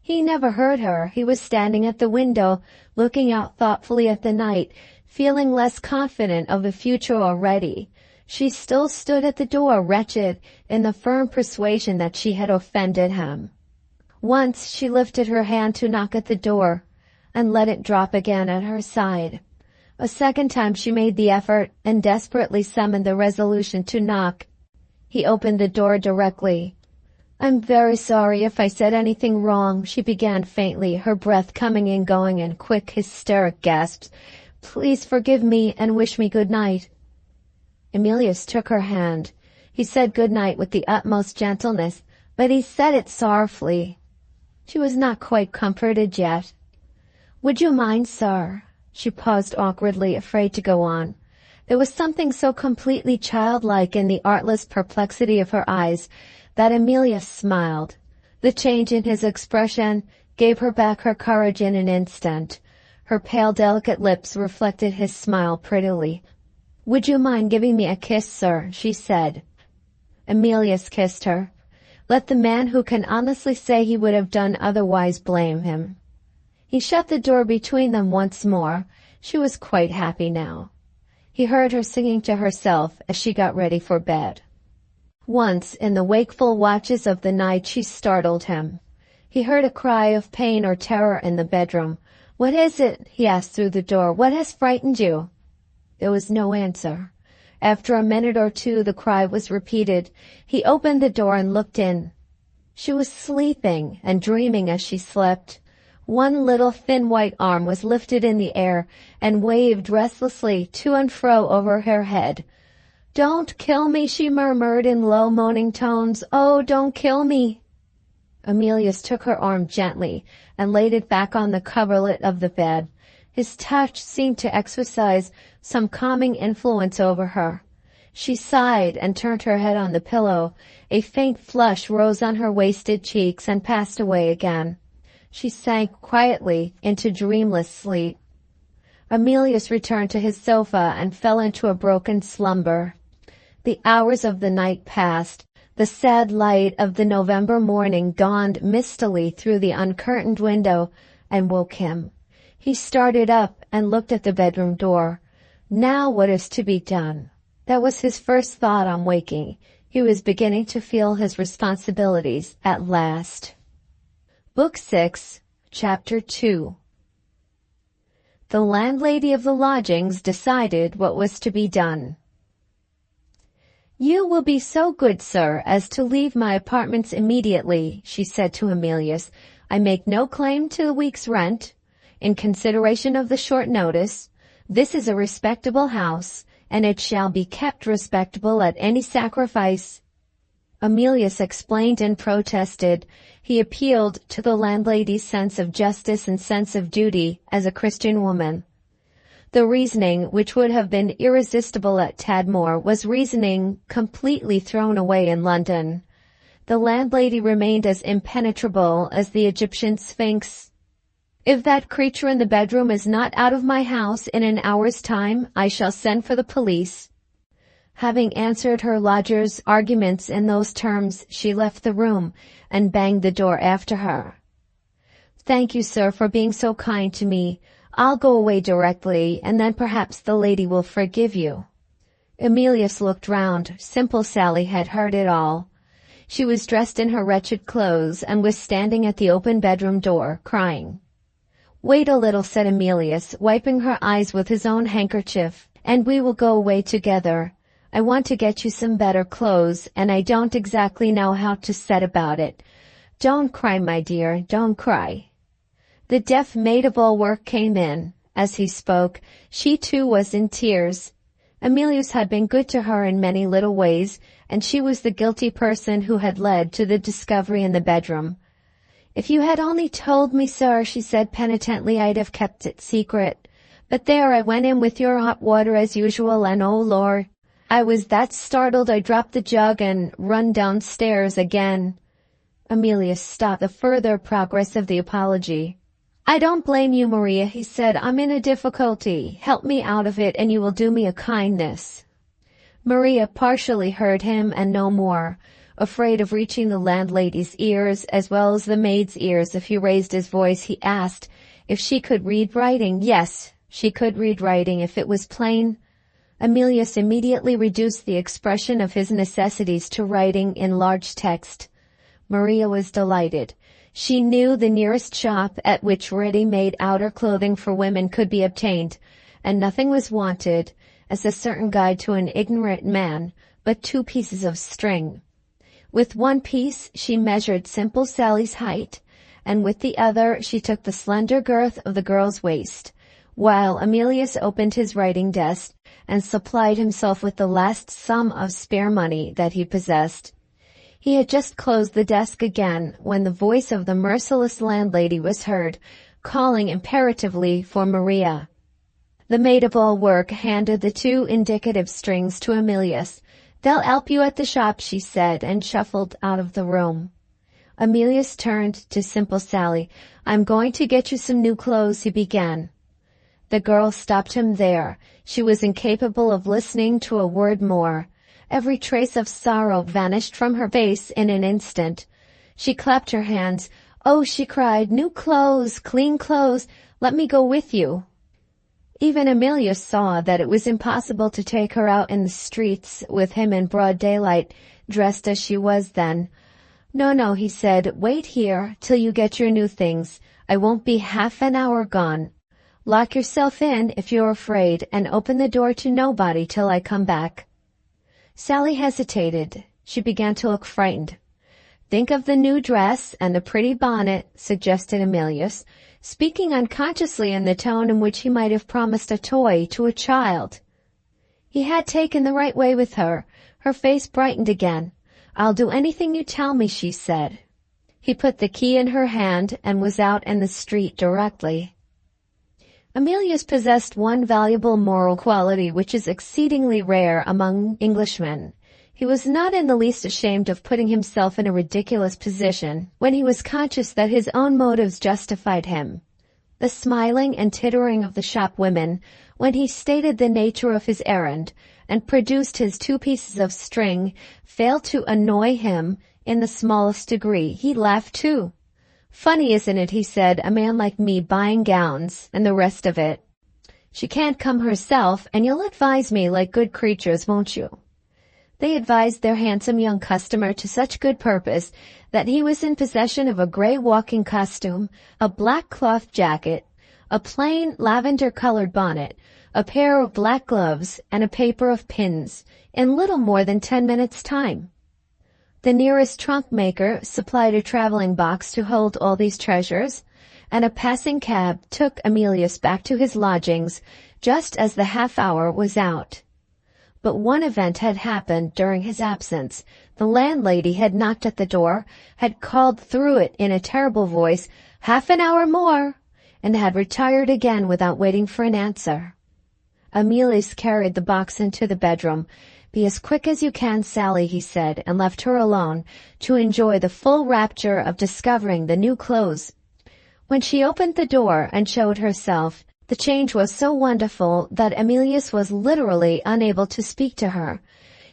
[SPEAKER 1] He never heard her. He was standing at the window, looking out thoughtfully at the night, feeling less confident of the future already. She still stood at the door, wretched, in the firm persuasion that she had offended him. Once she lifted her hand to knock at the door, and let it drop again at her side. A second time she made the effort and desperately summoned the resolution to knock. He opened the door directly. "I'm very sorry if I said anything wrong," she began faintly, her breath coming and going in quick, hysteric gasps. "Please forgive me and wish me good night." Emilius took her hand. He said good night with the utmost gentleness, but he said it sorrowfully. She was not quite comforted yet. "Would you mind, sir?" She paused awkwardly, afraid to go on. There was something so completely childlike in the artless perplexity of her eyes that Emilius smiled. The change in his expression gave her back her courage in an instant. Her pale, delicate lips reflected his smile prettily. "Would you mind giving me a kiss, sir?" she said. Emilius kissed her. Let the man who can honestly say he would have done otherwise blame him. He shut the door between them once more. She was quite happy now. He heard her singing to herself as she got ready for bed. Once, in the wakeful watches of the night, she startled him. He heard a cry of pain or terror in the bedroom. "What is it?" he asked through the door. "What has frightened you?" There was no answer. After a minute or two, the cry was repeated. He opened the door and looked in. She was sleeping and dreaming as she slept. One little thin white arm was lifted in the air and waved restlessly to and fro over her head. "Don't kill me," she murmured in low moaning tones. "Oh, don't kill me." Emilius took her arm gently and laid it back on the coverlet of the bed. His touch seemed to exercise some calming influence over her. She sighed and turned her head on the pillow. A faint flush rose on her wasted cheeks and passed away again. She sank quietly into dreamless sleep. Emilius returned to his sofa and fell into a broken slumber. The hours of the night passed. The sad light of the November morning dawned mistily through the uncurtained window and woke him. He started up and looked at the bedroom door. Now what is to be done? That was his first thought on waking. He was beginning to feel his responsibilities at last. Book 6, Chapter 2. The landlady of the lodgings decided what was to be done. "You will be so good, sir, as to leave my apartments immediately," she said to Emilius. "I make no claim to the week's rent. In consideration of the short notice, this is a respectable house, and it shall be kept respectable at any sacrifice." Emilius explained and protested. He appealed to the landlady's sense of justice and sense of duty as a Christian woman. The reasoning, which would have been irresistible at Tadmor, was reasoning completely thrown away in London. The landlady remained as impenetrable as the Egyptian Sphinx. "If that creature in the bedroom is not out of my house in an hour's time, I shall send for the police." Having answered her lodger's arguments in those terms, she left the room and banged the door after her. "Thank you, sir, for being so kind to me. I'll go away directly, and then perhaps the lady will forgive you." Emilius looked round. Simple Sally had heard it all. She was dressed in her wretched clothes and was standing at the open bedroom door, crying. "Wait a little," said Emilius, wiping her eyes with his own handkerchief, "and we will go away together. I want to get you some better clothes, and I don't exactly know how to set about it. Don't cry, my dear, don't cry." The deaf maid-of-all-work came in. As he spoke, she too was in tears. Emilius had been good to her in many little ways, and she was the guilty person who had led to the discovery in the bedroom. "If you had only told me, sir," she said penitently, "I'd have kept it secret. But there, I went in with your hot water as usual, and oh Lord, I was that startled I dropped the jug and run downstairs again." Emilius stopped the further progress of the apology. "I don't blame you, Maria," he said. "I'm in a difficulty. Help me out of it, and you will do me a kindness." Maria partially heard him and no more. Afraid of reaching the landlady's ears as well as the maid's ears if he raised his voice, he asked if she could read writing. Yes, she could read writing if it was plain. Emilius immediately reduced the expression of his necessities to writing in large text. Maria was delighted. She knew the nearest shop at which ready-made outer clothing for women could be obtained, and nothing was wanted, as a certain guide to an ignorant man, but 2 pieces of string. With one piece she measured Simple Sally's height, and with the other she took the slender girth of the girl's waist, while Emilius opened his writing desk and supplied himself with the last sum of spare money that he possessed. He had just closed the desk again when the voice of the merciless landlady was heard, calling imperatively for Maria. The maid-of-all-work handed the 2 indicative strings to Emilius. "They'll help you at the shop," she said, and shuffled out of the room. Emilius turned to Simple Sally. "I'm going to get you some new clothes," he began. The girl stopped him there. She was incapable of listening to a word more. Every trace of sorrow vanished from her face in an instant. She clapped her hands. "Oh," she cried, "new clothes, clean clothes. Let me go with you." Even Emilius saw that it was impossible to take her out in the streets with him in broad daylight, dressed as she was then. No, no, he said, wait here till you get your new things. I won't be half an hour gone. Lock yourself in if you're afraid and open the door to nobody till I come back. Sally hesitated. She began to look frightened. Think of the new dress and the pretty bonnet, suggested Emilius, speaking unconsciously in the tone in which he might have promised a toy to a child. He had taken the right way with her. Her face brightened again. I'll do anything you tell me, she said. He put the key in her hand and was out in the street directly. Emilius possessed one valuable moral quality which is exceedingly rare among Englishmen. He was not in the least ashamed of putting himself in a ridiculous position when he was conscious that his own motives justified him. The smiling and tittering of the shop women, when he stated the nature of his errand and produced his 2 pieces of string, failed to annoy him in the smallest degree. He laughed too. Funny, isn't it, he said, a man like me buying gowns and the rest of it. She can't come herself, and you'll advise me like good creatures, won't you? They advised their handsome young customer to such good purpose that he was in possession of a gray walking costume, a black cloth jacket, a plain lavender-colored bonnet, a pair of black gloves, and a paper of pins, in little more than 10 minutes' time. The nearest trunk maker supplied a traveling box to hold all these treasures, and a passing cab took Emilius back to his lodgings just as the half-hour was out. But one event had happened during his absence. The landlady had knocked at the door, had called through it in a terrible voice, "Half an hour more," and had retired again without waiting for an answer. Emilius carried the box into the bedroom. "Be as quick as you can, Sally," he said, and left her alone to enjoy the full rapture of discovering the new clothes. When she opened the door and showed herself, the change was so wonderful that Emilius was literally unable to speak to her.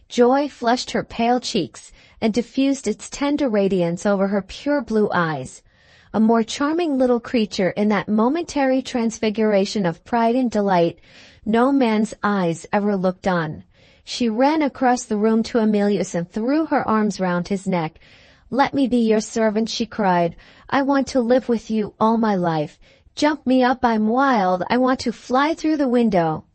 [SPEAKER 1] Joy flushed her pale cheeks and diffused its tender radiance over her pure blue eyes. A more charming little creature in that momentary transfiguration of pride and delight no man's eyes ever looked on. She ran across the room to Emilius and threw her arms round his neck. "Let me be your servant," she cried. "I want to live with you all my life. Jump me up, I'm wild. I want to fly through the window."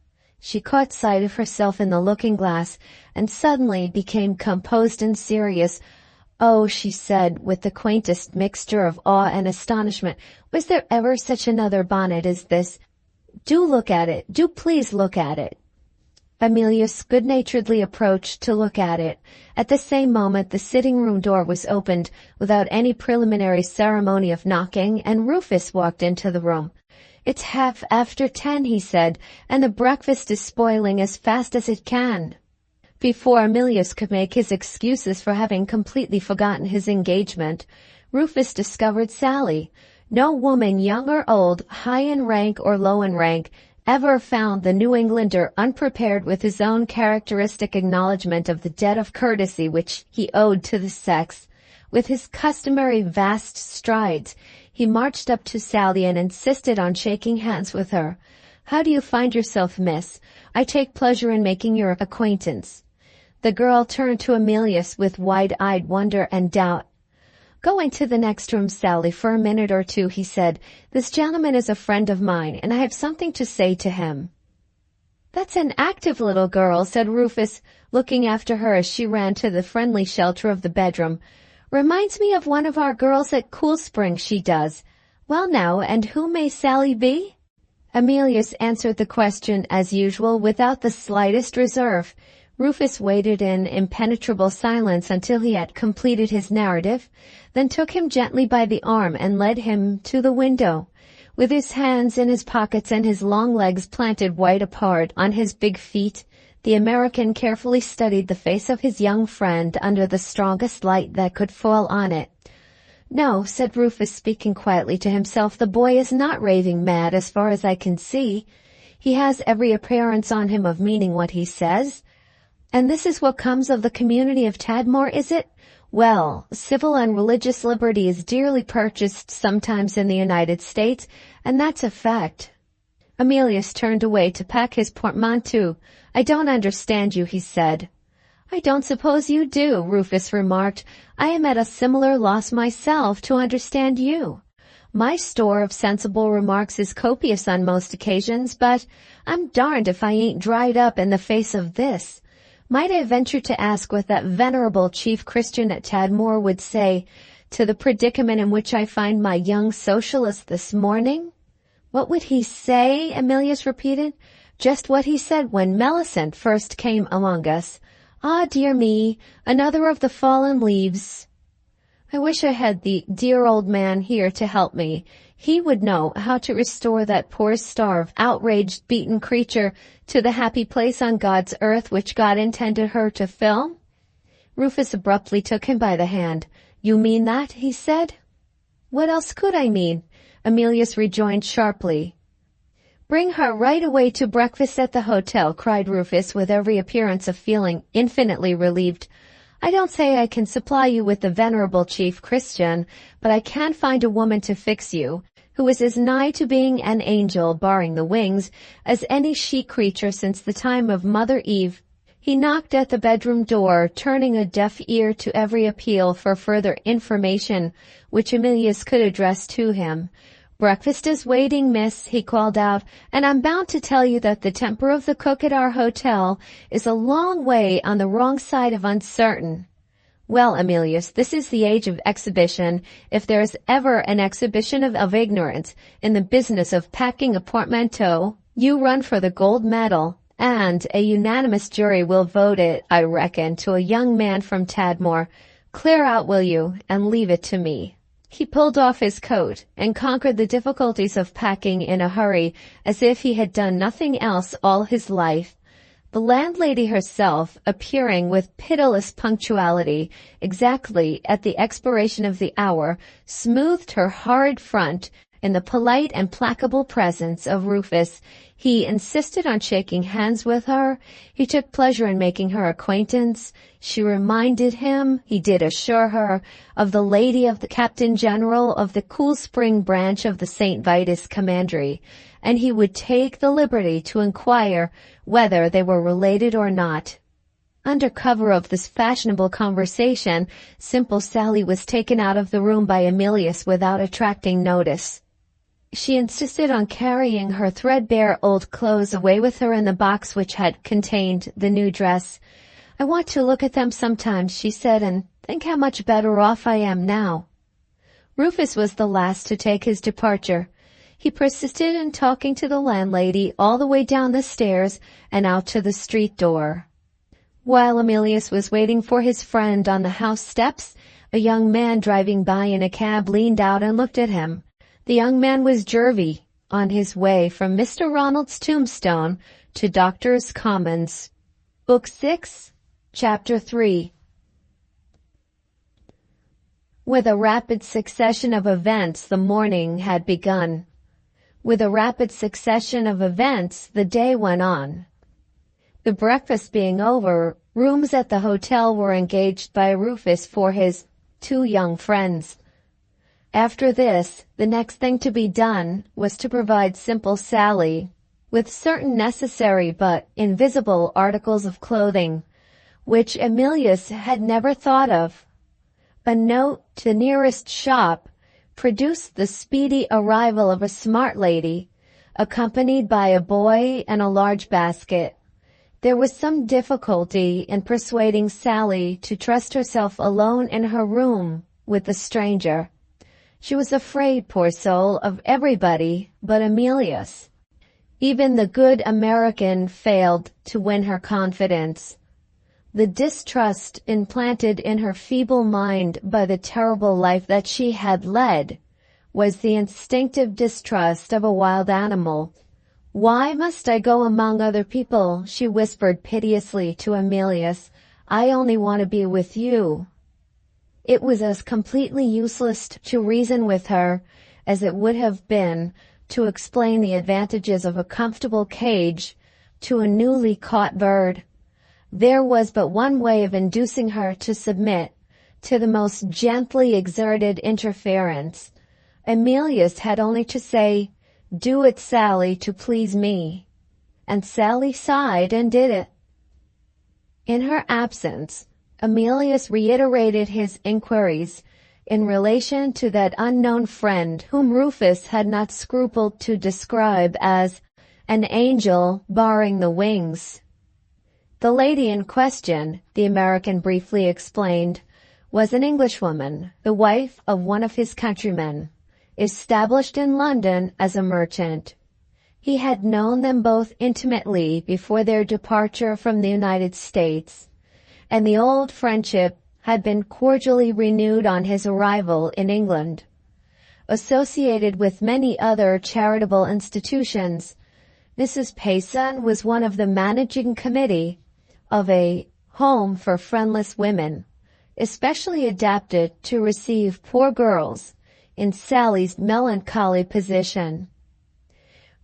[SPEAKER 1] She caught sight of herself in the looking-glass and suddenly became composed and serious. "Oh," she said, with the quaintest mixture of awe and astonishment, "was there ever such another bonnet as this? Do look at it. Do please look at it." Emilius good-naturedly approached to look at it. At the same moment the sitting-room door was opened without any preliminary ceremony of knocking, and Rufus walked into the room. "It's 10:30, he said, "and the breakfast is spoiling as fast as it can." Before Emilius could make his excuses for having completely forgotten his engagement, Rufus discovered Sally. No woman, young or old, high in rank or low in rank, ever found the New Englander unprepared with his own characteristic acknowledgment of the debt of courtesy which he owed to the sex. With his customary vast strides, he marched up to Sally and insisted on shaking hands with her. "How do you find yourself, miss? I take pleasure in making your acquaintance." The girl turned to Emilius with wide-eyed wonder and doubt. "Go into the next room, Sally, for a minute or two," he said. "This gentleman is a friend of mine, and I have something to say to him." "That's an active little girl," said Rufus, looking after her as she ran to the friendly shelter of the bedroom. "Reminds me of one of our girls at Cool Spring, she does. Well now, and who may Sally be?" Emilius answered the question as usual without the slightest reserve. Rufus waited in impenetrable silence until he had completed his narrative, then took him gently by the arm and led him to the window. With his hands in his pockets and his long legs planted wide apart on his big feet, the American carefully studied the face of his young friend under the strongest light that could fall on it. "No," said Rufus, speaking quietly to himself, "the boy is not raving mad as far as I can see. He has every appearance on him of meaning what he says. And this is what comes of the community of Tadmor, is it? Well, civil and religious liberty is dearly purchased sometimes in the United States, and that's a fact." Emilius turned away to pack his portmanteau. "I don't understand you," he said. I don't suppose you do, Rufus remarked. I am at a similar loss myself to understand you. My store of sensible remarks is copious on most occasions, but I'm darned if I ain't dried up in the face of this. Might I venture to ask what that venerable chief Christian at Tadmor would say to the predicament in which I find my young socialist this morning? What would he say? Emilius repeated. Just what he said when Melisande first came among us. Ah, dear me, another of the fallen leaves. I wish I had the dear old man here to help me. He would know how to restore that poor starved, outraged, beaten creature to the happy place on God's earth which God intended her to fill. Rufus abruptly took him by the hand. You mean that? He said. What else could I mean? Emilius rejoined sharply. Bring her right away to breakfast at the hotel, cried Rufus with every appearance of feeling infinitely relieved. I don't say I can supply you with the venerable chief Christian, but I can find a woman to fix you, who is as nigh to being an angel, barring the wings, as any she-creature since the time of Mother Eve. He knocked at the bedroom door, turning a deaf ear to every appeal for further information which Emilius could address to him. Breakfast is waiting, miss, he called out, and I'm bound to tell you that the temper of the cook at our hotel is a long way on the wrong side of uncertain. Well, Emilius, this is the age of exhibition, if there is ever an exhibition of ignorance in the business of packing a portmanteau. You run for the gold medal, and a unanimous jury will vote it, I reckon, to a young man from Tadmor. Clear out, will you, and leave it to me. He pulled off his coat and conquered the difficulties of packing in a hurry as if he had done nothing else all his life. The landlady herself, appearing with pitiless punctuality exactly at the expiration of the hour, smoothed her horrid front in the polite and placable presence of Rufus. He insisted on shaking hands with her. He took pleasure in making her acquaintance. She reminded him, he did assure her, of the lady of the Captain General of the Cool Spring branch of the St. Vitus Commandery, and he would take the liberty to inquire whether they were related or not. Under cover of this fashionable conversation, simple Sally was taken out of the room by Emilius without attracting notice. She insisted on carrying her threadbare old clothes away with her in the box which had contained the new dress. I want to look at them sometimes, she said, and think how much better off I am now. Rufus was the last to take his departure. He persisted in talking to the landlady all the way down the stairs and out to the street door. While Emilius was waiting for his friend on the house steps, a young man driving by in a cab leaned out and looked at him. The young man was Jervy, on his way from Mr. Ronald's tombstone to Doctors' Commons. Book 6, Chapter 3. With a rapid succession of events, the morning had begun. With a rapid succession of events, the day went on. The breakfast being over, rooms at the hotel were engaged by Rufus for his 2 young friends. After this, the next thing to be done was to provide simple Sally with certain necessary but invisible articles of clothing, which Emilius had never thought of. A note to the nearest shop produced the speedy arrival of a smart lady, accompanied by a boy and a large basket. There was some difficulty in persuading Sally to trust herself alone in her room with the stranger. She was afraid, poor soul, of everybody but Emilius. Even the good American failed to win her confidence. The distrust implanted in her feeble mind by the terrible life that she had led was the instinctive distrust of a wild animal. "Why must I go among other people?" she whispered piteously to Emilius. "I only want to be with you." It was as completely useless to reason with her as it would have been to explain the advantages of a comfortable cage to a newly caught bird. There was but one way of inducing her to submit to the most gently exerted interference. Emilius had only to say, "Do it, Sally, to please me," and Sally sighed and did it. In her absence, Emilius reiterated his inquiries in relation to that unknown friend whom Rufus had not scrupled to describe as an angel barring the wings. The lady in question, the American briefly explained, was an Englishwoman, the wife of one of his countrymen, established in London as a merchant. He had known them both intimately before their departure from the United States, and the old friendship had been cordially renewed on his arrival in England. Associated with many other charitable institutions, Mrs. Payson was one of the managing committee of a home for friendless women, especially adapted to receive poor girls in Sally's melancholy position.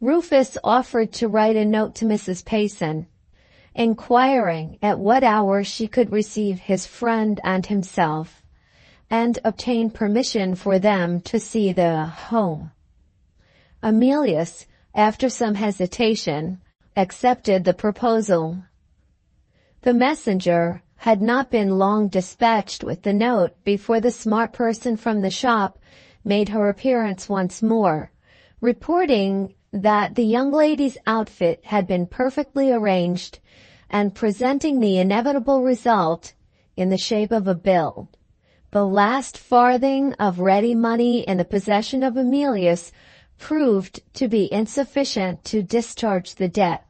[SPEAKER 1] Rufus offered to write a note to Mrs. Payson, inquiring at what hour she could receive his friend and himself, and obtain permission for them to see the home. Emilius, after some hesitation, accepted the proposal. The messenger had not been long dispatched with the note before the smart person from the shop made her appearance once more, reporting that the young lady's outfit had been perfectly arranged and presenting the inevitable result in the shape of a bill. The last farthing of ready money in the possession of Emilius proved to be insufficient to discharge the debt.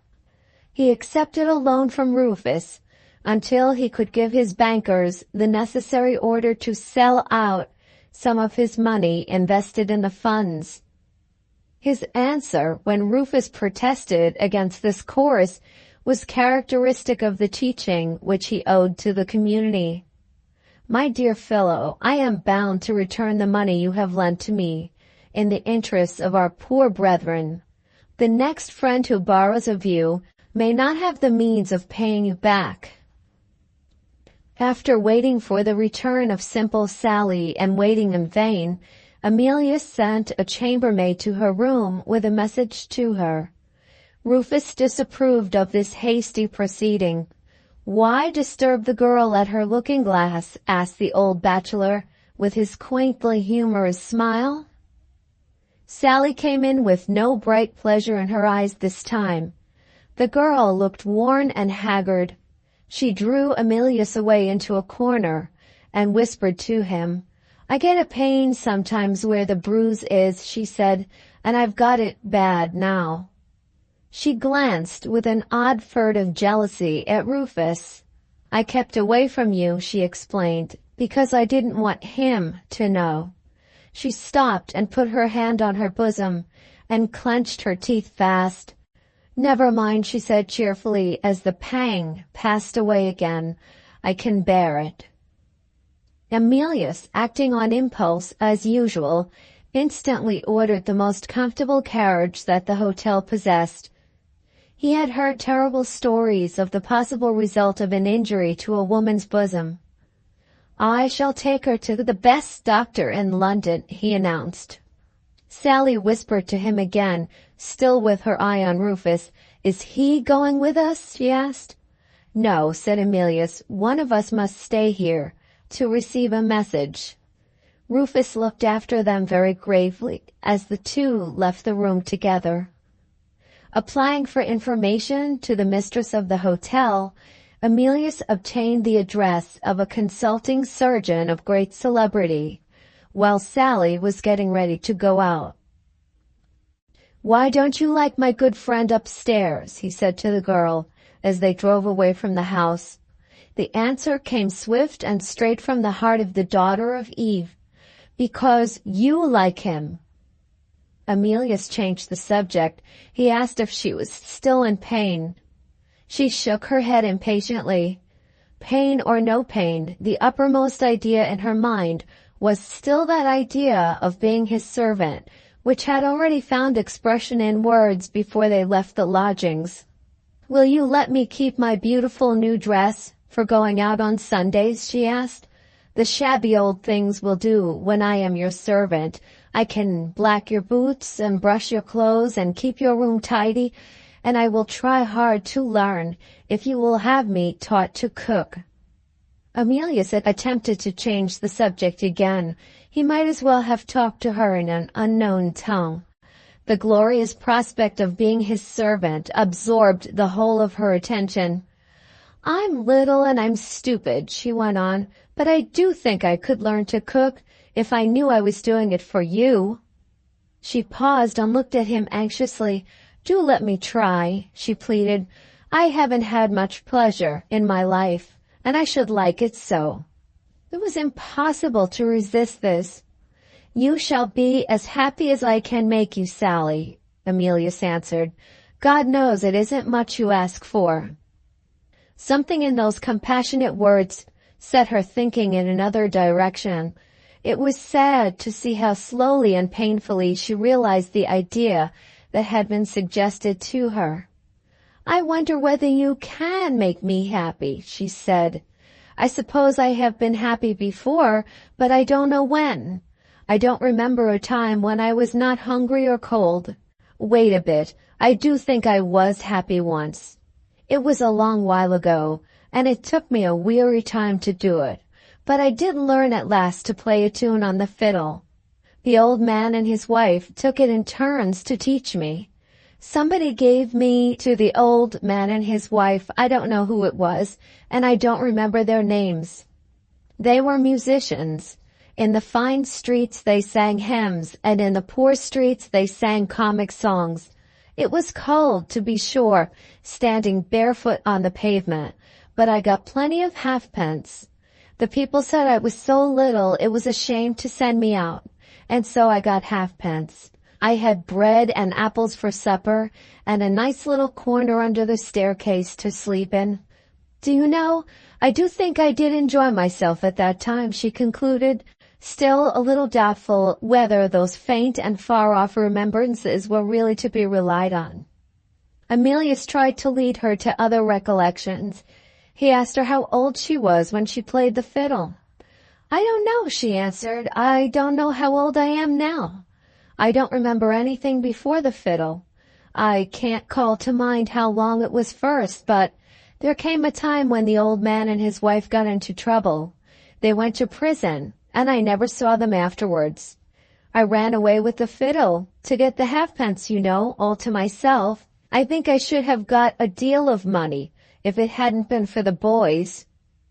[SPEAKER 1] He accepted a loan from Rufus until he could give his bankers the necessary order to sell out some of his money invested in the funds. His answer, when Rufus protested against this course, was characteristic of the teaching which he owed to the community. "My dear fellow, I am bound to return the money you have lent to me, in the interests of our poor brethren. The next friend who borrows of you may not have the means of paying you back." After waiting for the return of simple Sally and waiting in vain, Emilius sent a chambermaid to her room with a message to her. Rufus disapproved of this hasty proceeding. "Why disturb the girl at her looking-glass?" asked the old bachelor, with his quaintly humorous smile. Sally came in with no bright pleasure in her eyes this time. The girl looked worn and haggard. She drew Emilius away into a corner and whispered to him. "I get a pain sometimes where the bruise is," she said, "and I've got it bad now." She glanced with an odd furtive jealousy at Rufus. "I kept away from you," she explained, "because I didn't want him to know." She stopped and put her hand on her bosom and clenched her teeth fast. "Never mind," she said cheerfully as the pang passed away again. "I can bear it." Emilius, acting on impulse as usual, instantly ordered the most comfortable carriage that the hotel possessed. He had heard terrible stories of the possible result of an injury to a woman's bosom. "I shall take her to the best doctor in London," he announced. Sally whispered to him again, still with her eye on Rufus. "Is he going with us?" she asked. "No," said Emilius. "One of us must stay here to receive a message." Rufus looked after them very gravely as the two left the room together. Applying for information to the mistress of the hotel, Emilius obtained the address of a consulting surgeon of great celebrity, while Sally was getting ready to go out. "Why don't you like my good friend upstairs?" he said to the girl as they drove away from the house. The answer came swift and straight from the heart of the daughter of Eve. "Because you like him." Emilius changed the subject. He asked if she was still in pain. She shook her head impatiently. Pain or no pain, the uppermost idea in her mind was still that idea of being his servant, which had already found expression in words before they left the lodgings. "Will you let me keep my beautiful new dress for going out on Sundays?" she asked. "The shabby old things will do when I am your servant. I can black your boots and brush your clothes and keep your room tidy, and I will try hard to learn if you will have me taught to cook." Emilius attempted to change the subject again. He might as well have talked to her in an unknown tongue. The glorious prospect of being his servant absorbed the whole of her attention. "I'm little and I'm stupid," she went on, "but I do think I could learn to cook if I knew I was doing it for you." She paused and looked at him anxiously. "Do let me try," she pleaded. "I haven't had much pleasure in my life, and I should like it so." It was impossible to resist this. "You shall be as happy as I can make you, Sally," Emilius answered. "God knows it isn't much you ask for." Something in those compassionate words set her thinking in another direction. It was sad to see how slowly and painfully she realized the idea that had been suggested to her. "I wonder whether you can make me happy," she said. "I suppose I have been happy before, but I don't know when. I don't remember a time when I was not hungry or cold. Wait a bit, I do think I was happy once. It was a long while ago, and it took me a weary time to do it, but I did learn at last to play a tune on the fiddle. The old man and his wife took it in turns to teach me. Somebody gave me to the old man and his wife, I don't know who it was, and I don't remember their names. They were musicians. In the fine streets they sang hymns, and in the poor streets they sang comic songs. It was cold, to be sure, standing barefoot on the pavement, but I got plenty of halfpence. The people said I was so little it was a shame to send me out, and so I got halfpence. I had bread and apples for supper, and a nice little corner under the staircase to sleep in. Do you know, I do think I did enjoy myself at that time," she concluded, still a little doubtful whether those faint and far-off remembrances were really to be relied on. Emilius tried to lead her to other recollections. He asked her how old she was when she played the fiddle. "I don't know," she answered. "I don't know how old I am now. I don't remember anything before the fiddle. I can't call to mind how long it was first, but there came a time when the old man and his wife got into trouble. They went to prison, and I never saw them afterwards. I ran away with the fiddle to get the halfpence, you know, all to myself. I think I should have got a deal of money if it hadn't been for the boys.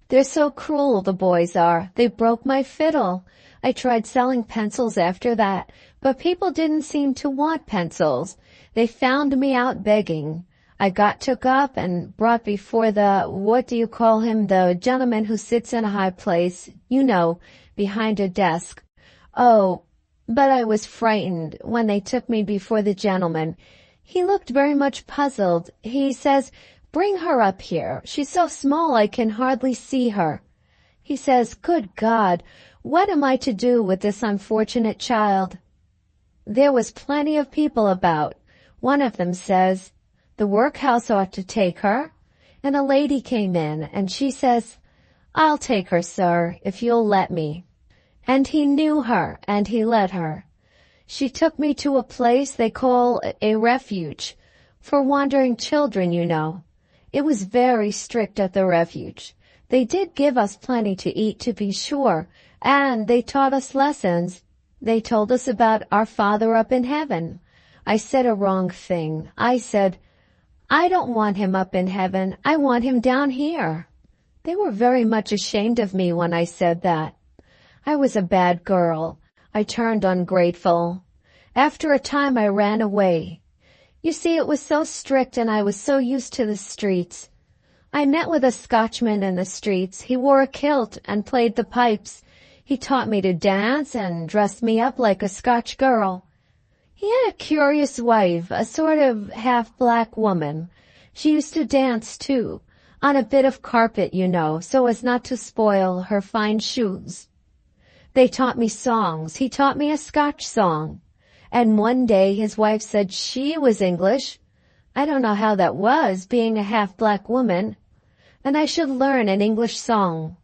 [SPEAKER 1] They're so cruel, the boys are. They broke my fiddle. I tried selling pencils after that, but people didn't seem to want pencils. They found me out begging. I got took up and brought before the gentleman who sits in a high place, you know, behind a desk. Oh, but I was frightened when they took me before the gentleman. He looked very much puzzled. He says, 'Bring her up here. She's so small I can hardly see her.' He says, 'Good God, what am I to do with this unfortunate child?' There was plenty of people about. One of them says, 'The workhouse ought to take her.' And a lady came in, and she says, 'I'll take her, sir, if you'll let me.' And he knew her, and he let her. She took me to a place they call a refuge, for wandering children, you know. It was very strict at the refuge. They did give us plenty to eat, to be sure, and they taught us lessons. They told us about our Father up in heaven. I said a wrong thing. I said, 'I don't want him up in heaven. I want him down here.' They were very much ashamed of me when I said that. I was a bad girl. I turned ungrateful. After a time I ran away. You see, it was so strict and I was so used to the streets. I met with a Scotchman in the streets. He wore a kilt and played the pipes. He taught me to dance and dressed me up like a Scotch girl. He had a curious wife, a sort of half-black woman. She used to dance, too, on a bit of carpet, you know, so as not to spoil her fine shoes. They taught me songs. He taught me a Scotch song. And one day his wife said she was English. I don't know how that was, being a half-black woman. And I should learn an English song.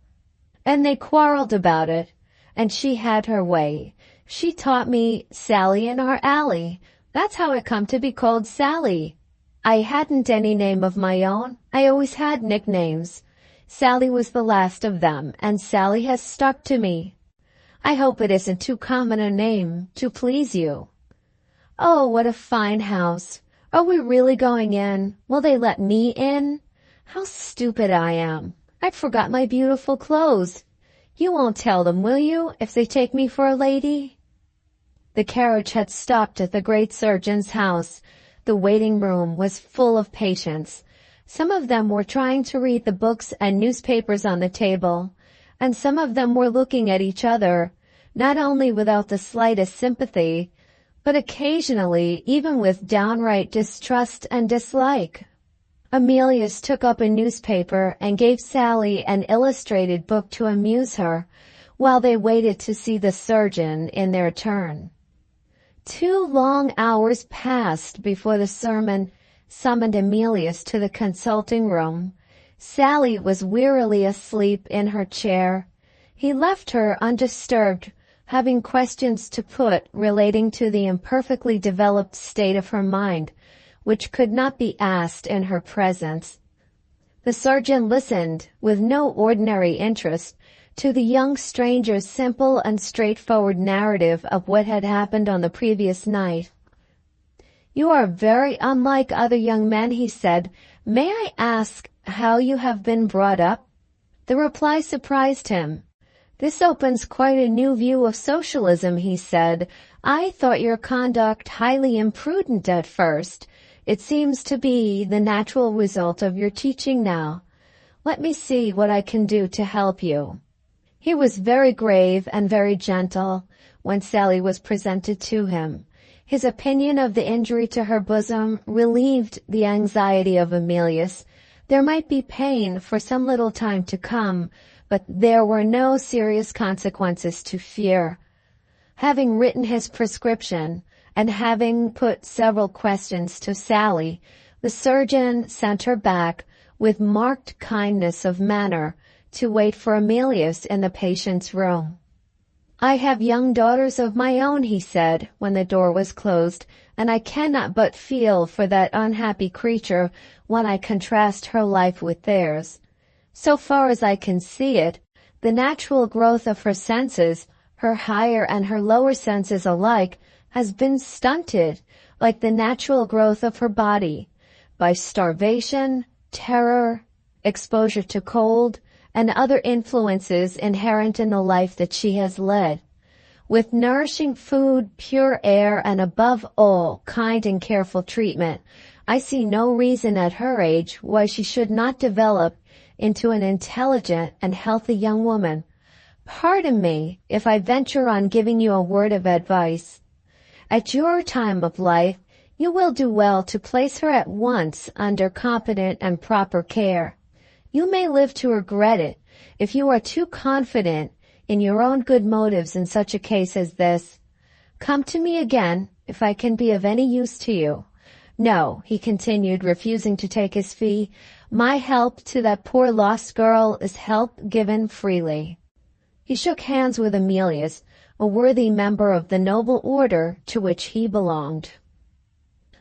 [SPEAKER 1] And they quarreled about it, and she had her way. She taught me Sally in Our Alley. That's how I come to be called Sally. I hadn't any name of my own. I always had nicknames. Sally was the last of them, and Sally has stuck to me. I hope it isn't too common a name to please you. Oh, what a fine house. Are we really going in? Will they let me in? How stupid I am. I forgot my beautiful clothes. You won't tell them, will you, if they take me for a lady? The carriage had stopped at the great surgeon's house. The waiting room was full of patients. Some of them were trying to read the books and newspapers on the table, and some of them were looking at each other, not only without the slightest sympathy, but occasionally even with downright distrust and dislike. Amelius took up a newspaper and gave Sally an illustrated book to amuse her, while they waited to see the surgeon in their turn. 2 long hours passed before the surgeon summoned Amelius to the consulting room. Sally was wearily asleep in her chair. He left her undisturbed, having questions to put relating to the imperfectly developed state of her mind, which could not be asked in her presence. The surgeon listened with no ordinary interest to the young stranger's simple and straightforward narrative of what had happened on the previous night. "You are very unlike other young men," he said. "May I ask how you have been brought up?" The reply surprised him. "This opens quite a new view of socialism," he said. "I thought your conduct highly imprudent at first. It seems to be the natural result of your teaching now. Let me see what I can do to help you." He was very grave and very gentle when Sally was presented to him. His opinion of the injury to her bosom relieved the anxiety of Amelius. There might be pain for some little time to come, but there were no serious consequences to fear. Having written his prescription, and having put several questions to Sally, the surgeon sent her back with marked kindness of manner to wait for Amelius in the patient's room. "I have young daughters of my own," he said, when the door was closed, "and I cannot but feel for that unhappy creature when I contrast her life with theirs. So far as I can see it, the natural growth of her senses, her higher and her lower senses alike, has been stunted, like the natural growth of her body, by starvation, terror, exposure to cold, and other influences inherent in the life that she has led. With nourishing food, pure air, and above all, kind and careful treatment, I see no reason at her age why she should not develop into an intelligent and healthy young woman. Pardon me if I venture on giving you a word of advice. At your time of life, you will do well to place her at once under competent and proper care. You may live to regret it if you are too confident in your own good motives in such a case as this. Come to me again if I can be of any use to you. No," he continued, refusing to take his fee, "my help to that poor lost girl is help given freely." He shook hands with Amelius, a worthy member of the noble order to which he belonged.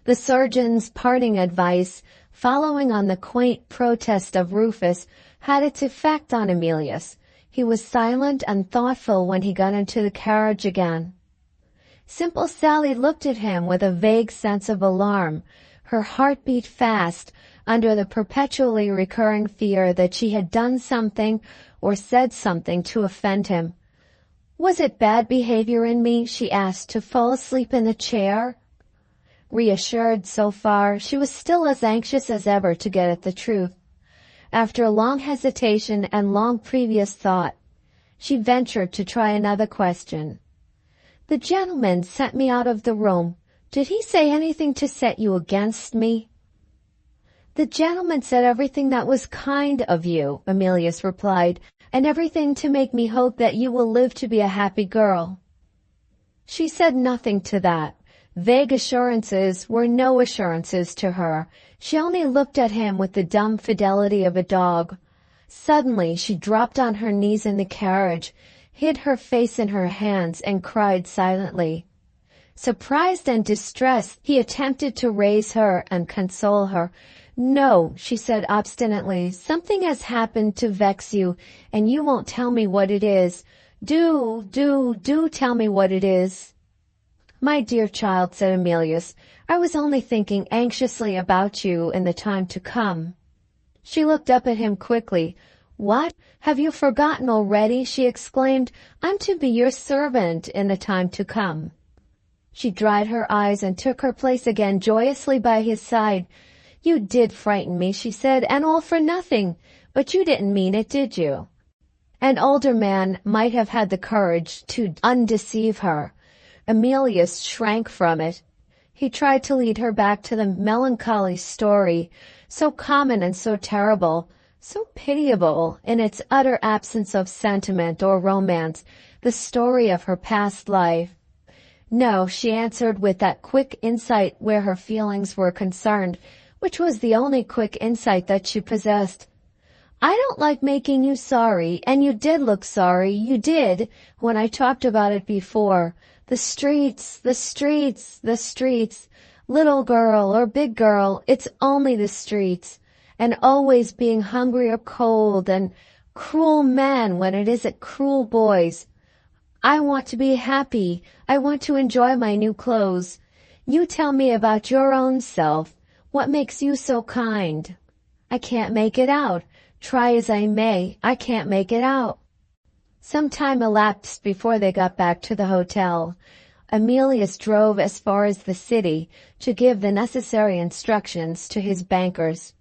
[SPEAKER 1] The surgeon's parting advice, following on the quaint protest of Rufus, had its effect on Amelius. He was silent and thoughtful when he got into the carriage again. Simple Sally looked at him with a vague sense of alarm. Her heart beat fast under the perpetually recurring fear that she had done something or said something to offend him. "Was it bad behavior in me," she asked, "to fall asleep in the chair?" Reassured so far, she was still as anxious as ever to get at the truth. After a long hesitation and long previous thought, she ventured to try another question. "The gentleman sent me out of the room. Did he say anything to set you against me?" "The gentleman said everything that was kind of you," Amelius replied, "and everything to make me hope that you will live to be a happy girl." She said nothing to that. Vague assurances were no assurances to her. She only looked at him with the dumb fidelity of a dog. Suddenly she dropped on her knees in the carriage, hid her face in her hands, and cried silently. Surprised and distressed, he attempted to raise her and console her. "No," she said obstinately, "something has happened to vex you, and you won't tell me what it is. Do tell me what it is." "My dear child," said Emilius, "I was only thinking anxiously about you in the time to come." She looked up at him quickly. "What? Have you forgotten already?" she exclaimed. "I'm to be your servant in the time to come." She dried her eyes and took her place again joyously by his side. "You did frighten me," she said, "and all for nothing. But you didn't mean it, did you?" An older man might have had the courage to undeceive her. Emilius shrank from it. He tried to lead her back to the melancholy story, so common and so terrible, so pitiable in its utter absence of sentiment or romance, the story of her past life. "No," she answered with that quick insight where her feelings were concerned, which was the only quick insight that she possessed. "I don't like making you sorry, and you did look sorry, you did, when I talked about it before. The streets, the streets, the streets. Little girl or big girl, it's only the streets. And always being hungry or cold, and cruel men when it isn't cruel boys. I want to be happy. I want to enjoy my new clothes. You tell me about your own self. What makes you so kind?" "I can't make it out. Try as I may, I can't make it out." Some time elapsed before they got back to the hotel. Emilius drove as far as the city to give the necessary instructions to his bankers.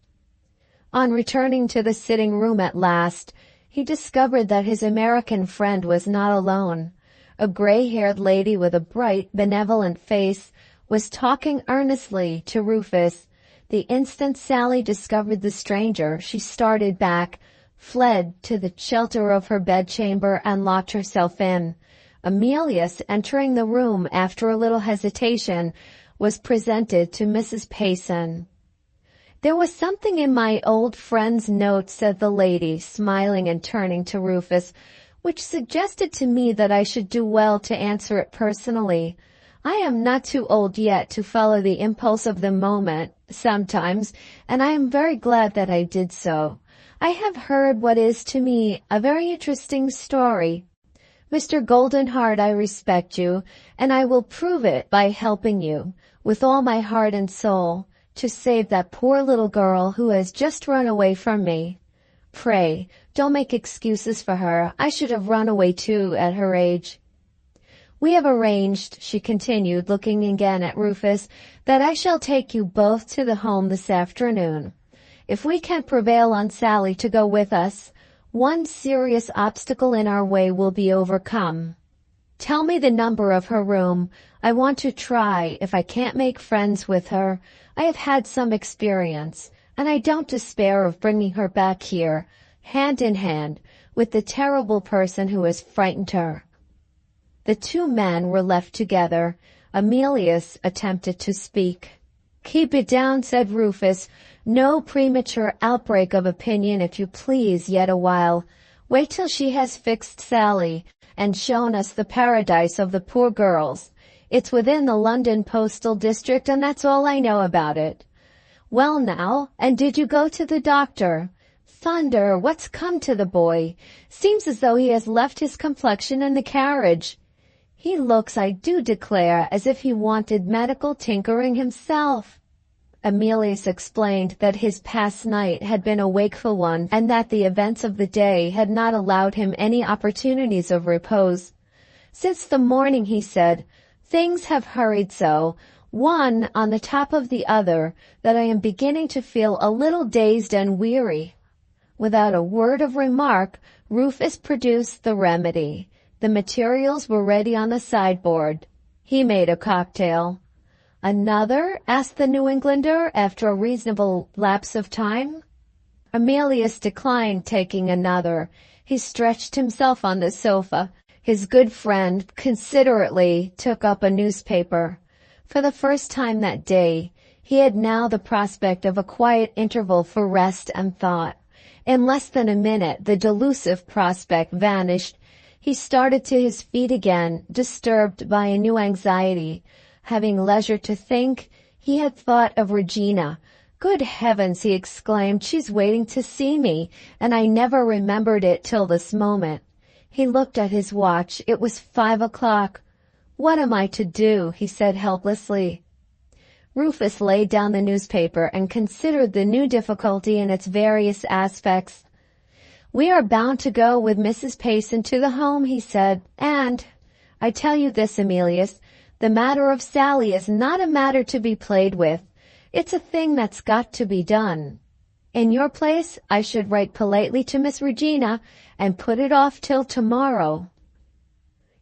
[SPEAKER 1] On returning to the sitting room at last, he discovered that his American friend was not alone. A gray-haired lady with a bright, benevolent face was talking earnestly to Rufus. The instant Sally discovered the stranger, she started back, fled to the shelter of her bedchamber, and locked herself in. Emilius, entering the room after a little hesitation, was presented to Mrs. Payson. "There was something in my old friend's note," said the lady, smiling and turning to Rufus, "which suggested to me that I should do well to answer it personally. I am not too old yet to follow the impulse of the moment, sometimes, and I am very glad that I did so. I have heard what is to me a very interesting story. Mr. Goldenheart, I respect you, and I will prove it by helping you, with all my heart and soul, to save that poor little girl who has just run away from me. Pray, don't make excuses for her. I should have run away too at her age. We have arranged," she continued, looking again at Rufus, "that I shall take you both to the home this afternoon. If we can prevail on Sally to go with us, one serious obstacle in our way will be overcome. Tell me the number of her room. I want to try if I can't make friends with her. I have had some experience, and I don't despair of bringing her back here, hand in hand, with the terrible person who has frightened her." The two men were left together. Emilius attempted to speak. "Keep it down," said Rufus. "No premature outbreak of opinion, if you please, yet awhile. Wait till she has fixed Sally, and shown us the paradise of the poor girls. It's within the London postal district, and that's all I know about it. Well now, and did you go to the doctor? Thunder, what's come to the boy? Seems as though he has left his complexion in the carriage. He looks, I do declare, as if he wanted medical tinkering himself." Emilius explained that his past night had been a wakeful one, and that the events of the day had not allowed him any opportunities of repose. "Since the morning," he said, "things have hurried so, one on the top of the other, that I am beginning to feel a little dazed and weary." Without a word of remark, Rufus produced the remedy. The materials were ready on the sideboard. He made a cocktail. "Another?" asked the New Englander, after a reasonable lapse of time. Emilius declined taking another. He stretched himself on the sofa. His good friend considerately took up a newspaper. For the first time that day, he had now the prospect of a quiet interval for rest and thought. In less than a minute the delusive prospect vanished. He started to his feet again, disturbed by a new anxiety. Having leisure to think, he had thought of Regina. "Good heavens," he exclaimed, "she's waiting to see me, and I never remembered it till this moment." He looked at his watch. It was 5 o'clock. "What am I to do?" he said helplessly. Rufus laid down the newspaper and considered the new difficulty in its various aspects. "We are bound to go with Mrs. Payson to the home," he said, "and I tell you this, Emilius, the matter of Sally is not a matter to be played with. It's a thing that's got to be done. In your place, I should write politely to Miss Regina and put it off till tomorrow."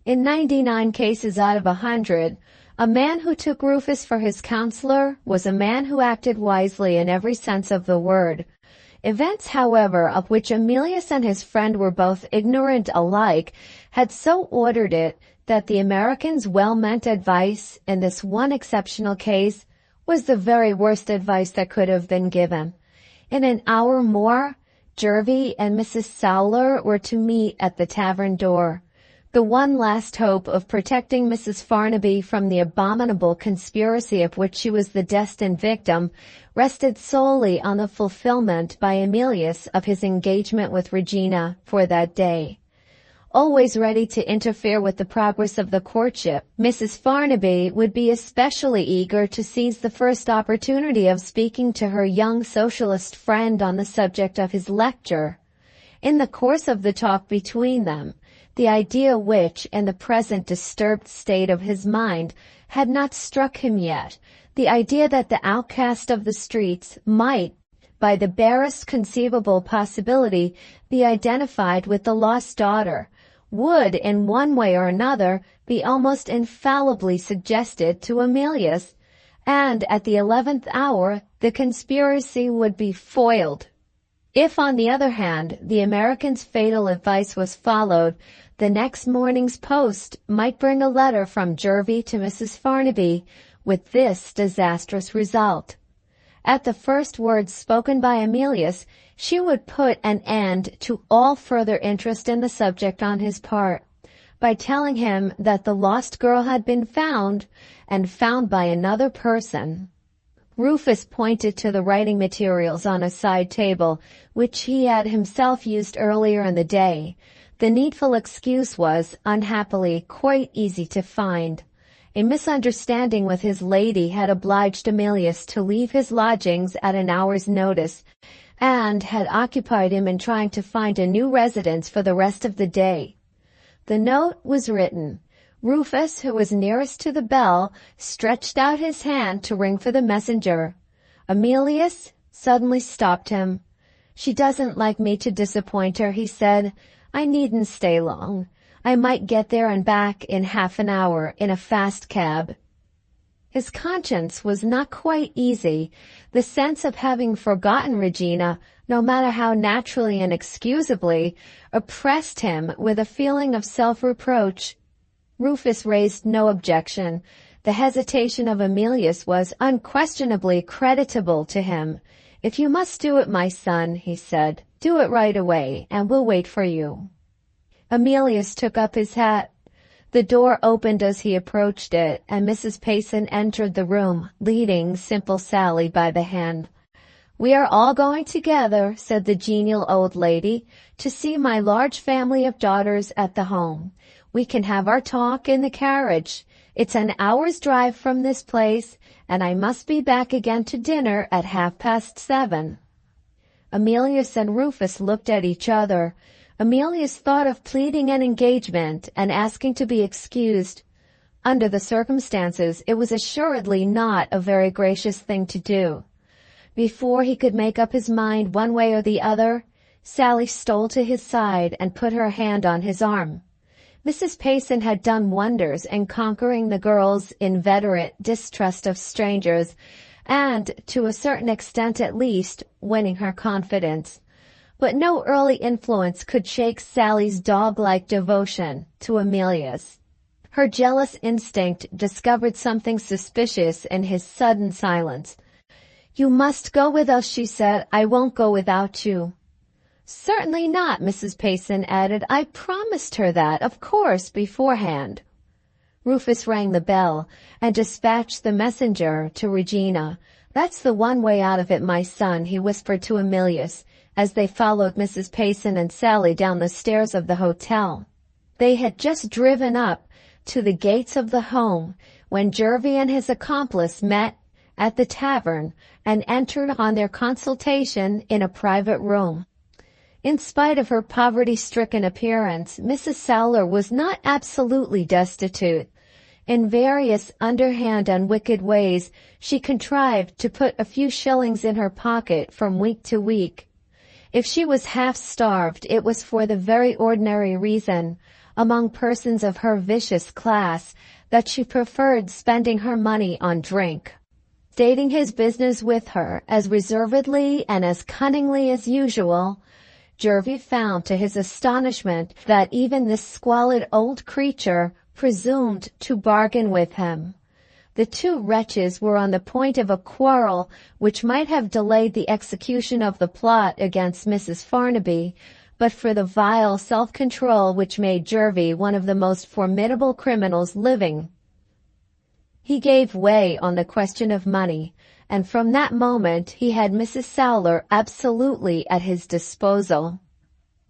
[SPEAKER 1] In 99 cases out of 100, a man who took Rufus for his counselor was a man who acted wisely in every sense of the word. Events, however, of which Emilius and his friend were both ignorant alike, had so ordered it that the American's well-meant advice, in this one exceptional case, was the very worst advice that could have been given. In an hour more, Jervie and Mrs. Sowler were to meet at the tavern door. The one last hope of protecting Mrs. Farnaby from the abominable conspiracy of which she was the destined victim rested solely on the fulfillment by Emilius of his engagement with Regina for that day. Always ready to interfere with the progress of the courtship, Mrs. Farnaby would be especially eager to seize the first opportunity of speaking to her young socialist friend on the subject of his lecture. In the course of the talk between them, the idea which, in the present disturbed state of his mind, had not struck him yet, the idea that the outcast of the streets might, by the barest conceivable possibility, be identified with the lost daughter, would, in one way or another, be almost infallibly suggested to Emilius, and at the 11th hour the conspiracy would be foiled. If, on the other hand, the American's fatal advice was followed, the next morning's post might bring a letter from Jervie to Mrs. Farnaby, with this disastrous result. At the first words spoken by Emilius, she would put an end to all further interest in the subject on his part, by telling him that the lost girl had been found, and found by another person. Rufus pointed to the writing materials on a side table, which he had himself used earlier in the day. The needful excuse was, unhappily, quite easy to find. A misunderstanding with his lady had obliged Emilius to leave his lodgings at an hour's notice, and had occupied him in trying to find a new residence for the rest of the day. The note was written. Rufus, who was nearest to the bell, stretched out his hand to ring for the messenger. Emilius suddenly stopped him. "She doesn't like me to disappoint her," he said. "I needn't stay long. I might get there and back in half an hour in a fast cab." His conscience was not quite easy. The sense of having forgotten Regina, no matter how naturally and excusably, oppressed him with a feeling of self-reproach. Rufus raised no objection. The hesitation of Emilius was unquestionably creditable to him. "If you must do it, my son," he said, "do it right away, and we'll wait for you." Emilius took up his hat. The door opened as he approached it, and Mrs. Payson entered the room, leading Simple Sally by the hand. "We are all going together," said the genial old lady, "to see my large family of daughters at the home. We can have our talk in the carriage. It's an hour's drive from this place, and I must be back again to dinner at 7:30. Emilius and Rufus looked at each other. Emilius thought of pleading an engagement and asking to be excused. Under the circumstances, it was assuredly not a very gracious thing to do. Before he could make up his mind one way or the other, Sally stole to his side and put her hand on his arm. Mrs. Payson had done wonders in conquering the girl's inveterate distrust of strangers, and, to a certain extent at least, winning her confidence. But no early influence could shake Sally's dog-like devotion to Emilius. Her jealous instinct discovered something suspicious in his sudden silence. "You must go with us," she said. "I won't go without you." Certainly not, Mrs. Payson added. I promised her that, of course, beforehand. Rufus rang the bell and dispatched the messenger to Regina. That's the one way out of it, my son, he whispered to Emilius, as they followed Mrs. Payson and Sally down the stairs of the hotel. They had just driven up to the gates of the home when Jervie and his accomplice met at the tavern and entered on their consultation in a private room. In spite of her poverty-stricken appearance, Mrs. Sowler was not absolutely destitute. In various underhand and wicked ways, she contrived to put a few shillings in her pocket from week to week. If she was half-starved, it was for the very ordinary reason, among persons of her vicious class, that she preferred spending her money on drink. Stating his business with her as reservedly and as cunningly as usual, Jervie found to his astonishment that even this squalid old creature presumed to bargain with him. The two wretches were on the point of a quarrel which might have delayed the execution of the plot against Mrs. Farnaby, but for the vile self-control which made Jervie one of the most formidable criminals living. He gave way on the question of money, and from that moment he had Mrs. Sowler absolutely at his disposal.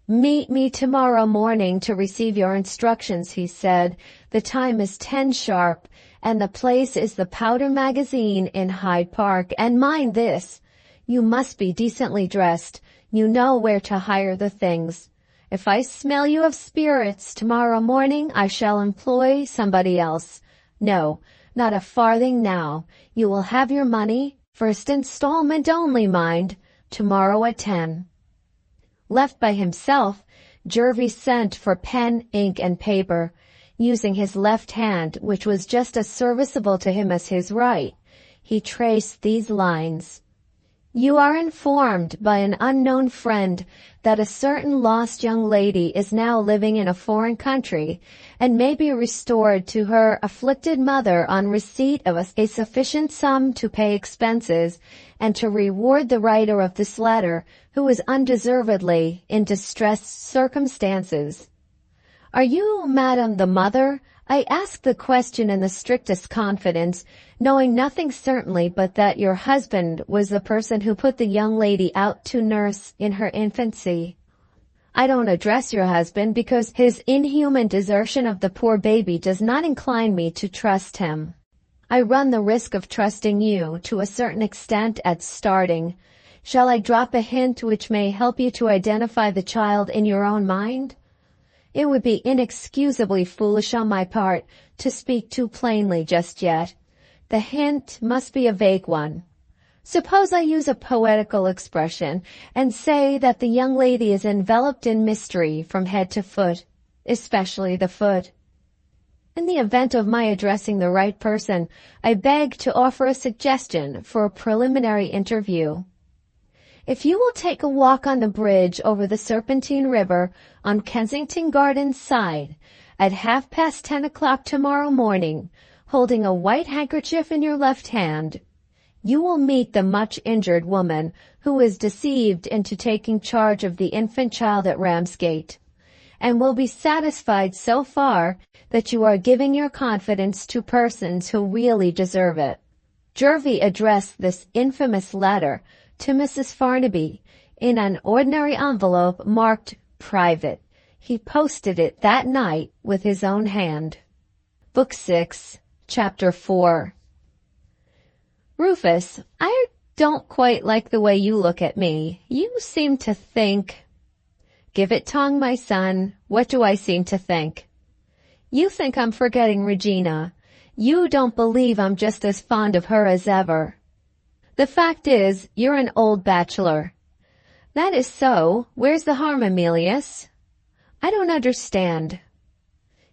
[SPEAKER 1] "Meet me tomorrow morning to receive your instructions," he said. "The time is 10 sharp, and the place is the Powder Magazine in Hyde Park. And mind this, you must be decently dressed. You know where to hire the things. If I smell you of spirits tomorrow morning, I shall employ somebody else. No, not a farthing now. You will have your money, first installment only, mind, tomorrow at 10. Left by himself, Jervie sent for pen, ink, and paper, using his left hand, which was just as serviceable to him as his right. He traced these lines. "You are informed by an unknown friend that a certain lost young lady is now living in a foreign country and may be restored to her afflicted mother on receipt of a sufficient sum to pay expenses and to reward the writer of this letter, who is undeservedly in distressed circumstances. Are you, madam, the mother? I ask the question in the strictest confidence, knowing nothing certainly but that your husband was the person who put the young lady out to nurse in her infancy. I don't address your husband because his inhuman desertion of the poor baby does not incline me to trust him. I run the risk of trusting you to a certain extent at starting. Shall I drop a hint which may help you to identify the child in your own mind? It would be inexcusably foolish on my part to speak too plainly just yet. The hint must be a vague one. Suppose I use a poetical expression and say that the young lady is enveloped in mystery from head to foot, especially the foot. In the event of my addressing the right person, I beg to offer a suggestion for a preliminary interview. If you will take a walk on the bridge over the Serpentine River on Kensington Gardens side at 10:30 tomorrow morning, holding a white handkerchief in your left hand, you will meet the much injured woman who is deceived into taking charge of the infant child at Ramsgate, and will be satisfied so far that you are giving your confidence to persons who really deserve it." Jervie addressed this infamous letter to Mrs. Farnaby in an ordinary envelope marked "Private." He posted it that night with his own hand. Book 6, Chapter 4. "Rufus, I don't quite like the way you look at me. You seem to think—" "Give it tongue, my son. What do I seem to think?" "You think I'm forgetting Regina. You don't believe I'm just as fond of her as ever. The fact is, you're an old bachelor." "That is so. Where's the harm, Emilius?" "I don't understand."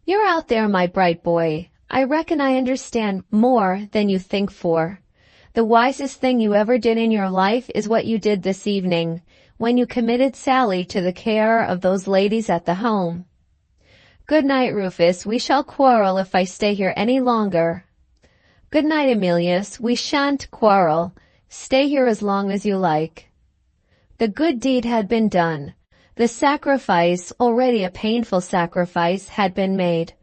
[SPEAKER 1] "You're out there, my bright boy. I reckon I understand more than you think for. The wisest thing you ever did in your life is what you did this evening, when you committed Sally to the care of those ladies at the home. Good night, Rufus. We shall quarrel if I stay here any longer." "Good night, Emilius. We shan't quarrel. Stay here as long as you like." The good deed had been done. The sacrifice, already a painful sacrifice, had been made.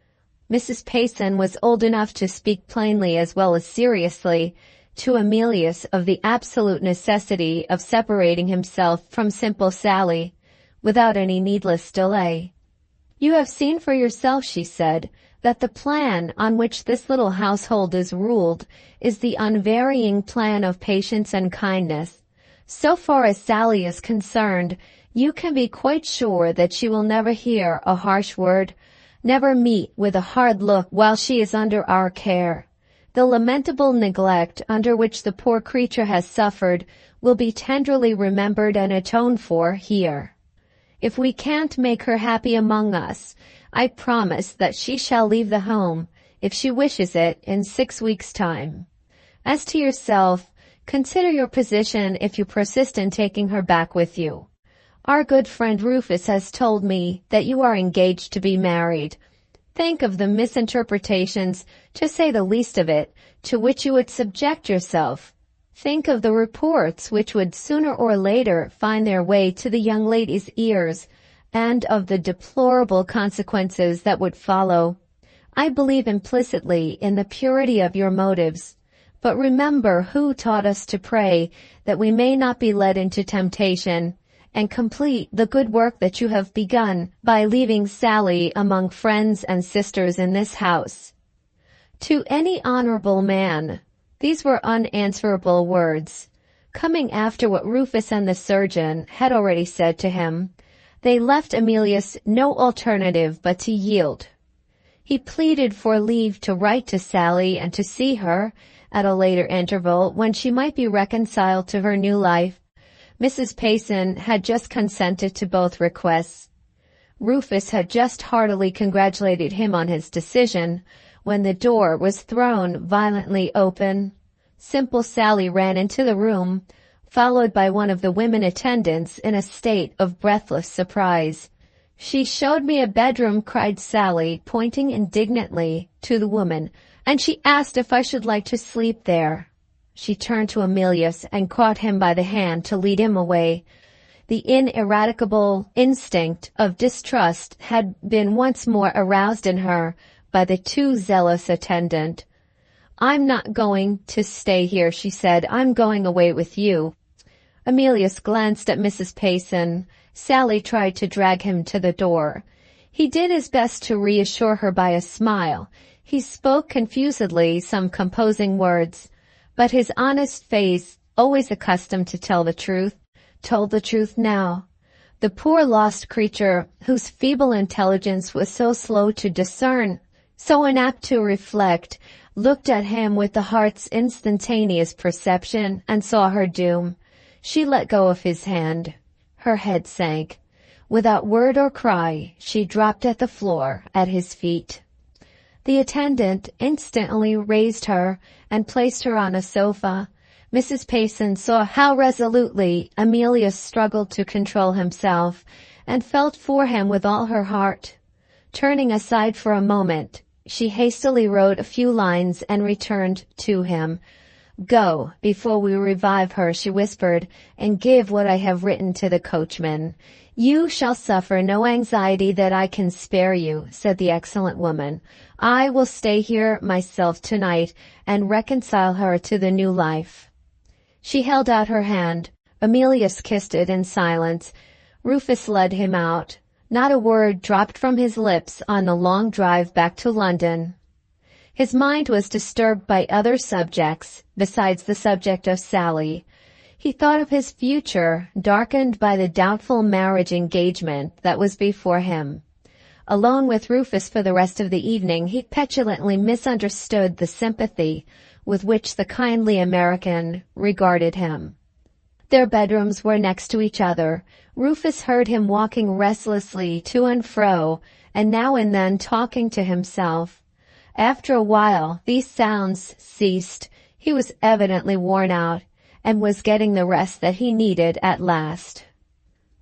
[SPEAKER 1] Mrs. Payson was old enough to speak plainly as well as seriously to Emilius of the absolute necessity of separating himself from simple Sally, without any needless delay. "You have seen for yourself," she said, "that the plan on which this little household is ruled is the unvarying plan of patience and kindness. So far as Sally is concerned, you can be quite sure that she will never hear a harsh word, never meet with a hard look while she is under our care. The lamentable neglect under which the poor creature has suffered will be tenderly remembered and atoned for here. If we can't make her happy among us, I promise that she shall leave the home, if she wishes it, in 6 weeks' time. As to yourself, consider your position if you persist in taking her back with you. Our good friend Rufus has told me that you are engaged to be married. Think of the misinterpretations, to say the least of it, to which you would subject yourself. Think of the reports which would sooner or later find their way to the young lady's ears, and of the deplorable consequences that would follow. I believe implicitly in the purity of your motives, but remember who taught us to pray that we may not be led into temptation, and complete the good work that you have begun by leaving Sally among friends and sisters in this house." To any honorable man, these were unanswerable words. Coming after what Rufus and the surgeon had already said to him, they left Emilius no alternative but to yield. He pleaded for leave to write to Sally and to see her, at a later interval, when she might be reconciled to her new life. Mrs. Payson had just consented to both requests. Rufus had just heartily congratulated him on his decision, when the door was thrown violently open. Simple Sally ran into the room, followed by one of the women attendants in a state of breathless surprise. "She showed me a bedroom," cried Sally, pointing indignantly to the woman, "and she asked if I should like to sleep there." She turned to Emilius and caught him by the hand to lead him away. The ineradicable instinct of distrust had been once more aroused in her by the too zealous attendant. "I'm not going to stay here," she said. "I'm going away with you." Emilius glanced at Mrs. Payson. Sally tried to drag him to the door. He did his best to reassure her by a smile. He spoke confusedly some composing words, but his honest face, always accustomed to tell the truth, told the truth now. The poor lost creature, whose feeble intelligence was so slow to discern, so inapt to reflect, looked at him with the heart's instantaneous perception and saw her doom. She let go of his hand. Her head sank. Without word or cry, she dropped at the floor at his feet. The attendant instantly raised her and placed her on a sofa. Mrs. Payson saw how resolutely Emilius struggled to control himself, and felt for him with all her heart. Turning aside for a moment, she hastily wrote a few lines and returned to him. "Go, before we revive her," she whispered, "and give what I have written to the coachman." "You shall suffer no anxiety that I can spare you," said the excellent woman. "I will stay here myself tonight and reconcile her to the new life." She held out her hand. Emilius kissed it in silence. Rufus led him out. Not a word dropped from his lips on the long drive back to London. His mind was disturbed by other subjects besides the subject of Sally. He thought of his future, darkened by the doubtful marriage engagement that was before him. Alone with Rufus for the rest of the evening, he petulantly misunderstood the sympathy with which the kindly American regarded him. Their bedrooms were next to each other. Rufus heard him walking restlessly to and fro, and now and then talking to himself. After a while, these sounds ceased. He was evidently worn out, and was getting the rest that he needed at last.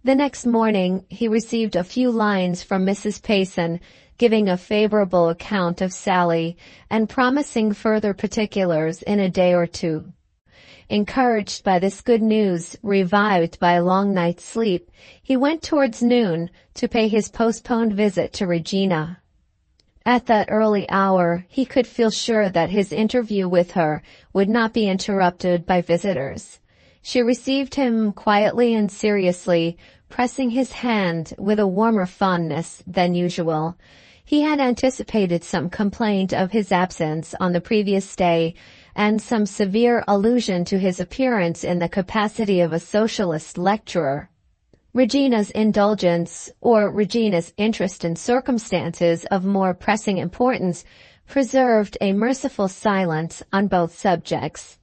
[SPEAKER 1] The next morning, he received a few lines from Mrs. Payson, giving a favorable account of Sally, and promising further particulars in a day or two. Encouraged by this good news, revived by a long night's sleep, he went towards noon to pay his postponed visit to Regina. At that early hour, he could feel sure that his interview with her would not be interrupted by visitors. She received him quietly and seriously, pressing his hand with a warmer fondness than usual. He had anticipated some complaint of his absence on the previous day, and some severe allusion to his appearance in the capacity of a socialist lecturer. Regina's indulgence, or Regina's interest in circumstances of more pressing importance, preserved a merciful silence on both subjects.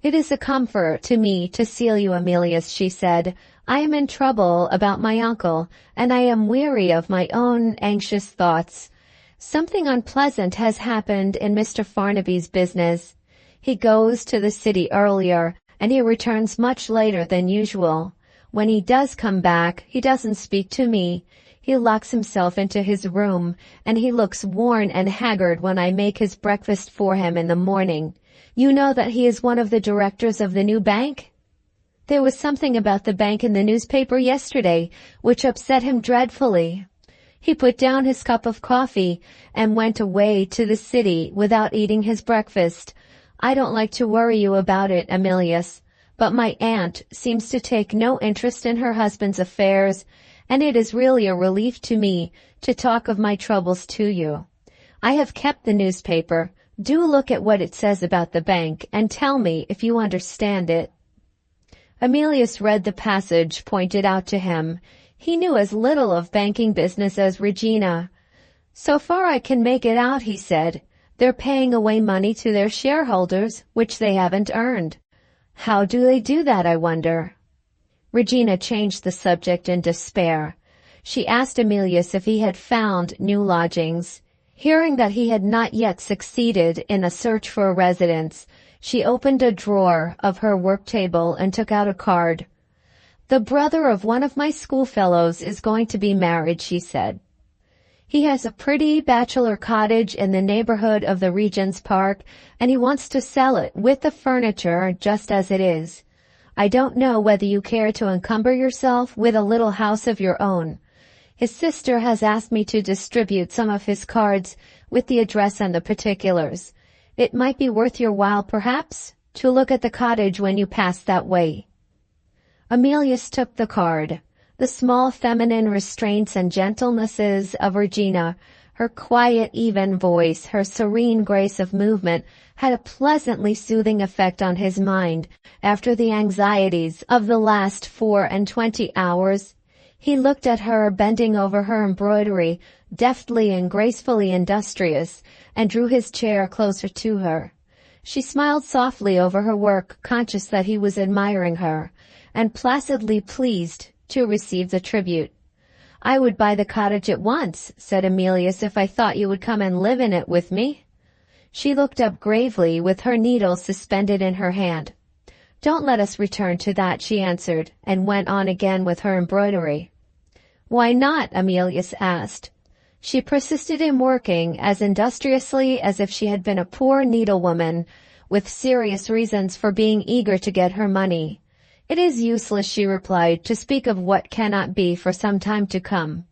[SPEAKER 1] "It is a comfort to me to see you, Emilius," she said. "I am in trouble about my uncle, and I am weary of my own anxious thoughts. Something unpleasant has happened in Mr. Farnaby's business. He goes to the city earlier, and he returns much later than usual. When he does come back, he doesn't speak to me. He locks himself into his room, and he looks worn and haggard when I make his breakfast for him in the morning. You know that he is one of the directors of the new bank? There was something about the bank in the newspaper yesterday which upset him dreadfully. He put down his cup of coffee and went away to the city without eating his breakfast. I don't like to worry you about it, Emilius, but my aunt seems to take no interest in her husband's affairs, and it is really a relief to me to talk of my troubles to you. I have kept the newspaper. Do look at what it says about the bank and tell me if you understand it." Emilius read the passage pointed out to him. He knew as little of banking business as Regina. "So far I can make it out," he said. "They're paying away money to their shareholders, which they haven't earned. How do they do that, I wonder?" Regina changed the subject in despair. She asked Emilius if he had found new lodgings. Hearing that he had not yet succeeded in a search for a residence, she opened a drawer of her work table and took out a card. "The brother of one of my schoolfellows is going to be married," she said. "He has a pretty bachelor cottage in the neighborhood of the Regent's Park, and he wants to sell it with the furniture just as it is. I don't know whether you care to encumber yourself with a little house of your own. His sister has asked me to distribute some of his cards with the address and the particulars. It might be worth your while, perhaps, to look at the cottage when you pass that way." Emilius took the card. The small feminine restraints and gentlenesses of Regina, her quiet, even voice, her serene grace of movement, had a pleasantly soothing effect on his mind after the anxieties of the last 24 hours. He looked at her bending over her embroidery, deftly and gracefully industrious, and drew his chair closer to her. She smiled softly over her work, conscious that he was admiring her, and placidly pleased to receive the tribute. "I would buy the cottage at once," said Emilius, "if I thought you would come and live in it with me." She looked up gravely with her needle suspended in her hand. "Don't let us return to that," she answered, and went on again with her embroidery. "Why not?" Emilius asked. She persisted in working as industriously as if she had been a poor needlewoman, with serious reasons for being eager to get her money. "It is useless," she replied, "to speak of what cannot be for some time to come."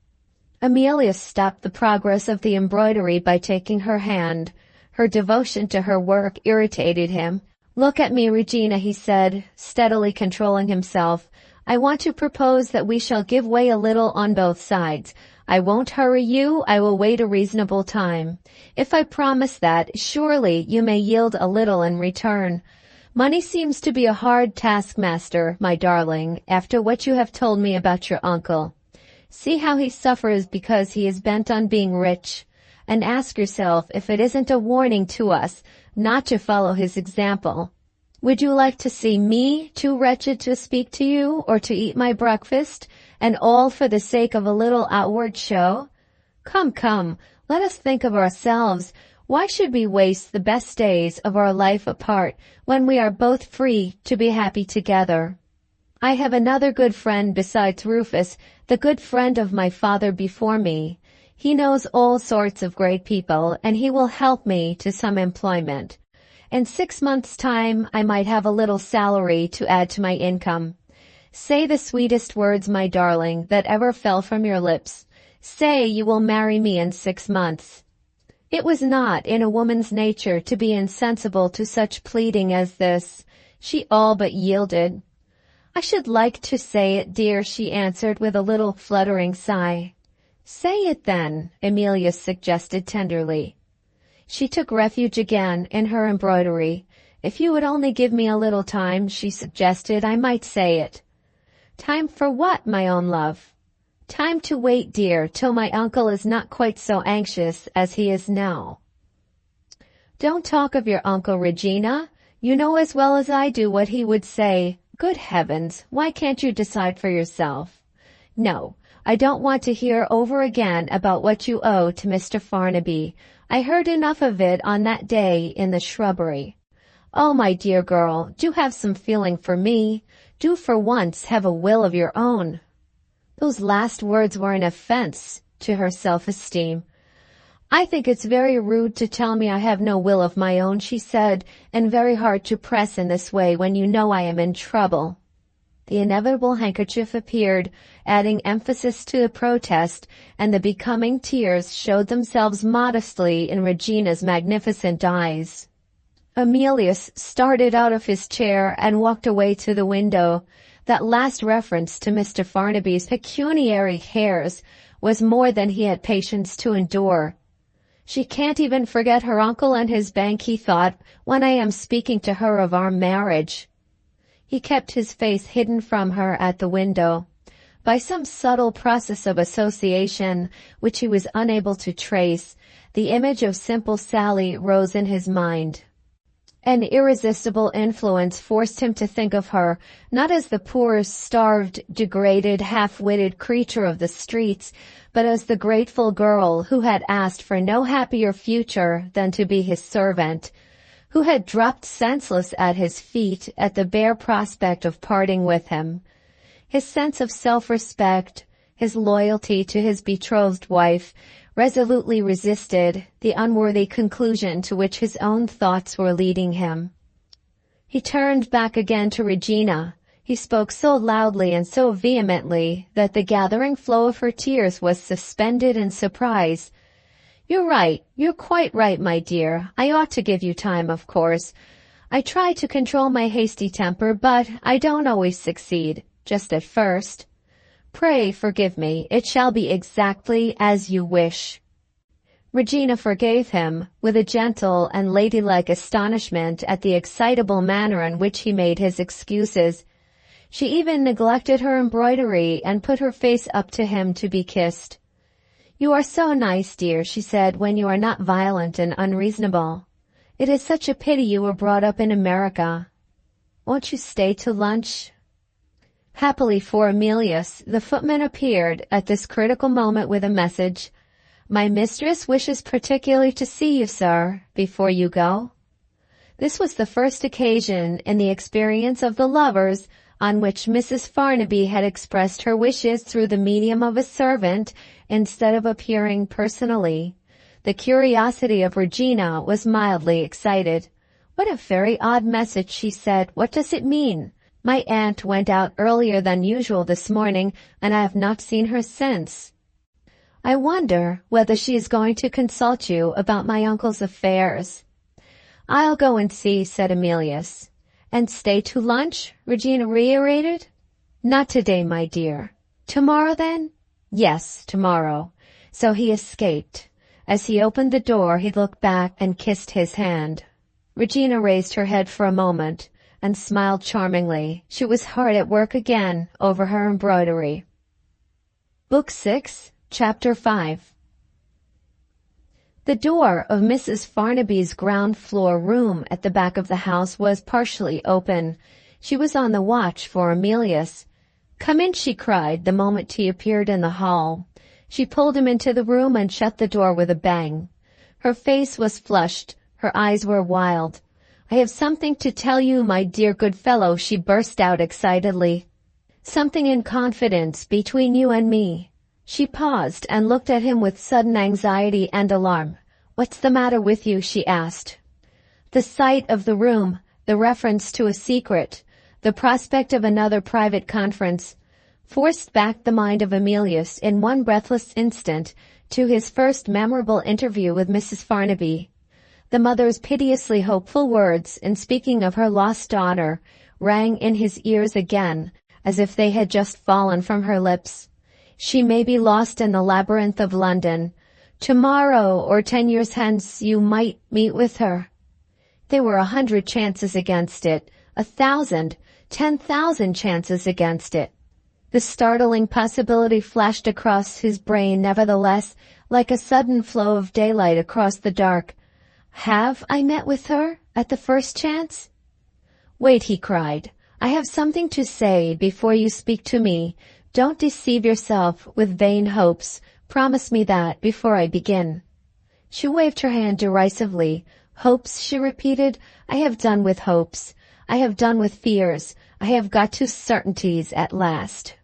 [SPEAKER 1] Emilius stopped the progress of the embroidery by taking her hand. Her devotion to her work irritated him. "Look at me, Regina," he said, steadily controlling himself. "I want to propose that we shall give way a little on both sides. I won't hurry you, I will wait a reasonable time. If I promise that, surely you may yield a little in return. Money seems to be a hard taskmaster, my darling, after what you have told me about your uncle. See how he suffers because he is bent on being rich, and ask yourself if it isn't a warning to us not to follow his example. Would you like to see me too wretched to speak to you or to eat my breakfast, and all for the sake of a little outward show? Come, come, let us think of ourselves. Why should we waste the best days of our life apart when we are both free to be happy together? I have another good friend besides Rufus, the good friend of my father before me. He knows all sorts of great people, and he will help me to some employment. In 6 months' time, I might have a little salary to add to my income. Say the sweetest words, my darling, that ever fell from your lips. Say you will marry me in 6 months. It was not in a woman's nature to be insensible to such pleading as this. She all but yielded. I should like to say it, dear, she answered with a little fluttering sigh. Say it then, Emilius suggested tenderly. She took refuge again in her embroidery. If you would only give me a little time, she suggested, I might say it. Time for what, my own love? Time to wait, dear, till my uncle is not quite so anxious as he is now. Don't talk of your uncle, Regina. You know as well as I do what he would say. Good heavens, why can't you decide for yourself? No, I don't want to hear over again about what you owe to Mr. Farnaby. I heard enough of it on that day in the shrubbery. Oh, my dear girl, do have some feeling for me. Do for once have a will of your own. Those last words were an offense to her self-esteem. I think it's very rude to tell me I have no will of my own, she said, and very hard to press in this way when you know I am in trouble. The inevitable handkerchief appeared, adding emphasis to the protest, and the becoming tears showed themselves modestly in Regina's magnificent eyes. Emilius started out of his chair and walked away to the window. That last reference to Mr. Farnaby's pecuniary cares was more than he had patience to endure. She can't even forget her uncle and his bank, he thought, when I am speaking to her of our marriage. He kept his face hidden from her at the window. By some subtle process of association, which he was unable to trace, the image of simple Sally rose in his mind. An irresistible influence forced him to think of her, not as the poor, starved, degraded, half-witted creature of the streets, but as the grateful girl who had asked for no happier future than to be his servant, who had dropped senseless at his feet at the bare prospect of parting with him. His sense of self-respect, his loyalty to his betrothed wife, resolutely resisted the unworthy conclusion to which his own thoughts were leading him. He turned back again to Regina. He spoke so loudly and so vehemently that the gathering flow of her tears was suspended in surprise. You're right. You're quite right, my dear. I ought to give you time, of course. I try to control my hasty temper, but I don't always succeed, just at first. Pray forgive me. It shall be exactly as you wish. Regina forgave him, with a gentle and ladylike astonishment at the excitable manner in which he made his excuses. She even neglected her embroidery and put her face up to him to be kissed. You are so nice, dear, she said, when you are not violent and unreasonable. It is such a pity you were brought up in America. Won't you stay to lunch? Happily for Emilius, the footman appeared at this critical moment with a message. My mistress wishes particularly to see you, sir, before you go. This was the first occasion in the experience of the lovers on which Mrs. Farnaby had expressed her wishes through the medium of a servant instead of appearing personally. The curiosity of Regina was mildly excited. What a very odd message, she said. What does it mean? My aunt went out earlier than usual this morning, and I have not seen her since. I wonder whether she is going to consult you about my uncle's affairs. I'll go and see, said Emilius. And stay to lunch? Regina reiterated. Not today, my dear. Tomorrow, then? Yes, tomorrow. So he escaped. As he opened the door, he looked back and kissed his hand. Regina raised her head for a moment and smiled charmingly. She was hard at work again over her embroidery. Book 6, Chapter 5. The door of Mrs. Farnaby's ground-floor room at the back of the house was partially open. She was on the watch for Emilius. Come in, she cried, the moment he appeared in the hall. She pulled him into the room and shut the door with a bang. Her face was flushed. Her eyes were wild. I have something to tell you, my dear good fellow, she burst out excitedly. Something in confidence between you and me. She paused and looked at him with sudden anxiety and alarm. What's the matter with you? She asked. The sight of the room, the reference to a secret, the prospect of another private conference, forced back the mind of Emilius in one breathless instant to his first memorable interview with Mrs. Farnaby. The mother's piteously hopeful words in speaking of her lost daughter rang in his ears again, as if they had just fallen from her lips. She may be lost in the labyrinth of London. Tomorrow or 10 years hence you might meet with her. There were 100 chances against it, 1,000, 10,000 chances against it. The startling possibility flashed across his brain nevertheless, like a sudden flow of daylight across the dark. Have I met with her at the first chance? Wait, he cried. I have something to say before you speak to me. Don't deceive yourself with vain hopes. Promise me that before I begin. She waved her hand derisively. Hopes, she repeated. I have done with hopes. I have done with fears. I have got to certainties at last.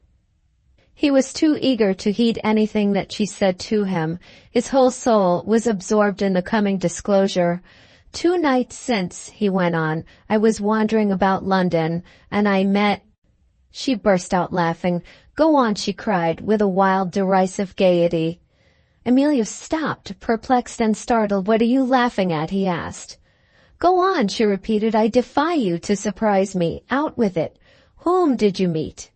[SPEAKER 1] He was too eager to heed anything that she said to him. His whole soul was absorbed in the coming disclosure. 2 nights since, he went on, I was wandering about London, and I met... She burst out laughing. Go on, she cried, with a wild, derisive gaiety. Emilius stopped, perplexed and startled. What are you laughing at? He asked. Go on, she repeated. I defy you to surprise me. Out with it. Whom did you meet?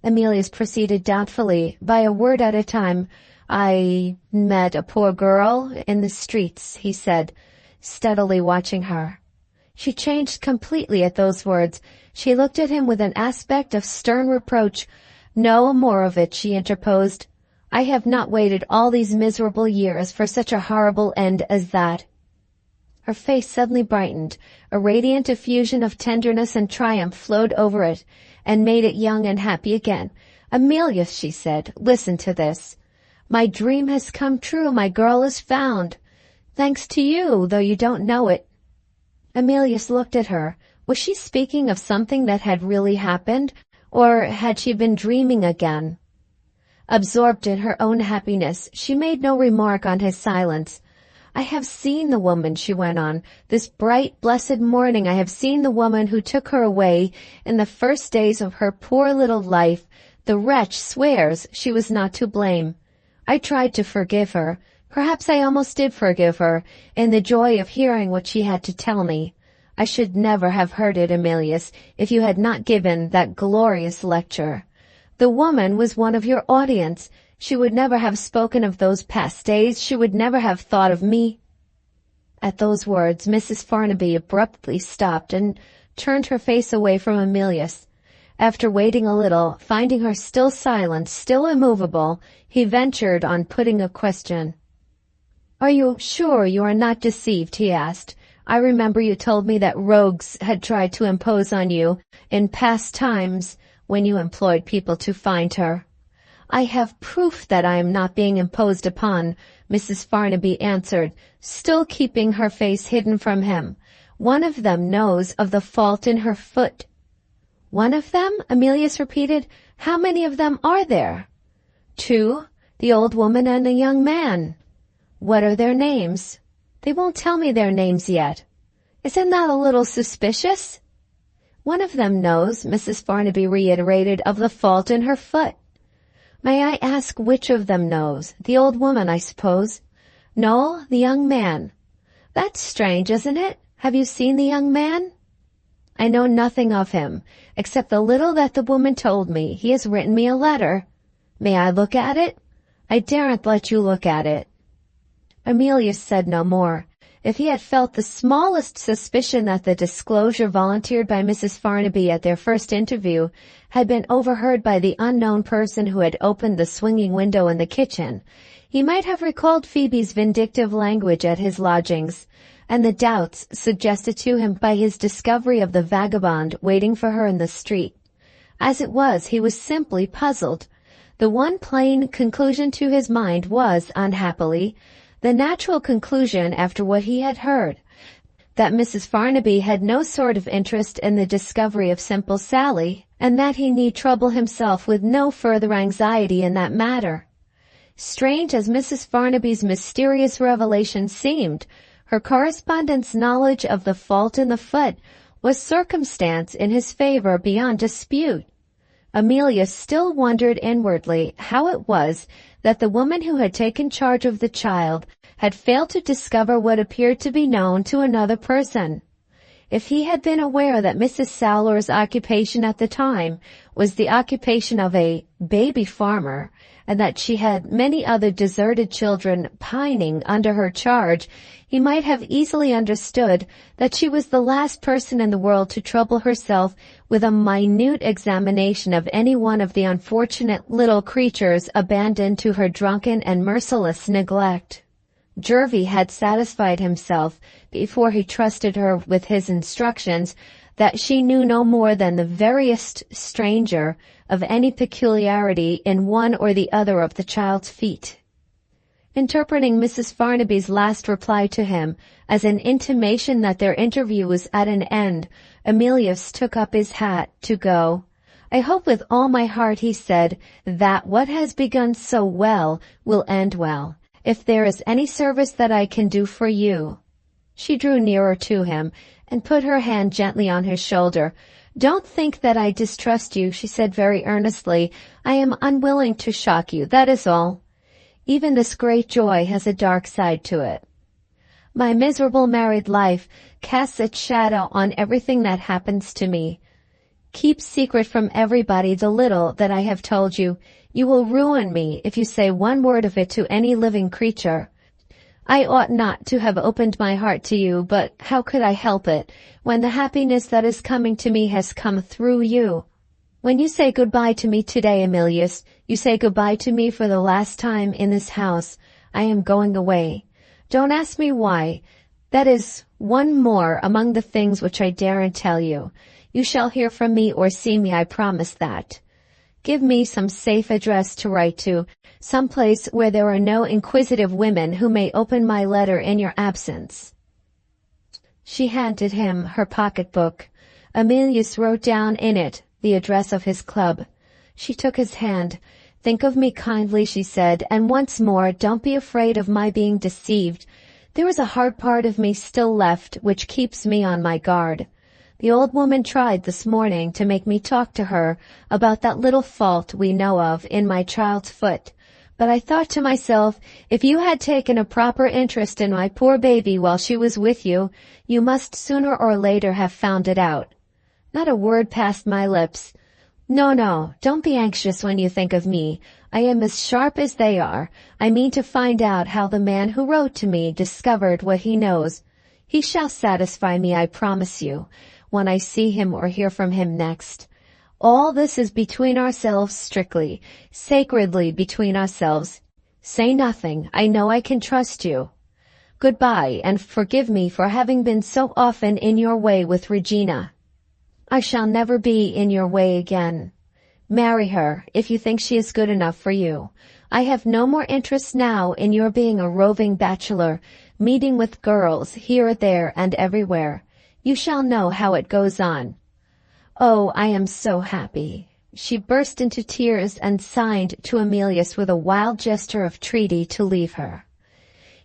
[SPEAKER 1] Emilius proceeded doubtfully, by a word at a time. I met a poor girl in the streets, he said, steadily watching her. She changed completely at those words. She looked at him with an aspect of stern reproach. No more of it, she interposed. I have not waited all these miserable years for such a horrible end as that. Her face suddenly brightened. A radiant effusion of tenderness and triumph flowed over it, and made it young and happy again. Emilius, she said, listen to this. My dream has come true. My girl is found. Thanks to you, though you don't know it. Emilius looked at her. Was she speaking of something that had really happened, or had she been dreaming again? Absorbed in her own happiness, she made no remark on his silence. I have seen the woman, she went on. This bright, blessed morning I have seen the woman who took her away in the first days of her poor little life. The wretch swears she was not to blame. I tried to forgive her. Perhaps I almost did forgive her, in the joy of hearing what she had to tell me. I should never have heard it, Emilius, if you had not given that glorious lecture. The woman was one of your audience. She would never have spoken of those past days. She would never have thought of me. At those words, Mrs. Farnaby abruptly stopped and turned her face away from Emilius. After waiting a little, finding her still silent, still immovable, he ventured on putting a question. Are you sure you are not deceived? He asked. I remember you told me that rogues had tried to impose on you in past times when you employed people to find her. I have proof that I am not being imposed upon, Mrs. Farnaby answered, still keeping her face hidden from him. One of them knows of the fault in her foot. One of them? Emilius repeated. How many of them are there? 2, the old woman and a young man. What are their names? They won't tell me their names yet. Isn't that a little suspicious? One of them knows, Mrs. Farnaby reiterated, of the fault in her foot. May I ask which of them knows? The old woman, I suppose. No, the young man. That's strange, isn't it? Have you seen the young man? I know nothing of him, except the little that the woman told me. He has written me a letter. May I look at it? I daren't let you look at it. Emilius said no more. If he had felt the smallest suspicion that the disclosure volunteered by Mrs. Farnaby at their first interview had been overheard by the unknown person who had opened the swinging window in the kitchen, he might have recalled Phoebe's vindictive language at his lodgings, and the doubts suggested to him by his discovery of the vagabond waiting for her in the street. As it was, he was simply puzzled. The one plain conclusion to his mind was, unhappily, the natural conclusion after what he had heard, that Mrs. Farnaby had no sort of interest in the discovery of Simple Sally, and that he need trouble himself with no further anxiety in that matter. Strange as Mrs. Farnaby's mysterious revelation seemed, Her correspondent's knowledge of the fault in the foot was circumstance in his favor beyond dispute. Amelia still wondered inwardly how it was that the woman who had taken charge of the child had failed to discover what appeared to be known to another person. If he had been aware that Mrs. Sowler's occupation at the time was the occupation of a baby farmer, and that she had many other deserted children pining under her charge, he might have easily understood that she was the last person in the world to trouble herself with a minute examination of any one of the unfortunate little creatures abandoned to her drunken and merciless neglect. Jervie had satisfied himself, before he trusted her with his instructions, that she knew no more than the veriest stranger of any peculiarity in one or the other of the child's feet. Interpreting Mrs. Farnaby's last reply to him as an intimation that their interview was at an end, Emilius took up his hat to go. "I hope with all my heart," he said, "that what has begun so well will end well. If there is any service that I can do for you." She drew nearer to him and put her hand gently on his shoulder. "Don't think that I distrust you," she said very earnestly. "I am unwilling to shock you, that is all. Even this great joy has a dark side to it. My miserable married life casts its shadow on everything that happens to me. Keep secret from everybody the little that I have told you. You will ruin me if you say one word of it to any living creature. I ought not to have opened my heart to you, but how could I help it, when the happiness that is coming to me has come through you? When you say goodbye to me today, Emilius, you say goodbye to me for the last time in this house. I am going away. Don't ask me why. That is one more among the things which I daren't tell you. You shall hear from me or see me, I promise that. Give me some safe address to write to, some place where there are no inquisitive women who may open my letter in your absence." She handed him her pocketbook. Emilius wrote down in it the address of his club. She took his hand. "Think of me kindly," she said, "and once more, don't be afraid of my being deceived. There is a hard part of me still left which keeps me on my guard. The old woman tried this morning to make me talk to her about that little fault we know of in my child's foot. But I thought to myself, if you had taken a proper interest in my poor baby while she was with you, you must sooner or later have found it out. Not a word passed my lips. No, don't be anxious when you think of me. I am as sharp as they are. I mean to find out how the man who wrote to me discovered what he knows. He shall satisfy me, I promise you, when I see him or hear from him next. All this is between ourselves strictly, sacredly between ourselves. Say nothing. I know I can trust you. Goodbye, and forgive me for having been so often in your way with Regina. I shall never be in your way again. Marry her, if you think she is good enough for you. I have no more interest now in your being a roving bachelor, meeting with girls here, there, and everywhere. You shall know how it goes on. Oh, I am so happy." She burst into tears and signed to Emilius with a wild gesture of entreaty to leave her.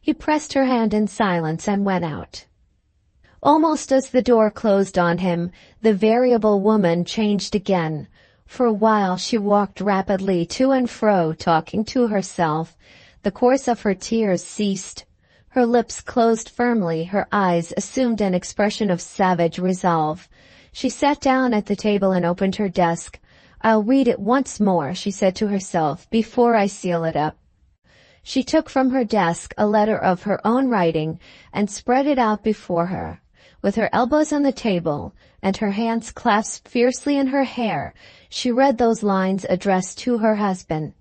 [SPEAKER 1] He pressed her hand in silence and went out. Almost as the door closed on him, the variable woman changed again. For a while she walked rapidly to and fro, talking to herself. The course of her tears ceased. Her lips closed firmly, her eyes assumed an expression of savage resolve. She sat down at the table and opened her desk. "I'll read it once more," she said to herself, "before I seal it up." She took from her desk a letter of her own writing and spread it out before her. With her elbows on the table and her hands clasped fiercely in her hair, she read those lines addressed to her husband.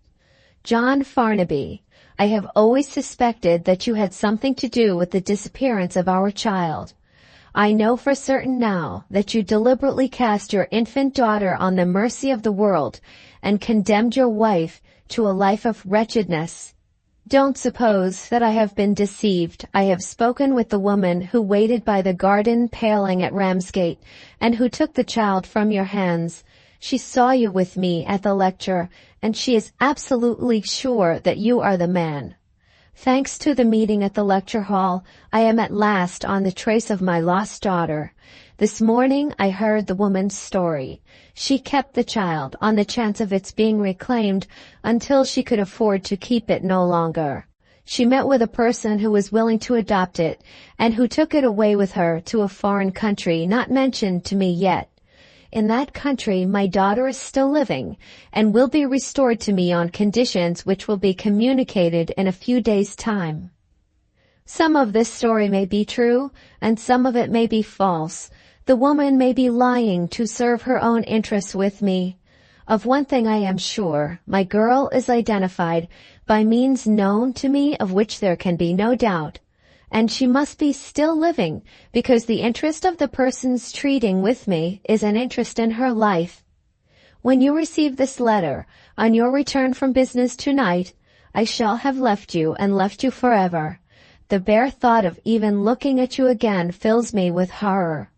[SPEAKER 1] "John Farnaby, I have always suspected that you had something to do with the disappearance of our child. I know for certain now that you deliberately cast your infant daughter on the mercy of the world and condemned your wife to a life of wretchedness. Don't suppose that I have been deceived. I have spoken with the woman who waited by the garden paling at Ramsgate and who took the child from your hands. She saw you with me at the lecture, and she is absolutely sure that you are the man. Thanks to the meeting at the lecture hall, I am at last on the trace of my lost daughter. This morning I heard the woman's story. She kept the child on the chance of its being reclaimed until she could afford to keep it no longer. She met with a person who was willing to adopt it and who took it away with her to a foreign country not mentioned to me yet. In that country my daughter is still living and will be restored to me on conditions which will be communicated in a few days' time. Some of this story may be true and some of it may be false. The woman may be lying to serve her own interests with me. Of one thing I am sure, my girl is identified by means known to me of which there can be no doubt, and she must be still living because the interest of the persons treating with me is an interest in her life. When you receive this letter, on your return from business tonight, I shall have left you and left you forever. The bare thought of even looking at you again fills me with horror.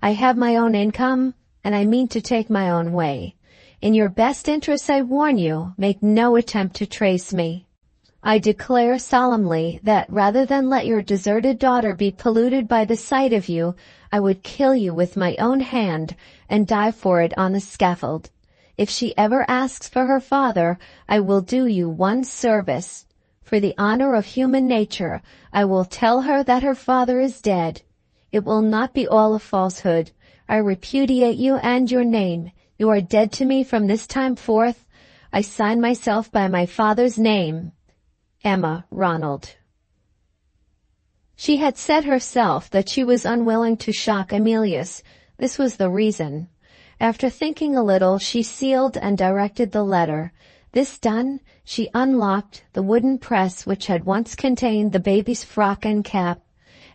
[SPEAKER 1] I have my own income, and I mean to take my own way. In your best interests, I warn you, make no attempt to trace me. I declare solemnly that rather than let your deserted daughter be polluted by the sight of you, I would kill you with my own hand and die for it on the scaffold. If she ever asks for her father, I will do you one service. For the honor of human nature, I will tell her that her father is dead. It will not be all a falsehood. I repudiate you and your name. You are dead to me from this time forth. I sign myself by my father's name. Emma Ronald. She had said herself that she was unwilling to shock Emilius. This was the reason. After thinking a little, she sealed and directed the letter. This done, she unlocked the wooden press which had once contained the baby's frock and cap,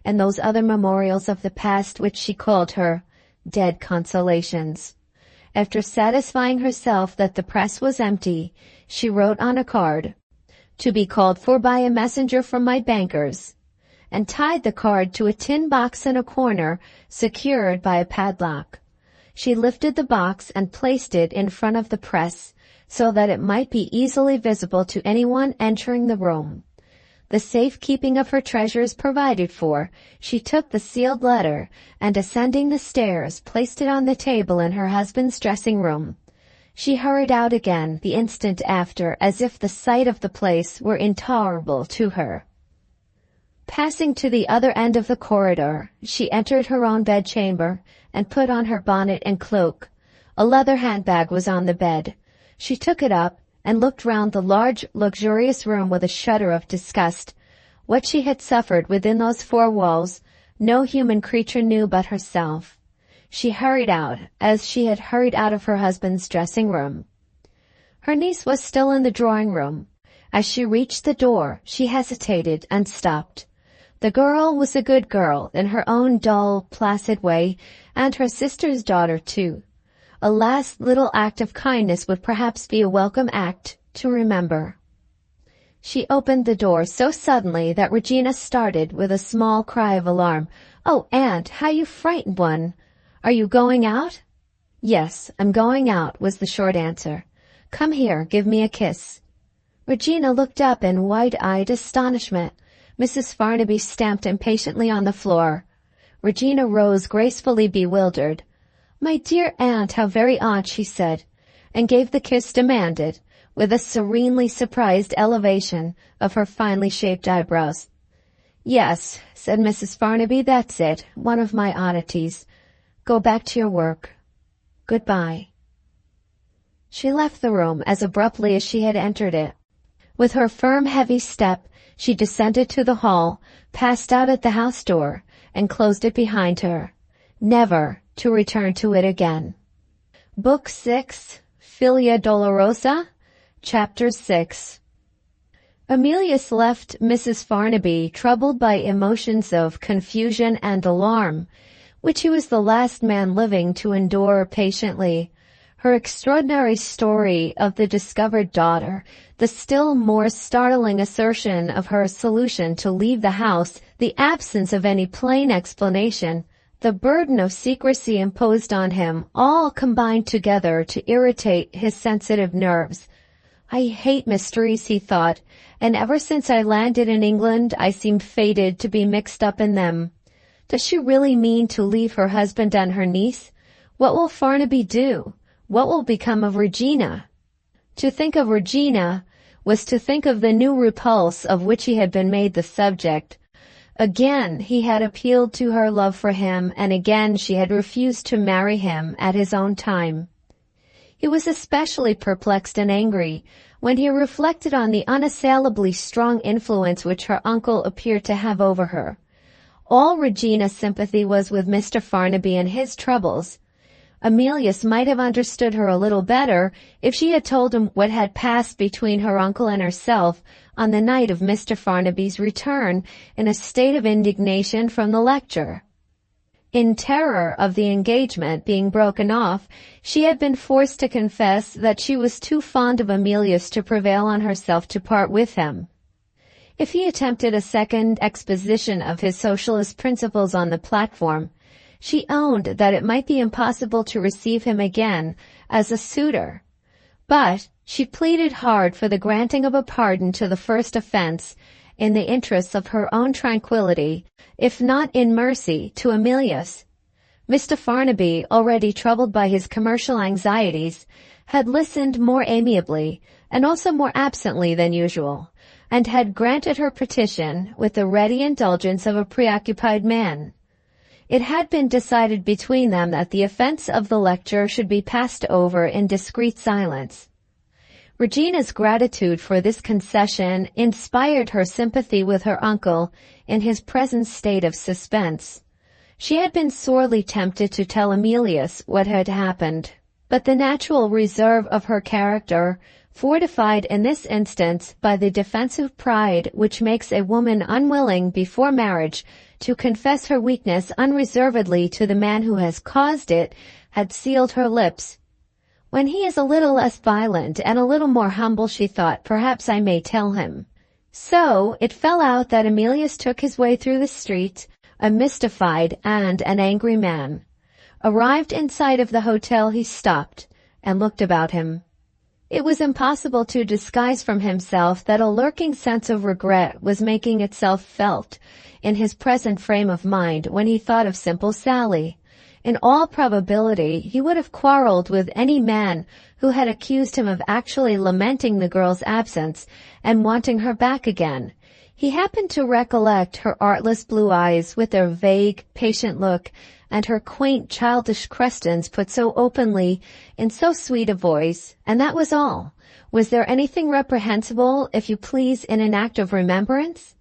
[SPEAKER 1] and those other memorials of the past which she called her dead consolations. After satisfying herself that the press was empty, she wrote on a card, "To be called for by a messenger from my bankers," and tied the card to a tin box in a corner, secured by a padlock. She lifted the box and placed it in front of the press, so that it might be easily visible to anyone entering the room. The safekeeping of her treasures provided for, she took the sealed letter and, ascending the stairs, placed it on the table in her husband's dressing room. She hurried out again the instant after, as if the sight of the place were intolerable to her. Passing to the other end of the corridor, she entered her own bedchamber and put on her bonnet and cloak. A leather handbag was on the bed. She took it up and looked round the large, luxurious room with a shudder of disgust. What she had suffered within those four walls, no human creature knew but herself. She hurried out, as she had hurried out of her husband's dressing room. Her niece was still in the drawing room. As she reached the door, she hesitated and stopped. The girl was a good girl in her own dull, placid way, and her sister's daughter too. A last little act of kindness would perhaps be a welcome act to remember. She opened the door so suddenly that Regina started with a small cry of alarm. "Oh, Aunt, how you frightened one! Are you going out?" "Yes, I'm going out," was the short answer. "Come here, give me a kiss." Regina looked up in wide-eyed astonishment. Mrs. Farnaby stamped impatiently on the floor. Regina rose gracefully bewildered. "My dear aunt, how very odd," she said, and gave the kiss demanded, with a serenely surprised elevation of her finely shaped eyebrows. "Yes," said Mrs. Farnaby, "that's it, one of my oddities. Go back to your work. Goodbye." She left the room as abruptly as she had entered it. With her firm, heavy step, she descended to the hall, passed out at the house door, and closed it behind her, never to return to it again. Book 6, Filia Dolorosa, Chapter 6. Emilius left Mrs. Farnaby troubled by emotions of confusion and alarm, which he was the last man living to endure patiently. Her extraordinary story of the discovered daughter, the still more startling assertion of her solution to leave the house, the absence of any plain explanation, the burden of secrecy imposed on him, all combined together to irritate his sensitive nerves. I hate mysteries, he thought, and ever since I landed in England I seem fated to be mixed up in them. Does she really mean to leave her husband and her niece? What will Farnaby do? What will become of Regina? To think of Regina was to think of the new repulse of which he had been made the subject. Again he had appealed to her love for him, and again she had refused to marry him at his own time. He was especially perplexed and angry when he reflected on the unassailably strong influence which her uncle appeared to have over her. All Regina's sympathy was with Mr. Farnaby and his troubles. Emilius might have understood her a little better if she had told him what had passed between her uncle and herself on the night of Mr. Farnaby's return in a state of indignation from the lecture. In terror of the engagement being broken off, she had been forced to confess that she was too fond of Emilius to prevail on herself to part with him. If he attempted a second exposition of his socialist principles on the platform, she owned that it might be impossible to receive him again as a suitor. But she pleaded hard for the granting of a pardon to the first offense, in the interests of her own tranquillity, if not in mercy to Emilius. Mr. Farnaby, already troubled by his commercial anxieties, had listened more amiably and also more absently than usual, and had granted her petition with the ready indulgence of a preoccupied man. It had been decided between them that the offense of the lecture should be passed over in discreet silence. Regina's gratitude for this concession inspired her sympathy with her uncle in his present state of suspense. She had been sorely tempted to tell Emilius what had happened, but the natural reserve of her character, fortified in this instance by the defensive pride which makes a woman unwilling before marriage to confess her weakness unreservedly to the man who has caused it, had sealed her lips. When he is a little less violent and a little more humble, she thought, perhaps I may tell him. So it fell out that Emilius took his way through the streets, a mystified and an angry man. Arrived in sight of the hotel, he stopped and looked about him. It was impossible to disguise from himself that a lurking sense of regret was making itself felt in his present frame of mind when he thought of simple Sally. In all probability, he would have quarreled with any man who had accused him of actually lamenting the girl's absence and wanting her back again. He happened to recollect her artless blue eyes with their vague, patient look, and her quaint, childish questions put so openly, in so sweet a voice, and that was all. Was there anything reprehensible, if you please, in an act of remembrance?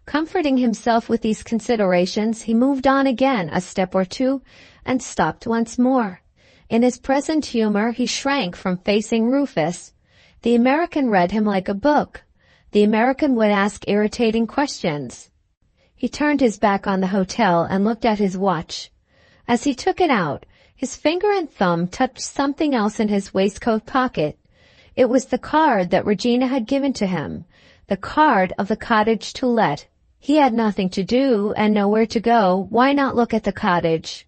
[SPEAKER 1] Comforting himself with these considerations, he moved on again a step or two, and stopped once more. In his present humor, he shrank from facing Rufus. The American read him like a book. The American would ask irritating questions. He turned his back on the hotel and looked at his watch. As he took it out, his finger and thumb touched something else in his waistcoat pocket. It was the card that Regina had given to him, the card of the cottage to let. He had nothing to do and nowhere to go. Why not look at the cottage?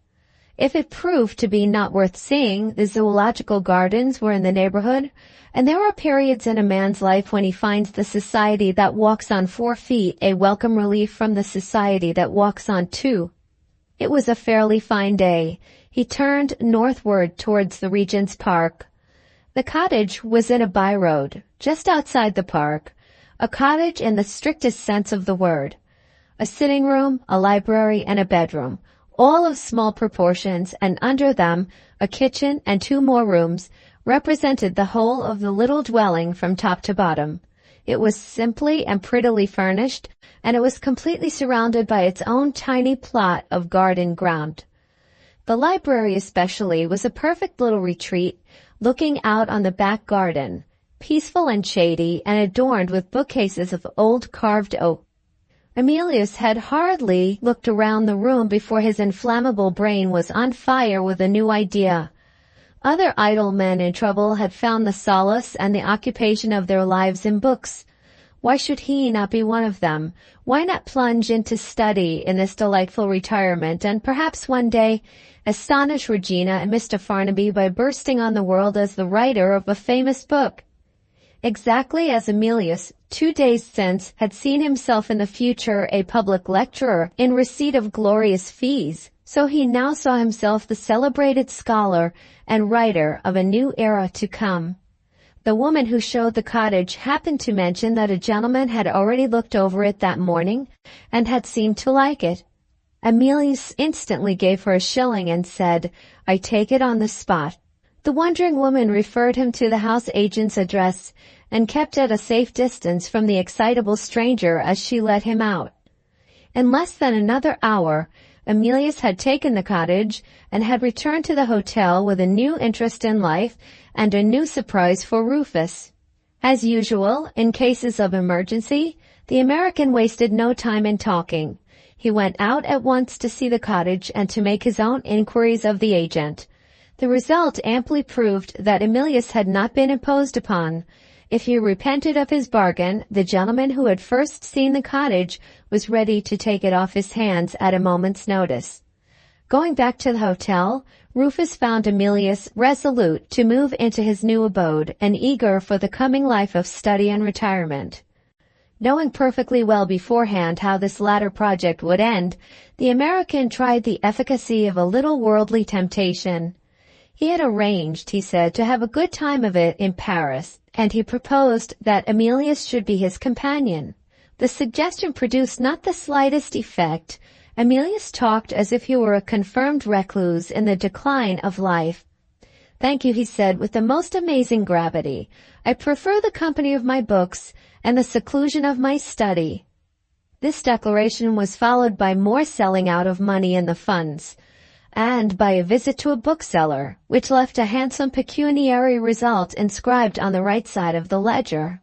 [SPEAKER 1] If it proved to be not worth seeing, the zoological gardens were in the neighborhood, and there are periods in a man's life when he finds the society that walks on 4 feet a welcome relief from the society that walks on 2. It was a fairly fine day. He turned northward towards the Regent's Park. The cottage was in a by-road, just outside the park, a cottage in the strictest sense of the word. A sitting room, a library, and a bedroom, all of small proportions, and under them a kitchen and 2 more rooms, represented the whole of the little dwelling from top to bottom. It was simply and prettily furnished, and it was completely surrounded by its own tiny plot of garden ground. The library especially was a perfect little retreat, looking out on the back garden, peaceful and shady, and adorned with bookcases of old carved oak. Emilius had hardly looked around the room before his inflammable brain was on fire with a new idea. Other idle men in trouble had found the solace and the occupation of their lives in books. Why should he not be one of them? Why not plunge into study in this delightful retirement, and perhaps one day astonish Regina and Mr. Farnaby by bursting on the world as the writer of a famous book? exactly as Emilius, 2 days since, had seen himself in the future a public lecturer in receipt of glorious fees. So he now saw himself the celebrated scholar and writer of a new era to come. The woman who showed the cottage happened to mention that a gentleman had already looked over it that morning and had seemed to like it. Emilius instantly gave her a shilling and said, "I take it on the spot." The wondering woman referred him to the house agent's address and kept at a safe distance from the excitable stranger as she let him out. In less than another hour, Emilius had taken the cottage and had returned to the hotel with a new interest in life and a new surprise for Rufus. As usual, in cases of emergency, the American wasted no time in talking. He went out at once to see the cottage and to make his own inquiries of the agent. The result amply proved that Emilius had not been imposed upon. If he repented of his bargain, the gentleman who had first seen the cottage was ready to take it off his hands at a moment's notice. Going back to the hotel, Rufus found Emilius resolute to move into his new abode and eager for the coming life of study and retirement. Knowing perfectly well beforehand how this latter project would end, the American tried the efficacy of a little worldly temptation. He had arranged, he said, to have a good time of it in Paris, and he proposed that Emilius should be his companion. The suggestion produced not the slightest effect. Emilius talked as if he were a confirmed recluse in the decline of life. "Thank you," he said with the most amazing gravity. "I prefer the company of my books and the seclusion of my study." This declaration was followed by more selling out of money in the funds, and by a visit to a bookseller, which left a handsome pecuniary result inscribed on the right side of the ledger.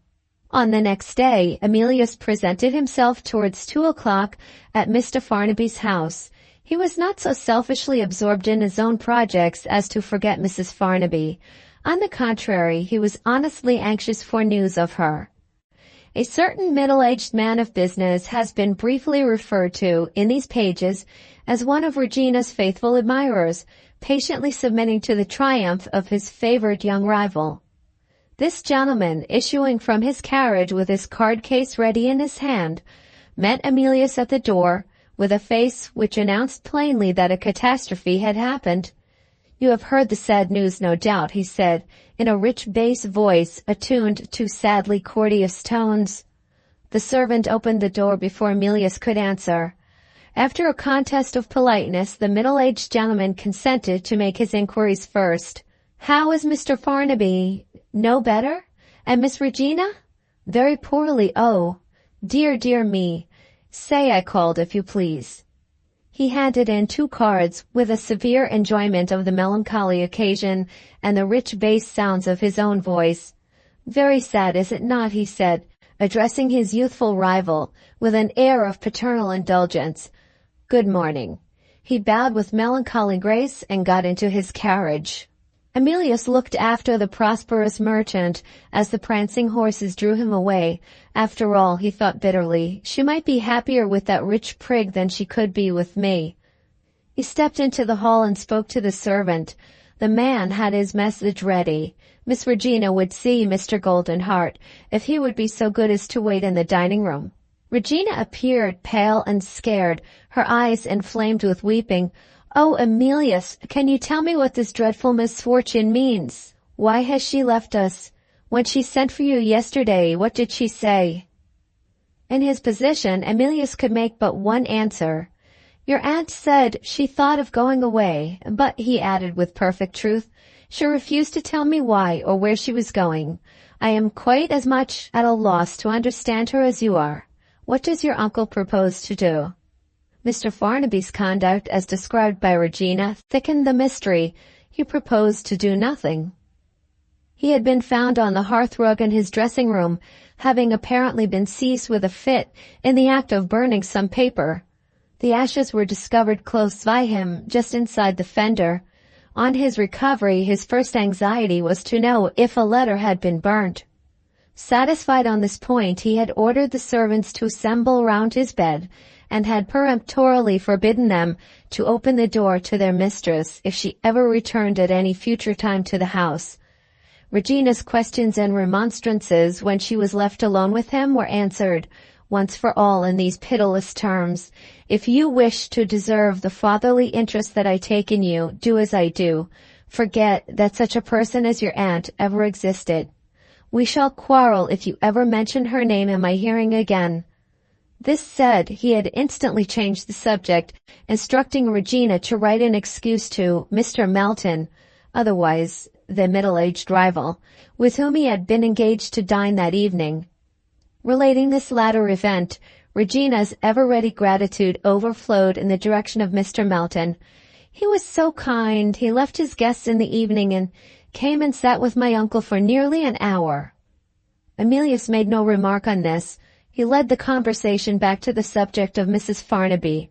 [SPEAKER 1] On the next day, Emilius presented himself towards 2 o'clock at Mr. Farnaby's house. He was not so selfishly absorbed in his own projects as to forget Mrs. Farnaby. On the contrary, he was honestly anxious for news of her. A certain middle-aged man of business has been briefly referred to in these pages as one of Regina's faithful admirers, patiently submitting to the triumph of his favored young rival. This gentleman, issuing from his carriage with his card case ready in his hand, met Emilius at the door with a face which announced plainly that a catastrophe had happened. "You have heard the sad news, no doubt," he said, in a rich bass voice attuned to sadly courteous tones. The servant opened the door before Emilius could answer. After a contest of politeness, the middle-aged gentleman consented to make his inquiries first. "How is Mr. Farnaby? No better? And Miss Regina?" "Very poorly. Oh, dear, dear me. Say I called, if you please." He handed in 2 cards with a severe enjoyment of the melancholy occasion and the rich bass sounds of his own voice. "Very sad, is it not?" he said, addressing his youthful rival with an air of paternal indulgence. "Good morning." He bowed with melancholy grace and got into his carriage. Emilius looked after the prosperous merchant as the prancing horses drew him away. After all, he thought bitterly, she might be happier with that rich prig than she could be with me. He stepped into the hall and spoke to the servant. The man had his message ready. Miss Regina would see Mr. Goldenheart, if he would be so good as to wait in the dining-room. Regina appeared pale and scared, her eyes inflamed with weeping. "Oh, Emilius, can you tell me what this dreadful misfortune means? Why has she left us? When she sent for you yesterday, what did she say?" In his position, Emilius could make but one answer. "Your aunt said she thought of going away, but," he added with perfect truth, "she refused to tell me why or where she was going. I am quite as much at a loss to understand her as you are. What does your uncle propose to do?" Mr. Farnaby's conduct, as described by Regina, thickened the mystery. He proposed to do nothing. He had been found on the hearthrug in his dressing-room, having apparently been seized with a fit in the act of burning some paper. The ashes were discovered close by him, just inside the fender. On his recovery, his first anxiety was to know if a letter had been burnt. Satisfied on this point, he had ordered the servants to assemble round his bed, and had peremptorily forbidden them to open the door to their mistress if she ever returned at any future time to the house. Regina's questions and remonstrances when she was left alone with him were answered once for all in these pitiless terms. If you wish to deserve the fatherly interest that I take in you, do as I do. Forget that such a person as your aunt ever existed. We shall quarrel if you ever mention her name in my hearing again. This said, he had instantly changed the subject, instructing Regina to write an excuse to Mr. Melton, otherwise the middle-aged rival, with whom he had been engaged to dine that evening. Relating this latter event, Regina's ever-ready gratitude overflowed in the direction of Mr. Melton. He was so kind. He left his guests in the evening and came and sat with my uncle for nearly an hour. Emilius made no remark on this. He led the conversation back to the subject of Mrs. Farnaby.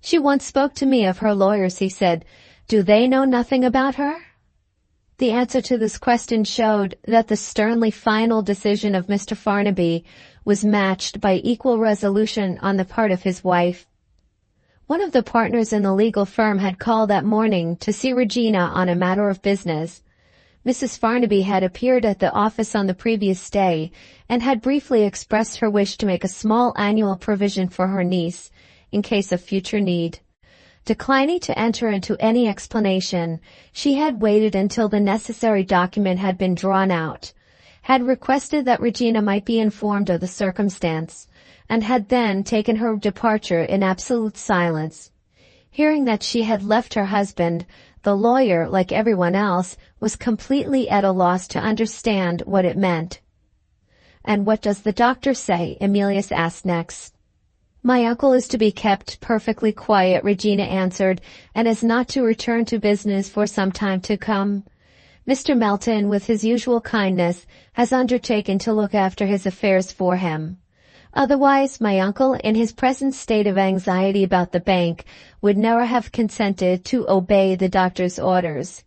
[SPEAKER 1] She once spoke to me of her lawyers, he said. Do they know nothing about her? The answer to this question showed that the sternly final decision of Mr. Farnaby was matched by equal resolution on the part of his wife. One of the partners in the legal firm had called that morning to see Regina on a matter of business. Mrs. Farnaby had appeared at the office on the previous day and had briefly expressed her wish to make a small annual provision for her niece in case of future need. Declining to enter into any explanation, she had waited until the necessary document had been drawn out, had requested that Regina might be informed of the circumstance, and had then taken her departure in absolute silence. Hearing that she had left her husband, the lawyer, like everyone else, was completely at a loss to understand what it meant. "And what does the doctor say?" Emilius asked next. "My uncle is to be kept perfectly quiet," Regina answered, "and is not to return to business for some time to come. Mr. Melton, with his usual kindness, has undertaken to look after his affairs for him. Otherwise, my uncle, in his present state of anxiety about the bank, would never have consented to obey the doctor's orders.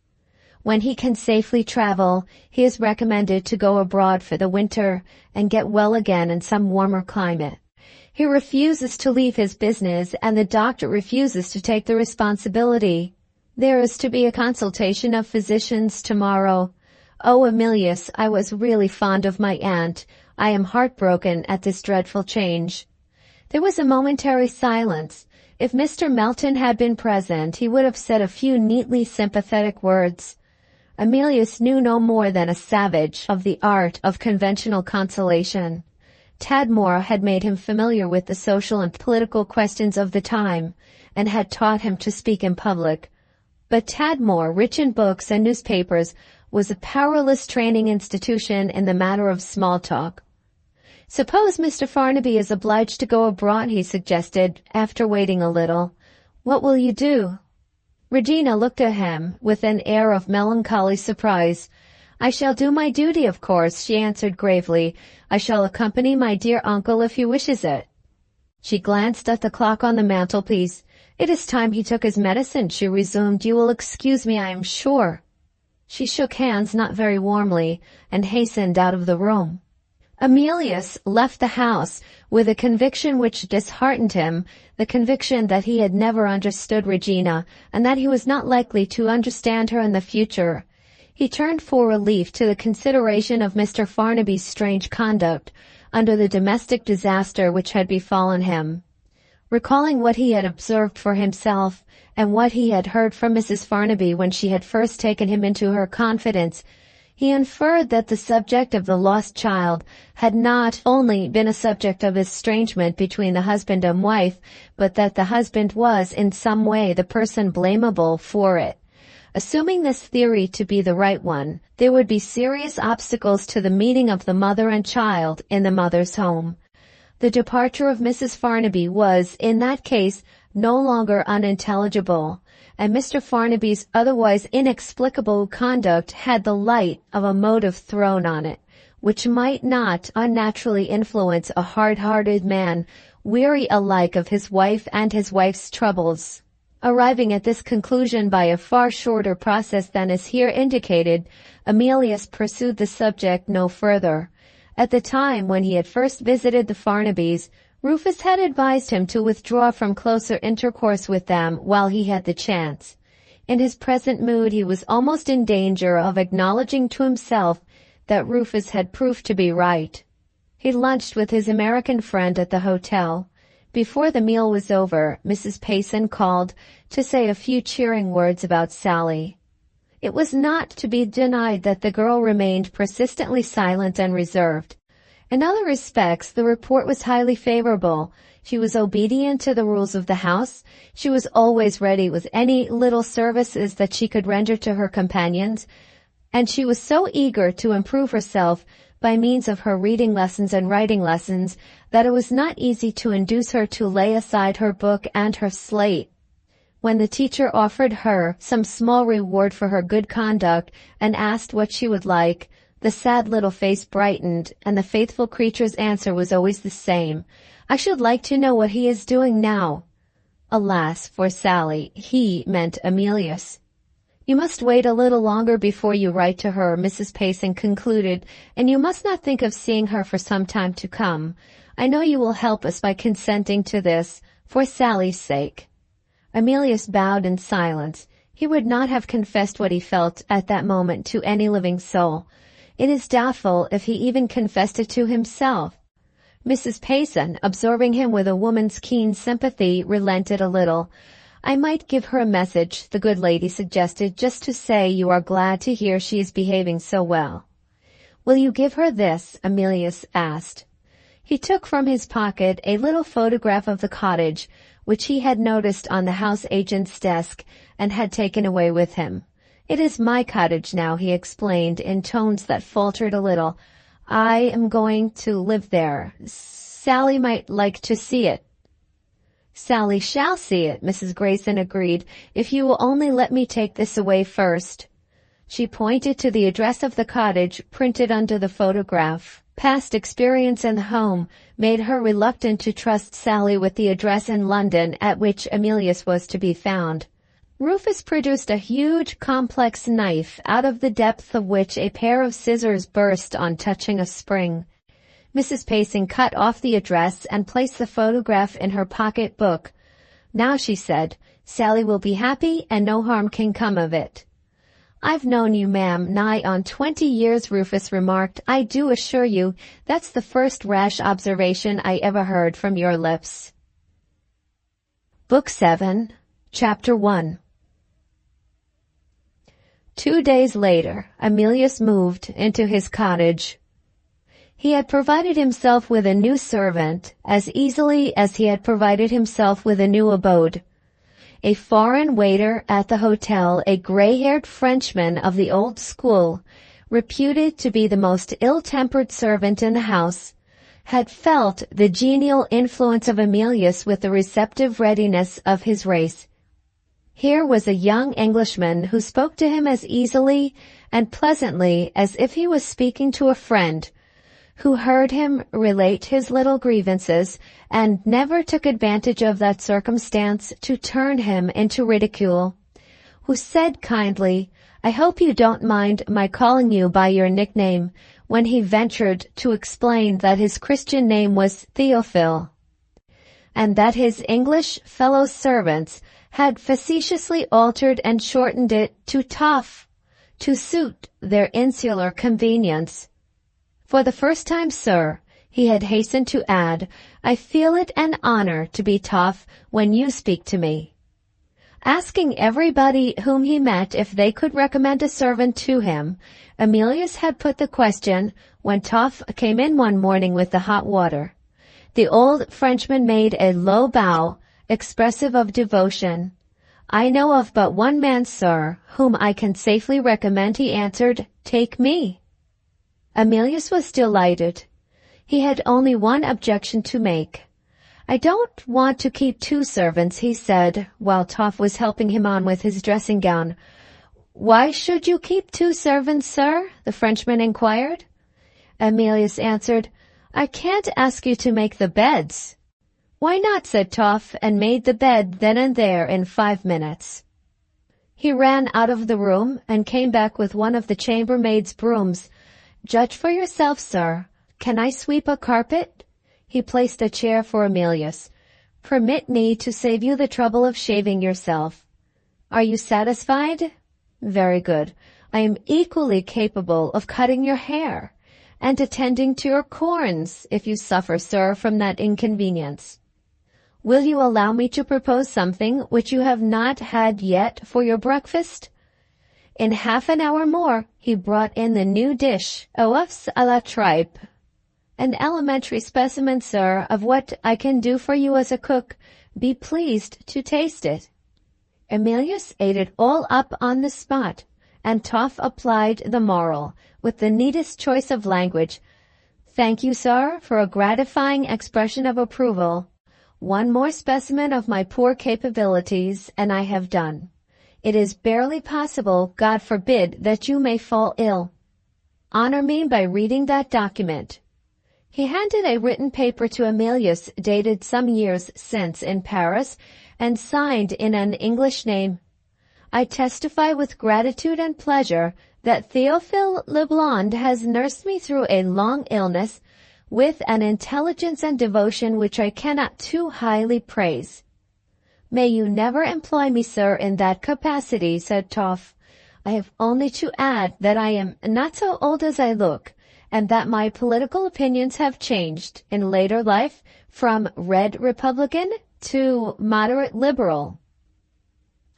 [SPEAKER 1] When he can safely travel, he is recommended to go abroad for the winter and get well again in some warmer climate. He refuses to leave his business, and the doctor refuses to take the responsibility. There is to be a consultation of physicians tomorrow. Oh, Emilius, I was really fond of my aunt. I am heartbroken at this dreadful change." There was a momentary silence. If Mr. Melton had been present, he would have said a few neatly sympathetic words. Emilius knew no more than a savage of the art of conventional consolation. Tadmor had made him familiar with the social and political questions of the time, and had taught him to speak in public. But Tadmor, rich in books and newspapers, was a powerless training institution in the matter of small talk. "Suppose Mr. Farnaby is obliged to go abroad," he suggested, after waiting a little. "What will you do?" Regina looked at him with an air of melancholy surprise. "I shall do my duty, of course," she answered gravely. "I shall accompany my dear uncle if he wishes it." She glanced at the clock on the mantelpiece. "It is time he took his medicine," she resumed. "You will excuse me, I am sure." She shook hands not very warmly and hastened out of the room. Emilius left the house with a conviction which disheartened him, the conviction that he had never understood Regina and that he was not likely to understand her in the future. He turned for relief to the consideration of Mr. Farnaby's strange conduct under the domestic disaster which had befallen him. Recalling what he had observed for himself and what he had heard from Mrs. Farnaby when she had first taken him into her confidence, he inferred that the subject of the lost child had not only been a subject of estrangement between the husband and wife, but that the husband was in some way the person blamable for it. Assuming this theory to be the right one, there would be serious obstacles to the meeting of the mother and child in the mother's home. The departure of Mrs. Farnaby was, in that case, no longer unintelligible, and Mr. Farnaby's otherwise inexplicable conduct had the light of a motive thrown on it, which might not unnaturally influence a hard-hearted man, weary alike of his wife and his wife's troubles. Arriving at this conclusion by a far shorter process than is here indicated, Emilius pursued the subject no further. At the time when he had first visited the Farnabys, Rufus had advised him to withdraw from closer intercourse with them while he had the chance. In his present mood he was almost in danger of acknowledging to himself that Rufus had proved to be right. He lunched with his American friend at the hotel. Before the meal was over, Mrs. Payson called to say a few cheering words about Sally. It was not to be denied that the girl remained persistently silent and reserved. In other respects, the report was highly favorable. She was obedient to the rules of the house. She was always ready with any little services that she could render to her companions, and she was so eager to improve herself by means of her reading lessons and writing lessons that it was not easy to induce her to lay aside her book and her slate. When the teacher offered her some small reward for her good conduct and asked what she would like, the sad little face brightened, and the faithful creature's answer was always the same: "I should like to know what he is doing now." Alas, for Sally, he meant Emilius. "You must wait a little longer before you write to her," Mrs. Payson concluded, "and you must not think of seeing her for some time to come. I know you will help us by consenting to this, for Sally's sake." Emilius bowed in silence. He would not have confessed what he felt at that moment to any living soul. It is doubtful if he even confessed it to himself. Mrs. Payson, absorbing him with a woman's keen sympathy, relented a little. "I might give her a message," the good lady suggested, "just to say you are glad to hear she is behaving so well." "Will you give her this?" Emilius asked. He took from his pocket a little photograph of the cottage, which he had noticed on the house agent's desk and had taken away with him. "It is my cottage now," he explained in tones that faltered a little. "I am going to live there. Sally might like to see it." "Sally shall see it," Mrs. Grayson agreed, "if you will only let me take this away first." She pointed to the address of the cottage printed under the photograph. Past experience in the home made her reluctant to trust Sally with the address in London at which Emilius was to be found. Rufus produced a huge, complex knife, out of the depth of which a pair of scissors burst on touching a spring. Mrs. Payson cut off the address and placed the photograph in her pocket book. "Now," she said, "Sally will be happy and no harm can come of it." "I've known you, ma'am, nigh on 20 years," Rufus remarked. "I do assure you that's the first rash observation I ever heard from your lips." Book 7, Chapter 1. 2 days later, Emilius moved into his cottage. He had provided himself with a new servant as easily as he had provided himself with a new abode. A foreign waiter at the hotel, a gray-haired Frenchman of the old school, reputed to be the most ill-tempered servant in the house, had felt the genial influence of Emilius with the receptive readiness of his race. Here was a young Englishman who spoke to him as easily and pleasantly as if he was speaking to a friend, who heard him relate his little grievances and never took advantage of that circumstance to turn him into ridicule, who said kindly, "I hope you don't mind my calling you by your nickname," when he ventured to explain that his Christian name was Theophil, and that his English fellow servants had facetiously altered and shortened it to Toff, to suit their insular convenience. "For the first time, sir," he had hastened to add, "I feel it an honor to be Toff when you speak to me." Asking everybody whom he met if they could recommend a servant to him, Emilius had put the question when Toff came in one morning with the hot water. The old Frenchman made a low bow, expressive of devotion. "I know of but one man, sir, whom I can safely recommend," he answered. "Take me." Emilius was delighted. He had only one objection to make. "I don't want to keep 2 servants," he said, while Toff was helping him on with his dressing gown. "Why should you keep 2 servants, sir?" the Frenchman inquired. Emilius answered, "I can't ask you to make the beds." "Why not?" said Toff, and made the bed then and there in 5 minutes. He ran out of the room and came back with one of the chambermaid's brooms. "Judge for yourself, sir. Can I sweep a carpet?" He placed a chair for Emilius. "Permit me to save you the trouble of shaving yourself." Are you satisfied? Very good. I am equally capable of cutting your hair and attending to your corns if you suffer, sir, from that inconvenience. Will you allow me to propose something which you have not had yet for your breakfast? In half an hour more, he brought in the new dish, oeufs à la tripe. An elementary specimen, sir, of what I can do for you as a cook. Be pleased to taste it. Emilius ate it all up on the spot, and Toff applied the moral, with the neatest choice of language. Thank you, sir, for a gratifying expression of approval. One more specimen of my poor capabilities, and I have done. It is barely possible, God forbid, that you may fall ill. Honor me by reading that document. He handed a written paper to Emilius, dated some years since in Paris, and signed in an English name. I testify with gratitude and pleasure that Théophile Leblond has nursed me through a long illness with an intelligence and devotion which I cannot too highly praise. May you never employ me, sir, in that capacity, said Toff. I have only to add that I am not so old as I look, and that my political opinions have changed in later life from red Republican to moderate Liberal.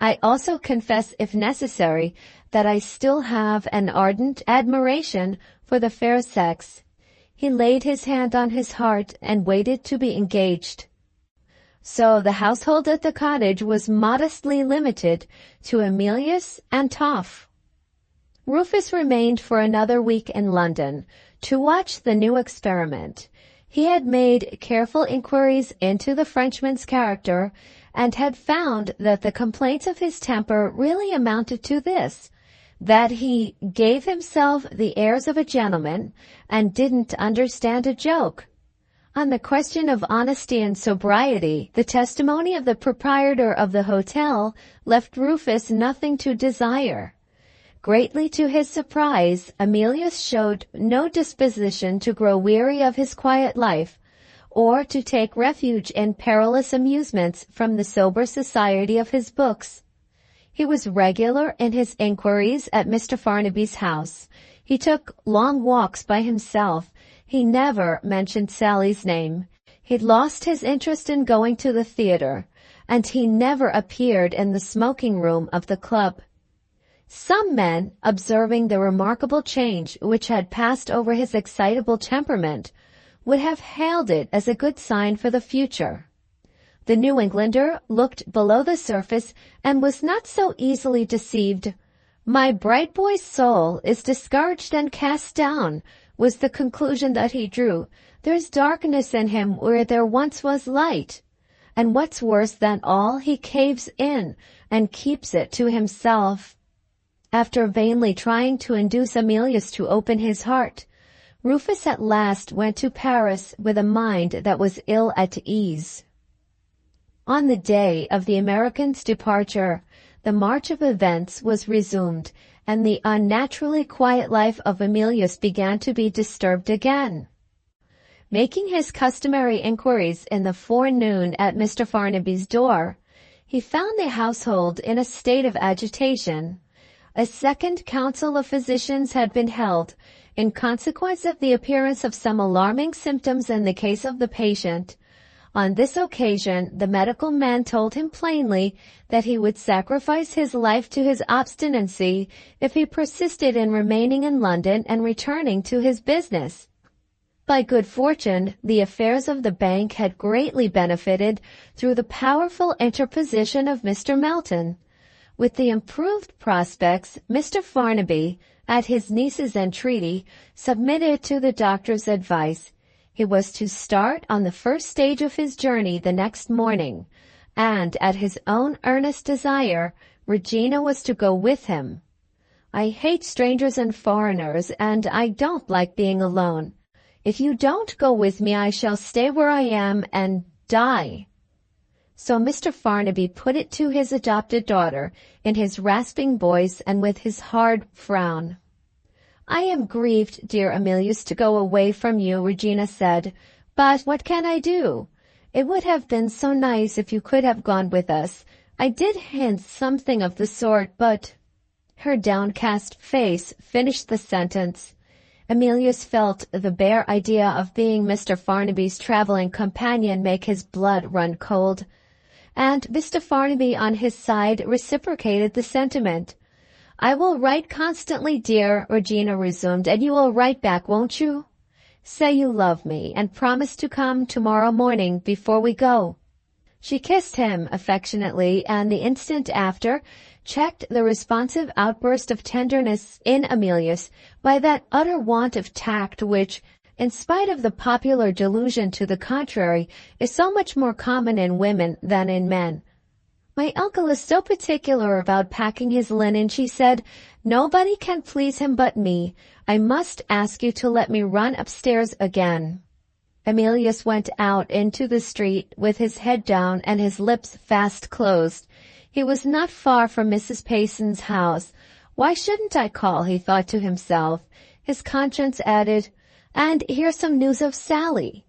[SPEAKER 1] I also confess, if necessary, that I still have an ardent admiration for the fair sex. He laid his hand on his heart and waited to be engaged. So the household at the cottage was modestly limited to Emilius and Toff. Rufus remained for another week in London to watch the new experiment. He had made careful inquiries into the Frenchman's character and had found that the complaints of his temper really amounted to this, that he gave himself the airs of a gentleman and didn't understand a joke. On the question of honesty and sobriety, the testimony of the proprietor of the hotel left Rufus nothing to desire. Greatly to his surprise, Emilius showed no disposition to grow weary of his quiet life, or to take refuge in perilous amusements from the sober society of his books. He was regular in his inquiries at Mr. Farnaby's house. He took long walks by himself. He never mentioned Sally's name. He'd lost his interest in going to the theater, and he never appeared in the smoking room of the club. Some men, observing the remarkable change which had passed over his excitable temperament, would have hailed it as a good sign for the future. The New Englander looked below the surface and was not so easily deceived. My bright boy's soul is discouraged and cast down, was the conclusion that he drew. There's darkness in him where there once was light. And what's worse than all, he caves in and keeps it to himself. After vainly trying to induce Emilius to open his heart, Rufus at last went to Paris with a mind that was ill at ease. On the day of the American's departure, the march of events was resumed, and the unnaturally quiet life of Emilius began to be disturbed again. Making his customary inquiries in the forenoon at Mr. Farnaby's door, he found the household in a state of agitation. A second council of physicians had been held, in consequence of the appearance of some alarming symptoms in the case of the patient. On this occasion, the medical man told him plainly that he would sacrifice his life to his obstinacy if he persisted in remaining in London and returning to his business. By good fortune, the affairs of the bank had greatly benefited through the powerful interposition of Mr. Melton. With the improved prospects, Mr. Farnaby, at his niece's entreaty, submitted to the doctor's advice. He was to start on the first stage of his journey the next morning, and at his own earnest desire, Regina was to go with him. I hate strangers and foreigners, and I don't like being alone. If you don't go with me, I shall stay where I am and die. So Mr. Farnaby put it to his adopted daughter in his rasping voice and with his hard frown. I am grieved, dear Emilius, to go away from you, Regina said, but what can I do? It would have been so nice if you could have gone with us. I did hint something of the sort, but—" Her downcast face finished the sentence. Emilius felt the bare idea of being Mr. Farnaby's traveling companion make his blood run cold. And Mr. Farnaby on his side reciprocated the sentiment. "I will write constantly, dear," Regina resumed, "and you will write back, won't you? Say you love me, and promise to come tomorrow morning before we go." She kissed him affectionately, and the instant after checked the responsive outburst of tenderness in Emilius by that utter want of tact which, in spite of the popular delusion to the contrary, is so much more common in women than in men. "My uncle is so particular about packing his linen," she said. "Nobody can please him but me. I must ask you to let me run upstairs again." Emilius went out into the street with his head down and his lips fast closed. He was not far from Mrs. Payson's house. "Why shouldn't I call?" he thought to himself. His conscience added, "And here's some news of Sally."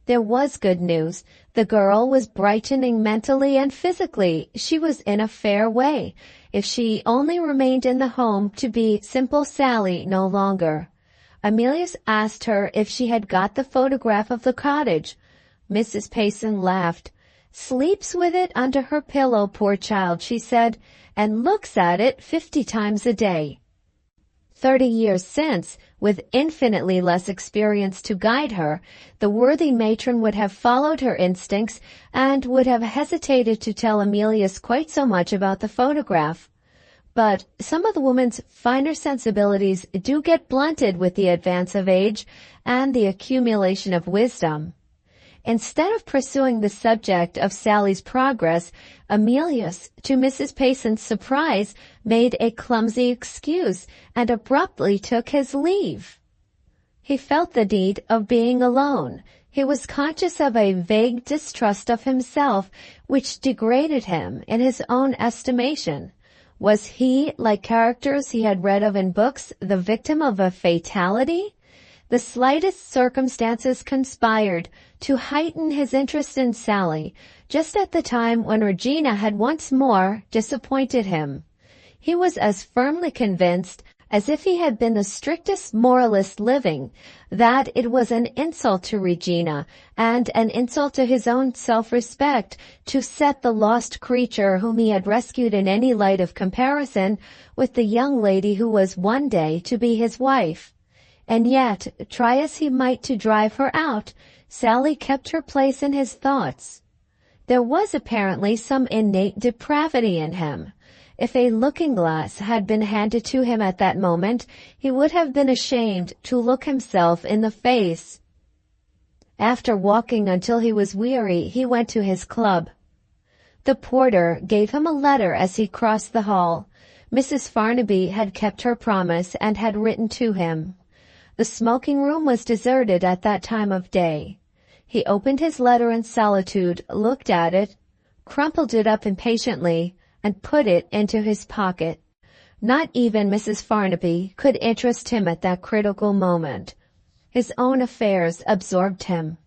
[SPEAKER 1] There was good news. The girl was brightening mentally and physically. She was in a fair way, if she only remained in the home to be simple Sally no longer. Emilius asked her if she had got the photograph of the cottage. Mrs. Payson laughed. "Sleeps with it under her pillow, poor child," she said, "and looks at it 50 times a day." 30 years since, with infinitely less experience to guide her, the worthy matron would have followed her instincts and would have hesitated to tell Emilius quite so much about the photograph. But some of the woman's finer sensibilities do get blunted with the advance of age and the accumulation of wisdom. Instead of pursuing the subject of Sally's progress, Emilius, to Mrs. Payson's surprise, made a clumsy excuse and abruptly took his leave. He felt the need of being alone. He was conscious of a vague distrust of himself which degraded him in his own estimation. Was he, like characters he had read of in books, the victim of a fatality? The slightest circumstances conspired to heighten his interest in Sally, just at the time when Regina had once more disappointed him. He was as firmly convinced as if he had been the strictest moralist living, that it was an insult to Regina and an insult to his own self-respect to set the lost creature whom he had rescued in any light of comparison with the young lady who was one day to be his wife. And yet, try as he might to drive her out, Sally kept her place in his thoughts. There was apparently some innate depravity in him. If a looking-glass had been handed to him at that moment, he would have been ashamed to look himself in the face. After walking until he was weary, he went to his club. The porter gave him a letter as he crossed the hall. Mrs. Farnaby had kept her promise and had written to him. The smoking room was deserted at that time of day. He opened his letter in solitude, looked at it, crumpled it up impatiently, and put it into his pocket. Not even Mrs. Farnaby could interest him at that critical moment. His own affairs absorbed him.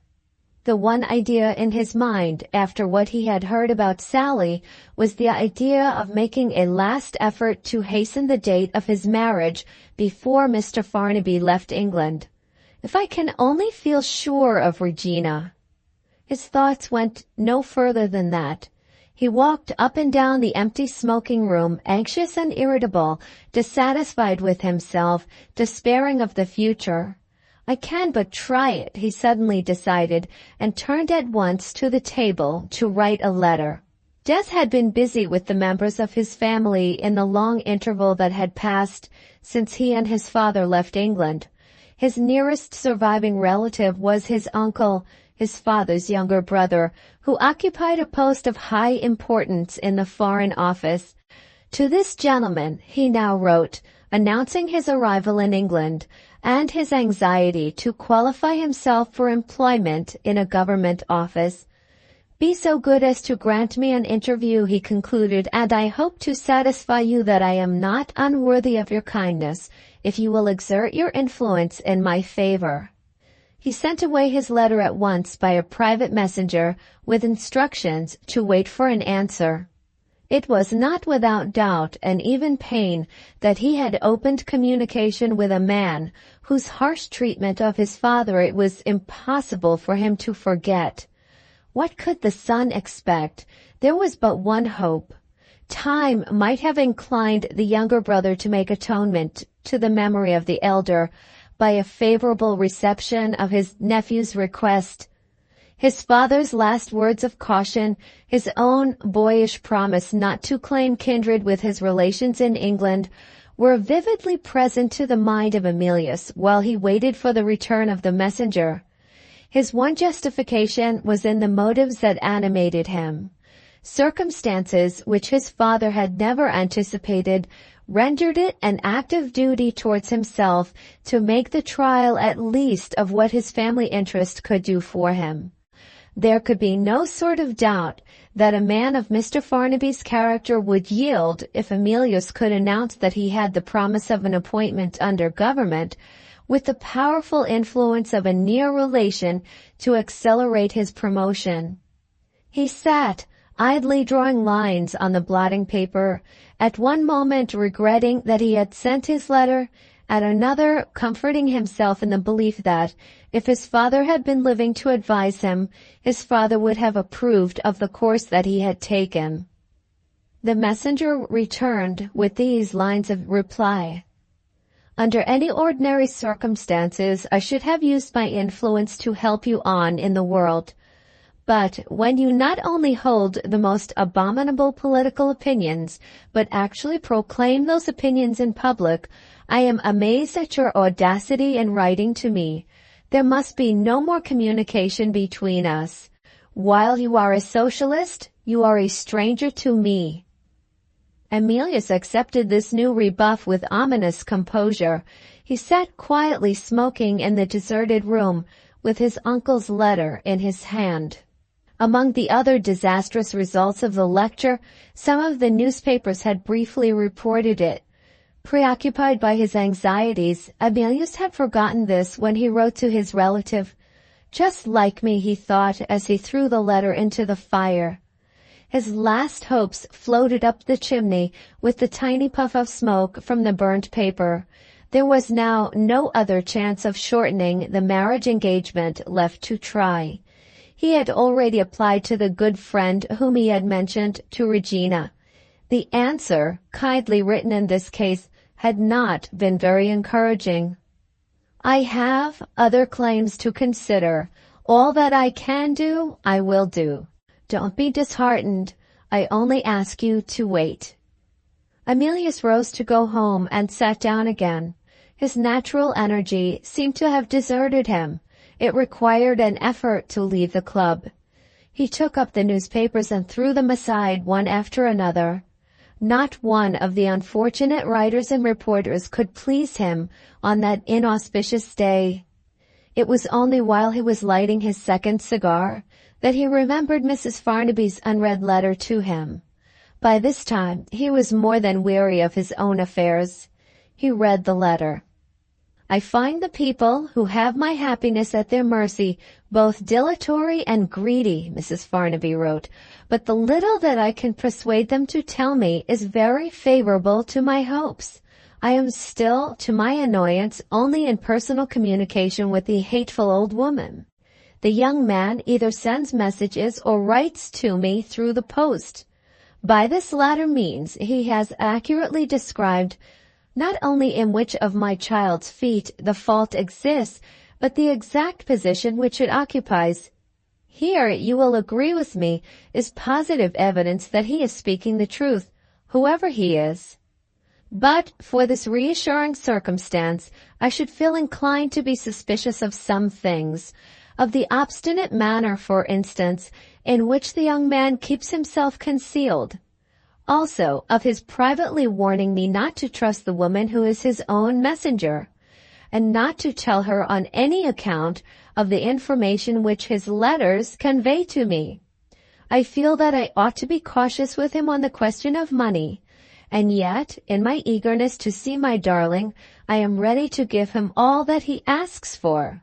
[SPEAKER 1] The one idea in his mind, after what he had heard about Sally, was the idea of making a last effort to hasten the date of his marriage before Mr. Farnaby left England. If I can only feel sure of Regina. His thoughts went no further than that. He walked up and down the empty smoking room, anxious and irritable, dissatisfied with himself, despairing of the future. I can but try it, he suddenly decided, and turned at once to the table to write a letter. Des had been busy with the members of his family in the long interval that had passed since he and his father left England. His nearest surviving relative was his uncle, his father's younger brother, who occupied a post of high importance in the Foreign Office. To this gentleman he now wrote, announcing his arrival in England and his anxiety to qualify himself for employment in a government office. "Be so good as to grant me an interview," he concluded, "and I hope to satisfy you that I am not unworthy of your kindness, if you will exert your influence in my favor." He sent away his letter at once by a private messenger with instructions to wait for an answer. It was not without doubt and even pain that he had opened communication with a man whose harsh treatment of his father it was impossible for him to forget. What could the son expect? There was but one hope. Time might have inclined the younger brother to make atonement to the memory of the elder by a favorable reception of his nephew's request. His father's last words of caution, his own boyish promise not to claim kindred with his relations in England, were vividly present to the mind of Emilius while he waited for the return of the messenger. His one justification was in the motives that animated him. Circumstances which his father had never anticipated rendered it an active duty towards himself to make the trial at least of what his family interest could do for him. There could be no sort of doubt that a man of Mr. Farnaby's character would yield if Emilius could announce that he had the promise of an appointment under government, with the powerful influence of a near relation to accelerate his promotion. He sat, idly drawing lines on the blotting paper, at one moment regretting that he had sent his letter, at another comforting himself in the belief that, if his father had been living to advise him, his father would have approved of the course that he had taken. The messenger returned with these lines of reply. Under any ordinary circumstances, I should have used my influence to help you on in the world. But when you not only hold the most abominable political opinions, but actually proclaim those opinions in public, I am amazed at your audacity in writing to me. There must be no more communication between us. While you are a socialist, you are a stranger to me. Emilius accepted this new rebuff with ominous composure. He sat quietly smoking in the deserted room, with his uncle's letter in his hand. Among the other disastrous results of the lecture, some of the newspapers had briefly reported it. Preoccupied by his anxieties, Emilius had forgotten this when he wrote to his relative. Just like me, he thought as he threw the letter into the fire. His last hopes floated up the chimney with the tiny puff of smoke from the burnt paper. There was now no other chance of shortening the marriage engagement left to try. He had already applied to the good friend whom he had mentioned to Regina. The answer, kindly written in this case, had not been very encouraging. I have other claims to consider. All that I can do, I will do. Don't be disheartened. I only ask you to wait. Emilius rose to go home and sat down again. His natural energy seemed to have deserted him. It required an effort to leave the club. He took up the newspapers and threw them aside one after another. Not one of the unfortunate writers and reporters could please him on that inauspicious day. It was only while he was lighting his second cigar that he remembered Mrs. Farnaby's unread letter to him. By this time he was more than weary of his own affairs. He read the letter. I find the people who have my happiness at their mercy both dilatory and greedy, Mrs. Farnaby wrote, but the little that I can persuade them to tell me is very favorable to my hopes. I am still, to my annoyance, only in personal communication with the hateful old woman. The young man either sends messages or writes to me through the post. By this latter means he has accurately described not only in which of my child's feet the fault exists, but the exact position which it occupies. Here, you will agree with me, is positive evidence that he is speaking the truth, whoever he is. But for this reassuring circumstance, I should feel inclined to be suspicious of some things, of the obstinate manner, for instance, in which the young man keeps himself concealed. Also, of his privately warning me not to trust the woman who is his own messenger, and not to tell her on any account of the information which his letters convey to me. I feel that I ought to be cautious with him on the question of money, and yet, in my eagerness to see my darling, I am ready to give him all that he asks for.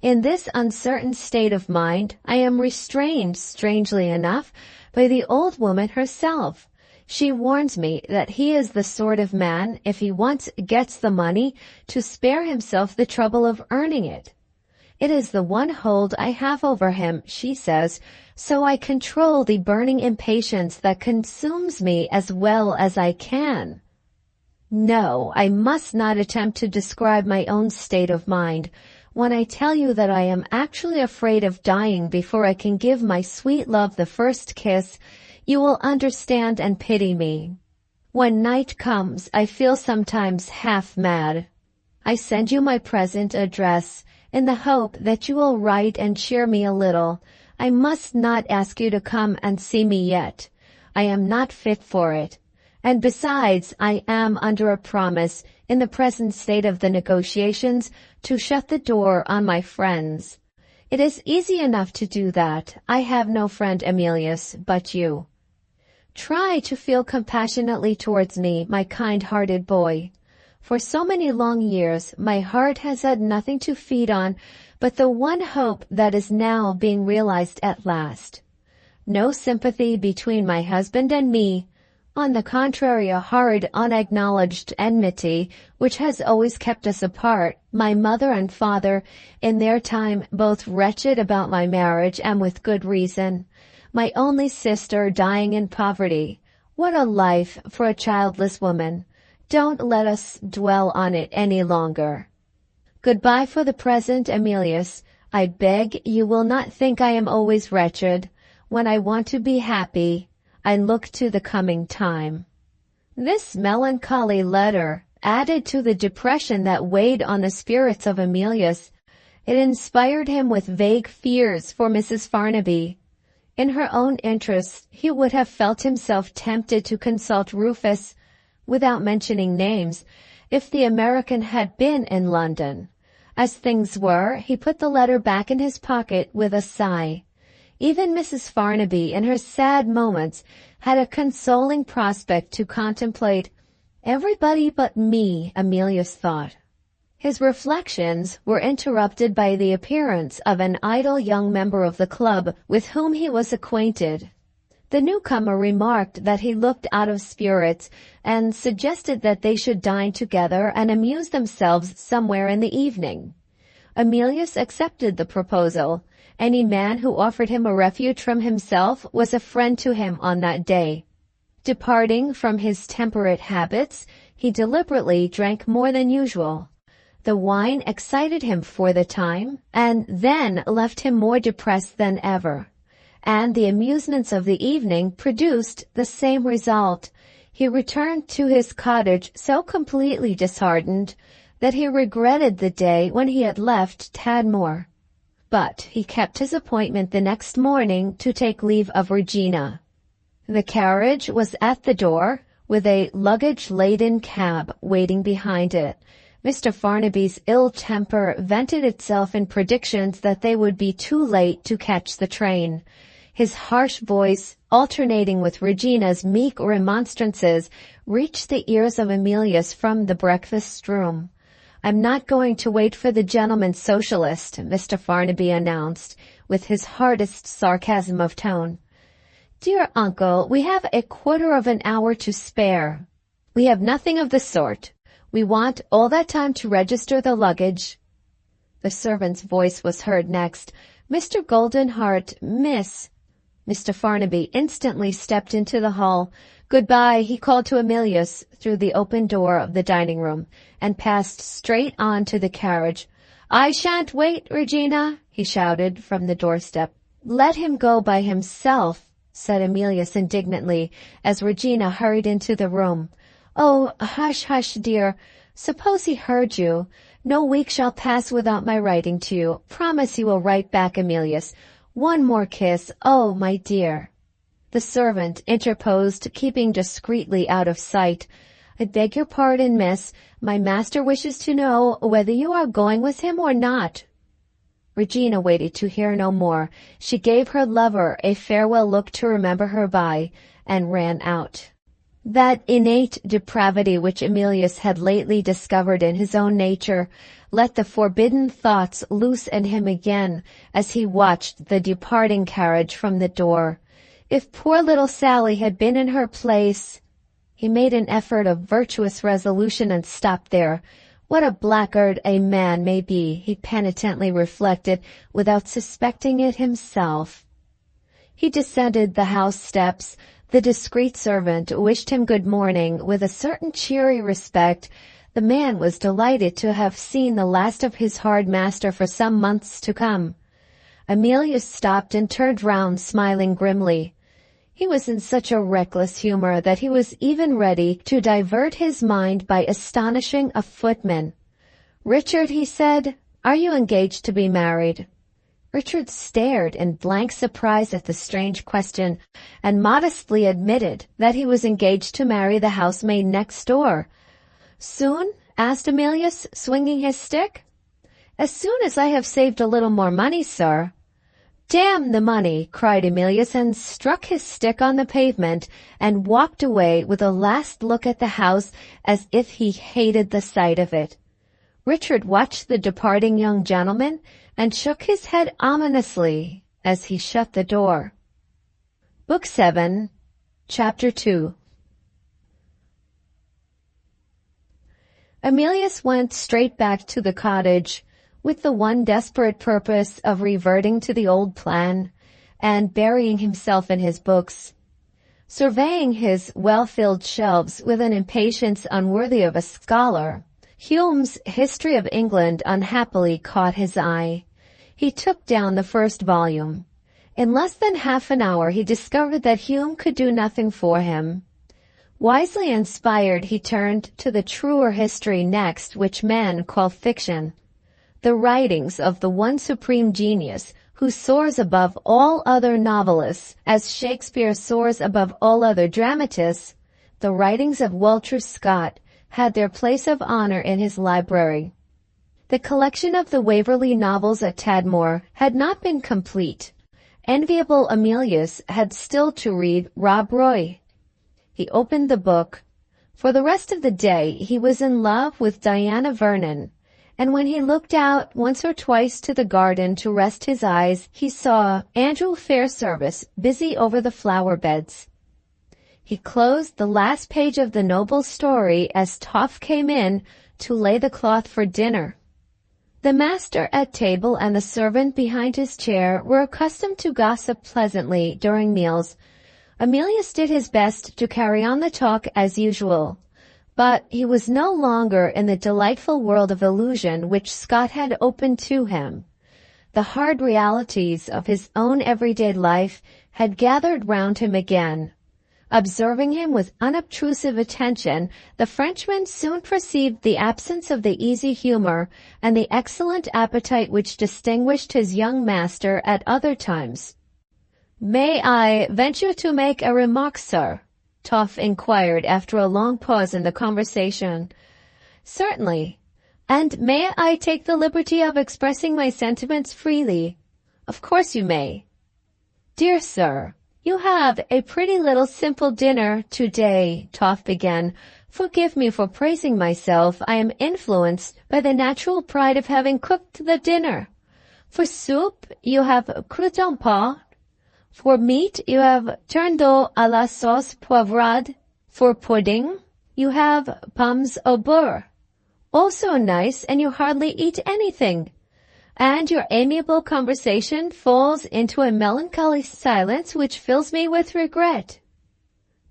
[SPEAKER 1] In this uncertain state of mind, I am restrained, strangely enough, by the old woman herself. She warns me that he is the sort of man, if he once gets the money, to spare himself the trouble of earning it. It is the one hold I have over him, she says, so I control the burning impatience that consumes me as well as I can. No, I must not attempt to describe my own state of mind when I tell you that I am actually afraid of dying before I can give my sweet love the first kiss. You will understand and pity me. When night comes, I feel sometimes half mad. I send you my present address in the hope that you will write and cheer me a little. I must not ask you to come and see me yet. I am not fit for it. And besides, I am under a promise, in the present state of the negotiations, to shut the door on my friends. It is easy enough to do that. I have no friend, Emilius, but you. Try to feel compassionately towards me, my kind-hearted boy. For so many long years, my heart has had nothing to feed on but the one hope that is now being realized at last. No sympathy between my husband and me. On the contrary, a hard, unacknowledged enmity, which has always kept us apart. My mother and father, in their time, both wretched about my marriage, and with good reason. My only sister dying in poverty. What a life for a childless woman. Don't let us dwell on it any longer. Goodbye for the present, Emilius. I beg you will not think I am always wretched. When I want to be happy, I look to the coming time. This melancholy letter added to the depression that weighed on the spirits of Emilius. It inspired him with vague fears for Mrs. Farnaby. In her own interests, he would have felt himself tempted to consult Rufus, without mentioning names, if the American had been in London. As things were, he put the letter back in his pocket with a sigh. Even Mrs. Farnaby, in her sad moments, had a consoling prospect to contemplate. Everybody but me, Emilius thought. His reflections were interrupted by the appearance of an idle young member of the club with whom he was acquainted. The newcomer remarked that he looked out of spirits and suggested that they should dine together and amuse themselves somewhere in the evening. Emilius accepted the proposal. Any man who offered him a refuge from himself was a friend to him on that day. Departing from his temperate habits, he deliberately drank more than usual. The wine excited him for the time, and then left him more depressed than ever. And the amusements of the evening produced the same result. He returned to his cottage so completely disheartened that he regretted the day when he had left Tadmor. But he kept his appointment the next morning to take leave of Regina. The carriage was at the door, with a luggage-laden cab waiting behind it. Mr. Farnaby's ill temper vented itself in predictions that they would be too late to catch the train. His harsh voice, alternating with Regina's meek remonstrances, reached the ears of Emilius from the breakfast room. "I'm not going to wait for the gentleman socialist," Mr. Farnaby announced, with his hardest sarcasm of tone. "Dear uncle, we have a quarter of an hour to spare." "We have nothing of the sort. We want all that time to register the luggage." The servant's voice was heard next. "Mr. Goldenheart, Miss—" Mr. Farnaby instantly stepped into the hall. "Goodbye," he called to Emilius through the open door of the dining-room, and passed straight on to the carriage. "I shan't wait, Regina," he shouted from the doorstep. "Let him go by himself," said Emilius indignantly, as Regina hurried into the room. "Oh, hush, hush, dear. Suppose he heard you. No week shall pass without my writing to you. Promise you will write back, Emilius. One more kiss. Oh, my dear." The servant interposed, keeping discreetly out of sight. "I beg your pardon, miss. My master wishes to know whether you are going with him or not." Regina waited to hear no more. She gave her lover a farewell look to remember her by, and ran out. That innate depravity which Emilius had lately discovered in his own nature let the forbidden thoughts loose in him again as he watched the departing carriage from the door. If poor little Sally had been in her place— He made an effort of virtuous resolution and stopped there. What a blackguard a man may be, he penitently reflected, without suspecting it himself. He descended the house steps. The discreet servant wished him good morning with a certain cheery respect. The man was delighted to have seen the last of his hard master for some months to come. Emilius stopped and turned round, smiling grimly. He was in such a reckless humor that he was even ready to divert his mind by astonishing a footman. "Richard," he said, "are you engaged to be married?" Richard stared in blank surprise at the strange question, and modestly admitted that he was engaged to marry the housemaid next door. "Soon?" asked Emilius, swinging his stick. "As soon as I have saved a little more money, sir." "Damn the money!" cried Emilius, and struck his stick on the pavement, and walked away with a last look at the house as if he hated the sight of it. Richard watched the departing young gentleman and shook his head ominously as he shut the door. Book 7, Chapter 2. Emilius went straight back to the cottage, with the one desperate purpose of reverting to the old plan and burying himself in his books. Surveying his well-filled shelves with an impatience unworthy of a scholar, Hume's History of England unhappily caught his eye. He took down the first volume. In less than half an hour he discovered that Hume could do nothing for him. Wisely inspired, he turned to the truer history next, which men call fiction. The writings of the one supreme genius who soars above all other novelists, as Shakespeare soars above all other dramatists, the writings of Walter Scott had their place of honor in his library. The collection of the Waverley novels at Tadmor had not been complete. Enviable Emilius had still to read Rob Roy. He opened the book. For the rest of the day he was in love with Diana Vernon, and when he looked out once or twice to the garden to rest his eyes, he saw Andrew Fairservice busy over the flower beds. He closed the last page of the noble story as Toff came in to lay the cloth for dinner. The master at table and the servant behind his chair were accustomed to gossip pleasantly during meals. Emilius did his best to carry on the talk as usual, but he was no longer in the delightful world of illusion which Scott had opened to him. The hard realities of his own everyday life had gathered round him again. Observing him with unobtrusive attention, the Frenchman soon perceived the absence of the easy humor and the excellent appetite which distinguished his young master at other times. "May I venture to make a remark, sir?" Toff inquired after a long pause in the conversation. "Certainly. And may I take the liberty of expressing my sentiments freely?" "Of course you may." "Dear sir, you have a pretty little simple dinner today," Toff began. "Forgive me for praising myself. I am influenced by the natural pride of having cooked the dinner. For soup, you have croûton pot. For meat, you have turneau à la sauce poivrade. For pudding, you have pommes au beurre. Also nice, and you hardly eat anything. And your amiable conversation falls into a melancholy silence which fills me with regret.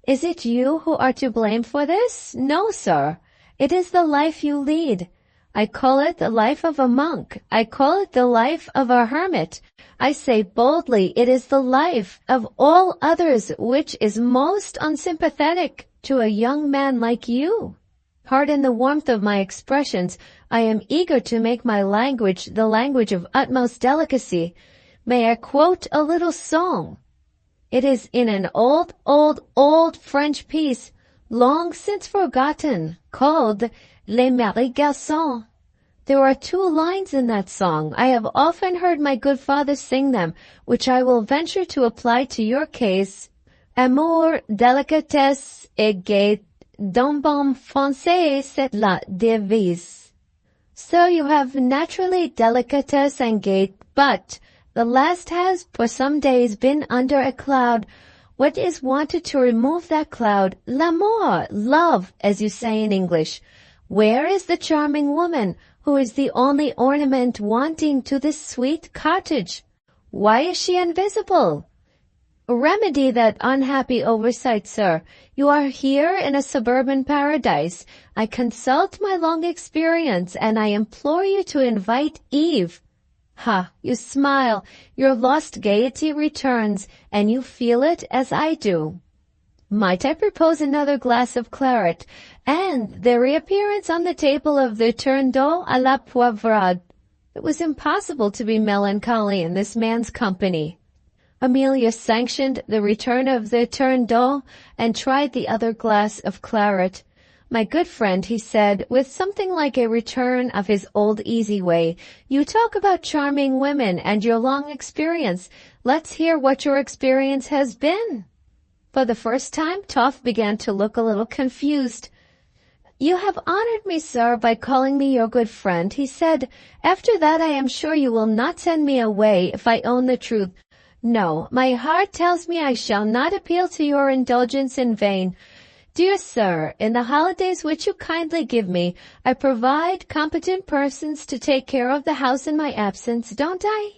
[SPEAKER 1] Is it you who are to blame for this? No, sir. It is the life you lead. I call it the life of a monk. I call it the life of a hermit. I say boldly, it is the life of all others which is most unsympathetic to a young man like you. Pardon the warmth of my expressions. I am eager to make my language the language of utmost delicacy. May I quote a little song? It is in an old French piece, long since forgotten, called Les Maris Garçons. There are 2 lines in that song. I have often heard my good father sing them, which I will venture to apply to your case. Amour, délicatesse et gaieté, d'un bon français, c'est la devise. So you have naturally delicatesse and gait, but the last has for some days been under a cloud. What is wanted to remove that cloud? L'amour, love, as you say in English. Where is the charming woman who is the only ornament wanting to this sweet cottage? Why is she invisible? Remedy that unhappy oversight, sir. You are here in a suburban paradise. I consult my long experience, and I implore you to invite Eve. Ha, you smile. Your lost gaiety returns, and you feel it as I do. Might I propose another glass of claret, and the reappearance on the table of the turn d'eau à la poivrade? It was impossible to be melancholy in this man's company. Amelia sanctioned the return of the turn d'eau and tried the other glass of claret. My good friend, he said, with something like a return of his old easy way, you talk about charming women and your long experience. Let's hear what your experience has been. For the first time, Toff began to look a little confused. You have honored me, sir, by calling me your good friend, he said. After that, I am sure you will not send me away if I own the truth. No, my heart tells me I shall not appeal to your indulgence in vain. Dear sir, in the holidays which you kindly give me, I provide competent persons to take care of the house in my absence, don't I?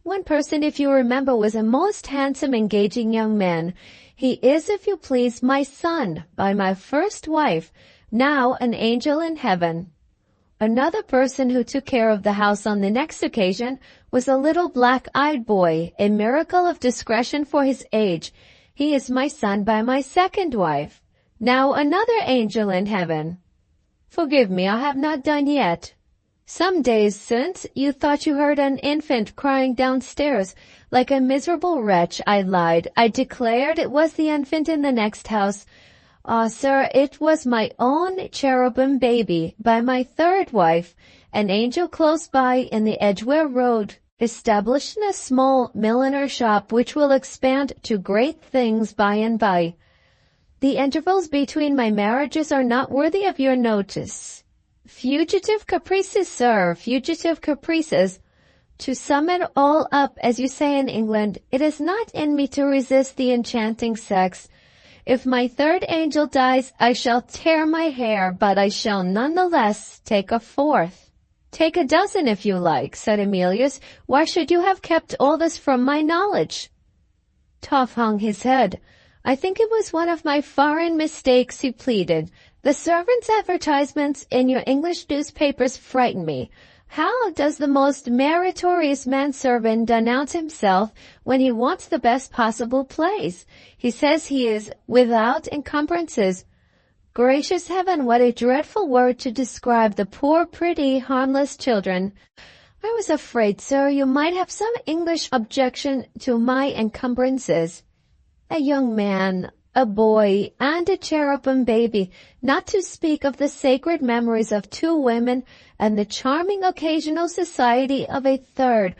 [SPEAKER 1] One person, if you remember, was a most handsome, engaging young man. He is, if you please, my son, by my first wife, now an angel in heaven. Another person who took care of the house on the next occasion was a little black-eyed boy, a miracle of discretion for his age. He is my son by my second wife, now another angel in heaven. Forgive me, I have not done yet. Some days since, you thought you heard an infant crying downstairs. Like a miserable wretch, I lied. I declared it was the infant in the next house. Ah, sir, it was my own cherubim baby by my third wife, an angel close by in the Edgware Road, established in a small milliner shop which will expand to great things by and by. The intervals between my marriages are not worthy of your notice. Fugitive caprices, sir, fugitive caprices. To sum it all up, as you say in England, it is not in me to resist the enchanting sex. If my third angel dies, I shall tear my hair, but I shall none the less take a fourth. Take a dozen if you like, said Emilius. Why should you have kept all this from my knowledge? Toff hung his head. I think it was one of my foreign mistakes, he pleaded. The servants' advertisements in your English newspapers frighten me. How does the most meritorious manservant denounce himself when he wants the best possible place? He says he is without encumbrances. Gracious heaven, what a dreadful word to describe the poor, pretty, harmless children. I was afraid, sir, you might have some English objection to my encumbrances. A young man, a boy, and a cherubim baby, not to speak of the sacred memories of two women and the charming occasional society of a third,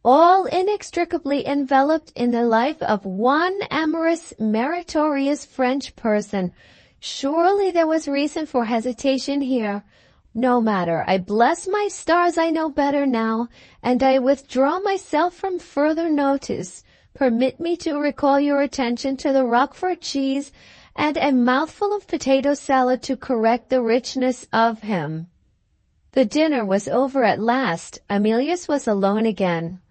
[SPEAKER 1] all inextricably enveloped in the life of one amorous, meritorious French person. Surely there was reason for hesitation here. No matter, I bless my stars I know better now, and I withdraw myself from further notice. Permit me to recall your attention to the Roquefort cheese and a mouthful of potato salad to correct the richness of him. The dinner was over at last. Emilius was alone again.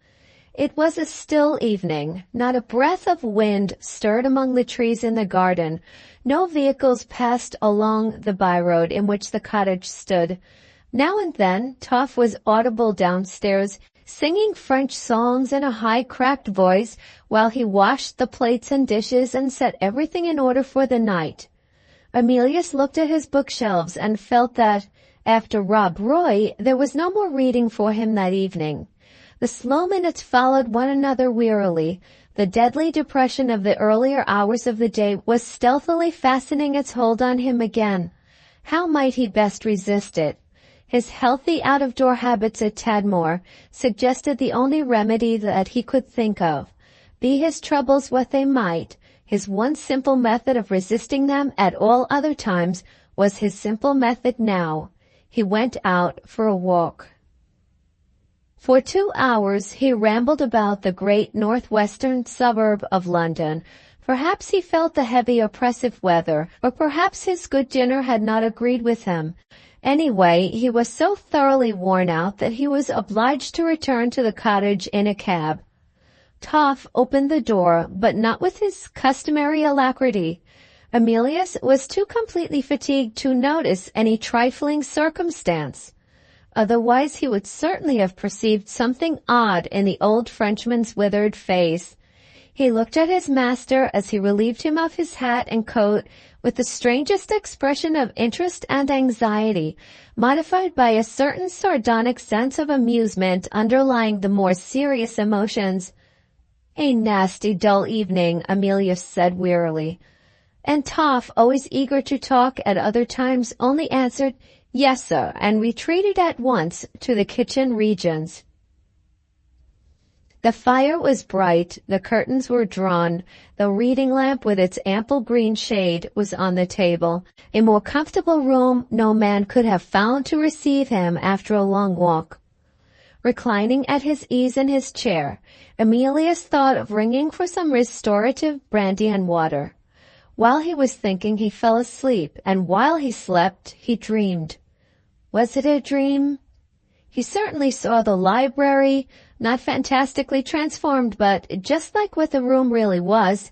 [SPEAKER 1] It was a still evening. Not a breath of wind stirred among the trees in the garden. No vehicles passed along the byroad in which the cottage stood. Now and then, Toff was audible downstairs, singing French songs in a high, cracked voice while he washed the plates and dishes and set everything in order for the night. Emilius looked at his bookshelves and felt that, after Rob Roy, there was no more reading for him that evening. The slow minutes followed one another wearily. The deadly depression of the earlier hours of the day was stealthily fastening its hold on him again. How might he best resist it? His healthy out-of-door habits at Tadmor suggested the only remedy that he could think of. Be his troubles what they might, his one simple method of resisting them at all other times was his simple method now. He went out for a walk. For 2 hours he rambled about the great northwestern suburb of London, Perhaps he felt the heavy, oppressive weather, or perhaps his good dinner had not agreed with him. Anyway, he was so thoroughly worn out that he was obliged to return to the cottage in a cab. Toff opened the door, but not with his customary alacrity. Emilius was too completely fatigued to notice any trifling circumstance. Otherwise he would certainly have perceived something odd in the old Frenchman's withered face. He looked at his master as he relieved him of his hat and coat with the strangest expression of interest and anxiety, modified by a certain sardonic sense of amusement underlying the more serious emotions. "A nasty, dull evening," Emilius said wearily. And Toff, always eager to talk at other times, only answered, "Yes, sir," and retreated at once to the kitchen regions. The fire was bright, the curtains were drawn, the reading lamp with its ample green shade was on the table. A more comfortable room no man could have found to receive him after a long walk. Reclining at his ease in his chair, Emilius thought of ringing for some restorative brandy and water. While he was thinking, he fell asleep, and while he slept, he dreamed. Was it a dream? He certainly saw the library, not fantastically transformed, but just like what the room really was.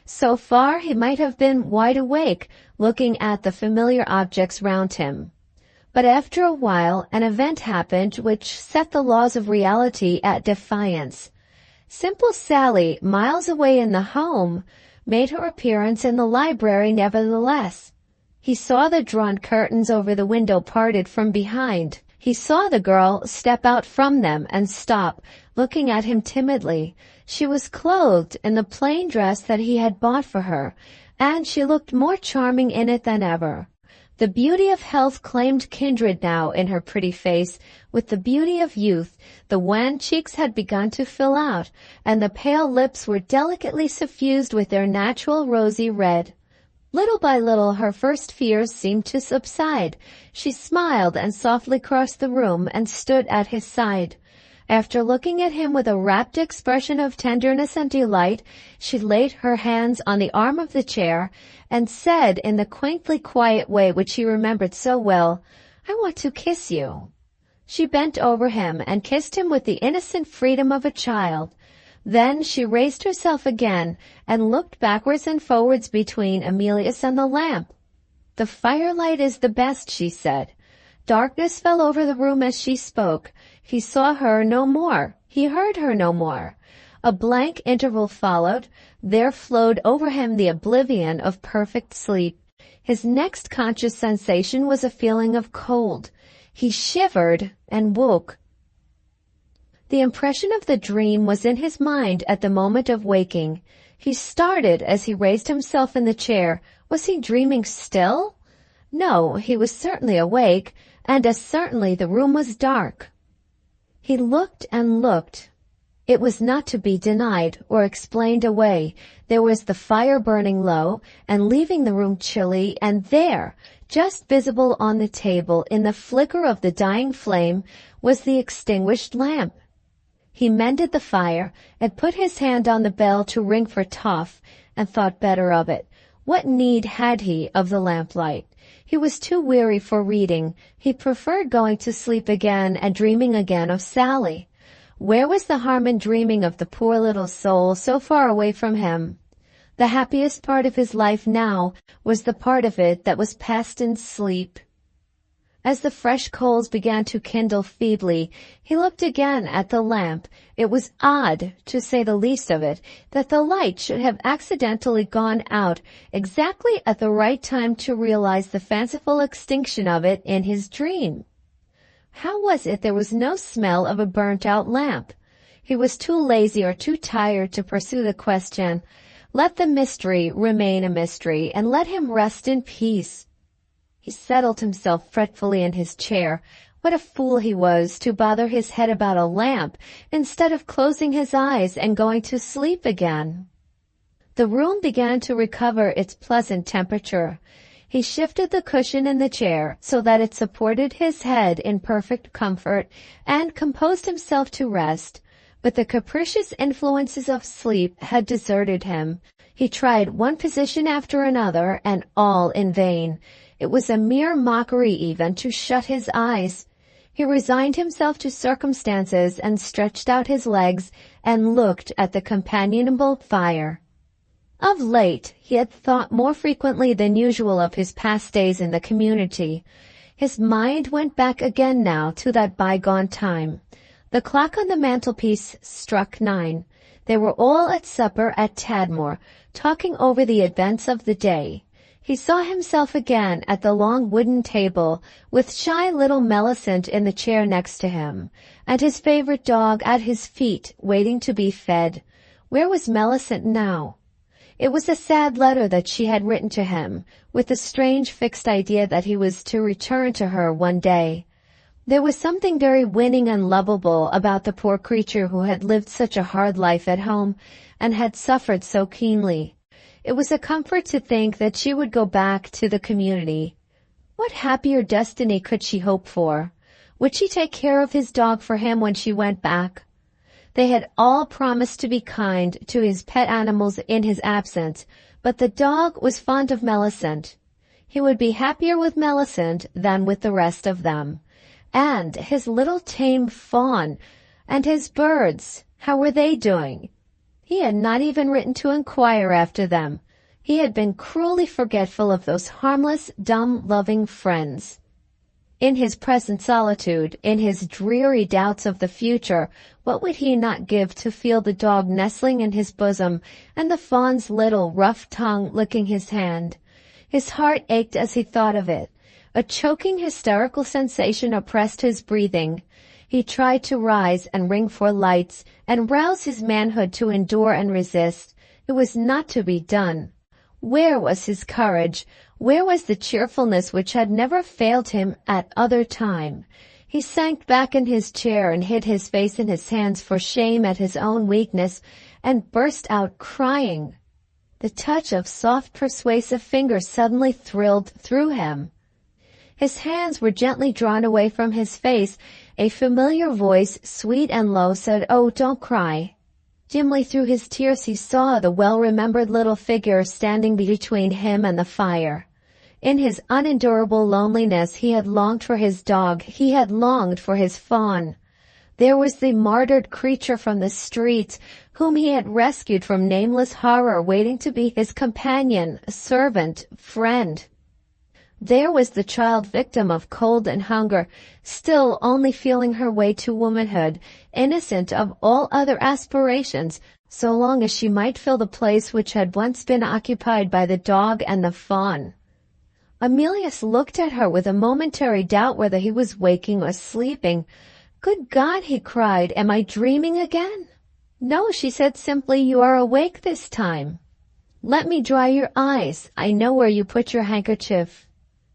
[SPEAKER 1] So far, he might have been wide awake, looking at the familiar objects round him. But after a while, an event happened which set the laws of reality at defiance. Simple Sally, miles away in the home, made her appearance in the library nevertheless. He saw the drawn curtains over the window parted from behind. He saw the girl step out from them and stop, looking at him timidly. She was clothed in the plain dress that he had bought for her, and she looked more charming in it than ever. The beauty of health claimed kindred now in her pretty face with the beauty of youth. The wan cheeks had begun to fill out, and the pale lips were delicately suffused with their natural rosy red. Little by little her first fears seemed to subside. She smiled and softly crossed the room and stood at his side. After looking at him with a rapt expression of tenderness and delight, she laid her hands on the arm of the chair and said in the quaintly quiet way which he remembered so well, "I want to kiss you." She bent over him and kissed him with the innocent freedom of a child. Then she raised herself again and looked backwards and forwards between Emilius and the lamp. "The firelight is the best," she said. Darkness fell over the room as she spoke. He saw her no more. He heard her no more. A blank interval followed. There flowed over him the oblivion of perfect sleep. His next conscious sensation was a feeling of cold. He shivered and woke. The impression of the dream was in his mind at the moment of waking. He started as he raised himself in the chair. Was he dreaming still? No, he was certainly awake, and as certainly the room was dark. He looked and looked. It was not to be denied or explained away. There was the fire burning low and leaving the room chilly, and there, just visible on the table in the flicker of the dying flame, was the extinguished lamp. He mended the fire and put his hand on the bell to ring for Toff, and thought better of it. What need had he of the lamplight? He was too weary for reading. He preferred going to sleep again and dreaming again of Sally. Where was the harm in dreaming of the poor little soul so far away from him? The happiest part of his life now was the part of it that was passed in sleep. As the fresh coals began to kindle feebly, he looked again at the lamp. It was odd, to say the least of it, that the light should have accidentally gone out exactly at the right time to realize the fanciful extinction of it in his dream. How was it there was no smell of a burnt-out lamp? He was too lazy or too tired to pursue the question. Let the mystery remain a mystery, and let him rest in peace. He settled himself fretfully in his chair. What a fool he was to bother his head about a lamp instead of closing his eyes and going to sleep again. The room began to recover its pleasant temperature. He shifted the cushion in the chair so that it supported his head in perfect comfort and composed himself to rest. But the capricious influences of sleep had deserted him. He tried one position after another, and all in vain. It was a mere mockery even to shut his eyes. He resigned himself to circumstances and stretched out his legs and looked at the companionable fire. Of late, he had thought more frequently than usual of his past days in the community. His mind went back again now to that bygone time. The clock on the mantelpiece struck 9. They were all at supper at Tadmor, talking over the events of the day. He saw himself again at the long wooden table, with shy little Millicent in the chair next to him, and his favorite dog at his feet, waiting to be fed. Where was Millicent now? It was a sad letter that she had written to him, with the strange fixed idea that he was to return to her one day. There was something very winning and lovable about the poor creature who had lived such a hard life at home and had suffered so keenly. It was a comfort to think that she would go back to the community. What happier destiny could she hope for? Would she take care of his dog for him when she went back? They had all promised to be kind to his pet animals in his absence, but the dog was fond of Millicent. He would be happier with Millicent than with the rest of them. And his little tame fawn, and his birds, how were they doing? He had not even written to inquire after them. He had been cruelly forgetful of those harmless, dumb, loving friends. In his present solitude, in his dreary doubts of the future, what would he not give to feel the dog nestling in his bosom and the fawn's little rough tongue licking his hand? His heart ached as he thought of it. A choking, hysterical sensation oppressed his breathing. He tried to rise and ring for lights and rouse his manhood to endure and resist. It was not to be done. Where was his courage? Where was the cheerfulness which had never failed him at other time? He sank back in his chair and hid his face in his hands for shame at his own weakness, and burst out crying. The touch of soft, persuasive fingers suddenly thrilled through him. His hands were gently drawn away from his face. A familiar voice, sweet and low, said, "Oh, don't cry." Dimly through his tears he saw the well-remembered little figure standing between him and the fire. In his unendurable loneliness he had longed for his dog, he had longed for his fawn. There was the martyred creature from the streets, whom he had rescued from nameless horror, waiting to be his companion, servant, friend. There was the child victim of cold and hunger, still only feeling her way to womanhood, innocent of all other aspirations, so long as she might fill the place which had once been occupied by the dog and the fawn. Emilius looked at her with a momentary doubt whether he was waking or sleeping. "Good God," he cried, "am I dreaming again?" "No," she said simply, "you are awake this time." "Let me dry your eyes. I know where you put your handkerchief."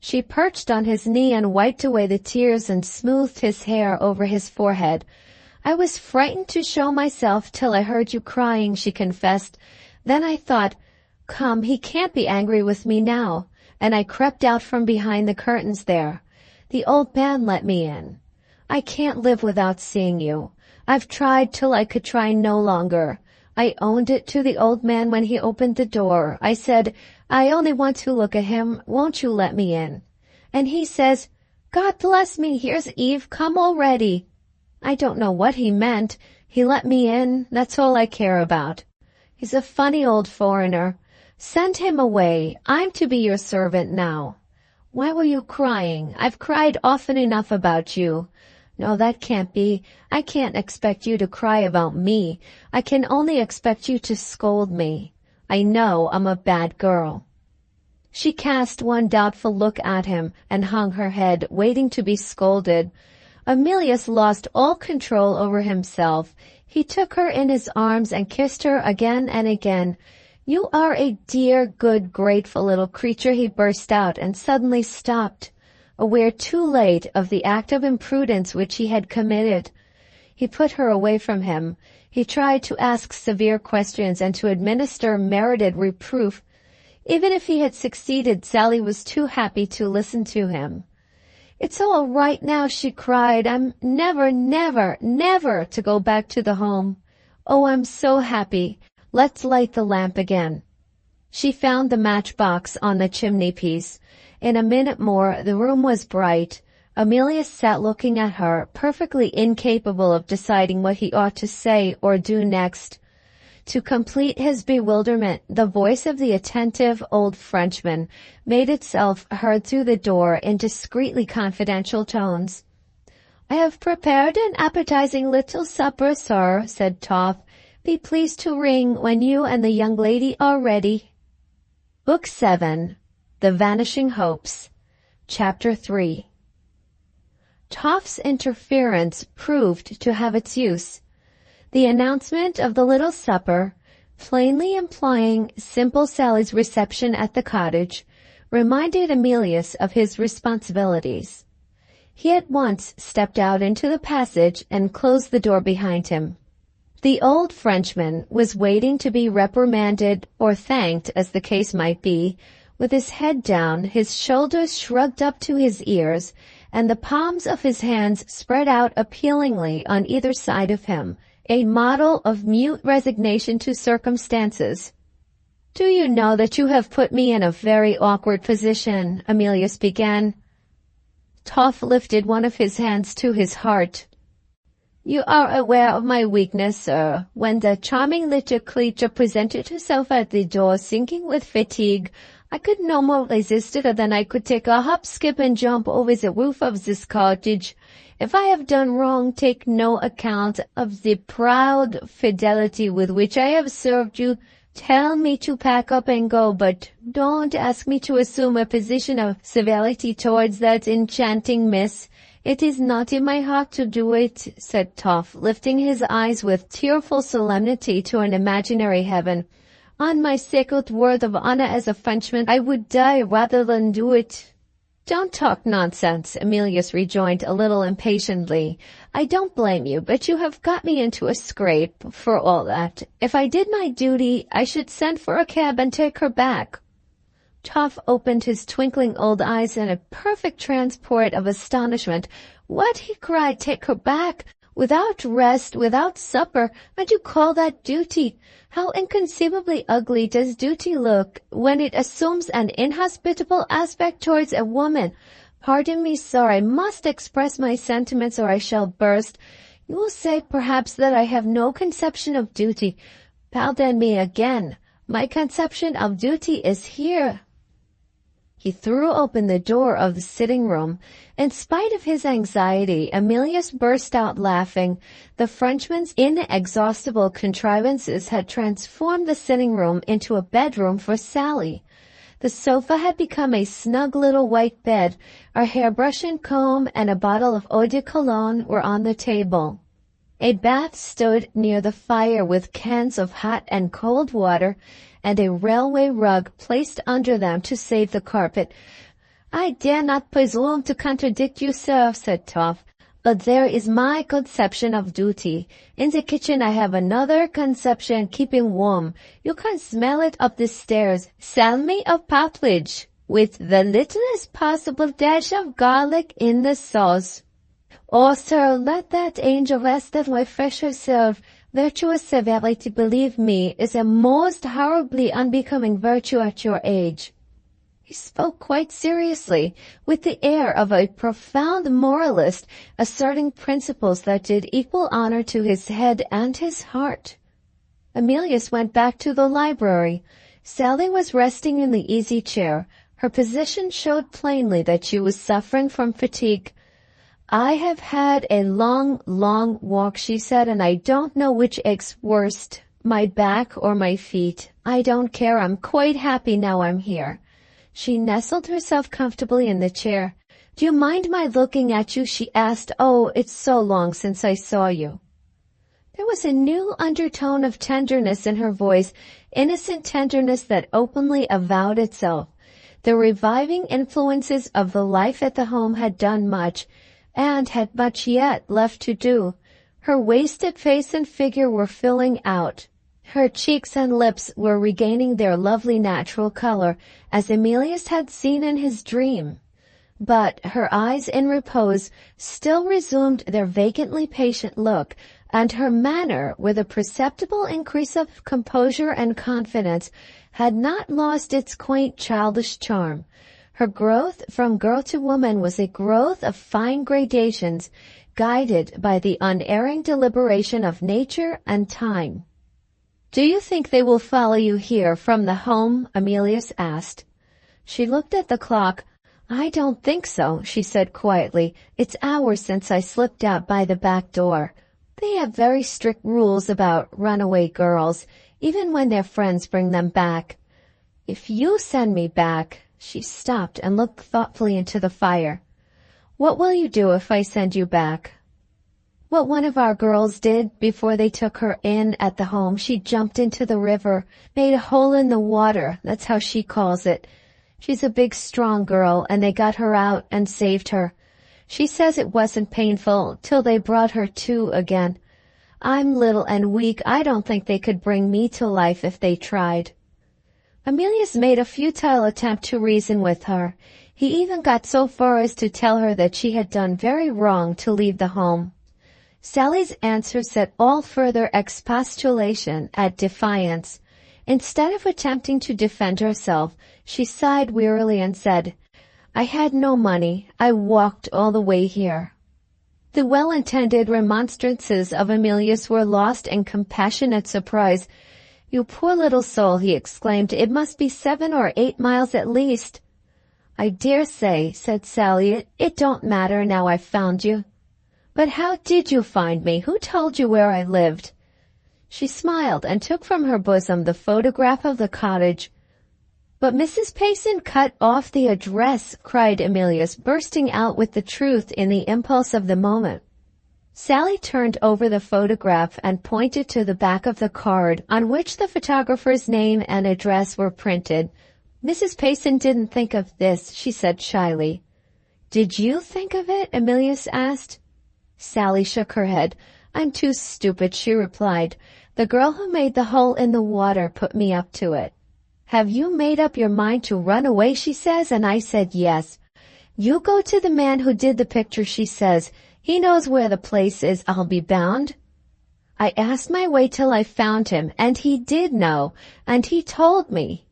[SPEAKER 1] She perched on his knee and wiped away the tears and smoothed his hair over his forehead. "I was frightened to show myself till I heard you crying," she confessed. "Then I thought, 'Come, he can't be angry with me now,' and I crept out from behind the curtains there. The old man let me in. I can't live without seeing you. I've tried till I could try no longer. I owned it to the old man when he opened the door. I said, 'I only want to look at him. Won't you let me in?' And he says, 'God bless me, here's Eve come already.' I don't know what he meant. He let me in. That's all I care about. He's a funny old foreigner. Send him away. I'm to be your servant now. Why were you crying? I've cried often enough about you. No, that can't be. I can't expect you to cry about me. I can only expect you to scold me. I know I'm a bad girl." She cast one doubtful look at him and hung her head, waiting to be scolded. Emilius lost all control over himself. He took her in his arms and kissed her again and again. "You are a dear, good, grateful little creature," he burst out, and suddenly stopped, aware too late of the act of imprudence which he had committed. He put her away from him. He tried to ask severe questions and to administer merited reproof. Even if he had succeeded, Sally was too happy to listen to him. "It's all right now," she cried. "I'm never, never, never to go back to the home. Oh, I'm so happy. Let's light the lamp again." She found the matchbox on the chimney-piece. In a minute more, the room was bright. Emilius sat looking at her, perfectly incapable of deciding what he ought to say or do next. To complete his bewilderment, the voice of the attentive old Frenchman made itself heard through the door in discreetly confidential tones. "I have prepared an appetizing little supper, sir," said Toff. "Be pleased to ring when you and the young lady are ready." Book 7, The Vanishing Hopes, Chapter 3. Toff's interference proved to have its use. The announcement of the little supper, plainly implying Simple Sally's reception at the cottage, reminded Emilius of his responsibilities. He at once stepped out into the passage and closed the door behind him. The old Frenchman was waiting to be reprimanded or thanked, as the case might be, with his head down, his shoulders shrugged up to his ears, and the palms of his hands spread out appealingly on either side of him, a model of mute resignation to circumstances. "Do you know that you have put me in a very awkward position?" Emilius began. Toff lifted one of his hands to his heart. "You are aware of my weakness, sir. When the charming little creature presented herself at the door, sinking with fatigue, I could no more resist it than I could take a hop, skip, and jump over the roof of this cottage. If I have done wrong, take no account of the proud fidelity with which I have served you. Tell me to pack up and go, but don't ask me to assume a position of civility towards that enchanting miss. It is not in my heart to do it," said Toff, lifting his eyes with tearful solemnity to an imaginary heaven. "On my sacred word of honor as a Frenchman, I would die rather than do it." "Don't talk nonsense," Emilius rejoined a little impatiently. "I don't blame you, but you have got me into a scrape, for all that. If I did my duty, I should send for a cab and take her back." Toff opened his twinkling old eyes in a perfect transport of astonishment. "What?" he cried. "Take her back? Without rest, without supper, and you call that duty? How inconceivably ugly does duty look when it assumes an inhospitable aspect towards a woman. Pardon me, sir, I must express my sentiments or I shall burst. You will say, perhaps, that I have no conception of duty. Pardon me again. My conception of duty is here." He threw open the door of the sitting-room. In spite of his anxiety, Emilius burst out laughing. The Frenchman's inexhaustible contrivances had transformed the sitting-room into a bedroom for Sally. The sofa had become a snug little white bed. A hairbrush and comb and a bottle of eau de cologne were on the table. A bath stood near the fire with cans of hot and cold water, and a railway rug placed under them to save the carpet. "I dare not presume to contradict you, sir," said Toff, "but there is my conception of duty. In the kitchen I have another conception, keeping warm. You can smell it up the stairs. Salmi of partridge, with the littlest possible dash of garlic in the sauce. Oh, sir, let that angel rest and refresh herself. Virtuous severity, believe me, is a most horribly unbecoming virtue at your age." He spoke quite seriously, with the air of a profound moralist, asserting principles that did equal honor to his head and his heart. Emilius went back to the library. Sally was resting in the easy chair. Her position showed plainly that she was suffering from fatigue. "I have had a long, long walk," she said, "and I don't know which aches worst, my back or my feet. I don't care. I'm quite happy now I'm here." She nestled herself comfortably in the chair. "Do you mind my looking at you?" she asked. "Oh, it's so long since I saw you." There was a new undertone of tenderness in her voice, innocent tenderness that openly avowed itself. The reviving influences of the life at the home had done much, and had much yet left to do. Her wasted face and figure were filling out. Her cheeks and lips were regaining their lovely natural color, as Emilius had seen in his dream. but her eyes in repose still resumed their vacantly patient look, and her manner, with a perceptible increase of composure and confidence, had not lost its quaint childish charm. Her growth from girl to woman was a growth of fine gradations, guided by the unerring deliberation of nature and time. "Do you think they will follow you here from the home?" Emilius asked. She looked at the clock. "I don't think so," she said quietly. "It's hours since I slipped out by the back door. They have very strict rules about runaway girls, even when their friends bring them back. If you send me back—" She stopped and looked thoughtfully into the fire. "What will you do if I send you back?" "What one of our girls did before they took her in at the home. She jumped into the river, made a hole in the water, that's how she calls it. She's a big, strong girl, and they got her out and saved her. She says it wasn't painful till they brought her to again. I'm little and weak. I don't think they could bring me to life if they tried." Emilius made a futile attempt to reason with her. He even got so far as to tell her that she had done very wrong to leave the home. Sally's answer set all further expostulation at defiance. Instead of attempting to defend herself, she sighed wearily and said, "I had no money. I walked all the way here." The well-intended remonstrances of Emilius were lost in compassionate surprise. "You poor little soul," he exclaimed. "It must be 7 or 8 miles at least." "I dare say," said Sally. It don't matter now I've found you." "But how did you find me? Who told you where I lived?" She smiled and took from her bosom the photograph of the cottage. "But Mrs. Payson cut off the address," cried Emilius, bursting out with the truth in the impulse of the moment. Sally turned over the photograph and pointed to the back of the card, on which the photographer's name and address were printed. "Mrs. Payson didn't think of this," she said shyly. "Did you think of it?" Emilius asked. Sally shook her head. "I'm too stupid," she replied. "The girl who made the hole in the water put me up to it. 'Have you made up your mind to run away?' she says, and I said yes. 'You go to the man who did the picture,' she says. 'He knows where the place is, I'll be bound.' I asked my way till I found him, and he did know, and he told me.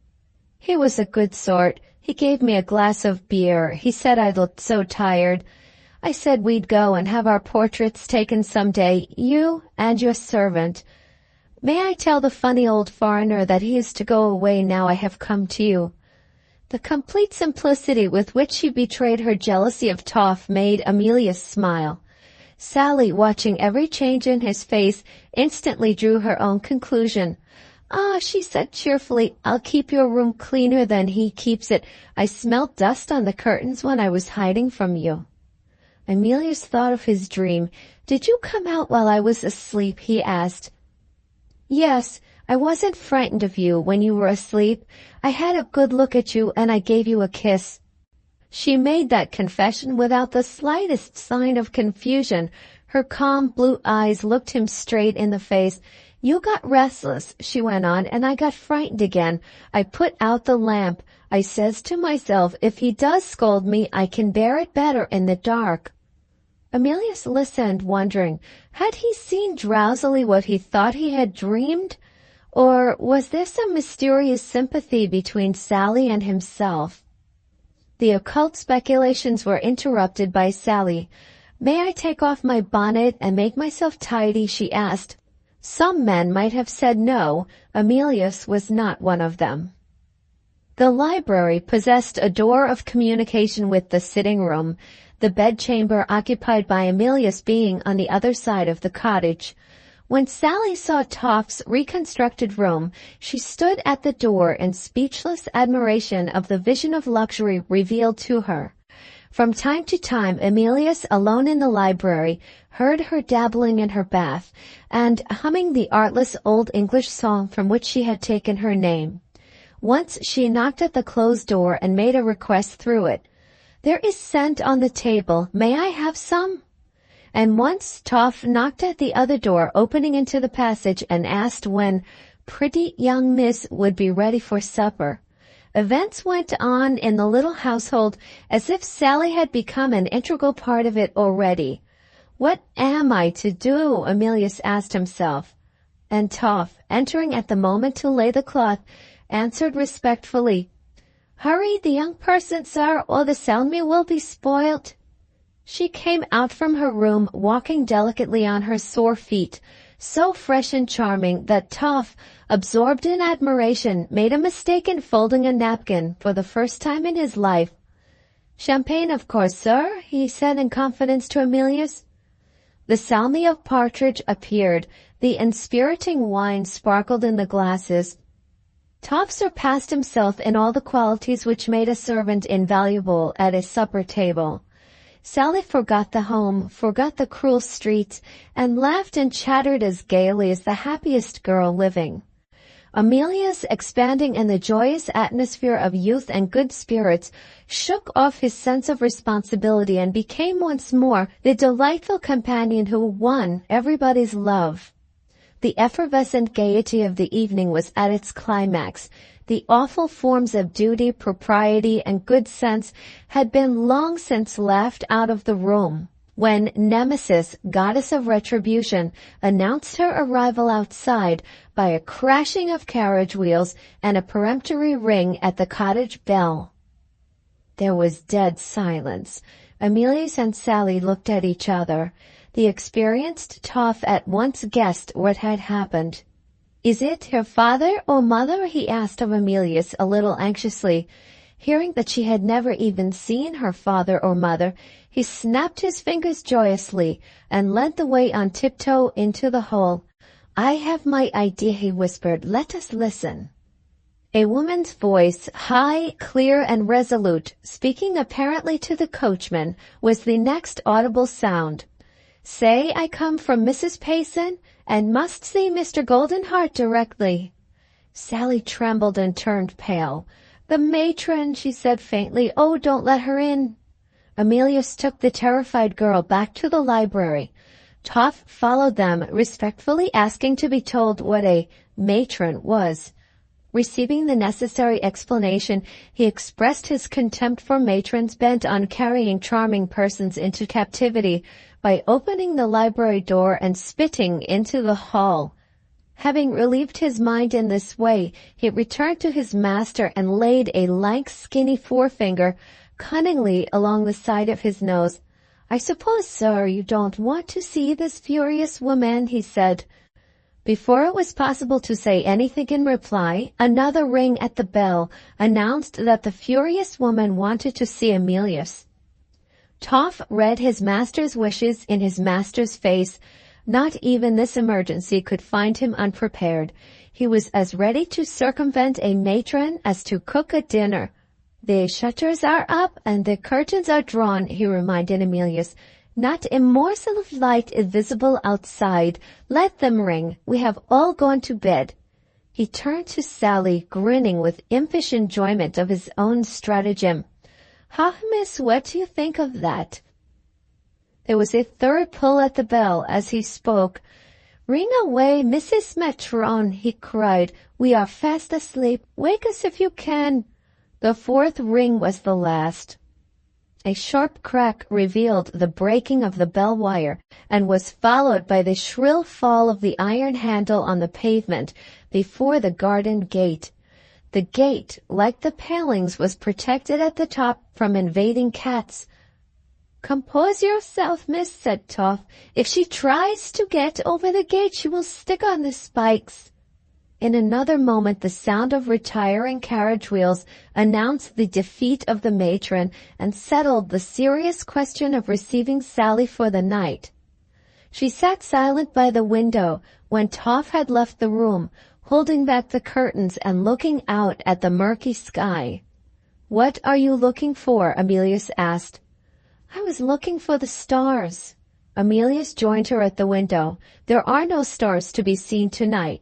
[SPEAKER 1] He was a good sort. He gave me a glass of beer. He said I looked so tired. I said we'd go and have our portraits taken some day, you and your servant. May I tell the funny old foreigner that he is to go away now I have come to you?" The complete simplicity with which she betrayed her jealousy of Toff made Emilius smile. Sally, watching every change in his face, instantly drew her own conclusion. "Ah," she said cheerfully, "I'll keep your room cleaner than he keeps it. I smelt dust on the curtains when I was hiding from you." Emilius thought of his dream. "Did you come out while I was asleep?" he asked. "Yes, I wasn't frightened of you when you were asleep. I had a good look at you and I gave you a kiss." She made that confession without the slightest sign of confusion. Her calm blue eyes looked him straight in the face. "You got restless," she went on, "and I got frightened again. I put out the lamp. I says to myself, if he does scold me, I can bear it better in the dark." Emilius listened, wondering, had he seen drowsily what he thought he had dreamed? Or was there some mysterious sympathy between Sally and himself? The occult speculations were interrupted by Sally. "May I take off my bonnet and make myself tidy?" she asked. Some men might have said no. Emilius was not one of them. The library possessed a door of communication with the sitting room, the bedchamber occupied by Emilius being on the other side of the cottage. When Sally saw Toff's reconstructed room, she stood at the door in speechless admiration of the vision of luxury revealed to her. From time to time, Emilius, alone in the library, heard her dabbling in her bath, and humming the artless old English song from which she had taken her name. Once she knocked at the closed door and made a request through it. "There is scent on the table. May I have some?" And once Toff knocked at the other door opening into the passage and asked when "pretty young miss" would be ready for supper. Events went on in the little household as if Sally had become an integral part of it already. What am I to do? Emilius asked himself. And Toff, entering at the moment to lay the cloth, answered respectfully, "Hurry the young person, sir, or the salmi will be spoilt." She came out from her room, walking delicately on her sore feet, so fresh and charming that Toff, absorbed in admiration, made a mistake in folding a napkin for the first time in his life. "Champagne, of course, sir," he said in confidence to Emilius. The salmi of partridge appeared. The inspiriting wine sparkled in the glasses. Toff surpassed himself in all the qualities which made a servant invaluable at a supper table. Sally forgot the home, forgot the cruel streets, and laughed and chattered as gaily as the happiest girl living. Emilius, expanding in the joyous atmosphere of youth and good spirits, shook off his sense of responsibility and became once more the delightful companion who won everybody's love. The effervescent gaiety of the evening was at its climax. The awful forms of duty, propriety, and good sense had been long since laughed out of the room, when Nemesis, goddess of retribution, announced her arrival outside by a crashing of carriage wheels and a peremptory ring at the cottage bell. There was dead silence. Emilius and Sally looked at each other. The experienced Toff at once guessed what had happened. "Is it her father or mother?" he asked of Emilius a little anxiously. Hearing that she had never even seen her father or mother, he snapped his fingers joyously and led the way on tiptoe into the hall. "I have my idea," he whispered. "Let us listen." A woman's voice, high, clear, and resolute, speaking apparently to the coachman, was the next audible sound. "Say I come from Mrs. Payson, and must see Mr. Goldenheart directly." Sally trembled and turned pale. "The matron," she said faintly. "Oh, don't let her in." Emilius took the terrified girl back to the library. Toff followed them, respectfully asking to be told what a matron was. Receiving the necessary explanation, he expressed his contempt for matrons bent on carrying charming persons into captivity by opening the library door and spitting into the hall. Having relieved his mind in this way, he returned to his master and laid a lank, skinny forefinger cunningly along the side of his nose. "I suppose, sir, you don't want to see this furious woman," he said. Before it was possible to say anything in reply, another ring at the bell announced that the furious woman wanted to see Emilius. Toff read his master's wishes in his master's face. Not even this emergency could find him unprepared. He was as ready to circumvent a matron as to cook a dinner. "The shutters are up and the curtains are drawn," he reminded Emilius. "Not a morsel of light is visible outside. Let them ring. We have all gone to bed." He turned to Sally, grinning with impish enjoyment of his own stratagem. "Ha, miss, what do you think of that?" There was a third pull at the bell as he spoke. "Ring away, Mrs. Matron," he cried. "We are fast asleep. Wake us if you can." The fourth ring was the last. A sharp crack revealed the breaking of the bell wire and was followed by the shrill fall of the iron handle on the pavement before the garden gate. The gate, like the palings, was protected at the top from invading cats. "Compose yourself, miss," said Toff. "If she tries to get over the gate, she will stick on the spikes." In another moment the sound of retiring carriage wheels announced the defeat of the matron and settled the serious question of receiving Sally for the night. She sat silent by the window when Toff had left the room, holding back the curtains and looking out at the murky sky. "What are you looking for?" Emilius asked. "I was looking for the stars." Emilius joined her at the window. "There are no stars to be seen tonight."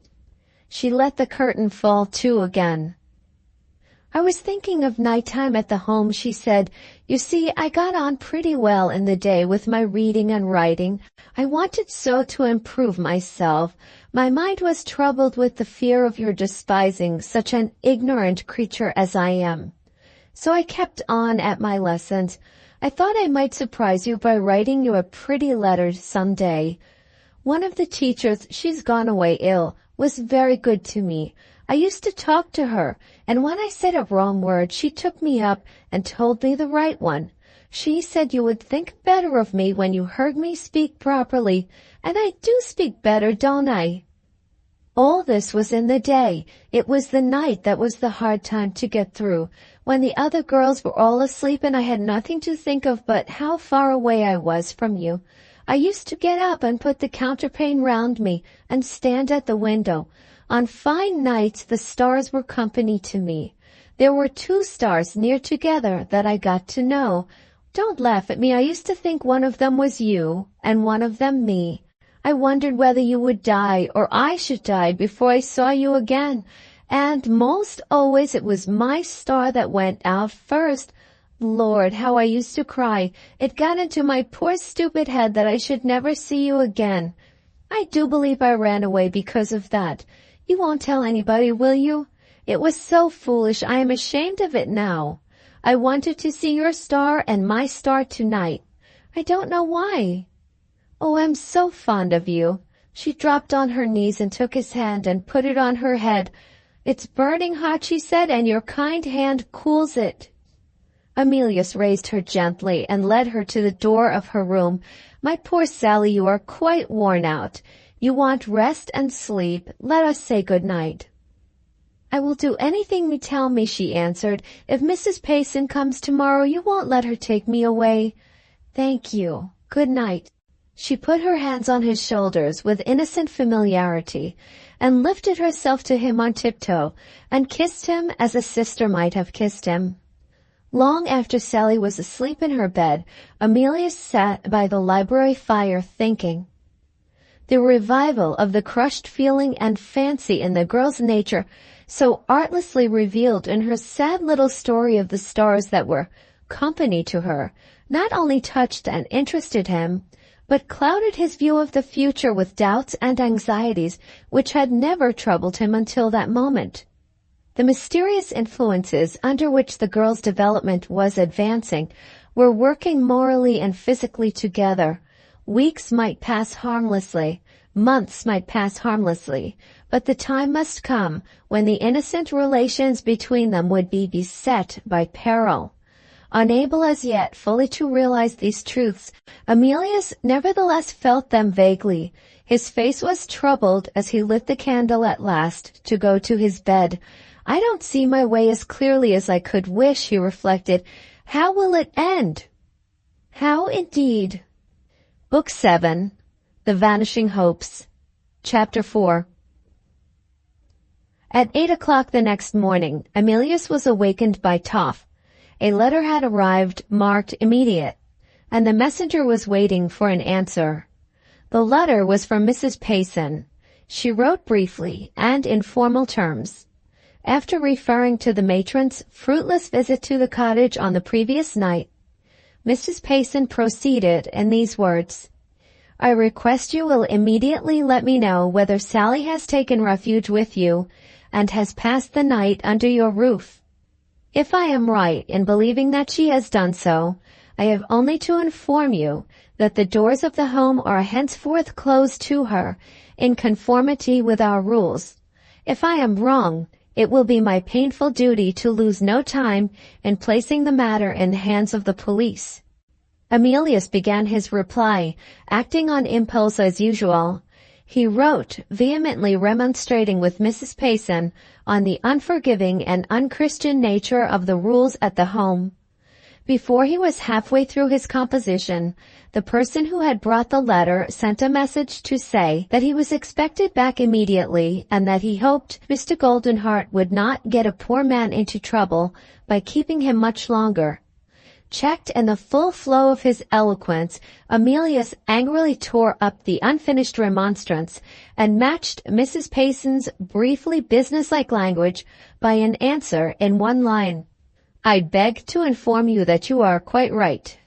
[SPEAKER 1] She let the curtain fall to again. I was thinking of nighttime at the home, she said. You see, I got on pretty well in the day with my reading and writing. I wanted so to improve myself. My mind was troubled with the fear of your despising such an ignorant creature as I am. So I kept on at my lessons. I thought I might surprise you by writing you a pretty letter some day. One of the teachers, she's gone away ill, was very good to me. I used to talk to her, and when I said a wrong word, she took me up and told me the right one. She said you would think better of me when you heard me speak properly, and I do speak better, don't I? All this was in the day. It was the night that was the hard time to get through, when the other girls were all asleep and I had nothing to think of but how far away I was from you. I used to get up and put the counterpane round me and stand at the window. On fine nights the stars were company to me. There were 2 stars near together that I got to know. Don't laugh at me. I used to think one of them was you and one of them me. I wondered whether you would die or I should die before I saw you again. And most always it was my star that went out first. Lord, how I used to cry. It got into my poor stupid head that I should never see you again. I do believe I ran away because of that. You won't tell anybody, will you? It was so foolish. I am ashamed of it now. I wanted to see your star and my star tonight. I don't know why. Oh, I'm so fond of you. She dropped on her knees and took his hand and put it on her head. It's burning hot, she said, and your kind hand cools it. Emilius raised her gently and led her to the door of her room. My poor Sally, you are quite worn out. You want rest and sleep. Let us say good night. I will do anything you tell me, she answered. If Mrs. Payson comes tomorrow, you won't let her take me away. Thank you. Good night. She put her hands on his shoulders with innocent familiarity and lifted herself to him on tiptoe and kissed him as a sister might have kissed him. Long after Sally was asleep in her bed, Emilius sat by the library fire thinking. The revival of the crushed feeling and fancy in the girl's nature, so artlessly revealed in her sad little story of the stars that were company to her, not only touched and interested him, but clouded his view of the future with doubts and anxieties which had never troubled him until that moment. The mysterious influences under which the girl's development was advancing were working morally and physically together. Weeks might pass harmlessly, months might pass harmlessly, but the time must come when the innocent relations between them would be beset by peril. Unable as yet fully to realize these truths, Emilius nevertheless felt them vaguely. His face was troubled as he lit the candle at last to go to his bed. I don't see my way as clearly as I could wish, he reflected. How will it end? How indeed? Book 7, The Vanishing Hopes, Chapter 4. At 8 o'clock the next morning, Emilius was awakened by Toff. A letter had arrived marked immediate, and the messenger was waiting for an answer. The letter was from Mrs. Payson. She wrote briefly and in formal terms. After referring to the matron's fruitless visit to the cottage on the previous night, Mrs. Payson proceeded in these words. I request you will immediately let me know whether Sally has taken refuge with you and has passed the night under your roof. If I am right in believing that she has done so, I have only to inform you that the doors of the home are henceforth closed to her in conformity with our rules. If I am wrong, it will be my painful duty to lose no time in placing the matter in the hands of the police. Emilius began his reply, acting on impulse as usual. He wrote, vehemently remonstrating with Mrs. Payson on the unforgiving and unchristian nature of the rules at the home. Before he was halfway through his composition, the person who had brought the letter sent a message to say that he was expected back immediately and that he hoped Mr. Goldenheart would not get a poor man into trouble by keeping him much longer. Checked in the full flow of his eloquence, Emilius angrily tore up the unfinished remonstrance and matched Mrs. Payson's briefly businesslike language by an answer in one line. "I beg to inform you that you are quite right."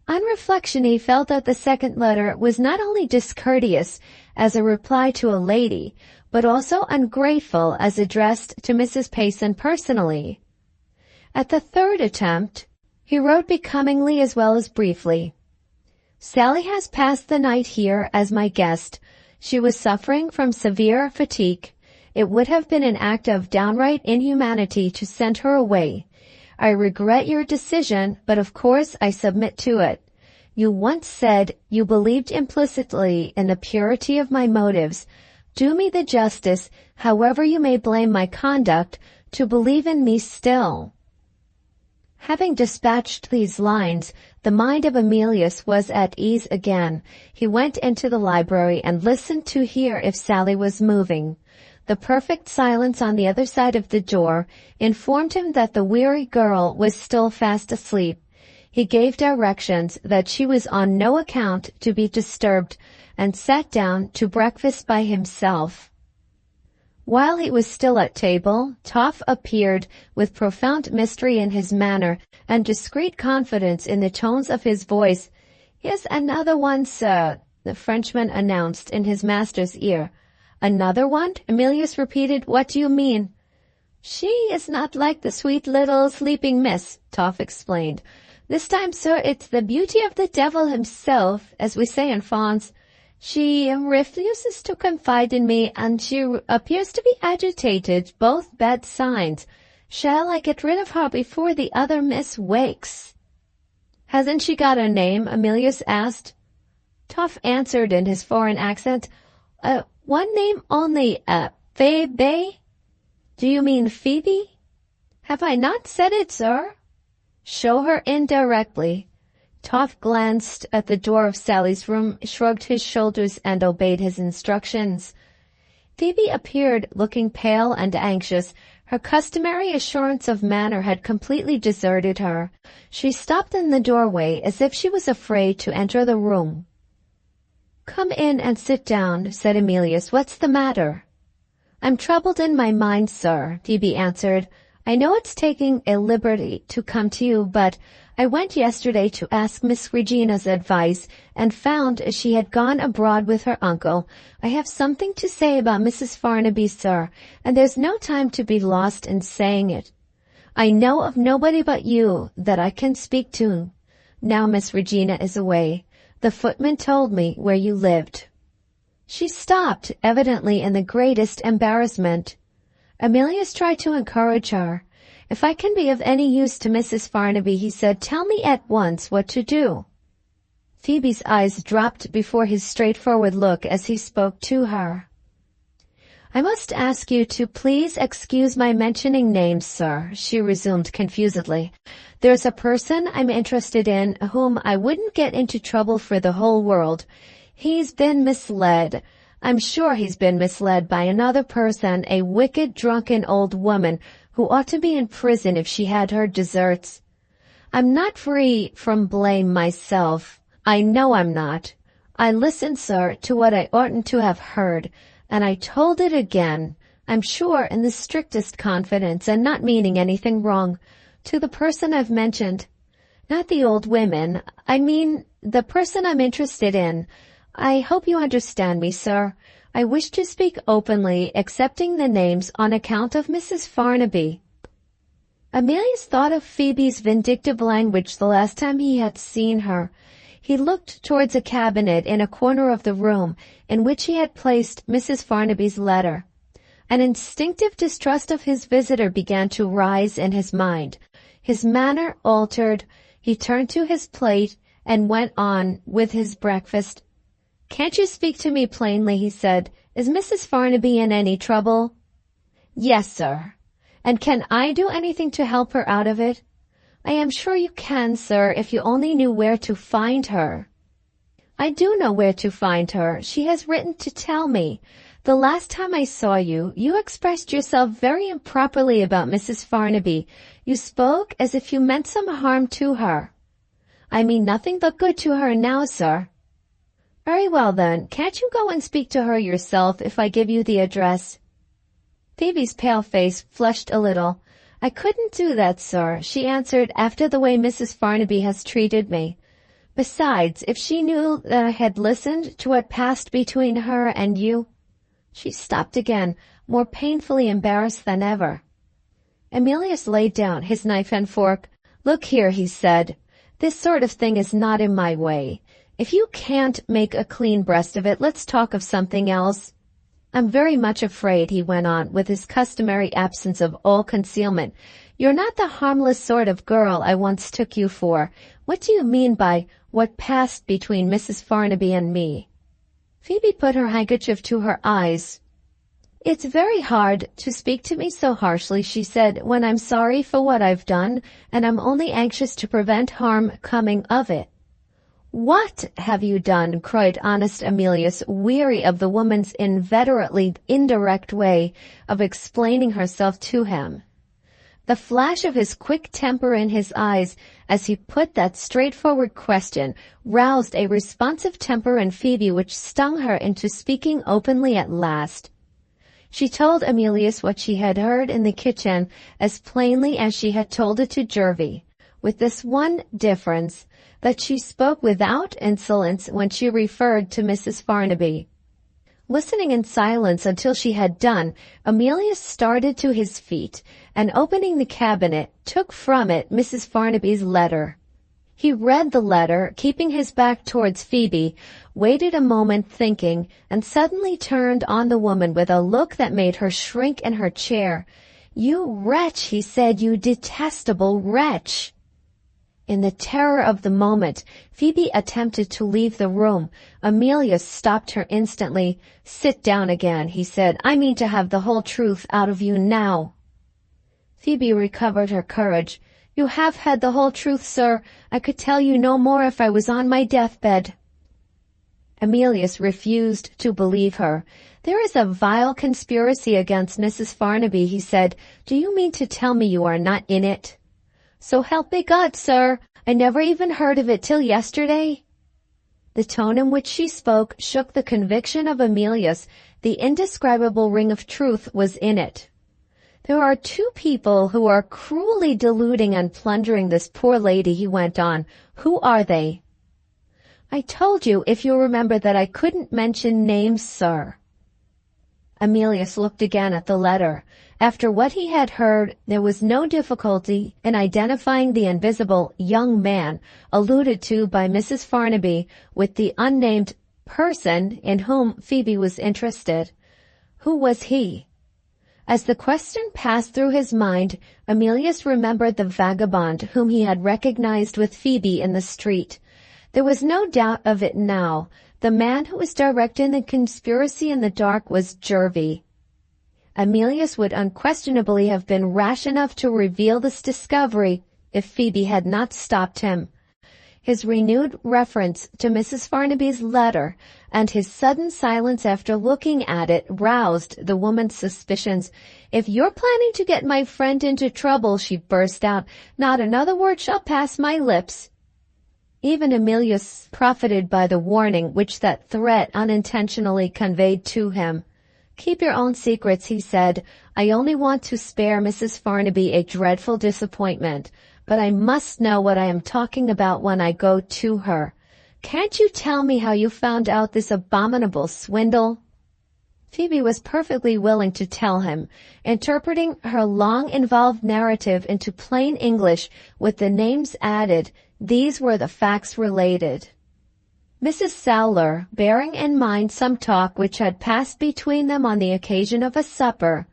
[SPEAKER 1] On reflection, he felt that the second letter was not only discourteous as a reply to a lady, but also ungrateful as addressed to Mrs. Payson personally. At the third attempt, he wrote becomingly as well as briefly. "Sally has passed the night here as my guest. She was suffering from severe fatigue. It would have been an act of downright inhumanity to send her away. I regret your decision, but of course I submit to it. You once said you believed implicitly in the purity of my motives. Do me the justice, however you may blame my conduct, to believe in me still." Having dispatched these lines, the mind of Emilius was at ease again. He went into the library and listened to hear if Sally was moving. The perfect silence on the other side of the door informed him that the weary girl was still fast asleep. He gave directions that she was on no account to be disturbed and sat down to breakfast by himself. While he was still at table, Toff appeared with profound mystery in his manner and discreet confidence in the tones of his voice. "Here's another one, sir," the Frenchman announced in his master's ear. "Another one?" Emilius repeated. "What do you mean?" "She is not like the sweet little sleeping miss," Toff explained. "This time, sir, it's the beauty of the devil himself, as we say in France. She refuses to confide in me, and she appears to be agitated, both bad signs. Shall I get rid of her before the other miss wakes?" "Hasn't she got a name?" Emilius asked. Toff answered in his foreign accent, "One name only, Phoebe." "Do you mean Phoebe?" "Have I not said it, sir?" "Show her in directly." Toff glanced at the door of Sally's room, shrugged his shoulders, and obeyed his instructions. Phoebe appeared looking pale and anxious. Her customary assurance of manner had completely deserted her. She stopped in the doorway as if she was afraid to enter the room. "Come in and sit down," said Emilius. "What's the matter?" "I'm troubled in my mind, sir," Phoebe answered. "I know it's taking a liberty to come to you, but I went yesterday to ask Miss Regina's advice and found she had gone abroad with her uncle. I have something to say about Mrs. Farnaby, sir, and there's no time to be lost in saying it. I know of nobody but you that I can speak to. Now Miss Regina is away. The footman told me where you lived." She stopped, evidently in the greatest embarrassment. Emilius tried to encourage her. "If I can be of any use to Mrs. Farnaby," he said, "tell me at once what to do." Phoebe's eyes dropped before his straightforward look as he spoke to her. "I must ask you to please excuse my mentioning names, sir," she resumed confusedly. "There's a person I'm interested in whom I wouldn't get into trouble for the whole world. He's been misled. I'm sure he's been misled by another person, a wicked, drunken old woman who ought to be in prison if she had her deserts. I'm not free from blame myself. I know I'm not. I listened, sir, to what I oughtn't to have heard, and I told it again, I'm sure in the strictest confidence and not meaning anything wrong, to the person I've mentioned. Not the old women, I mean the person I'm interested in. I hope you understand me, sir. I wish to speak openly, accepting the names on account of Mrs. Farnaby." Emilius thought of Phoebe's vindictive language the last time he had seen her. He looked towards a cabinet in a corner of the room in which he had placed Mrs. Farnaby's letter. An instinctive distrust of his visitor began to rise in his mind. His manner altered. He turned to his plate and went on with his breakfast. "Can't you speak to me plainly?" he said. "Is Mrs. Farnaby in any trouble?" "Yes, sir." "And can I do anything to help her out of it?" "I am sure you can, sir, if you only knew where to find her." "I do know where to find her. She has written to tell me. The last time I saw you, you expressed yourself very improperly about Mrs. Farnaby. You spoke as if you meant some harm to her. I mean nothing but good to her now, sir. Very well then, can't you go and speak to her yourself if I give you the address? Phoebe's pale face flushed a little. I couldn't do that, sir, she answered, after the way Mrs. Farnaby has treated me. Besides, if she knew that I had listened to what passed between her and you— She stopped again, more painfully embarrassed than ever. Emilius laid down his knife and fork. Look here, he said. This sort of thing is not in my way. If you can't make a clean breast of it, let's talk of something else. I'm very much afraid, he went on, with his customary absence of all concealment. You're not the harmless sort of girl I once took you for. What do you mean by what passed between Mrs. Farnaby and me? Phoebe put her handkerchief to her eyes. It's very hard to speak to me so harshly, she said, when I'm sorry for what I've done, and I'm only anxious to prevent harm coming of it. What have you done? Cried honest Emilius, weary of the woman's inveterately indirect way of explaining herself to him. The flash of his quick temper in his eyes as he put that straightforward question roused a responsive temper in Phoebe which stung her into speaking openly at last. She told Emilius what she had heard in the kitchen as plainly as she had told it to Jervie, with this one difference, that she spoke without insolence when she referred to Mrs. Farnaby. Listening in silence until she had done, Emilius started to his feet, and opening the cabinet, took from it Mrs. Farnaby's letter. He read the letter, keeping his back towards Phoebe, waited a moment thinking, and suddenly turned on the woman with a look that made her shrink in her chair. You wretch, he said, you detestable wretch. In the terror of the moment, Phoebe attempted to leave the room. Emilius stopped her instantly. Sit down again, he said. I mean to have the whole truth out of you now. Phoebe recovered her courage. You have had the whole truth, sir. I could tell you no more if I was on my deathbed. Emilius refused to believe her. There is a vile conspiracy against Mrs. Farnaby, he said. Do you mean to tell me you are not in it? So help me God, sir. I never even heard of it till yesterday. The tone in which she spoke shook the conviction of Emilius. The indescribable ring of truth was in it. There are two people who are cruelly deluding and plundering this poor lady, he went on. Who are they? I told you, if you remember, that I couldn't mention names, sir. Emilius looked again at the letter. After what he had heard, there was no difficulty in identifying the invisible young man alluded to by Mrs. Farnaby with the unnamed person in whom Phoebe was interested. Who was he? As the question passed through his mind, Emilius remembered the vagabond whom he had recognized with Phoebe in the street. There was no doubt of it now. The man who was directing the conspiracy in the dark was Jervie. Emilius would unquestionably have been rash enough to reveal this discovery if Phoebe had not stopped him. His renewed reference to Mrs. Farnaby's letter and his sudden silence after looking at it roused the woman's suspicions. If you're planning to get my friend into trouble, she burst out, not another word shall pass my lips. Even Emilius profited by the warning which that threat unintentionally conveyed to him. Keep your own secrets, he said. I only want to spare Mrs. Farnaby a dreadful disappointment, but I must know what I am talking about when I go to her. Can't you tell me how you found out this abominable swindle? Phoebe was perfectly willing to tell him, interpreting her long involved narrative into plain English with the names added. These were the facts related. Mrs. Sowler, bearing in mind some talk which had passed between them on the occasion of a supper,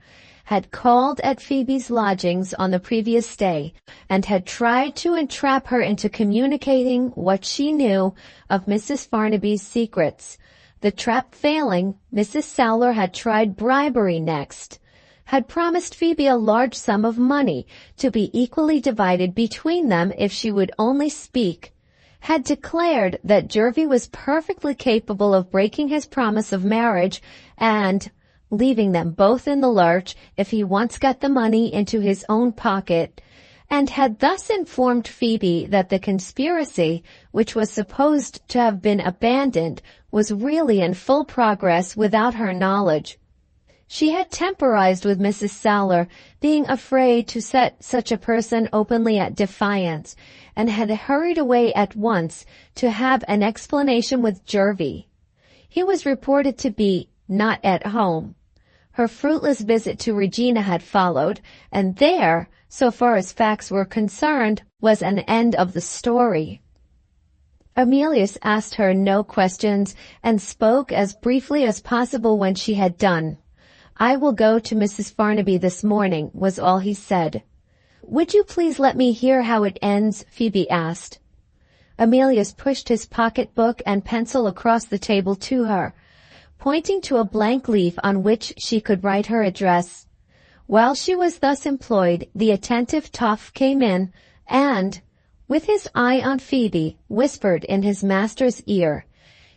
[SPEAKER 1] had called at Phoebe's lodgings on the previous day, and had tried to entrap her into communicating what she knew of Mrs. Farnaby's secrets. The trap failing, Mrs. Sowler had tried bribery next, had promised Phoebe a large sum of money to be equally divided between them if she would only speak, had declared that Jervie was perfectly capable of breaking his promise of marriage, and, leaving them both in the lurch if he once got the money into his own pocket, and had thus informed Phoebe that the conspiracy, which was supposed to have been abandoned, was really in full progress without her knowledge. She had temporized with Mrs. Sowler, being afraid to set such a person openly at defiance, and had hurried away at once to have an explanation with Jervie. He was reported to be not at home. Her fruitless visit to Regina had followed, and there, so far as facts were concerned, was an end of the story. Emilius asked her no questions and spoke as briefly as possible when she had done. "I will go to Mrs. Farnaby this morning," was all he said. "Would you please let me hear how it ends?" Phoebe asked. Emilius pushed his pocket-book and pencil across the table to her, pointing to a blank leaf on which she could write her address. While she was thus employed, the attentive Toff came in, and, with his eye on Phoebe, whispered in his master's ear.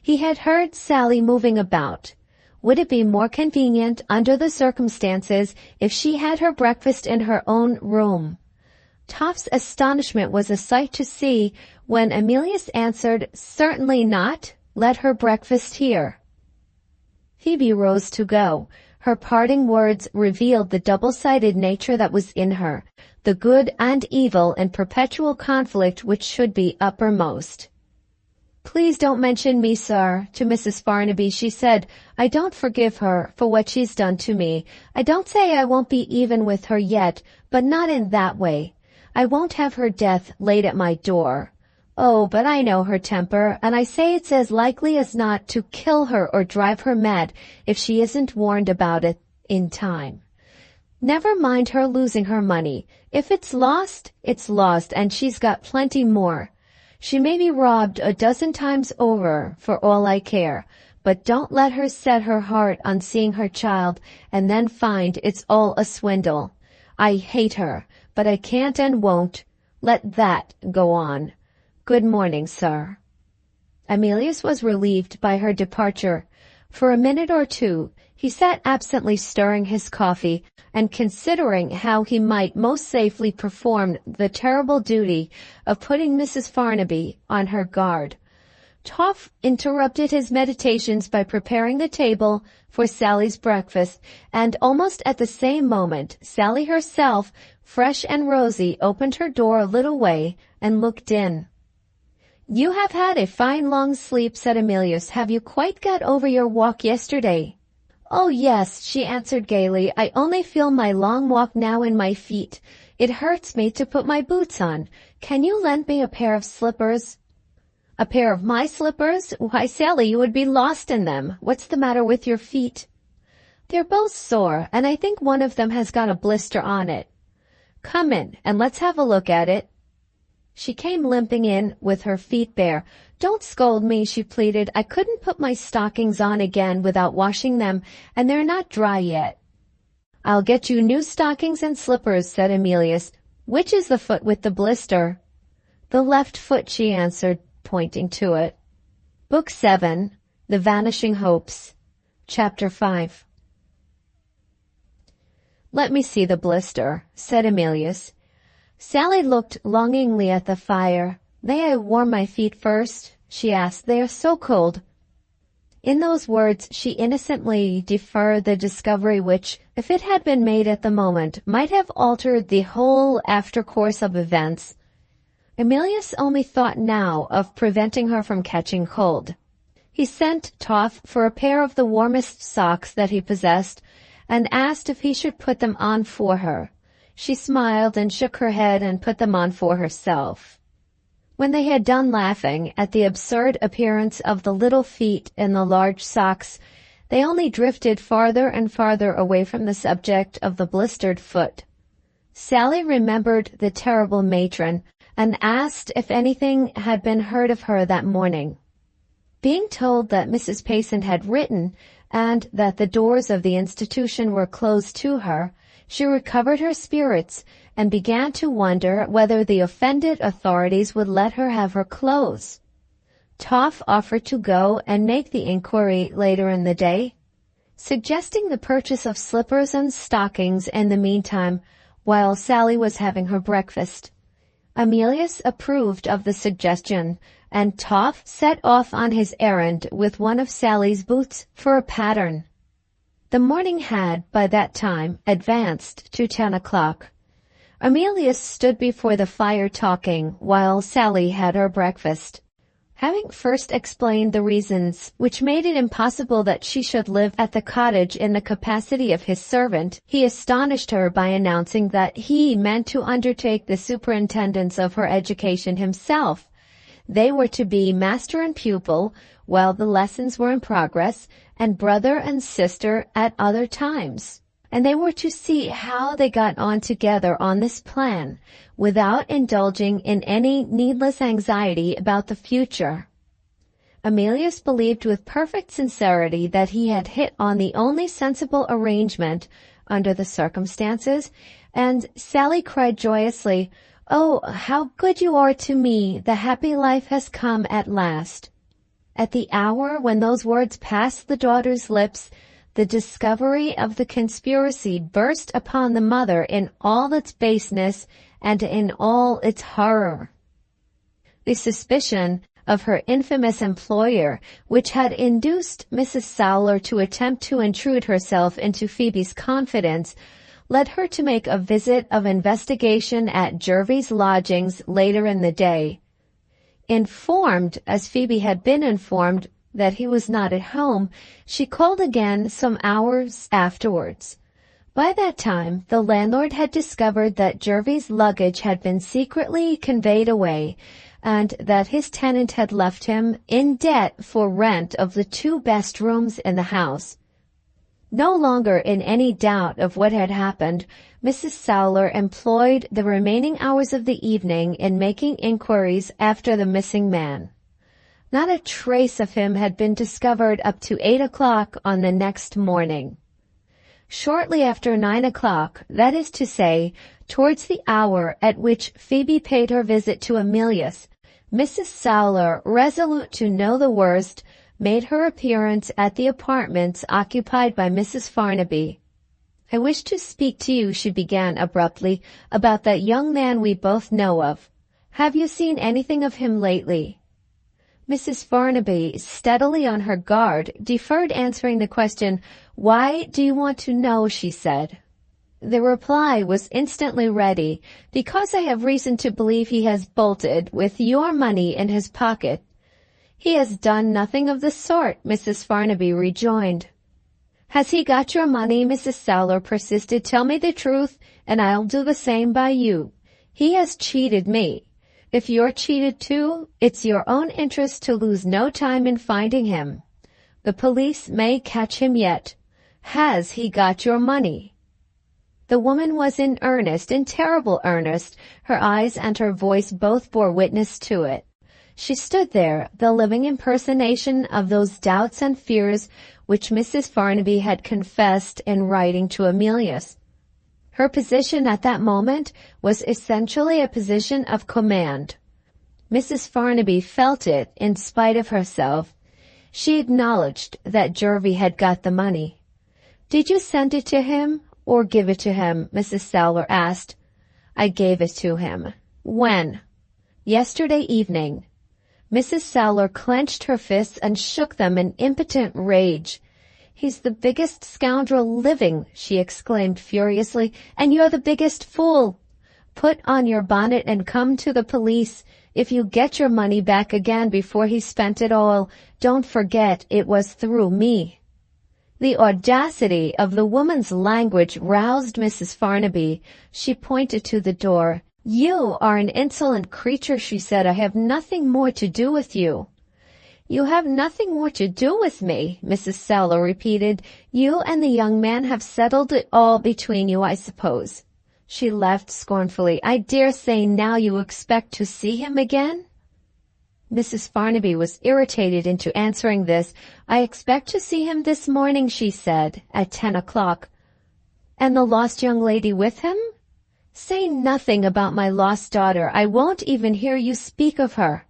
[SPEAKER 1] He had heard Sally moving about. Would it be more convenient under the circumstances if she had her breakfast in her own room? Toff's astonishment was a sight to see when Emilius answered, "Certainly not. Let her breakfast here." Phoebe rose to go. Her parting words revealed the double-sided nature that was in her, the good and evil in perpetual conflict which should be uppermost. "Please don't mention me, sir, to Mrs. Farnaby," she said. "I don't forgive her for what she's done to me. I don't say I won't be even with her yet, but not in that way. I won't have her death laid at my door. Oh, but I know her temper, and I say it's as likely as not to kill her or drive her mad if she isn't warned about it in time. Never mind her losing her money. If it's lost, and she's got plenty more. She may be robbed a dozen times over, for all I care, but don't let her set her heart on seeing her child and then find it's all a swindle. I hate her, but I can't and won't let that go on. Good morning, sir." Emilius was relieved by her departure. For a minute or two he sat absently stirring his coffee and considering how he might most safely perform the terrible duty of putting Mrs. Farnaby on her guard. Toff interrupted his meditations by preparing the table for Sally's breakfast, and almost at the same moment Sally herself, fresh and rosy, opened her door a little way and looked in. "You have had a fine long sleep," said Emilius. "Have you quite got over your walk yesterday?" "Oh, yes," she answered gaily. "I only feel my long walk now in my feet. It hurts me to put my boots on. Can you lend me a pair of slippers?" "A pair of my slippers? Why, Sally, you would be lost in them. What's the matter with your feet?" "They're both sore, and I think one of them has got a blister on it." "Come in, and let's have a look at it." She came limping in with her feet bare. "Don't scold me," she pleaded. "I couldn't put my stockings on again without washing them, and they're not dry yet." "I'll get you new stockings and slippers," said Emilius. "Which is the foot with the blister?" "The left foot," she answered, pointing to it. Book 7, The Vanishing Hopes, Chapter 5. "Let me see the blister," said Emilius. Sally looked longingly at the fire. "May I warm my feet first?" she asked. "They are so cold." In those words she innocently deferred the discovery which, if it had been made at the moment, might have altered the whole after course of events. Emilius only thought now of preventing her from catching cold. He sent Toff for a pair of the warmest socks that he possessed, and asked if he should put them on for her. She smiled and shook her head and put them on for herself. When they had done laughing at the absurd appearance of the little feet in the large socks, they only drifted farther and farther away from the subject of the blistered foot. Sally remembered the terrible matron, and asked if anything had been heard of her that morning. Being told that Mrs. Payson had written, and that the doors of the institution were closed to her, she recovered her spirits and began to wonder whether the offended authorities would let her have her clothes. Toff offered to go and make the inquiry later in the day. suggesting the purchase of slippers and stockings in the meantime, while Sally was having her breakfast. Emilius approved of the suggestion, and Toff set off on his errand with one of Sally's boots for a pattern. The morning had, by that time, advanced to 10 o'clock. Emilius stood before the fire talking, while Sally had her breakfast. Having first explained the reasons which made it impossible that she should live at the cottage in the capacity of his servant, he astonished her by announcing that he meant to undertake the superintendence of her education himself. They were to be master and pupil while the lessons were in progress, and brother and sister at other times. And they were to see how they got on together on this plan, without indulging in any needless anxiety about the future. Emilius believed with perfect sincerity that he had hit on the only sensible arrangement under the circumstances, and Sally cried joyously, "Oh, how good you are to me! The happy life has come at last." At the hour when those words passed the daughter's lips, the discovery of the conspiracy burst upon the mother in all its baseness and in all its horror. The suspicion of her infamous employer, which had induced Mrs. Sowler to attempt to intrude herself into Phoebe's confidence, led her to make a visit of investigation at Jervy's lodgings later in the day. Informed, as Phoebe had been informed, that he was not at home, she called again some hours afterwards. By that time, the landlord had discovered that Jervy's luggage had been secretly conveyed away, and that his tenant had left him in debt for rent of the 2 best rooms in the house. No longer in any doubt of what had happened, Mrs. Sowler employed the remaining hours of the evening in making inquiries after the missing man. Not a trace of him had been discovered up to 8 o'clock on the next morning. Shortly after 9 o'clock, that is to say, towards the hour at which Phoebe paid her visit to Emilius, Mrs. Sowler, resolute to know the worst, made her appearance at the apartments occupied by Mrs. Farnaby. "I wish to speak to you," she began abruptly, "about that young man we both know of. Have you seen anything of him lately?" Mrs. Farnaby, steadily on her guard, deferred answering the question. "Why do you want to know?" she said. The reply was instantly ready. "Because I have reason to believe he has bolted with your money in his pocket." "He has done nothing of the sort," Mrs. Farnaby rejoined. "Has he got your money?" Mrs. Sowler persisted. "Tell me the truth, and I'll do the same by you. He has cheated me. If you're cheated too, it's your own interest to lose no time in finding him. The police may catch him yet. Has he got your money?" The woman was in earnest, in terrible earnest. Her eyes and her voice both bore witness to it. She stood there, the living impersonation of those doubts and fears which Mrs. Farnaby had confessed in writing to Emilius. Her position at that moment was essentially a position of command. Mrs. Farnaby felt it in spite of herself. She acknowledged that Jervy had got the money. "Did you send it to him or give it to him?" Mrs. Sowler asked. "I gave it to him." "When?" "Yesterday evening." Mrs. Sowler clenched her fists and shook them in impotent rage. "He's the biggest scoundrel living," she exclaimed furiously, "and you're the biggest fool. Put on your bonnet and come to the police. If you get your money back again before he spent it all, don't forget it was through me." The audacity of the woman's language roused Mrs. Farnaby. She pointed to the door. "You are an insolent creature," she said. "I have nothing more to do with you." "You have nothing more to do with me," Mrs. Sowler repeated. "You and the young man have settled it all between you, I suppose." She laughed scornfully. "I dare say now you expect to see him again?" Mrs. Farnaby was irritated into answering this. "I expect to see him this morning," she said, "at 10 o'clock. "And the lost young lady with him?" "Say nothing about my lost daughter. I won't even hear you speak of her."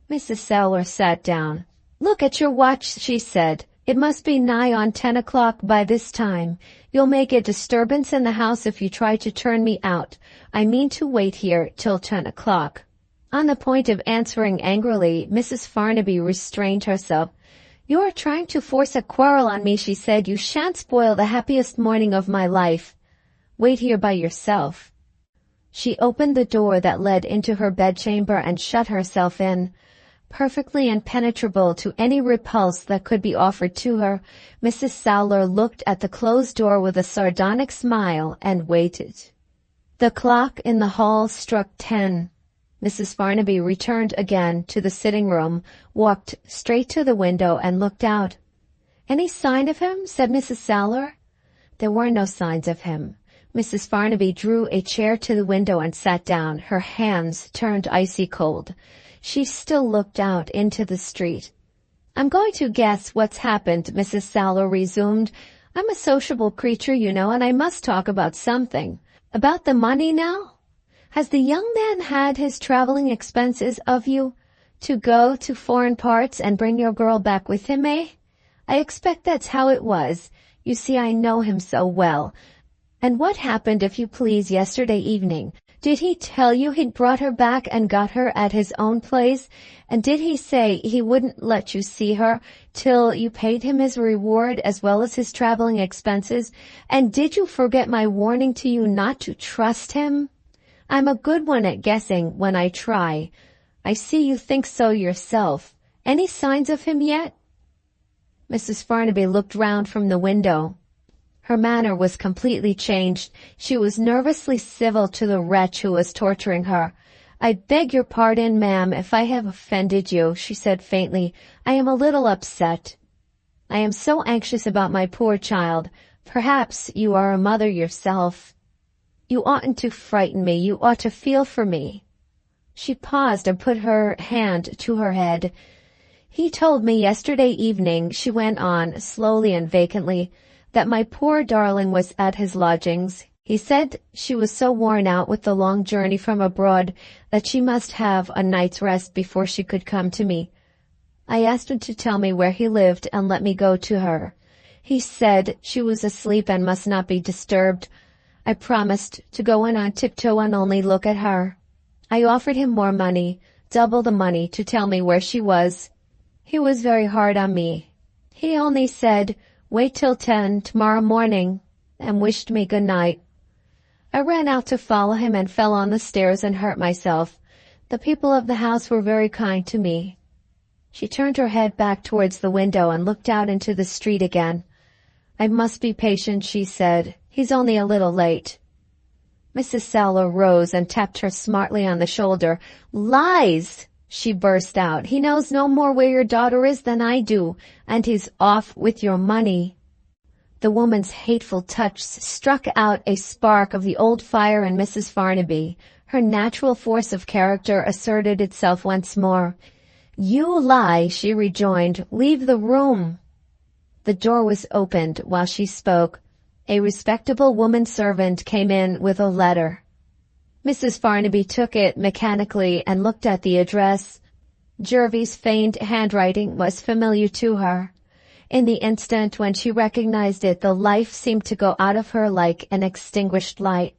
[SPEAKER 1] Mrs. Sowler sat down. "Look at your watch," she said. It must be nigh on 10 o'clock by this time. You'll make a disturbance in the house if you try to turn me out. I mean to wait here till 10 o'clock. On the point of answering angrily, Mrs. Farnaby restrained herself. You are trying to force a quarrel on me, she said. You shan't spoil the happiest morning of my life. Wait here by yourself. She opened the door that led into her bedchamber and shut herself in. Perfectly impenetrable to any repulse that could be offered to her, Mrs. Sowler looked at the closed door with a sardonic smile and waited. The clock in the hall struck 10. Mrs. Farnaby returned again to the sitting-room, walked straight to the window and looked out. Any sign of him? Said Mrs. Sowler. There were no signs of him. Mrs. Farnaby drew a chair to the window and sat down, her hands turned icy cold. She still looked out into the street. I'm going to guess what's happened, Mrs. Sowler resumed. I'm a sociable creature, you know, and I must talk about something. About the money now? Has the young man had his traveling expenses of you to go to foreign parts and bring your girl back with him, eh? I expect that's how it was. You see, I know him so well. And what happened, if you please, yesterday evening? Did he tell you he'd brought her back and got her at his own place? And did he say he wouldn't let you see her till you paid him his reward as well as his traveling expenses? And did you forget my warning to you not to trust him? I'm a good one at guessing when I try. I see you think so yourself. Any signs of him yet? Mrs. Farnaby looked round from the window. Her manner was completely changed. She was nervously civil to the wretch who was torturing her. I beg your pardon, ma'am, if I have offended you, she said faintly. I am a little upset. I am so anxious about my poor child. Perhaps you are a mother yourself. You oughtn't to frighten me. You ought to feel for me. She paused and put her hand to her head. He told me yesterday evening, she went on, slowly and vacantly, that my poor darling was at his lodgings. He said she was so worn out with the long journey from abroad that she must have a night's rest before she could come to me. I asked him to tell me where he lived and let me go to her. He said she was asleep and must not be disturbed. I promised to go in on tiptoe and only look at her. I offered him more money, double the money, to tell me where she was. He was very hard on me. He only said, wait till 10 tomorrow morning, and wished me good night. I ran out to follow him and fell on the stairs and hurt myself. The people of the house were very kind to me. She turned her head back towards the window and looked out into the street again. I must be patient, she said. He's only a little late. Mrs. Sowler rose and tapped her smartly on the shoulder. Lies! She burst out. He knows no more where your daughter is than I do, and he's off with your money. The woman's hateful touch struck out a spark of the old fire in Mrs. Farnaby. Her natural force of character asserted itself once more. You lie, she rejoined. Leave the room. The door was opened while she spoke. A respectable woman servant came in with a letter. Mrs. Farnaby took it mechanically and looked at the address. Jervy's feigned handwriting was familiar to her. In the instant when she recognized it, the life seemed to go out of her like an extinguished light.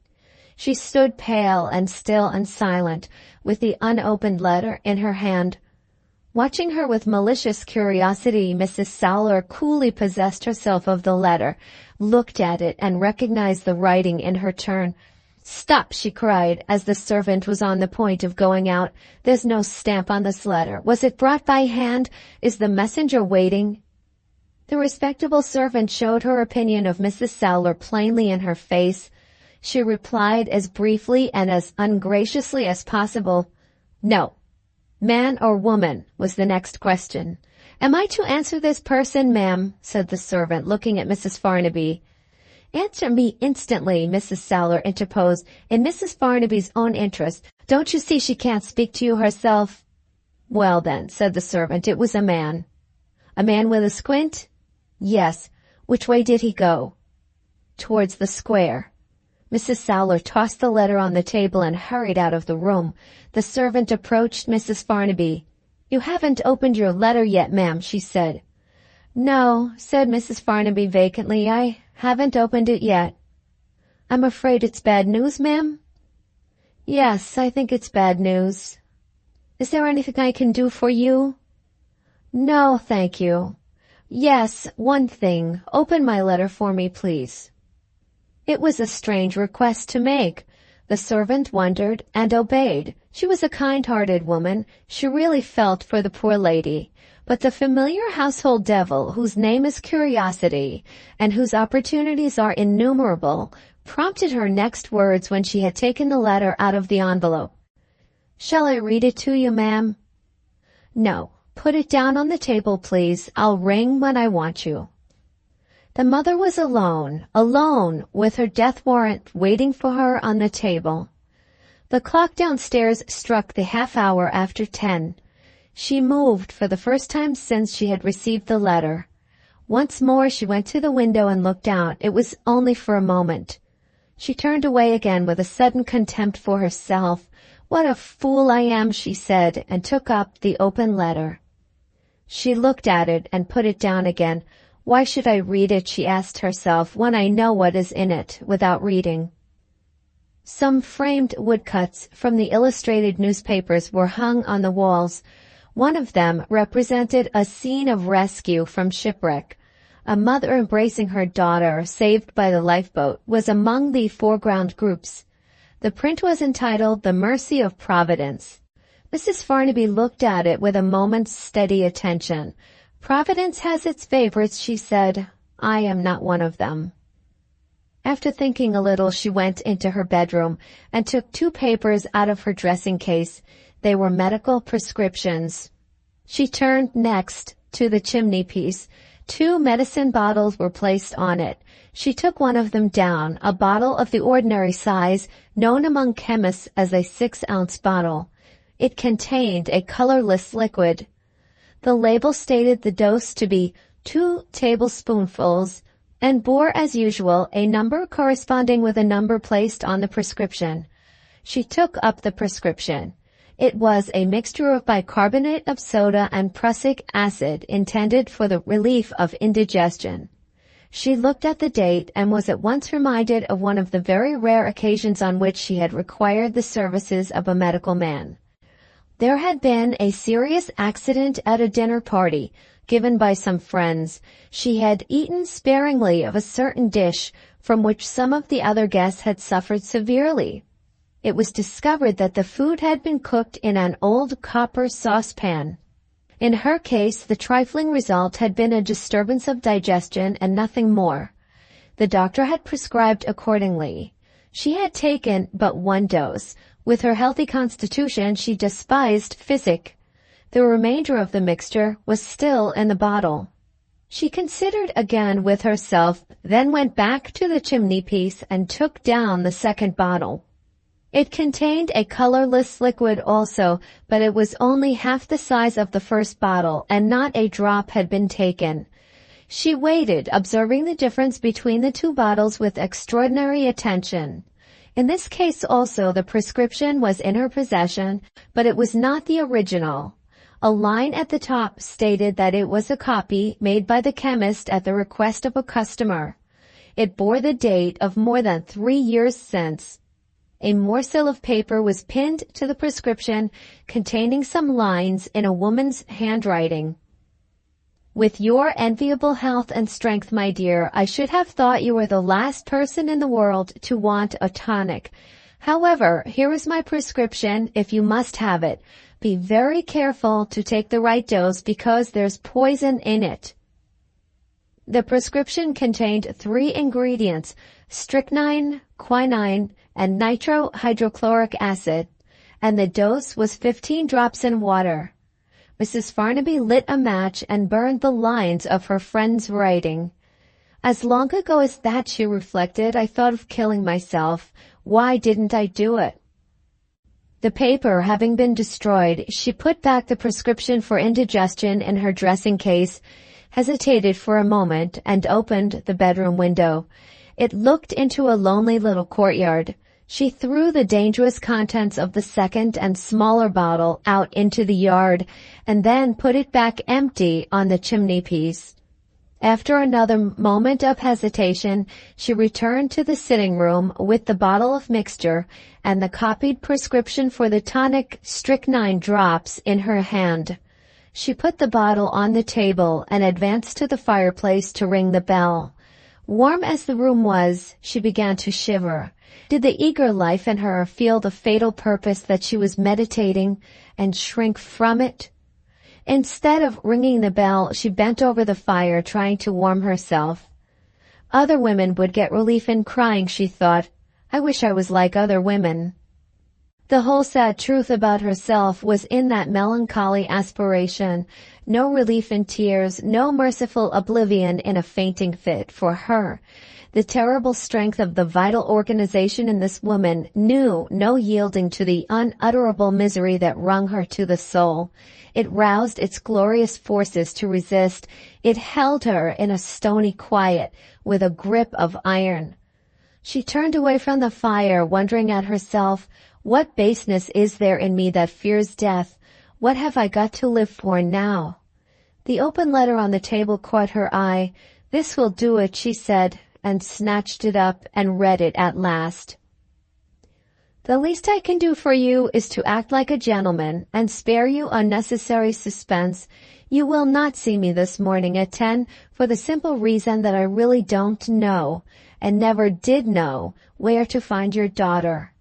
[SPEAKER 1] She stood pale and still and silent, with the unopened letter in her hand. Watching her with malicious curiosity, Mrs. Sowler coolly possessed herself of the letter, looked at it, and recognized the writing in her turn. Stop, she cried, as the servant was on the point of going out. There's no stamp on this letter. Was it brought by hand? Is the messenger waiting? The respectable servant showed her opinion of Mrs. Sowler plainly in her face. She replied as briefly and as ungraciously as possible. No. Man or woman, was the next question. Am I to answer this person, ma'am? Said the servant, looking at Mrs. Farnaby. Answer me instantly, Mrs. Sowler interposed, in Mrs. Farnaby's own interest. Don't you see she can't speak to you herself? Well then, said the servant, it was a man. A man with a squint? Yes. Which way did he go? Towards the square. Mrs. Sowler tossed the letter on the table and hurried out of the room. The servant approached Mrs. Farnaby. You haven't opened your letter yet, ma'am, she said. "No," said Mrs. Farnaby vacantly. "I haven't opened it yet." "I'm afraid it's bad news, ma'am?" "Yes, I think it's bad news." "Is there anything I can do for you?" "No, thank you." "Yes, one thing. Open my letter for me, please." It was a strange request to make. The servant wondered and obeyed. She was a kind-hearted woman. She really felt for the poor lady. But the familiar household devil, whose name is curiosity, and whose opportunities are innumerable, prompted her next words when she had taken the letter out of the envelope. "Shall I read it to you, ma'am?" "No. Put it down on the table, please. I'll ring when I want you." The mother was alone, with her death warrant waiting for her on the table. The clock downstairs struck the half-hour after 10. She moved for the first time since she had received the letter. Once more she went to the window and looked out. It was only for a moment. She turned away again with a sudden contempt for herself. "What a fool I am," she said, and took up the open letter. She looked at it and put it down again. "Why should I read it," she asked herself, "when I know what is in it without reading?" Some framed woodcuts from the illustrated newspapers were hung on the walls. One of them represented a scene of rescue from shipwreck. A mother embracing her daughter, saved by the lifeboat, was among the foreground groups. The print was entitled "The Mercy of Providence." Mrs. Farnaby looked at it with a moment's steady attention. "Providence has its favorites," she said. "I am not one of them." After thinking a little, she went into her bedroom and took 2 papers out of her dressing case. They were medical prescriptions. She turned next to the chimney-piece. 2 medicine bottles were placed on it. She took one of them down, a bottle of the ordinary size, known among chemists as a 6-ounce bottle. It contained a colorless liquid. The label stated the dose to be 2 tablespoonfuls and bore, as usual, a number corresponding with a number placed on the prescription. She took up the prescription. It was a mixture of bicarbonate of soda and prussic acid intended for the relief of indigestion. She looked at the date and was at once reminded of one of the very rare occasions on which she had required the services of a medical man. There had been a serious accident at a dinner party given by some friends. She had eaten sparingly of a certain dish from which some of the other guests had suffered severely. It was discovered that the food had been cooked in an old copper saucepan. In her case, the trifling result had been a disturbance of digestion and nothing more. The doctor had prescribed accordingly. She had taken but 1 dose. With her healthy constitution, she despised physic. The remainder of the mixture was still in the bottle. She considered again with herself, then went back to the chimney-piece and took down the second bottle. It contained a colorless liquid also, but it was only half the size of the first bottle, and not a drop had been taken. She waited, observing the difference between the 2 bottles with extraordinary attention. In this case also the prescription was in her possession, but it was not the original. A line at the top stated that it was a copy made by the chemist at the request of a customer. It bore the date of more than 3 years since. A morsel of paper was pinned to the prescription containing some lines in a woman's handwriting. "With your enviable health and strength, my dear, I should have thought you were the last person in the world to want a tonic. However, here is my prescription if you must have it. Be very careful to take the right dose because there's poison in it." The prescription contained 3 ingredients: strychnine, quinine, and nitrohydrochloric acid, and the dose was 15 drops in water. Mrs. Farnaby lit a match and burned the lines of her friend's writing. "As long ago as that," she reflected, "I thought of killing myself. Why didn't I do it?" The paper having been destroyed, she put back the prescription for indigestion in her dressing case, hesitated for a moment, and opened the bedroom window. It looked into a lonely little courtyard. She threw the dangerous contents of the second and smaller bottle out into the yard, and then put it back empty on the chimney-piece. After another moment of hesitation, she returned to the sitting room with the bottle of mixture and the copied prescription for the tonic strychnine drops in her hand. She put the bottle on the table and advanced to the fireplace to ring the bell. Warm as the room was, she began to shiver. Did the eager life in her feel the fatal purpose that she was meditating and shrink from it? Instead of ringing the bell, she bent over the fire, trying to warm herself. Other women would get relief in crying, she thought. I wish I was like other women. The whole sad truth about herself was in that melancholy aspiration. No relief in tears, no merciful oblivion in a fainting fit for her. The terrible strength of the vital organization in this woman knew no yielding to the unutterable misery that wrung her to the soul. It roused its glorious forces to resist. It held her in a stony quiet with a grip of iron. She turned away from the fire, wondering at herself, what baseness is there in me that fears death? What have I got to live for now? The open letter on the table caught her eye. This will do it, she said, and snatched it up and read it at last. The least I can do for you is to act like a gentleman and spare you unnecessary suspense. You will not see me this morning at 10 for the simple reason that I really don't know, and never did know, where to find your daughter.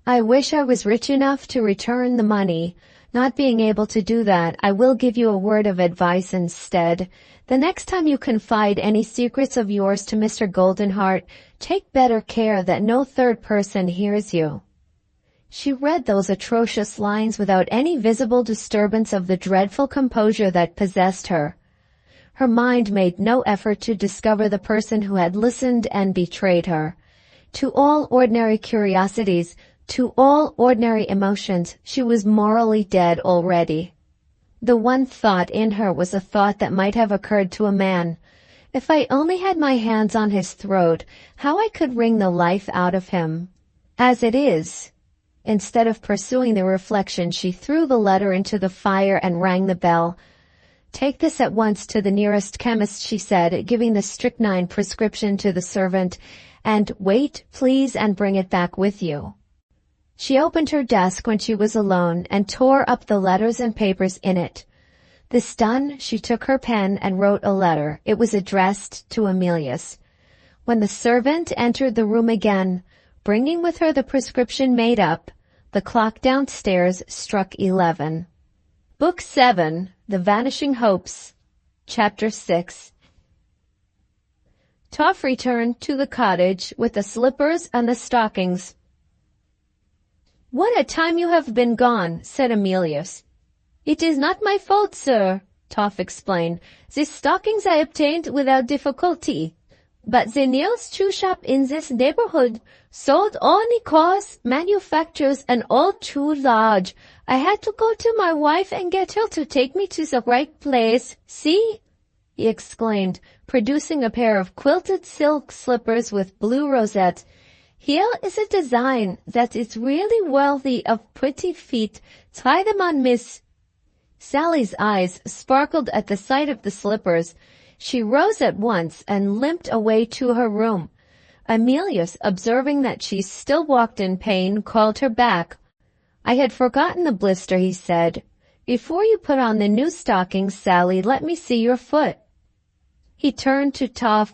[SPEAKER 1] I wish I was rich enough to return the money. Not being able to do that, I will give you a word of advice instead. The next time you confide any secrets of yours to Mr. Goldenheart, take better care that no third person hears you. She read those atrocious lines without any visible disturbance of the dreadful composure that possessed her. Her mind made no effort to discover the person who had listened and betrayed her. To all ordinary curiosities, to all ordinary emotions, she was morally dead already. The one thought in her was a thought that might have occurred to a man. If I only had my hands on his throat, how I could wring the life out of him. As it is, instead of pursuing the reflection, she threw the letter into the fire and rang the bell. Take this at once to the nearest chemist, she said, giving the strychnine prescription to the servant, and wait, please, and bring it back with you. She opened her desk when she was alone and tore up the letters and papers in it. This done, she took her pen and wrote a letter. It was addressed to Emilius. When the servant entered the room again, bringing with her the prescription made up, the clock downstairs struck 11. Book 7, The Vanishing Hopes, Chapter 6. Toff returned to the cottage with the slippers and the stockings. "What a time you have been gone," said Emilius. "It is not my fault, sir," Toff explained. "The stockings I obtained without difficulty, but the nearest shoe shop in this neighborhood sold only cloths, manufactures, and all too large. I had to go to my wife and get her to take me to the right place. See?" he exclaimed, producing a pair of quilted silk slippers with blue rosettes. "Here is a design that is really worthy of pretty feet. Try them on, miss." Sally's eyes sparkled at the sight of the slippers. She rose at once and limped away to her room. Emilius, observing that she still walked in pain, called her back. "I had forgotten the blister," he said. "Before you put on the new stockings, Sally, let me see your foot." He turned to Toff.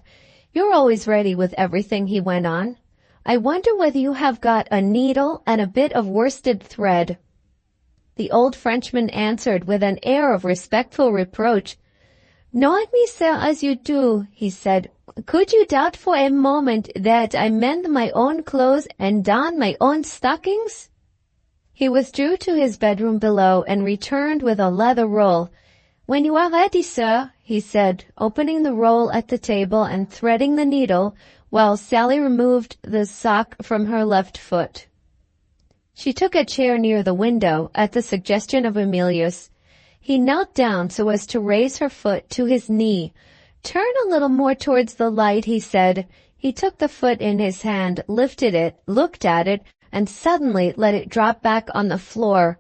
[SPEAKER 1] "You're always ready with everything," he went on. "I wonder whether you have got a needle and a bit of worsted thread." The old Frenchman answered with an air of respectful reproach. "Knowing me, sir, as you do," he said, "could you doubt for a moment that I mend my own clothes and darn my own stockings?" He withdrew to his bedroom below and returned with a leather roll. "When you are ready, sir," he said, opening the roll at the table and threading the needle, while Sally removed the sock from her left foot. She took a chair near the window at the suggestion of Emilius. He knelt down so as to raise her foot to his knee. "Turn a little more towards the light," he said. He took the foot in his hand, lifted it, looked at it, and suddenly let it drop back on the floor.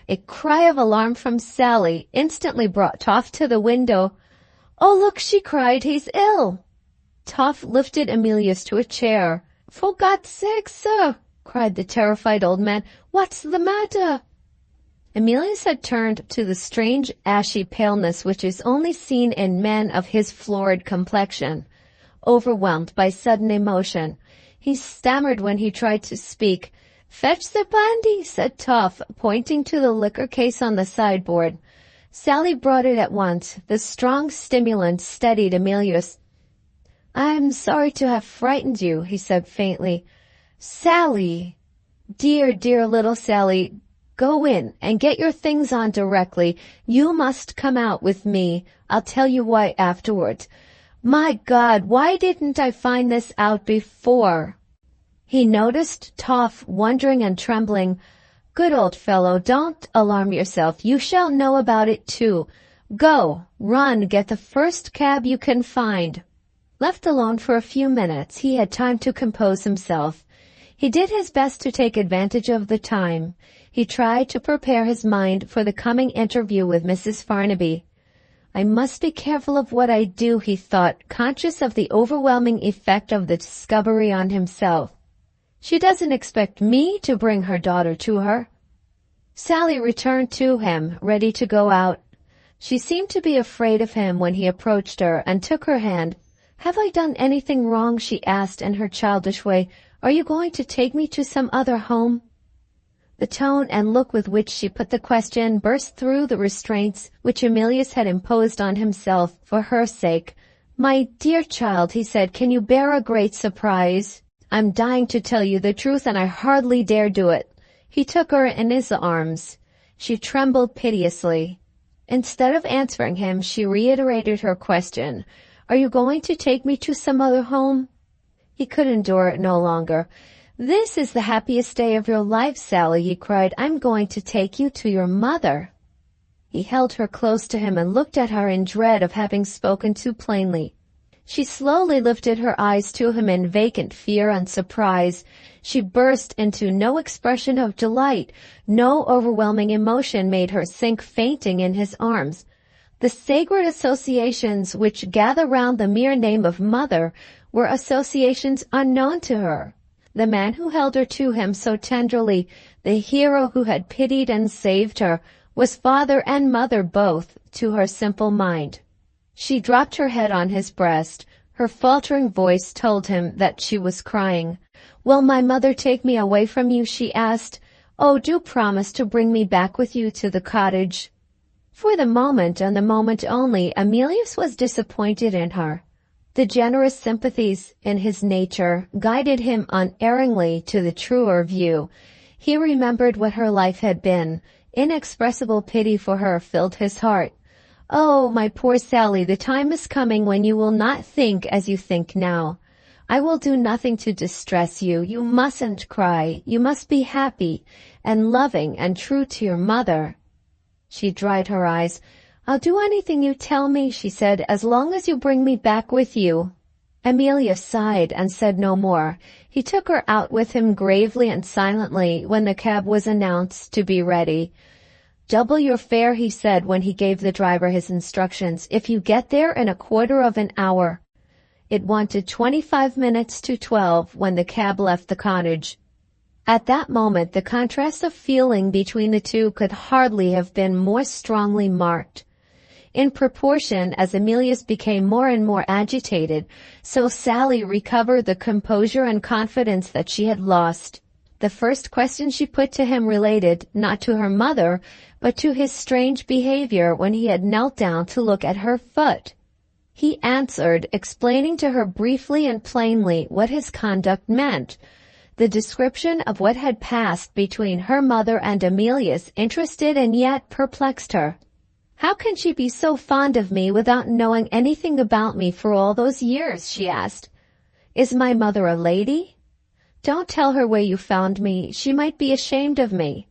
[SPEAKER 1] A cry of alarm from Sally instantly brought Toff to the window. "Oh, look," she cried, "he's ill." Toff lifted Emilius to a chair. "For God's sake, sir," cried the terrified old man, "what's the matter?" Emilius had turned to the strange ashy paleness which is only seen in men of his florid complexion. Overwhelmed by sudden emotion, he stammered when he tried to speak. "Fetch the brandy," said Toff, pointing to the liquor case on the sideboard. Sally brought it at once. The strong stimulant steadied Emilius. "I'm sorry to have frightened you," he said faintly. "Sally, dear, dear little Sally, go in and get your things on directly. You must come out with me. I'll tell you why afterwards. My God, why didn't I find this out before?" He noticed Toff wondering and trembling. "Good old fellow, don't alarm yourself. You shall know about it too. Go, run, get the first cab you can find." Left alone for a few minutes, he had time to compose himself. He did his best to take advantage of the time. He tried to prepare his mind for the coming interview with Mrs. Farnaby. "I must be careful of what I do," he thought, conscious of the overwhelming effect of the discovery on himself. "She doesn't expect me to bring her daughter to her." Sally returned to him, ready to go out. She seemed to be afraid of him when he approached her and took her hand. "Have I done anything wrong?" she asked in her childish way. "Are you going to take me to some other home?" The tone and look with which she put the question burst through the restraints which Emilius had imposed on himself for her sake. "My dear child," he said, "can you bear a great surprise? I'm dying to tell you the truth, and I hardly dare do it." He took her in his arms. She trembled piteously. Instead of answering him, she reiterated her question. "Are you going to take me to some other home?" He could endure it no longer. "This is the happiest day of your life, Sally," he cried. "I'm going to take you to your mother." He held her close to him and looked at her in dread of having spoken too plainly. She slowly lifted her eyes to him in vacant fear and surprise. She burst into no expression of delight. No overwhelming emotion made her sink fainting in his arms. The sacred associations which gather round the mere name of mother were associations unknown to her. The man who held her to him so tenderly, the hero who had pitied and saved her, was father and mother both to her simple mind. She dropped her head on his breast. Her faltering voice told him that she was crying. "Will my mother take me away from you?" she asked. "Oh, do promise to bring me back with you to the cottage." For the moment, and the moment only, Emilius was disappointed in her. The generous sympathies in his nature guided him unerringly to the truer view. He remembered what her life had been. Inexpressible pity for her filled his heart. "Oh, my poor Sally, the time is coming when you will not think as you think now. I will do nothing to distress you. You mustn't cry. You must be happy and loving and true to your mother." She dried her eyes. "I'll do anything you tell me," she said, "as long as you bring me back with you." Amelia sighed and said no more. He took her out with him gravely and silently when the cab was announced to be ready. "Double your fare," he said when he gave the driver his instructions, "if you get there in a quarter of an hour." It wanted 25 minutes to 12 when the cab left the cottage. At that moment the contrast of feeling between the two could hardly have been more strongly marked. In proportion as Emilius became more and more agitated, so Sally recovered the composure and confidence that she had lost. The first question she put to him related, not to her mother, but to his strange behavior when he had knelt down to look at her foot. He answered, explaining to her briefly and plainly what his conduct meant. The description of what had passed between her mother and Emilius interested and yet perplexed her. "How can she be so fond of me without knowing anything about me for all those years?" she asked. "Is my mother a lady? Don't tell her where you found me. She might be ashamed of me."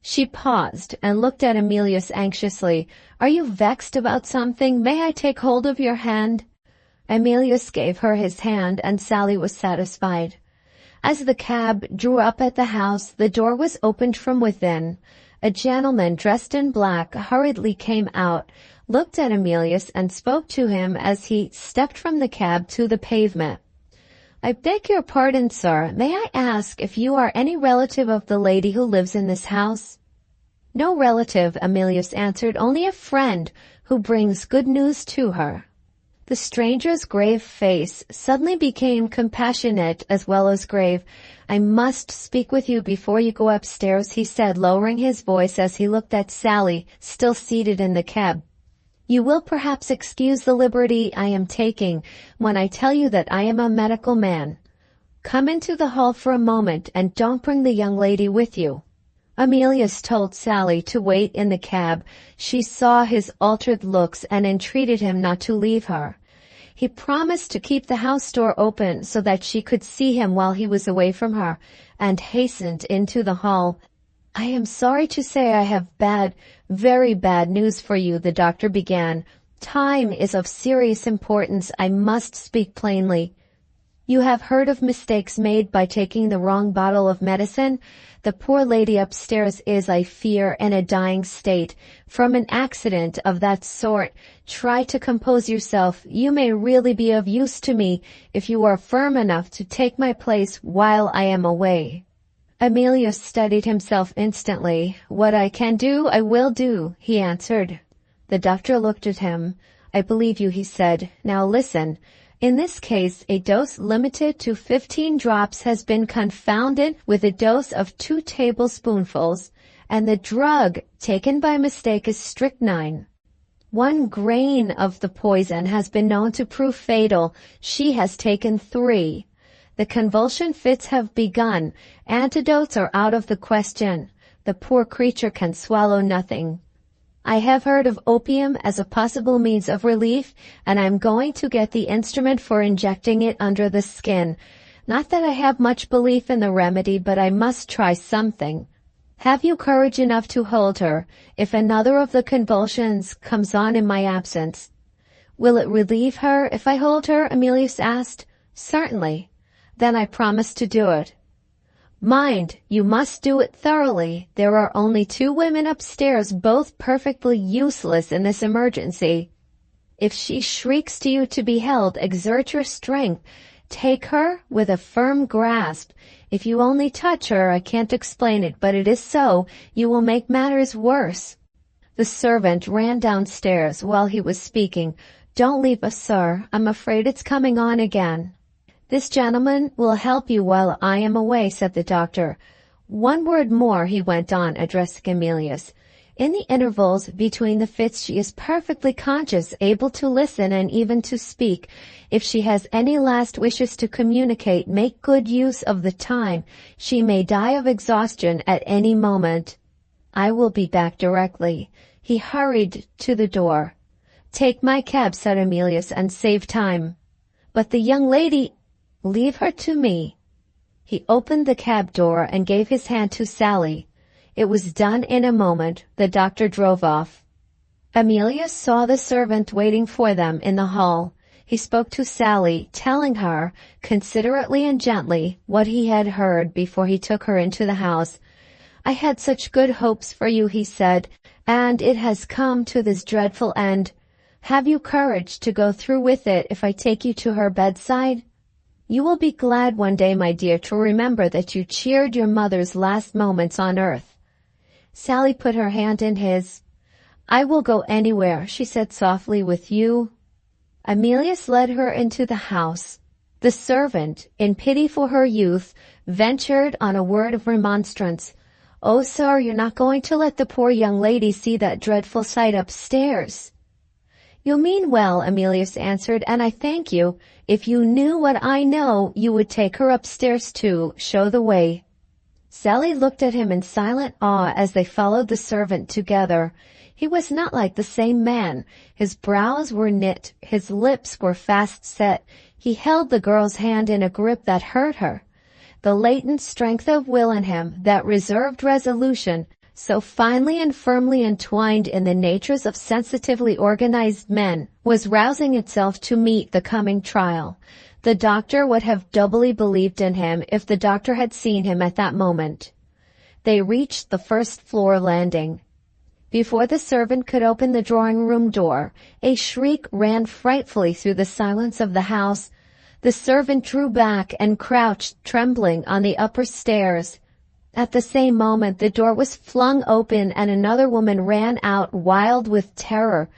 [SPEAKER 1] She paused and looked at Emilius anxiously. "Are you vexed about something? May I take hold of your hand?" Emilius gave her his hand, and Sally was satisfied. As the cab drew up at the house, the door was opened from within. A gentleman dressed in black hurriedly came out. looked at Emilius and spoke to him as he stepped from the cab to the pavement. "I beg your pardon, sir. May I ask if you are any relative of the lady who lives in this house?" "No relative," Emilius answered, "only a friend who brings good news to her." The stranger's grave face suddenly became compassionate as well as grave. "I must speak with you before you go upstairs," he said, lowering his voice as he looked at Sally, still seated in the cab. "You will perhaps excuse the liberty I am taking when I tell you that I am a medical man. Come into the hall for a moment and don't bring the young lady with you." Emilius told Sally to wait in the cab. She saw his altered looks and entreated him not to leave her. He promised to keep the house door open so that she could see him while he was away from her, and hastened into the hall. "I am sorry to say I have very bad news for you," the doctor began. "Time is of serious importance. I must speak plainly. You have heard of mistakes made by taking the wrong bottle of medicine? The poor lady upstairs is, I fear, in a dying state from an accident of that sort. Try to compose yourself. You may really be of use to me if you are firm enough to take my place while I am away." Emilius steadied himself instantly. "What I can do, I will do," he answered. The doctor looked at him. "I believe you," he said. "Now listen. In this case, a dose limited to 15 drops has been confounded with a dose of 2 tablespoonfuls, and the drug taken by mistake is strychnine. 1 grain of the poison has been known to prove fatal. She has taken 3. The convulsion fits have begun. Antidotes are out of the question. The poor creature can swallow nothing. I have heard of opium as a possible means of relief, and I'm going to get the instrument for injecting it under the skin. Not that I have much belief in the remedy, but I must try something. Have you courage enough to hold her if another of the convulsions comes on in my absence?" "Will it relieve her if I hold her?" Emilius asked. "Certainly." "Then I promise to do it." "Mind, you must do it thoroughly. There are only 2 women upstairs, both perfectly useless in this emergency. If she shrieks to you to be held, exert your strength. Take her with a firm grasp. If you only touch her, I can't explain it, but it is so, you will make matters worse." The servant ran downstairs while he was speaking. "Don't leave us, sir. I'm afraid it's coming on again." "This gentleman will help you while I am away," said the doctor. "One word more," he went on, addressing Emilius. "In the intervals between the fits she is perfectly conscious, able to listen and even to speak. If she has any last wishes to communicate, make good use of the time. She may die of exhaustion at any moment. I will be back directly." He hurried to the door. "Take my cab," said Emilius, "and save time." "But the young lady—" "Leave her to me." He opened the cab door and gave his hand to Sally. It was done in a moment. The doctor drove off. Emilius saw the servant waiting for them in the hall. He spoke to Sally, telling her, considerately and gently, what he had heard before he took her into the house. "I had such good hopes for you," he said, "and it has come to this dreadful end. Have you courage to go through with it if I take you to her bedside? You will be glad one day, my dear, to remember that you cheered your mother's last moments on earth." Sally put her hand in his. "I will go anywhere," she said softly, "with you." Emilius led her into the house. The servant, in pity for her youth, ventured on a word of remonstrance. "Oh, sir, you're not going to let the poor young lady see that dreadful sight upstairs." "You mean well," Emilius answered, "and I thank you. If you knew what I know, you would take her upstairs too. Show the way." Sally looked at him in silent awe as they followed the servant together. He was not like the same man. His brows were knit, his lips were fast set. He held the girl's hand in a grip that hurt her. The latent strength of will in him, that reserved resolution, so finely and firmly entwined in the natures of sensitively organized men, was rousing itself to meet the coming trial. The doctor would have doubly believed in him if the doctor had seen him at that moment. They reached the first-floor landing. Before the servant could open the drawing-room door, a shriek ran frightfully through the silence of the house. The servant drew back and crouched trembling on the upper stairs. At the same moment the door was flung open and another woman ran out, wild with terror.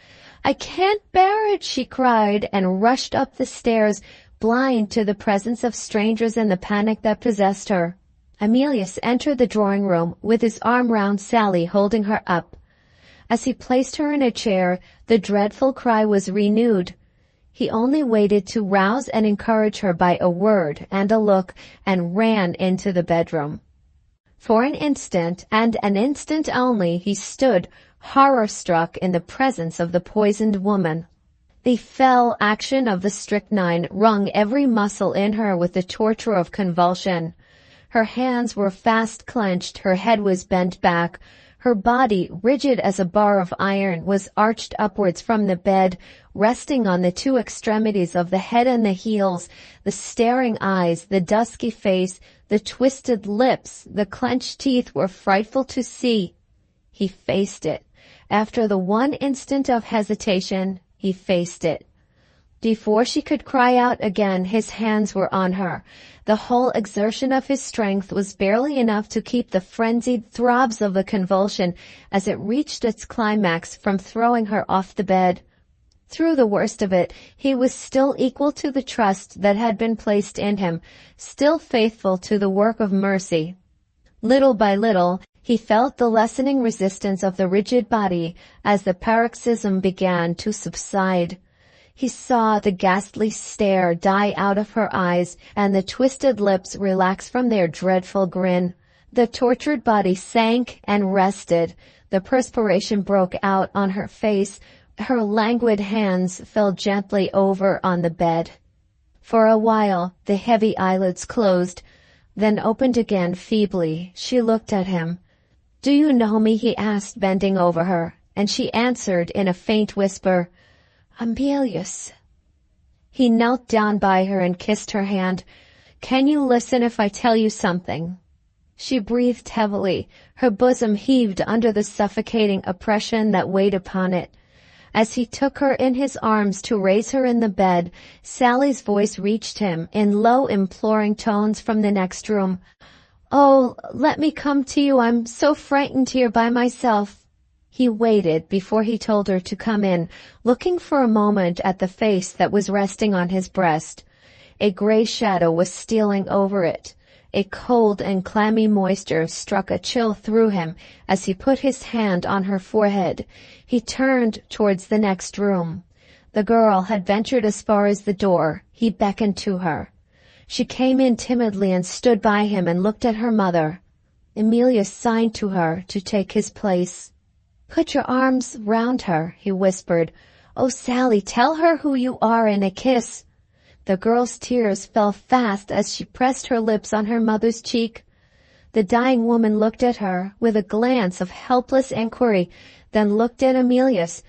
[SPEAKER 1] "I can't bear it," she cried, and rushed up the stairs, blind to the presence of strangers and the panic that possessed her. Emilius entered the drawing-room with his arm round Sally, holding her up. As he placed her in a chair, the dreadful cry was renewed. He only waited to rouse and encourage her by a word and a look, and ran into the bedroom. For an instant, and an instant only, he stood, horror-struck in the presence of the poisoned woman. The fell action of the strychnine wrung every muscle in her with the torture of convulsion. Her hands were fast clenched, her head was bent back, her body, rigid as a bar of iron, was arched upwards from the bed, resting on the two extremities of the head and the heels, the staring eyes, the dusky face, the twisted lips, the clenched teeth were frightful to see. He faced it. After the one instant of hesitation, he faced it. Before she could cry out again, his hands were on her. The whole exertion of his strength was barely enough to keep the frenzied throbs of the convulsion as it reached its climax from throwing her off the bed. Through the worst of it, he was still equal to the trust that had been placed in him, still faithful to the work of mercy. Little by little, he felt the lessening resistance of the rigid body as the paroxysm began to subside. He saw the ghastly stare die out of her eyes and the twisted lips relax from their dreadful grin. The tortured body sank and rested. The perspiration broke out on her face. Her languid hands fell gently over on the bed. For a while, the heavy eyelids closed, then opened again feebly. She looked at him. "Do you know me?" he asked, bending over her, and she answered in a faint whisper, "Emilius." He knelt down by her and kissed her hand. "Can you listen if I tell you something?" She breathed heavily. Her bosom heaved under the suffocating oppression that weighed upon it. As he took her in his arms to raise her in the bed, Sally's voice reached him in low, imploring tones from the next room. "Oh, let me come to you. I'm so frightened here by myself." He waited before he told her to come in, looking for a moment at the face that was resting on his breast. A gray shadow was stealing over it. A cold and clammy moisture struck a chill through him as he put his hand on her forehead. He turned towards the next room. The girl had ventured as far as the door. He beckoned to her. She came in timidly and stood by him and looked at her mother. Emilius signed to her to take his place. "Put your arms round her," he whispered. "Oh, Sally, tell her who you are in a kiss." The girl's tears fell fast as she pressed her lips on her mother's cheek. The dying woman looked at her with a glance of helpless inquiry, then looked at Emilius.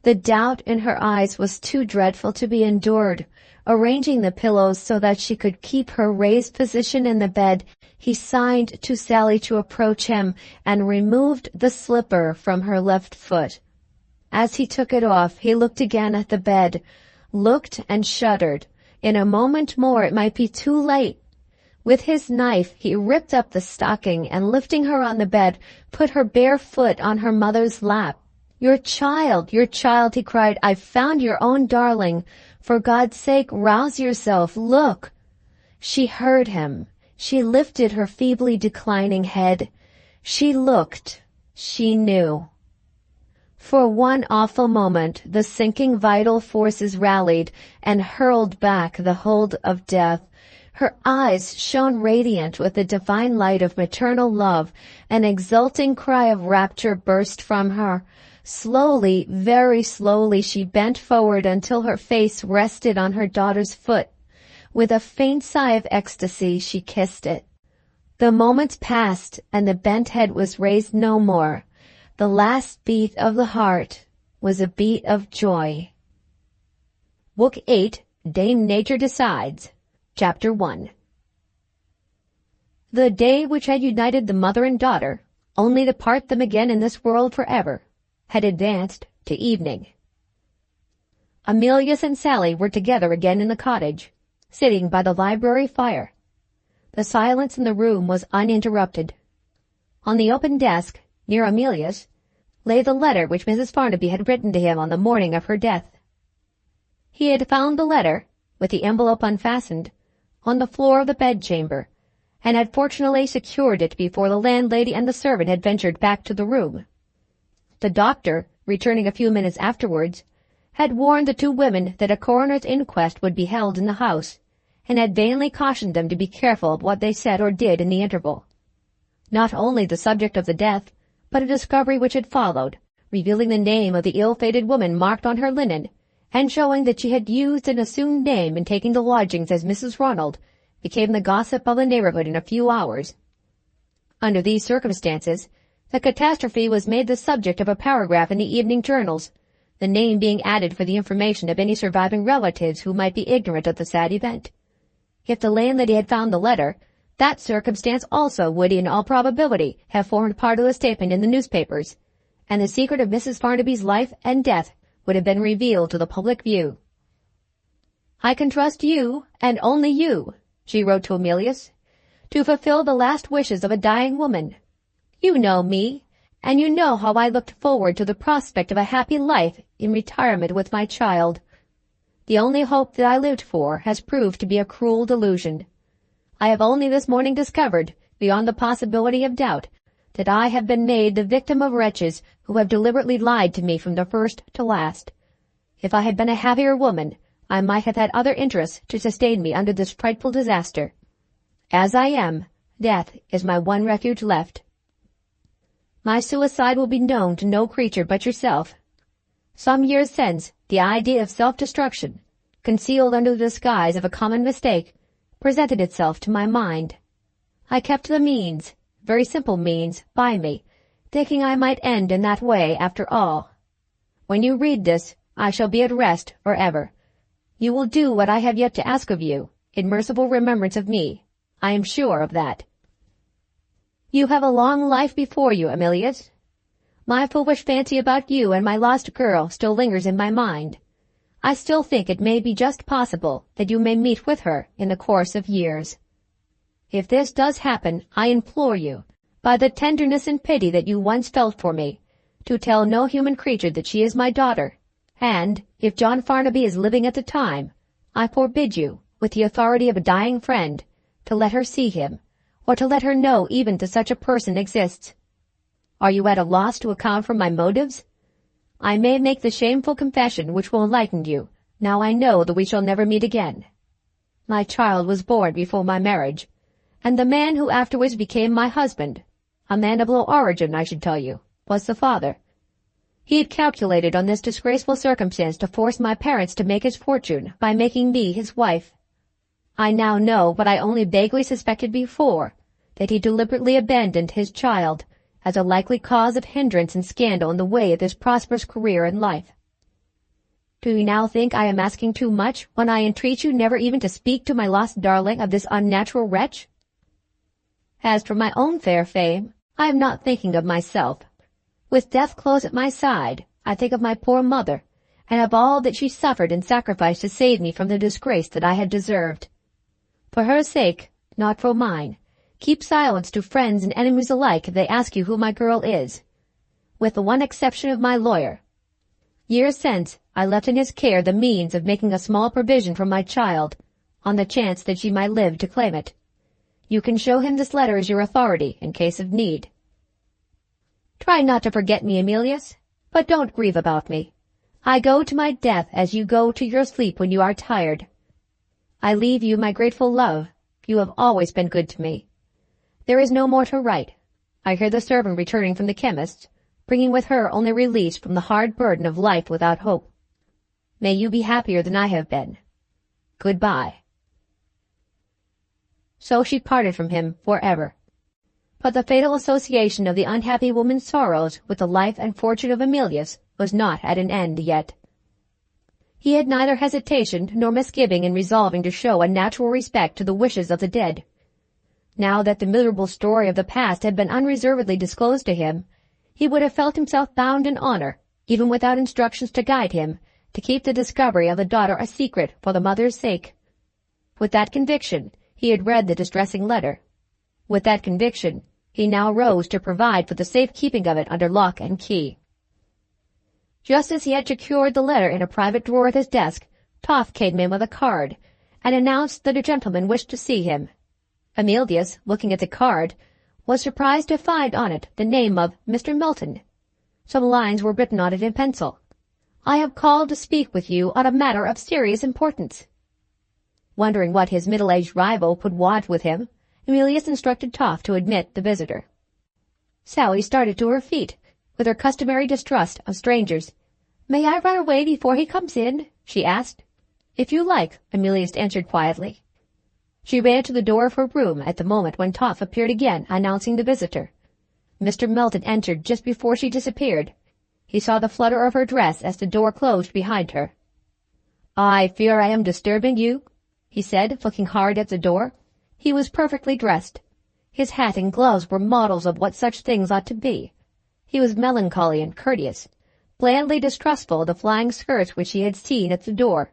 [SPEAKER 1] The doubt in her eyes was too dreadful to be endured. Arranging the pillows so that she could keep her raised position in the bed, he signed to Sally to approach him and removed the slipper from her left foot. As he took it off, he looked again at the bed, looked and shuddered. In a moment more it might be too late. With his knife, he ripped up the stocking and, lifting her on the bed, put her bare foot on her mother's lap. Your child, he cried. "I've found your own darling. For God's sake, rouse yourself. Look." She heard him. She lifted her feebly declining head. She looked. She knew. For one awful moment, the sinking vital forces rallied and hurled back the hold of death. Her eyes shone radiant with the divine light of maternal love. An exulting cry of rapture burst from her. Slowly, very slowly, she bent forward until her face rested on her daughter's foot. With a faint sigh of ecstasy, she kissed it. The moments passed, and the bent head was raised no more. The last beat of the heart was a beat of joy. Book 8, Dame Nature Decides. Chapter 1. The day which had united the mother and daughter, only to part them again in this world forever, had advanced to evening. Emilius and Sally were together again in the cottage, sitting by the library fire. The silence in the room was uninterrupted. On the open desk, near Emilius, lay the letter which Mrs. Farnaby had written to him on the morning of her death. He had found the letter, with the envelope unfastened, on the floor of the bedchamber, and had fortunately secured it before the landlady and the servant had ventured back to the room. The doctor, returning a few minutes afterwards, had warned the two women that a coroner's inquest would be held in the house, and had vainly cautioned them to be careful of what they said or did in the interval. Not only the subject of the death, but a discovery which had followed, revealing the name of the ill-fated woman marked on her linen, and showing that she had used an assumed name in taking the lodgings as Mrs. Ronald, became the gossip of the neighborhood in a few hours. Under these circumstances, the catastrophe was made the subject of a paragraph in the evening journals, the name being added for the information of any surviving relatives who might be ignorant of the sad event. If the landlady had found the letter, that circumstance also would in all probability have formed part of the statement in the newspapers, and the secret of Mrs. Farnaby's life and death would have been revealed to the public view. "I can trust you, and only you," she wrote to Emilius, "to fulfill the last wishes of a dying woman. You know me, and you know how I looked forward to the prospect of a happy life in retirement with my child. The only hope that I lived for has proved to be a cruel delusion. I have only this morning discovered, beyond the possibility of doubt, that I have been made the victim of wretches who have deliberately lied to me from the first to last. If I had been a happier woman, I might have had other interests to sustain me under this frightful disaster. As I am, death is my one refuge left. My suicide will be known to no creature but yourself. Some years since, the idea of self-destruction, concealed under the disguise of a common mistake, presented itself to my mind. I kept the means, very simple means, by me, thinking I might end in that way after all. When you read this, I shall be at rest for ever. You will do what I have yet to ask of you, in merciful remembrance of me. I am sure of that. You have a long life before you, Emilius. My foolish fancy about you and my lost girl still lingers in my mind. I still think it may be just possible that you may meet with her in the course of years. If this does happen, I implore you, by the tenderness and pity that you once felt for me, to tell no human creature that she is my daughter, and, if John Farnaby is living at the time, I forbid you, with the authority of a dying friend, to let her see him, or to let her know even that such a person exists. Are you at a loss to account for my motives? I may make the shameful confession which will enlighten you, now I know that we shall never meet again. My child was born before my marriage, and the man who afterwards became my husband, a man of low origin, I should tell you, was the father. He had calculated on this disgraceful circumstance to force my parents to make his fortune by making me his wife. I now know what I only vaguely suspected before, that he deliberately abandoned his child as a likely cause of hindrance and scandal in the way of this prosperous career in life. Do you now think I am asking too much when I entreat you never even to speak to my lost darling of this unnatural wretch? As for my own fair fame, I am not thinking of myself. With death close at my side, I think of my poor mother, and of all that she suffered and sacrificed to save me from the disgrace that I had deserved. For her sake, not for mine, keep silence to friends and enemies alike if they ask you who my girl is, with the one exception of my lawyer. Years since, I left in his care the means of making a small provision for my child, on the chance that she might live to claim it. You can show him this letter as your authority in case of need. Try not to forget me, Emilius, but don't grieve about me. I go to my death as you go to your sleep when you are tired. I leave you my grateful love. You have always been good to me. There is no more to write. I hear the servant returning from the chemist's, bringing with her only release from the hard burden of life without hope. May you be happier than I have been. Goodbye. So she parted from him forever. But the fatal association of the unhappy woman's sorrows with the life and fortune of Emilius was not at an end yet. He had neither hesitation nor misgiving in resolving to show a natural respect to the wishes of the dead. Now that the miserable story of the past had been unreservedly disclosed to him, he would have felt himself bound in honor, even without instructions to guide him, to keep the discovery of the daughter a secret for the mother's sake. With that conviction, he had read the distressing letter. With that conviction, he now rose to provide for the safe keeping of it under lock and key. Just as he had secured the letter in a private drawer of his desk, Toff came in with a card, and announced that a gentleman wished to see him. Emilius, looking at the card, was surprised to find on it the name of Mr. Melton. Some lines were written on it in pencil. "I have called to speak with you on a matter of serious importance." Wondering what his middle-aged rival could want with him, Emilius instructed Toff to admit the visitor. Sally started to her feet, with her customary distrust of strangers. "May I run away before he comes in?" she asked. "If you like," Emilius answered quietly. She ran to the door of her room at the moment when Toff appeared again, announcing the visitor. Mr. Melton entered just before she disappeared. He saw the flutter of her dress as the door closed behind her. "I fear I am disturbing you," he said, looking hard at the door. He was perfectly dressed. His hat and gloves were models of what such things ought to be. He was melancholy and courteous, blandly distrustful of the flying skirts which he had seen at the door.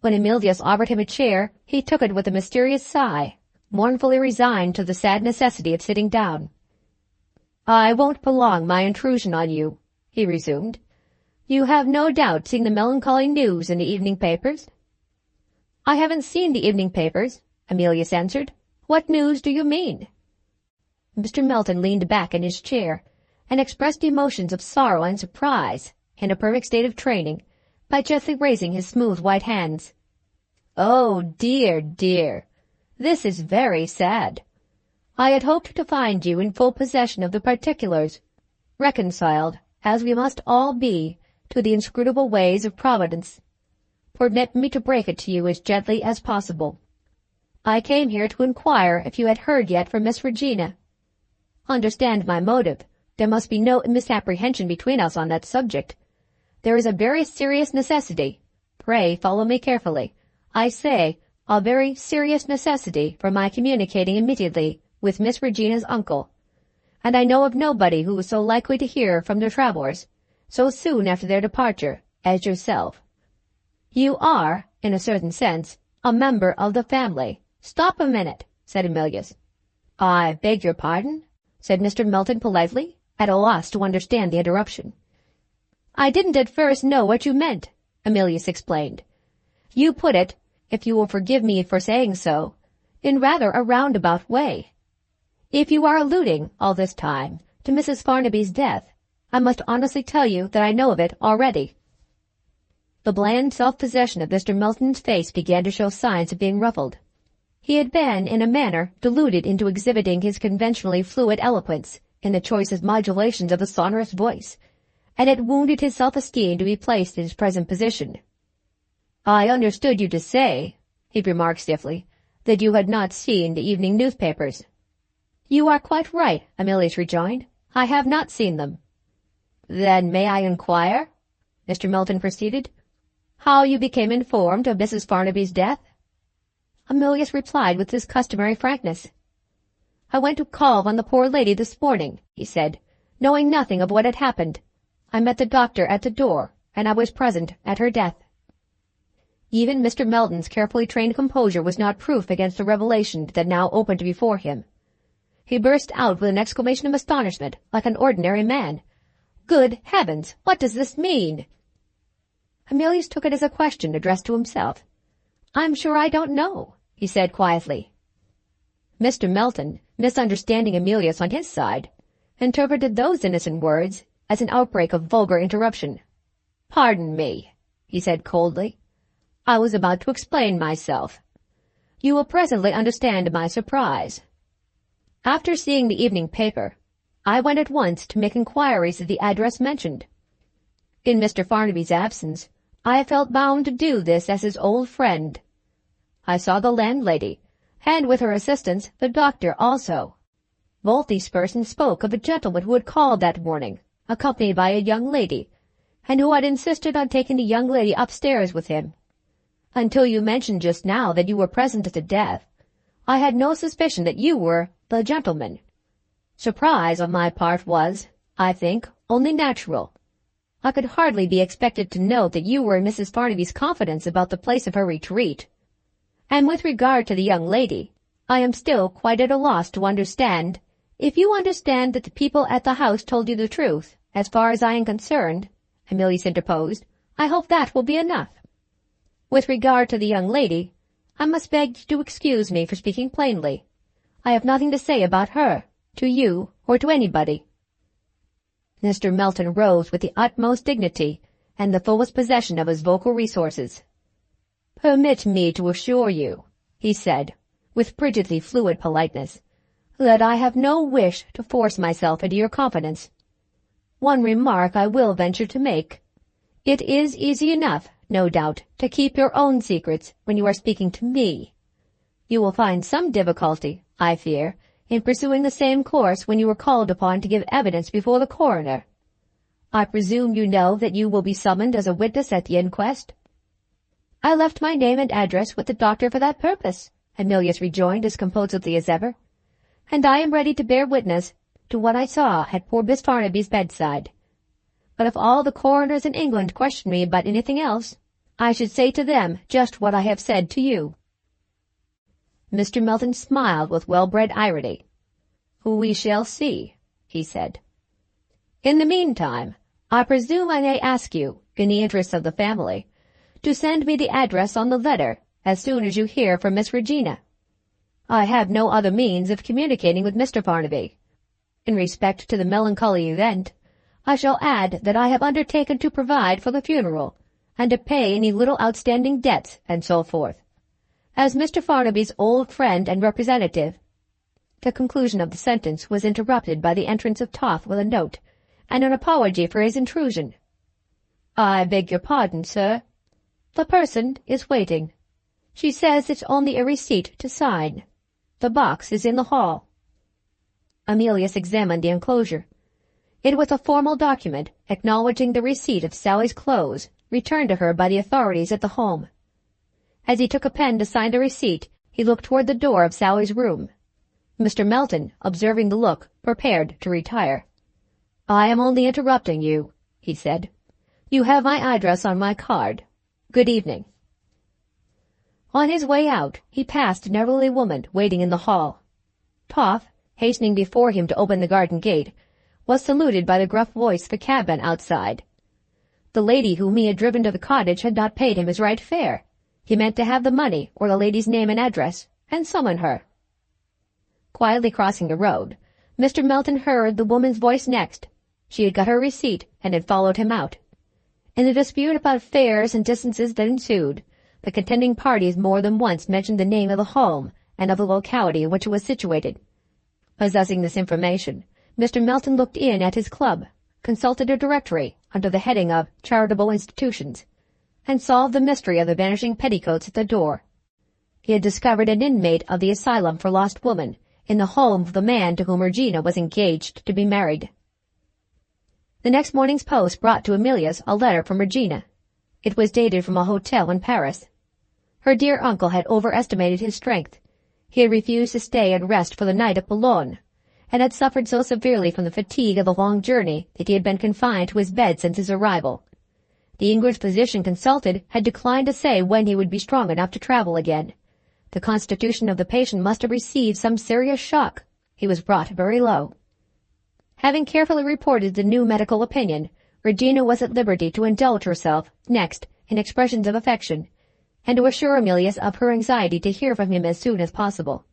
[SPEAKER 1] When Emilius offered him a chair, he took it with a mysterious sigh, mournfully resigned to the sad necessity of sitting down. "I won't prolong my intrusion on you," he resumed. "You have no doubt seen the melancholy news in the evening papers?" "I haven't seen the evening papers," Emilius answered. "What news do you mean?" Mr. Melton leaned back in his chair, and expressed emotions of sorrow and surprise, in a perfect state of training, by gently raising his smooth white hands. "Oh, dear, dear, this is very sad. I had hoped to find you in full possession of the particulars, reconciled, as we must all be, to the inscrutable ways of Providence. Permit me to break it to you as gently as possible. I came here to inquire if you had heard yet from Miss Regina. Understand my motive. There must be no misapprehension between us on that subject. There is a very serious necessity. Pray follow me carefully. I say, a very serious necessity for my communicating immediately with Miss Regina's uncle, and I know of nobody who is so likely to hear from the travellers, so soon after their departure, as yourself. You are, in a certain sense, a member of the family." "Stop a minute," said Emilius. "I beg your pardon," said Mr. Melton politely, at a loss to understand the interruption. "I didn't at first know what you meant," Emilius explained. "You put it, if you will forgive me for saying so, in rather a roundabout way. If you are alluding, all this time, to Mrs. Farnaby's death, I must honestly tell you that I know of it already." The bland self-possession of Mr. Melton's face began to show signs of being ruffled. He had been, in a manner, deluded into exhibiting his conventionally fluid eloquence in the choicest modulations of the sonorous voice, and it wounded his self-esteem to be placed in his present position. "I understood you to say," he remarked stiffly, "that you had not seen the evening newspapers." "You are quite right," Emilius rejoined. "I have not seen them." "Then may I inquire," Mr. Melton proceeded, "how you became informed of Mrs. Farnaby's death?" Emilius replied with his customary frankness. "I went to call on the poor lady this morning," he said, "knowing nothing of what had happened. I met the doctor at the door, and I was present at her death." Even Mr. Melton's carefully trained composure was not proof against the revelation that now opened before him. He burst out with an exclamation of astonishment, like an ordinary man. "Good heavens, what does this mean?" Emilius took it as a question addressed to himself. "I'm sure I don't know," he said quietly. Mr. Melton, misunderstanding Emilius on his side, interpreted those innocent words as an outbreak of vulgar interruption. "Pardon me," he said coldly. "I was about to explain myself. You will presently understand my surprise. After seeing the evening paper, I went at once to make inquiries at the address mentioned. In Mr. Farnaby's absence, I felt bound to do this as his old friend. I saw the landlady, and with her assistance the doctor also. Both these persons spoke of a gentleman who had called that morning, accompanied by a young lady, and who had insisted on taking the young lady upstairs with him. Until you mentioned just now that you were present at the death, I had no suspicion that you were the gentleman. Surprise on my part was, I think, only natural. I could hardly be expected to know that you were in Mrs. Farnaby's confidence about the place of her retreat. And with regard to the young lady, I am still quite at a loss to understand. If you understand that the people at the house told you the truth, as far as I am concerned, Emilius interposed, I hope that will be enough. With regard to the young lady, I must beg you to excuse me for speaking plainly. I have nothing to say about her, to you, or to anybody. Mr. Melton rose with the utmost dignity and the fullest possession of his vocal resources. Permit me to assure you, he said, with frigidly fluid politeness, that I have no wish to force myself into your confidence. One remark I will venture to make. It is easy enough, no doubt, to keep your own secrets when you are speaking to me. You will find some difficulty, I fear, in pursuing the same course when you are called upon to give evidence before the coroner. I presume you know that you will be summoned as a witness at the inquest? I left my name and address with the doctor for that purpose, Emilius rejoined as composedly as ever, and I am ready to bear witness to what I saw at poor Miss Farnaby's bedside. But if all the coroners in England question me about anything else, I should say to them just what I have said to you. Mr. Melton smiled with well-bred irony. We shall see, he said. In the meantime, I presume I may ask you, in the interests of the family, to send me the address on the letter as soon as you hear from Miss Regina. I have no other means of communicating with Mr. Farnaby. In respect to the melancholy event, I shall add that I have undertaken to provide for the funeral, and to pay any little outstanding debts, and so forth. As Mr. Farnaby's old friend and representative. The conclusion of the sentence was interrupted by the entrance of Toff with a note, and an apology for his intrusion. I beg your pardon, sir. The person is waiting. She says it's only a receipt to sign. The box is in the hall. Emilius examined the enclosure. It was a formal document acknowledging the receipt of Sally's clothes, returned to her by the authorities at the home. As he took a pen to sign the receipt, he looked toward the door of Sally's room. Mr. Melton, observing the look, prepared to retire. I am only interrupting you, he said. You have my address on my card. Good evening. On his way out, he passed an elderly woman waiting in the hall. Toff, hastening before him to open the garden gate, was saluted by the gruff voice of a cabman outside. The lady whom he had driven to the cottage had not paid him his right fare. He meant to have the money or the lady's name and address, and summon her. Quietly crossing the road, Mr. Melton heard the woman's voice next. She had got her receipt and had followed him out. In the dispute about fares and distances that ensued, the contending parties more than once mentioned the name of the home and of the locality in which it was situated. Possessing this information, Mr. Melton looked in at his club, consulted a directory under the heading of Charitable Institutions, and solved the mystery of the vanishing petticoats at the door. He had discovered an inmate of the Asylum for Lost Women in the home of the man to whom Regina was engaged to be married. The next morning's post brought to Emilius a letter from Regina. It was dated from a hotel in Paris. Her dear uncle had overestimated his strength. He had refused to stay and rest for the night at Boulogne, and had suffered so severely from the fatigue of the long journey that he had been confined to his bed since his arrival. The English physician consulted had declined to say when he would be strong enough to travel again. The constitution of the patient must have received some serious shock. He was brought very low. Having carefully reported the new medical opinion, Regina was at liberty to indulge herself, next, in expressions of affection, and to assure Emilius of her anxiety to hear from him as soon as possible.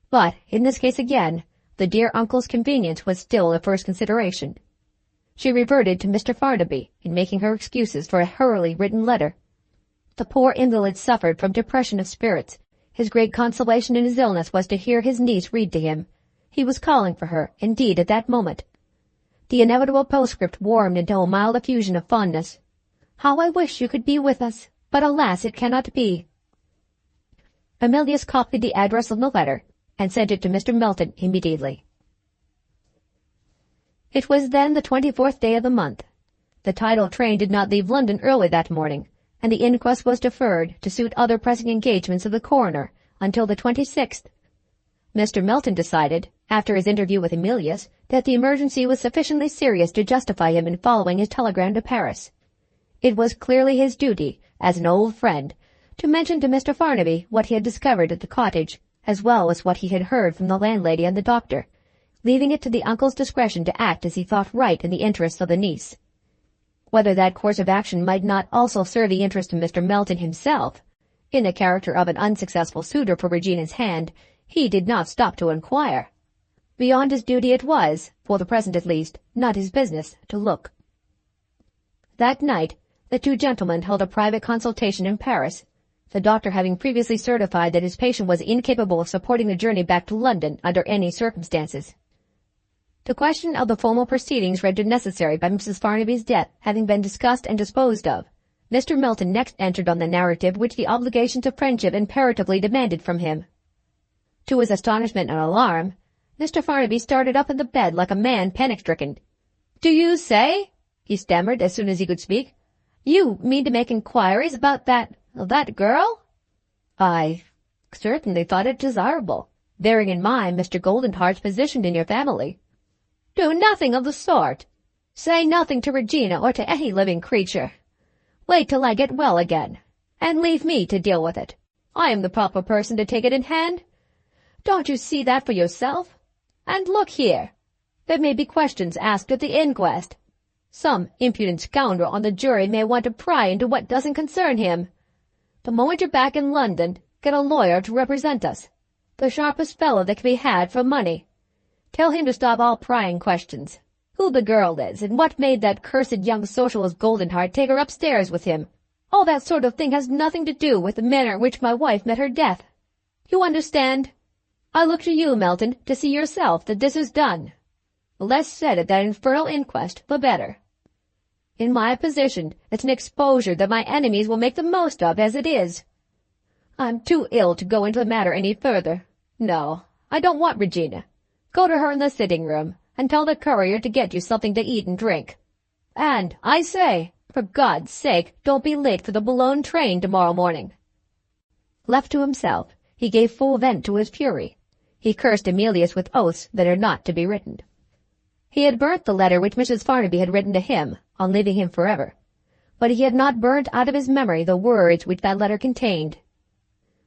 [SPEAKER 1] But, in this case again, the dear uncle's convenience was still the first consideration. She reverted to Mr. Farnaby in making her excuses for a hurriedly written letter. The poor invalid suffered from depression of spirits. His great consolation in his illness was to hear his niece read to him. He was calling for her, indeed, at that moment. The inevitable postscript warmed into a mild effusion of fondness. How I wish you could be with us, but alas, it cannot be. Emilius copied the address on the letter, and sent it to Mr. Melton immediately. It was then the 24th day of the month. The tidal train did not leave London early that morning, and the inquest was deferred to suit other pressing engagements of the coroner until the 26th. Mr. Milton decided, after his interview with Emilius, that the emergency was sufficiently serious to justify him in following his telegram to Paris. It was clearly his duty, as an old friend, to mention to Mr. Farnaby what he had discovered at the cottage, as well as what he had heard from the landlady and the doctor, leaving it to the uncle's discretion to act as he thought right in the interests of the niece. Whether that course of action might not also serve the interest of Mr. Melton himself, in the character of an unsuccessful suitor for Regina's hand, he did not stop to inquire. Beyond his duty it was, for the present at least, not his business to look. That night, the two gentlemen held a private consultation in Paris, the doctor having previously certified that his patient was incapable of supporting the journey back to London under any circumstances. The question of the formal proceedings rendered necessary by Mrs. Farnaby's death having been discussed and disposed of, Mr. Milton next entered on the narrative which the obligations of friendship imperatively demanded from him. To his astonishment and alarm, Mr. Farnaby started up in the bed like a man panic-stricken. "Do you say," he stammered as soon as he could speak, "you mean to make inquiries about that girl?" "I certainly thought it desirable, bearing in mind Mr. Goldenheart's position in your family." "Do nothing of the sort. Say nothing to Regina or to any living creature. Wait till I get well again, and leave me to deal with it. I am the proper person to take it in hand. Don't you see that for yourself? And look here, there may be questions asked at the inquest. Some impudent scoundrel on the jury may want to pry into what doesn't concern him. The moment you're back in London, get a lawyer to represent us, the sharpest fellow that can be had for money. Tell him to stop all prying questions. Who the girl is, and what made that cursed young socialist Goldenheart take her upstairs with him. All that sort of thing has nothing to do with the manner in which my wife met her death. You understand? I look to you, Melton, to see yourself that this is done. The less said at that infernal inquest, the better. In my position, it's an exposure that my enemies will make the most of as it is. I'm too ill to go into the matter any further. No, I don't want Regina. Go to her in the sitting-room, and tell the courier to get you something to eat and drink. And, I say, for God's sake, don't be late for the Boulogne train tomorrow morning." Left to himself, he gave full vent to his fury. He cursed Emilius with oaths that are not to be written. He had burnt the letter which Mrs. Farnaby had written to him, on leaving him forever, but he had not burnt out of his memory the words which that letter contained.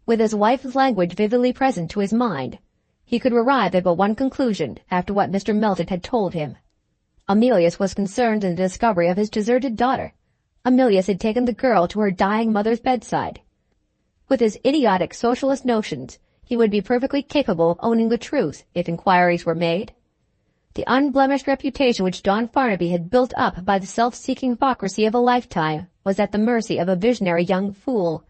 [SPEAKER 1] With his wife's language vividly present to his mind, he could arrive at but one conclusion after what Mr. Melton had told him. Emilius was concerned in the discovery of his deserted daughter. Emilius had taken the girl to her dying mother's bedside. With his idiotic socialist notions, he would be perfectly capable of owning the truth if inquiries were made. The unblemished reputation which John Farnaby had built up by the self-seeking hypocrisy of a lifetime was at the mercy of a visionary young fool,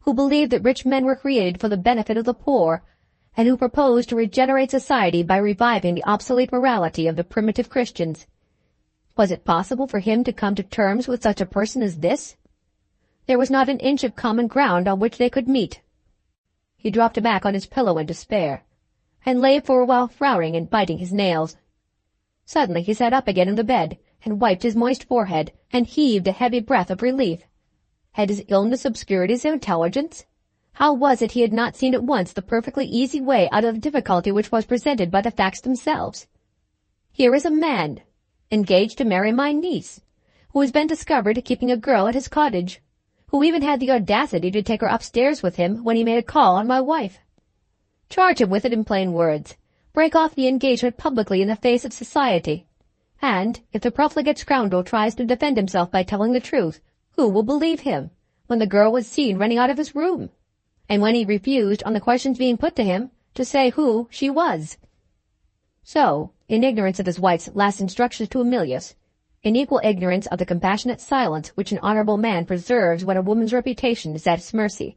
[SPEAKER 1] who believed that rich men were created for the benefit of the poor, and who proposed to regenerate society by reviving the obsolete morality of the primitive Christians. Was it possible for him to come to terms with such a person as this? There was not an inch of common ground on which they could meet. He dropped back on his pillow in despair, and lay for a while frowning and biting his nails. Suddenly he sat up again in the bed, and wiped his moist forehead, and heaved a heavy breath of relief. Had his illness obscured his intelligence? How was it he had not seen at once the perfectly easy way out of the difficulty which was presented by the facts themselves? Here is a man, engaged to marry my niece, who has been discovered keeping a girl at his cottage, who even had the audacity to take her upstairs with him when he made a call on my wife. Charge him with it in plain words. Break off the engagement publicly in the face of society. And, if the profligate scoundrel tries to defend himself by telling the truth, who will believe him, when the girl was seen running out of his room, and when he refused, on the questions being put to him, to say who she was? So, in ignorance of his wife's last instructions to Emilius, in equal ignorance of the compassionate silence which an honorable man preserves when a woman's reputation is at his mercy,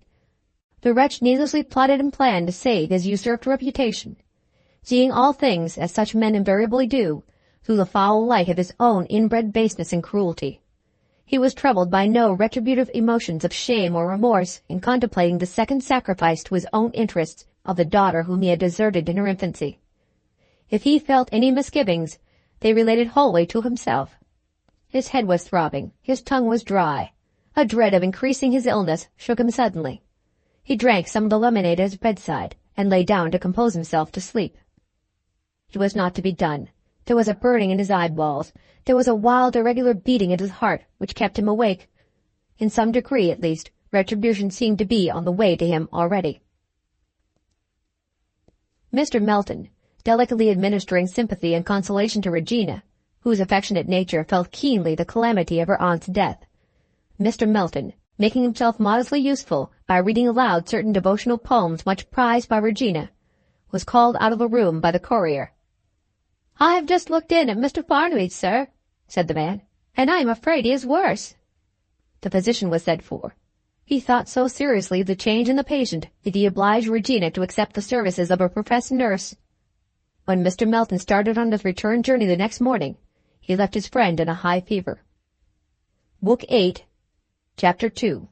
[SPEAKER 1] the wretch needlessly plotted and planned to save his usurped reputation, seeing all things, as such men invariably do, through the foul light of his own inbred baseness and cruelty. He was troubled by no retributive emotions of shame or remorse in contemplating the second sacrifice to his own interests of the daughter whom he had deserted in her infancy. If he felt any misgivings, they related wholly to himself. His head was throbbing, his tongue was dry. A dread of increasing his illness shook him suddenly. He drank some of the lemonade at his bedside, and lay down to compose himself to sleep. It was not to be done. There was a burning in his eyeballs. There was a wild, irregular beating at his heart, which kept him awake. In some degree, at least, retribution seemed to be on the way to him already. Mr. Melton, delicately administering sympathy and consolation to Regina, whose affectionate nature felt keenly the calamity of her aunt's death. Mr. Melton, making himself modestly useful by reading aloud certain devotional poems much prized by Regina, was called out of the room by the courier. "I have just looked in at Mr. Farnaby's, sir," said the man, "and I am afraid he is worse." The physician was sent for. He thought so seriously of the change in the patient that he obliged Regina to accept the services of a professed nurse. When Mr. Melton started on his return journey the next morning, he left his friend in a high fever. Book 8, Chapter 2.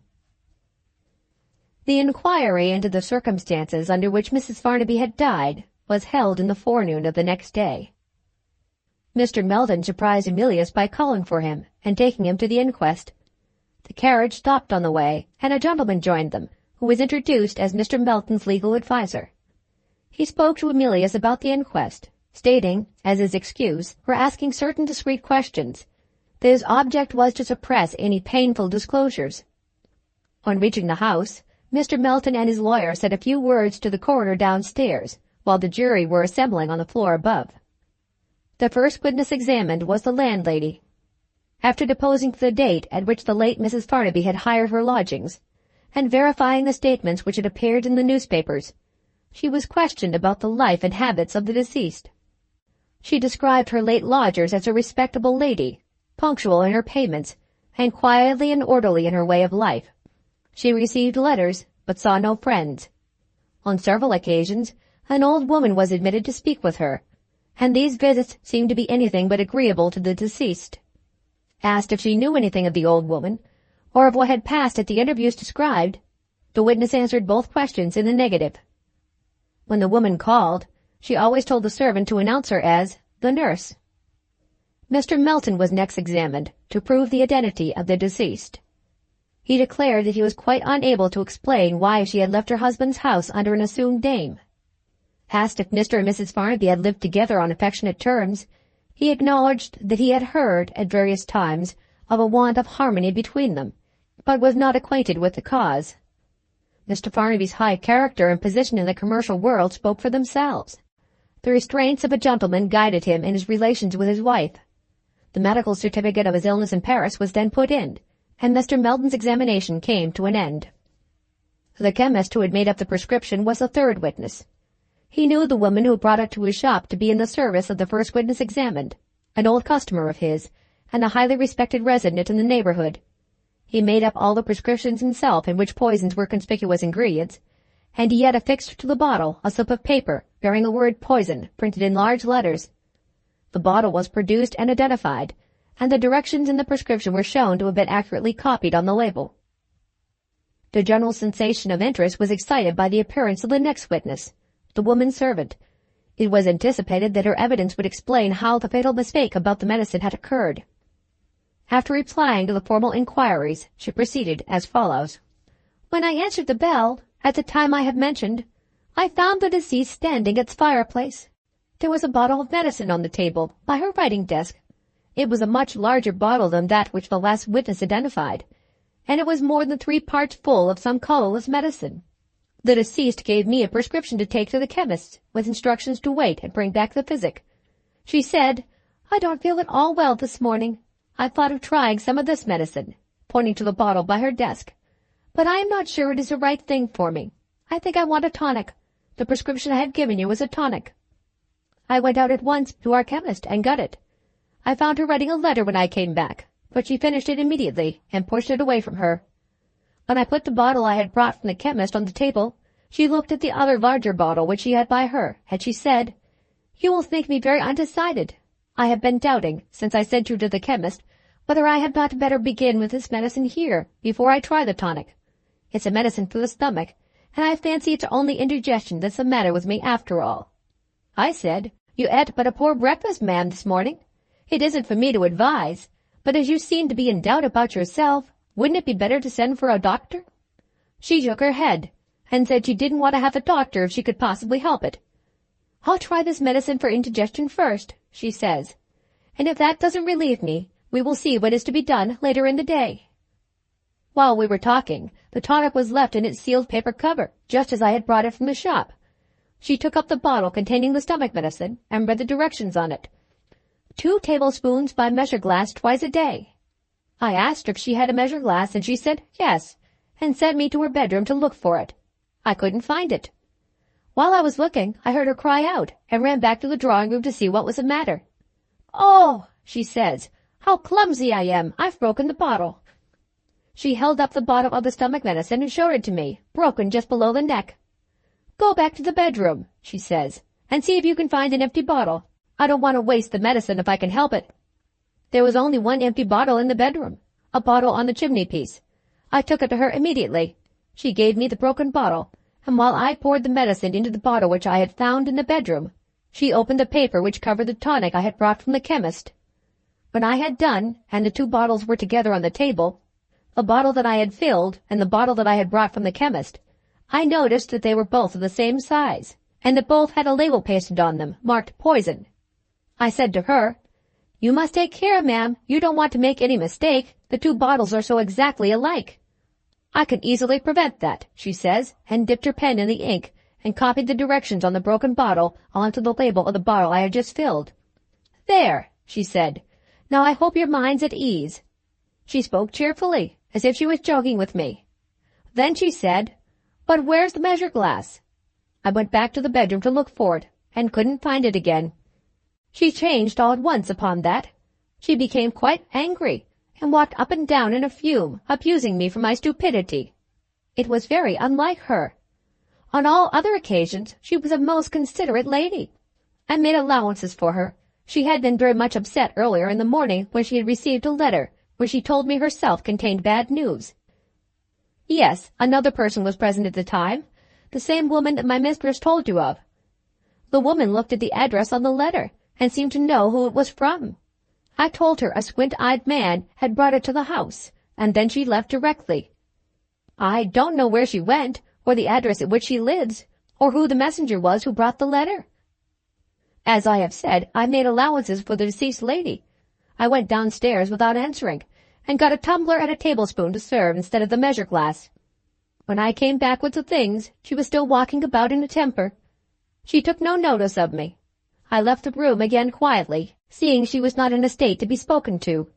[SPEAKER 1] The inquiry into the circumstances under which Mrs. Farnaby had died was held in the forenoon of the next day. Mr. Melton surprised Emilius by calling for him and taking him to the inquest. The carriage stopped on the way, and a gentleman joined them, who was introduced as Mr. Melton's legal adviser. He spoke to Emilius about the inquest, stating, as his excuse for asking certain discreet questions, that his object was to suppress any painful disclosures. On reaching the house, Mr. Melton and his lawyer said a few words to the coroner downstairs, while the jury were assembling on the floor above. The first witness examined was the landlady. After deposing to the date at which the late Mrs. Farnaby had hired her lodgings, and verifying the statements which had appeared in the newspapers, she was questioned about the life and habits of the deceased. She described her late lodgers as a respectable lady, punctual in her payments, and quietly and orderly in her way of life. She received letters, but saw no friends. On several occasions, an old woman was admitted to speak with her, and these visits seemed to be anything but agreeable to the deceased. Asked if she knew anything of the old woman, or of what had passed at the interviews described, the witness answered both questions in the negative. When the woman called, she always told the servant to announce her as the nurse. Mr. Melton was next examined to prove the identity of the deceased. He declared that he was quite unable to explain why she had left her husband's house under an assumed name. Asked if Mr. and Mrs. Farnaby had lived together on affectionate terms, he acknowledged that he had heard, at various times, of a want of harmony between them, but was not acquainted with the cause. Mr. Farnaby's high character and position in the commercial world spoke for themselves. The restraints of a gentleman guided him in his relations with his wife. The medical certificate of his illness in Paris was then put in, and Mr. Melton's examination came to an end. The chemist who had made up the prescription was the third witness. He knew the woman who brought it to his shop to be in the service of the first witness examined, an old customer of his, and a highly respected resident in the neighborhood. He made up all the prescriptions himself in which poisons were conspicuous ingredients, and he had affixed to the bottle a slip of paper bearing the word poison printed in large letters. The bottle was produced and identified, and the directions in the prescription were shown to have been accurately copied on the label. The general sensation of interest was excited by the appearance of the next witness, the woman servant. It was anticipated that her evidence would explain how the fatal mistake about the medicine had occurred. After replying to the formal inquiries, she proceeded as follows. "When I answered the bell, at the time I have mentioned, I found the deceased standing at the fireplace. There was a bottle of medicine on the table, by her writing desk. It was a much larger bottle than that which the last witness identified, and it was more than 3 parts full of some colorless medicine. The deceased gave me a prescription to take to the chemist's, with instructions to wait and bring back the physic. She said, 'I don't feel at all well this morning. I thought of trying some of this medicine,' pointing to the bottle by her desk. 'But I am not sure it is the right thing for me. I think I want a tonic. The prescription I have given you is a tonic.' I went out at once to our chemist and got it. I found her writing a letter when I came back, but she finished it immediately and pushed it away from her. When I put the bottle I had brought from the chemist on the table, she looked at the other larger bottle which she had by her, and she said, 'You will think me very undecided. I have been doubting, since I sent you to the chemist, whether I had not better begin with this medicine here, before I try the tonic. It's a medicine for the stomach, and I fancy it's only indigestion that's the matter with me after all.' I said, 'You ate but a poor breakfast, ma'am, this morning. It isn't for me to advise, but as you seem to be in doubt about yourself, wouldn't it be better to send for a doctor?' She shook her head, and said she didn't want to have a doctor if she could possibly help it. "I'll try this medicine for indigestion first," she says, "and if that doesn't relieve me, we will see what is to be done later in the day." While we were talking, the tonic was left in its sealed paper cover, just as I had brought it from the shop. She took up the bottle containing the stomach medicine and read the directions on it. 2 tablespoons by measure glass twice a day. I asked her if she had a measure glass, and she said yes, and sent me to her bedroom to look for it. I couldn't find it. While I was looking, I heard her cry out, and ran back to the drawing room to see what was the matter. "Oh," she says, "how clumsy I am! I've broken the bottle." She held up the bottle of the stomach medicine and showed it to me, broken just below the neck. "Go back to the bedroom," she says, "and see if you can find an empty bottle. I don't want to waste the medicine if I can help it." There was only one empty bottle in the bedroom, a bottle on the chimney-piece. I took it to her immediately. She gave me the broken bottle, and while I poured the medicine into the bottle which I had found in the bedroom, she opened the paper which covered the tonic I had brought from the chemist. When I had done, and the 2 bottles were together on the table, the bottle that I had filled and the bottle that I had brought from the chemist, I noticed that they were both of the same size, and that both had a label pasted on them, marked poison. I said to her, "You must take care, ma'am. You don't want to make any mistake. The 2 bottles are so exactly alike." "I can easily prevent that," she says, and dipped her pen in the ink and copied the directions on the broken bottle onto the label of the bottle I had just filled. "There," she said. "Now I hope your mind's at ease." She spoke cheerfully, as if she was joking with me. Then she said, "But where's the measure glass?" I went back to the bedroom to look for it, and couldn't find it again. She changed all at once upon that. She became quite angry, and walked up and down in a fume, abusing me for my stupidity. It was very unlike her. On all other occasions she was a most considerate lady. I made allowances for her. She had been very much upset earlier in the morning when she had received a letter which she told me herself contained bad news. Yes, another person was present at the time, the same woman that my mistress told you of. The woman looked at the address on the letter and seemed to know who it was from. I told her a squint-eyed man had brought it to the house, and then she left directly. I don't know where she went, or the address at which she lives, or who the messenger was who brought the letter. As I have said, I made allowances for the deceased lady. I went downstairs without answering, and got a tumbler and a tablespoon to serve instead of the measure glass. When I came back with the things, she was still walking about in a temper. She took no notice of me. I left the room again quietly, seeing she was not in a state to be spoken to.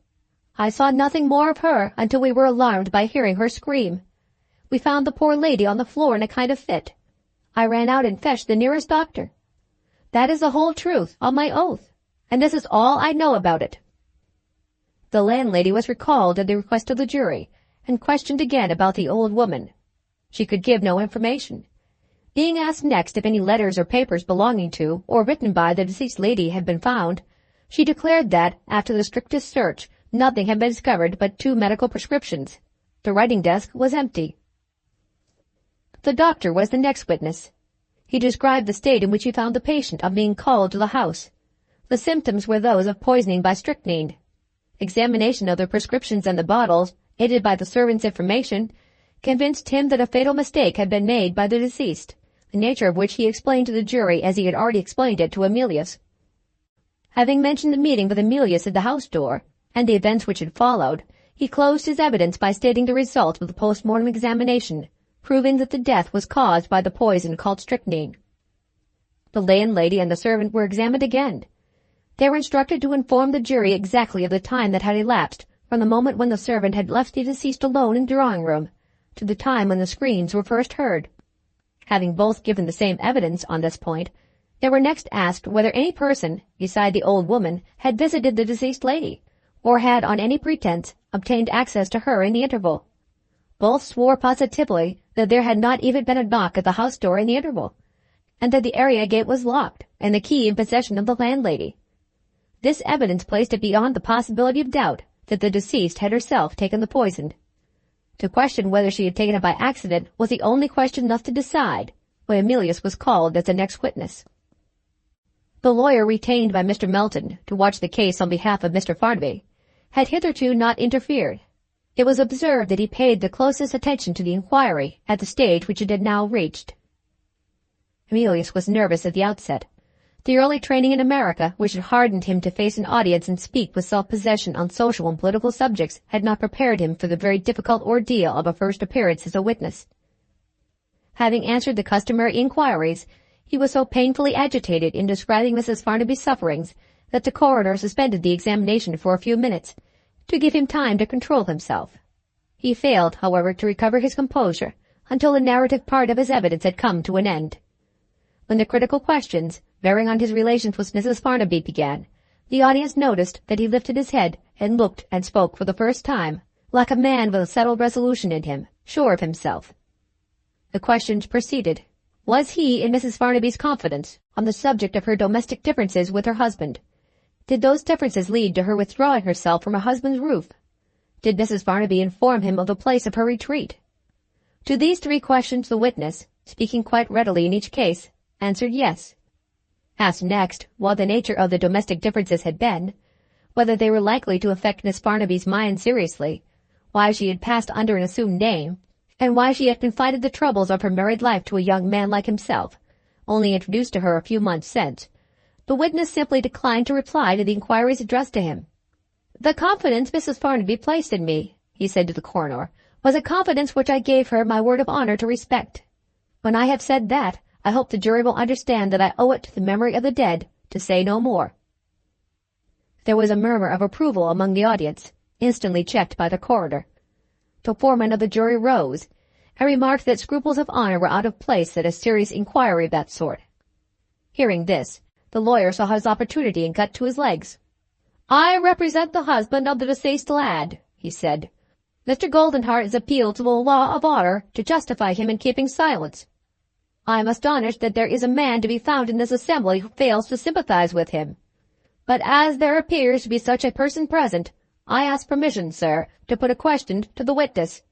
[SPEAKER 1] I saw nothing more of her until we were alarmed by hearing her scream. We found the poor lady on the floor in a kind of fit. I ran out and fetched the nearest doctor. That is the whole truth, on my oath, and this is all I know about it. The landlady was recalled at the request of the jury, and questioned again about the old woman. She could give no information. Being asked next if any letters or papers belonging to, or written by, the deceased lady had been found, she declared that, after the strictest search, nothing had been discovered but 2 medical prescriptions. The writing desk was empty. The doctor was the next witness. He described the state in which he found the patient on being called to the house. The symptoms were those of poisoning by strychnine. Examination of the prescriptions and the bottles, aided by the servant's information, convinced him that a fatal mistake had been made by the deceased, the nature of which he explained to the jury as he had already explained it to Emilius. Having mentioned the meeting with Emilius at the house door, and the events which had followed, he closed his evidence by stating the result of the post-mortem examination, proving that the death was caused by the poison called strychnine. The landlady and the servant were examined again. They were instructed to inform the jury exactly of the time that had elapsed from the moment when the servant had left the deceased alone in the drawing-room to the time when the screams were first heard. Having both given the same evidence on this point, they were next asked whether any person, beside the old woman, had visited the deceased lady, or had, on any pretense, obtained access to her in the interval. Both swore positively that there had not even been a knock at the house door in the interval, and that the area gate was locked, and the key in possession of the landlady. This evidence placed it beyond the possibility of doubt that the deceased had herself taken the poison. To question whether she had taken it by accident was the only question left to decide, when Emilius was called as the next witness. The lawyer retained by Mr. Melton to watch the case on behalf of Mr. Farnaby had hitherto not interfered. It was observed that he paid the closest attention to the inquiry at the stage which it had now reached. Emilius was nervous at the outset. The early training in America, which had hardened him to face an audience and speak with self-possession on social and political subjects, had not prepared him for the very difficult ordeal of a first appearance as a witness. Having answered the customary inquiries, he was so painfully agitated in describing Mrs. Farnaby's sufferings that the coroner suspended the examination for a few minutes, to give him time to control himself. He failed, however, to recover his composure until the narrative part of his evidence had come to an end. When the critical questions, bearing on his relations with Mrs. Farnaby, began, the audience noticed that he lifted his head and looked and spoke for the first time, like a man with a settled resolution in him, sure of himself. The questions proceeded. Was he in Mrs. Farnaby's confidence on the subject of her domestic differences with her husband? Did those differences lead to her withdrawing herself from her husband's roof? Did Mrs. Farnaby inform him of the place of her retreat? To these 3 questions the witness, speaking quite readily in each case, answered yes. Asked next what the nature of the domestic differences had been, whether they were likely to affect Miss Farnaby's mind seriously, why she had passed under an assumed name, and why she had confided the troubles of her married life to a young man like himself, only introduced to her a few months since, the witness simply declined to reply to the inquiries addressed to him. "The confidence Mrs. Farnaby placed in me," he said to the coroner, "was a confidence which I gave her my word of honor to respect. When I have said that, I hope the jury will understand that I owe it to the memory of the dead to say no more." There was a murmur of approval among the audience, instantly checked by the coroner. The foreman of the jury rose, and remarked that scruples of honor were out of place at a serious inquiry of that sort. Hearing this, the lawyer saw his opportunity and got to his legs. "I represent the husband of the deceased lad," he said. "Mr. Goldenheart has appealed to the law of honor to justify him in keeping silence. I am astonished that there is a man to be found in this assembly who fails to sympathize with him. But as there appears to be such a person present, I ask permission, sir, to put a question to the witness.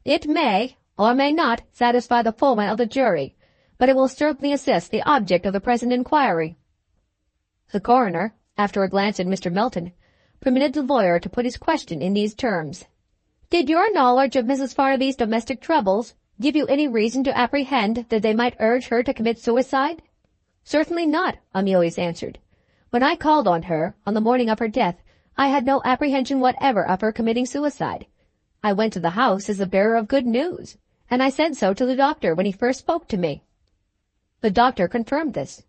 [SPEAKER 1] It may, or may not, satisfy the foreman of the jury, but it will certainly assist the object of the present inquiry." The coroner, after a glance at Mr. Melton, permitted the lawyer to put his question in these terms. "Did your knowledge of Mrs. Farnaby's domestic troubles give you any reason to apprehend that they might urge her to commit suicide?" "Certainly not," Emilius answered. "When I called on her, on the morning of her death, I had no apprehension whatever of her committing suicide. I went to the house as the bearer of good news, and I said so to the doctor when he first spoke to me." The doctor confirmed this.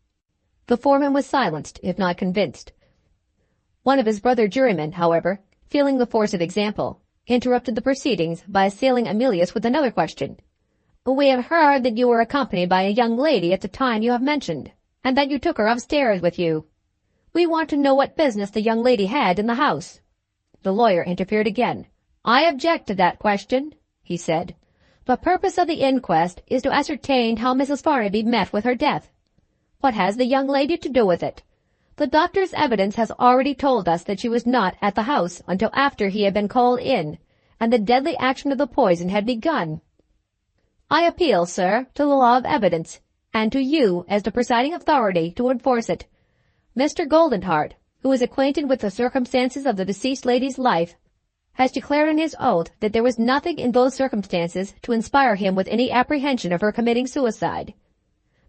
[SPEAKER 1] The foreman was silenced, if not convinced. One of his brother jurymen, however, feeling the force of example, interrupted the proceedings by assailing Emilius with another question. "We have heard that you were accompanied by a young lady at the time you have mentioned, and that you took her upstairs with you. We want to know what business the young lady had in the house." The lawyer interfered again. "I object to that question," he said. "The purpose of the inquest is to ascertain how Mrs. Farnaby met with her death. What has the young lady to do with it? The doctor's evidence has already told us that she was not at the house until after he had been called in, and the deadly action of the poison had begun. I appeal, sir, to the law of evidence, and to you as the presiding authority to enforce it. Mr. Goldenheart, who is acquainted with the circumstances of the deceased lady's life, has declared on his oath that there was nothing in those circumstances to inspire him with any apprehension of her committing suicide.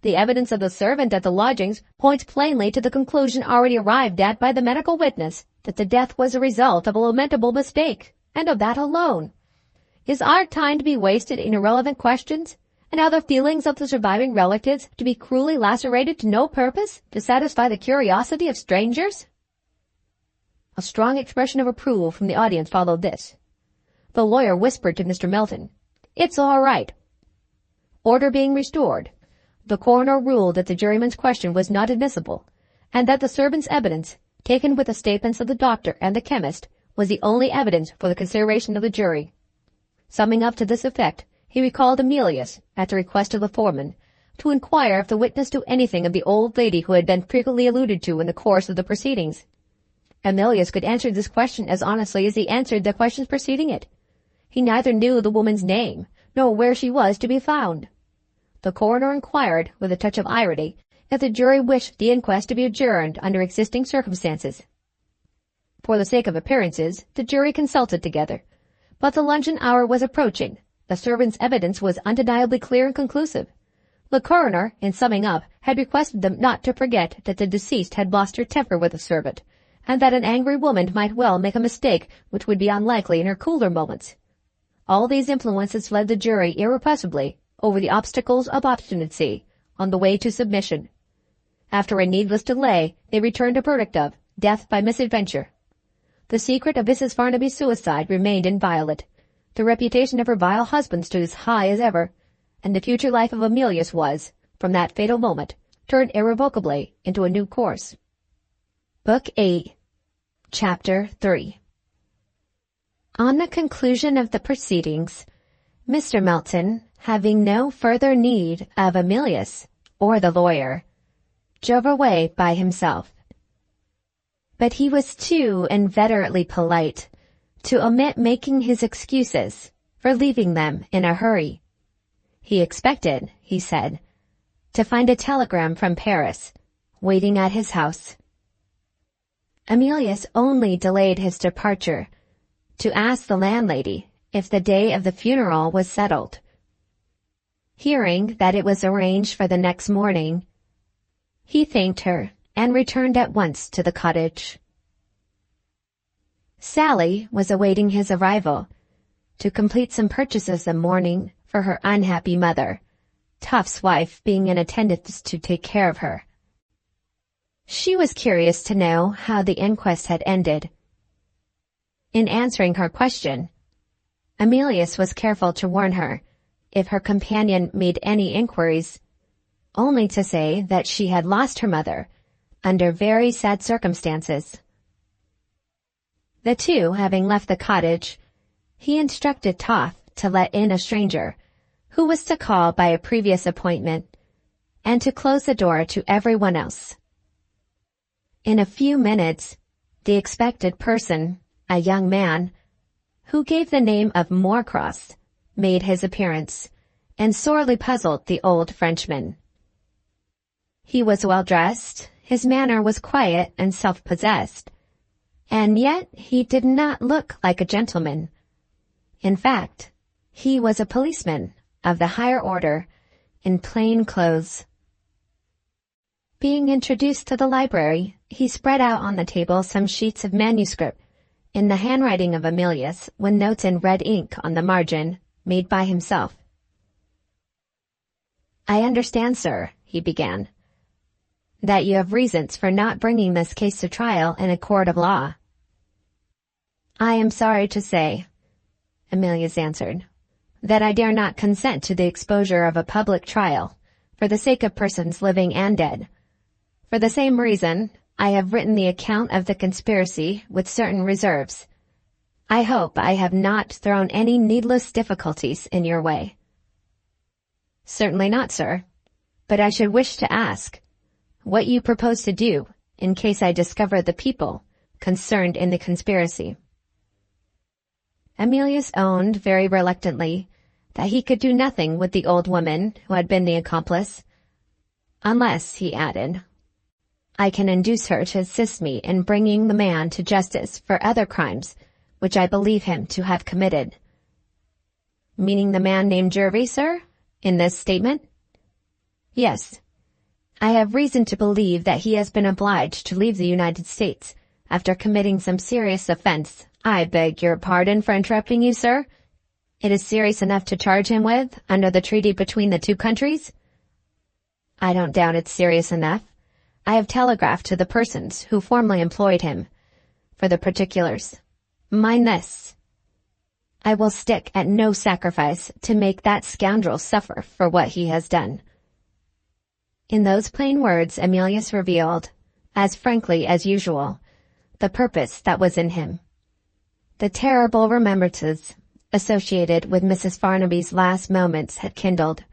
[SPEAKER 1] The evidence of the servant at the lodgings points plainly to the conclusion already arrived at by the medical witness, that the death was a result of a lamentable mistake, and of that alone. Is our time to be wasted in irrelevant questions, and are the feelings of the surviving relatives to be cruelly lacerated to no purpose, to satisfy the curiosity of strangers?" A strong expression of approval from the audience followed this. The lawyer whispered to Mr. Melton, "It's all right." Order being restored, the coroner ruled that the juryman's question was not admissible, and that the servant's evidence, taken with the statements of the doctor and the chemist, was the only evidence for the consideration of the jury. Summing up to this effect, he recalled Emilius, at the request of the foreman, to inquire if the witness knew anything of the old lady who had been frequently alluded to in the course of the proceedings. Emilius could answer this question as honestly as he answered the questions preceding it. He neither knew the woman's name, nor where she was to be found. The coroner inquired, with a touch of irony, if the jury wished the inquest to be adjourned under existing circumstances. For the sake of appearances, the jury consulted together, But the luncheon hour was approaching. The servant's evidence was undeniably clear and conclusive. The coroner, in summing up, had requested them not to forget that the deceased had lost her temper with the servant, and that an angry woman might well make a mistake which would be unlikely in her cooler moments. All these influences led the jury irrepressibly over the obstacles of obstinacy on the way to submission. After a needless delay, they returned a verdict of death by misadventure. The secret of Mrs. Farnaby's suicide remained inviolate. The reputation of her vile husband stood as high as ever, and the future life of Emilius was, from that fatal moment, turned irrevocably into a new course. Book 8, Chapter 3. On the conclusion of the proceedings, Mr. Melton, having no further need of Emilius or the lawyer, drove away by himself. But he was too inveterately polite to omit making his excuses for leaving them in a hurry. He expected, he said, to find a telegram from Paris waiting at his house. Emilius only delayed his departure to ask the landlady if the day of the funeral was settled. Hearing that it was arranged for the next morning, he thanked her and returned at once to the cottage. Sally was awaiting his arrival to complete some purchases in mourning for her unhappy mother, Tuft's wife being in attendance to take care of her. She was curious to know how the inquest had ended. In answering her question, Emilius was careful to warn her if her companion made any inquiries, only to say that she had lost her mother under very sad circumstances. The two having left the cottage, he instructed Toff to let in a stranger, who was to call by a previous appointment, and to close the door to everyone else. In a few minutes, the expected person, a young man, who gave the name of Moorcross, made his appearance, and sorely puzzled the old Frenchman. He was well dressed, his manner was quiet and self-possessed, and yet he did not look like a gentleman. In fact, he was a policeman of the higher order, in plain clothes. Being introduced to the library, he spread out on the table some sheets of manuscript in the handwriting of Emilius, with notes in red ink on the margin, made by himself. "I understand, sir," he began, "that you have reasons for not bringing this case to trial in a court of law." "I am sorry to say," Emilius answered, "that I dare not consent to the exposure of a public trial, for the sake of persons living and dead. For the same reason, I have written the account of the conspiracy with certain reserves. I hope I have not thrown any needless difficulties in your way." "Certainly not, sir. But I should wish to ask what you propose to do in case I discover the people concerned in the conspiracy." Emilius owned very reluctantly that he could do nothing with the old woman who had been the accomplice, unless, he added, I can induce her to assist me in bringing the man to justice for other crimes which I believe him to have committed. "Meaning the man named Jervy, sir, in this statement?" "Yes. I have reason to believe that he has been obliged to leave the United States after committing some serious offense. I beg your pardon for interrupting you, sir. It is serious enough to charge him with under the treaty between the two countries?" "I don't doubt it's serious enough. I have telegraphed to the persons who formerly employed him for the particulars. Mind this. I will stick at no sacrifice to make that scoundrel suffer for what he has done." In those plain words Emilius revealed, as frankly as usual, the purpose that was in him. The terrible remembrances associated with Mrs. Farnaby's last moments had kindled,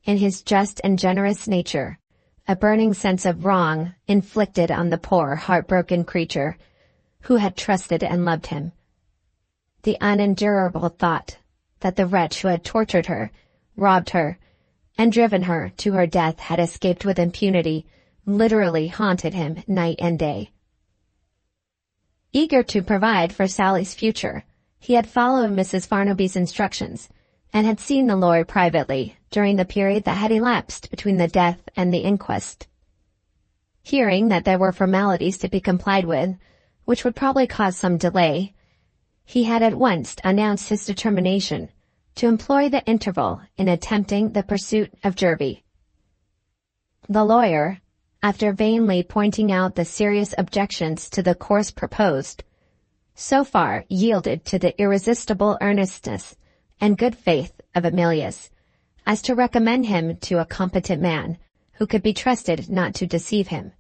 [SPEAKER 1] in his just and generous nature, a burning sense of wrong inflicted on the poor, heartbroken creature who had trusted and loved him. The unendurable thought that the wretch who had tortured her, robbed her, and driven her to her death had escaped with impunity literally haunted him night and day. Eager to provide for Sally's future, He had followed Mrs. Farnaby's instructions, and had seen the lawyer privately during the period that had elapsed between the death and the inquest. Hearing that there were formalities to be complied with, which would probably cause some delay, he had at once announced his determination to employ the interval in attempting the pursuit of Jervie. The lawyer, after vainly pointing out the serious objections to the course proposed, so far yielded to the irresistible earnestness and good faith of Emilius as to recommend him to a competent man who could be trusted not to deceive him.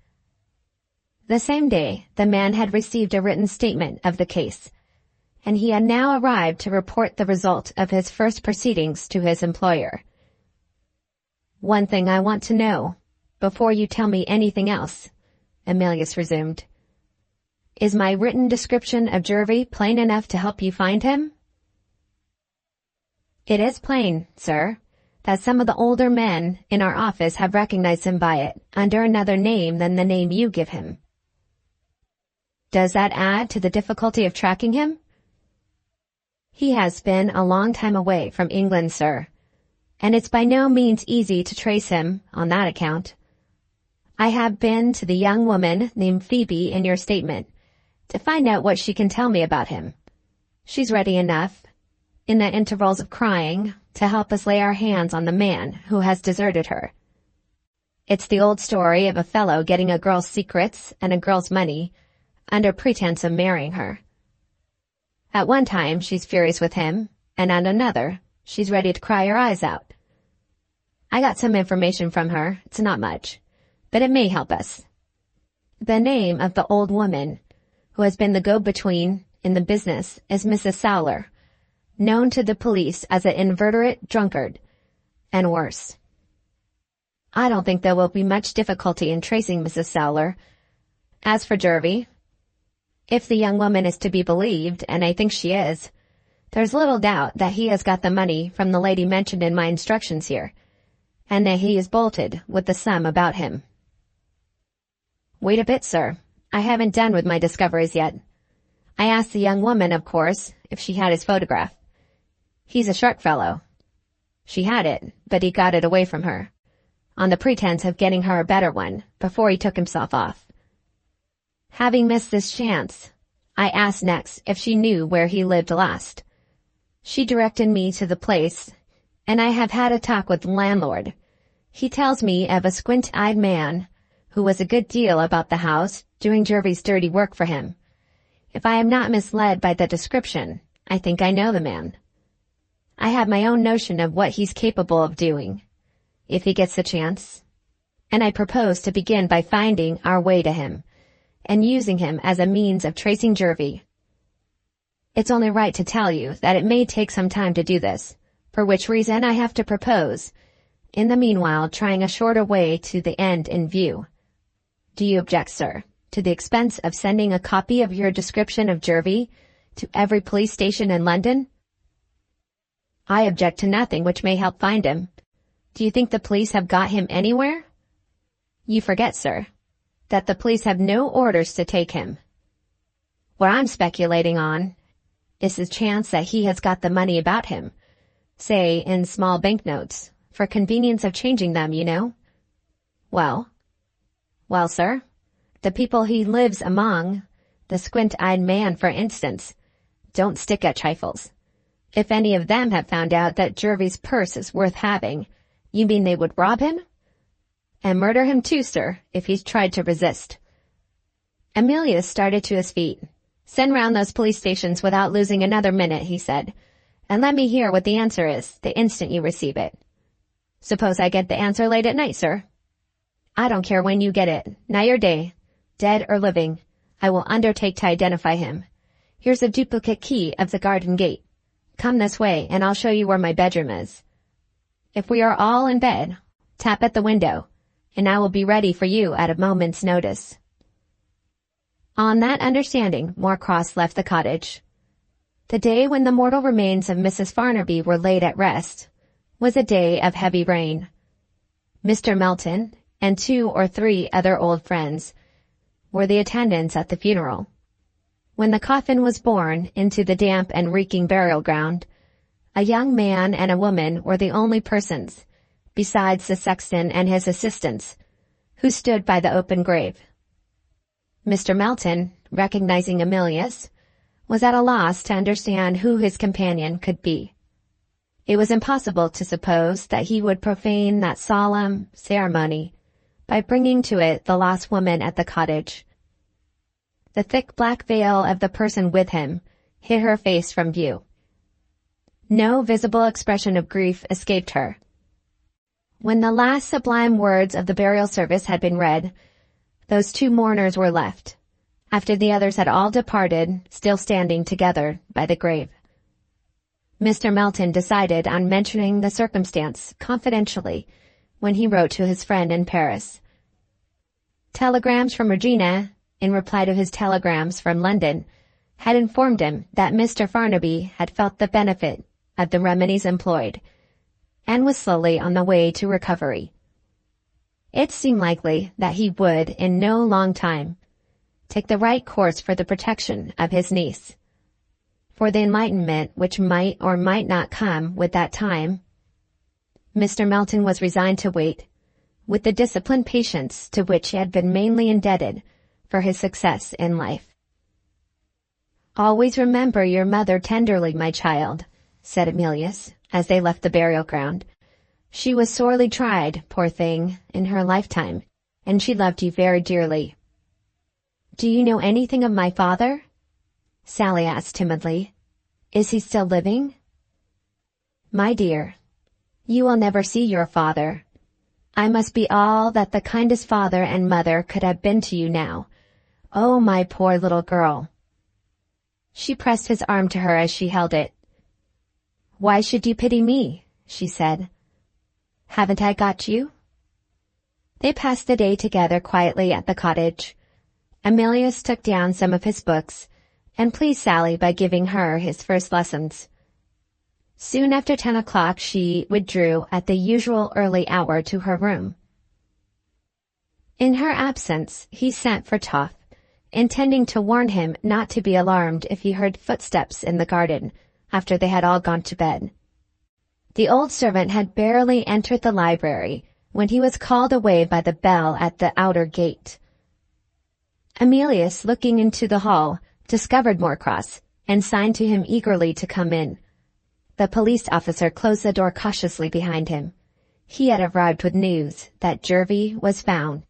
[SPEAKER 1] The same day, the man had received a written statement of the case, and he had now arrived to report the result of his first proceedings to his employer. "One thing I want to know, before you tell me anything else," Emilius resumed. "Is my written description of Jervie plain enough to help you find him?" "It is plain, sir, that some of the older men in our office have recognized him by it under another name than the name you give him." "Does that add to the difficulty of tracking him?" "He has been a long time away from England, sir, and it's by no means easy to trace him on that account. I have been to the young woman named Phoebe in your statement to find out what she can tell me about him. She's ready enough, in the intervals of crying, to help us lay our hands on the man who has deserted her. It's the old story of a fellow getting a girl's secrets and a girl's money under pretense of marrying her. At one time she's furious with him, and at another she's ready to cry her eyes out. I got some information from her. It's not much, but it may help us. The name of the old woman who has been the go-between in the business is Mrs. Sowler, known to the police as an inveterate drunkard, and worse. I don't think there will be much difficulty in tracing Mrs. Sowler. As for Jervie, if the young woman is to be believed, and I think she is, there's little doubt that he has got the money from the lady mentioned in my instructions here, and that he is bolted with the sum about him." "Wait a bit, sir. I haven't done with my discoveries yet. I asked the young woman, of course, if she had his photograph. He's a sharp fellow. She had it, but he got it away from her, on the pretense of getting her a better one before he took himself off. Having missed this chance, I asked next if she knew where he lived last. She directed me to the place, and I have had a talk with the landlord. He tells me of a squint-eyed man who was a good deal about the house, doing Jervie's dirty work for him. If I am not misled by the description, I think I know the man. I have my own notion of what he's capable of doing, if he gets the chance, and I propose to begin by finding our way to him, and using him as a means of tracing Jervie. It's only right to tell you that it may take some time to do this, for which reason I have to propose, in the meanwhile, trying a shorter way to the end in view. Do you object, sir, to the expense of sending a copy of your description of Jervie to every police station in London?" "I object to nothing which may help find him. Do you think the police have got him anywhere?" "You forget, sir, that the police have no orders to take him. What I'm speculating on is the chance that he has got the money about him, say in small banknotes, for convenience of changing them, you know." "Well?" "Well, sir, the people he lives among, the squint-eyed man, for instance, don't stick at trifles. If any of them have found out that Jervie's purse is worth having, you mean they would rob him? And murder him too, sir, if he's tried to resist." Emilius started to his feet. "Send round those police stations without losing another minute," he said, "and let me hear what the answer is the instant you receive it." "Suppose I get the answer late at night, sir?" "I don't care when you get it, night or day, dead or living. I will undertake to identify him. Here's a duplicate key of the garden gate. Come this way, and I'll show you where my bedroom is. If we are all in bed, tap at the window, and I will be ready for you at a moment's notice." On that understanding, Moorcross left the cottage. The day when the mortal remains of Mrs. Farnaby were laid at rest was a day of heavy rain. Mr. Melton and 2 or 3 other old friends were the attendants at the funeral. When the coffin was borne into the damp and reeking burial ground, a young man and a woman were the only persons, besides the sexton and his assistants, who stood by the open grave. Mr. Melton, recognizing Emilius, was at a loss to understand who his companion could be. It was impossible to suppose that he would profane that solemn ceremony by bringing to it the lost woman at the cottage. The thick black veil of the person with him hid her face from view. No visible expression of grief escaped her. When the last sublime words of the burial service had been read, those two mourners were left, after the others had all departed, still standing together by the grave. Mr. Melton decided on mentioning the circumstance confidentially when he wrote to his friend in Paris. Telegrams from Regina, in reply to his telegrams from London, had informed him that Mr. Farnaby had felt the benefit of the remedies employed, and was slowly on the way to recovery. It seemed likely that he would, in no long time, take the right course for the protection of his niece. For the enlightenment which might or might not come with that time, Mr. Melton was resigned to wait, with the disciplined patience to which he had been mainly indebted for his success in life. "Always remember your mother tenderly, my child," said Emilius, as they left the burial ground. "She was sorely tried, poor thing, in her lifetime, and she loved you very dearly." "Do you know anything of my father?" Sally asked timidly. "Is he still living?" "My dear, you will never see your father. I must be all that the kindest father and mother could have been to you now. Oh, my poor little girl." She pressed his arm to her as she held it. "Why should you pity me?" she said. "Haven't I got you?" They passed the day together quietly at the cottage. Emilius took down some of his books, and pleased Sally by giving her his first lessons. Soon after 10 o'clock she withdrew at the usual early hour to her room. In her absence he sent for Toff, intending to warn him not to be alarmed if he heard footsteps in the garden after they had all gone to bed. The old servant had barely entered the library when he was called away by the bell at the outer gate. Emilius, looking into the hall, discovered Moorcross, and signed to him eagerly to come in. The police officer closed the door cautiously behind him. He had arrived with news that Jervie was found.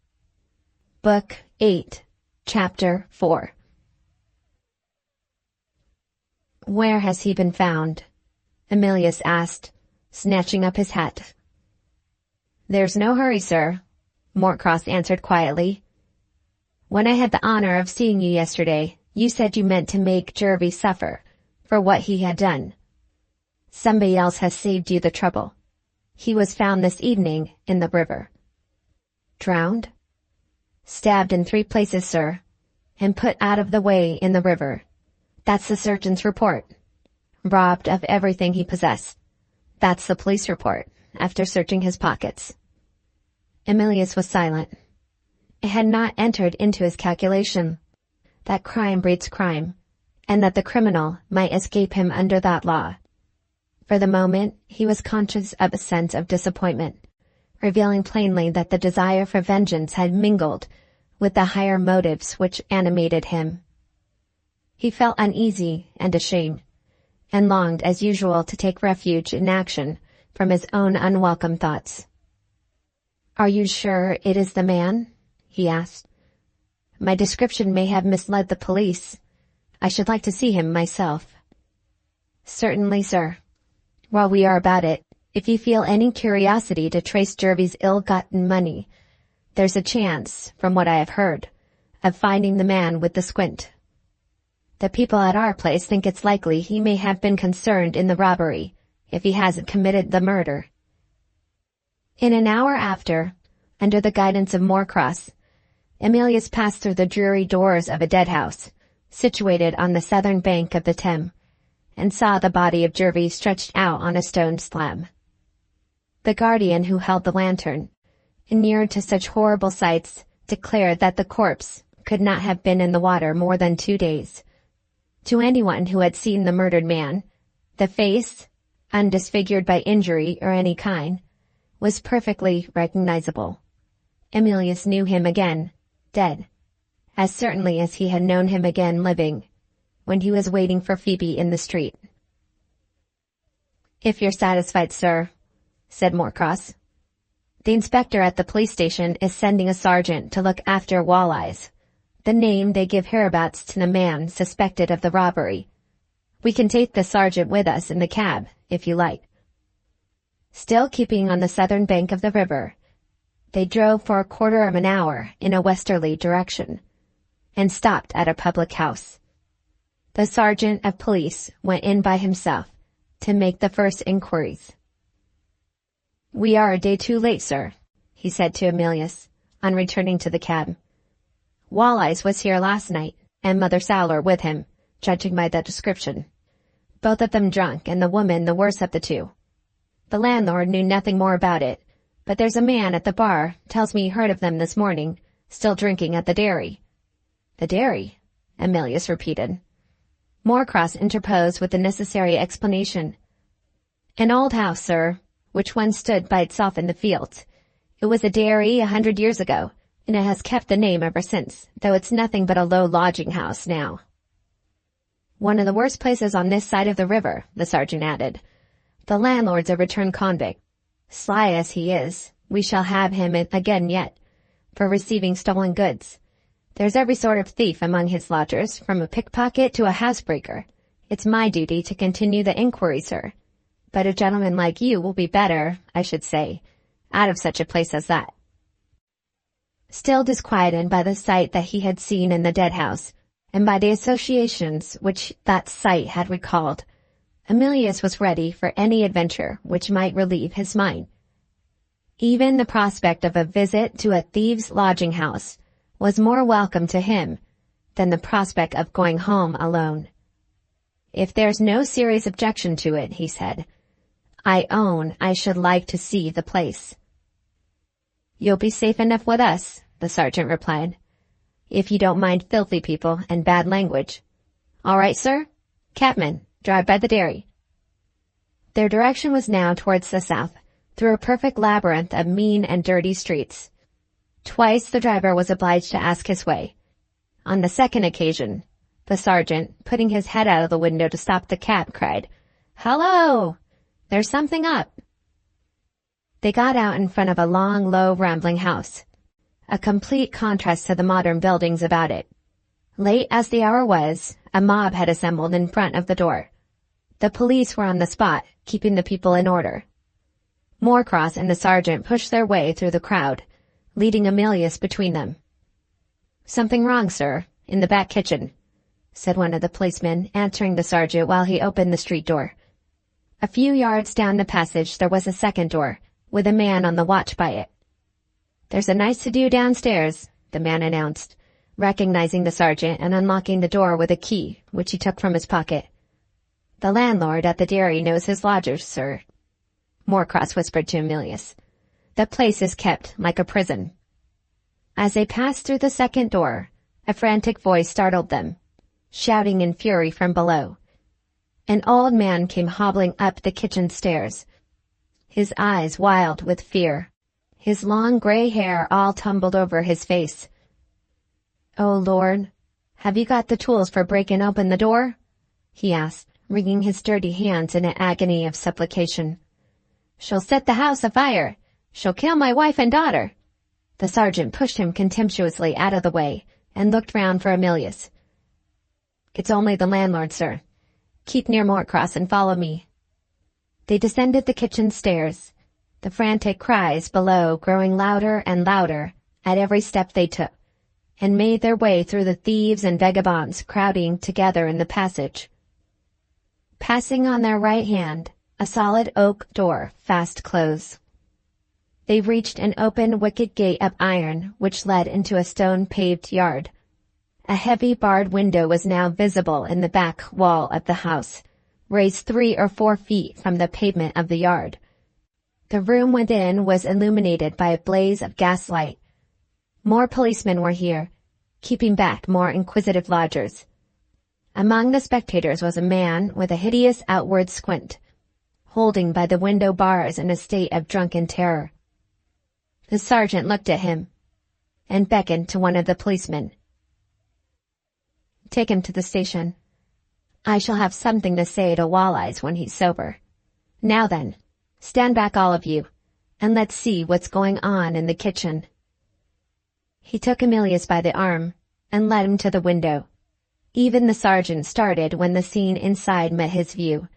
[SPEAKER 1] Book 8, Chapter 4. "Where has he been found?" Emilius asked, snatching up his hat. "There's no hurry, sir," Moorcross answered quietly. "When I had the honor of seeing you yesterday, you said you meant to make Jervie suffer for what he had done. Somebody else has saved you the trouble. He was found this evening in the river." "Drowned?" "Stabbed in 3 places, sir, and put out of the way in the river. That's the surgeon's report. Robbed of everything he possessed. That's the police report, after searching his pockets." Emilius was silent. It had not entered into his calculation that crime breeds crime, and that the criminal might escape him under that law. For the moment he was conscious of a sense of disappointment, revealing plainly that the desire for vengeance had mingled with the higher motives which animated him. He felt uneasy and ashamed, and longed as usual to take refuge in action from his own unwelcome thoughts. "Are you sure it is the man?" he asked. "My description may have misled the police. I should like to see him myself." "Certainly, sir. While we are about it, if you feel any curiosity to trace Jervie's ill-gotten money, there's a chance, from what I have heard, of finding the man with the squint. The people at our place think it's likely he may have been concerned in the robbery, if he hasn't committed the murder." In an hour after, under the guidance of Moorcross, Emilius passed through the dreary doors of a dead house, situated on the southern bank of the Thames, and saw the body of Jervie stretched out on a stone slab. The guardian who held the lantern, inured to such horrible sights, declared that the corpse could not have been in the water more than 2 days. To anyone who had seen the murdered man, the face, undisfigured by injury or any kind, was perfectly recognizable. Emilius knew him again, dead, as certainly as he had known him again living, when he was waiting for Phoebe in the street. "If you're satisfied, sir," said Moorcross. "The inspector at the police station is sending a sergeant to look after Walleyes, the name they give hereabouts to the man suspected of the robbery. We can take the sergeant with us in the cab, if you like." Still keeping on the southern bank of the river, they drove for a quarter of an hour in a westerly direction, and stopped at a public house. The sergeant of police went in by himself to make the first inquiries. "We are a day too late, sir," he said to Emilius, on returning to the cab. "Walleyes was here last night, and Mother Sowler with him, judging by the description. Both of them drunk, and the woman the worse of the two. The landlord knew nothing more about it, but there's a man at the bar tells me he heard of them this morning, still drinking at the dairy." "The dairy?" Emilius repeated. Moorcross interposed with the necessary explanation. "An old house, sir, which once stood by itself in the fields. It was a dairy 100 years ago, and it has kept the name ever since, though it's nothing but a low lodging house now." "One of the worst places on this side of the river," the sergeant added. "The landlord's a returned convict. Sly as he is, we shall have him again yet, for receiving stolen goods. There's every sort of thief among his lodgers, from a pickpocket to a housebreaker. It's my duty to continue the inquiry, sir. But a gentleman like you will be better, I should say, out of such a place as that." Still disquieted by the sight that he had seen in the dead house, and by the associations which that sight had recalled, Emilius was ready for any adventure which might relieve his mind. Even the prospect of a visit to a thieves' lodging-house was more welcome to him than the prospect of going home alone. "If there's no serious objection to it," he said, "I own I should like to see the place." "You'll be safe enough with us," the sergeant replied, "if you don't mind filthy people and bad language. All right, sir? Cabman, drive by the dairy." Their direction was now towards the south, through a perfect labyrinth of mean and dirty streets. Twice the driver was obliged to ask his way. On the second occasion, the sergeant, putting his head out of the window to stop the cab, cried, "Hello! There's something up." They got out in front of a long, low, rambling house, a complete contrast to the modern buildings about it. Late as the hour was, a mob had assembled in front of the door. The police were on the spot, keeping the people in order. Moorcross and the sergeant pushed their way through the crowd, leading Emilius between them. "Something wrong, sir, in the back kitchen," said one of the policemen, answering the sergeant while he opened the street door. A few yards down the passage there was a second door, with a man on the watch by it. "There's a nice to-do downstairs," the man announced, recognizing the sergeant and unlocking the door with a key, which he took from his pocket. "The landlord at the dairy knows his lodgers, sir," Moorcross whispered to Emilius. "The place is kept like a prison." As they passed through the second door, a frantic voice startled them, shouting in fury from below. An old man came hobbling up the kitchen stairs, his eyes wild with fear, his long gray hair all tumbled over his face. "Oh, Lord, have you got the tools for breaking open the door?" he asked, wringing his dirty hands in an agony of supplication. "She'll set the house afire. She'll kill my wife and daughter." The sergeant pushed him contemptuously out of the way and looked round for Emilius. "It's only the landlord, sir. Keep near Moorcross and follow me." They descended the kitchen stairs, the frantic cries below growing louder and louder at every step they took, and made their way through the thieves and vagabonds crowding together in the passage. Passing on their right hand, a solid oak door fast closed. They reached an open wicket gate of iron which led into a stone-paved yard. A heavy barred window was now visible in the back wall of the house, raised 3 or 4 feet from the pavement of the yard. The room within was illuminated by a blaze of gaslight. More policemen were here, keeping back more inquisitive lodgers. Among the spectators was a man with a hideous outward squint, holding by the window bars in a state of drunken terror. The sergeant looked at him and beckoned to one of the policemen. "Take him to the station. I shall have something to say to Walleyes when he's sober. Now then, stand back all of you, and let's see what's going on in the kitchen." He took Emilius by the arm and led him to the window. Even the sergeant started when the scene inside met his view.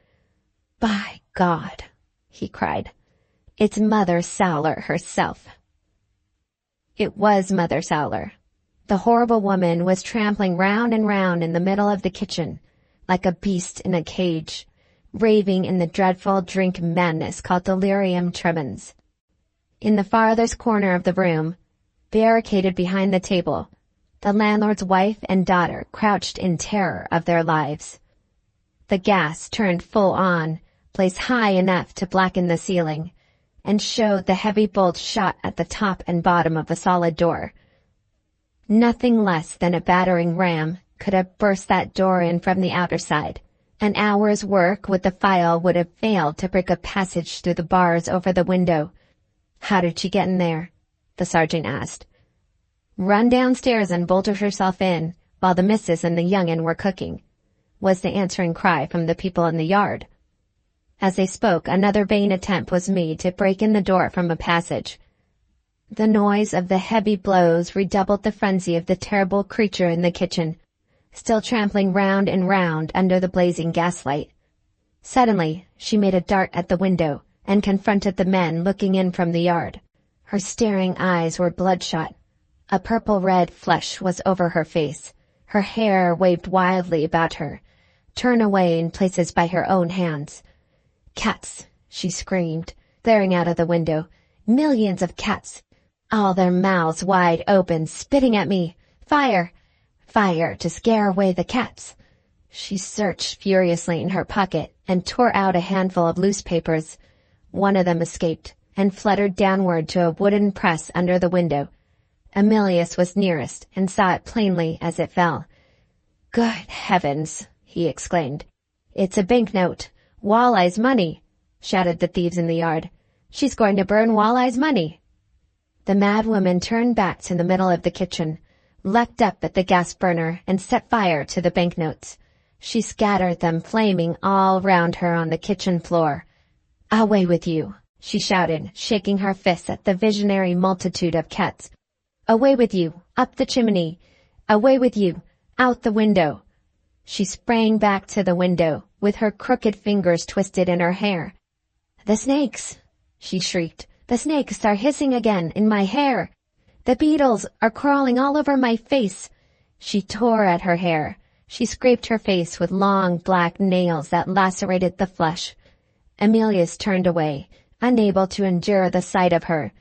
[SPEAKER 1] "By God," he cried, "it's Mother Sowler herself." It was Mother Sowler. The horrible woman was trampling round and round in the middle of the kitchen, like a beast in a cage, raving in the dreadful drink madness called delirium tremens. In the farthest corner of the room, barricaded behind the table, the landlord's wife and daughter crouched in terror of their lives. The gas, turned full on, blazed high enough to blacken the ceiling, and showed the heavy bolts shot at the top and bottom of the solid door. Nothing less than a battering ram could have burst that door in from the outer side. An hour's work with the file would have failed to break a passage through the bars over the window. "How did she get in there?" the sergeant asked. "Run downstairs and bolted herself in while the missus and the young'un were cooking," was the answering cry from the people in the yard. As they spoke, another vain attempt was made to break in the door from a passage. The noise of the heavy blows redoubled the frenzy of the terrible creature in the kitchen, still trampling round and round under the blazing gaslight. Suddenly, she made a dart at the window and confronted the men looking in from the yard. Her staring eyes were bloodshot. A purple-red flush was over her face. Her hair waved wildly about her, torn away in places by her own hands. "Cats!" she screamed, glaring out of the window. "Millions of cats! All their mouths wide open, spitting at me! Fire! Fire to scare away the cats!" She searched furiously in her pocket and tore out a handful of loose papers. One of them escaped and fluttered downward to a wooden press under the window. Emilius was nearest and saw it plainly as it fell. "Good heavens!" he exclaimed. "It's a banknote! Walleye's money!" shouted the thieves in the yard. "She's going to burn Walleye's money!" The mad woman turned back to the middle of the kitchen, leapt up at the gas burner, and set fire to the banknotes. She scattered them, flaming all round her on the kitchen floor. "Away with you!" she shouted, shaking her fists at the visionary multitude of cats. "Away with you! Up the chimney! Away with you! Out the window!" She sprang back to the window, with her crooked fingers twisted in her hair. "The snakes!" she shrieked. "The snakes are hissing again in my hair! The beetles are crawling all over my face!" She tore at her hair. She scraped her face with long black nails that lacerated the flesh. Emilius turned away, unable to endure the sight of her.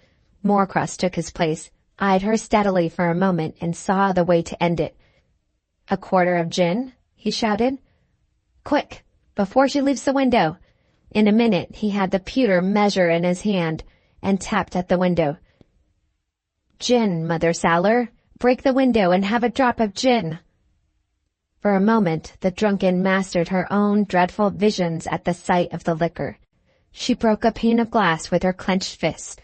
[SPEAKER 1] Morcross took his place, eyed her steadily for a moment, and saw the way to end it. "A quarter of gin?" he shouted. "Quick, before she leaves the window." In a minute he had the pewter measure in his hand and tapped at the window. "Gin, Mother Sowler. Break the window and have a drop of gin." For a moment the drunken mastered her own dreadful visions at the sight of the liquor. She broke a pane of glass with her clenched fist.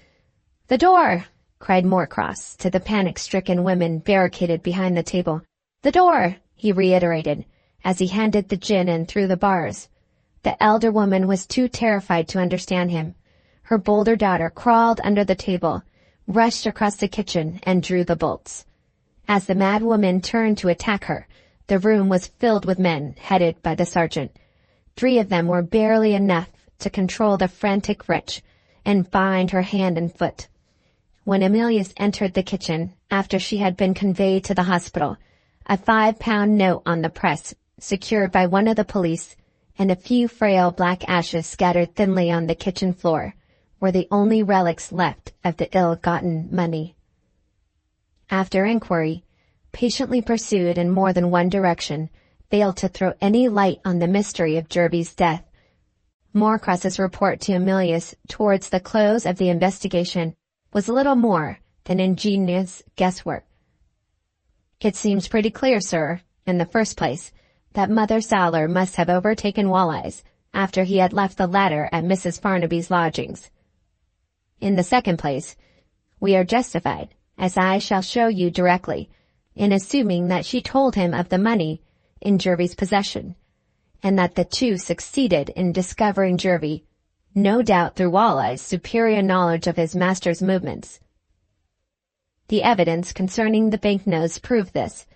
[SPEAKER 1] "The door!" cried Morcross to the panic-stricken women barricaded behind the table. "The door!" he reiterated, as he handed the gin in through the bars. The elder woman was too terrified to understand him. Her bolder daughter crawled under the table, rushed across the kitchen, and drew the bolts. As the mad woman turned to attack her, the room was filled with men, headed by the sergeant. 3 of them were barely enough to control the frantic wretch and bind her hand and foot. When Emilius entered the kitchen, after she had been conveyed to the hospital, a 5-pound note on the press, secured by one of the police, and a few frail black ashes scattered thinly on the kitchen floor, were the only relics left of the ill-gotten money. After inquiry, patiently pursued in more than one direction, failed to throw any light on the mystery of Jerby's death. Morcross's report to Emilius towards the close of the investigation was little more than ingenious guesswork. "It seems pretty clear, sir. In the first place, that Mother Saller must have overtaken Walleyes after he had left the latter at Mrs. Farnaby's lodgings. In the second place, we are justified, as I shall show you directly, in assuming that she told him of the money in Jervy's possession, and that the two succeeded in discovering Jervy, no doubt through Walleye's superior knowledge of his master's movements. The evidence concerning the banknotes proved this.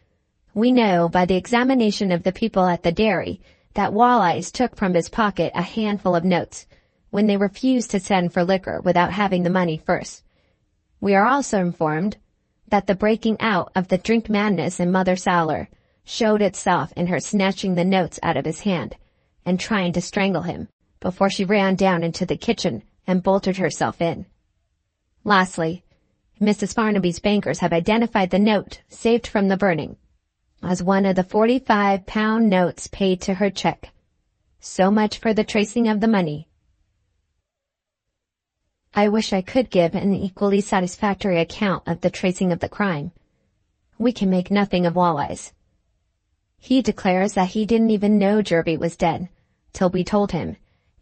[SPEAKER 1] We know by the examination of the people at the dairy that Walleye's took from his pocket a handful of notes when they refused to send for liquor without having the money first. We are also informed that the breaking out of the drink madness in Mother Saller showed itself in her snatching the notes out of his hand and trying to strangle him before she ran down into the kitchen and bolted herself in. Lastly, Mrs. Farnaby's bankers have identified the note saved from the burning as one of the 45-pound notes paid to her check. So much for the tracing of the money. I wish I could give an equally satisfactory account of the tracing of the crime. We can make nothing of Walleye's. He declares that he didn't even know Jervy was dead till we told him,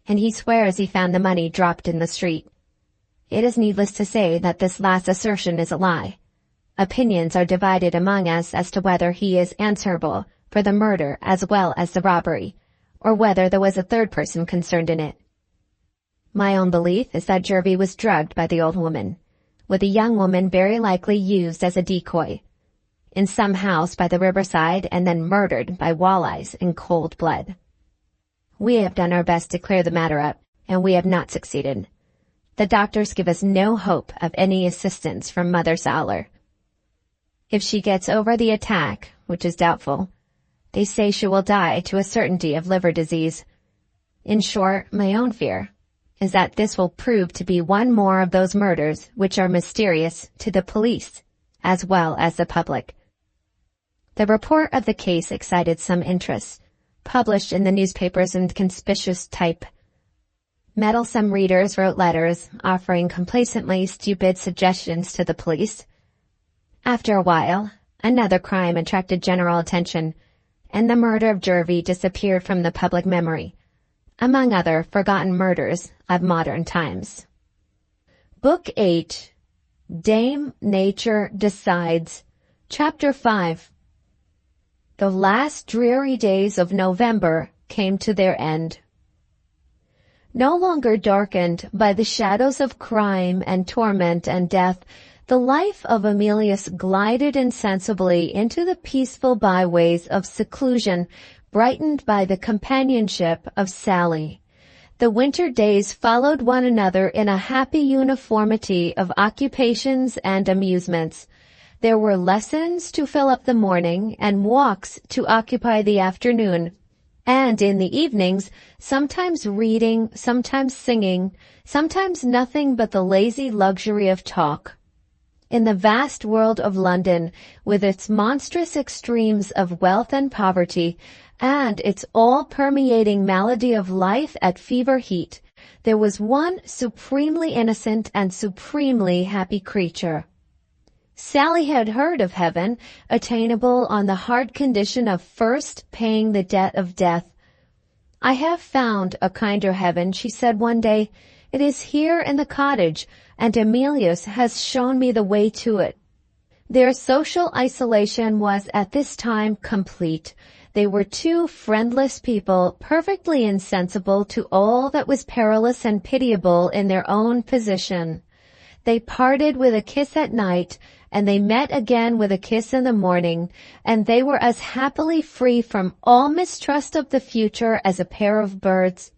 [SPEAKER 1] and he swears he found the money dropped in the street. It is needless to say that this last assertion is a lie. Opinions are divided among us as to whether he is answerable for the murder as well as the robbery, or whether there was a third person concerned in it. My own belief is that Jervy was drugged by the old woman, with a young woman very likely used as a decoy, in some house by the riverside and then murdered by Walleye's in cold blood. We have done our best to clear the matter up, and we have not succeeded. The doctors give us no hope of any assistance from Mother Saller. If she gets over the attack, which is doubtful, they say she will die to a certainty of liver disease. In short, my own fear is that this will prove to be one more of those murders which are mysterious to the police as well as the public. The report of the case excited some interest, published in the newspapers in conspicuous type. Meddlesome readers wrote letters offering complacently stupid suggestions to the police. After a while, another crime attracted general attention, and the murder of Jervy disappeared from the public memory, among other forgotten murders of modern times. Book 8, Dame Nature Decides, Chapter 5. The last dreary days of November came to their end. No longer darkened by the shadows of crime and torment and death, the life of Emilius glided insensibly into the peaceful byways of seclusion, brightened by the companionship of Sally. The winter days followed one another in a happy uniformity of occupations and amusements. There were lessons to fill up the morning and walks to occupy the afternoon. And in the evenings, sometimes reading, sometimes singing, sometimes nothing but the lazy luxury of talk. In the vast world of London, with its monstrous extremes of wealth and poverty, and its all-permeating malady of life at fever heat, there was one supremely innocent and supremely happy creature. Sally had heard of heaven, attainable on the hard condition of first paying the debt of death. "I have found a kinder heaven," she said one day. "It is here in the cottage, and Emilius has shown me the way to it." Their social isolation was at this time complete. They were two friendless people, perfectly insensible to all that was perilous and pitiable in their own position. They parted with a kiss at night, and they met again with a kiss in the morning, and they were as happily free from all mistrust of the future as a pair of birds.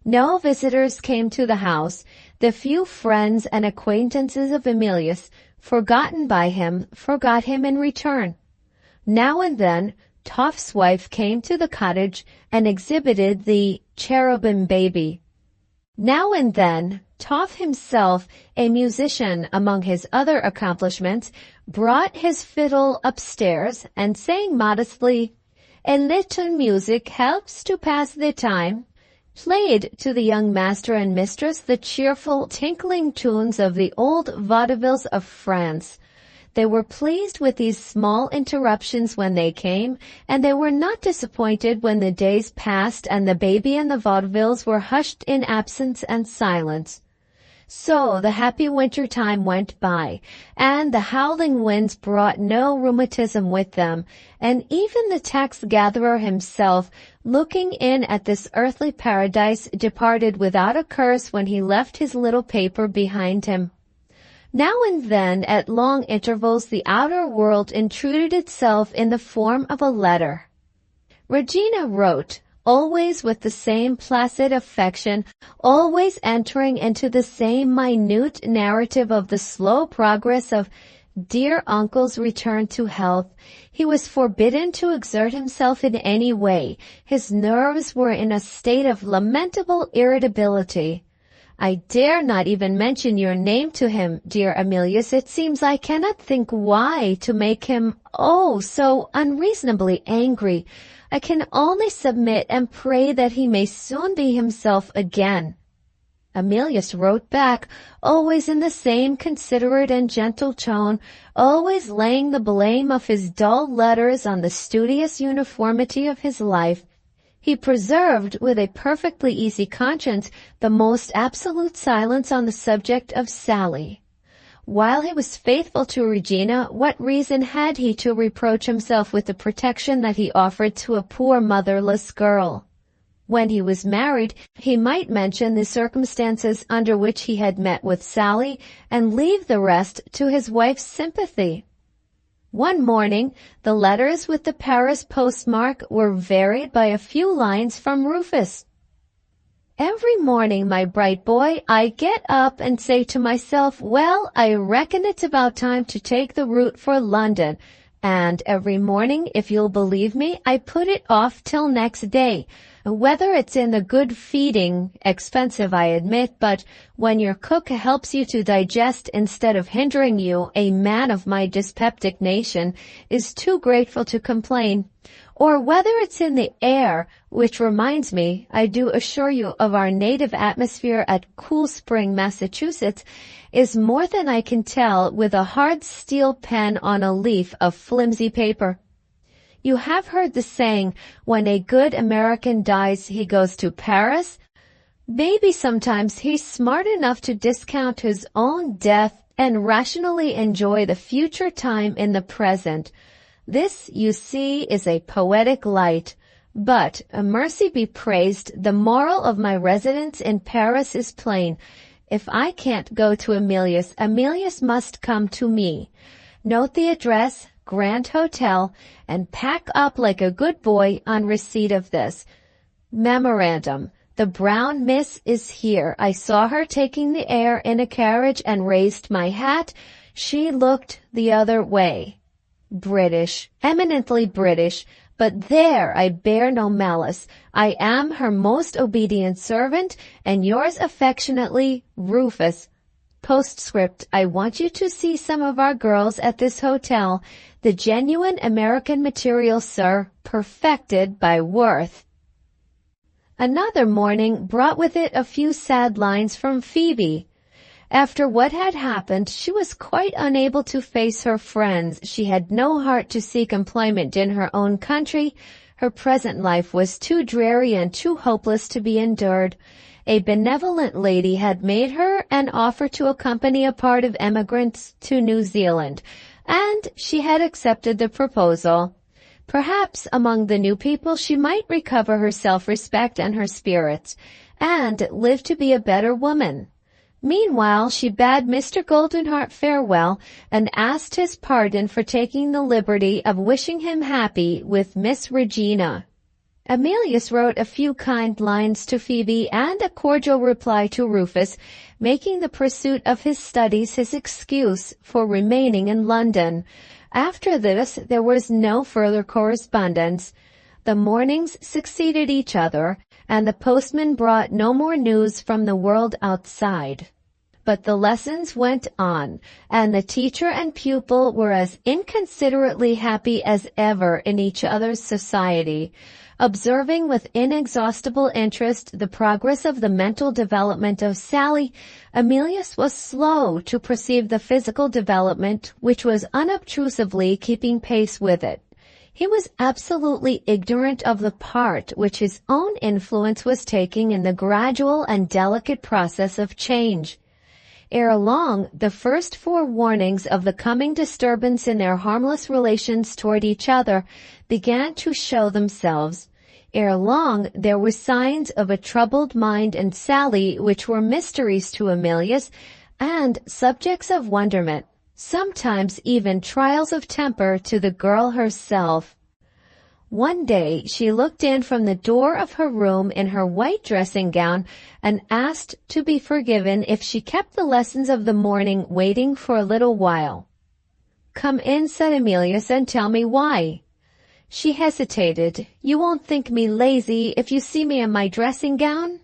[SPEAKER 1] No visitors came to the house. The few friends and acquaintances of Emilius, forgotten by him, forgot him in return. Now and then, Toff's wife came to the cottage and exhibited the cherubim baby. Now and then, Toff himself, a musician among his other accomplishments, brought his fiddle upstairs and sang modestly, "A little music helps to pass the time," played to the young master and mistress the cheerful, tinkling tunes of the old vaudevilles of France. They were pleased with these small interruptions when they came, and they were not disappointed when the days passed and the baby and the vaudevilles were hushed in absence and silence. So the happy winter time went by, and the howling winds brought no rheumatism with them, and even the tax-gatherer himself, looking in at this earthly paradise, departed without a curse when he left his little paper behind him. Now and then, at long intervals, the outer world intruded itself in the form of a letter. Regina wrote, always with the same placid affection, always entering into the same minute narrative of the slow progress of dear uncle's return to health. He was forbidden to exert himself in any way. His nerves were in a state of lamentable irritability. I dare not even mention your name to him, dear Emilius. It seems I cannot think why to make him, so unreasonably angry. I can only submit and pray that he may soon be himself again. Emilius wrote back, always in the same considerate and gentle tone, always laying the blame of his dull letters on the studious uniformity of his life. He preserved, with a perfectly easy conscience, the most absolute silence on the subject of Sally. While he was faithful to Regina, what reason had he to reproach himself with the protection that he offered to a poor motherless girl? When he was married, he might mention the circumstances under which he had met with Sally, and leave the rest to his wife's sympathy. One morning, the letters with the Paris postmark were varied by a few lines from Rufus. Every morning, my bright boy, I get up and say to myself, well, I reckon it's about time to take the route for London. And every morning, if you'll believe me, I put it off till next day. Whether it's in the good feeding, expensive I admit, but when your cook helps you to digest instead of hindering you, a man of my dyspeptic nation is too grateful to complain. Or whether it's in the air, which reminds me, I do assure you, of our native atmosphere at Cool Spring, Massachusetts, is more than I can tell with a hard steel pen on a leaf of flimsy paper. You have heard the saying, when a good American dies, he goes to Paris. Maybe sometimes he's smart enough to discount his own death and rationally enjoy the future time in the present. This, you see, is a poetic light. But, mercy be praised, the moral of my residence in Paris is plain. If I can't go to Emilius, Emilius must come to me. Note the address, Grand Hotel, and pack up like a good boy on receipt of this. Memorandum. The brown miss is here. I saw her taking the air in a carriage and raised my hat. She looked the other way. British, eminently British, but there I bear no malice. I am her most obedient servant, and yours affectionately, Rufus. Postscript, I want you to see some of our girls at this hotel. The genuine American material, sir, perfected by Worth. Another morning brought with it a few sad lines from Phoebe. After what had happened, she was quite unable to face her friends. She had no heart to seek employment in her own country. Her present life was too dreary and too hopeless to be endured. A benevolent lady had made her an offer to accompany a part of emigrants to New Zealand, and she had accepted the proposal. Perhaps among the new people she might recover her self-respect and her spirits, and live to be a better woman. Meanwhile, she bade Mr. Goldenheart farewell, and asked his pardon for taking the liberty of wishing him happy with Miss Regina. Emilius wrote a few kind lines to Phoebe and a cordial reply to Rufus, making the pursuit of his studies his excuse for remaining in London. After this, there was no further correspondence. The mornings succeeded each other, and the postman brought no more news from the world outside. But the lessons went on, and the teacher and pupil were as inconsiderately happy as ever in each other's society, observing with inexhaustible interest the progress of the mental development of Sally. Emilius was slow to perceive the physical development which was unobtrusively keeping pace with it. He was absolutely ignorant of the part which his own influence was taking in the gradual and delicate process of change. Ere long, the first forewarnings of the coming disturbance in their harmless relations toward each other began to show themselves. Ere long, there were signs of a troubled mind in Sally which were mysteries to Emilius and subjects of wonderment, sometimes even trials of temper to the girl herself. One day she looked in from the door of her room in her white dressing gown and asked to be forgiven if she kept the lessons of the morning waiting for a little while. "Come in," said Emilius, "and tell me why." She hesitated. "You won't think me lazy if you see me in my dressing gown?"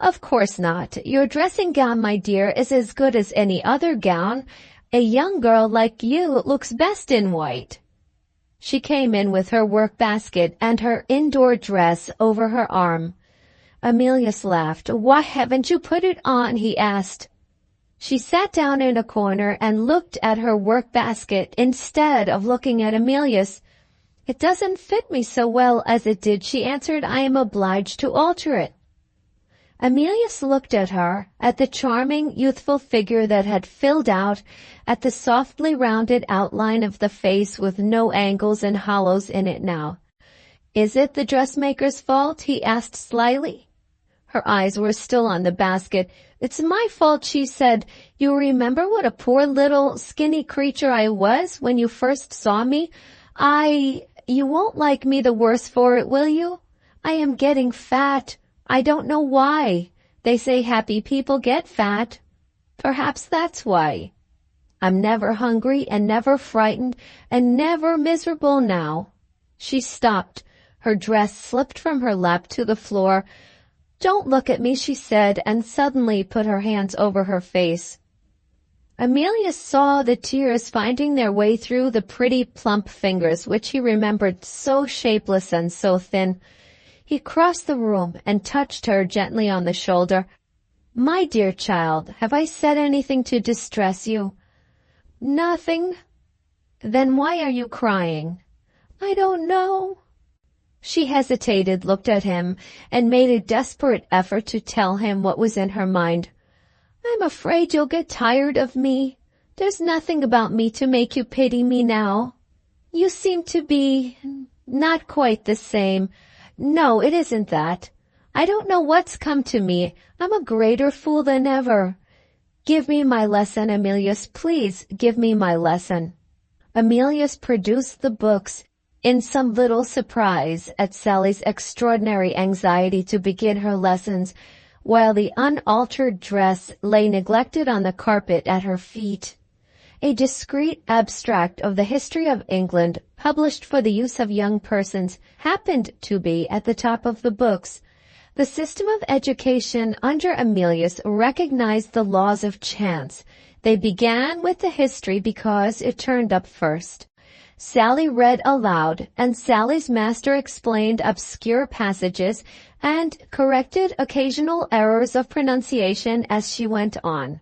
[SPEAKER 1] "Of course not. Your dressing gown, my dear, is as good as any other gown. A young girl like you looks best in white." She came in with her work-basket and her indoor dress over her arm. Emilius laughed. "Why haven't you put it on?" he asked. She sat down in a corner and looked at her work-basket instead of looking at Emilius. "It doesn't fit me so well as it did," she answered. "I am obliged to alter it." Emilius looked at her, at the charming, youthful figure that had filled out, at the softly rounded outline of the face with no angles and hollows in it now. "Is it the dressmaker's fault?" he asked slyly. Her eyes were still on the basket. "It's my fault," she said. "You remember what a poor little skinny creature I was when you first saw me? You won't like me the worse for it, will you? I am getting fat. I don't know why. They say happy people get fat. Perhaps that's why. I'm never hungry and never frightened and never miserable now." She stopped. Her dress slipped from her lap to the floor. "Don't look at me," she said, and suddenly put her hands over her face. Emilius saw the tears finding their way through the pretty plump fingers which he remembered so shapeless and so thin. He crossed the room and touched her gently on the shoulder. "My dear child, have I said anything to distress you?" "Nothing." "Then why are you crying?" "I don't know." She hesitated, looked at him, and made a desperate effort to tell him what was in her mind. "I'm afraid you'll get tired of me. There's nothing about me to make you pity me now. You seem to be not quite the same. No, it isn't that. I don't know what's come to me. I'm a greater fool than ever. Give me my lesson, Emilius. Please give me my lesson." Emilius produced the books in some little surprise at Sally's extraordinary anxiety to begin her lessons, while the unaltered dress lay neglected on the carpet at her feet. A discreet abstract of the history of England, published for the use of young persons, happened to be at the top of the books. The system of education under Emilius recognized the laws of chance. They began with the history because it turned up first. Sally read aloud, and Sally's master explained obscure passages and corrected occasional errors of pronunciation as she went on.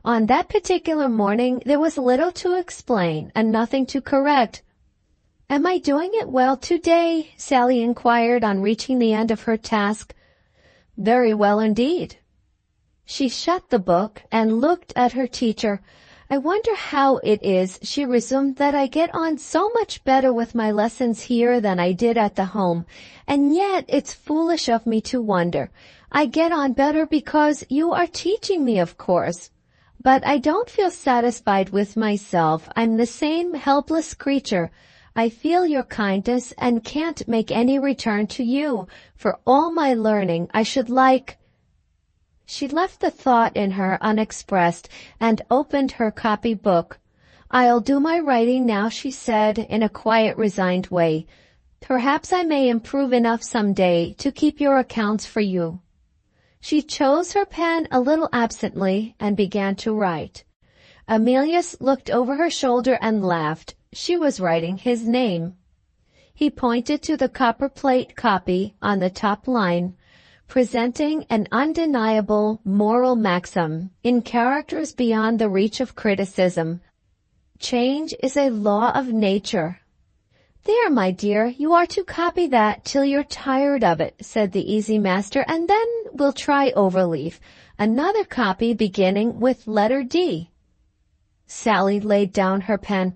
[SPEAKER 1] On that particular morning there was little to explain and nothing to correct. "Am I doing it well today?" Sally inquired on reaching the end of her task. "Very well indeed." She shut the book and looked at her teacher. "I wonder how it is," she resumed, "that I get on so much better with my lessons here than I did at the home. And yet it's foolish of me to wonder. I get on better because you are teaching me, of course. But I don't feel satisfied with myself. I'm the same helpless creature. I feel your kindness and can't make any return to you. For all my learning, I should like—" She left the thought in her unexpressed and opened her copy-book. "I'll do my writing now," she said in a quiet, resigned way. "Perhaps I may improve enough some day to keep your accounts for you." She chose her pen a little absently and began to write. Emilius looked over her shoulder and laughed. She was writing his name. He pointed to the copperplate copy on the top line, presenting an undeniable moral maxim in characters beyond the reach of criticism. Change is a law of nature. "There, my dear, you are to copy that till you're tired of it," said the easy master, "and then we'll try overleaf. Another copy beginning with letter D." Sally laid down her pen.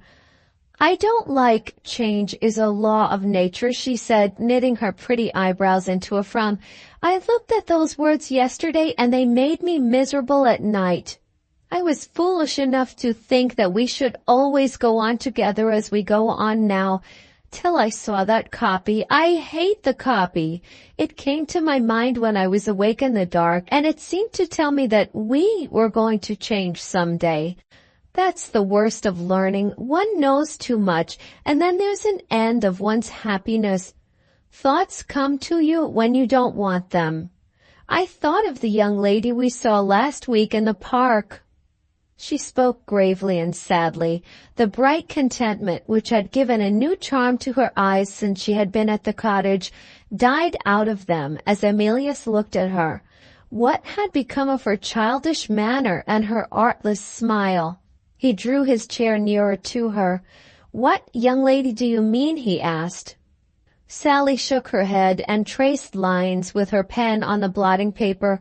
[SPEAKER 1] "I don't like 'change is a law of nature,'" she said, knitting her pretty eyebrows into a frown. "I looked at those words yesterday and they made me miserable at night. I was foolish enough to think that we should always go on together as we go on now, till I saw that copy. I hate the copy. It came to my mind when I was awake in the dark, and it seemed to tell me that we were going to change some day. That's the worst of learning. One knows too much, and then there's an end of one's happiness. Thoughts come to you when you don't want them. I thought of the young lady we saw last week in the park." She spoke gravely and sadly. The bright contentment which had given a new charm to her eyes since she had been at the cottage died out of them as Emilius looked at her. What had become of her childish manner and her artless smile? He drew his chair nearer to her. "What young lady do you mean?" he asked. Sally shook her head and traced lines with her pen on the blotting paper.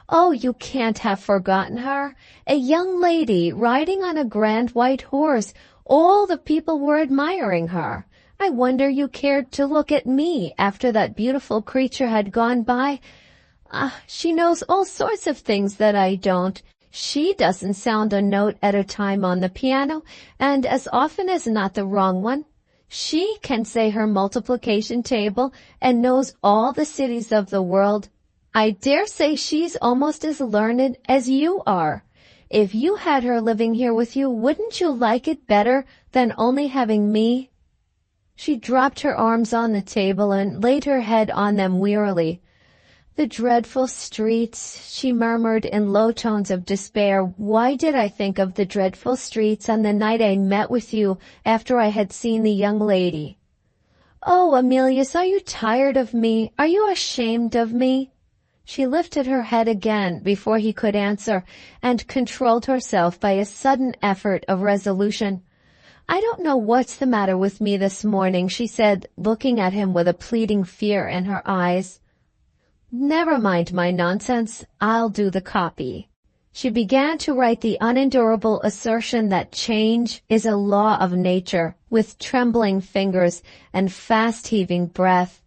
[SPEAKER 1] "Oh, you can't have forgotten her. A young lady riding on a grand white horse. All the people were admiring her. I wonder you cared to look at me after that beautiful creature had gone by. She knows all sorts of things that I don't. She doesn't sound a note at a time on the piano, and as often as not the wrong one. She can say her multiplication table and knows all the cities of the world. I dare say she's almost as learned as you are. If you had her living here with you, wouldn't you like it better than only having me?" She dropped her arms on the table and laid her head on them wearily. "The dreadful streets," she murmured in low tones of despair. "Why did I think of the dreadful streets on the night I met with you after I had seen the young lady? Oh, Emilius, are you tired of me? Are you ashamed of me?" She lifted her head again before he could answer, and controlled herself by a sudden effort of resolution. "I don't know what's the matter with me this morning," she said, looking at him with a pleading fear in her eyes. "Never mind my nonsense. I'll do the copy." She began to write the unendurable assertion that change is a law of nature, with trembling fingers and fast-heaving breath.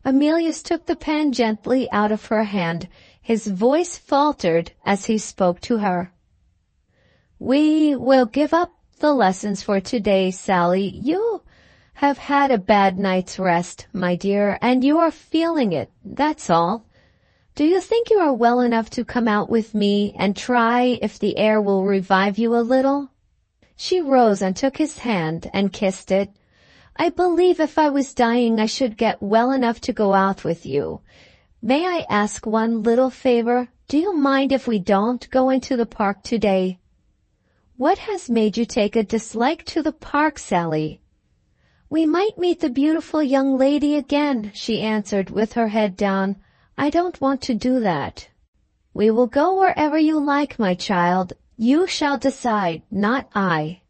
[SPEAKER 1] Emilius took the pen gently out of her hand. His voice faltered as he spoke to her. "We will give up the lessons for today, Sally. You have had a bad night's rest, my dear, and you are feeling it, that's all. Do you think you are well enough to come out with me and try if the air will revive you a little?" She rose and took his hand and kissed it. "I believe if I was dying I should get well enough to go out with you. May I ask one little favor? Do you mind if we don't go into the park today?" "What has made you take a dislike to the park, Sally?" "We might meet the beautiful young lady again," she answered with her head down. "I don't want to do that." "We will go wherever you like, my child. You shall decide, not I."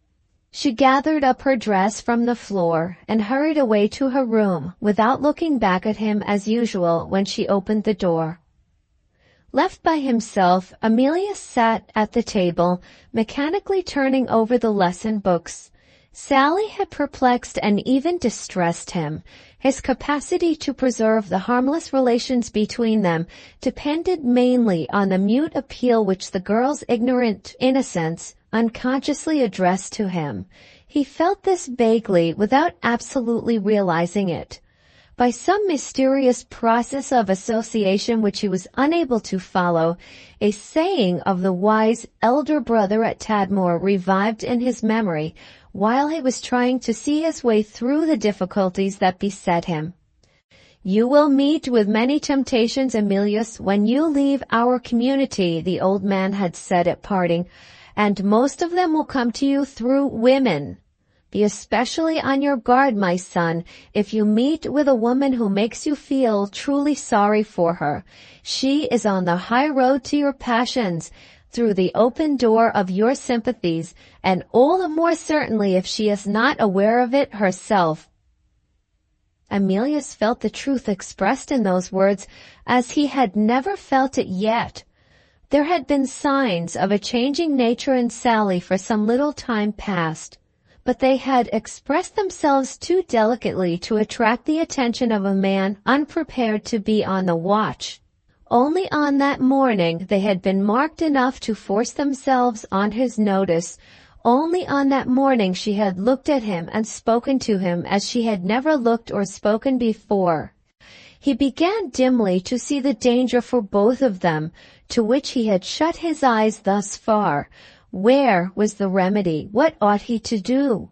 [SPEAKER 1] She gathered up her dress from the floor and hurried away to her room without looking back at him as usual when she opened the door. Left by himself, Emilius sat at the table, mechanically turning over the lesson books. Sally had perplexed and even distressed him. His capacity to preserve the harmless relations between them depended mainly on the mute appeal which the girl's ignorant innocence unconsciously addressed to him. He felt this vaguely without absolutely realizing it. By some mysterious process of association which he was unable to follow, a saying of the wise elder brother at Tadmor revived in his memory while he was trying to see his way through the difficulties that beset him. "You will meet with many temptations, Emilius, when you leave our community," the old man had said at parting, "and most of them will come to you through women. Be especially on your guard, my son, if you meet with a woman who makes you feel truly sorry for her. She is on the high road to your passions, through the open door of your sympathies, and all the more certainly if she is not aware of it herself." Emilius felt the truth expressed in those words as he had never felt it yet. There had been signs of a changing nature in Sally for some little time past, but they had expressed themselves too delicately to attract the attention of a man unprepared to be on the watch. Only on that morning they had been marked enough to force themselves on his notice. Only on that morning she had looked at him and spoken to him as she had never looked or spoken before. He began dimly to see the danger for both of them, to which he had shut his eyes thus far. Where was the remedy? What ought he to do?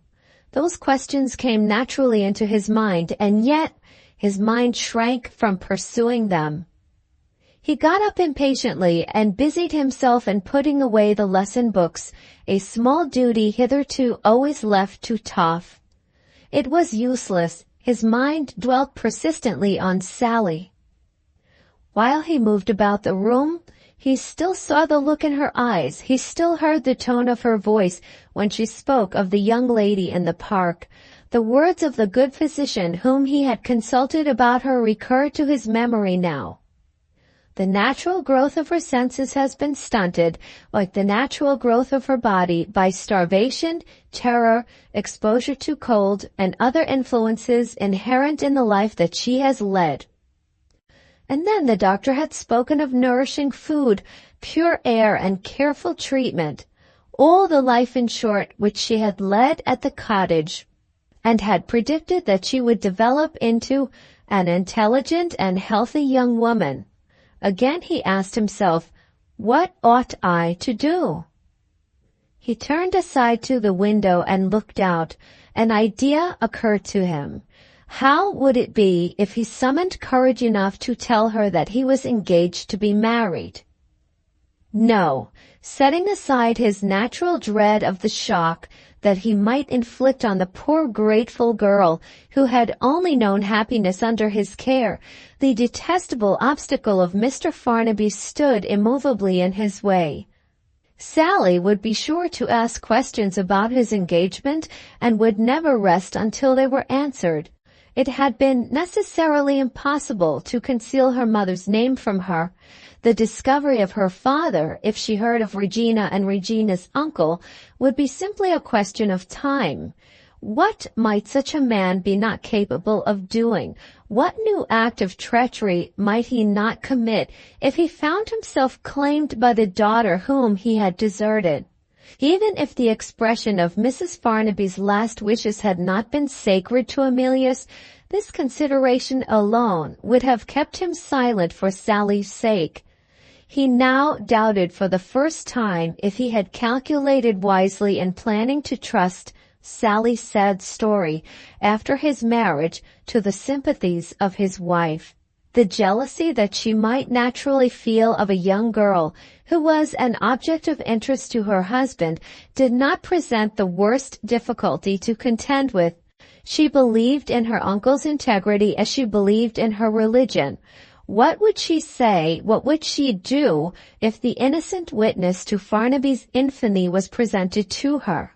[SPEAKER 1] Those questions came naturally into his mind, and yet his mind shrank from pursuing them. He got up impatiently and busied himself in putting away the lesson books, a small duty hitherto always left to Toff. It was useless. His mind dwelt persistently on Sally. While he moved about the room, he still saw the look in her eyes. He still heard the tone of her voice when she spoke of the young lady in the park. The words of the good physician whom he had consulted about her recurred to his memory now. The natural growth of her senses has been stunted, like the natural growth of her body, by starvation, terror, exposure to cold, and other influences inherent in the life that she has led. And then the doctor had spoken of nourishing food, pure air, and careful treatment, all the life, in short, which she had led at the cottage, and had predicted that she would develop into an intelligent and healthy young woman. Again he asked himself, "What ought I to do?" He turned aside to the window and looked out. An idea occurred to him. How would it be if he summoned courage enough to tell her that he was engaged to be married? No, setting aside his natural dread of the shock that he might inflict on the poor grateful girl who had only known happiness under his care, the detestable obstacle of Mr. Farnaby stood immovably in his way. Sally would be sure to ask questions about his engagement and would never rest until they were answered. It had been necessarily impossible to conceal her mother's name from her. The discovery of her father, if she heard of Regina and Regina's uncle, would be simply a question of time. What might such a man be not capable of doing? What new act of treachery might he not commit if he found himself claimed by the daughter whom he had deserted? Even if the expression of Mrs. Farnaby's last wishes had not been sacred to Emilius, this consideration alone would have kept him silent for Sally's sake. He now doubted for the first time if he had calculated wisely in planning to trust Sally's sad story after his marriage to the sympathies of his wife. The jealousy that she might naturally feel of a young girl who was an object of interest to her husband did not present the worst difficulty to contend with. She believed in her uncle's integrity as she believed in her religion. What would she say, what would she do, if the innocent witness to Farnaby's infamy was presented to her?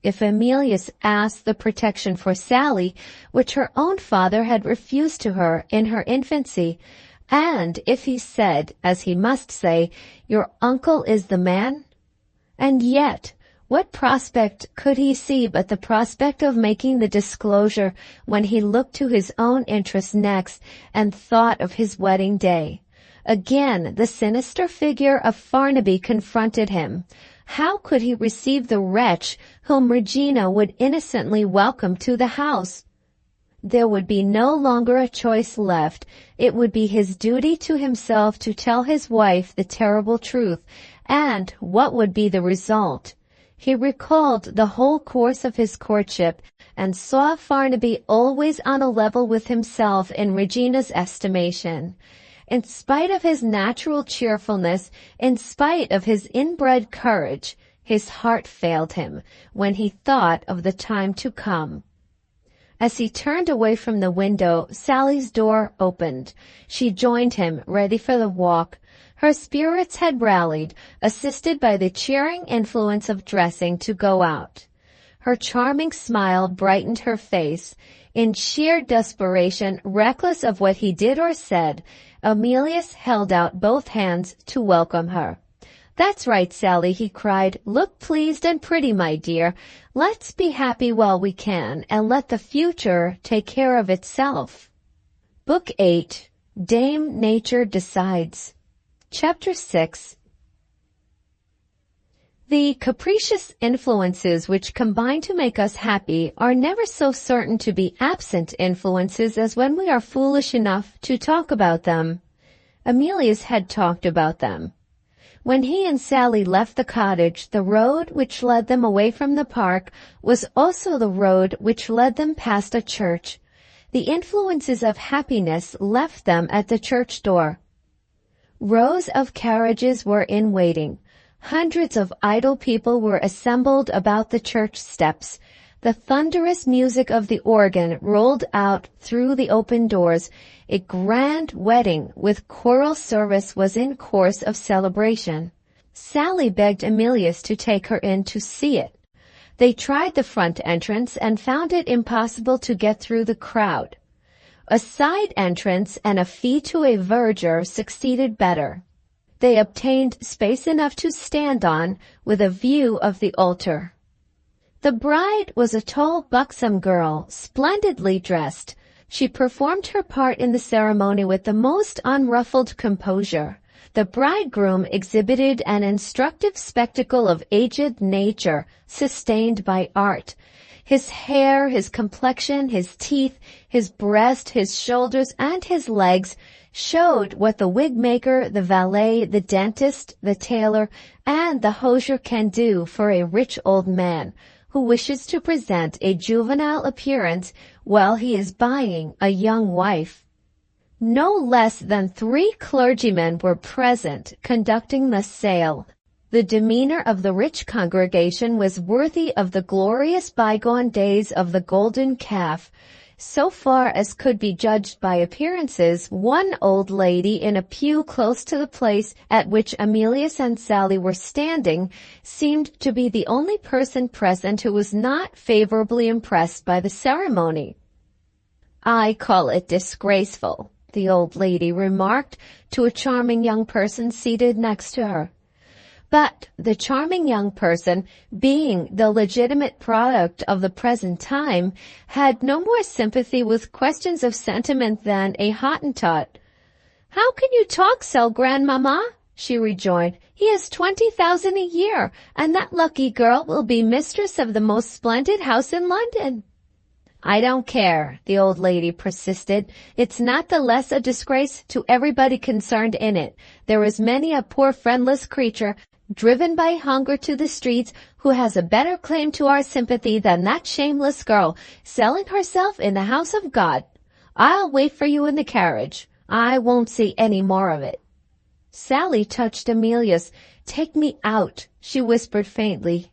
[SPEAKER 1] If Emilius asked the protection for Sally, which her own father had refused to her in her infancy, and if he said, as he must say, "Your uncle is the man"? And yet, what prospect could he see but the prospect of making the disclosure when he looked to his own interests next and thought of his wedding day? Again the sinister figure of Farnaby confronted him. How could he receive the wretch whom Regina would innocently welcome to the house? There would be no longer a choice left. It would be his duty to himself to tell his wife the terrible truth, and what would be the result? He recalled the whole course of his courtship and saw Farnaby always on a level with himself in Regina's estimation. In spite of his natural cheerfulness, in spite of his inbred courage, his heart failed him when he thought of the time to come. As he turned away from the window, Sally's door opened. She joined him, ready for the walk. Her spirits had rallied, assisted by the cheering influence of dressing to go out. Her charming smile brightened her face. In sheer desperation, reckless of what he did or said, Emilius held out both hands to welcome her. "That's right, Sally," he cried. "Look pleased and pretty, my dear. Let's be happy while we can, and let the future take care of itself." Book 8, Dame Nature Decides. Chapter 6. The capricious influences which combine to make us happy are never so certain to be absent influences as when we are foolish enough to talk about them. Emilius had talked about them. When he and Sally left the cottage, the road which led them away from the park was also the road which led them past a church. The influences of happiness left them at the church door. Rows of carriages were in waiting. Hundreds of idle people were assembled about the church steps. The thunderous music of the organ rolled out through the open doors. A grand wedding with choral service was in course of celebration. Sally begged Emilius to take her in to see it. They tried the front entrance and found it impossible to get through the crowd. A side entrance and a fee to a verger succeeded better. They obtained space enough to stand on, with a view of the altar. The bride was a tall, buxom girl, splendidly dressed. She performed her part in the ceremony with the most unruffled composure. The bridegroom exhibited an instructive spectacle of aged nature, sustained by art. His hair, his complexion, his teeth, his breast, his shoulders, and his legs showed what the wig-maker, the valet, the dentist, the tailor, and the hosier can do for a rich old man who wishes to present a juvenile appearance while he is buying a young wife. No less than 3 clergymen were present conducting the sale. The demeanor of the rich congregation was worthy of the glorious bygone days of the golden calf. So far as could be judged by appearances, one old lady in a pew close to the place at which Emilius and Sally were standing seemed to be the only person present who was not favorably impressed by the ceremony. "I call it disgraceful," the old lady remarked to a charming young person seated next to her. But the charming young person, being the legitimate product of the present time, had no more sympathy with questions of sentiment than a Hottentot. "How can you talk so, grandmamma?" she rejoined. "He has 20,000 a year, and that lucky girl will be mistress of the most splendid house in London." "I don't care," the old lady persisted. "It's not the less a disgrace to everybody concerned in it. There is many a poor friendless creature, driven by hunger to the streets, who has a better claim to our sympathy than that shameless girl, selling herself in the house of God. I'll wait for you in the carriage. I won't see any more of it." Sally touched Emilius. "Take me out," she whispered faintly.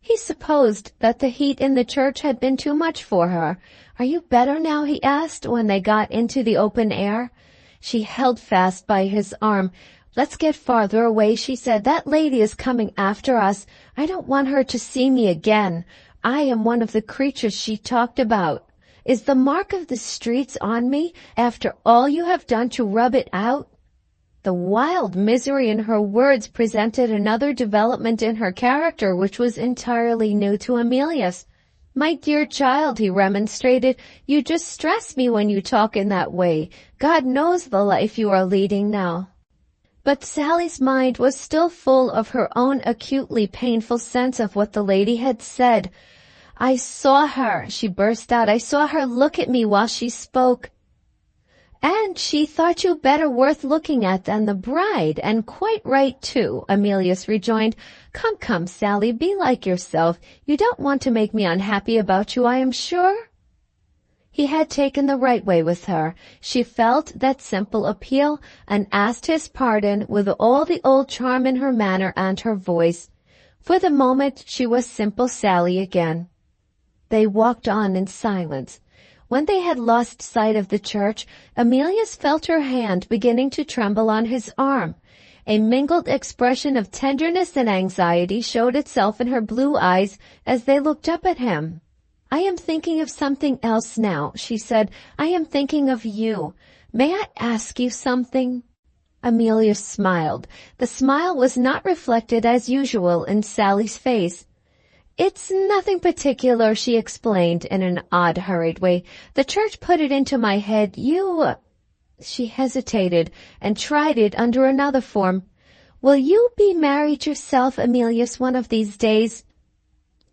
[SPEAKER 1] He supposed that the heat in the church had been too much for her. "Are you better now?" he asked when they got into the open air. She held fast by his arm. "Let's get farther away," she said. "That lady is coming after us. I don't want her to see me again. I am one of the creatures she talked about. Is the mark of the streets on me, after all you have done to rub it out?" The wild misery in her words presented another development in her character which was entirely new to Emilius. "My dear child," he remonstrated, "you just stress me when you talk in that way. God knows the life you are leading now." But Sally's mind was still full of her own acutely painful sense of what the lady had said. "I saw her," she burst out. "I saw her look at me while she spoke." And she thought you better worth looking at than the bride, and quite right too, Emilius rejoined. Come, come, Sally, be like yourself. You don't want to make me unhappy about you, I am sure. He had taken the right way with her. She felt that simple appeal and asked his pardon with all the old charm in her manner and her voice. For the moment she was simple Sally again. They walked on in silence. When they had lost sight of the church, Emilius felt her hand beginning to tremble on his arm. A mingled expression of tenderness and anxiety showed itself in her blue eyes as they looked up at him. I am thinking of something else now, she said. I am thinking of you. May I ask you something? Emilius smiled. The smile was not reflected as usual in Sally's face. It's nothing particular, she explained in an odd, hurried way. The church put it into my head. She hesitated and tried it under another form. Will you be married yourself, Emilius, one of these days?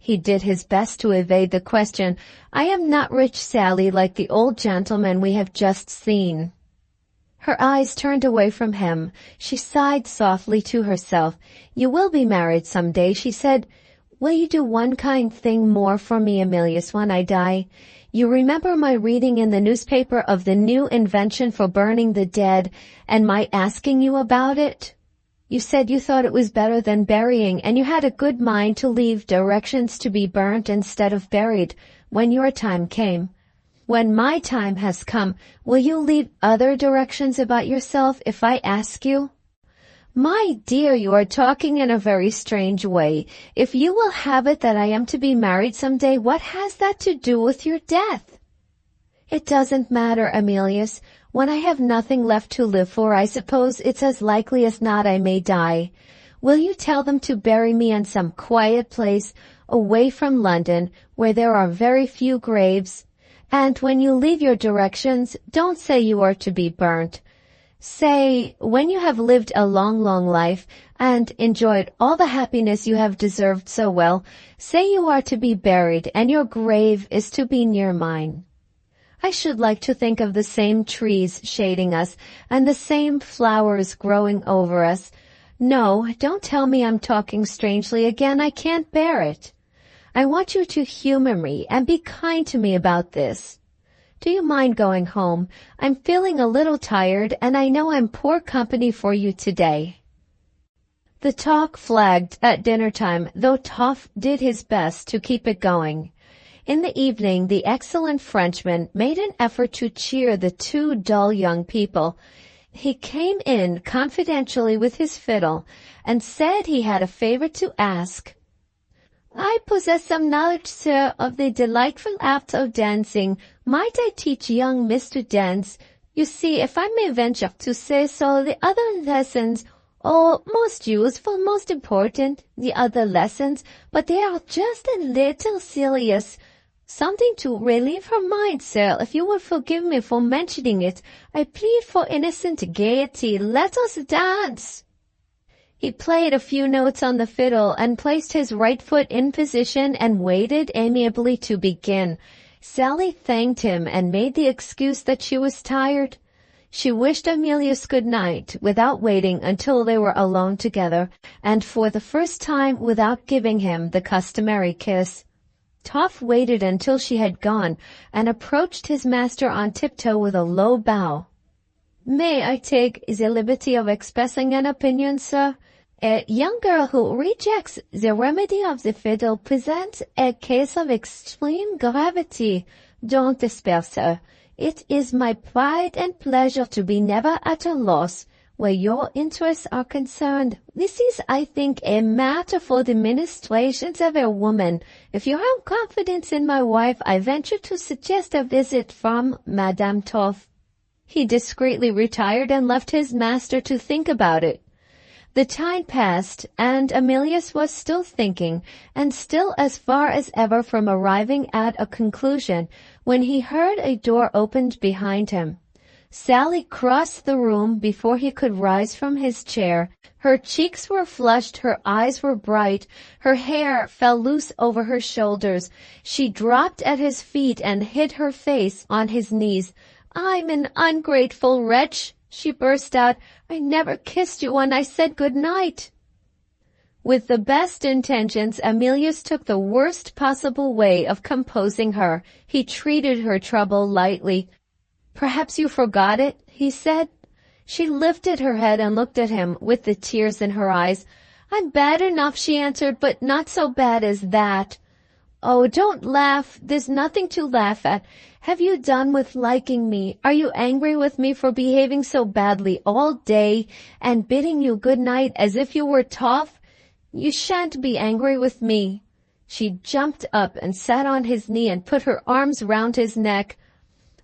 [SPEAKER 1] He did his best to evade the question. I am not rich, Sally, like the old gentleman we have just seen. Her eyes turned away from him. She sighed softly to herself. You will be married some day, she said. Will you do one kind thing more for me, Emilius, when I die? You remember my reading in the newspaper of the new invention for burning the dead, and my asking you about it? You said you thought it was better than burying, and you had a good mind to leave directions to be burnt instead of buried when your time came. When my time has come, will you leave other directions about yourself if I ask you? My dear, you are talking in a very strange way. If you will have it that I am to be married some day, what has that to do with your death? It doesn't matter, Emilius. When I have nothing left to live for, I suppose it's as likely as not I may die. Will you tell them to bury me in some quiet place, away from London, where there are very few graves? And when you leave your directions, don't say you are to be burnt. Say, when you have lived a long, long life, and enjoyed all the happiness you have deserved so well, say you are to be buried, and your grave is to be near mine. I should like to think of the same trees shading us, and the same flowers growing over us. No, don't tell me I'm talking strangely again. I can't bear it. I want you to humor me and be kind to me about this. Do you mind going home? I'm feeling a little tired, and I know I'm poor company for you today. The talk flagged at dinner time, though Toff did his best to keep it going. In the evening, the excellent Frenchman made an effort to cheer the two dull young people. He came in confidentially with his fiddle, and said he had a favor to ask. I possess some knowledge, sir, of the delightful art of dancing. Might I teach young Miss to dance? You see, if I may venture to say so, the other lessons, most useful, most important, the other lessons, but they are just a little serious. Something to relieve her mind, sir, if you will forgive me for mentioning it. I plead for innocent gaiety. Let us dance. He played a few notes on the fiddle and placed his right foot in position and waited amiably to begin. Sally thanked him and made the excuse that she was tired. She wished Emilius good night without waiting until they were alone together, and for the first time without giving him the customary kiss. Toff waited until she had gone and approached his master on tiptoe with a low bow. May I take the liberty of expressing an opinion, sir? A young girl who rejects the remedy of the fiddle presents a case of extreme gravity. Don't despair, sir. It is my pride and pleasure to be never at a loss where your interests are concerned. This is, I think, a matter for the ministrations of a woman. If you have confidence in my wife, I venture to suggest a visit from Madame Toff. He discreetly retired and left his master to think about it. The time passed, and Emilius was still thinking, and still as far as ever from arriving at a conclusion, when he heard a door opened behind him. Sally crossed the room before he could rise from his chair. Her cheeks were flushed, her eyes were bright, her hair fell loose over her shoulders. She dropped at his feet and hid her face on his knees. I'm an ungrateful wretch, she burst out. I never kissed you when I said good night. With the best intentions, Emilius took the worst possible way of composing her. He treated her trouble lightly. Perhaps you forgot it, he said. She lifted her head and looked at him with the tears in her eyes. I'm bad enough, she answered, but not so bad as that. Oh, don't laugh. There's nothing to laugh at. Have you done with liking me? Are you angry with me for behaving so badly all day and bidding you good night as if you were tough? You shan't be angry with me. She jumped up and sat on his knee and put her arms round his neck.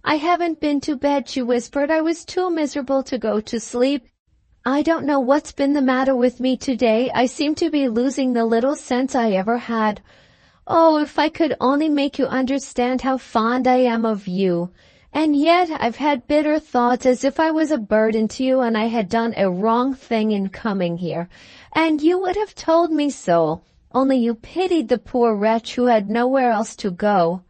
[SPEAKER 1] I haven't been to bed, she whispered. I was too miserable to go to sleep. I don't know what's been the matter with me today. I seem to be losing the little sense I ever had. Oh, if I could only make you understand how fond I am of you. And yet I've had bitter thoughts as if I was a burden to you and I had done a wrong thing in coming here. And you would have told me so, only you pitied the poor wretch who had nowhere else to go.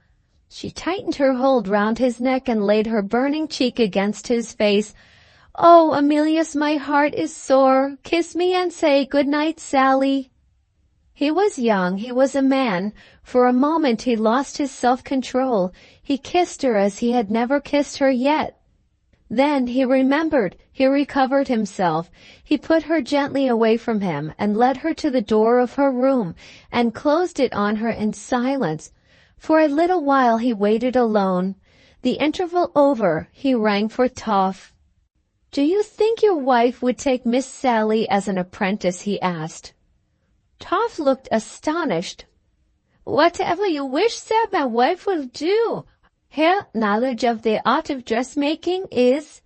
[SPEAKER 1] She tightened her hold round his neck and laid her burning cheek against his face. Oh, Emilius, my heart is sore. Kiss me and say good night, Sally. He was young, he was a man. For a moment he lost his self-control. He kissed her as he had never kissed her yet. Then he remembered, he recovered himself. He put her gently away from him and led her to the door of her room and closed it on her in silence. For a little while he waited alone. The interval over, he rang for Toff. Do you think your wife would take Miss Sally as an apprentice? He asked. Toff looked astonished. Whatever you wish, sir, my wife will do. Her knowledge of the art of dressmaking is...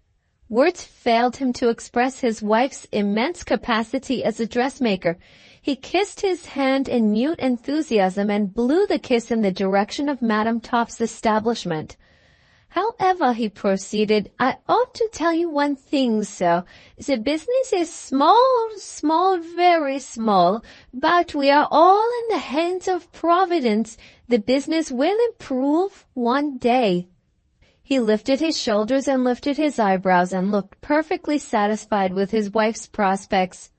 [SPEAKER 1] Words failed him to express his wife's immense capacity as a dressmaker. He kissed his hand in mute enthusiasm and blew the kiss in the direction of Madame Toff's establishment. However, he proceeded, I ought to tell you one thing, sir. The business is small, very small, but we are all in the hands of Providence. The business will improve one day. He lifted his shoulders and lifted his eyebrows and looked perfectly satisfied with his wife's prospects.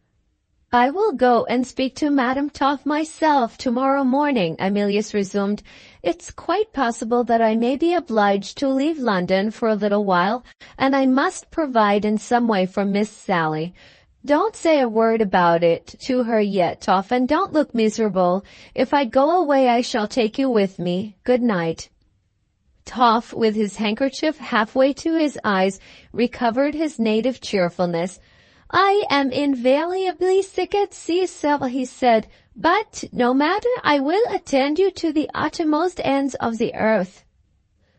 [SPEAKER 1] I will go and speak to Madame Toff myself tomorrow morning, Emilius resumed. It's quite possible that I may be obliged to leave London for a little while, and I must provide in some way for Miss Sally. Don't say a word about it to her yet, Toff, and don't look miserable. If I go away, I shall take you with me. Good night. Toff, with his handkerchief halfway to his eyes, recovered his native cheerfulness. I am invariably sick at sea, sir, he said, but no matter, I will attend you to the uttermost ends of the earth.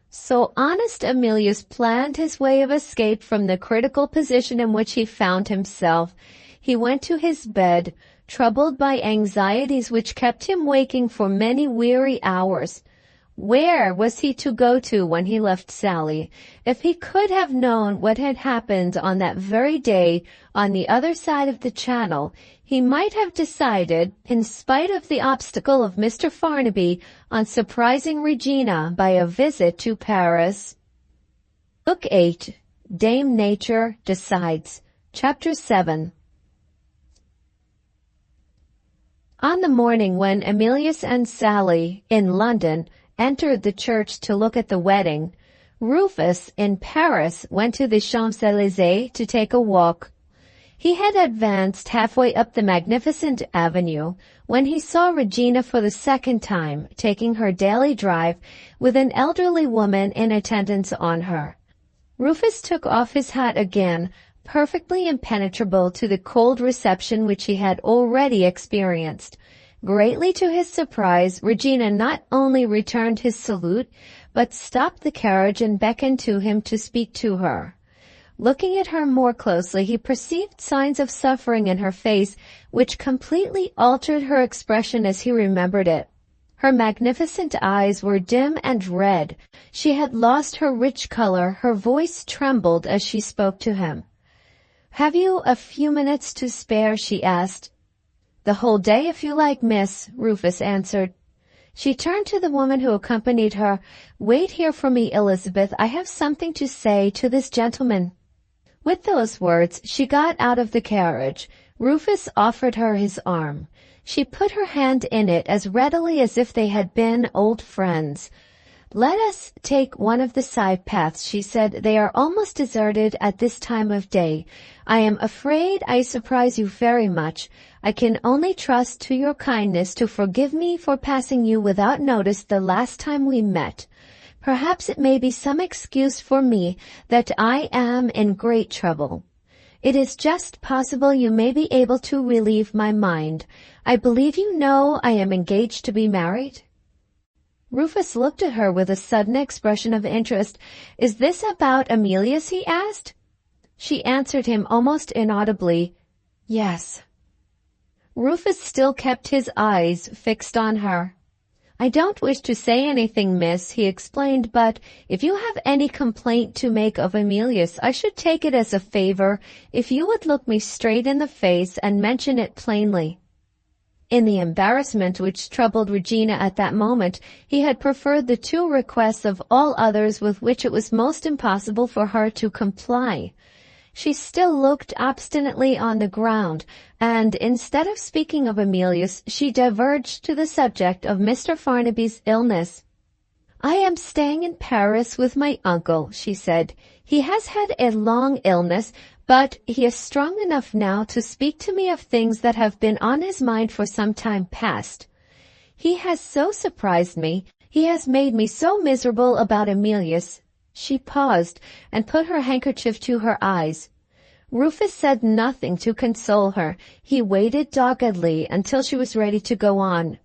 [SPEAKER 1] So honest Emilius planned his way of escape from the critical position in which he found himself. He went to his bed, troubled by anxieties which kept him waking for many weary hours. Where was he to go to when he left Sally? If he could have known what had happened on that very day on the other side of the Channel, he might have decided, in spite of the obstacle of Mr. Farnaby, on surprising Regina by a visit to Paris. Book 8. Dame Nature Decides. Chapter 7. On the morning when Emilius and Sally, in London, entered the church to look at the wedding, Rufus, in Paris, went to the Champs-Élysées to take a walk. He had advanced halfway up the magnificent avenue when he saw Regina for the second time taking her daily drive with an elderly woman in attendance on her. Rufus took off his hat again, perfectly impenetrable to the cold reception which he had already experienced. Greatly to his surprise, Regina not only returned his salute, but stopped the carriage and beckoned to him to speak to her. Looking at her more closely, he perceived signs of suffering in her face, which completely altered her expression as he remembered it. Her magnificent eyes were dim and red. She had lost her rich color. Her voice trembled as she spoke to him. "Have you a few minutes to spare?" she asked. "The whole day, if you like, miss," Rufus answered. She turned to the woman who accompanied her. "Wait here for me, Elizabeth. I have something to say to this gentleman." With those words, she got out of the carriage. Rufus offered her his arm. She put her hand in it as readily as if they had been old friends. "Let us take one of the side paths," she said. "They are almost deserted at this time of day. I am afraid I surprise you very much. I can only trust to your kindness to forgive me for passing you without notice the last time we met. Perhaps it may be some excuse for me that I am in great trouble. It is just possible you may be able to relieve my mind. I believe you know I am engaged to be married?" Rufus looked at her with a sudden expression of interest. "Is this about Emilius?" he asked. She answered him almost inaudibly, "Yes." Rufus still kept his eyes fixed on her. "I don't wish to say anything, miss," he explained, "but if you have any complaint to make of Emilius, I should take it as a favor if you would look me straight in the face and mention it plainly." In the embarrassment which troubled Regina at that moment, he had preferred the two requests of all others with which it was most impossible for her to comply. She still looked obstinately on the ground, and instead of speaking of Emilius, she diverged to the subject of Mr. Farnaby's illness. "I am staying in Paris with my uncle," she said. "He has had a long illness, but he is strong enough now to speak to me of things that have been on his mind for some time past. He has so surprised me, he has made me so miserable about Emilius." She paused and put her handkerchief to her eyes. Rufus said nothing to console her. He waited doggedly until she was ready to go on.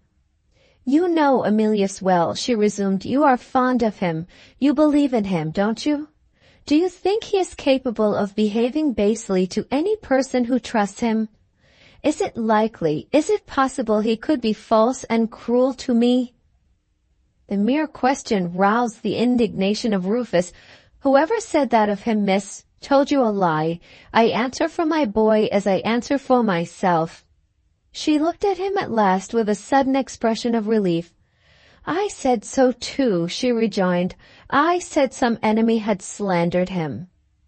[SPEAKER 1] "You know Emilius well," she resumed. "You are fond of him. You believe in him, don't you? Do you think he is capable of behaving basely to any person who trusts him? Is it likely, is it possible he could be false and cruel to me?" The mere question roused the indignation of Rufus. "Whoever said that of him, miss, told you a lie. I answer for my boy as I answer for myself." She looked at him at last with a sudden expression of relief. "I said so too," she rejoined. "I said some enemy had slandered him.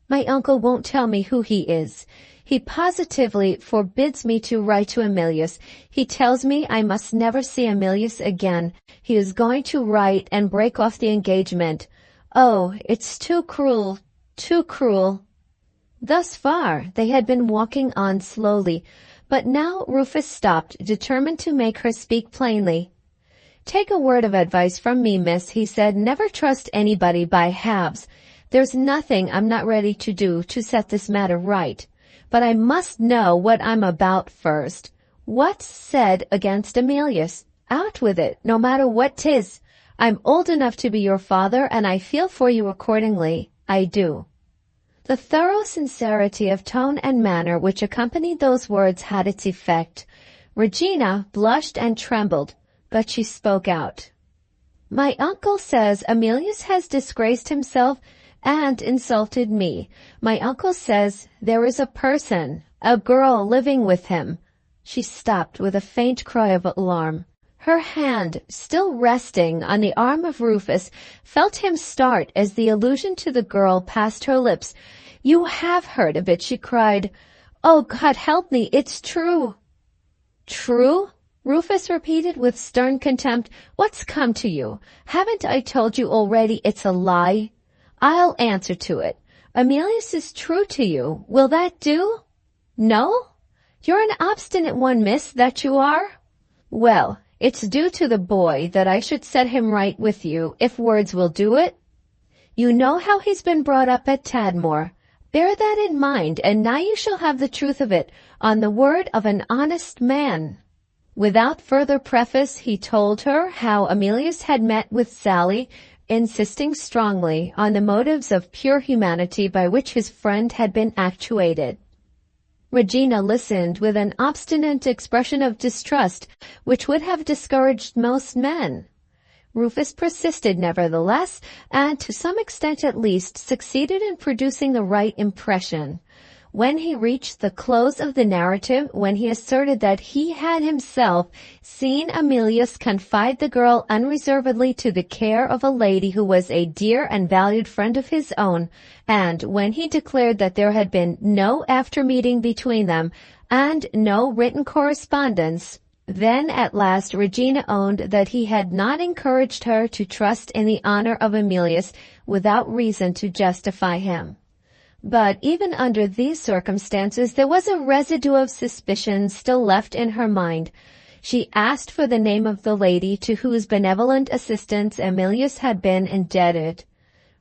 [SPEAKER 1] My uncle won't tell me who he is. He positively forbids me to write to Emilius. He tells me I must never see Emilius again. He is going to write and break off the engagement. Oh, it's too cruel, too cruel." Thus far they had been walking on slowly, but now Rufus stopped, determined to make her speak plainly. "Take a word of advice from me, miss," he said. "Never trust anybody by halves. There's nothing I'm not ready to do to set this matter right. But I must know what I'm about first. What's said against Emilius? Out with it, no matter what 'tis. I'm old enough to be your father, and I feel for you accordingly. I do." The thorough sincerity of tone and manner which accompanied those words had its effect. Regina blushed and trembled, but she spoke out. "My uncle says Emilius has disgraced himself and insulted me. My uncle says there is a person, a girl, living with him." She stopped with a faint cry of alarm. Her hand, still resting on the arm of Rufus, felt him start as the allusion to the girl passed her lips. "You have heard of it," she cried. "Oh, God help me, it's true." "True?" Rufus repeated with stern contempt. "What's come to you? Haven't I told you already it's a lie? I'll answer to it. Emilius is true to you. Will that do? No? You're an obstinate one, miss, that you are. Well, it's due to the boy that I should set him right with you, if words will do it. You know how he's been brought up at Tadmor. Bear that in mind, and now you shall have the truth of it, on the word of an honest man." Without further preface, he told her how Emilius had met with Sally, insisting strongly on the motives of pure humanity by which his friend had been actuated. Regina listened with an obstinate expression of distrust which would have discouraged most men. Rufus persisted nevertheless, and to some extent at least succeeded in producing the right impression. When he reached the close of the narrative, when he asserted that he had himself seen Emilius confide the girl unreservedly to the care of a lady who was a dear and valued friend of his own, and when he declared that there had been no after-meeting between them and no written correspondence, then at last Regina owned that he had not encouraged her to trust in the honor of Emilius without reason to justify him. But even under these circumstances, there was a residue of suspicion still left in her mind. She asked for the name of the lady to whose benevolent assistance Emilius had been indebted.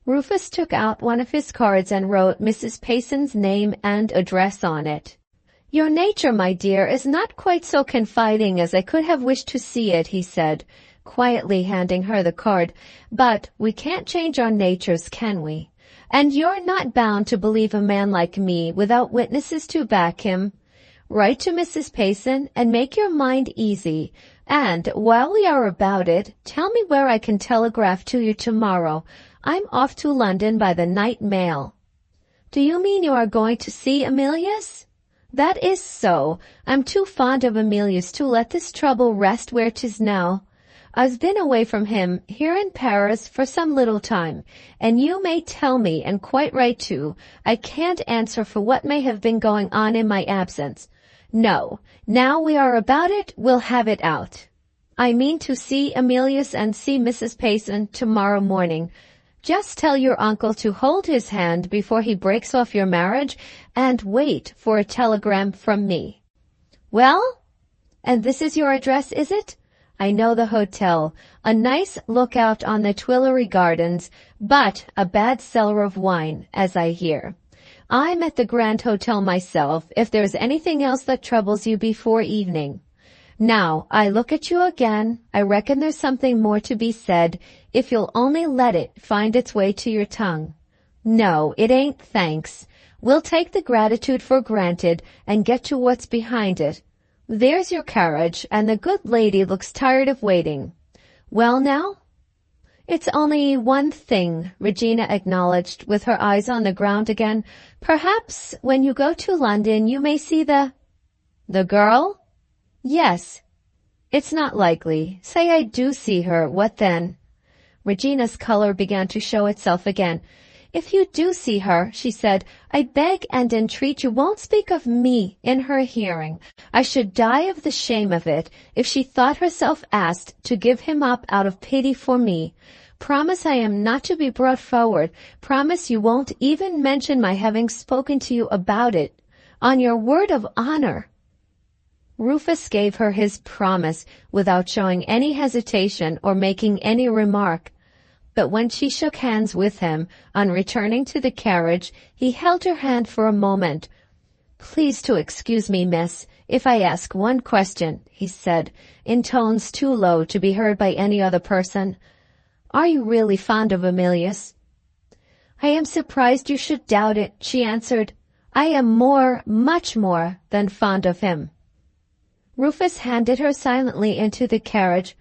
[SPEAKER 1] Rufus took out one of his cards and wrote Mrs. Payson's name and address on it. "Your nature, my dear, is not quite so confiding as I could have wished to see it," he said, quietly handing her the card. "But we can't change our natures, can we? And you're not bound to believe a man like me without witnesses to back him. Write to Mrs. Payson and make your mind easy. And while we are about it, tell me where I can telegraph to you tomorrow. I'm off to London by the night mail." "Do you mean you are going to see Emilius?" "That is so. I'm too fond of Emilius to let this trouble rest where 'tis now. I've been away from him here in Paris for some little time, and you may tell me, and quite right too, I can't answer for what may have been going on in my absence. No, now we are about it, we'll have it out. I mean to see Emilius and see Mrs. Payson tomorrow morning. Just tell your uncle to hold his hand before he breaks off your marriage, and wait for a telegram from me." "Well? And this is your address, is it? I know the hotel. A nice lookout on the Tuileries Gardens, but a bad cellar of wine, as I hear. I'm at the Grand Hotel myself, if there's anything else that troubles you before evening. Now, I look at you again. I reckon there's something more to be said, if you'll only let it find its way to your tongue. No, it ain't thanks. We'll take the gratitude for granted and get to what's behind it. There's your carriage, and the good lady looks tired of waiting. Well now?" "It's only one thing," Regina acknowledged, with her eyes on the ground again. "Perhaps when you go to London you may see the—" "The girl?" "Yes." "It's not likely. Say I do see her, what then?" Regina's color began to show itself again. "If you do see her," she said, "I beg and entreat you won't speak of me in her hearing. I should die of the shame of it if she thought herself asked to give him up out of pity for me. Promise I am not to be brought forward. Promise you won't even mention my having spoken to you about it. On your word of honor." Rufus gave her his promise without showing any hesitation or making any remark. But when she shook hands with him, on returning to the carriage, he held her hand for a moment. "Please to excuse me, miss, if I ask one question," he said, in tones too low to be heard by any other person. "Are you really fond of Emilius?" "I am surprised you should doubt it," she answered. "I am more, much more, than fond of him." Rufus handed her silently into the carriage.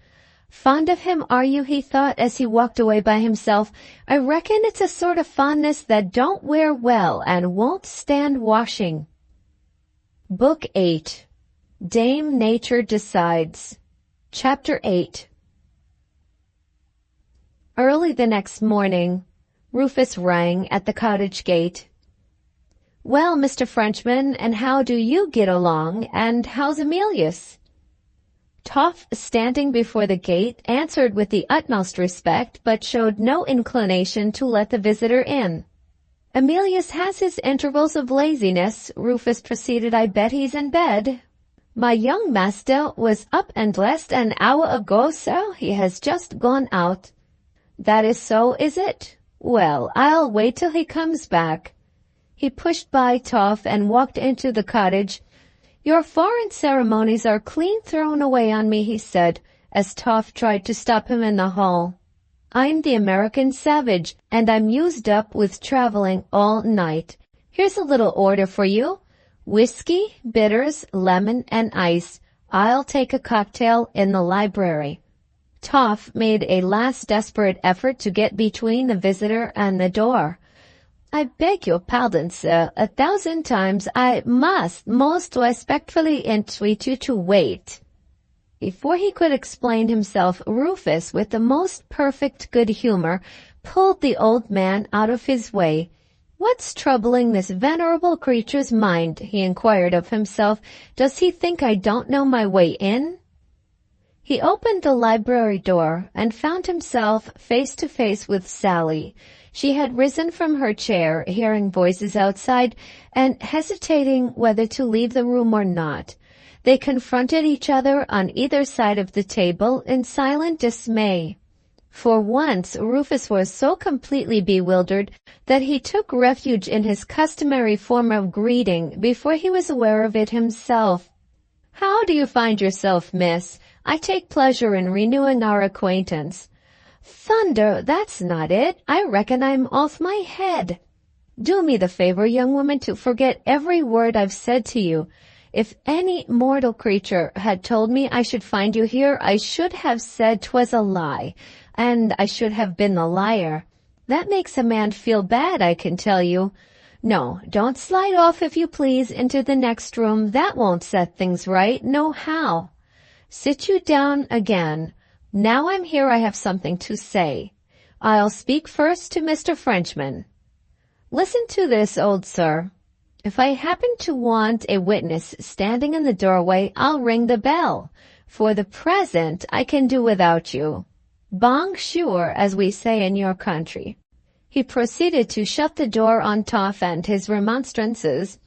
[SPEAKER 1] "Fond of him, are you?" he thought as he walked away by himself. "I reckon it's a sort of fondness that don't wear well and won't stand washing." Book 8. Dame Nature Decides. Chapter 8. Early the next morning, Rufus rang at the cottage gate. "Well, Mr. Frenchman, and how do you get along, and how's Emilius?" Toff, standing before the gate, answered with the utmost respect, but showed no inclination to let the visitor in. "Emilius has his intervals of laziness," Rufus proceeded. "I bet he's in bed. My young master was up and dressed an hour ago, sir. He has just gone out." "That is so, is it? Well, I'll wait till he comes back." He pushed by Toff and walked into the cottage. "Your foreign ceremonies are clean thrown away on me," he said, as Toff tried to stop him in the hall. "I'm the American savage, and I'm used up with traveling all night. Here's a little order for you. Whiskey, bitters, lemon, and ice. I'll take a cocktail in the library." Toff made a last desperate effort to get between the visitor and the door. I beg your pardon, sir. 1,000 times I must most respectfully entreat you to wait. Before he could explain himself, Rufus, with the most perfect good humor, pulled the old man out of his way. "What's troubling this venerable creature's mind?" he inquired of himself. "Does he think I don't know my way in?" He opened the library door and found himself face to face with Sally. She had risen from her chair, hearing voices outside, and hesitating whether to leave the room or not. They confronted each other on either side of the table in silent dismay. For once, Rufus was so completely bewildered that he took refuge in his customary form of greeting before he was aware of it himself. "How do you find yourself, miss? I take pleasure in renewing our acquaintance." "Thunder, that's not it. I reckon I'm off my head." "Do me the favor, young woman, to forget every word I've said to you. If any mortal creature had told me I should find you here, I should have said 'twas a lie, and I should have been the liar. That makes a man feel bad, I can tell you. No, don't slide off, if you please, into the next room. That won't set things right, no how. Sit you down again. Now I'm here I have something to say. I'll speak first to Mr. Frenchman. Listen to this, old sir. If I happen to want a witness standing in the doorway, I'll ring the bell. For the present, I can do without you. Bong sure, as we say in your country." He proceeded to shut the door on Toff and his remonstrances.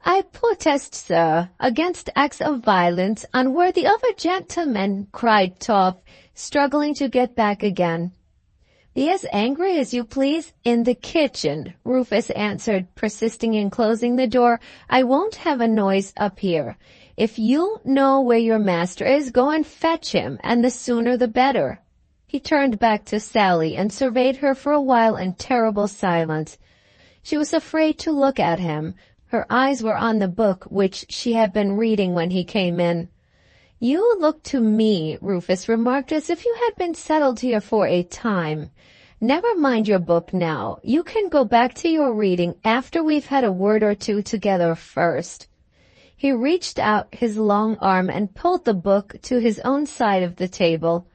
[SPEAKER 1] "I protest, sir, against acts of violence unworthy of a gentleman," cried Toff, struggling to get back again. "Be as angry as you please in the kitchen," Rufus answered, persisting in closing the door. "I won't have a noise up here. If you know where your master is, go and fetch him, and the sooner the better." He turned back to Sally and surveyed her for a while in terrible silence. She was afraid to look at him. Her eyes were on the book which she had been reading when he came in. "You look to me," Rufus remarked, "as if you had been settled here for a time. Never mind your book now. You can go back to your reading after we've had a word or two together first." He reached out his long arm and pulled the book to his own side of the table.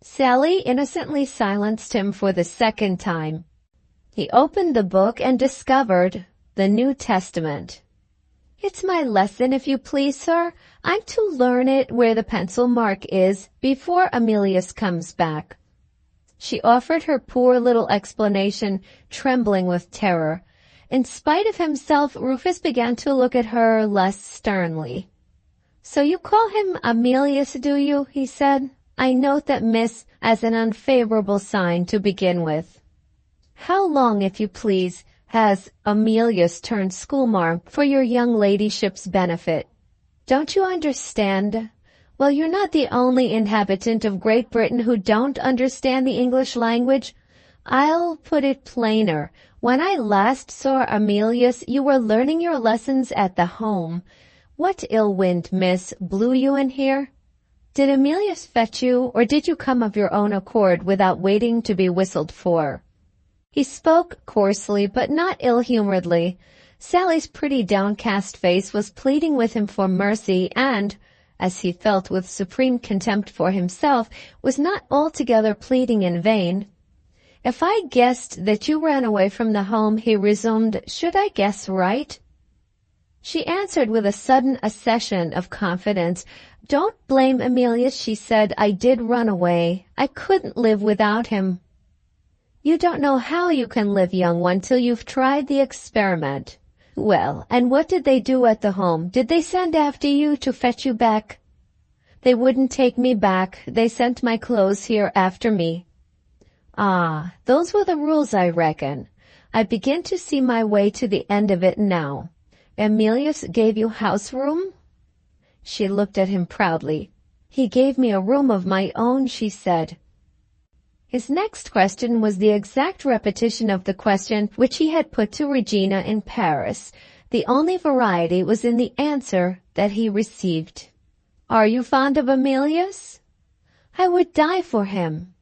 [SPEAKER 1] Sally innocently silenced him for the second time. He opened the book and discovered the New Testament. "It's my lesson, if you please, sir. I'm to learn it where the pencil mark is before Emilius comes back." She offered her poor little explanation, trembling with terror. In spite of himself, Rufus began to look at her less sternly. "So you call him Emilius, do you?" he said. "I note that miss as an unfavorable sign to begin with." "How long, if you please, has Emilius turned schoolmarm for your young ladyship's benefit? Don't you understand? Well, you're not the only inhabitant of Great Britain who don't understand the English language. I'll put it plainer. When I last saw Emilius, you were learning your lessons at the home. What ill wind, miss, blew you in here? Did Emilius fetch you, or did you come of your own accord without waiting to be whistled for?" He spoke coarsely, but not ill-humoredly. Sally's pretty downcast face was pleading with him for mercy, and, as he felt with supreme contempt for himself, was not altogether pleading in vain. "If I guessed that you ran away from the home," he resumed, "should I guess right?" She answered with a sudden accession of confidence. "Don't blame Emilius," she said. "I did run away. I couldn't live without him." "You don't know how you can live, young one, till you've tried the experiment. Well, and what did they do at the home? Did they send after you to fetch you back?" "They wouldn't take me back. They sent my clothes here after me." "Ah, those were the rules, I reckon. I begin to see my way to the end of it now. Emilius gave you house room?" She looked at him proudly. "He gave me a room of my own," she said. His next question was the exact repetition of the question which he had put to Regina in Paris. The only variety was in the answer that he received. "Are you fond of Emilius?" "I would die for him."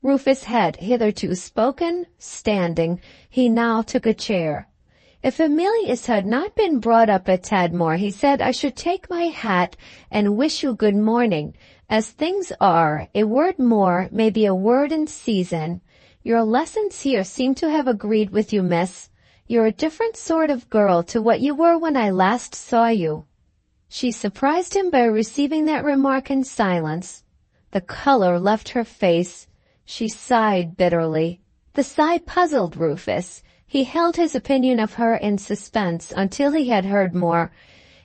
[SPEAKER 1] Rufus had hitherto spoken, standing. He now took a chair. If Emilius had not been brought up at Tadmor, he said, I should take my hat and wish you good morning. As things are, a word more may be a word in season. Your lessons here seem to have agreed with you, miss. You're a different sort of girl to what you were when I last saw you. She surprised him by receiving that remark in silence. The color left her face. She sighed bitterly. The sigh puzzled Rufus. He held his opinion of her in suspense until he had heard more.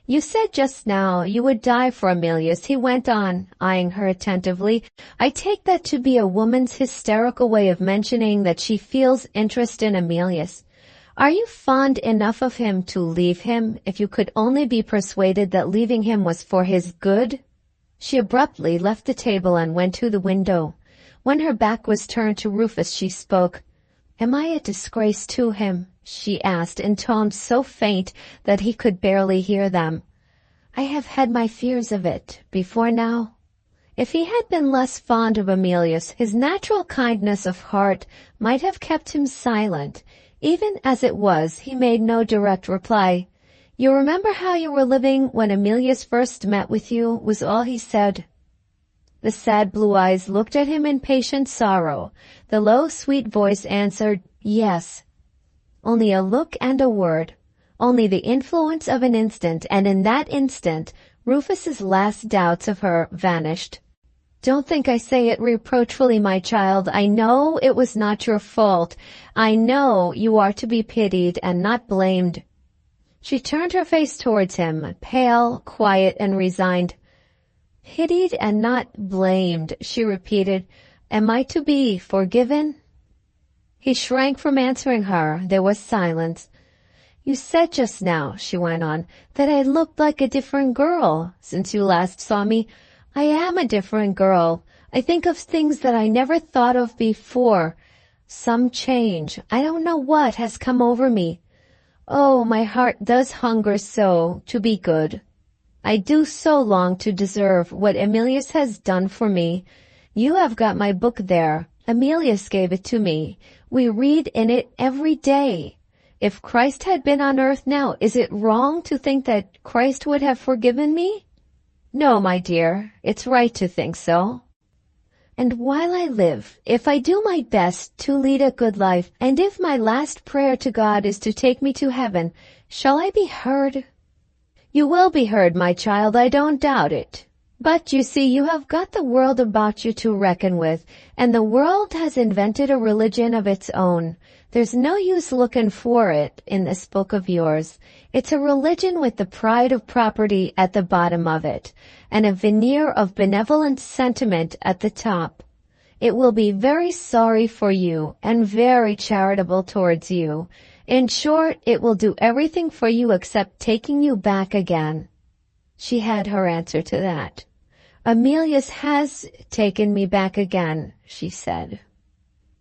[SPEAKER 1] You said just now you would die for Emilius, he went on, eyeing her attentively. I take that to be a woman's hysterical way of mentioning that she feels interest in Emilius. Are you fond enough of him to leave him, if you could only be persuaded that leaving him was for his good? She abruptly left the table and went to the window. When her back was turned to Rufus, she spoke. Am I a disgrace to him? She asked in tones so faint that he could barely hear them. I have had my fears of it before now. If he had been less fond of Emilius, his natural kindness of heart might have kept him silent. Even as it was, he made no direct reply. You remember how you were living when Emilius first met with you, was all he said. The sad blue eyes looked at him in patient sorrow. The low, sweet voice answered, yes. Only a look and a word. Only the influence of an instant, and in that instant, Rufus's last doubts of her vanished. Don't think I say it reproachfully, my child. I know it was not your fault. I know you are to be pitied and not blamed. She turned her face towards him, pale, quiet, and resigned. Pitied and not blamed, she repeated. Am I to be forgiven? He shrank from answering her. There was silence. You said just now, she went on, that I looked like a different girl since you last saw me. I am a different girl. I think of things that I never thought of before. Some change, I don't know what, has come over me. Oh, my heart does hunger so to be good. I do so long to deserve what Emilius has done for me. You have got my book there. Emilius gave it to me. We read in it every day. If Christ had been on earth now, is it wrong to think that Christ would have forgiven me? No, my dear, it's right to think so. And while I live, if I do my best to lead a good life, and if my last prayer to God is to take me to heaven, shall I be heard? You will be heard, my child, I don't doubt it. But you see, you have got the world about you to reckon with, and the world has invented a religion of its own. There's no use looking for it in this book of yours. It's a religion with the pride of property at the bottom of it, and a veneer of benevolent sentiment at the top. It will be very sorry for you, and very charitable towards you. In short, it will do everything for you except taking you back again. She had her answer to that. Emilius has taken me back again, she said.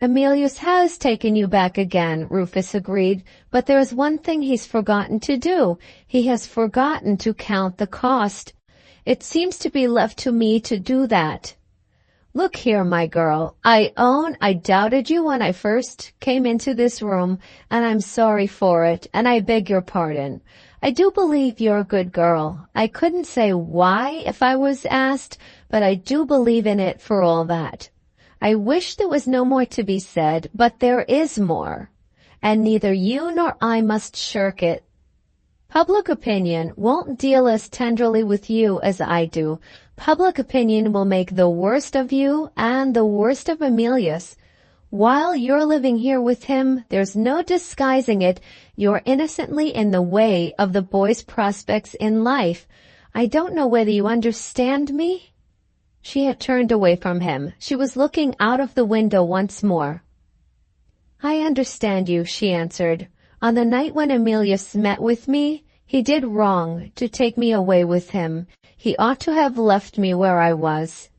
[SPEAKER 1] Emilius has taken you back again, Rufus agreed, but there is one thing he's forgotten to do. He has forgotten to count the cost. It seems to be left to me to do that. Look here, my girl, I own I doubted you when I first came into this room, and I'm sorry for it, and I beg your pardon. I do believe you're a good girl. I couldn't say why if I was asked, but I do believe in it for all that. I wish there was no more to be said, but there is more, and neither you nor I must shirk it. Public opinion won't deal as tenderly with you as I do. Public opinion will make the worst of you and the worst of Emilius. While you're living here with him, there's no disguising it, you're innocently in the way of the boy's prospects in life. I don't know whether you understand me? She had turned away from him. She was looking out of the window once more. I understand you, she answered. On the night when Emilius met with me, he did wrong to take me away with him. He ought to have left me where I was.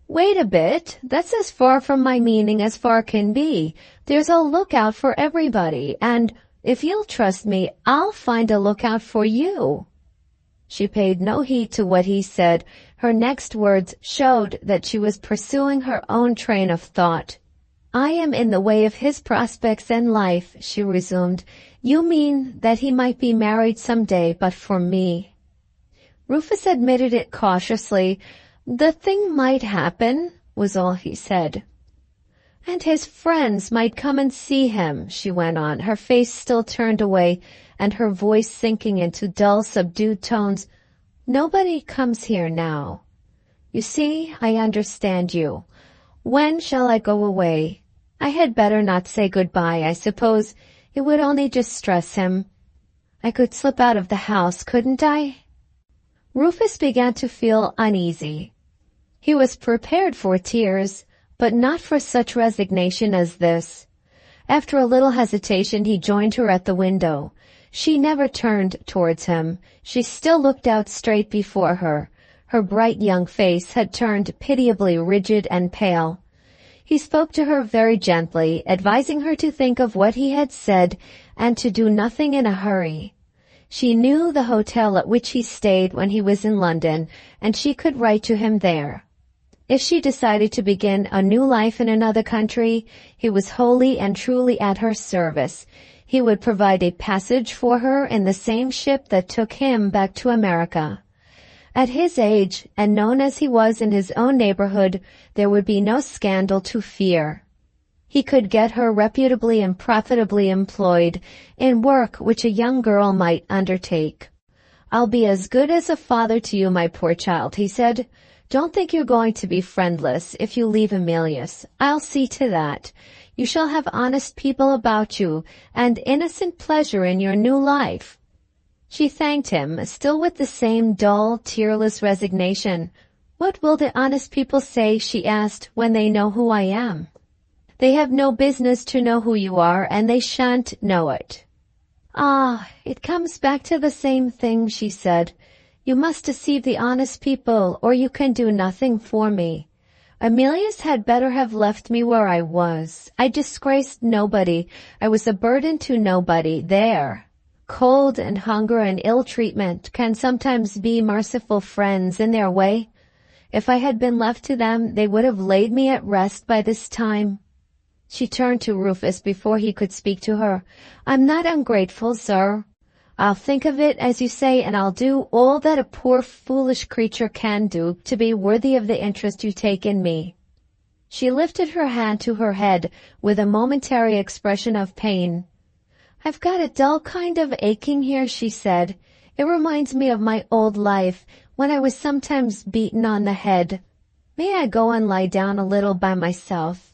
[SPEAKER 1] Wait a bit, that's as far from my meaning as far can be. There's a lookout for everybody, and if you'll trust me, I'll find a lookout for you. She paid no heed to what he said, Her next words showed that she was pursuing her own train of thought. "I am in the way of his prospects in life," she resumed. "You mean that he might be married some day, but for me." Rufus admitted it cautiously. "The thing might happen," was all he said. "And his friends might come and see him," she went on, her face still turned away and her voice sinking into dull, subdued tones. "Nobody comes here now. You see, I understand you. When shall I go away? I had better not say goodbye, I suppose. It would only distress him. I could slip out of the house, couldn't I?" Rufus began to feel uneasy. He was prepared for tears, but not for such resignation as this. After a little hesitation, he joined her at the window. She never turned towards him. She still looked out straight before her. Her bright young face had turned pitiably rigid and pale. He spoke to her very gently, advising her to think of what he had said and to do nothing in a hurry. She knew the hotel at which he stayed when he was in London, and she could write to him there. If she decided to begin a new life in another country, he was wholly and truly at her service. He would provide a passage for her in the same ship that took him back to America. At his age, and known as he was in his own neighborhood, there would be no scandal to fear. He could get her reputably and profitably employed in work which a young girl might undertake. "I'll be as good as a father to you, my poor child," he said. "Don't think you're going to be friendless if you leave Emilius. I'll see to that. You shall have honest people about you, and innocent pleasure in your new life." She thanked him, still with the same dull, tearless resignation. "What will the honest people say," she asked, "when they know who I am?" "They have no business to know who you are, and they shan't know it." "Ah, it comes back to the same thing," she said. "You must deceive the honest people, or you can do nothing for me. Emilius had better have left me where I was. I disgraced nobody. I was a burden to nobody. There. Cold and hunger and ill treatment can sometimes be merciful friends in their way. If I had been left to them, they would have laid me at rest by this time." She turned to Rufus before he could speak to her. "I'm not ungrateful, sir. I'll think of it, as you say, and I'll do all that a poor foolish creature can do to be worthy of the interest you take in me." She lifted her hand to her head with a momentary expression of pain. "I've got a dull kind of aching here," she said. "It reminds me of my old life, when I was sometimes beaten on the head. May I go and lie down a little by myself?"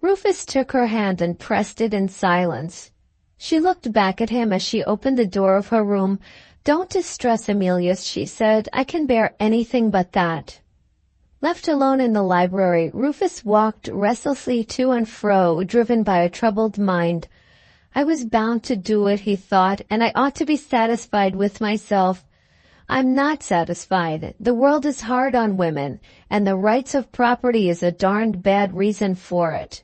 [SPEAKER 1] Rufus took her hand and pressed it in silence. She looked back at him as she opened the door of her room. "Don't distress Emilius," she said. "I can bear anything but that." Left alone in the library, Rufus walked restlessly to and fro, driven by a troubled mind. "I was bound to do it," he thought, "and I ought to be satisfied with myself. I'm not satisfied. The world is hard on women, and the rights of property is a darned bad reason for it."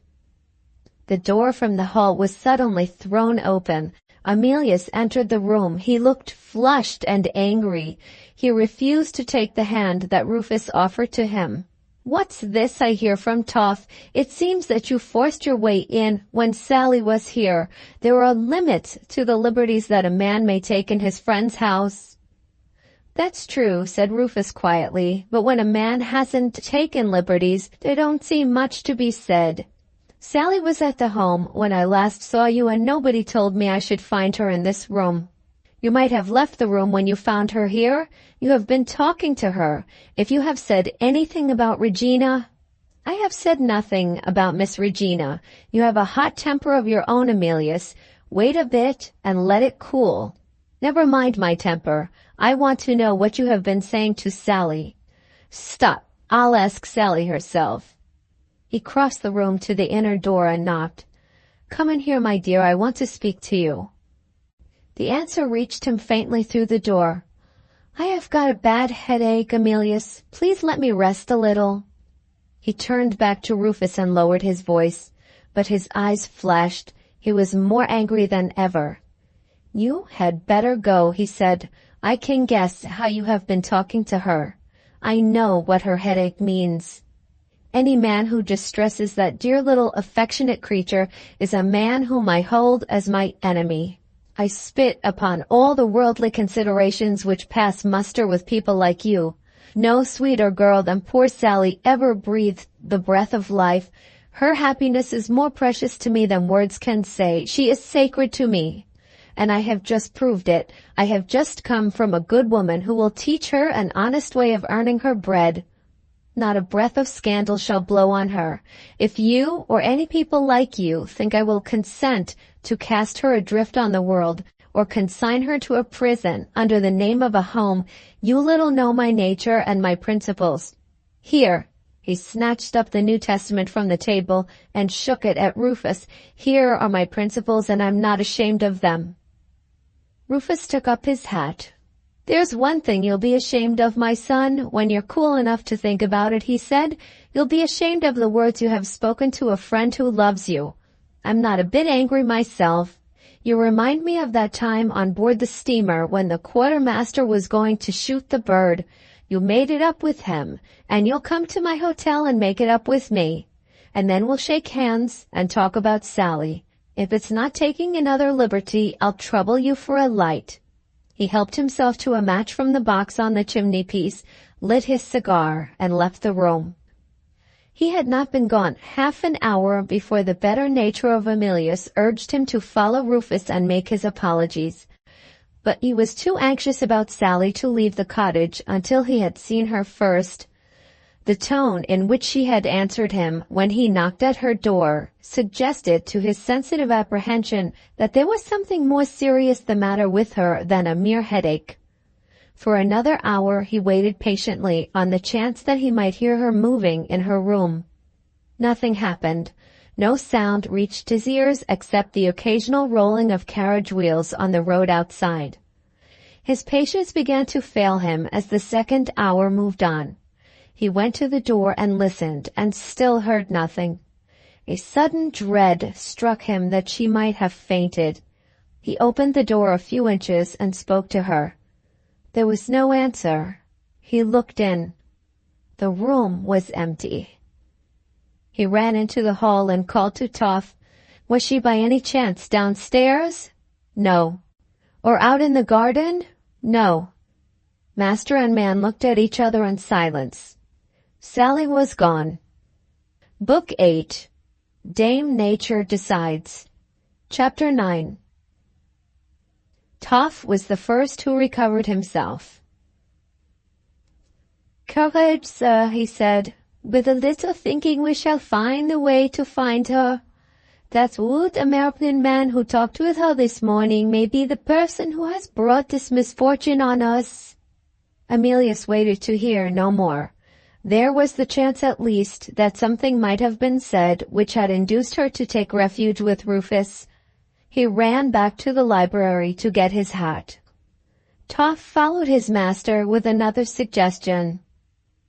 [SPEAKER 1] The door from the hall was suddenly thrown open. Emilius entered the room. He looked flushed and angry. He refused to take the hand that Rufus offered to him. "What's this I hear from Toff? It seems that you forced your way in when Sally was here. There are limits to the liberties that a man may take in his friend's house." "That's true," said Rufus quietly, "but when a man hasn't taken liberties, there don't seem much to be said. Sally was at the home when I last saw you, and nobody told me I should find her in this room." "You might have left the room when you found her here. You have been talking to her. If you have said anything about Regina—" "I have said nothing about Miss Regina. You have a hot temper of your own, Emilius. Wait a bit and let it cool." "Never mind my temper. I want to know what you have been saying to Sally." "Stop. I'll ask Sally herself." He crossed the room to the inner door and knocked. "Come in here, my dear. I want to speak to you." The answer reached him faintly through the door. "I have got a bad headache, Emilius. Please let me rest a little." He turned back to Rufus and lowered his voice, but his eyes flashed. He was more angry than ever. "You had better go," he said. "I can guess how you have been talking to her. I know what her headache means. Any man who distresses that dear little affectionate creature is a man whom I hold as my enemy. I spit upon all the worldly considerations which pass muster with people like you. No sweeter girl than poor Sally ever breathed the breath of life. Her happiness is more precious to me than words can say. She is sacred to me. And I have just proved it. I have just come from a good woman who will teach her an honest way of earning her bread. Not a breath of scandal shall blow on her. If you, or any people like you, think I will consent to cast her adrift on the world, or consign her to a prison under the name of a home, you little know my nature and my principles. Here, he snatched up the New Testament from the table and shook it at Rufus. Here are my principles, and I'm not ashamed of them. Rufus took up his hat. There's one thing you'll be ashamed of, my son, when you're cool enough to think about it, he said. You'll be ashamed of the words you have spoken to a friend who loves you. I'm not a bit angry myself. You remind me of that time on board the steamer when the quartermaster was going to shoot the bird. You made it up with him, and you'll come to my hotel and make it up with me. And then we'll shake hands and talk about Sally. If it's not taking another liberty, I'll trouble you for a light. He helped himself to a match from the box on the chimney-piece, lit his cigar, and left the room. He had not been gone half an hour before the better nature of Emilius urged him to follow Rufus and make his apologies. But he was too anxious about Sally to leave the cottage until he had seen her first. The tone in which she had answered him when he knocked at her door suggested to his sensitive apprehension that there was something more serious the matter with her than a mere headache. For another hour he waited patiently on the chance that he might hear her moving in her room. Nothing happened. No sound reached his ears except the occasional rolling of carriage wheels on the road outside. His patience began to fail him as the second hour moved on. He went to the door and listened, and still heard nothing. A sudden dread struck him that she might have fainted. He opened the door a few inches and spoke to her. There was no answer. He looked in. The room was empty. He ran into the hall and called to Toff. Was she by any chance downstairs? No. Or out in the garden? No. Master and man looked at each other in silence. Sally was gone. Book 8. Dame Nature Decides. Chapter 9. Toff was the first who recovered himself. Courage, sir, he said. With a little thinking we shall find the way to find her. That wood American man who talked with her this morning may be the person who has brought this misfortune on us. Emilius waited to hear no more. There was the chance at least that something might have been said which had induced her to take refuge with Rufus. He ran back to the library to get his hat. Toff followed his master with another suggestion.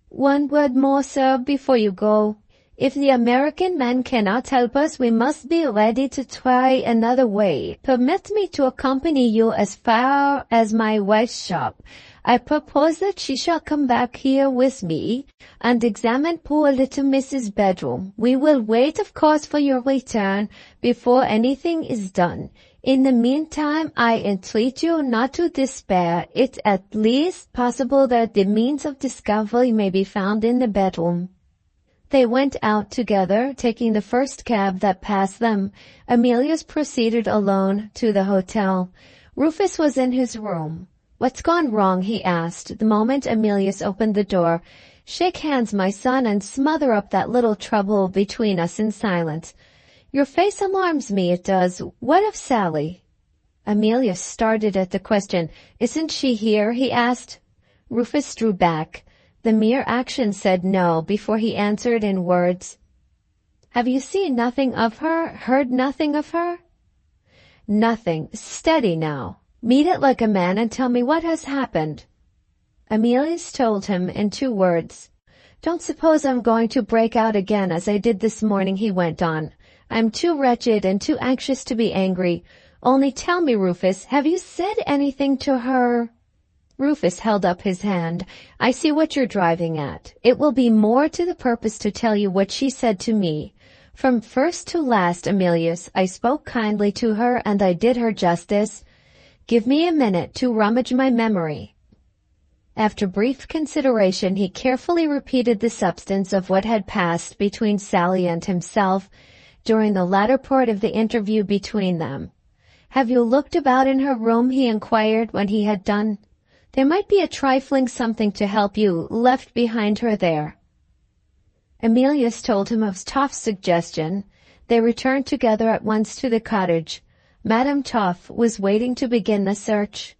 [SPEAKER 1] One word more, sir, before you go. If the American man cannot help us, we must be ready to try another way. Permit me to accompany you as far as my wife's shop. I propose that she shall come back here with me and examine poor little Miss's bedroom. We will wait, of course, for your return before anything is done. In the meantime, I entreat you not to despair. It's at least possible that the means of discovery may be found in the bedroom. They went out together, taking the first cab that passed them. Emilius proceeded alone to the hotel. Rufus was in his room. What's gone wrong? He asked, the moment Emilius opened the door. Shake hands, my son, and smother up that little trouble between us in silence. Your face alarms me, it does. What of Sally? Emilius started at the question. Isn't she here? He asked. Rufus drew back. The mere action said no before he answered in words. Have you seen nothing of her? Heard nothing of her? Nothing. Steady now. Meet it like a man and tell me what has happened. Emilius told him in 2 words. Don't suppose I'm going to break out again as I did this morning, he went on. I'm too wretched and too anxious to be angry. Only tell me, Rufus, have you said anything to her? Rufus held up his hand. "I see what you're driving at. It will be more to the purpose to tell you what she said to me. From first to last, Emilius, I spoke kindly to her and I did her justice. Give me a minute to rummage my memory." After brief consideration, he carefully repeated the substance of what had passed between Sally and himself during the latter part of the interview between them. "Have you looked about in her room?" he inquired when he had done. "There might be a trifling something to help you left behind her there." Emilius told him of Toff's suggestion. They returned together at once to the cottage. Madame Toff was waiting to begin the search.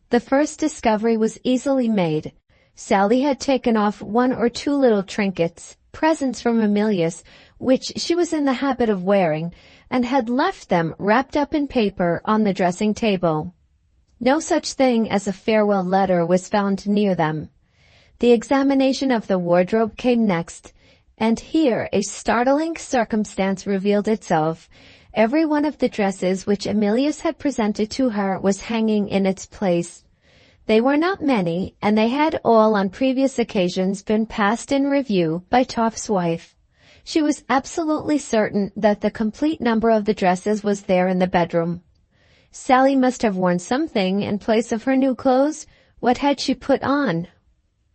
[SPEAKER 1] The first discovery was easily made. Sally had taken off one or two little trinkets, presents from Emilius, which she was in the habit of wearing, and had left them wrapped up in paper on the dressing table. No such thing as a farewell letter was found near them. The examination of the wardrobe came next, and here a startling circumstance revealed itself. Every one of the dresses which Emilius had presented to her was hanging in its place. They were not many, and they had all on previous occasions been passed in review by Toff's wife. She was absolutely certain that the complete number of the dresses was there in the bedroom. Sally must have worn something in place of her new clothes. What had she put on?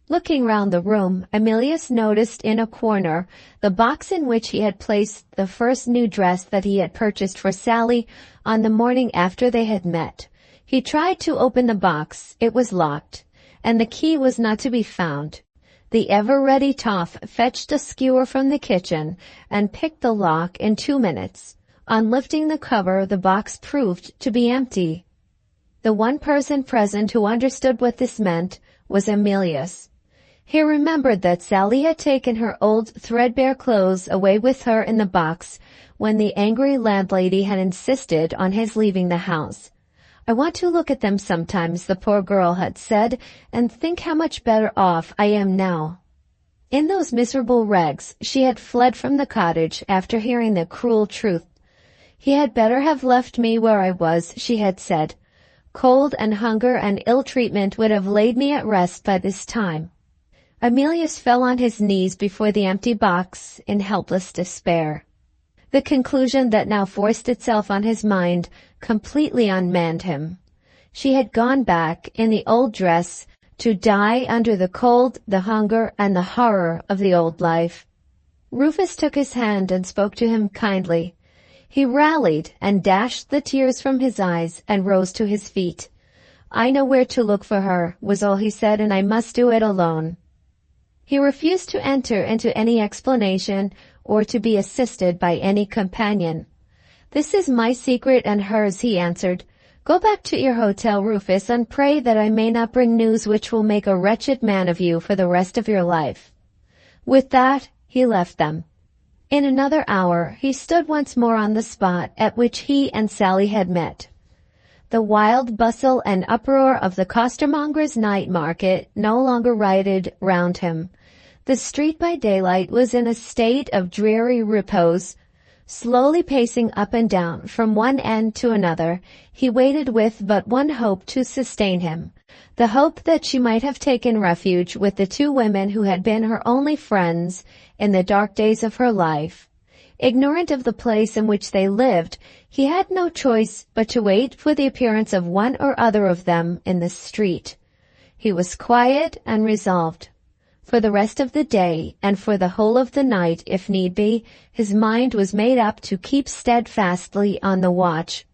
[SPEAKER 1] Looking round the room, Emilius noticed in a corner the box in which he had placed the first new dress that he had purchased for Sally on the morning after they had met. He tried to open the box. It was locked, and the key was not to be found. The ever-ready Toff fetched a skewer from the kitchen and picked the lock in 2 minutes. On lifting the cover, the box proved to be empty. The one person present who understood what this meant was Emilius. He remembered that Sally had taken her old threadbare clothes away with her in the box when the angry landlady had insisted on his leaving the house. "I want to look at them sometimes," the poor girl had said, "and think how much better off I am now." In those miserable rags she had fled from the cottage after hearing the cruel truth. "He had better have left me where I was," she had said. "Cold and hunger and ill treatment would have laid me at rest by this time." Emilius fell on his knees before the empty box in helpless despair. The conclusion that now forced itself on his mind completely unmanned him. She had gone back in the old dress to die under the cold, the hunger, and the horror of the old life. Rufus took his hand and spoke to him kindly. He rallied and dashed the tears from his eyes and rose to his feet. "I know where to look for her," was all he said, "and I must do it alone." He refused to enter into any explanation or to be assisted by any companion. "This is my secret and hers," he answered. "Go back to your hotel, Rufus, and pray that I may not bring news which will make a wretched man of you for the rest of your life." With that, he left them. In another hour, he stood once more on the spot at which he and Sally had met. The wild bustle and uproar of the costermonger's night market no longer rioted round him. The street by daylight was in a state of dreary repose. Slowly pacing up and down from one end to another, he waited with but one hope to sustain him, the hope that she might have taken refuge with the two women who had been her only friends in the dark days of her life. Ignorant of the place in which they lived, he had no choice but to wait for the appearance of one or other of them in the street. He was quiet and resolved. For the rest of the day, and for the whole of the night, if need be, his mind was made up to keep steadfastly on the watch.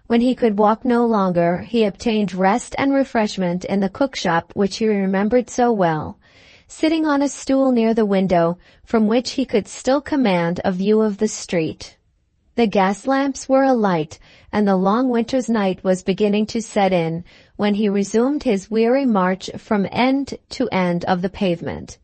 [SPEAKER 1] When he could walk no longer, he obtained rest and refreshment in the cook-shop which he remembered so well, sitting on a stool near the window, from which he could still command a view of the street. The gas lamps were alight, and the long winter's night was beginning to set in, when he resumed his weary march from end to end of the pavement.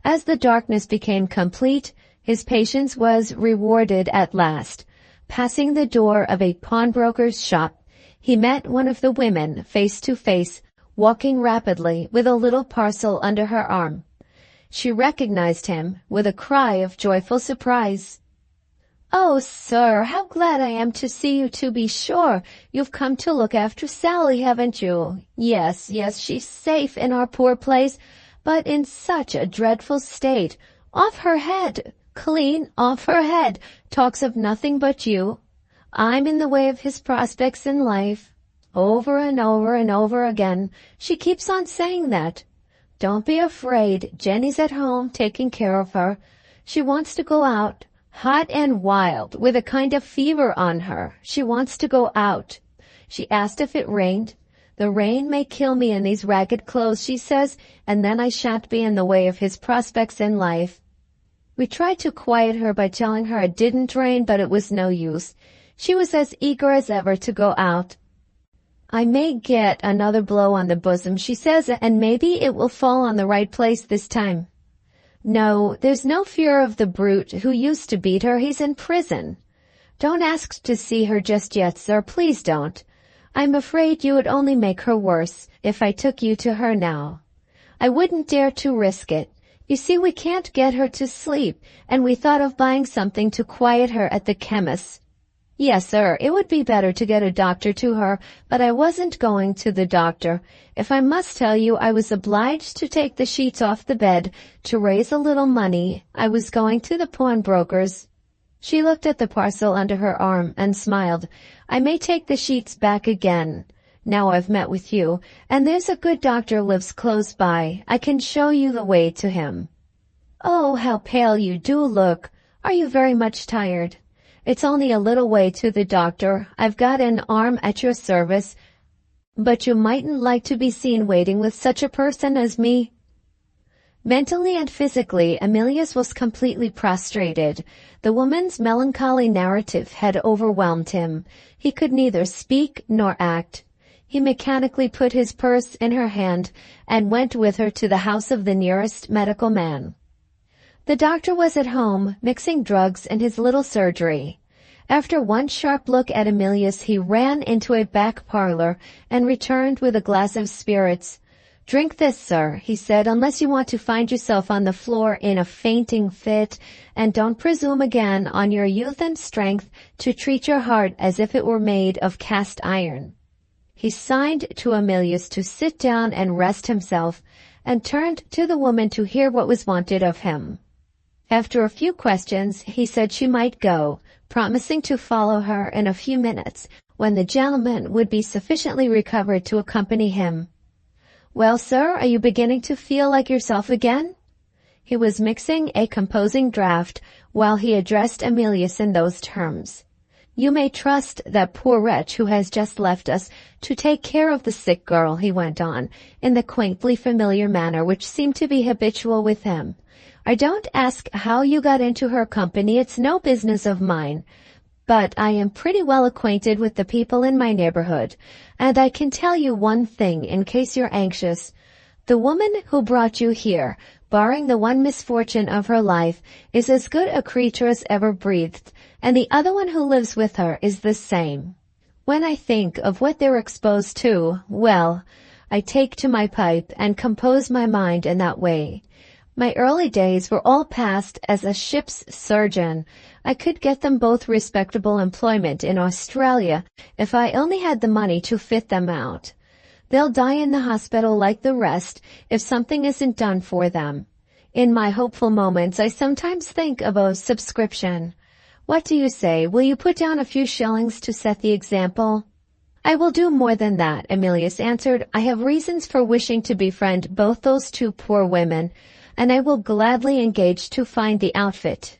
[SPEAKER 1] As the darkness became complete, his patience was rewarded at last. Passing the door of a pawnbroker's shop, he met one of the women face to face, walking rapidly with a little parcel under her arm. She recognized him with a cry of joyful surprise. "Oh, sir, how glad I am to see you, to be sure. You've come to look after Sally, haven't you?" "Yes, yes, she's safe in our poor place, but in such a dreadful state. Off her head, clean off her head. Talks of nothing but you. I'm in the way of his prospects in life." Over and over and over again, she keeps on saying that. "Don't be afraid. Jenny's at home taking care of her. She wants to go out. Hot and wild, with a kind of fever on her. She wants to go out. She asked if it rained. 'The rain may kill me in these ragged clothes,' she says, 'and then I shan't be in the way of his prospects in life.'" We tried to quiet her by telling her it didn't rain, but it was no use. She was as eager as ever to go out. "I may get another blow on the bosom," she says, "and maybe it will fall on the right place this time." "No, there's no fear of the brute who used to beat her. He's in prison. Don't ask to see her just yet, sir. Please don't. I'm afraid you would only make her worse if I took you to her now. I wouldn't dare to risk it. You see, we can't get her to sleep, and we thought of buying something to quiet her at the chemist's." "Yes, sir, it would be better to get a doctor to her, but I wasn't going to the doctor. If I must tell you, I was obliged to take the sheets off the bed to raise a little money. I was going to the pawnbroker's." She looked at the parcel under her arm and smiled. "I may take the sheets back again, now I've met with you, and there's a good doctor lives close by. I can show you the way to him." "Oh, how pale you do look. Are you very much tired?" "It's only a little way to the doctor. I've got an arm at your service. But you mightn't like to be seen waiting with such a person as me." Mentally and physically, Emilius was completely prostrated. The woman's melancholy narrative had overwhelmed him. He could neither speak nor act. He mechanically put his purse in her hand and went with her to the house of the nearest medical man. The doctor was at home, mixing drugs in his little surgery. After one sharp look at Emilius, he ran into a back parlor and returned with a glass of spirits. "Drink this, sir," he said, "unless you want to find yourself on the floor in a fainting fit, and don't presume again on your youth and strength to treat your heart as if it were made of cast iron." He signed to Emilius to sit down and rest himself, and turned to the woman to hear what was wanted of him. After a few questions, he said she might go, promising to follow her in a few minutes, when the gentleman would be sufficiently recovered to accompany him. "Well, sir, are you beginning to feel like yourself again?" He was mixing a composing draught while he addressed Emilius in those terms. "You may trust that poor wretch who has just left us to take care of the sick girl," he went on, in the quaintly familiar manner which seemed to be habitual with him. "I don't ask how you got into her company, it's no business of mine, but I am pretty well acquainted with the people in my neighborhood, and I can tell you one thing in case you're anxious. The woman who brought you here, barring the one misfortune of her life, is as good a creature as ever breathed, and the other one who lives with her is the same. When I think of what they're exposed to, well, I take to my pipe and compose my mind in that way. My early days were all passed as a ship's surgeon. I could get them both respectable employment in Australia if I only had the money to fit them out. They'll die in the hospital like the rest if something isn't done for them. In my hopeful moments, I sometimes think of a subscription. What do you say? Will you put down a few shillings to set the example?" "I will do more than that," Emilius answered. "I have reasons for wishing to befriend both those two poor women, and I will gladly engage to find the outfit."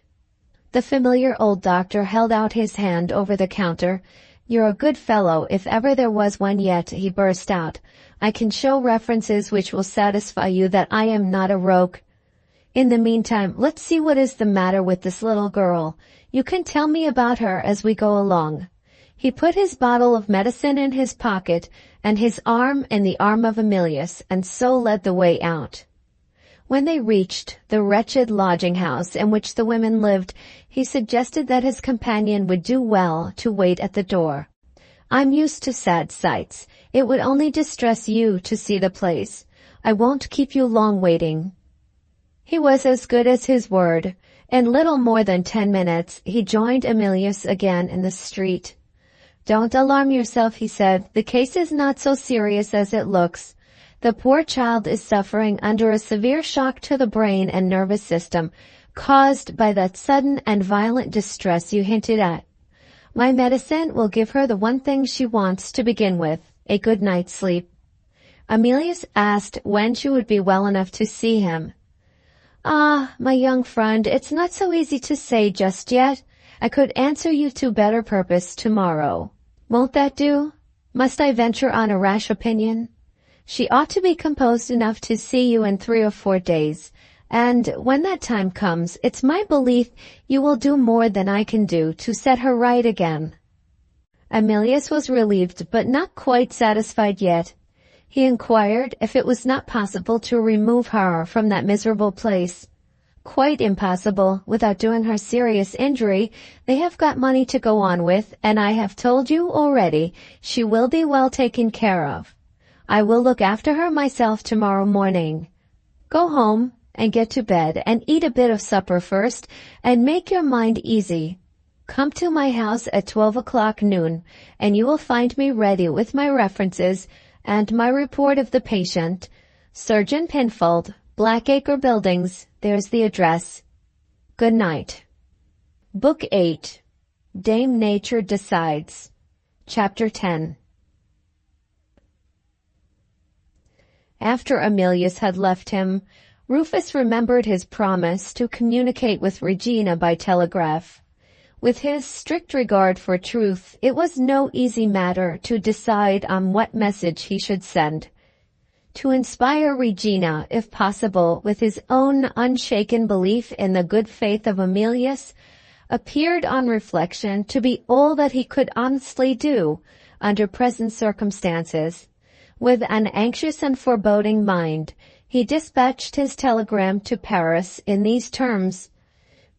[SPEAKER 1] The familiar old doctor held out his hand over the counter. "You're a good fellow, if ever there was one yet," he burst out. "I can show references which will satisfy you that I am not a rogue. In the meantime, let's see what is the matter with this little girl. You can tell me about her as we go along." He put his bottle of medicine in his pocket and his arm in the arm of Emilius, and so led the way out. When they reached the wretched lodging-house in which the women lived, he suggested that his companion would do well to wait at the door. "I'm used to sad sights. It would only distress you to see the place. I won't keep you long waiting." He was as good as his word. In little more than 10 minutes, he joined Emilius again in the street. "Don't alarm yourself," he said. "The case is not so serious as it looks. The poor child is suffering under a severe shock to the brain and nervous system, caused by that sudden and violent distress you hinted at. My medicine will give her the one thing she wants to begin with, a good night's sleep." Emilius asked when she would be well enough to see him. "Ah, my young friend, it's not so easy to say just yet. I could answer you to better purpose tomorrow. Won't that do? Must I venture on a rash opinion? She ought to be composed enough to see you in 3 or 4 days, and when that time comes, it's my belief you will do more than I can do to set her right again." Emilius was relieved, but not quite satisfied yet. He inquired if it was not possible to remove her from that miserable place. "Quite impossible, without doing her serious injury. They have got money to go on with, and I have told you already she will be well taken care of. I will look after her myself tomorrow morning. Go home and get to bed, and eat a bit of supper first, and make your mind easy. Come to my house at 12 o'clock noon, and you will find me ready with my references and my report of the patient. Surgeon Pinfold, Blackacre Buildings, there's the address. Good night." Book 8. Dame Nature Decides. Chapter 10. After Emilius had left him, Rufus remembered his promise to communicate with Regina by telegraph. With his strict regard for truth, it was no easy matter to decide on what message he should send. To inspire Regina, if possible, with his own unshaken belief in the good faith of Emilius, appeared on reflection to be all that he could honestly do under present circumstances. With an anxious and foreboding mind, he dispatched his telegram to Paris in these terms: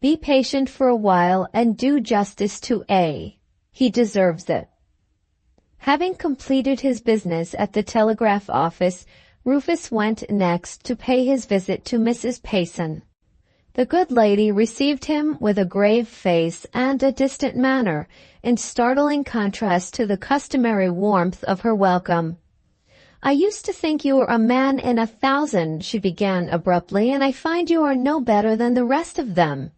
[SPEAKER 1] "Be patient for a while and do justice to A. He deserves it." Having completed his business at the telegraph office, Rufus went next to pay his visit to Mrs. Payson. The good lady received him with a grave face and a distant manner, in startling contrast to the customary warmth of her welcome. "I used to think you were a man in 1,000, she began abruptly, "and I find you are no better than the rest of them.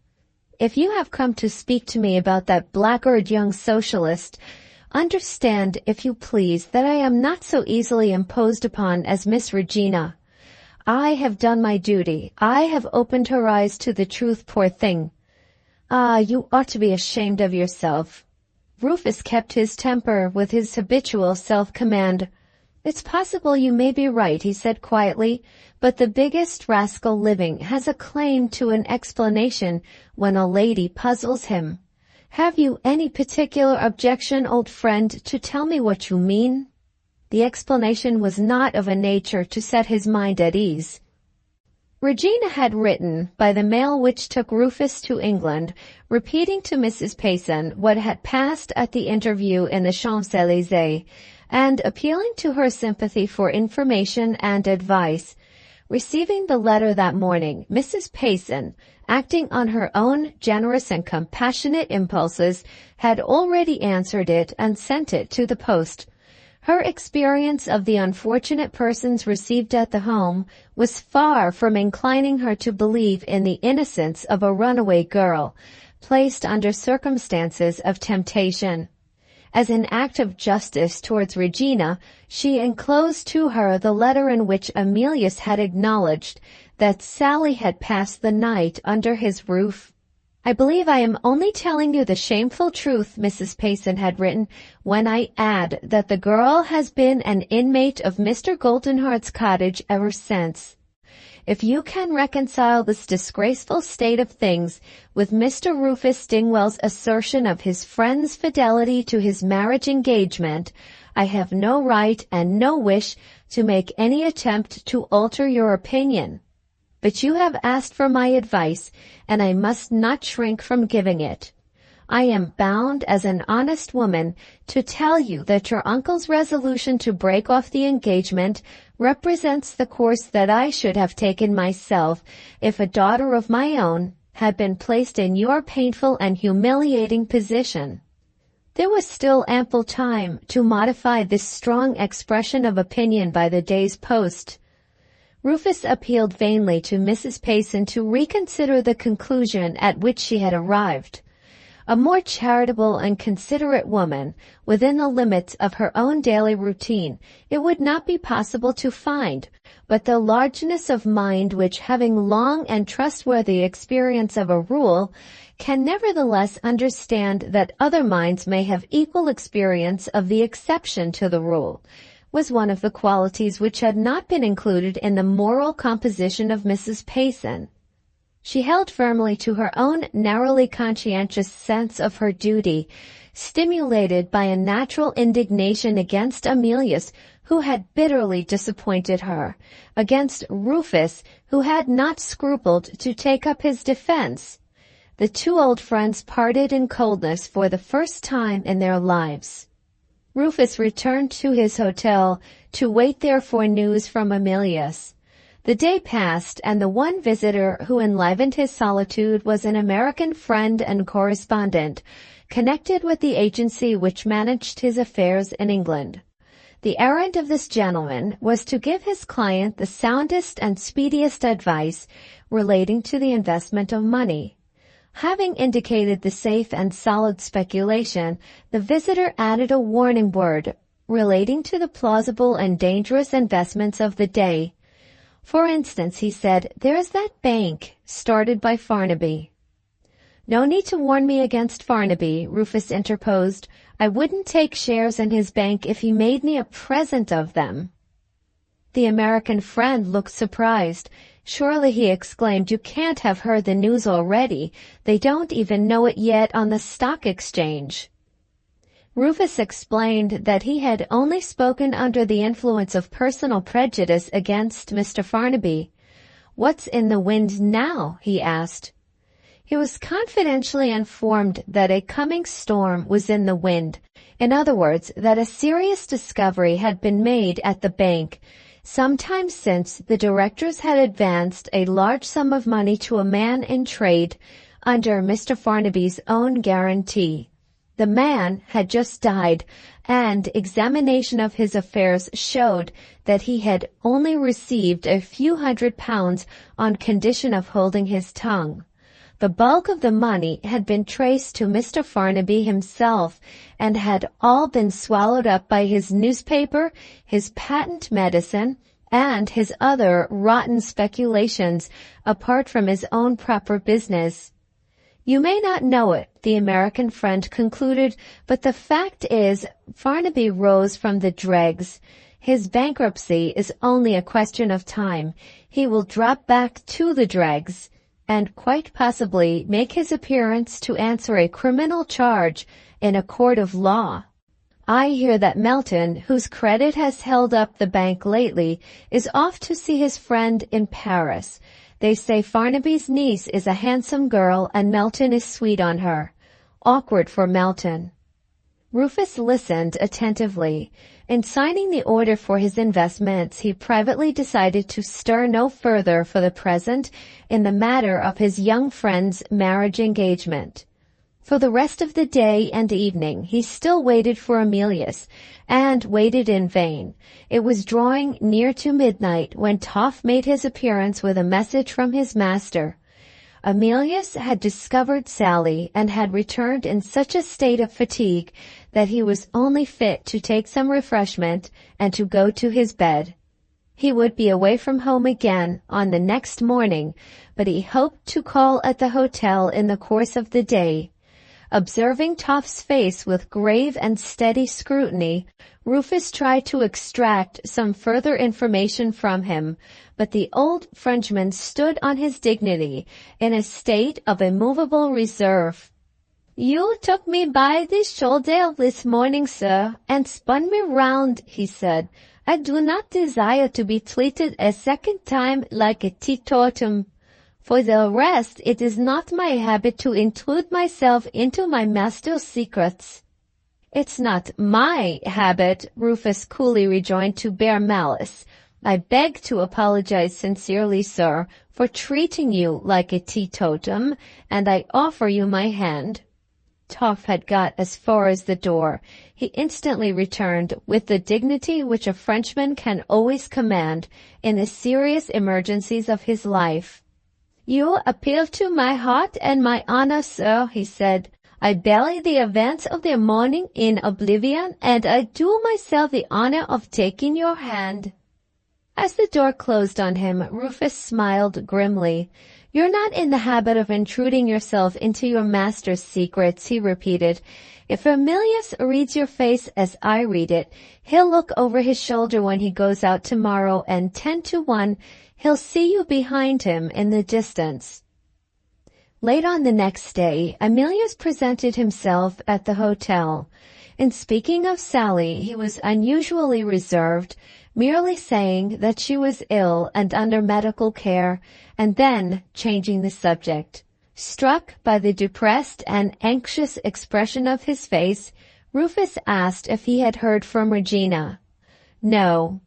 [SPEAKER 1] If you have come to speak to me about that blackguard young socialist, understand, if you please, that I am not so easily imposed upon as Miss Regina. I have done my duty. I have opened her eyes to the truth, poor thing. Ah, you ought to be ashamed of yourself." Rufus kept his temper with his habitual self-command. "It's possible you may be right," he said quietly, "but the biggest rascal living has a claim to an explanation when a lady puzzles him. Have you any particular objection, old friend, to tell me what you mean?" The explanation was not of a nature to set his mind at ease. Regina had written by the mail which took Rufus to England, repeating to Mrs. Payson what had passed at the interview in the Champs-Élysées, and appealing to her sympathy for information and advice. Receiving the letter that morning, Mrs. Payson, acting on her own generous and compassionate impulses, had already answered it and sent it to the post. Her experience of the unfortunate persons received at the home was far from inclining her to believe in the innocence of a runaway girl, placed under circumstances of temptation. As an act of justice towards Regina, she enclosed to her the letter in which Emilius had acknowledged that Sally had passed the night under his roof. "I believe I am only telling you the shameful truth," Mrs. Payson had written, "when I add that the girl has been an inmate of Mr. Goldenheart's cottage ever since. If you can reconcile this disgraceful state of things with Mr. Rufus Dingwell's assertion of his friend's fidelity to his marriage engagement, I have no right and no wish to make any attempt to alter your opinion. But you have asked for my advice, and I must not shrink from giving it. I am bound as an honest woman to tell you that your uncle's resolution to break off the engagement represents the course that I should have taken myself if a daughter of my own, had been placed in your painful and humiliating position. There was still ample time to modify this strong expression of opinion by the day's post. Rufus appealed vainly to Mrs. Payson to reconsider the conclusion at which she had arrived. A more charitable and considerate woman, within the limits of her own daily routine, it would not be possible to find, but the largeness of mind which, having long and trustworthy experience of a rule, can nevertheless understand that other minds may have equal experience of the exception to the rule, was one of the qualities which had not been included in the moral composition of Mrs. Payson. She held firmly to her own narrowly conscientious sense of her duty, stimulated by a natural indignation against Emilius, who had bitterly disappointed her, against Rufus, who had not scrupled to take up his defense. The two old friends parted in coldness for the first time in their lives. Rufus returned to his hotel to wait there for news from Emilius. The day passed, and the one visitor who enlivened his solitude was an American friend and correspondent, connected with the agency which managed his affairs in England. The errand of this gentleman was to give his client the soundest and speediest advice relating to the investment of money. Having indicated the safe and solid speculation, the visitor added a warning word relating to the plausible and dangerous investments of the day. For instance, he said, "There's that bank started by Farnaby." "No need to warn me against Farnaby," Rufus interposed. "I wouldn't take shares in his bank if he made me a present of them." The American friend looked surprised. "Surely," he exclaimed, "you can't have heard the news already. They don't even know it yet on the stock exchange." Rufus explained that he had only spoken under the influence of personal prejudice against Mr. Farnaby. "What's in the wind now?" he asked. He was confidentially informed that a coming storm was in the wind. In other words, that a serious discovery had been made at the bank. Some time since, the directors had advanced a large sum of money to a man in trade under Mr. Farnaby's own guarantee. The man had just died, and examination of his affairs showed that he had only received a few £100 on condition of holding his tongue. The bulk of the money had been traced to Mr. Farnaby himself, and had all been swallowed up by his newspaper, his patent medicine, and his other rotten speculations, apart from his own proper business. "You may not know it," the American friend concluded, "but the fact is, Farnaby rose from the dregs. His bankruptcy is only a question of time. He will drop back to the dregs, and quite possibly make his appearance to answer a criminal charge in a court of law. I hear that Melton, whose credit has held up the bank lately, is off to see his friend in Paris. They say Farnaby's niece is a handsome girl and Melton is sweet on her. Awkward for Melton." Rufus listened attentively. In signing the order for his investments, he privately decided to stir no further for the present in the matter of his young friend's marriage engagement. For the rest of the day and evening he still waited for Emilius, and waited in vain. It was drawing near to midnight when Toff made his appearance with a message from his master. Emilius had discovered Sally, and had returned in such a state of fatigue that he was only fit to take some refreshment and to go to his bed. He would be away from home again on the next morning, but he hoped to call at the hotel in the course of the day. Observing Toff's face with grave and steady scrutiny, Rufus tried to extract some further information from him, but the old Frenchman stood on his dignity in a state of immovable reserve. "You took me by the shoulder this morning, sir, and spun me round," he said. "I do not desire to be treated a second time like a teetotum. For the rest, it is not my habit to intrude myself into my master's secrets." "It's not my habit," Rufus coolly rejoined, "to bear malice. I beg to apologize sincerely, sir, for treating you like a teetotum, and I offer you my hand." Toff had got as far as the door. He instantly returned with the dignity which a Frenchman can always command in the serious emergencies of his life. "You appeal to my heart and my honor, sir," he said. "I bury the events of the morning in oblivion, and I do myself the honor of taking your hand." As the door closed on him, Rufus smiled grimly. "You're not in the habit of intruding yourself into your master's secrets," he repeated. "If Emilius reads your face as I read it, he'll look over his shoulder when he goes out tomorrow, and 10 to 1, he'll see you behind him in the distance." Late on the next day, Emilius presented himself at the hotel. In speaking of Sally, he was unusually reserved, merely saying that she was ill and under medical care, and then changing the subject. Struck by the depressed and anxious expression of his face, Rufus asked if he had heard from Regina. No.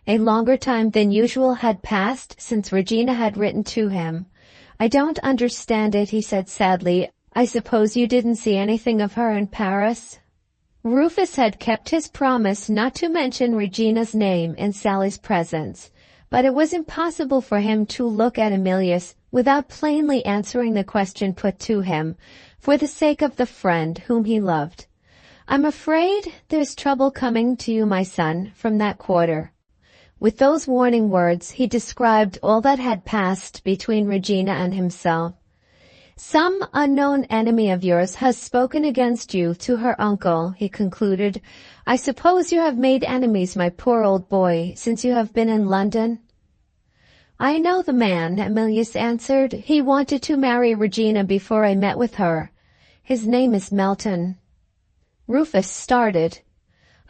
[SPEAKER 1] A longer time than usual had passed since Regina had written to him. "I don't understand it," he said sadly. "I suppose you didn't see anything of her in Paris?" Rufus had kept his promise not to mention Regina's name in Sally's presence, but it was impossible for him to look at Emilius without plainly answering the question put to him, for the sake of the friend whom he loved. "I'm afraid there's trouble coming to you, my son, from that quarter." With those warning words, he described all that had passed between Regina and himself. "Some unknown enemy of yours has spoken against you to her uncle," he concluded. "I suppose you have made enemies, my poor old boy, since you have been in London?" "I know the man," Emilius answered. "He wanted to marry Regina before I met with her. His name is Melton." Rufus started.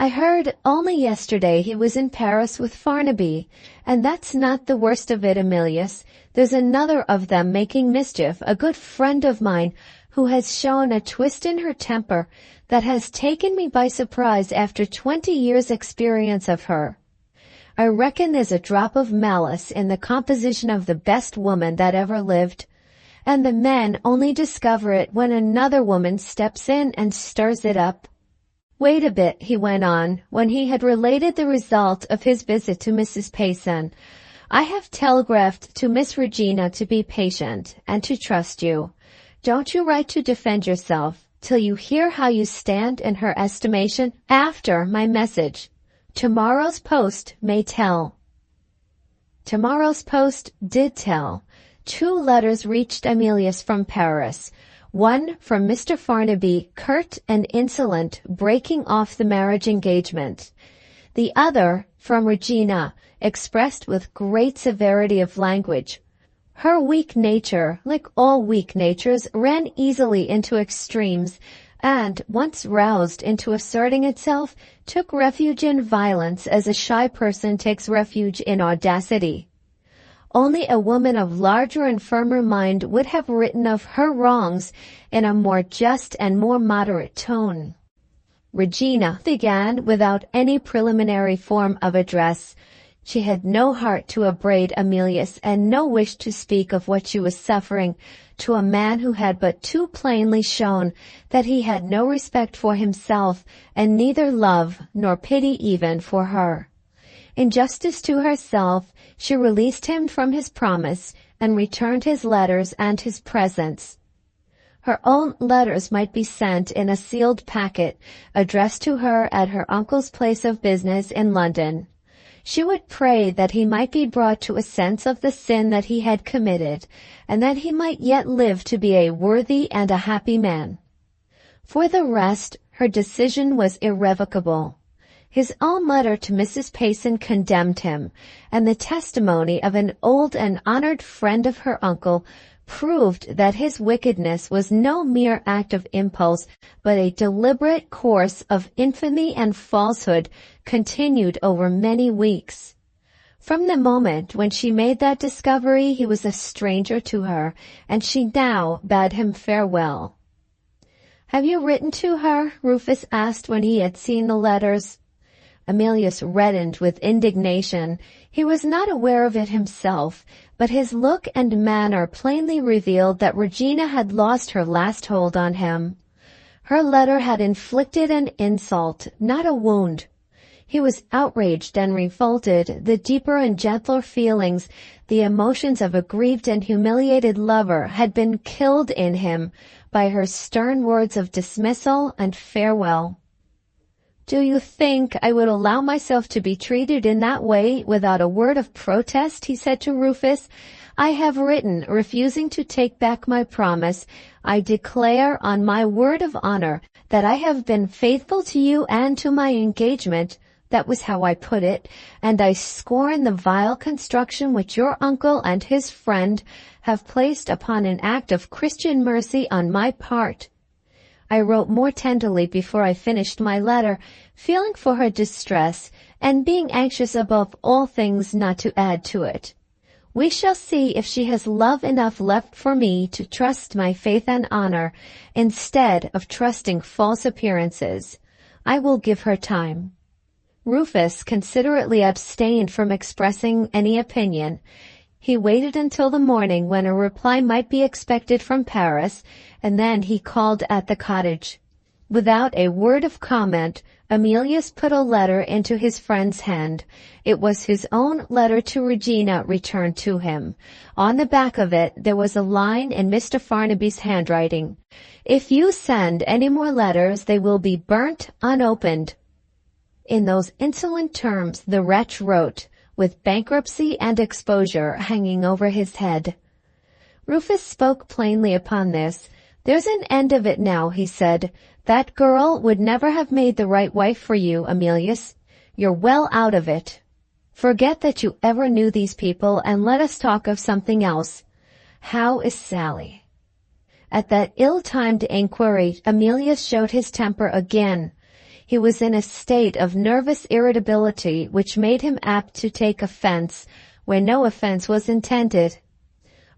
[SPEAKER 1] "I heard only yesterday he was in Paris with Farnaby, and that's not the worst of it, Emilius. There's another of them making mischief, a good friend of mine, who has shown a twist in her temper that has taken me by surprise after 20 years' experience of her. I reckon there's a drop of malice in the composition of the best woman that ever lived, and the men only discover it when another woman steps in and stirs it up. Wait a bit," he went on, when he had related the result of his visit to Mrs. Payson. "I have telegraphed to Miss Regina to be patient and to trust you. Don't you write to defend yourself till you hear how you stand in her estimation after my message. Tomorrow's post may tell." Tomorrow's post did tell. 2 letters reached Emilius from Paris. One from Mr. Farnaby, curt and insolent, breaking off the marriage engagement. The other from Regina, expressed with great severity of language. Her weak nature, like all weak natures, ran easily into extremes, and, once roused into asserting itself, took refuge in violence as a shy person takes refuge in audacity. Only a woman of larger and firmer mind would have written of her wrongs in a more just and more moderate tone. Regina began without any preliminary form of address. She had no heart to upbraid Emilius and no wish to speak of what she was suffering to a man who had but too plainly shown that he had no respect for himself and neither love nor pity even for her. In justice to herself, she released him from his promise and returned his letters and his presents. Her own letters might be sent in a sealed packet, addressed to her at her uncle's place of business in London. She would pray that he might be brought to a sense of the sin that he had committed, and that he might yet live to be a worthy and a happy man. For the rest, her decision was irrevocable. His own letter to Mrs. Payson condemned him, and the testimony of an old and honored friend of her uncle proved that his wickedness was no mere act of impulse, but a deliberate course of infamy and falsehood continued over many weeks. From the moment when she made that discovery, he was a stranger to her, and she now bade him farewell. "Have you written to her?" Rufus asked when he had seen the letters. Emilius reddened with indignation. He was not aware of it himself, but his look and manner plainly revealed that Regina had lost her last hold on him. Her letter had inflicted an insult, not a wound. He was outraged and revolted. The deeper and gentler feelings, the emotions of a grieved and humiliated lover, had been killed in him by her stern words of dismissal and farewell. "Do you think I would allow myself to be treated in that way without a word of protest?" he said to Rufus. "I have written, refusing to take back my promise. I declare on my word of honor that I have been faithful to you and to my engagement." That was how I put it, and I scorn the vile construction which your uncle and his friend have placed upon an act of Christian mercy on my part. I wrote more tenderly before I finished my letter, feeling for her distress, and being anxious above all things not to add to it. We shall see if she has love enough left for me to trust my faith and honor, instead of trusting false appearances. I will give her time. Rufus considerately abstained from expressing any opinion. He waited until the morning when a reply might be expected from Paris, and then he called at the cottage. Without a word of comment, Emilius put a letter into his friend's hand. It was his own letter to Regina returned to him. On the back of it there was a line in Mr. Farnaby's handwriting. "If you send any more letters, they will be burnt unopened." In those insolent terms the wretch wrote, with bankruptcy and exposure hanging over his head. Rufus spoke plainly upon this. "There's an end of it now," he said. "That girl would never have made the right wife for you, Emilius. You're well out of it. Forget that you ever knew these people, and let us talk of something else. How is Sally?" At that ill-timed inquiry, Emilius showed his temper again. He was in a state of nervous irritability which made him apt to take offense where no offense was intended.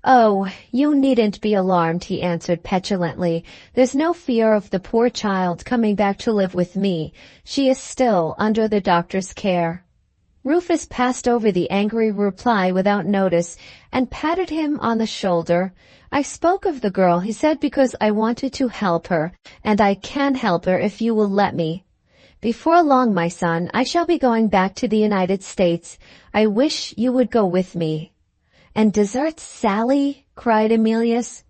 [SPEAKER 1] "Oh, you needn't be alarmed," he answered petulantly. "There's no fear of the poor child coming back to live with me. She is still under the doctor's care." Rufus passed over the angry reply without notice and patted him on the shoulder. "I spoke of the girl," he said, "because I wanted to help her, and I can help her if you will let me. Before long, my son, I shall be going back to the United States. I wish you would go with me." "And desert Sally?" cried Emilius.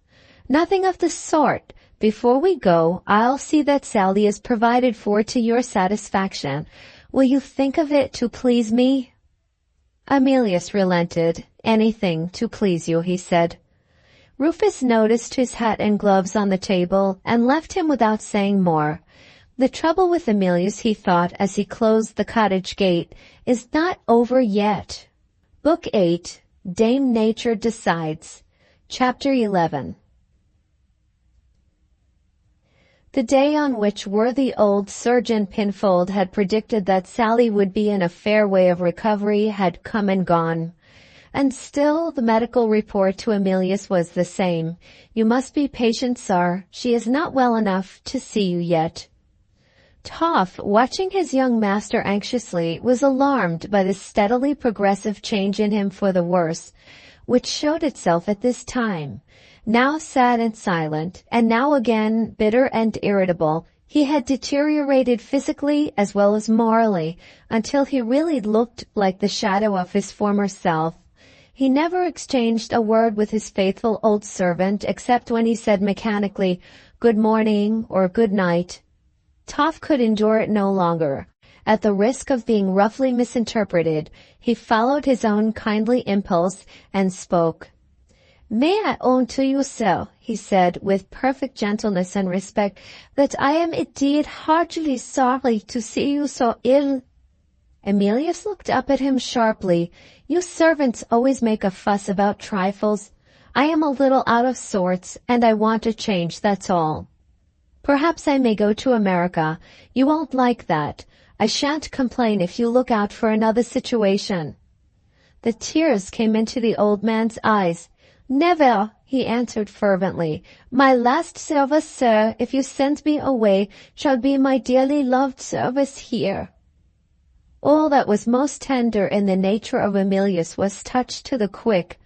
[SPEAKER 1] "Nothing of the sort. Before we go, I'll see that Sally is provided for to your satisfaction. Will you think of it to please me?" Emilius relented. "Anything to please you," he said. Rufus noticed his hat and gloves on the table and left him without saying more. The trouble with Emilius, he thought as he closed the cottage gate, is not over yet. Book 8, Dame Nature Decides. Chapter 11. The day on which worthy old Surgeon Pinfold had predicted that Sally would be in a fair way of recovery had come and gone. And still the medical report to Emilius was the same. "You must be patient, sir. She is not well enough to see you yet." Toff, watching his young master anxiously, was alarmed by the steadily progressive change in him for the worse, which showed itself at this time. Now sad and silent, and now again bitter and irritable, he had deteriorated physically as well as morally, until he really looked like the shadow of his former self. He never exchanged a word with his faithful old servant, except when he said mechanically, "Good morning" or "Good night." Toff could endure it no longer. At the risk of being roughly misinterpreted, he followed his own kindly impulse and spoke. "May I own to you, sir," he said, with perfect gentleness and respect, "that I am indeed heartily sorry to see you so ill." Emilius looked up at him sharply. "You servants always make a fuss about trifles. I am a little out of sorts, and I want a change, that's all. Perhaps I may go to America. You won't like that. I shan't complain if you look out for another situation." The tears came into the old man's eyes. "Never," he answered fervently. "My last service, sir, if you send me away, shall be my dearly loved service here." All that was most tender in the nature of Emilius was touched to the quick.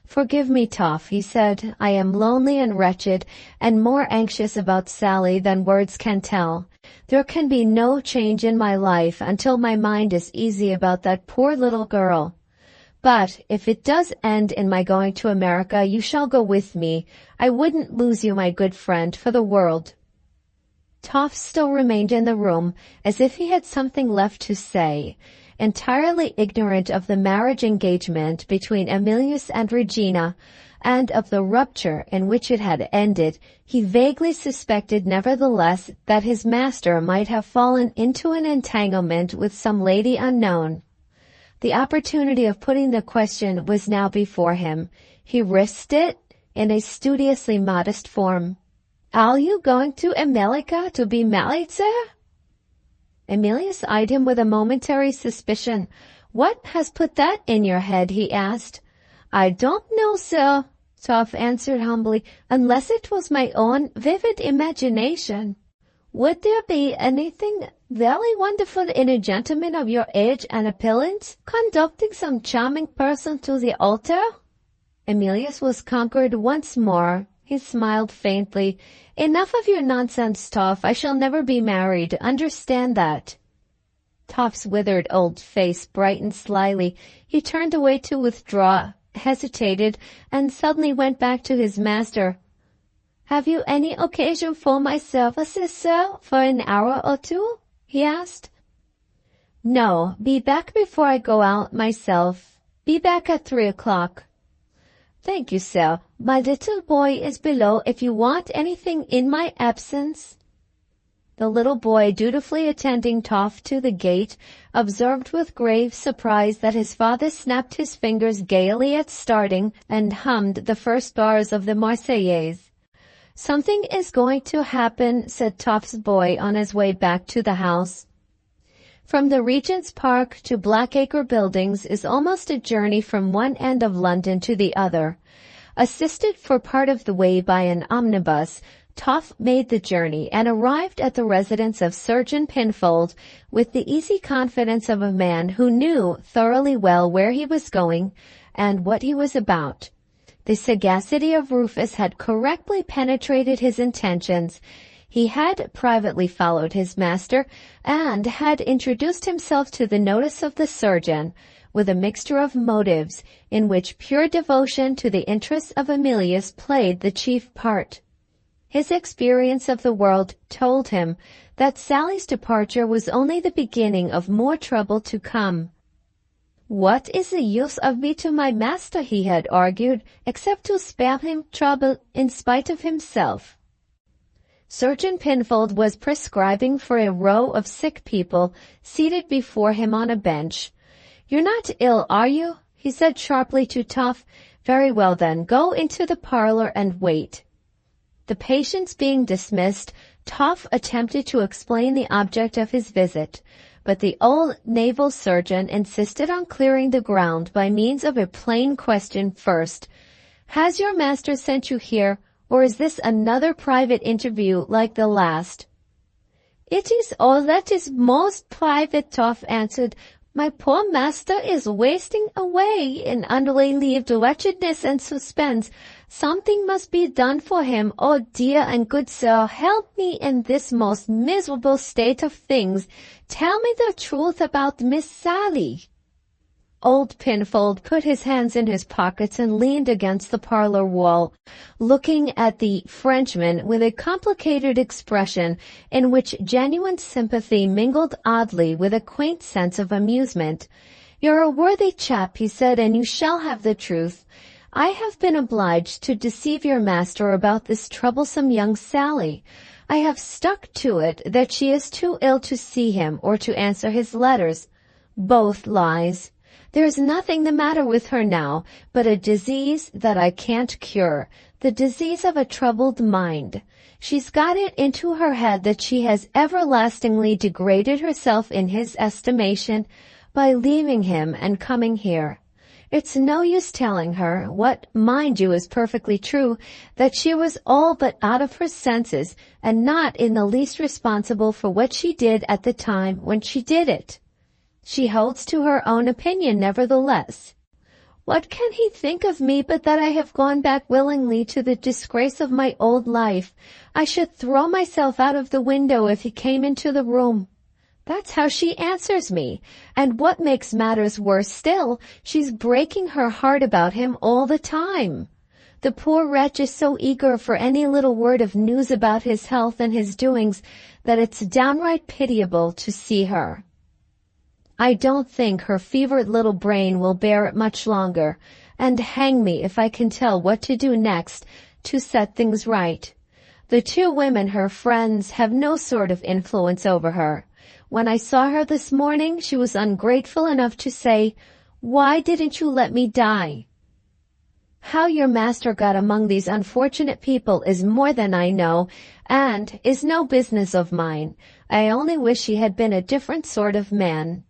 [SPEAKER 1] "Forgive me, Toff," he said. "I am lonely and wretched, and more anxious about Sally than words can tell. There can be no change in my life until my mind is easy about that poor little girl. But if it does end in my going to America, you shall go with me. I wouldn't lose you, my good friend, for the world." Toff still remained in the room, as if he had something left to say. Entirely ignorant of the marriage engagement between Emilius and Regina, and of the rupture in which it had ended, he vaguely suspected nevertheless that his master might have fallen into an entanglement with some lady unknown. The opportunity of putting the question was now before him. He risked it in a studiously modest form. "Are you going to America to be married, sir?" Emilius eyed him with a momentary suspicion. "What has put that in your head?" he asked. "I don't know, sir," Toff answered humbly, "unless it was my own vivid imagination. Would there be anything very wonderful in a gentleman of your age and appearance conducting some charming person to the altar?" Emilius was conquered once more. He smiled faintly. "Enough of your nonsense, Toff. I shall never be married. Understand that." Toff's withered old face brightened slyly. He turned away to withdraw, hesitated, and suddenly went back to his master. "Have you any occasion for my services, sir, for an hour or two?" he asked. "No. Be back before I go out myself. Be back at 3 o'clock. "Thank you, sir. My little boy is below if you want anything in my absence." The little boy, dutifully attending Toff to the gate, observed with grave surprise that his father snapped his fingers gaily at starting and hummed the first bars of the Marseillaise. "Something is going to happen," said Toff's boy on his way back to the house. From the Regent's Park to Blackacre Buildings is almost a journey from one end of London to the other. Assisted for part of the way by an omnibus, Toff made the journey and arrived at the residence of Surgeon Pinfold with the easy confidence of a man who knew thoroughly well where he was going and what he was about. The sagacity of Rufus had correctly penetrated his intentions. He had privately followed his master, and had introduced himself to the notice of the surgeon, with a mixture of motives, in which pure devotion to the interests of Emilius played the chief part. His experience of the world told him that Sally's departure was only the beginning of more trouble to come. "What is the use of me to my master," he had argued, "except to spare him trouble in spite of himself?" Surgeon Pinfold was prescribing for a row of sick people seated before him on a bench. "You're not ill, are you?" he said sharply to Toff. "Very well then, go into the parlor and wait." The patients being dismissed, Toff attempted to explain the object of his visit, but the old naval surgeon insisted on clearing the ground by means of a plain question first. "Has your master sent you here, or is this another private interview like the last?" "It is all that is most private," Toff answered. "My poor master is wasting away in unrelieved wretchedness and suspense. Something must be done for him. Oh dear and good sir, help me in this most miserable state of things. Tell me the truth about Miss Sally." Old Pinfold put his hands in his pockets and leaned against the parlor wall, looking at the Frenchman with a complicated expression in which genuine sympathy mingled oddly with a quaint sense of amusement. "You're a worthy chap," he said, "and you shall have the truth. I have been obliged to deceive your master about this troublesome young Sally. I have stuck to it that she is too ill to see him or to answer his letters. Both lies. There is nothing the matter with her now, but a disease that I can't cure, the disease of a troubled mind. She's got it into her head that she has everlastingly degraded herself in his estimation by leaving him and coming here. It's no use telling her, what, mind you, is perfectly true, that she was all but out of her senses and not in the least responsible for what she did at the time when she did it. She holds to her own opinion nevertheless. What can he think of me but that I have gone back willingly to the disgrace of my old life? I should throw myself out of the window if he came into the room. That's how she answers me. And what makes matters worse still, she's breaking her heart about him all the time. The poor wretch is so eager for any little word of news about his health and his doings that it's downright pitiable to see her. I don't think her fevered little brain will bear it much longer, and hang me if I can tell what to do next to set things right. The two women, her friends, have no sort of influence over her. When I saw her this morning, she was ungrateful enough to say, "Why didn't you let me die?" How your master got among these unfortunate people is more than I know, and is no business of mine. I only wish he had been a different sort of man.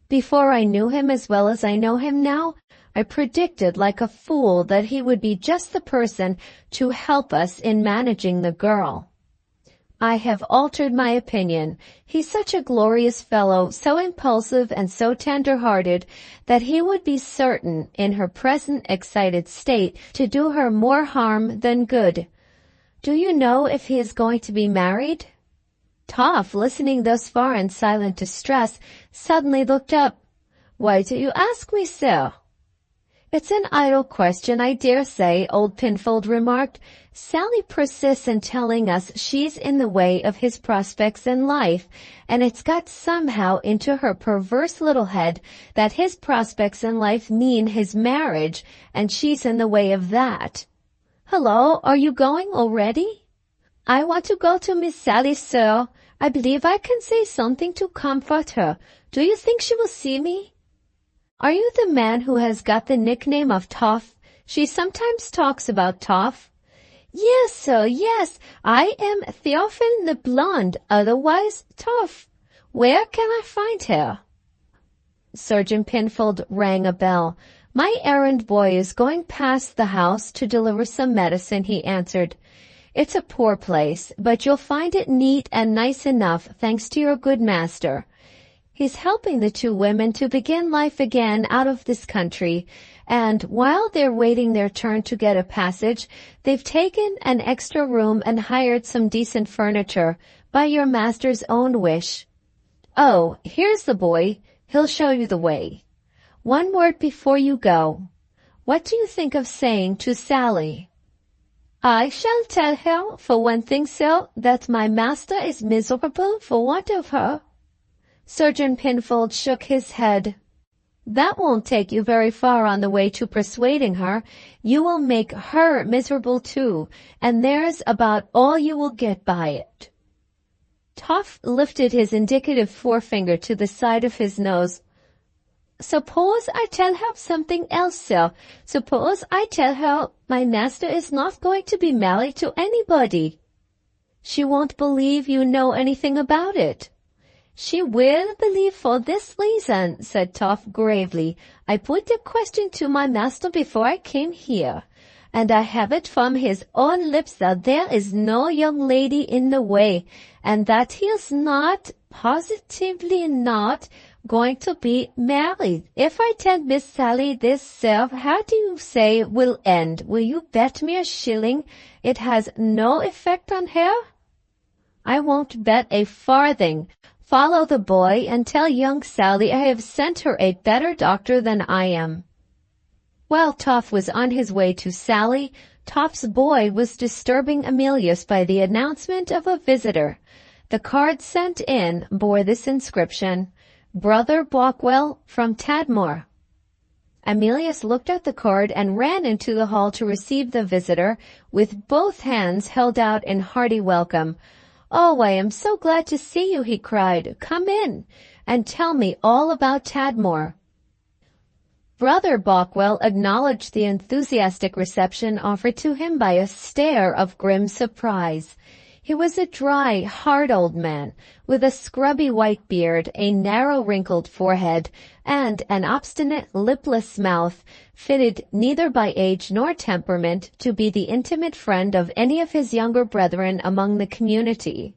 [SPEAKER 1] Before I knew him as well as I know him now, I predicted like a fool that he would be just the person to help us in managing the girl. I have altered my opinion. He's such a glorious fellow, so impulsive and so tender-hearted, that he would be certain, in her present excited state, to do her more harm than good. Do you know if he is going to be married? Toff, listening thus far in silent distress, suddenly looked up. "Why do you ask me, sir?" "It's an idle question, I dare say," old Pinfold remarked. "Sally persists in telling us she's in the way of his prospects in life, and it's got somehow into her perverse little head that his prospects in life mean his marriage, and she's in the way of that. Hello, are you going already?" "I want to go to Miss Sally, sir. I believe I can say something to comfort her. Do you think she will see me?" "Are you the man who has got the nickname of Toff? She sometimes talks about Toff." "Yes, sir, yes. I am Theophane the Blonde, otherwise Toff. Where can I find her?" Sergeant Pinfold rang a bell. "My errand boy is going past the house to deliver some medicine," he answered. "It's a poor place, but you'll find it neat and nice enough, thanks to your good master. He's helping the two women to begin life again out of this country, and while they're waiting their turn to get a passage, they've taken an extra room and hired some decent furniture, by your master's own wish. Oh, here's the boy. He'll show you the way. One word before you go. What do you think of saying to Sally?" "I shall tell her, for one thing, sir, that my master is miserable for want of her." Sergeant Pinfold shook his head. "That won't take you very far on the way to persuading her. You will make her miserable too, and there's about all you will get by it." Toff lifted his indicative forefinger to the side of his nose. "Suppose I tell her something else, sir. Suppose I tell her my master is not going to be married to anybody." "She won't believe you know anything about it." "She will believe for this reason," said Toff gravely. "I put the question to my master before I came here, and I have it from his own lips that there is no young lady in the way, and that he is not, positively not, going to be married. If I tell Miss Sally this, sir, how do you say it will end? Will you bet me a shilling it has no effect on her?" "I won't bet a farthing. Follow the boy and tell young Sally I have sent her a better doctor than I am." While Toff was on his way to Sally, Toff's boy was disturbing Emilius by the announcement of a visitor. The card sent in bore this inscription: "Brother Bothwell from Tadmor." Emilius looked at the card and ran into the hall to receive the visitor, with both hands held out in hearty welcome. "Oh, I am so glad to see you," he cried. "Come in, and tell me all about Tadmor." Brother Bothwell acknowledged the enthusiastic reception offered to him by a stare of grim surprise. He was a dry, hard old man, with a scrubby white beard, a narrow wrinkled forehead, and an obstinate, lipless mouth, fitted neither by age nor temperament to be the intimate friend of any of his younger brethren among the community.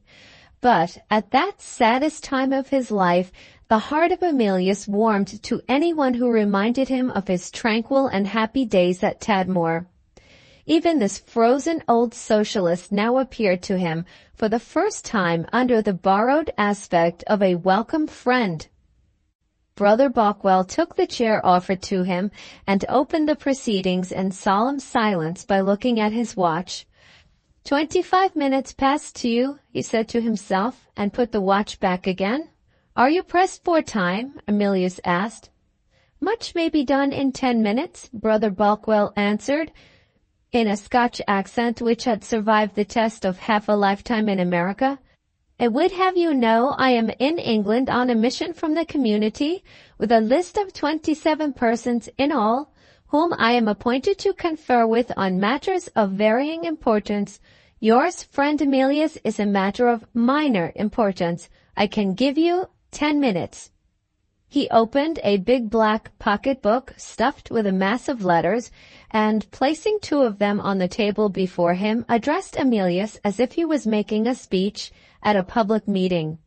[SPEAKER 1] But at that saddest time of his life, The heart of Emilius warmed to anyone who reminded him of his tranquil and happy days at Tadmor. Even this frozen old socialist now appeared to him for the first time under the borrowed aspect of a welcome friend. Brother Bothwell took the chair offered to him and opened the proceedings in solemn silence by looking at his watch. 25 minutes past 2, he said to himself, and put the watch back again. Are you pressed for time? Emilius asked. Much may be done in 10 minutes, Brother Bothwell answered, in a Scotch accent which had survived the test of half a lifetime in America. I would have you know I am in England on a mission from the community, with a list of 27 persons in all, whom I am appointed to confer with on matters of varying importance. Yours, friend Emilius, is a matter of minor importance. I can give you 10 minutes. He opened a big black pocket-book stuffed with a mass of letters, and placing 2 of them on the table before him, addressed Emilius as if he was making a speech at a public meeting.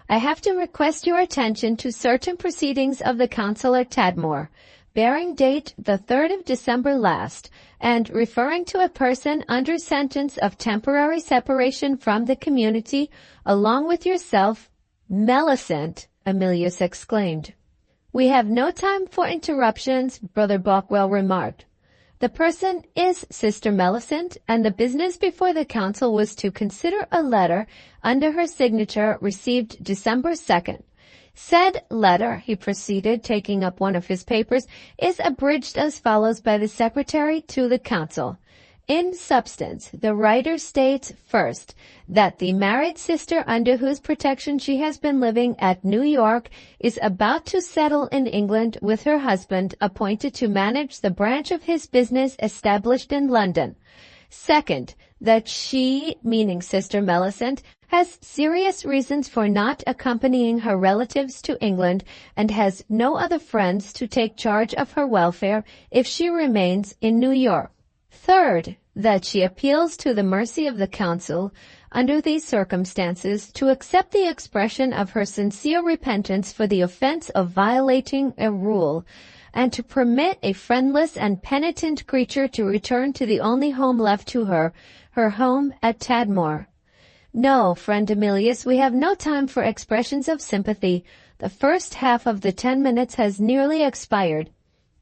[SPEAKER 1] I have to request your attention to certain proceedings of the council at Tadmor, bearing date the 3rd of December last, and referring to a person under sentence of temporary separation from the community, along with yourself. Melicent, Emilius exclaimed. We have no time for interruptions, Brother Bothwell remarked. The person is Sister Melicent, and the business before the council was to consider a letter under her signature received December 2nd. Said letter, he proceeded, taking up one of his papers, is abridged as follows by the secretary to the council. In substance, the writer states first that the married sister under whose protection she has been living at New York is about to settle in England with her husband, appointed to manage the branch of his business established in London. Second, that she, meaning Sister Melicent, has serious reasons for not accompanying her relatives to England and has no other friends to take charge of her welfare if she remains in New York. Third, that she appeals to the mercy of the council, under these circumstances, to accept the expression of her sincere repentance for the offense of violating a rule, and to permit a friendless and penitent creature to return to the only home left to her, her home at Tadmor. No, friend Emilius, we have no time for expressions of sympathy. The first half of the 10 minutes has nearly expired.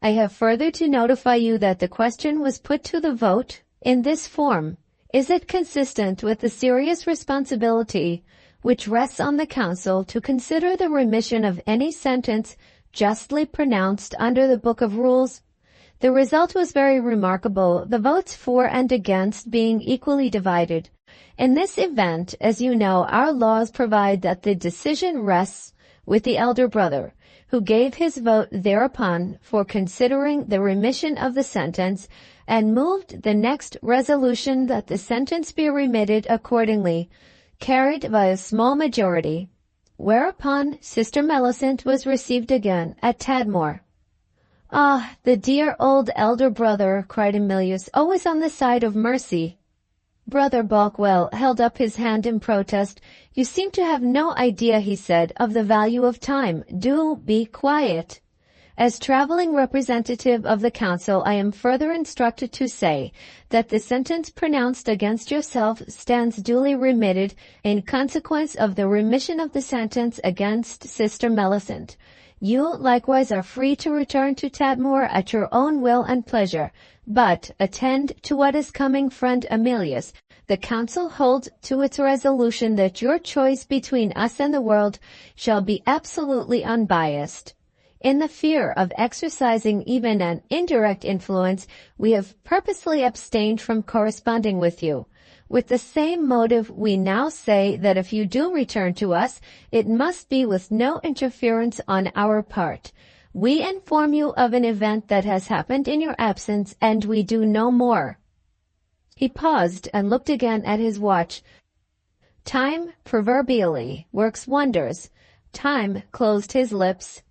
[SPEAKER 1] I have further to notify you that the question was put to the vote in this form. Is it consistent with the serious responsibility which rests on the council to consider the remission of any sentence justly pronounced under the Book of Rules? The result was very remarkable, the votes for and against being equally divided. In this event, as you know, our laws provide that the decision rests with the elder brother, who gave his vote thereupon for considering the remission of the sentence, and moved the next resolution that the sentence be remitted accordingly, carried by a small majority, whereupon Sister Melicent was received again at Tadmor. Ah, the dear old elder brother, cried Emilius, always on the side of mercy. Brother Bothwell held up his hand in protest. You seem to have no idea, he said, of the value of time. Do be quiet. As traveling representative of the council, I am further instructed to say that the sentence pronounced against yourself stands duly remitted in consequence of the remission of the sentence against Sister Melicent. You likewise are free to return to Tadmor at your own will and pleasure, but attend to what is coming, friend Emilius. The council holds to its resolution that your choice between us and the world shall be absolutely unbiased. In the fear of exercising even an indirect influence, we have purposely abstained from corresponding with you. With the same motive, we now say that if you do return to us, it must be with no interference on our part. We inform you of an event that has happened in your absence, and we do no more. He paused and looked again at his watch. Time, proverbially, works wonders. Time closed his lips.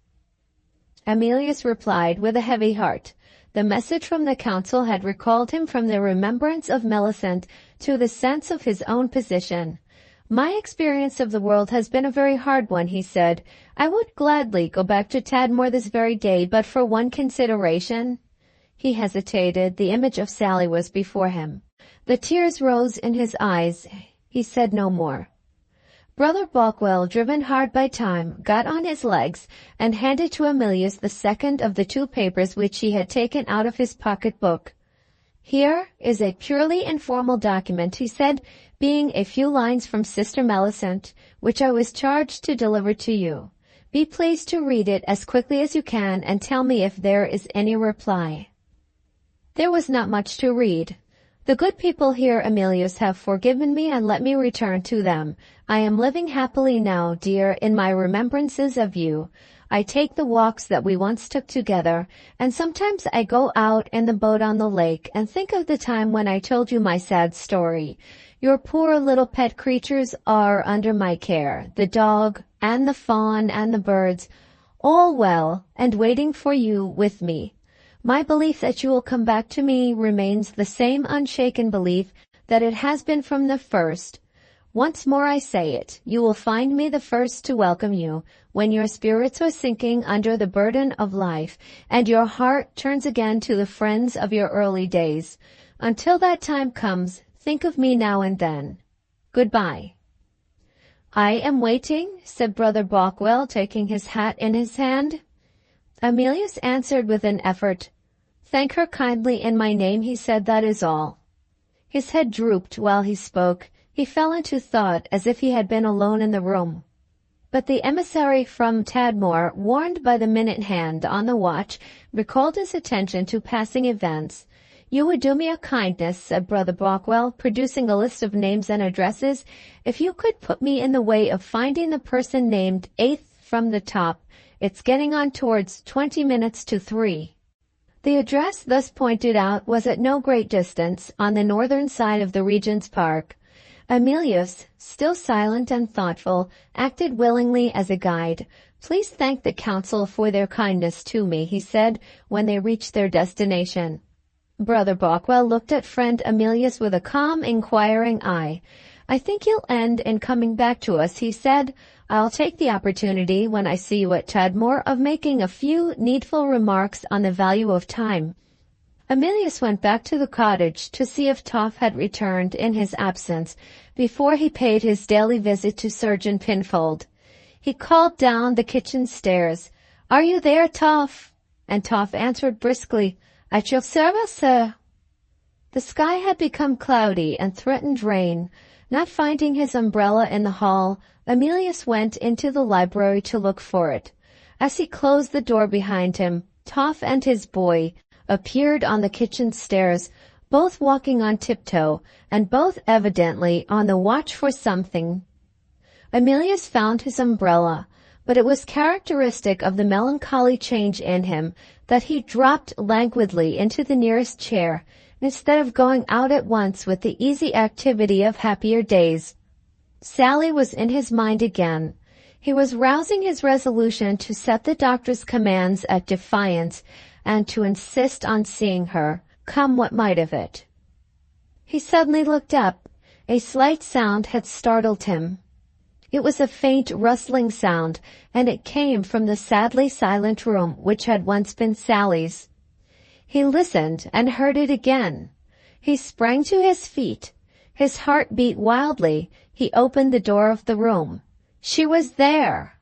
[SPEAKER 1] Emilius replied with a heavy heart. The message from the council had recalled him from the remembrance of Melicent to the sense of his own position. My experience of the world has been a very hard one, he said. I would gladly go back to Tadmor this very day, but for one consideration. He hesitated. The image of Sally was before him. The tears rose in his eyes. He said no more. Brother Balkwell, driven hard by time, got on his legs and handed to Emilius the second of the two papers which he had taken out of his pocket-book. Here is a purely informal document, he said, being a few lines from Sister Melisent, which I was charged to deliver to you. Be pleased to read it as quickly as you can and tell me if there is any reply. There was not much to read. The good people here, Emilius, have forgiven me and let me return to them. I am living happily now, dear, in my remembrances of you. I take the walks that we once took together, and sometimes I go out in the boat on the lake and think of the time when I told you my sad story. Your poor little pet creatures are under my care, the dog and the fawn and the birds, all well and waiting for you with me. My belief that you will come back to me remains the same unshaken belief that it has been from the first. Once more I say it, you will find me the first to welcome you when your spirits are sinking under the burden of life and your heart turns again to the friends of your early days. Until that time comes, think of me now and then. Goodbye. I am waiting, said Brother Balkwell, taking his hat in his hand. Emilius answered with an effort. Thank her kindly in my name, he said, that is all. His head drooped while he spoke. He fell into thought as if he had been alone in the room. But the emissary from Tadmor, warned by the minute hand on the watch, recalled his attention to passing events. You would do me a kindness, said Brother Balkwell, producing a list of names and addresses, if you could put me in the way of finding the person named 8th from the top. It's getting on towards 20 minutes to 3. The address thus pointed out was at no great distance, on the northern side of the Regent's Park. Emilius, still silent and thoughtful, acted willingly as a guide. Please thank the council for their kindness to me, he said, when they reached their destination. Brother Balkwell looked at friend Emilius with a calm, inquiring eye. I think you'll end in coming back to us, he said. I'll take the opportunity, when I see you at Tadmor, of making a few needful remarks on the value of time. Emilius went back to the cottage to see if Toff had returned in his absence before he paid his daily visit to Surgeon Pinfold. He called down the kitchen stairs, Are you there, Toff? And Toff answered briskly, At your service, sir. The sky had become cloudy and threatened rain. Not finding his umbrella in the hall, Emilius went into the library to look for it. As he closed the door behind him, Toff and his boy appeared on the kitchen stairs, both walking on tiptoe, and both evidently on the watch for something. Emilius found his umbrella, but it was characteristic of the melancholy change in him that he dropped languidly into the nearest chair, instead of going out at once with the easy activity of happier days. Sally was in his mind again. He was rousing his resolution to set the doctor's commands at defiance and to insist on seeing her, come what might of it. He suddenly looked up. A slight sound had startled him. It was a faint rustling sound, and it came from the sadly silent room which had once been Sally's. He listened and heard it again. He sprang to his feet. His heart beat wildly. He opened the door of the room. She was there.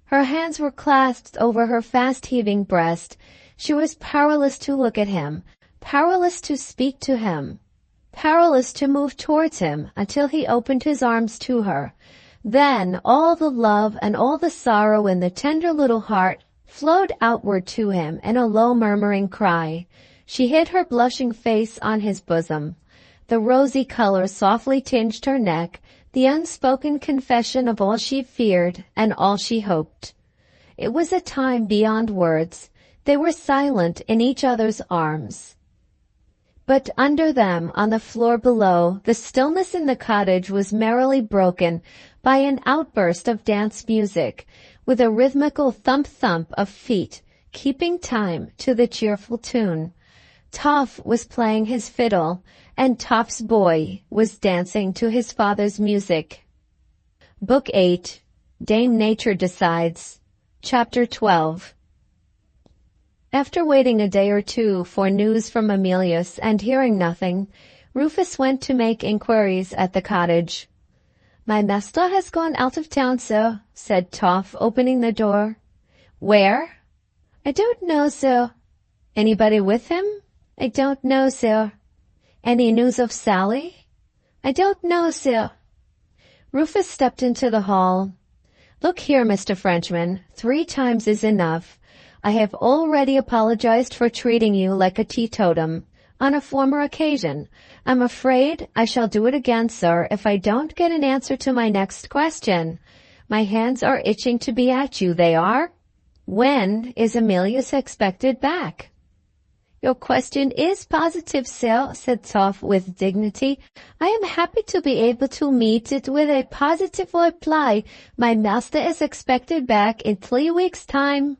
[SPEAKER 1] Her hands were clasped over her fast-heaving breast. She was powerless to look at him, powerless to speak to him, powerless to move towards him until he opened his arms to her. Then all the love and all the sorrow in the tender little heart flowed outward to him in a low murmuring cry. She hid her blushing face on his bosom. The rosy color softly tinged her neck, the unspoken confession of all she feared and all she hoped. It was a time beyond words. They were silent in each other's arms. But under them, on the floor below, the stillness in the cottage was merrily broken by an outburst of dance music, with a rhythmical thump-thump of feet, keeping time to the cheerful tune. Toff was playing his fiddle, and Toff's boy was dancing to his father's music. Book 8, Dame Nature Decides, Chapter 12. After waiting a day or two for news from Emilius and hearing nothing, Rufus went to make inquiries at the cottage. "My master has gone out of town, sir," said Toff, opening the door. "Where?" "I don't know, sir." "Anybody with him?" "I don't know, sir." "Any news of Sally?" "I don't know, sir." Rufus stepped into the hall. "Look here, Mr. Frenchman, 3 times is enough. I have already apologized for treating you like a teetotum on a former occasion. I'm afraid I shall do it again, sir, if I don't get an answer to my next question. My hands are itching to be at you, they are. When is Emilius expected back?" "Your question is positive, sir," said Toff with dignity. "I am happy to be able to meet it with a positive reply. My master is expected back in 3 weeks' time."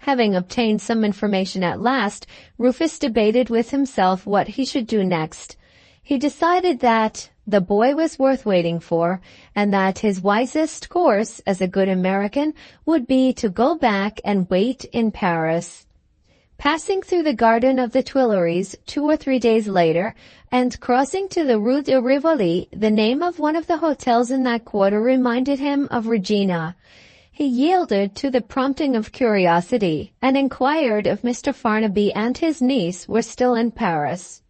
[SPEAKER 1] Having obtained some information at last, Rufus debated with himself what he should do next. He decided that the boy was worth waiting for, and that his wisest course, as a good American, would be to go back and wait in Paris. Passing through the Garden of the Tuileries 2 or 3 days later, and crossing to the Rue de Rivoli, the name of one of the hotels in that quarter reminded him of Regina. He yielded to the prompting of curiosity, and inquired if Mr. Farnaby and his niece were still in Paris.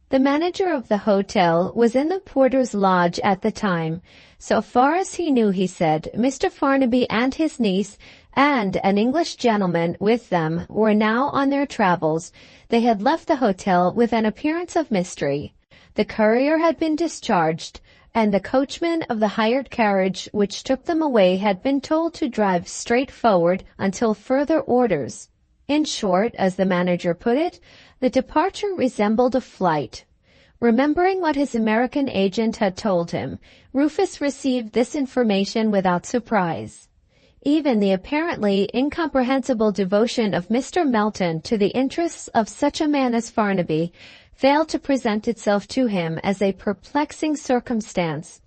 [SPEAKER 1] The manager of the hotel was in the porter's lodge at the time. So far as he knew, he said, Mr. Farnaby and his niece and an English gentleman with them were now on their travels. They had left the hotel with an appearance of mystery. The courier had been discharged, and the coachman of the hired carriage which took them away had been told to drive straight forward until further orders. In short, as the manager put it, the departure resembled a flight. Remembering what his American agent had told him, Rufus received this information without surprise. Even the apparently incomprehensible devotion of Mr. Melton to the interests of such a man as Farnaby failed to present itself to him as a perplexing circumstance.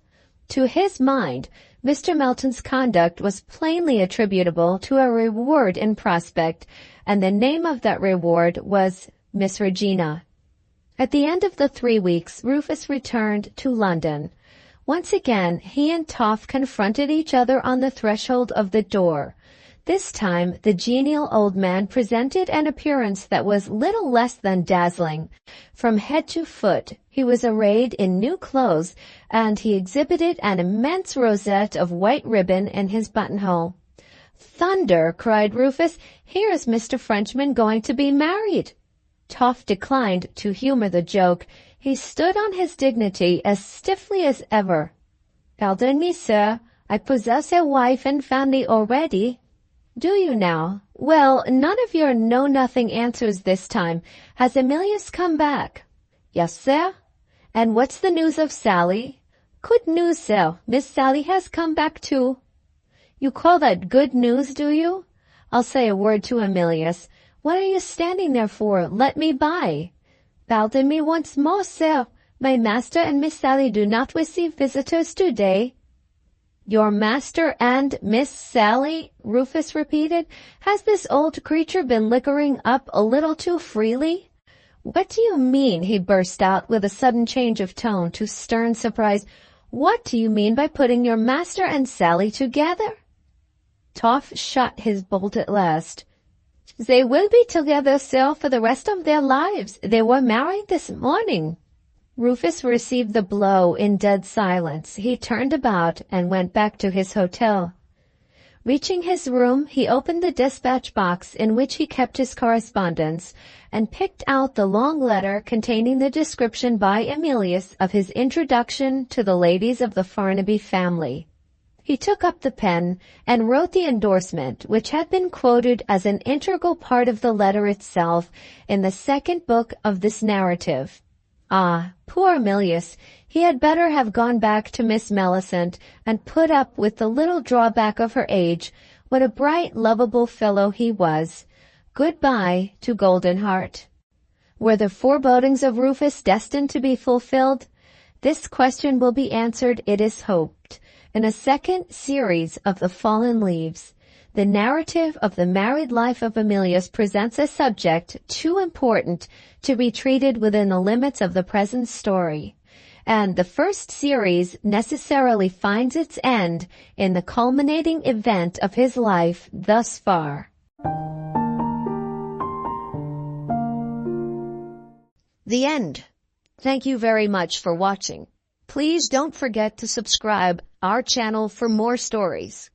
[SPEAKER 1] To his mind, Mr. Melton's conduct was plainly attributable to a reward in prospect, and the name of that reward was Miss Regina. At the end of the 3 weeks, Rufus returned to London. Once again, he and Toff confronted each other on the threshold of the door. This time, the genial old man presented an appearance that was little less than dazzling. From head to foot, he was arrayed in new clothes, and he exhibited an immense rosette of white ribbon in his buttonhole. "Thunder!" cried Rufus. "Here is Mr. Frenchman going to be married." Toff declined to humor the joke. He stood on his dignity as stiffly as ever. "Pardon me, sir. I possess a wife and family already." "Do you now? Well, none of your know-nothing answers this time. Has Emilius come back?" "Yes, sir." "And what's the news of Sally?" "Good news, sir. Miss Sally has come back too." "You call that good news, do you? I'll say a word to Emilius. What are you standing there for? Let me by." "Pardon me once more, sir. My master and Miss Sally do not receive visitors today." "Your master and Miss Sally?" Rufus repeated. "Has this old creature been liquoring up a little too freely?" "What do you mean?" he burst out with a sudden change of tone to stern surprise. "What do you mean by putting your master and Sally together?" Toff shut his bolt at last. "They will be together, sir, for the rest of their lives. They were married this morning." Rufus received the blow in dead silence. He turned about and went back to his hotel. Reaching his room, he opened the dispatch box in which he kept his correspondence, and picked out the long letter containing the description by Emilius of his introduction to the ladies of the Farnaby family. He took up the pen and wrote the endorsement, which had been quoted as an integral part of the letter itself in the second book of this narrative. Ah, poor Emilius! He had better have gone back to Miss Melisande and put up with the little drawback of her age. What a bright, lovable fellow he was! Good-bye to Golden Heart. Were the forebodings of Rufus destined to be fulfilled? This question will be answered, it is hoped, in a second series of The Fallen Leaves. The narrative of the married life of Emilius presents a subject too important to be treated within the limits of the present story, and the first series necessarily finds its end in the culminating event of his life thus far. The end. Thank you very much for watching. Please don't forget to subscribe our channel for more stories.